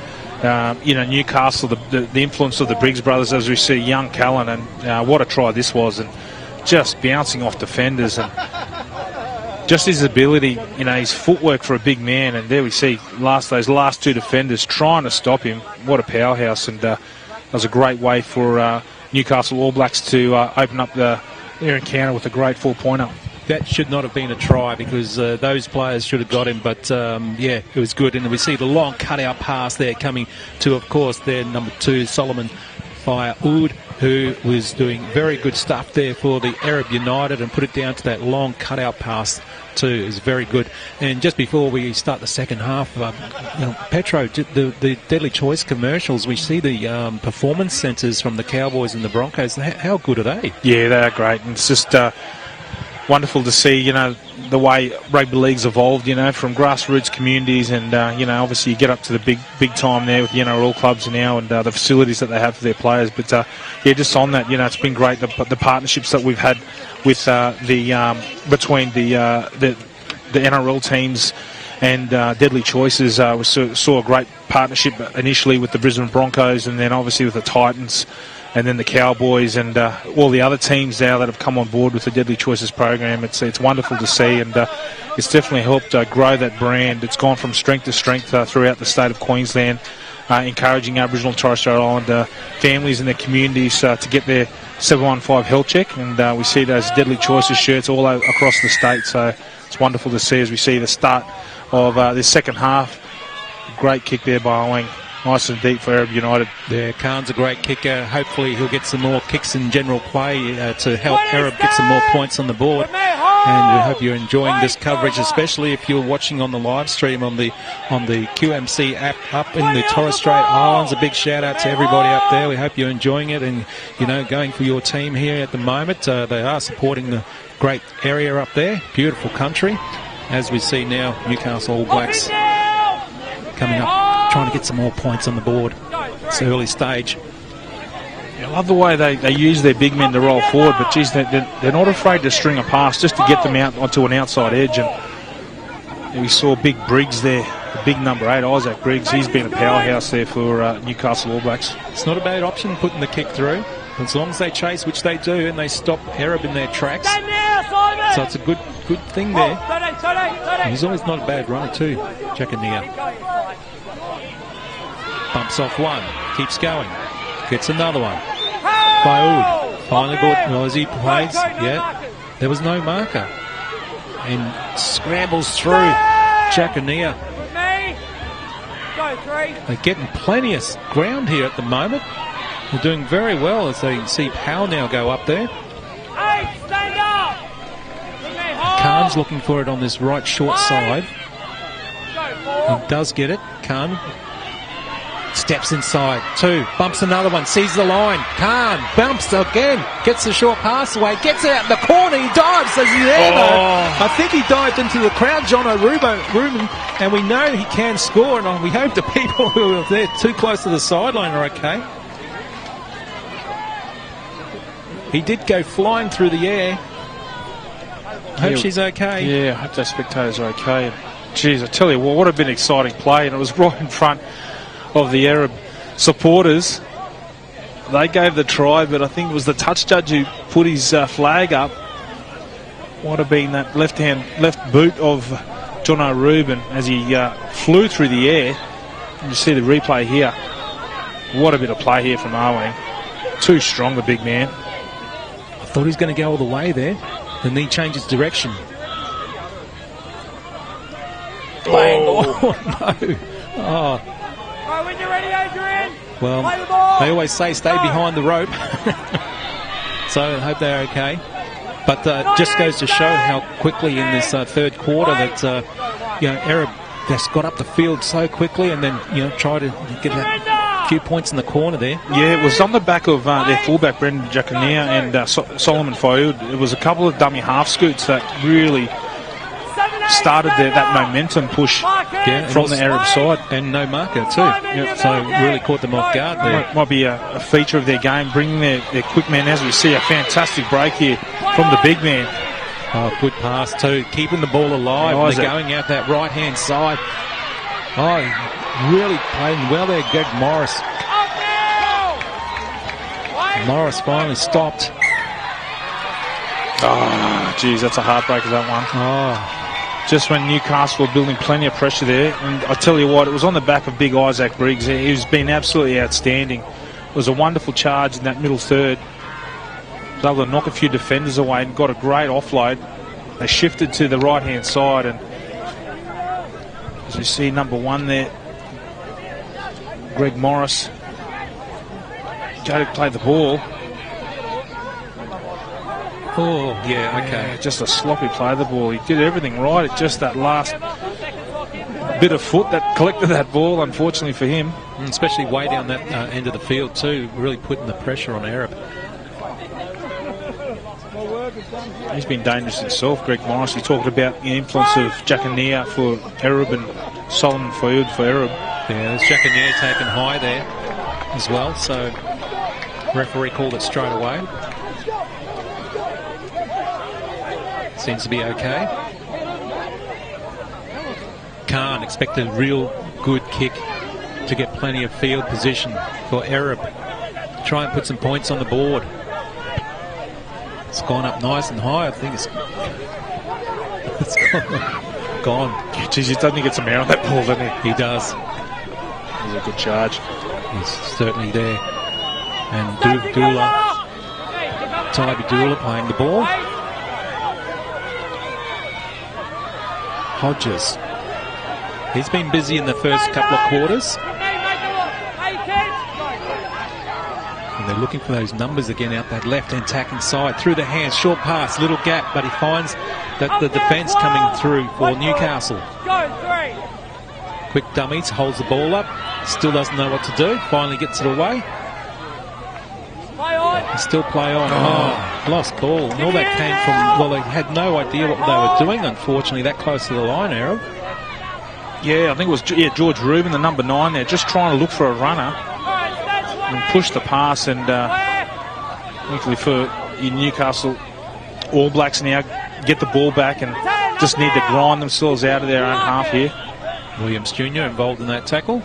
Newcastle, the influence of the Briggs brothers, as we see young Callan, and what a try this was, and just bouncing off defenders, and just his ability, his footwork for a big man. And there we see those last two defenders trying to stop him. What a powerhouse. And that was a great way for Newcastle All Blacks to open up their encounter with a great 4-pointer. That should not have been a try, because those players should have got him. But, it was good. And we see the long cutout pass there coming to, of course, their number 2, Solomon Fire Oud. who was doing very good stuff there for the Arab United and put it down to that long cutout pass too. Is very good. And just before we start the second half, Petro, the Deadly Choice commercials, we see the performance centres from the Cowboys and the Broncos. How good are they? Yeah, they are great. And it's just wonderful to see, the way rugby league's evolved, from grassroots communities and, obviously you get up to the big time there with the NRL clubs now and the facilities that they have for their players. But, just on that, it's been great, the partnerships that we've had with between the NRL teams and Deadly Choices. We saw a great partnership initially with the Brisbane Broncos and then obviously with the Titans and then the Cowboys and all the other teams now that have come on board with the Deadly Choices program. It's wonderful to see, and it's definitely helped grow that brand. It's gone from strength to strength throughout the state of Queensland, encouraging Aboriginal and Torres Strait Islander families and their communities to get their 715 health check, and we see those Deadly Choices shirts all across the state, so it's wonderful to see as we see the start of this second half. Great kick there by Owen. Nice and deep for Arab United. Yeah, Khan's a great kicker. Hopefully he'll get some more kicks in general play to help Arab get some more points on the board. And we hope you're enjoying this coverage, especially if you're watching on the live stream on the QMC app up in the Torres Strait Islands. A big shout out to everybody up there. We hope you're enjoying it and, going for your team here at the moment. They are supporting the great area up there. Beautiful country. As we see now, Newcastle All Blacks coming up, trying to get some more points on the board. It's early stage. I love the way they use their big men to roll forward, but geez, they're not afraid to string a pass just to get them out onto an outside edge. And we saw Big Briggs there, the big number 8, Isaac Briggs. He's been a powerhouse there for Newcastle All Blacks. It's not a bad option putting the kick through, as long as they chase, which they do, and they stop Arab in their tracks. So it's a good thing there. He's always not a bad runner too, Jacania. Bumps off one, keeps going, gets another one. Bayoud finally got noisy plays. Yeah, there was no marker, and scrambles through Jacania. They're getting plenty of ground here at the moment. They're doing very well as they see Powell now go up there. Khan's looking for it on this right short side. He does get it. Khan steps inside. 2, bumps another one, sees the line. Khan bumps again, gets the short pass away, gets it out in the corner. He dives. Is he there though? I think he dived into the crowd, John O'Ruben, and we know he can score. And we hope the people who are there too close to the sideline are okay. He did go flying through the air. I hope she's okay. Yeah, I hope those spectators are okay. Jeez, I tell you what would have been an exciting play, and it was right in front of the Arab supporters. They gave the try, but I think it was the touch judge who put his flag up. Would have been that left boot of John O'Ruben as he flew through the air. You see the replay here. What a bit of play here from Arwang. Too strong, the big man. I thought he was going to go all the way there. Then he changes direction. Oh no. Oh. Right, when you're ready, Adrian. Well, they always say stay behind the rope. So I hope they're okay. But just goes to show how quickly in this third quarter that Arab just got up the field so quickly and then try to get that few points in the corner there. Yeah, it was on the back of their fullback Brendan Jacania and Solomon Fayoud. It was a couple of dummy half scoots that really started that momentum push from the Arab side. And no marker too. Yep. So really caught them off guard there. Might be a feature of their game, bringing their quick men, as we see a fantastic break here from the big man. Oh, good pass too, keeping the ball alive. They're going out that right hand side. Oh, really playing well there, Greg Morris. Morris finally stopped. Oh, geez, that's a heartbreaker, that one. Oh. Just when Newcastle were building plenty of pressure there. And I tell you what, it was on the back of big Isaac Briggs. He's been absolutely outstanding. It was a wonderful charge in that middle third. Was able to knock a few defenders away and got a great offload. They shifted to the right-hand side, and as you see, number 1 there, Greg Morris, go to play the ball. Oh, yeah, okay. Just a sloppy play of the ball. He did everything right. It's just that last bit of foot that collected that ball, unfortunately for him. Especially way down that end of the field too, really putting the pressure on Arab. He's been dangerous himself, Greg Morris. He talked about the influence of Jacania for Arab and Solomon Field for Arab. Yeah, there's Jacania taken high there as well, so referee called it straight away. Seems to be okay. Khan expected a real good kick to get plenty of field position for Arab. Try and put some points on the board. It's gone up nice and high. I think it's gone. Geez, he doesn't get some air on that ball, doesn't he? He does. He's a good charge. He's certainly there. And Dula, Tybee Dula playing the ball. Hodges. He's been busy in the first couple of quarters. And they're looking for those numbers again out that left-hand attacking side. Through the hands, short pass, little gap, but he finds that the defence coming through for Newcastle. Quick dummies, holds the ball up, still doesn't know what to do, finally gets it away. Still play on. Oh, lost ball. And all that came from, well, they had no idea what they were doing, unfortunately, that close to the line, Arab. Yeah, I think it was George Rubin, the number 9 there, just trying to look for a runner and push the pass. And luckily for Newcastle All Blacks now get the ball back and just need to grind themselves out of their own half here. Williams Jr. involved in that tackle.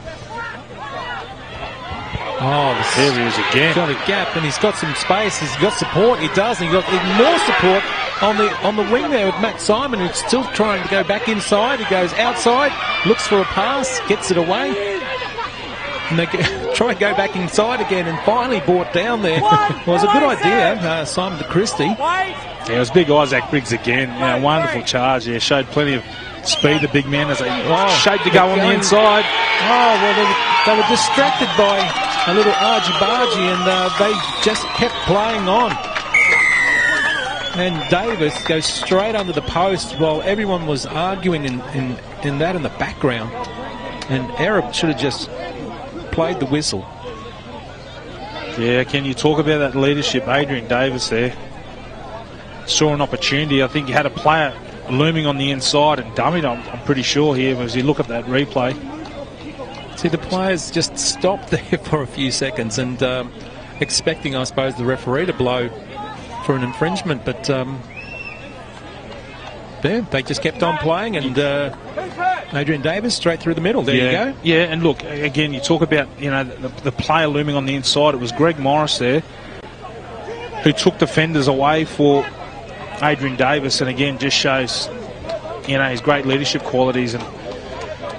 Oh, there he is again. He's got a gap and he's got some space. He's got support. He does. And he's got even more support on the wing there with Matt Simon, who's still trying to go back inside. He goes outside, looks for a pass, gets it away. And they try and go back inside again and finally brought down there. Well, it was a good idea, Simon de Christie. Yeah, it was big Isaac Briggs again. Yeah, wonderful charge. Yeah, showed plenty of speed, the big man, as they shaped to go on the inside. Oh, well, they were distracted by a little argy-bargy and they just kept playing on. And Davis goes straight under the post while everyone was arguing in that in the background. And Arab should have just played the whistle. Yeah, can you talk about that leadership? Adrian Davis there saw an opportunity. I think he had a player looming on the inside and dummied, I'm pretty sure here, as you look at that replay. See, the players just stopped there for a few seconds and expecting, I suppose, the referee to blow for an infringement, but they just kept on playing, and Adrian Davis straight through the middle. There you go. Yeah, and look, again, you talk about, you know, the player looming on the inside. It was Greg Morris there who took defenders away for Adrian Davis, and again just shows, you know, his great leadership qualities, and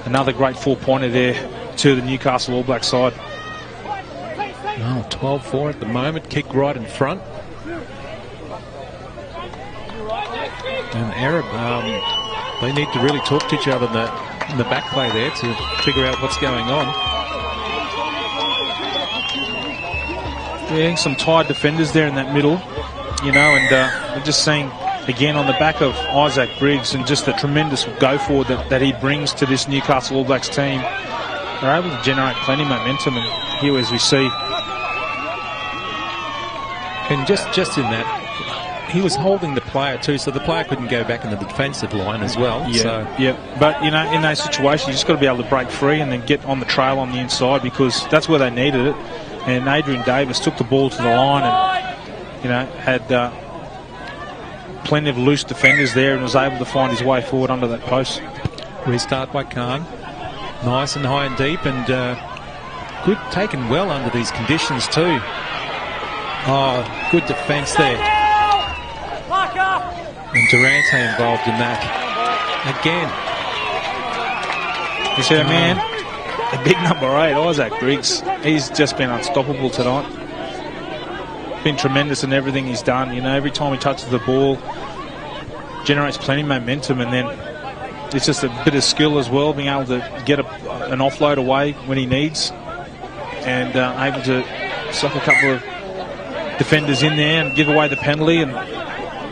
another great 4-pointer there to the Newcastle All Black side. Oh, 12-4 at the moment, kick right in front. And Arab, they need to really talk to each other in the back play there to figure out what's going on. Yeah, some tired defenders there in that middle, you know, and we're just seeing again on the back of Isaac Briggs and just the tremendous go forward that he brings to this Newcastle All Blacks team. They're able to generate plenty of momentum, and here as we see. And just in that, he was holding the player too, so the player couldn't go back in the defensive line as well. Yeah, but you know, in those situations, you just got to be able to break free and then get on the trail on the inside, because that's where they needed it. And Adrian Davis took the ball to the line and, you know, had plenty of loose defenders there and was able to find his way forward under that post. Restart by Khan. Nice and high and deep, and good, taken well under these conditions too. Oh, good defence there. And Durante involved in that again. You see that man? The big number 8, Isaac Briggs. He's just been unstoppable tonight. Been tremendous in everything he's done. You know, every time he touches the ball, generates plenty of momentum, and then it's just a bit of skill as well, being able to get an offload away when he needs, and able to suck a couple of defenders in there and give away the penalty, and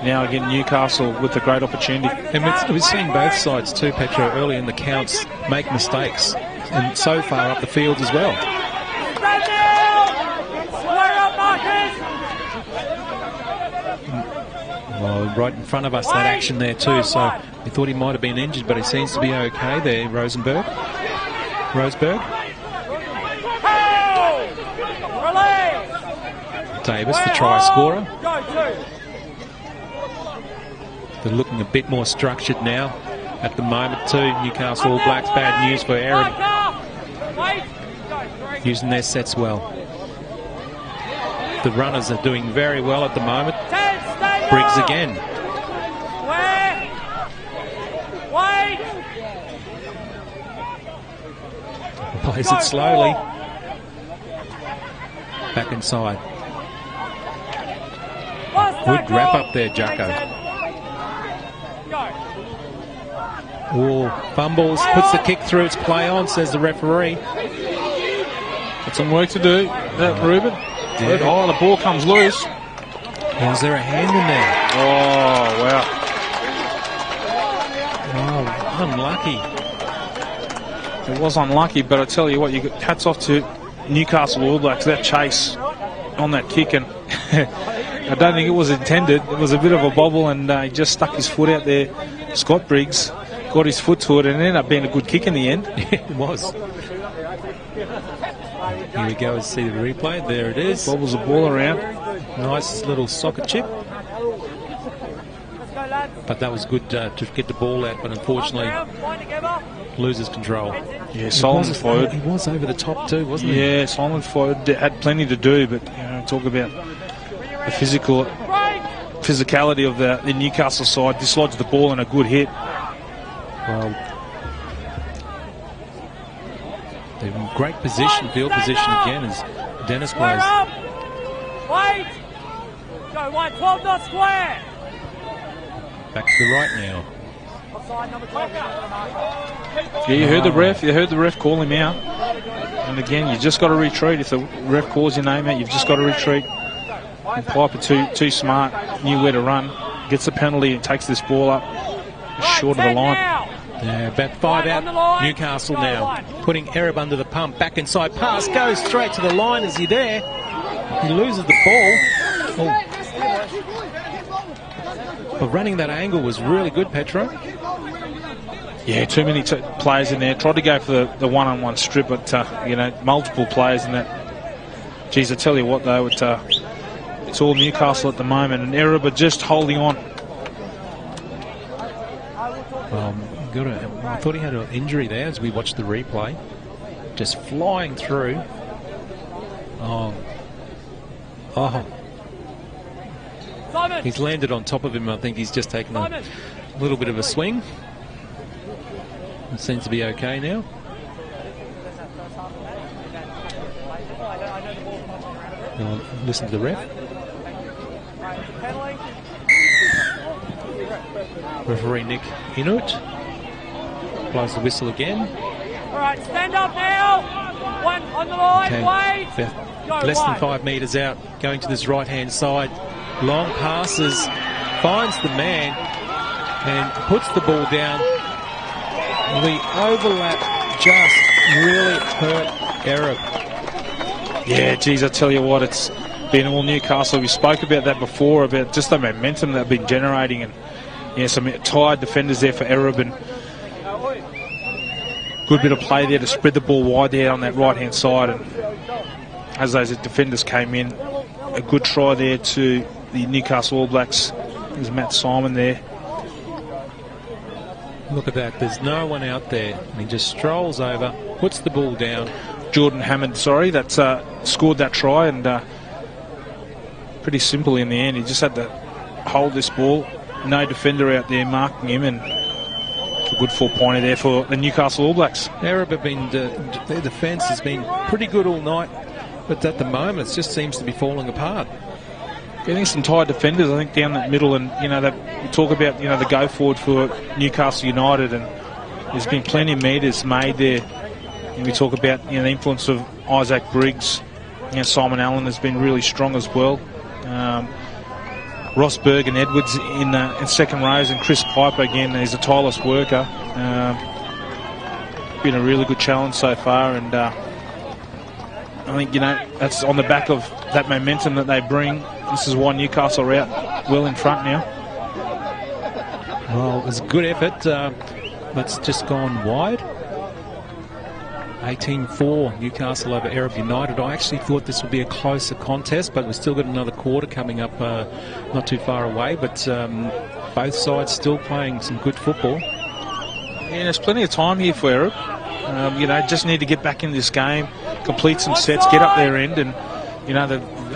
now again Newcastle with a great opportunity. And we've seen both sides too, Petro, early in the counts make mistakes, and so far up the field as well. Well, right in front of us, that action there too, so we thought he might have been injured, but he seems to be okay there, Rosberg. Davis, the try scorer. They're looking a bit more structured now at the moment too. Newcastle All Blacks, bad news for Aaron. Using their sets well. The runners are doing very well at the moment. Briggs again. Plays it slowly. Back inside. Good wrap up there, Jacko. Oh, fumbles, puts the kick through, it's play on, says the referee. Got some work to do, Ruben. Yeah. Oh, the ball comes loose. Was there a hand in there? Oh, wow. Oh, unlucky. It was unlucky, but I tell you what, hats off to Newcastle All Blacks, that chase on that kick, and I don't think it was intended. It was a bit of a bobble, and he just stuck his foot out there. Scott Briggs got his foot to it, and it ended up being a good kick in the end. It was. Here we go and see the replay. There it is. Bobbles the ball around. Nice little soccer chip. But that was good to get the ball out, but unfortunately loses control. Yeah, Solomon Floyd. He was over the top too, wasn't he? Yeah, Solomon Floyd had plenty to do, but talk about the physicality of the Newcastle side. Dislodged the ball and a good hit. Well, they're in great position, field position again as Dennis plays. Wait! Go 112 not square! Back to the right now. Yeah, you heard the ref. You heard the ref call him out. And again, you just got to retreat. If the ref calls your name out, you've just got to retreat. And Piper too smart, knew where to run, gets the penalty and takes this ball up short of the line. Yeah, about 5 out. Newcastle now putting Ereb under the pump. Back inside pass goes straight to the line. Is he there? He loses the ball. Oh. But running that angle was really good, Petro. Yeah, too many players in there. Tried to go for the one-on-one strip, but multiple players in that. Geez, I tell you what though, it's all Newcastle at the moment, and Ereb are just holding on. I thought he had an injury there as we watched the replay. Just flying through. Oh. He's landed on top of him. I think he's just taken a little bit of a swing. It seems to be okay now. Listen to the ref. Referee Nick Inuit blows the whistle again. All right, stand up now. One on the line, wait. Less than 5 metres out, going to this right-hand side. Long passes, finds the man and puts the ball down. The overlap just really hurt Ereb. Yeah, geez, I tell you what, it's been all Newcastle. We spoke about that before, about just the momentum they've been generating, and some tired defenders there for Ereb, and good bit of play there to spread the ball wide there on that right-hand side. And as those defenders came in, a good try there to the Newcastle All Blacks. There's Matt Simon there. Look at that, there's no one out there. And he just strolls over, puts the ball down. Jordan Hammond, that's scored that try, and pretty simple in the end. He just had to hold this ball. No defender out there marking him, and a good 4-pointer there for the Newcastle All Blacks. Ereb have been, their defence has been pretty good all night, but at the moment it just seems to be falling apart. Getting some tired defenders, I think, down that middle, and we talk about the go forward for Newcastle United, and there's been plenty of metres made there. And we talk about the influence of Isaac Briggs. Simon Allen has been really strong as well. Ross Berg and Edwards in second rows, and Chris Piper again is a tireless worker. Been a really good challenge so far, and I think, you know, that's on the back of that momentum that they bring. This is why Newcastle are out well in front now. Well, it was a good effort, but it's just gone wide. 18-4 Newcastle over Ereb United. I actually thought this would be a closer contest, but we've still got another quarter coming up not too far away. But both sides still playing some good football. Yeah, there's plenty of time here for Ereb. You know, just need to get back in this game, complete some sets, get up their end, and, you know,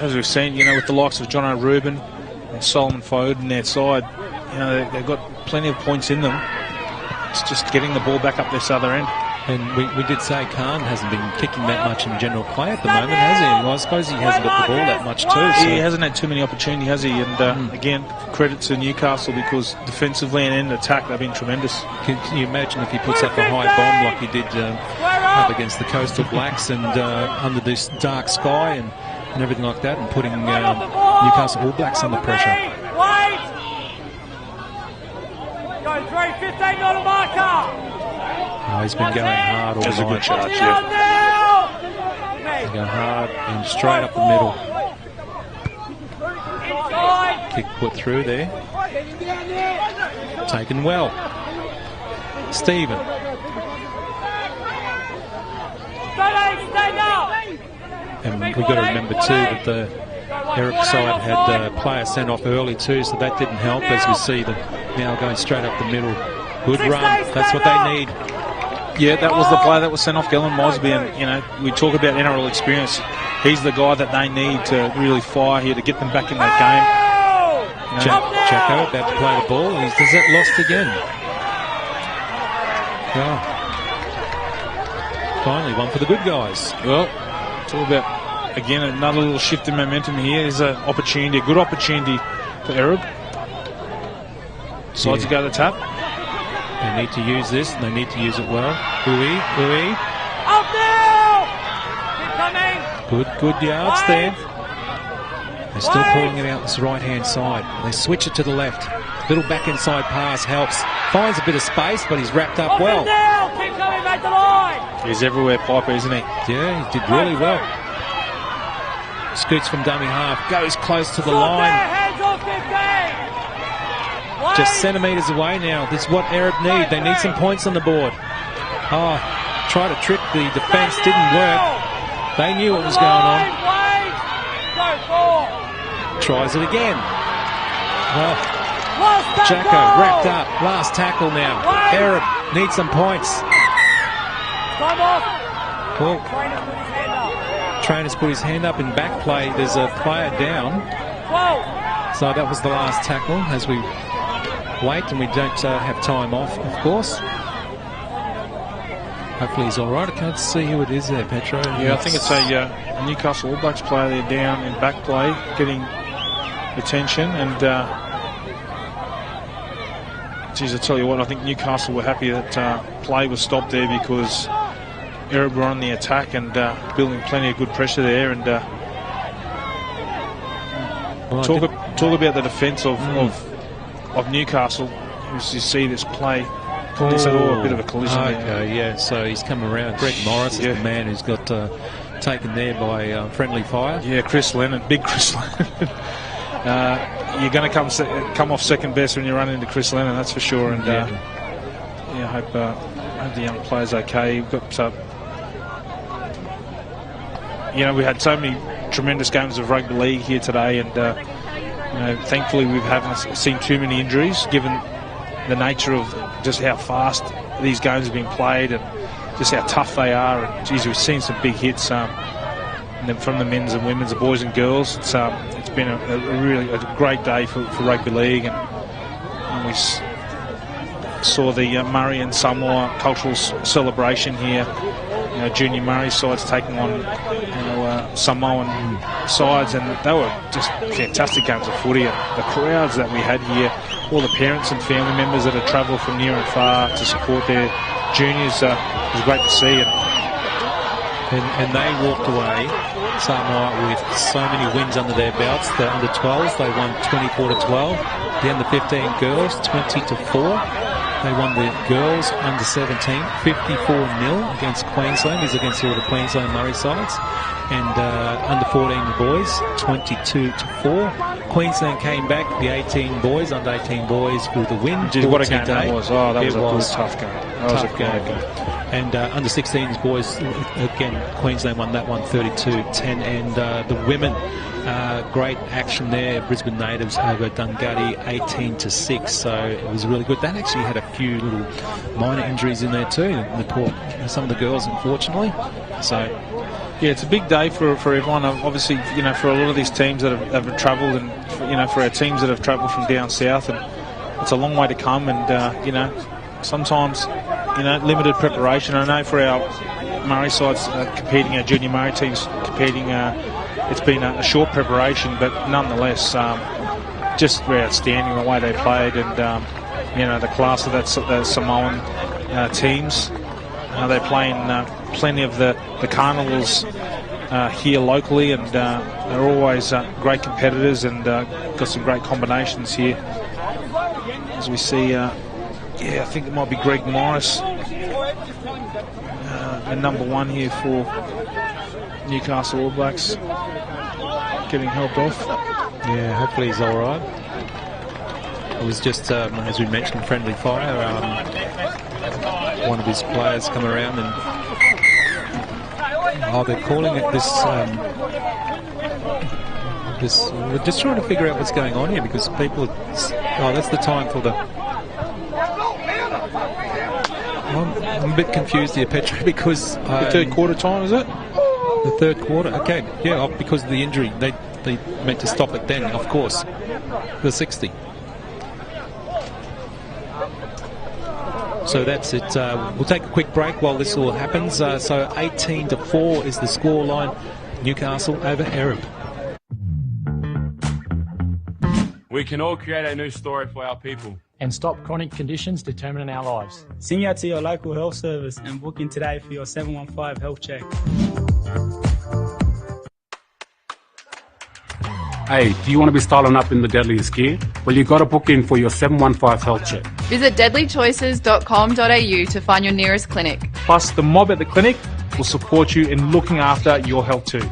as we've seen, you know, with the likes of John O'Rubin and Solomon Foden in their side, you know, they've got plenty of points in them. It's just getting the ball back up this other end. And we did say Khan hasn't been kicking that much in general play at the moment, has he? Well, I suppose he hasn't got the ball that much too. So. He hasn't had too many opportunities, has he? And again, credit to Newcastle, because defensively and in attack they've been tremendous. Can you imagine if he puts up a high bomb like he did up against the Coastal Blacks and under this dark sky and everything like that, and putting Newcastle All Blacks under pressure? Go 3-15 on a marker. Oh, he's been going hard all night. That's a good charge, yeah. He's going hard and straight up the middle. Kick put through there. Taken well. Stephen. And we've got to remember too that the Ereb side had a player sent off early too, so that didn't help, as we see them now going straight up the middle. Good run. That's what they need. Yeah, that was the player that was sent off, Glenn Mosby, and, you know, we talk about NRL experience. He's the guy that they need to really fire here to get them back in that game. You know, Jacko about to play the ball. Does that lost again? Oh. Finally, one for the good guys. Well, it's all about, again, another little shift in momentum here. There's an opportunity, a good opportunity for Ereb. Decides to go to the tap. They need to use this, and they need to use it well. Ui. Up now! Keep coming! Good yards there. They're still pulling it out this right-hand side. They switch it to the left. Little back inside pass helps. Finds a bit of space, but he's wrapped up well. Keep coming back the line! He's everywhere, Piper, isn't he? Yeah, he did really well. Scoots from dummy half, goes close to the line. Hands off 15! Just centimetres away now. This is what Ereb need. They need some points on the board. Oh, try to trick the defence, didn't work. They knew what was going on. Tries it again. Well, Jacko wrapped up. Last tackle now. Ereb needs some points. Well, Trainer's put his hand up in back play. There's a player down. So that was the last tackle as we wait, and we don't have time off, of course. Hopefully he's all right. I can't see who it is there, Petro. Yeah, I think it's a Newcastle All Blacks player there down in back play, getting attention. And, geez, I tell you what, I think Newcastle were happy that play was stopped there, because Ereb were on the attack and building plenty of good pressure there. And talk about the defence of Newcastle. As you see this play, this at all a bit of a collision. Okay, yeah. So he's come around. Greg Morris is the man who's got taken there by friendly fire. Yeah, Chris Lennon, big Chris Lennon. You're going to come off second best when you run into Chris Lennon, that's for sure. And I hope the young player's okay. We've got, you know, we had so many tremendous games of rugby league here today, and you know, thankfully we haven't seen too many injuries, given the nature of just how fast these games have been played and just how tough they are. And geez, we've seen some big hits and then from the men's and women's, the boys and girls. It's been a really great day for rugby league, and we saw the Murri and Samoa cultural celebration here. You know, junior Murri sides taking on Samoan sides, and they were just fantastic games of footy. And the crowds that we had here, all the parents and family members that have travelled from near and far to support their juniors, it was great to see. And And they walked away, Samoa, with so many wins under their belts. The under 12s, they won 24-12. The under 15 girls, 20-4. They won the girls under 17, 54-0 against Queensland. These against all the Queensland Murri sides. And under 14 boys, 22-4. Queensland came back, the 18 boys, under 18 boys, with the win. What a game that was. Oh, that was a good, tough game. That was a game. And under 16s boys, again, Queensland won that one 32-10. And the women, great action there. Brisbane Natives over Dungutty 18-6. So it was really good. That actually had a few little minor injuries in there too. Some of the girls, unfortunately. So yeah, it's a big day for everyone. Obviously, for a lot of these teams that have travelled, and for our teams that have travelled from down south, and it's a long way to come. And sometimes limited preparation. I know for our Murri sides competing, our junior Murri teams competing, it's been a short preparation, but nonetheless, just outstanding the way they played, and the class of that Samoan teams. They're playing plenty of the carnivals here locally, and they're always great competitors, and got some great combinations here. As we see, I think it might be Greg Morris, the number 1 here for Newcastle All Blacks, getting helped off. Yeah, hopefully he's all right. It was just, as we mentioned, friendly fire. One of his players come around and they're calling it this. We're just trying to figure out what's going on here, because people. That's the time for the. I'm a bit confused here, Petro, because the third quarter time, is it? The third quarter. Okay, yeah, because of the injury, they meant to stop it then. Of course, the 60. So that's it. We'll take a quick break while this all happens. So 18-4 is the scoreline. Newcastle over Ereb. We can all create a new story for our people. And stop chronic conditions determining our lives. Sing out to your local health service and book in today for your 715 health check. Hey, do you want to be styling up in the deadliest gear? Well, you got to book in for your 715 health check. Visit deadlychoices.com.au to find your nearest clinic. Plus, the mob at the clinic will support you in looking after your health too.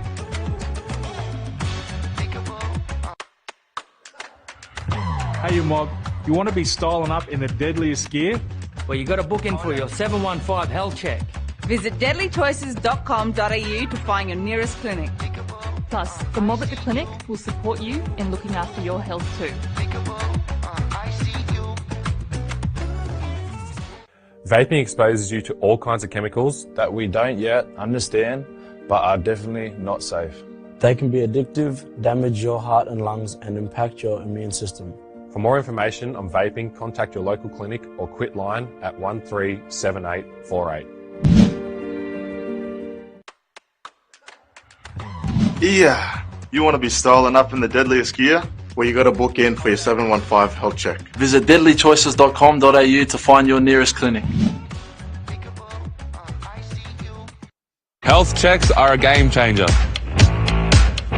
Hey, you mob, you want to be styling up in the deadliest gear? Well, you got to book in for your 715 health check. Visit deadlychoices.com.au to find your nearest clinic. Plus, the mob at the clinic will support you in looking after your health too. Vaping exposes you to all kinds of chemicals that we don't yet understand, but are definitely not safe. They can be addictive, damage your heart and lungs, and impact your immune system. For more information on vaping, contact your local clinic or quit line at 137848. Yeah, you want to be styling up in the deadliest gear? Well, you got to book in for your 715 health check. Visit deadlychoices.com.au to find your nearest clinic. Health checks are a game changer.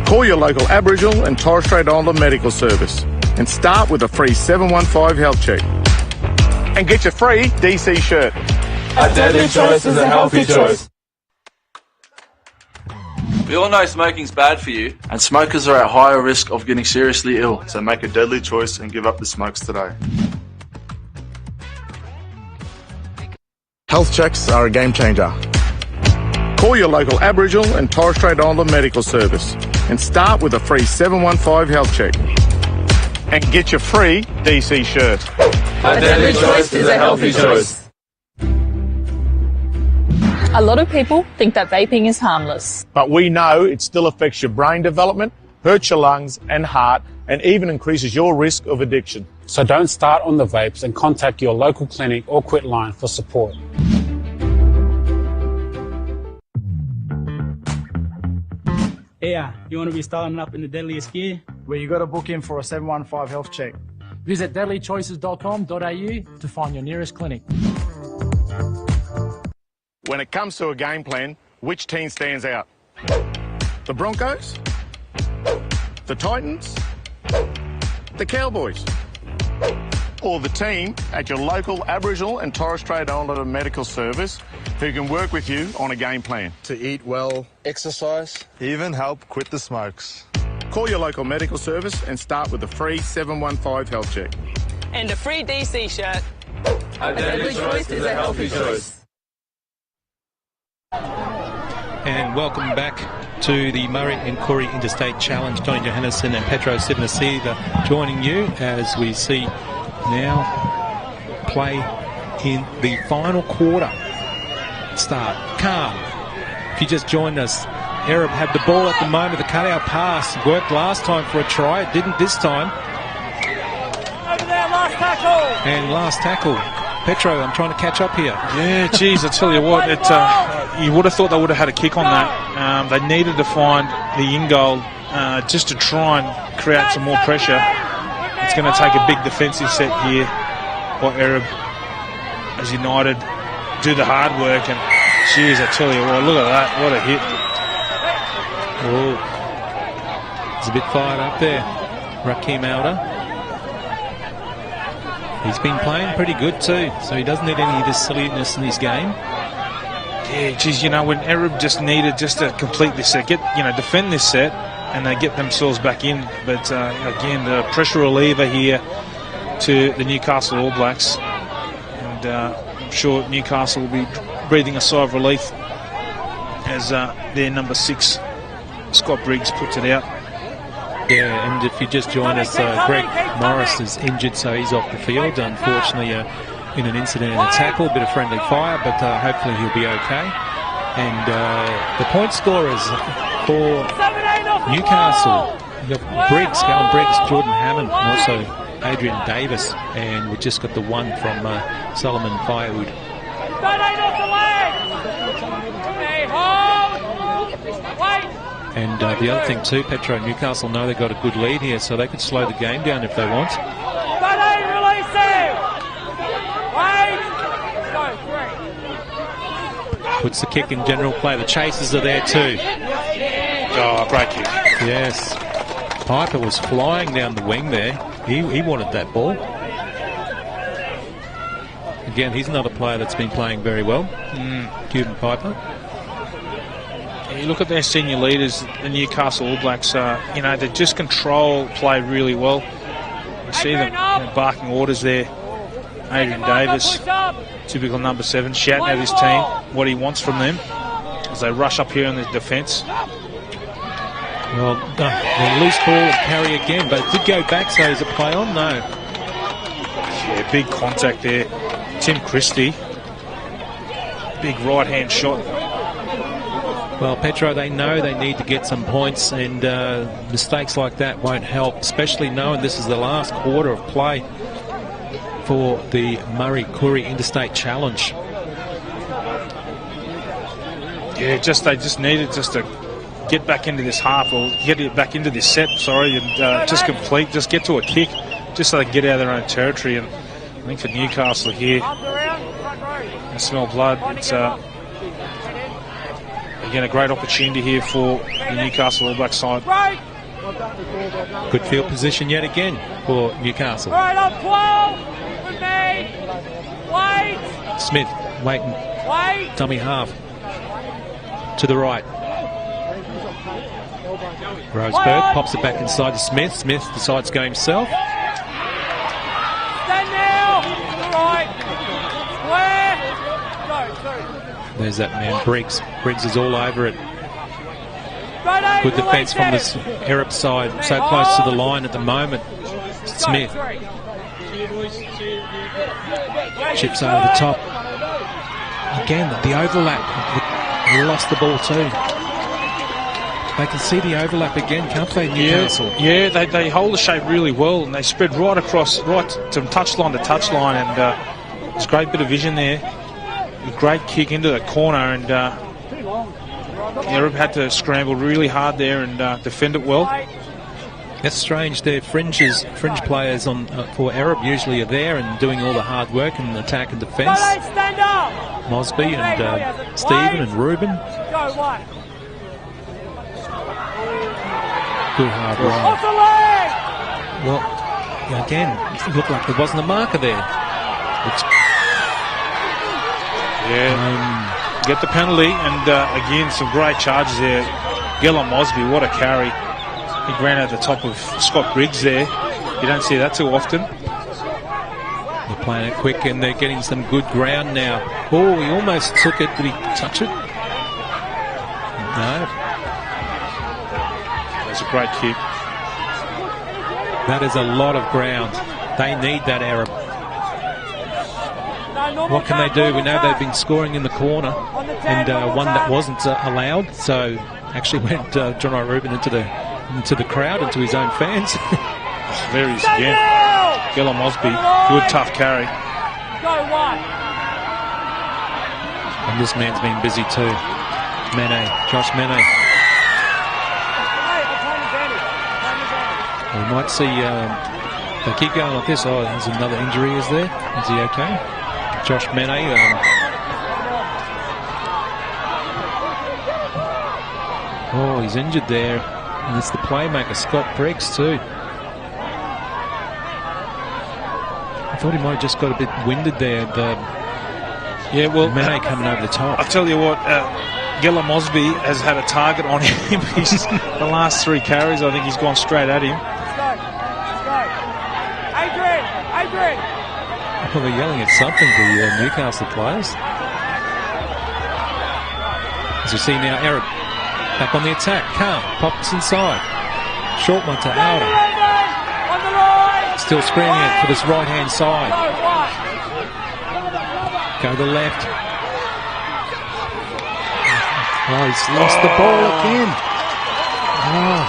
Call your local Aboriginal and Torres Strait Islander medical service and start with a free 715 health check. And get your free DC shirt. A deadly choice is a healthy choice. We all know smoking's bad for you, and smokers are at higher risk of getting seriously ill. So make a deadly choice and give up the smokes today. Health checks are a game changer. Call your local Aboriginal and Torres Strait Islander medical service and start with a free 715 health check. And get your free DC shirt. A deadly choice is a healthy choice. A lot of people think that vaping is harmless. But we know it still affects your brain development, hurts your lungs and heart, and even increases your risk of addiction. So don't start on the vapes and contact your local clinic or quit line for support. Yeah, you want to be styling up in the deadliest gear? Where you got to book in for a 715 health check. Visit deadlychoices.com.au to find your nearest clinic. When it comes to a game plan, which team stands out? The Broncos? The Titans? The Cowboys? Or the team at your local Aboriginal and Torres Strait Islander medical service who can work with you on a game plan? To eat well, exercise, even help quit the smokes. Call your local medical service and start with a free 715 health check. And a free DC shirt. A deadly choice is a healthy choice. And welcome back to the Murri and Carnival Interstate Challenge. Johnny Johannesson and Petro Sivnasiva joining you as we see now play in the final quarter. Start. Calm. If you just joined us, Arab had the ball at the moment. The cutout pass worked last time for a try. It didn't this time. Over there, last tackle. And last tackle. Petro, I'm trying to catch up here. Yeah, geez, I tell you what, you would have thought they would have had a kick on that. They needed to find the in-goal just to try and create some more pressure. It's going to take a big defensive set here by Arab as United do the hard work. And, geez, I tell you what, look at that. What a hit. Oh, he's a bit fired up there, Rakeem Alder. He's been playing pretty good too, so he doesn't need any of this silliness in his game. Yeah, geez, you know, when Arab just needed just to complete this set, defend this set, and they get themselves back in. But again, the pressure reliever here to the Newcastle All Blacks, and I'm sure Newcastle will be breathing a sigh of relief as their number 6, Scott Briggs, puts it out. Yeah, and if you just join us, Greg Morris is injured, so he's off the field, unfortunately, in an incident in a tackle, a bit of friendly fire, but hopefully he'll be okay. And the point scorers for Newcastle, you've got Briggs, Callum Briggs, Jordan Hammond, and also Adrian Davis, and we've just got the one from Solomon Firewood. And the other thing too, Petro, Newcastle know they've got a good lead here, so they could slow the game down if they want. Puts the kick in general play. The chasers are there too. Oh, great kick. Yes. Piper was flying down the wing there. He wanted that ball. Again, he's another player that's been playing very well. Cuban Piper. You look at their senior leaders, the Newcastle All Blacks, they just control play really well. You see them barking orders there. Adrian Davis, typical number 7, shouting at his team what he wants from them as they rush up here in the defence. Well, the loose ball carry again, but it did go back, so is it play on? No. Yeah, big contact there. Tim Christie. Big right-hand shot. Well, Petro, they know they need to get some points, and mistakes like that won't help, especially knowing this is the last quarter of play for the Murri Carnival Interstate Challenge. Yeah, they just needed to get back into this half, or get it back into this set, and just get to a kick, just so they can get out of their own territory. And I think for Newcastle here, I smell blood. It's again a great opportunity here for the Newcastle All Black side. Good field position yet again for Newcastle. Right up 12 with me. Wait. Smith waiting. Wait. Dummy half. To the right. Roseberg pops it back inside to Smith. Smith decides to go himself. Stand now. Right. Square. Go. There's that man, Briggs. Briggs is all over it. Good defence from this Arab side. So close to the line at the moment. Smith. Chips over the top. Again, the overlap. He lost the ball too. They can see the overlap again, can't they, Newcastle? Yeah, they hold the shape really well, and they spread right across, right from touchline to touchline, and there's a great bit of vision there. A great kick into the corner, and Arab had to scramble really hard there and defend it well. That's strange. Their fringe players on for Arab usually are there and doing all the hard work in attack and defence. Stand up. Mosby and Stephen and Ruben. Go one. Good hard run. Off the leg. Well, again, it looked like there wasn't a marker there. Get the penalty, and again, some great charges there. Gillum Mosby, what a carry. He ran out the top of Scott Briggs there. You don't see that too often. They're playing it quick, and they're getting some good ground now. Oh, he almost took it. Did he touch it? No. That's a great kick. That is a lot of ground. They need that Arab. What can they do? We know they've been scoring in the corner, and one that wasn't allowed. So actually went John Reuben into the crowd, into his own fans. There he is again. Gillum Mosby, good tough carry. Go one. And this man's been busy too. Josh Mene. We might see they keep going like this. Oh, there's another injury, is there? Is he okay? Josh Mene. Oh, he's injured there. And it's the playmaker, Scott Briggs, too. I thought he might have just got a bit winded there. Mene coming over the top. I'll tell you what, Gillum Mosby has had a target on him. The last 3 carries, I think he's gone straight at him. Let's go. Adrian. Well, they're yelling at something, the Newcastle players. As you see now, Arab back on the attack. Calm, pops inside. Short one to Outer. Still screaming it for this right-hand side. Go to the left. Oh, he's lost the ball again. Oh.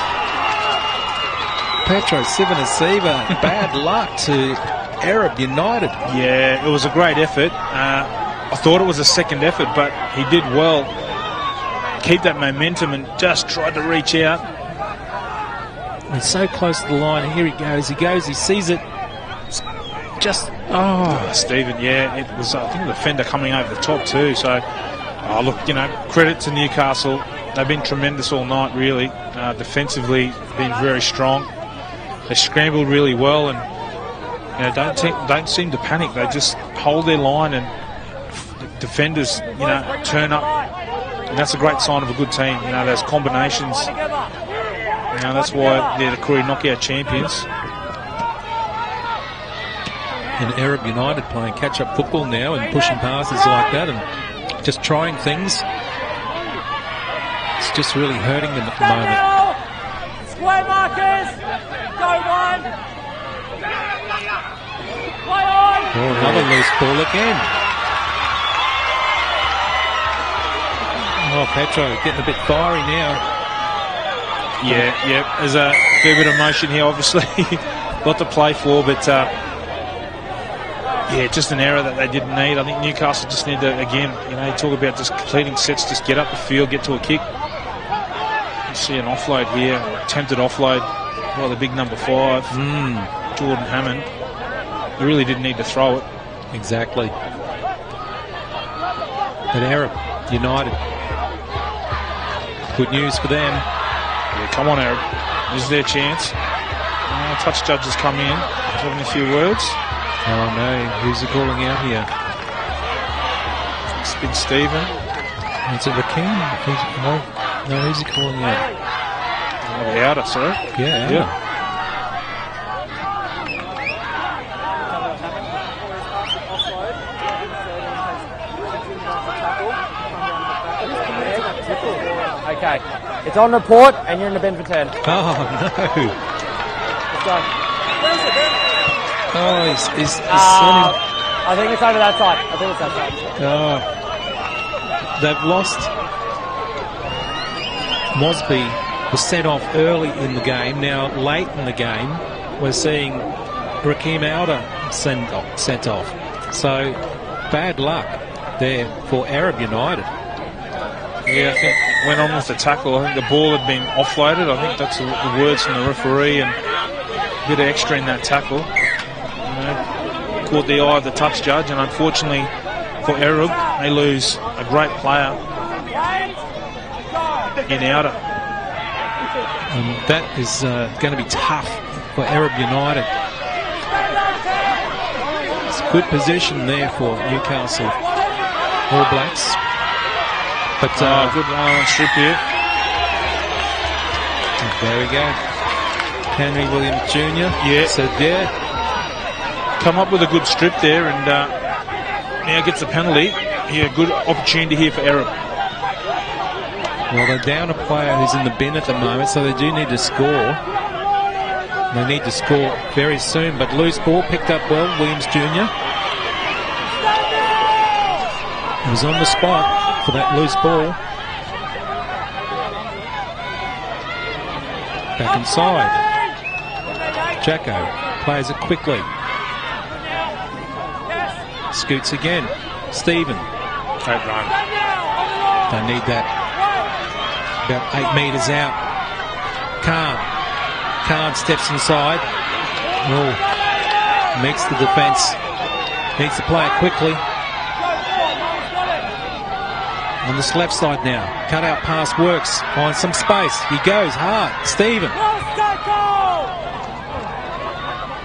Petro Sivanasiva, bad luck to Arab United. Yeah, it was a great effort. I thought it was a second effort, but he did well. Keep that momentum and just tried to reach out. He's so close to the line. Here he goes, he sees it. Just, Stephen, it was, I think, the defender coming over the top too. So, look, credit to Newcastle. They've been tremendous all night, really. Defensively, been very strong. They scrambled really well and don't seem to panic. They just hold their line, and the defenders, turn up. And that's a great sign of a good team. Those combinations. That's why they're the Koori knockout champions. And Arab United playing catch-up football now and pushing passes like that and just trying things. It's just really hurting them at the moment. Square markers. Go one. Play on. Oh, another loose ball again. Oh, Petro getting a bit fiery now. Yeah. There's a fair bit of motion here, obviously. Lot to play for, but just an error that they didn't need. I think Newcastle just need to, again, talk about just completing sets, just get up the field, get to a kick. You see an offload here, attempted offload by the big number 5, Jordan Hammond. He really didn't need to throw it. Exactly. But Arab United, good news for them. Yeah, come on, Arab. This is their chance. Touch judges come in, having a few words. Oh no, who's he calling out here? It's been Stephen. Is it Rakim? No, who's he calling out? The outer, sorry. Yeah. Okay, it's on report, and you're in the bin for 10. Oh no! Let's go. Oh, he's I think it's over that side. Oh, they've lost. Mosby was sent off early in the game. Now, late in the game, we're seeing Rakim Outer sent off. So, bad luck there for Arab United. Yeah, I think went on with the tackle. I think the ball had been offloaded. I think that's the words from the referee, and a bit of extra in that tackle. Caught the eye of the touch judge, and unfortunately for Erub, they lose a great player in outer. And that is going to be tough for Erub United. It's good position there for Newcastle All Blacks. But good strip here. There we go. Henry Williams Jr. Yeah. So there. Come up with a good strip there, and now gets the penalty. Yeah, good opportunity here for Erub. Well, they're down a player who's in the bin at the moment, so they do need to score. They need to score very soon, but loose ball picked up well, Williams Jr. He was on the spot for that loose ball. Back inside. Jacko plays it quickly. Scoots again. Stephen. Great run. They need that. About 8 metres out. Khan steps inside. Oh, meets the defence. Needs to play it quickly. On this left side now. Cut out pass works. Finds some space. He goes hard. Stephen.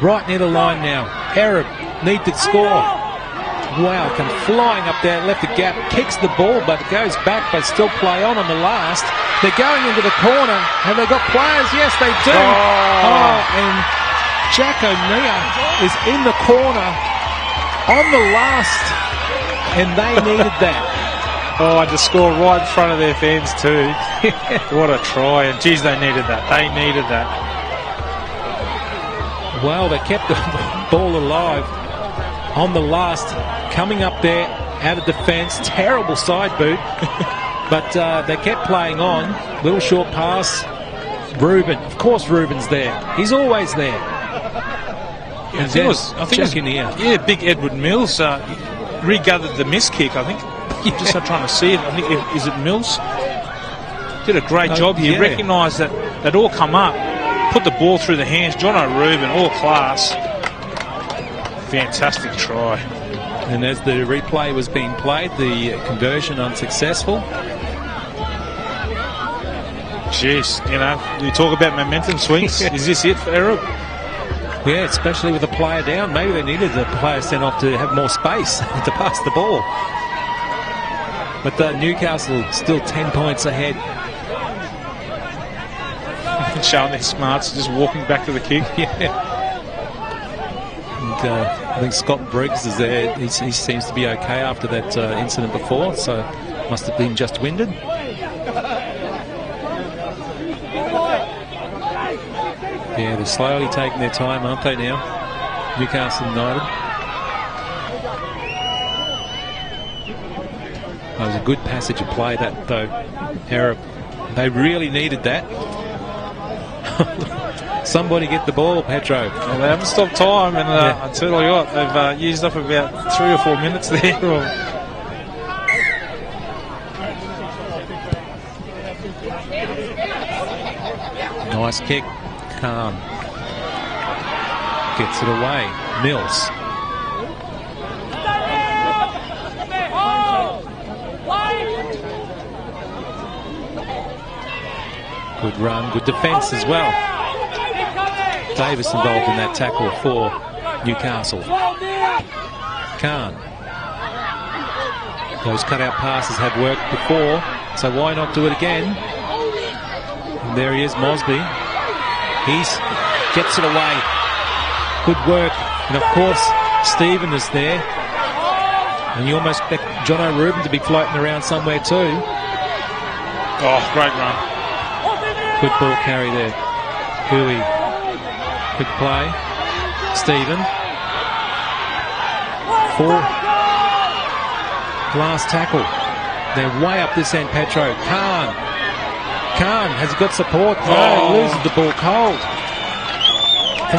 Right near the line now. Erub need to score. Wow, come flying up there, left the gap, kicks the ball, but it goes back, but still play on the last. They're going into the corner. Have they got players? Yes, they do. And Jack O'Neill is in the corner on the last, and they needed that. And to score right in front of their fans too. What a try, and geez, they needed that. They needed that. Well, they kept the ball alive on the last, coming up there out of defence. Terrible side boot. But they kept playing on. Little short pass. Ruben. Of course Ruben's there. He's always there. I think it was in here. Yeah, big Edward Mills regathered the miss kick, I think. Just not trying to see it. I think, is it Mills? Did a great job here. Yeah. Recognised that they'd all come up. Put the ball through the hands. John O'Ruben, all class. Fantastic try. And as the replay was being played, the conversion unsuccessful. Jeez, we talk about momentum swings. Is this it for Erub? Yeah, especially with a player down. Maybe they needed the player sent off to have more space to pass the ball. But Newcastle still 10 points ahead. Showing their smarts, just walking back to the kick. Yeah. And, I think Scott Briggs is there. He seems to be okay after that incident before, so must have been just winded. Yeah, they're slowly taking their time, aren't they now? Newcastle United. That was a good passage of play, that though. Erub. They really needed that. Somebody get the ball, Petro. Well, they haven't stopped time, and I tell you what, they've used up about 3 or 4 minutes there. Nice kick. Khan gets it away. Mills. Good run, good defence as well. Davis involved in that tackle for Newcastle. Khan. Those cut-out passes have worked before, so why not do it again? And there he is, Mosby. He gets it away. Good work. And of course, Stephen is there. And you almost expect John O'Ruben to be floating around somewhere too. Oh, great run. Good ball carry there. Hui. Quick play. Stephen. Last tackle. They're way up this end, Petro. Khan has he got support? No, he loses the ball cold.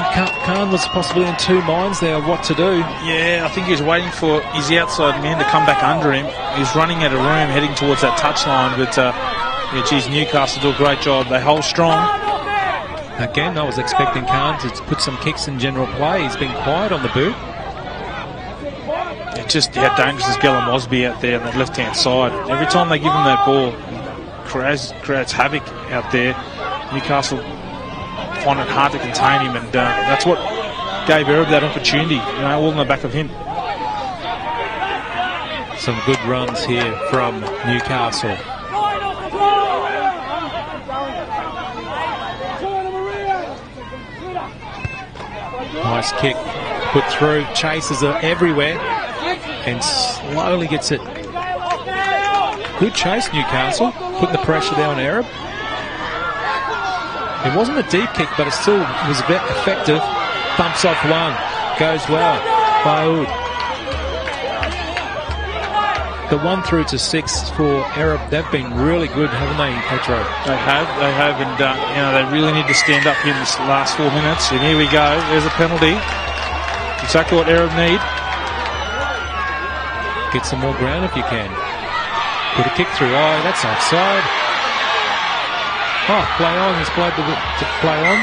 think Khan was possibly in two minds there of what to do. Yeah, I think he was waiting for his outside man to come back under him. He was running out of room, heading towards that touchline, but yeah, geez, Newcastle do a great job. They hold strong. Again, I was expecting Khan to put some kicks in general play. He's been quiet on the boot. It's just how dangerous is Gillum Mosby out there on the left-hand side. Every time they give him that ball, creates havoc out there. Newcastle find it hard to contain him, and that's what gave Ereb that opportunity. All in the back of him. Some good runs here from Newcastle. Nice kick, put through. Chases are everywhere, and slowly gets it. Good chase, Newcastle, putting the pressure there on Ereb. It wasn't a deep kick, but it still was a bit effective. Bumps off one, goes well. Baoud. The 1 through to 6 for Ereb, they've been really good, haven't they, Petro? They have, and they really need to stand up in this last 4 minutes. And here we go. There's a penalty. Exactly what Ereb need. Get some more ground if you can. Put a kick through. Oh, that's offside. Oh, play on. He's played to play on.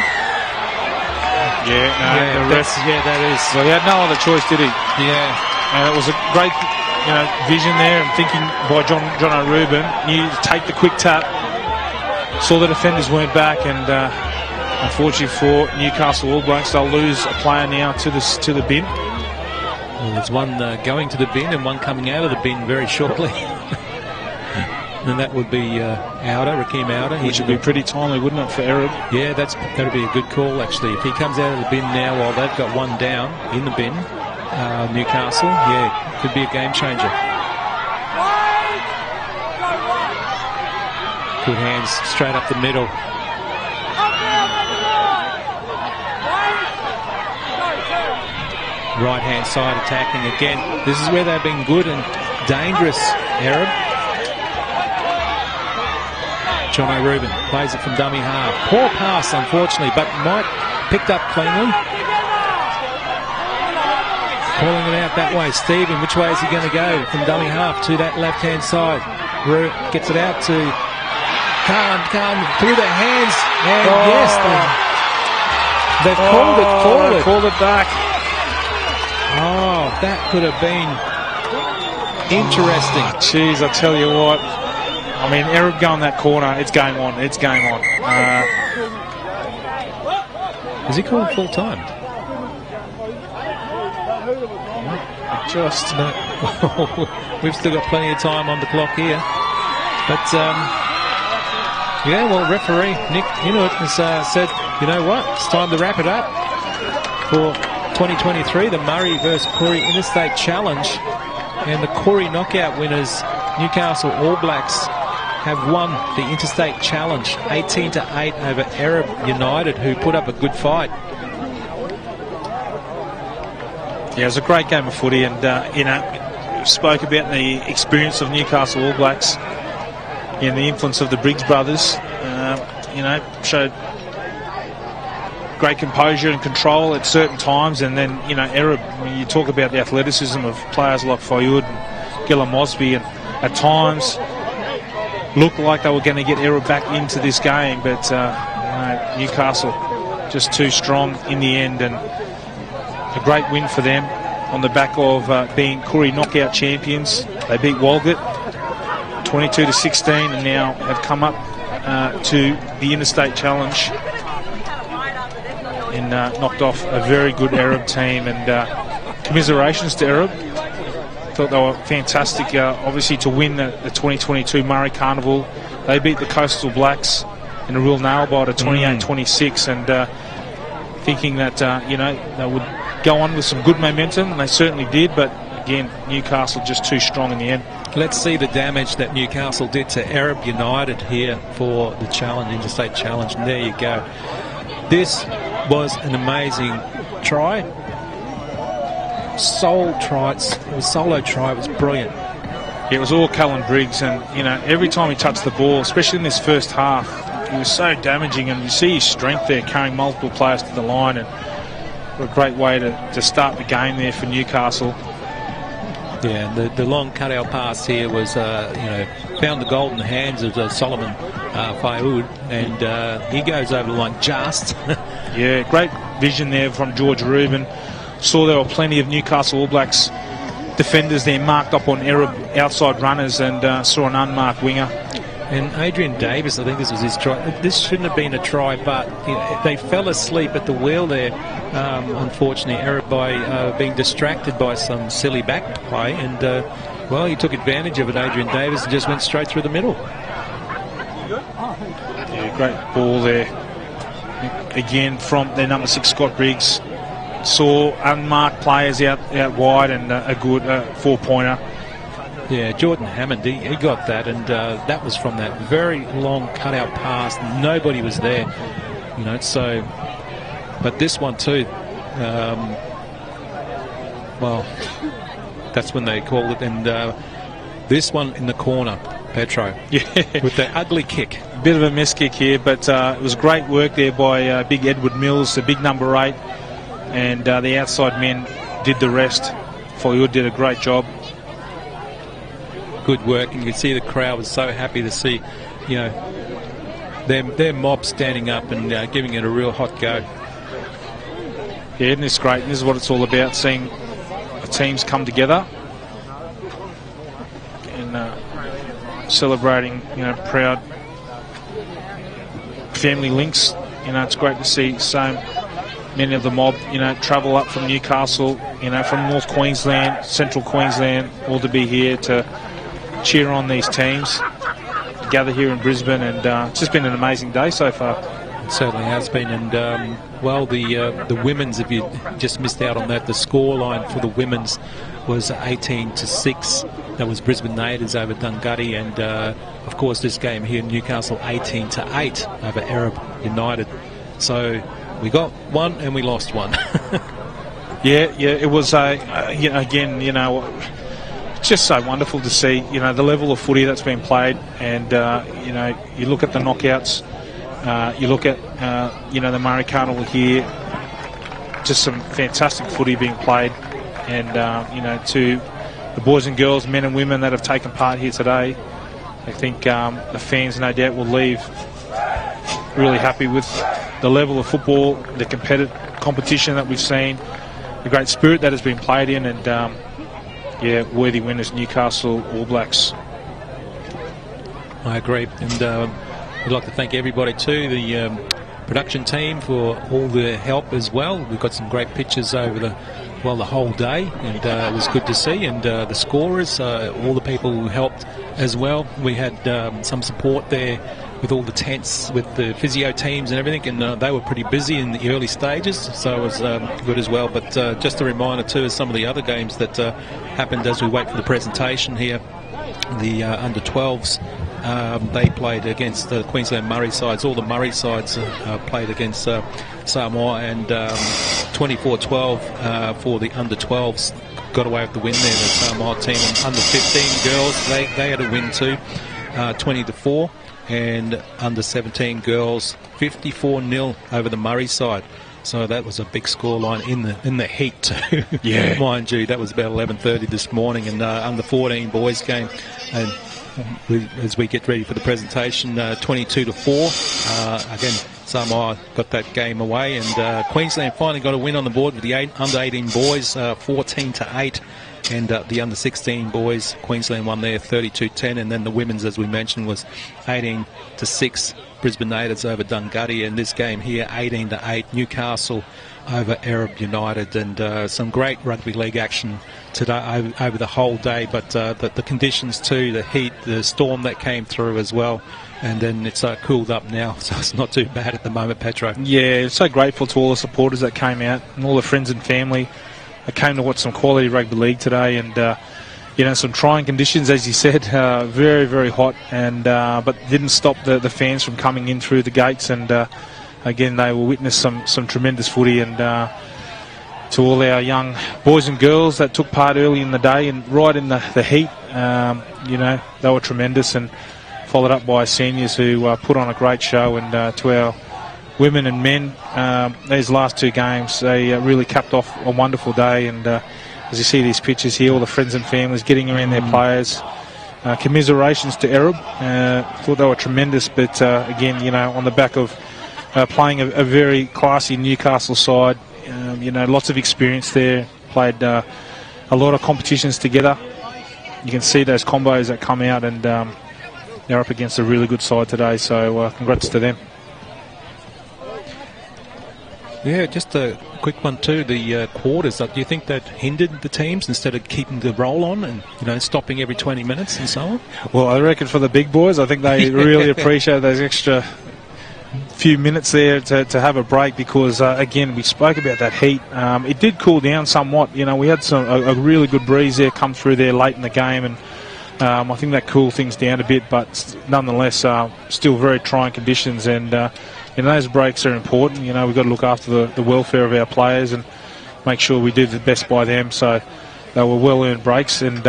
Yeah, that is. Well, he had no other choice, did he? Yeah. And it was a great vision there, and thinking by John O'Ruben. Knew to take the quick tap. Saw the defenders weren't back, and unfortunately for Newcastle All Blacks, they'll lose a player now to the bin. Well, there's one going to the bin and one coming out of the bin very shortly. And that would be Rakeem Ouda. Which would be pretty timely, wouldn't it, for Ereb? Yeah, that'd be a good call, actually. If he comes out of the bin now while they've got one down in the bin, Newcastle, could be a game changer. Good hands straight up the middle. Right hand side attacking again. This is where they've been good and dangerous, Ereb. John O'Ruben plays it from dummy half. Poor pass, unfortunately, but Mike picked up cleanly. Calling it out that way. Stephen, which way is he going to go? From dummy half to that left-hand side. Gets it out to Khan through their hands. And yes, they've called it forward. Called it back. Oh, that could have been interesting. Jeez, I tell you what. I mean, Ereb going that corner, it's game on. It's game on. Is he called full time? Just no. We've still got plenty of time on the clock here. But referee Nick Inuit has said, you know what? It's time to wrap it up for 2023, the Murri vs Koori Interstate Challenge, and the Koori knockout winners, Newcastle All Blacks, have won the Interstate Challenge 18-8 over Ereb United, who put up a good fight. Yeah, it was a great game of footy, and spoke about the experience of Newcastle All Blacks and the influence of the Briggs brothers. Showed great composure and control at certain times, and then Ereb, when you talk about the athleticism of players like Fayoud and Gillum Mosby, and at times looked like they were going to get Ereb back into this game, but Newcastle just too strong in the end, and a great win for them on the back of being Koori knockout champions. They beat Walgett 22-16 and now have come up to the Interstate Challenge and knocked off a very good Ereb team, and commiserations to Ereb. Thought they were fantastic, obviously, to win the 2022 Murri Carnival. They beat the Coastal Blacks in a real nail-biter, 28-26, and thinking that they would go on with some good momentum, and they certainly did, but again, Newcastle just too strong in the end. Let's see the damage that Newcastle did to Ereb United here for the challenge, Interstate Challenge, and there you go. This was an amazing try. Solo try, it was brilliant. Yeah, it was all Callan Briggs, and every time he touched the ball, especially in this first half, he was so damaging, and you see his strength there, carrying multiple players to the line, and a great way to start the game there for Newcastle. Yeah, and the long cutout pass here was, found the golden hands of Solomon Fayoud, and he goes over the line just. Yeah, great vision there from George Rubin. Saw there were plenty of Newcastle All Blacks defenders there marked up on Arab outside runners, and saw an unmarked winger. And Adrian Davis, I think this was his try. This shouldn't have been a try, but they fell asleep at the wheel there, unfortunately, Arab, by being distracted by some silly back play. And, well, he took advantage of it, Adrian Davis, and just went straight through the middle. Yeah, great ball there. Again, from their number 6, Scott Briggs. Saw unmarked players out wide, and a good 4-pointer. Yeah, Jordan Hammond, he got that, and that was from that very long cutout pass. Nobody was there, so... But this one too, well, that's when they called it, and this one in the corner, Petro, with the ugly kick. Bit of a miss kick here, but it was great work there by big Edward Mills, the big number 8, and the outside men did the rest. Fayoud did a great job. Good work, and you could see the crowd was so happy to see, their mob standing up and giving it a real hot go. Yeah, isn't this great? And this is what it's all about, seeing the teams come together and celebrating, proud family links. It's great to see so many of the mob, travel up from Newcastle, from North Queensland, Central Queensland, all to be here to cheer on these teams, gather here in Brisbane, and it's just been an amazing day so far. It certainly has been, and well, the women's, if you just missed out on that, the scoreline for the women's was 18-6. That was Brisbane Natives over Dungutty, and of course this game here in Newcastle 18-8 over Arab United. So we got one and we lost one. yeah, it was it's just so wonderful to see, the level of footy that's been played, and you look at the knockouts, you look at the Murri Carnival here, just some fantastic footy being played, and to the boys and girls, men and women that have taken part here today, I think the fans no doubt will leave really happy with the level of football, the competition that we've seen, the great spirit that has been played in, and worthy winners, Newcastle All Blacks. I agree, and we'd like to thank everybody too, the production team, for all the help as well. We've got some great pictures over the whole day, and it was good to see, and the scorers, all the people who helped as well. We had some support there with all the tents, with the physio teams and everything, and they were pretty busy in the early stages, so it was good as well. But just a reminder too of some of the other games that happened as we wait for the presentation here. The under-12s, they played against the Queensland Murri sides. All the Murri sides played against Samoa, and 24-12 for the under-12s got away with the win there, the Samoa team. And under-15 girls, they had a win too, 20-4. And under-17 girls, 54-0 over the Murri side. So that was a big scoreline in the heat too. Yeah, mind you, that was about 11:30 this morning. And under-14 boys game, and as we get ready for the presentation, 22-4. Again, Samoa got that game away, and Queensland finally got a win on the board with the under-18 boys, 14-8. And the under-16 boys, Queensland won there 32-10, and then the women's, as we mentioned, was 18-6. Brisbane Natives over Dungutty, and this game here 18-8. Newcastle over Arab United, and some great rugby league action today over the whole day. But the conditions too, the heat, the storm that came through as well. And then it's cooled up now, so it's not too bad at the moment, Petro. Yeah, so grateful to all the supporters that came out and all the friends and family. I came to watch some quality rugby league today, and some trying conditions, as you said, very, very hot, and but didn't stop the fans from coming in through the gates, and again they will witness some tremendous footy, and to all our young boys and girls that took part early in the day and right in the heat, they were tremendous, and followed up by seniors who put on a great show, and to our women and men. These last two games, they really capped off a wonderful day, and as you see these pictures here, all the friends and families getting around their players. Commiserations to Arab. Thought they were tremendous, but again, on the back of playing a very classy Newcastle side, lots of experience there, played a lot of competitions together. You can see those combos that come out, and they're up against a really good side today, so congrats to them. Yeah, just a quick one too, the quarters. Do you think that hindered the teams instead of keeping the roll on and stopping every 20 minutes and so on? Well, I reckon for the big boys, I think they really appreciate those extra few minutes there to have a break, because again, we spoke about that heat. It did cool down somewhat. We had a really good breeze there come through there late in the game, and I think that cooled things down a bit, but nonetheless still very trying conditions, and those breaks are important. We've got to look after the welfare of our players and make sure we do the best by them, so they were well-earned breaks. And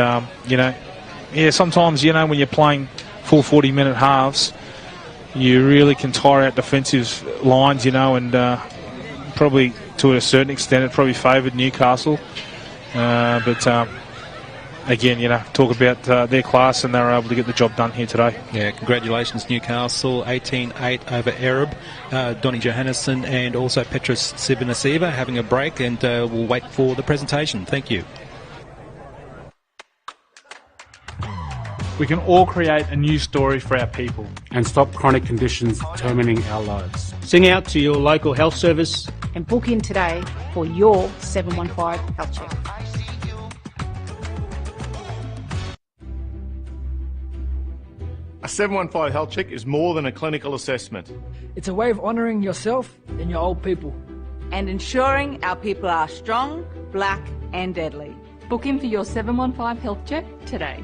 sometimes when you're playing full 40-minute halves, you really can tire out defensive lines, and probably to a certain extent it probably favoured Newcastle, but again, talk about their class, and they were able to get the job done here today. Yeah, congratulations Newcastle, 18-8 over Arab. Donny Johannesson and also Petrus Sibanasiva having a break, and we'll wait for the presentation. Thank you. We can all create a new story for our people and stop chronic conditions determining our lives. Sing out to your local health service and book in today for your 715 health check. A 715 health check is more than a clinical assessment. It's a way of honouring yourself and your old people. And ensuring our people are strong, black and deadly. Book in for your 715 health check today.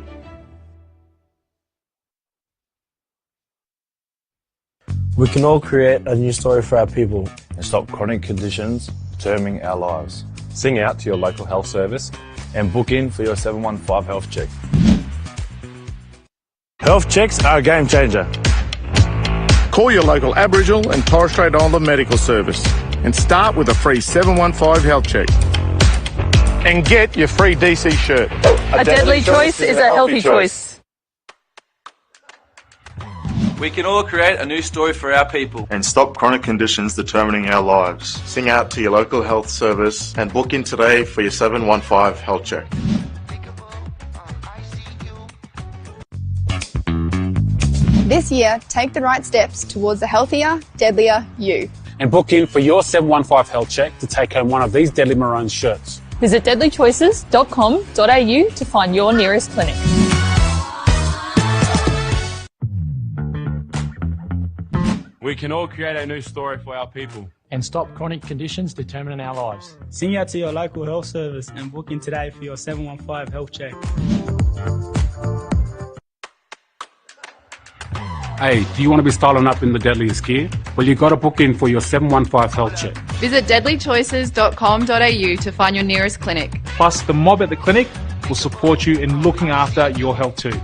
We can all create a new story for our people and stop chronic conditions determining our lives. Sing out to your local health service and book in for your 715 health check. Health checks are a game changer. Call your local Aboriginal and Torres Strait Islander medical service and start with a free 715 health check. And get your free DC shirt. A deadly choice is a healthy choice. We can all create a new story for our people and stop chronic conditions determining our lives. Sing out to your local health service and book in today for your 715 health check. This year, take the right steps towards a healthier, deadlier you. And book in for your 715 health check to take home one of these Deadly Maroons shirts. Visit deadlychoices.com.au to find your nearest clinic. We can all create a new story for our people and stop chronic conditions determining our lives. Sing out to your local health service and book in today for your 715 health check. Hey, do you want to be styling up in the deadliest gear? Well, you got to book in for your 715 health check. Visit deadlychoices.com.au to find your nearest clinic. Plus, the mob at the clinic will support you in looking after your health too.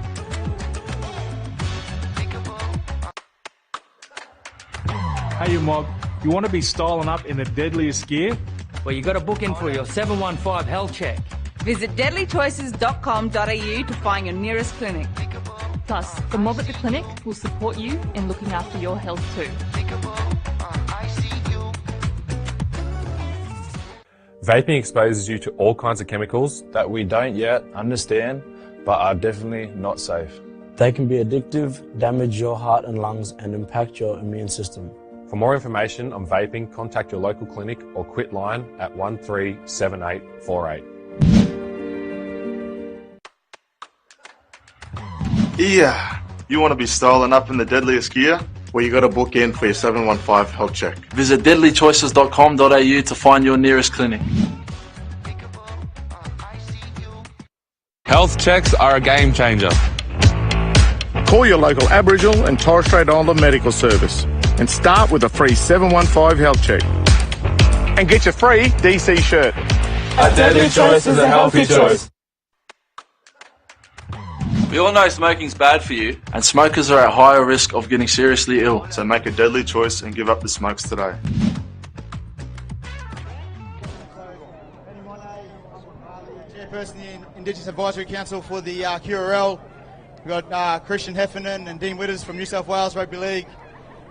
Hey, you mob, you want to be styling up in the deadliest gear? Well, you got to book in for your 715 health check. Visit deadlychoices.com.au to find your nearest clinic. Plus, the mob at the clinic will support you in looking after your health too. Vaping exposes you to all kinds of chemicals that we don't yet understand, but are definitely not safe. They can be addictive, damage your heart and lungs, and impact your immune system. For more information on vaping, contact your local clinic or quit line at 137848. Yeah, you want to be styling up in the deadliest gear? Well, you got to book in for your 715 health check. Visit deadlychoices.com.au to find your nearest clinic. Health checks are a game changer. Call your local Aboriginal and Torres Strait Islander medical service and start with a free 715 health check. And get your free DC shirt. A deadly choice is a healthy choice. We all know smoking's bad for you, and smokers are at higher risk of getting seriously ill. So make a deadly choice and give up the smokes today. Chairperson of the Indigenous Advisory Council for the QRL. We've got Christian Heffernan and Dean Witters from New South Wales Rugby League,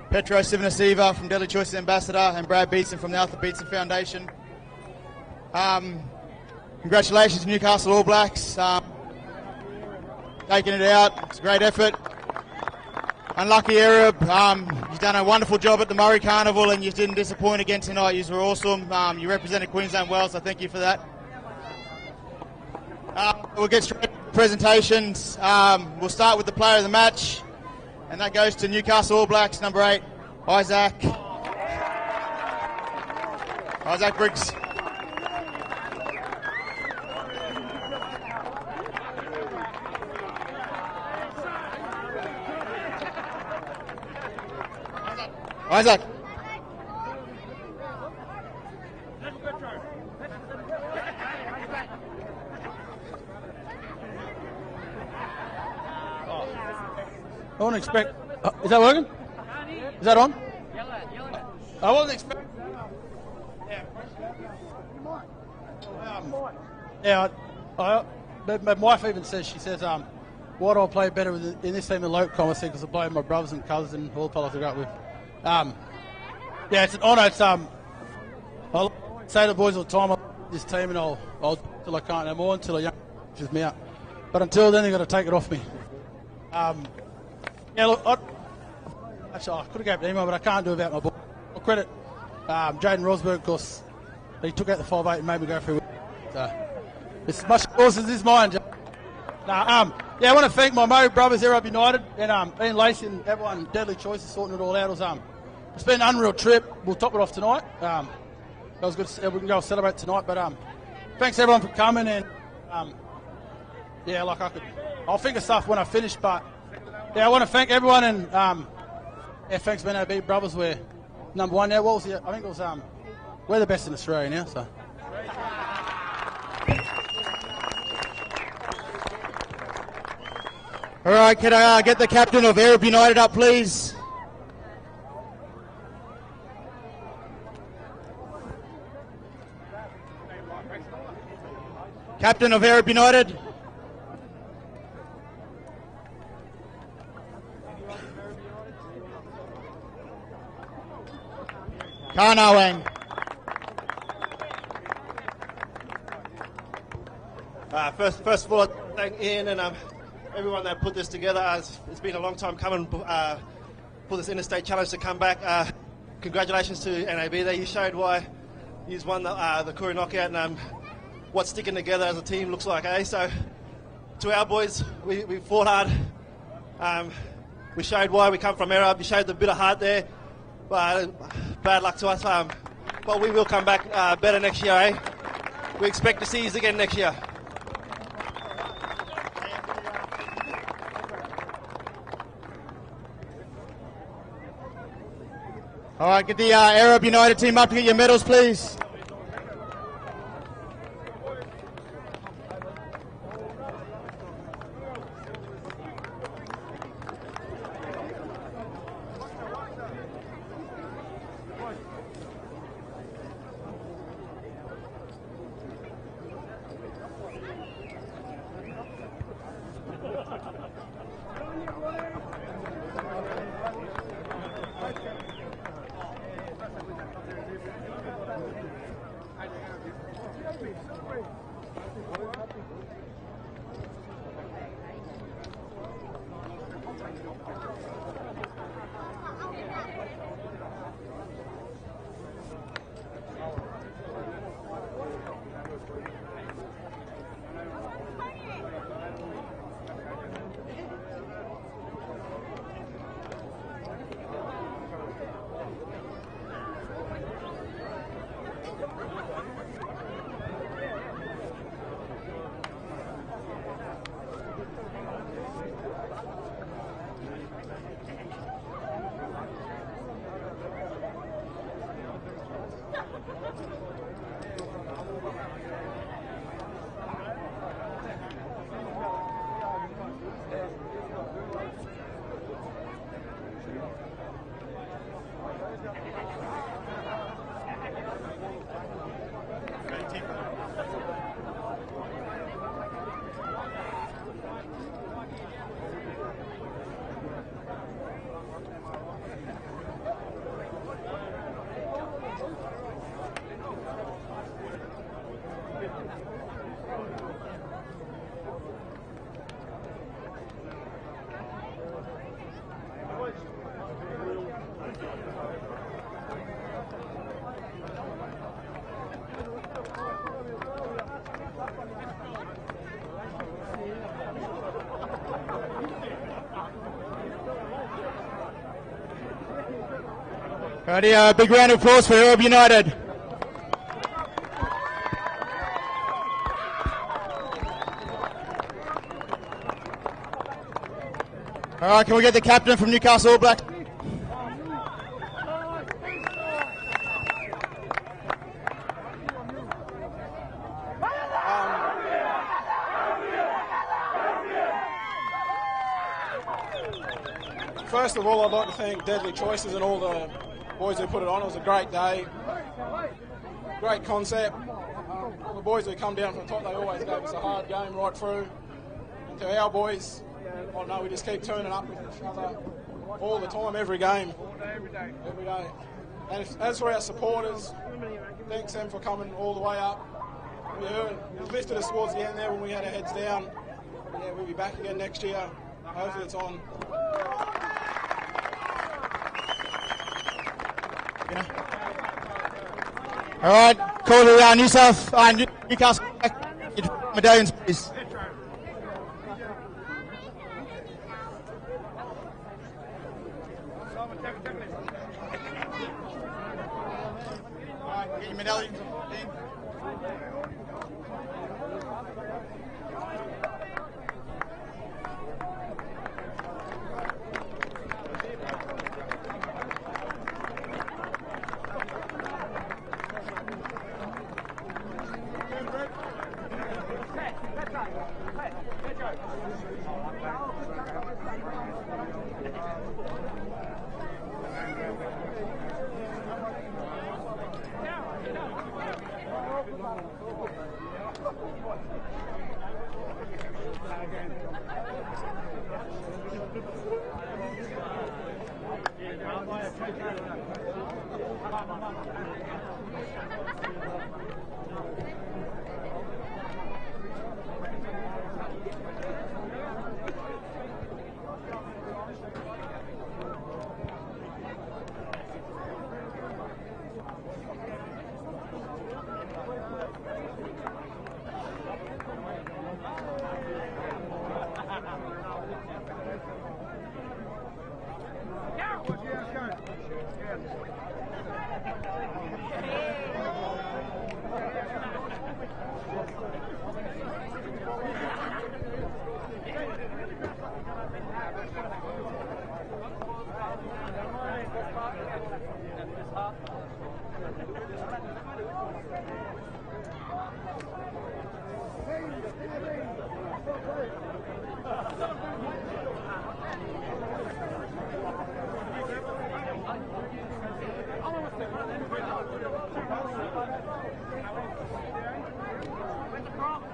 Petro Sivanasiva from Deadly Choices Ambassador, and Brad Beetson from the Arthur Beetson Foundation. Congratulations to Newcastle All Blacks. Taking it out, it's a great effort. Unlucky Arab, you've done a wonderful job at the Murri Carnival and you didn't disappoint again tonight. You were awesome. You represented Queensland well, so thank you for that. We'll get straight to presentations. We'll start with the player of the match, and that goes to Newcastle All Blacks, number 8, Isaac Briggs. Isaac. I wasn't expect. Is that working? Is that on? I wasn't expecting. My wife even says, she says, why do I play better in this team than Locom? I said, because I play with my brothers and cousins and all the fellas I grew up with. It's an honour. I say to the boys all the time, I love this team, and I'll till I can't no more, until a young pushes me out. But until then, they've got to take it off me. Look, actually, I could have gave an email, but I can't do it without my boy. I'll credit Jaden Rosberg, of course. He took out the 5'8" and made me go through it. So, it's as much yours as is mine. I want to thank my Murri brothers here up United, and Ian Lacey and everyone, Deadly Choices, sorting it all out. It's been an unreal trip. We'll top it off tonight. That was good. We can go celebrate tonight, but thanks everyone for coming, and I'll think of stuff when I finish, but I want to thank everyone, and thanks BNAB brothers. We're number 1 now. What was it? I think it was we're the best in Australia now. So. All right, can I get the captain of Arab United up, please? Captain of Arab United. Karnawang. First of all, I thank Ian and everyone that put this together. It's been a long time coming for this interstate challenge to come back. Congratulations to NAB there. You showed why you've won the Koori knockout, and what sticking together as a team looks like, eh? So to our boys, we fought hard. We showed why we come from Arab. You showed the bit of heart there. But bad luck to us. But we will come back better next year, eh? We expect to see you again next year. All right, get the Arab United team up to get your medals, please. Righty, a big round of applause for Herb United. All right, can we get the captain from Newcastle All Blacks? First of all, I'd like to thank Deadly Choices and all the boys who put it on. It was a great day, great concept. All the boys who come down from the top, they always gave us a hard game right through. And to our boys, I know we just keep turning up with each other all the time, every game, every day. And as for our supporters, thanks them for coming all the way up. It lifted us towards the end there when we had our heads down. Yeah, we'll be back again next year. Hopefully it's on. All right, call the Newcastle medallions, please. All right, get your medallions.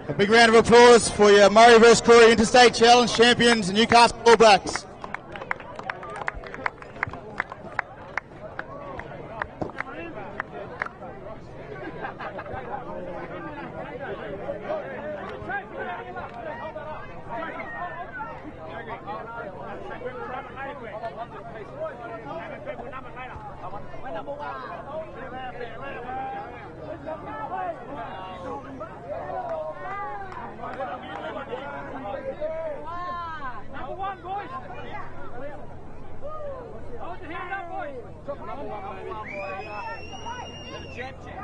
A big round of applause for your Murri vs Koori Interstate Challenge champions, the Newcastle All Blacks. Jab, jab.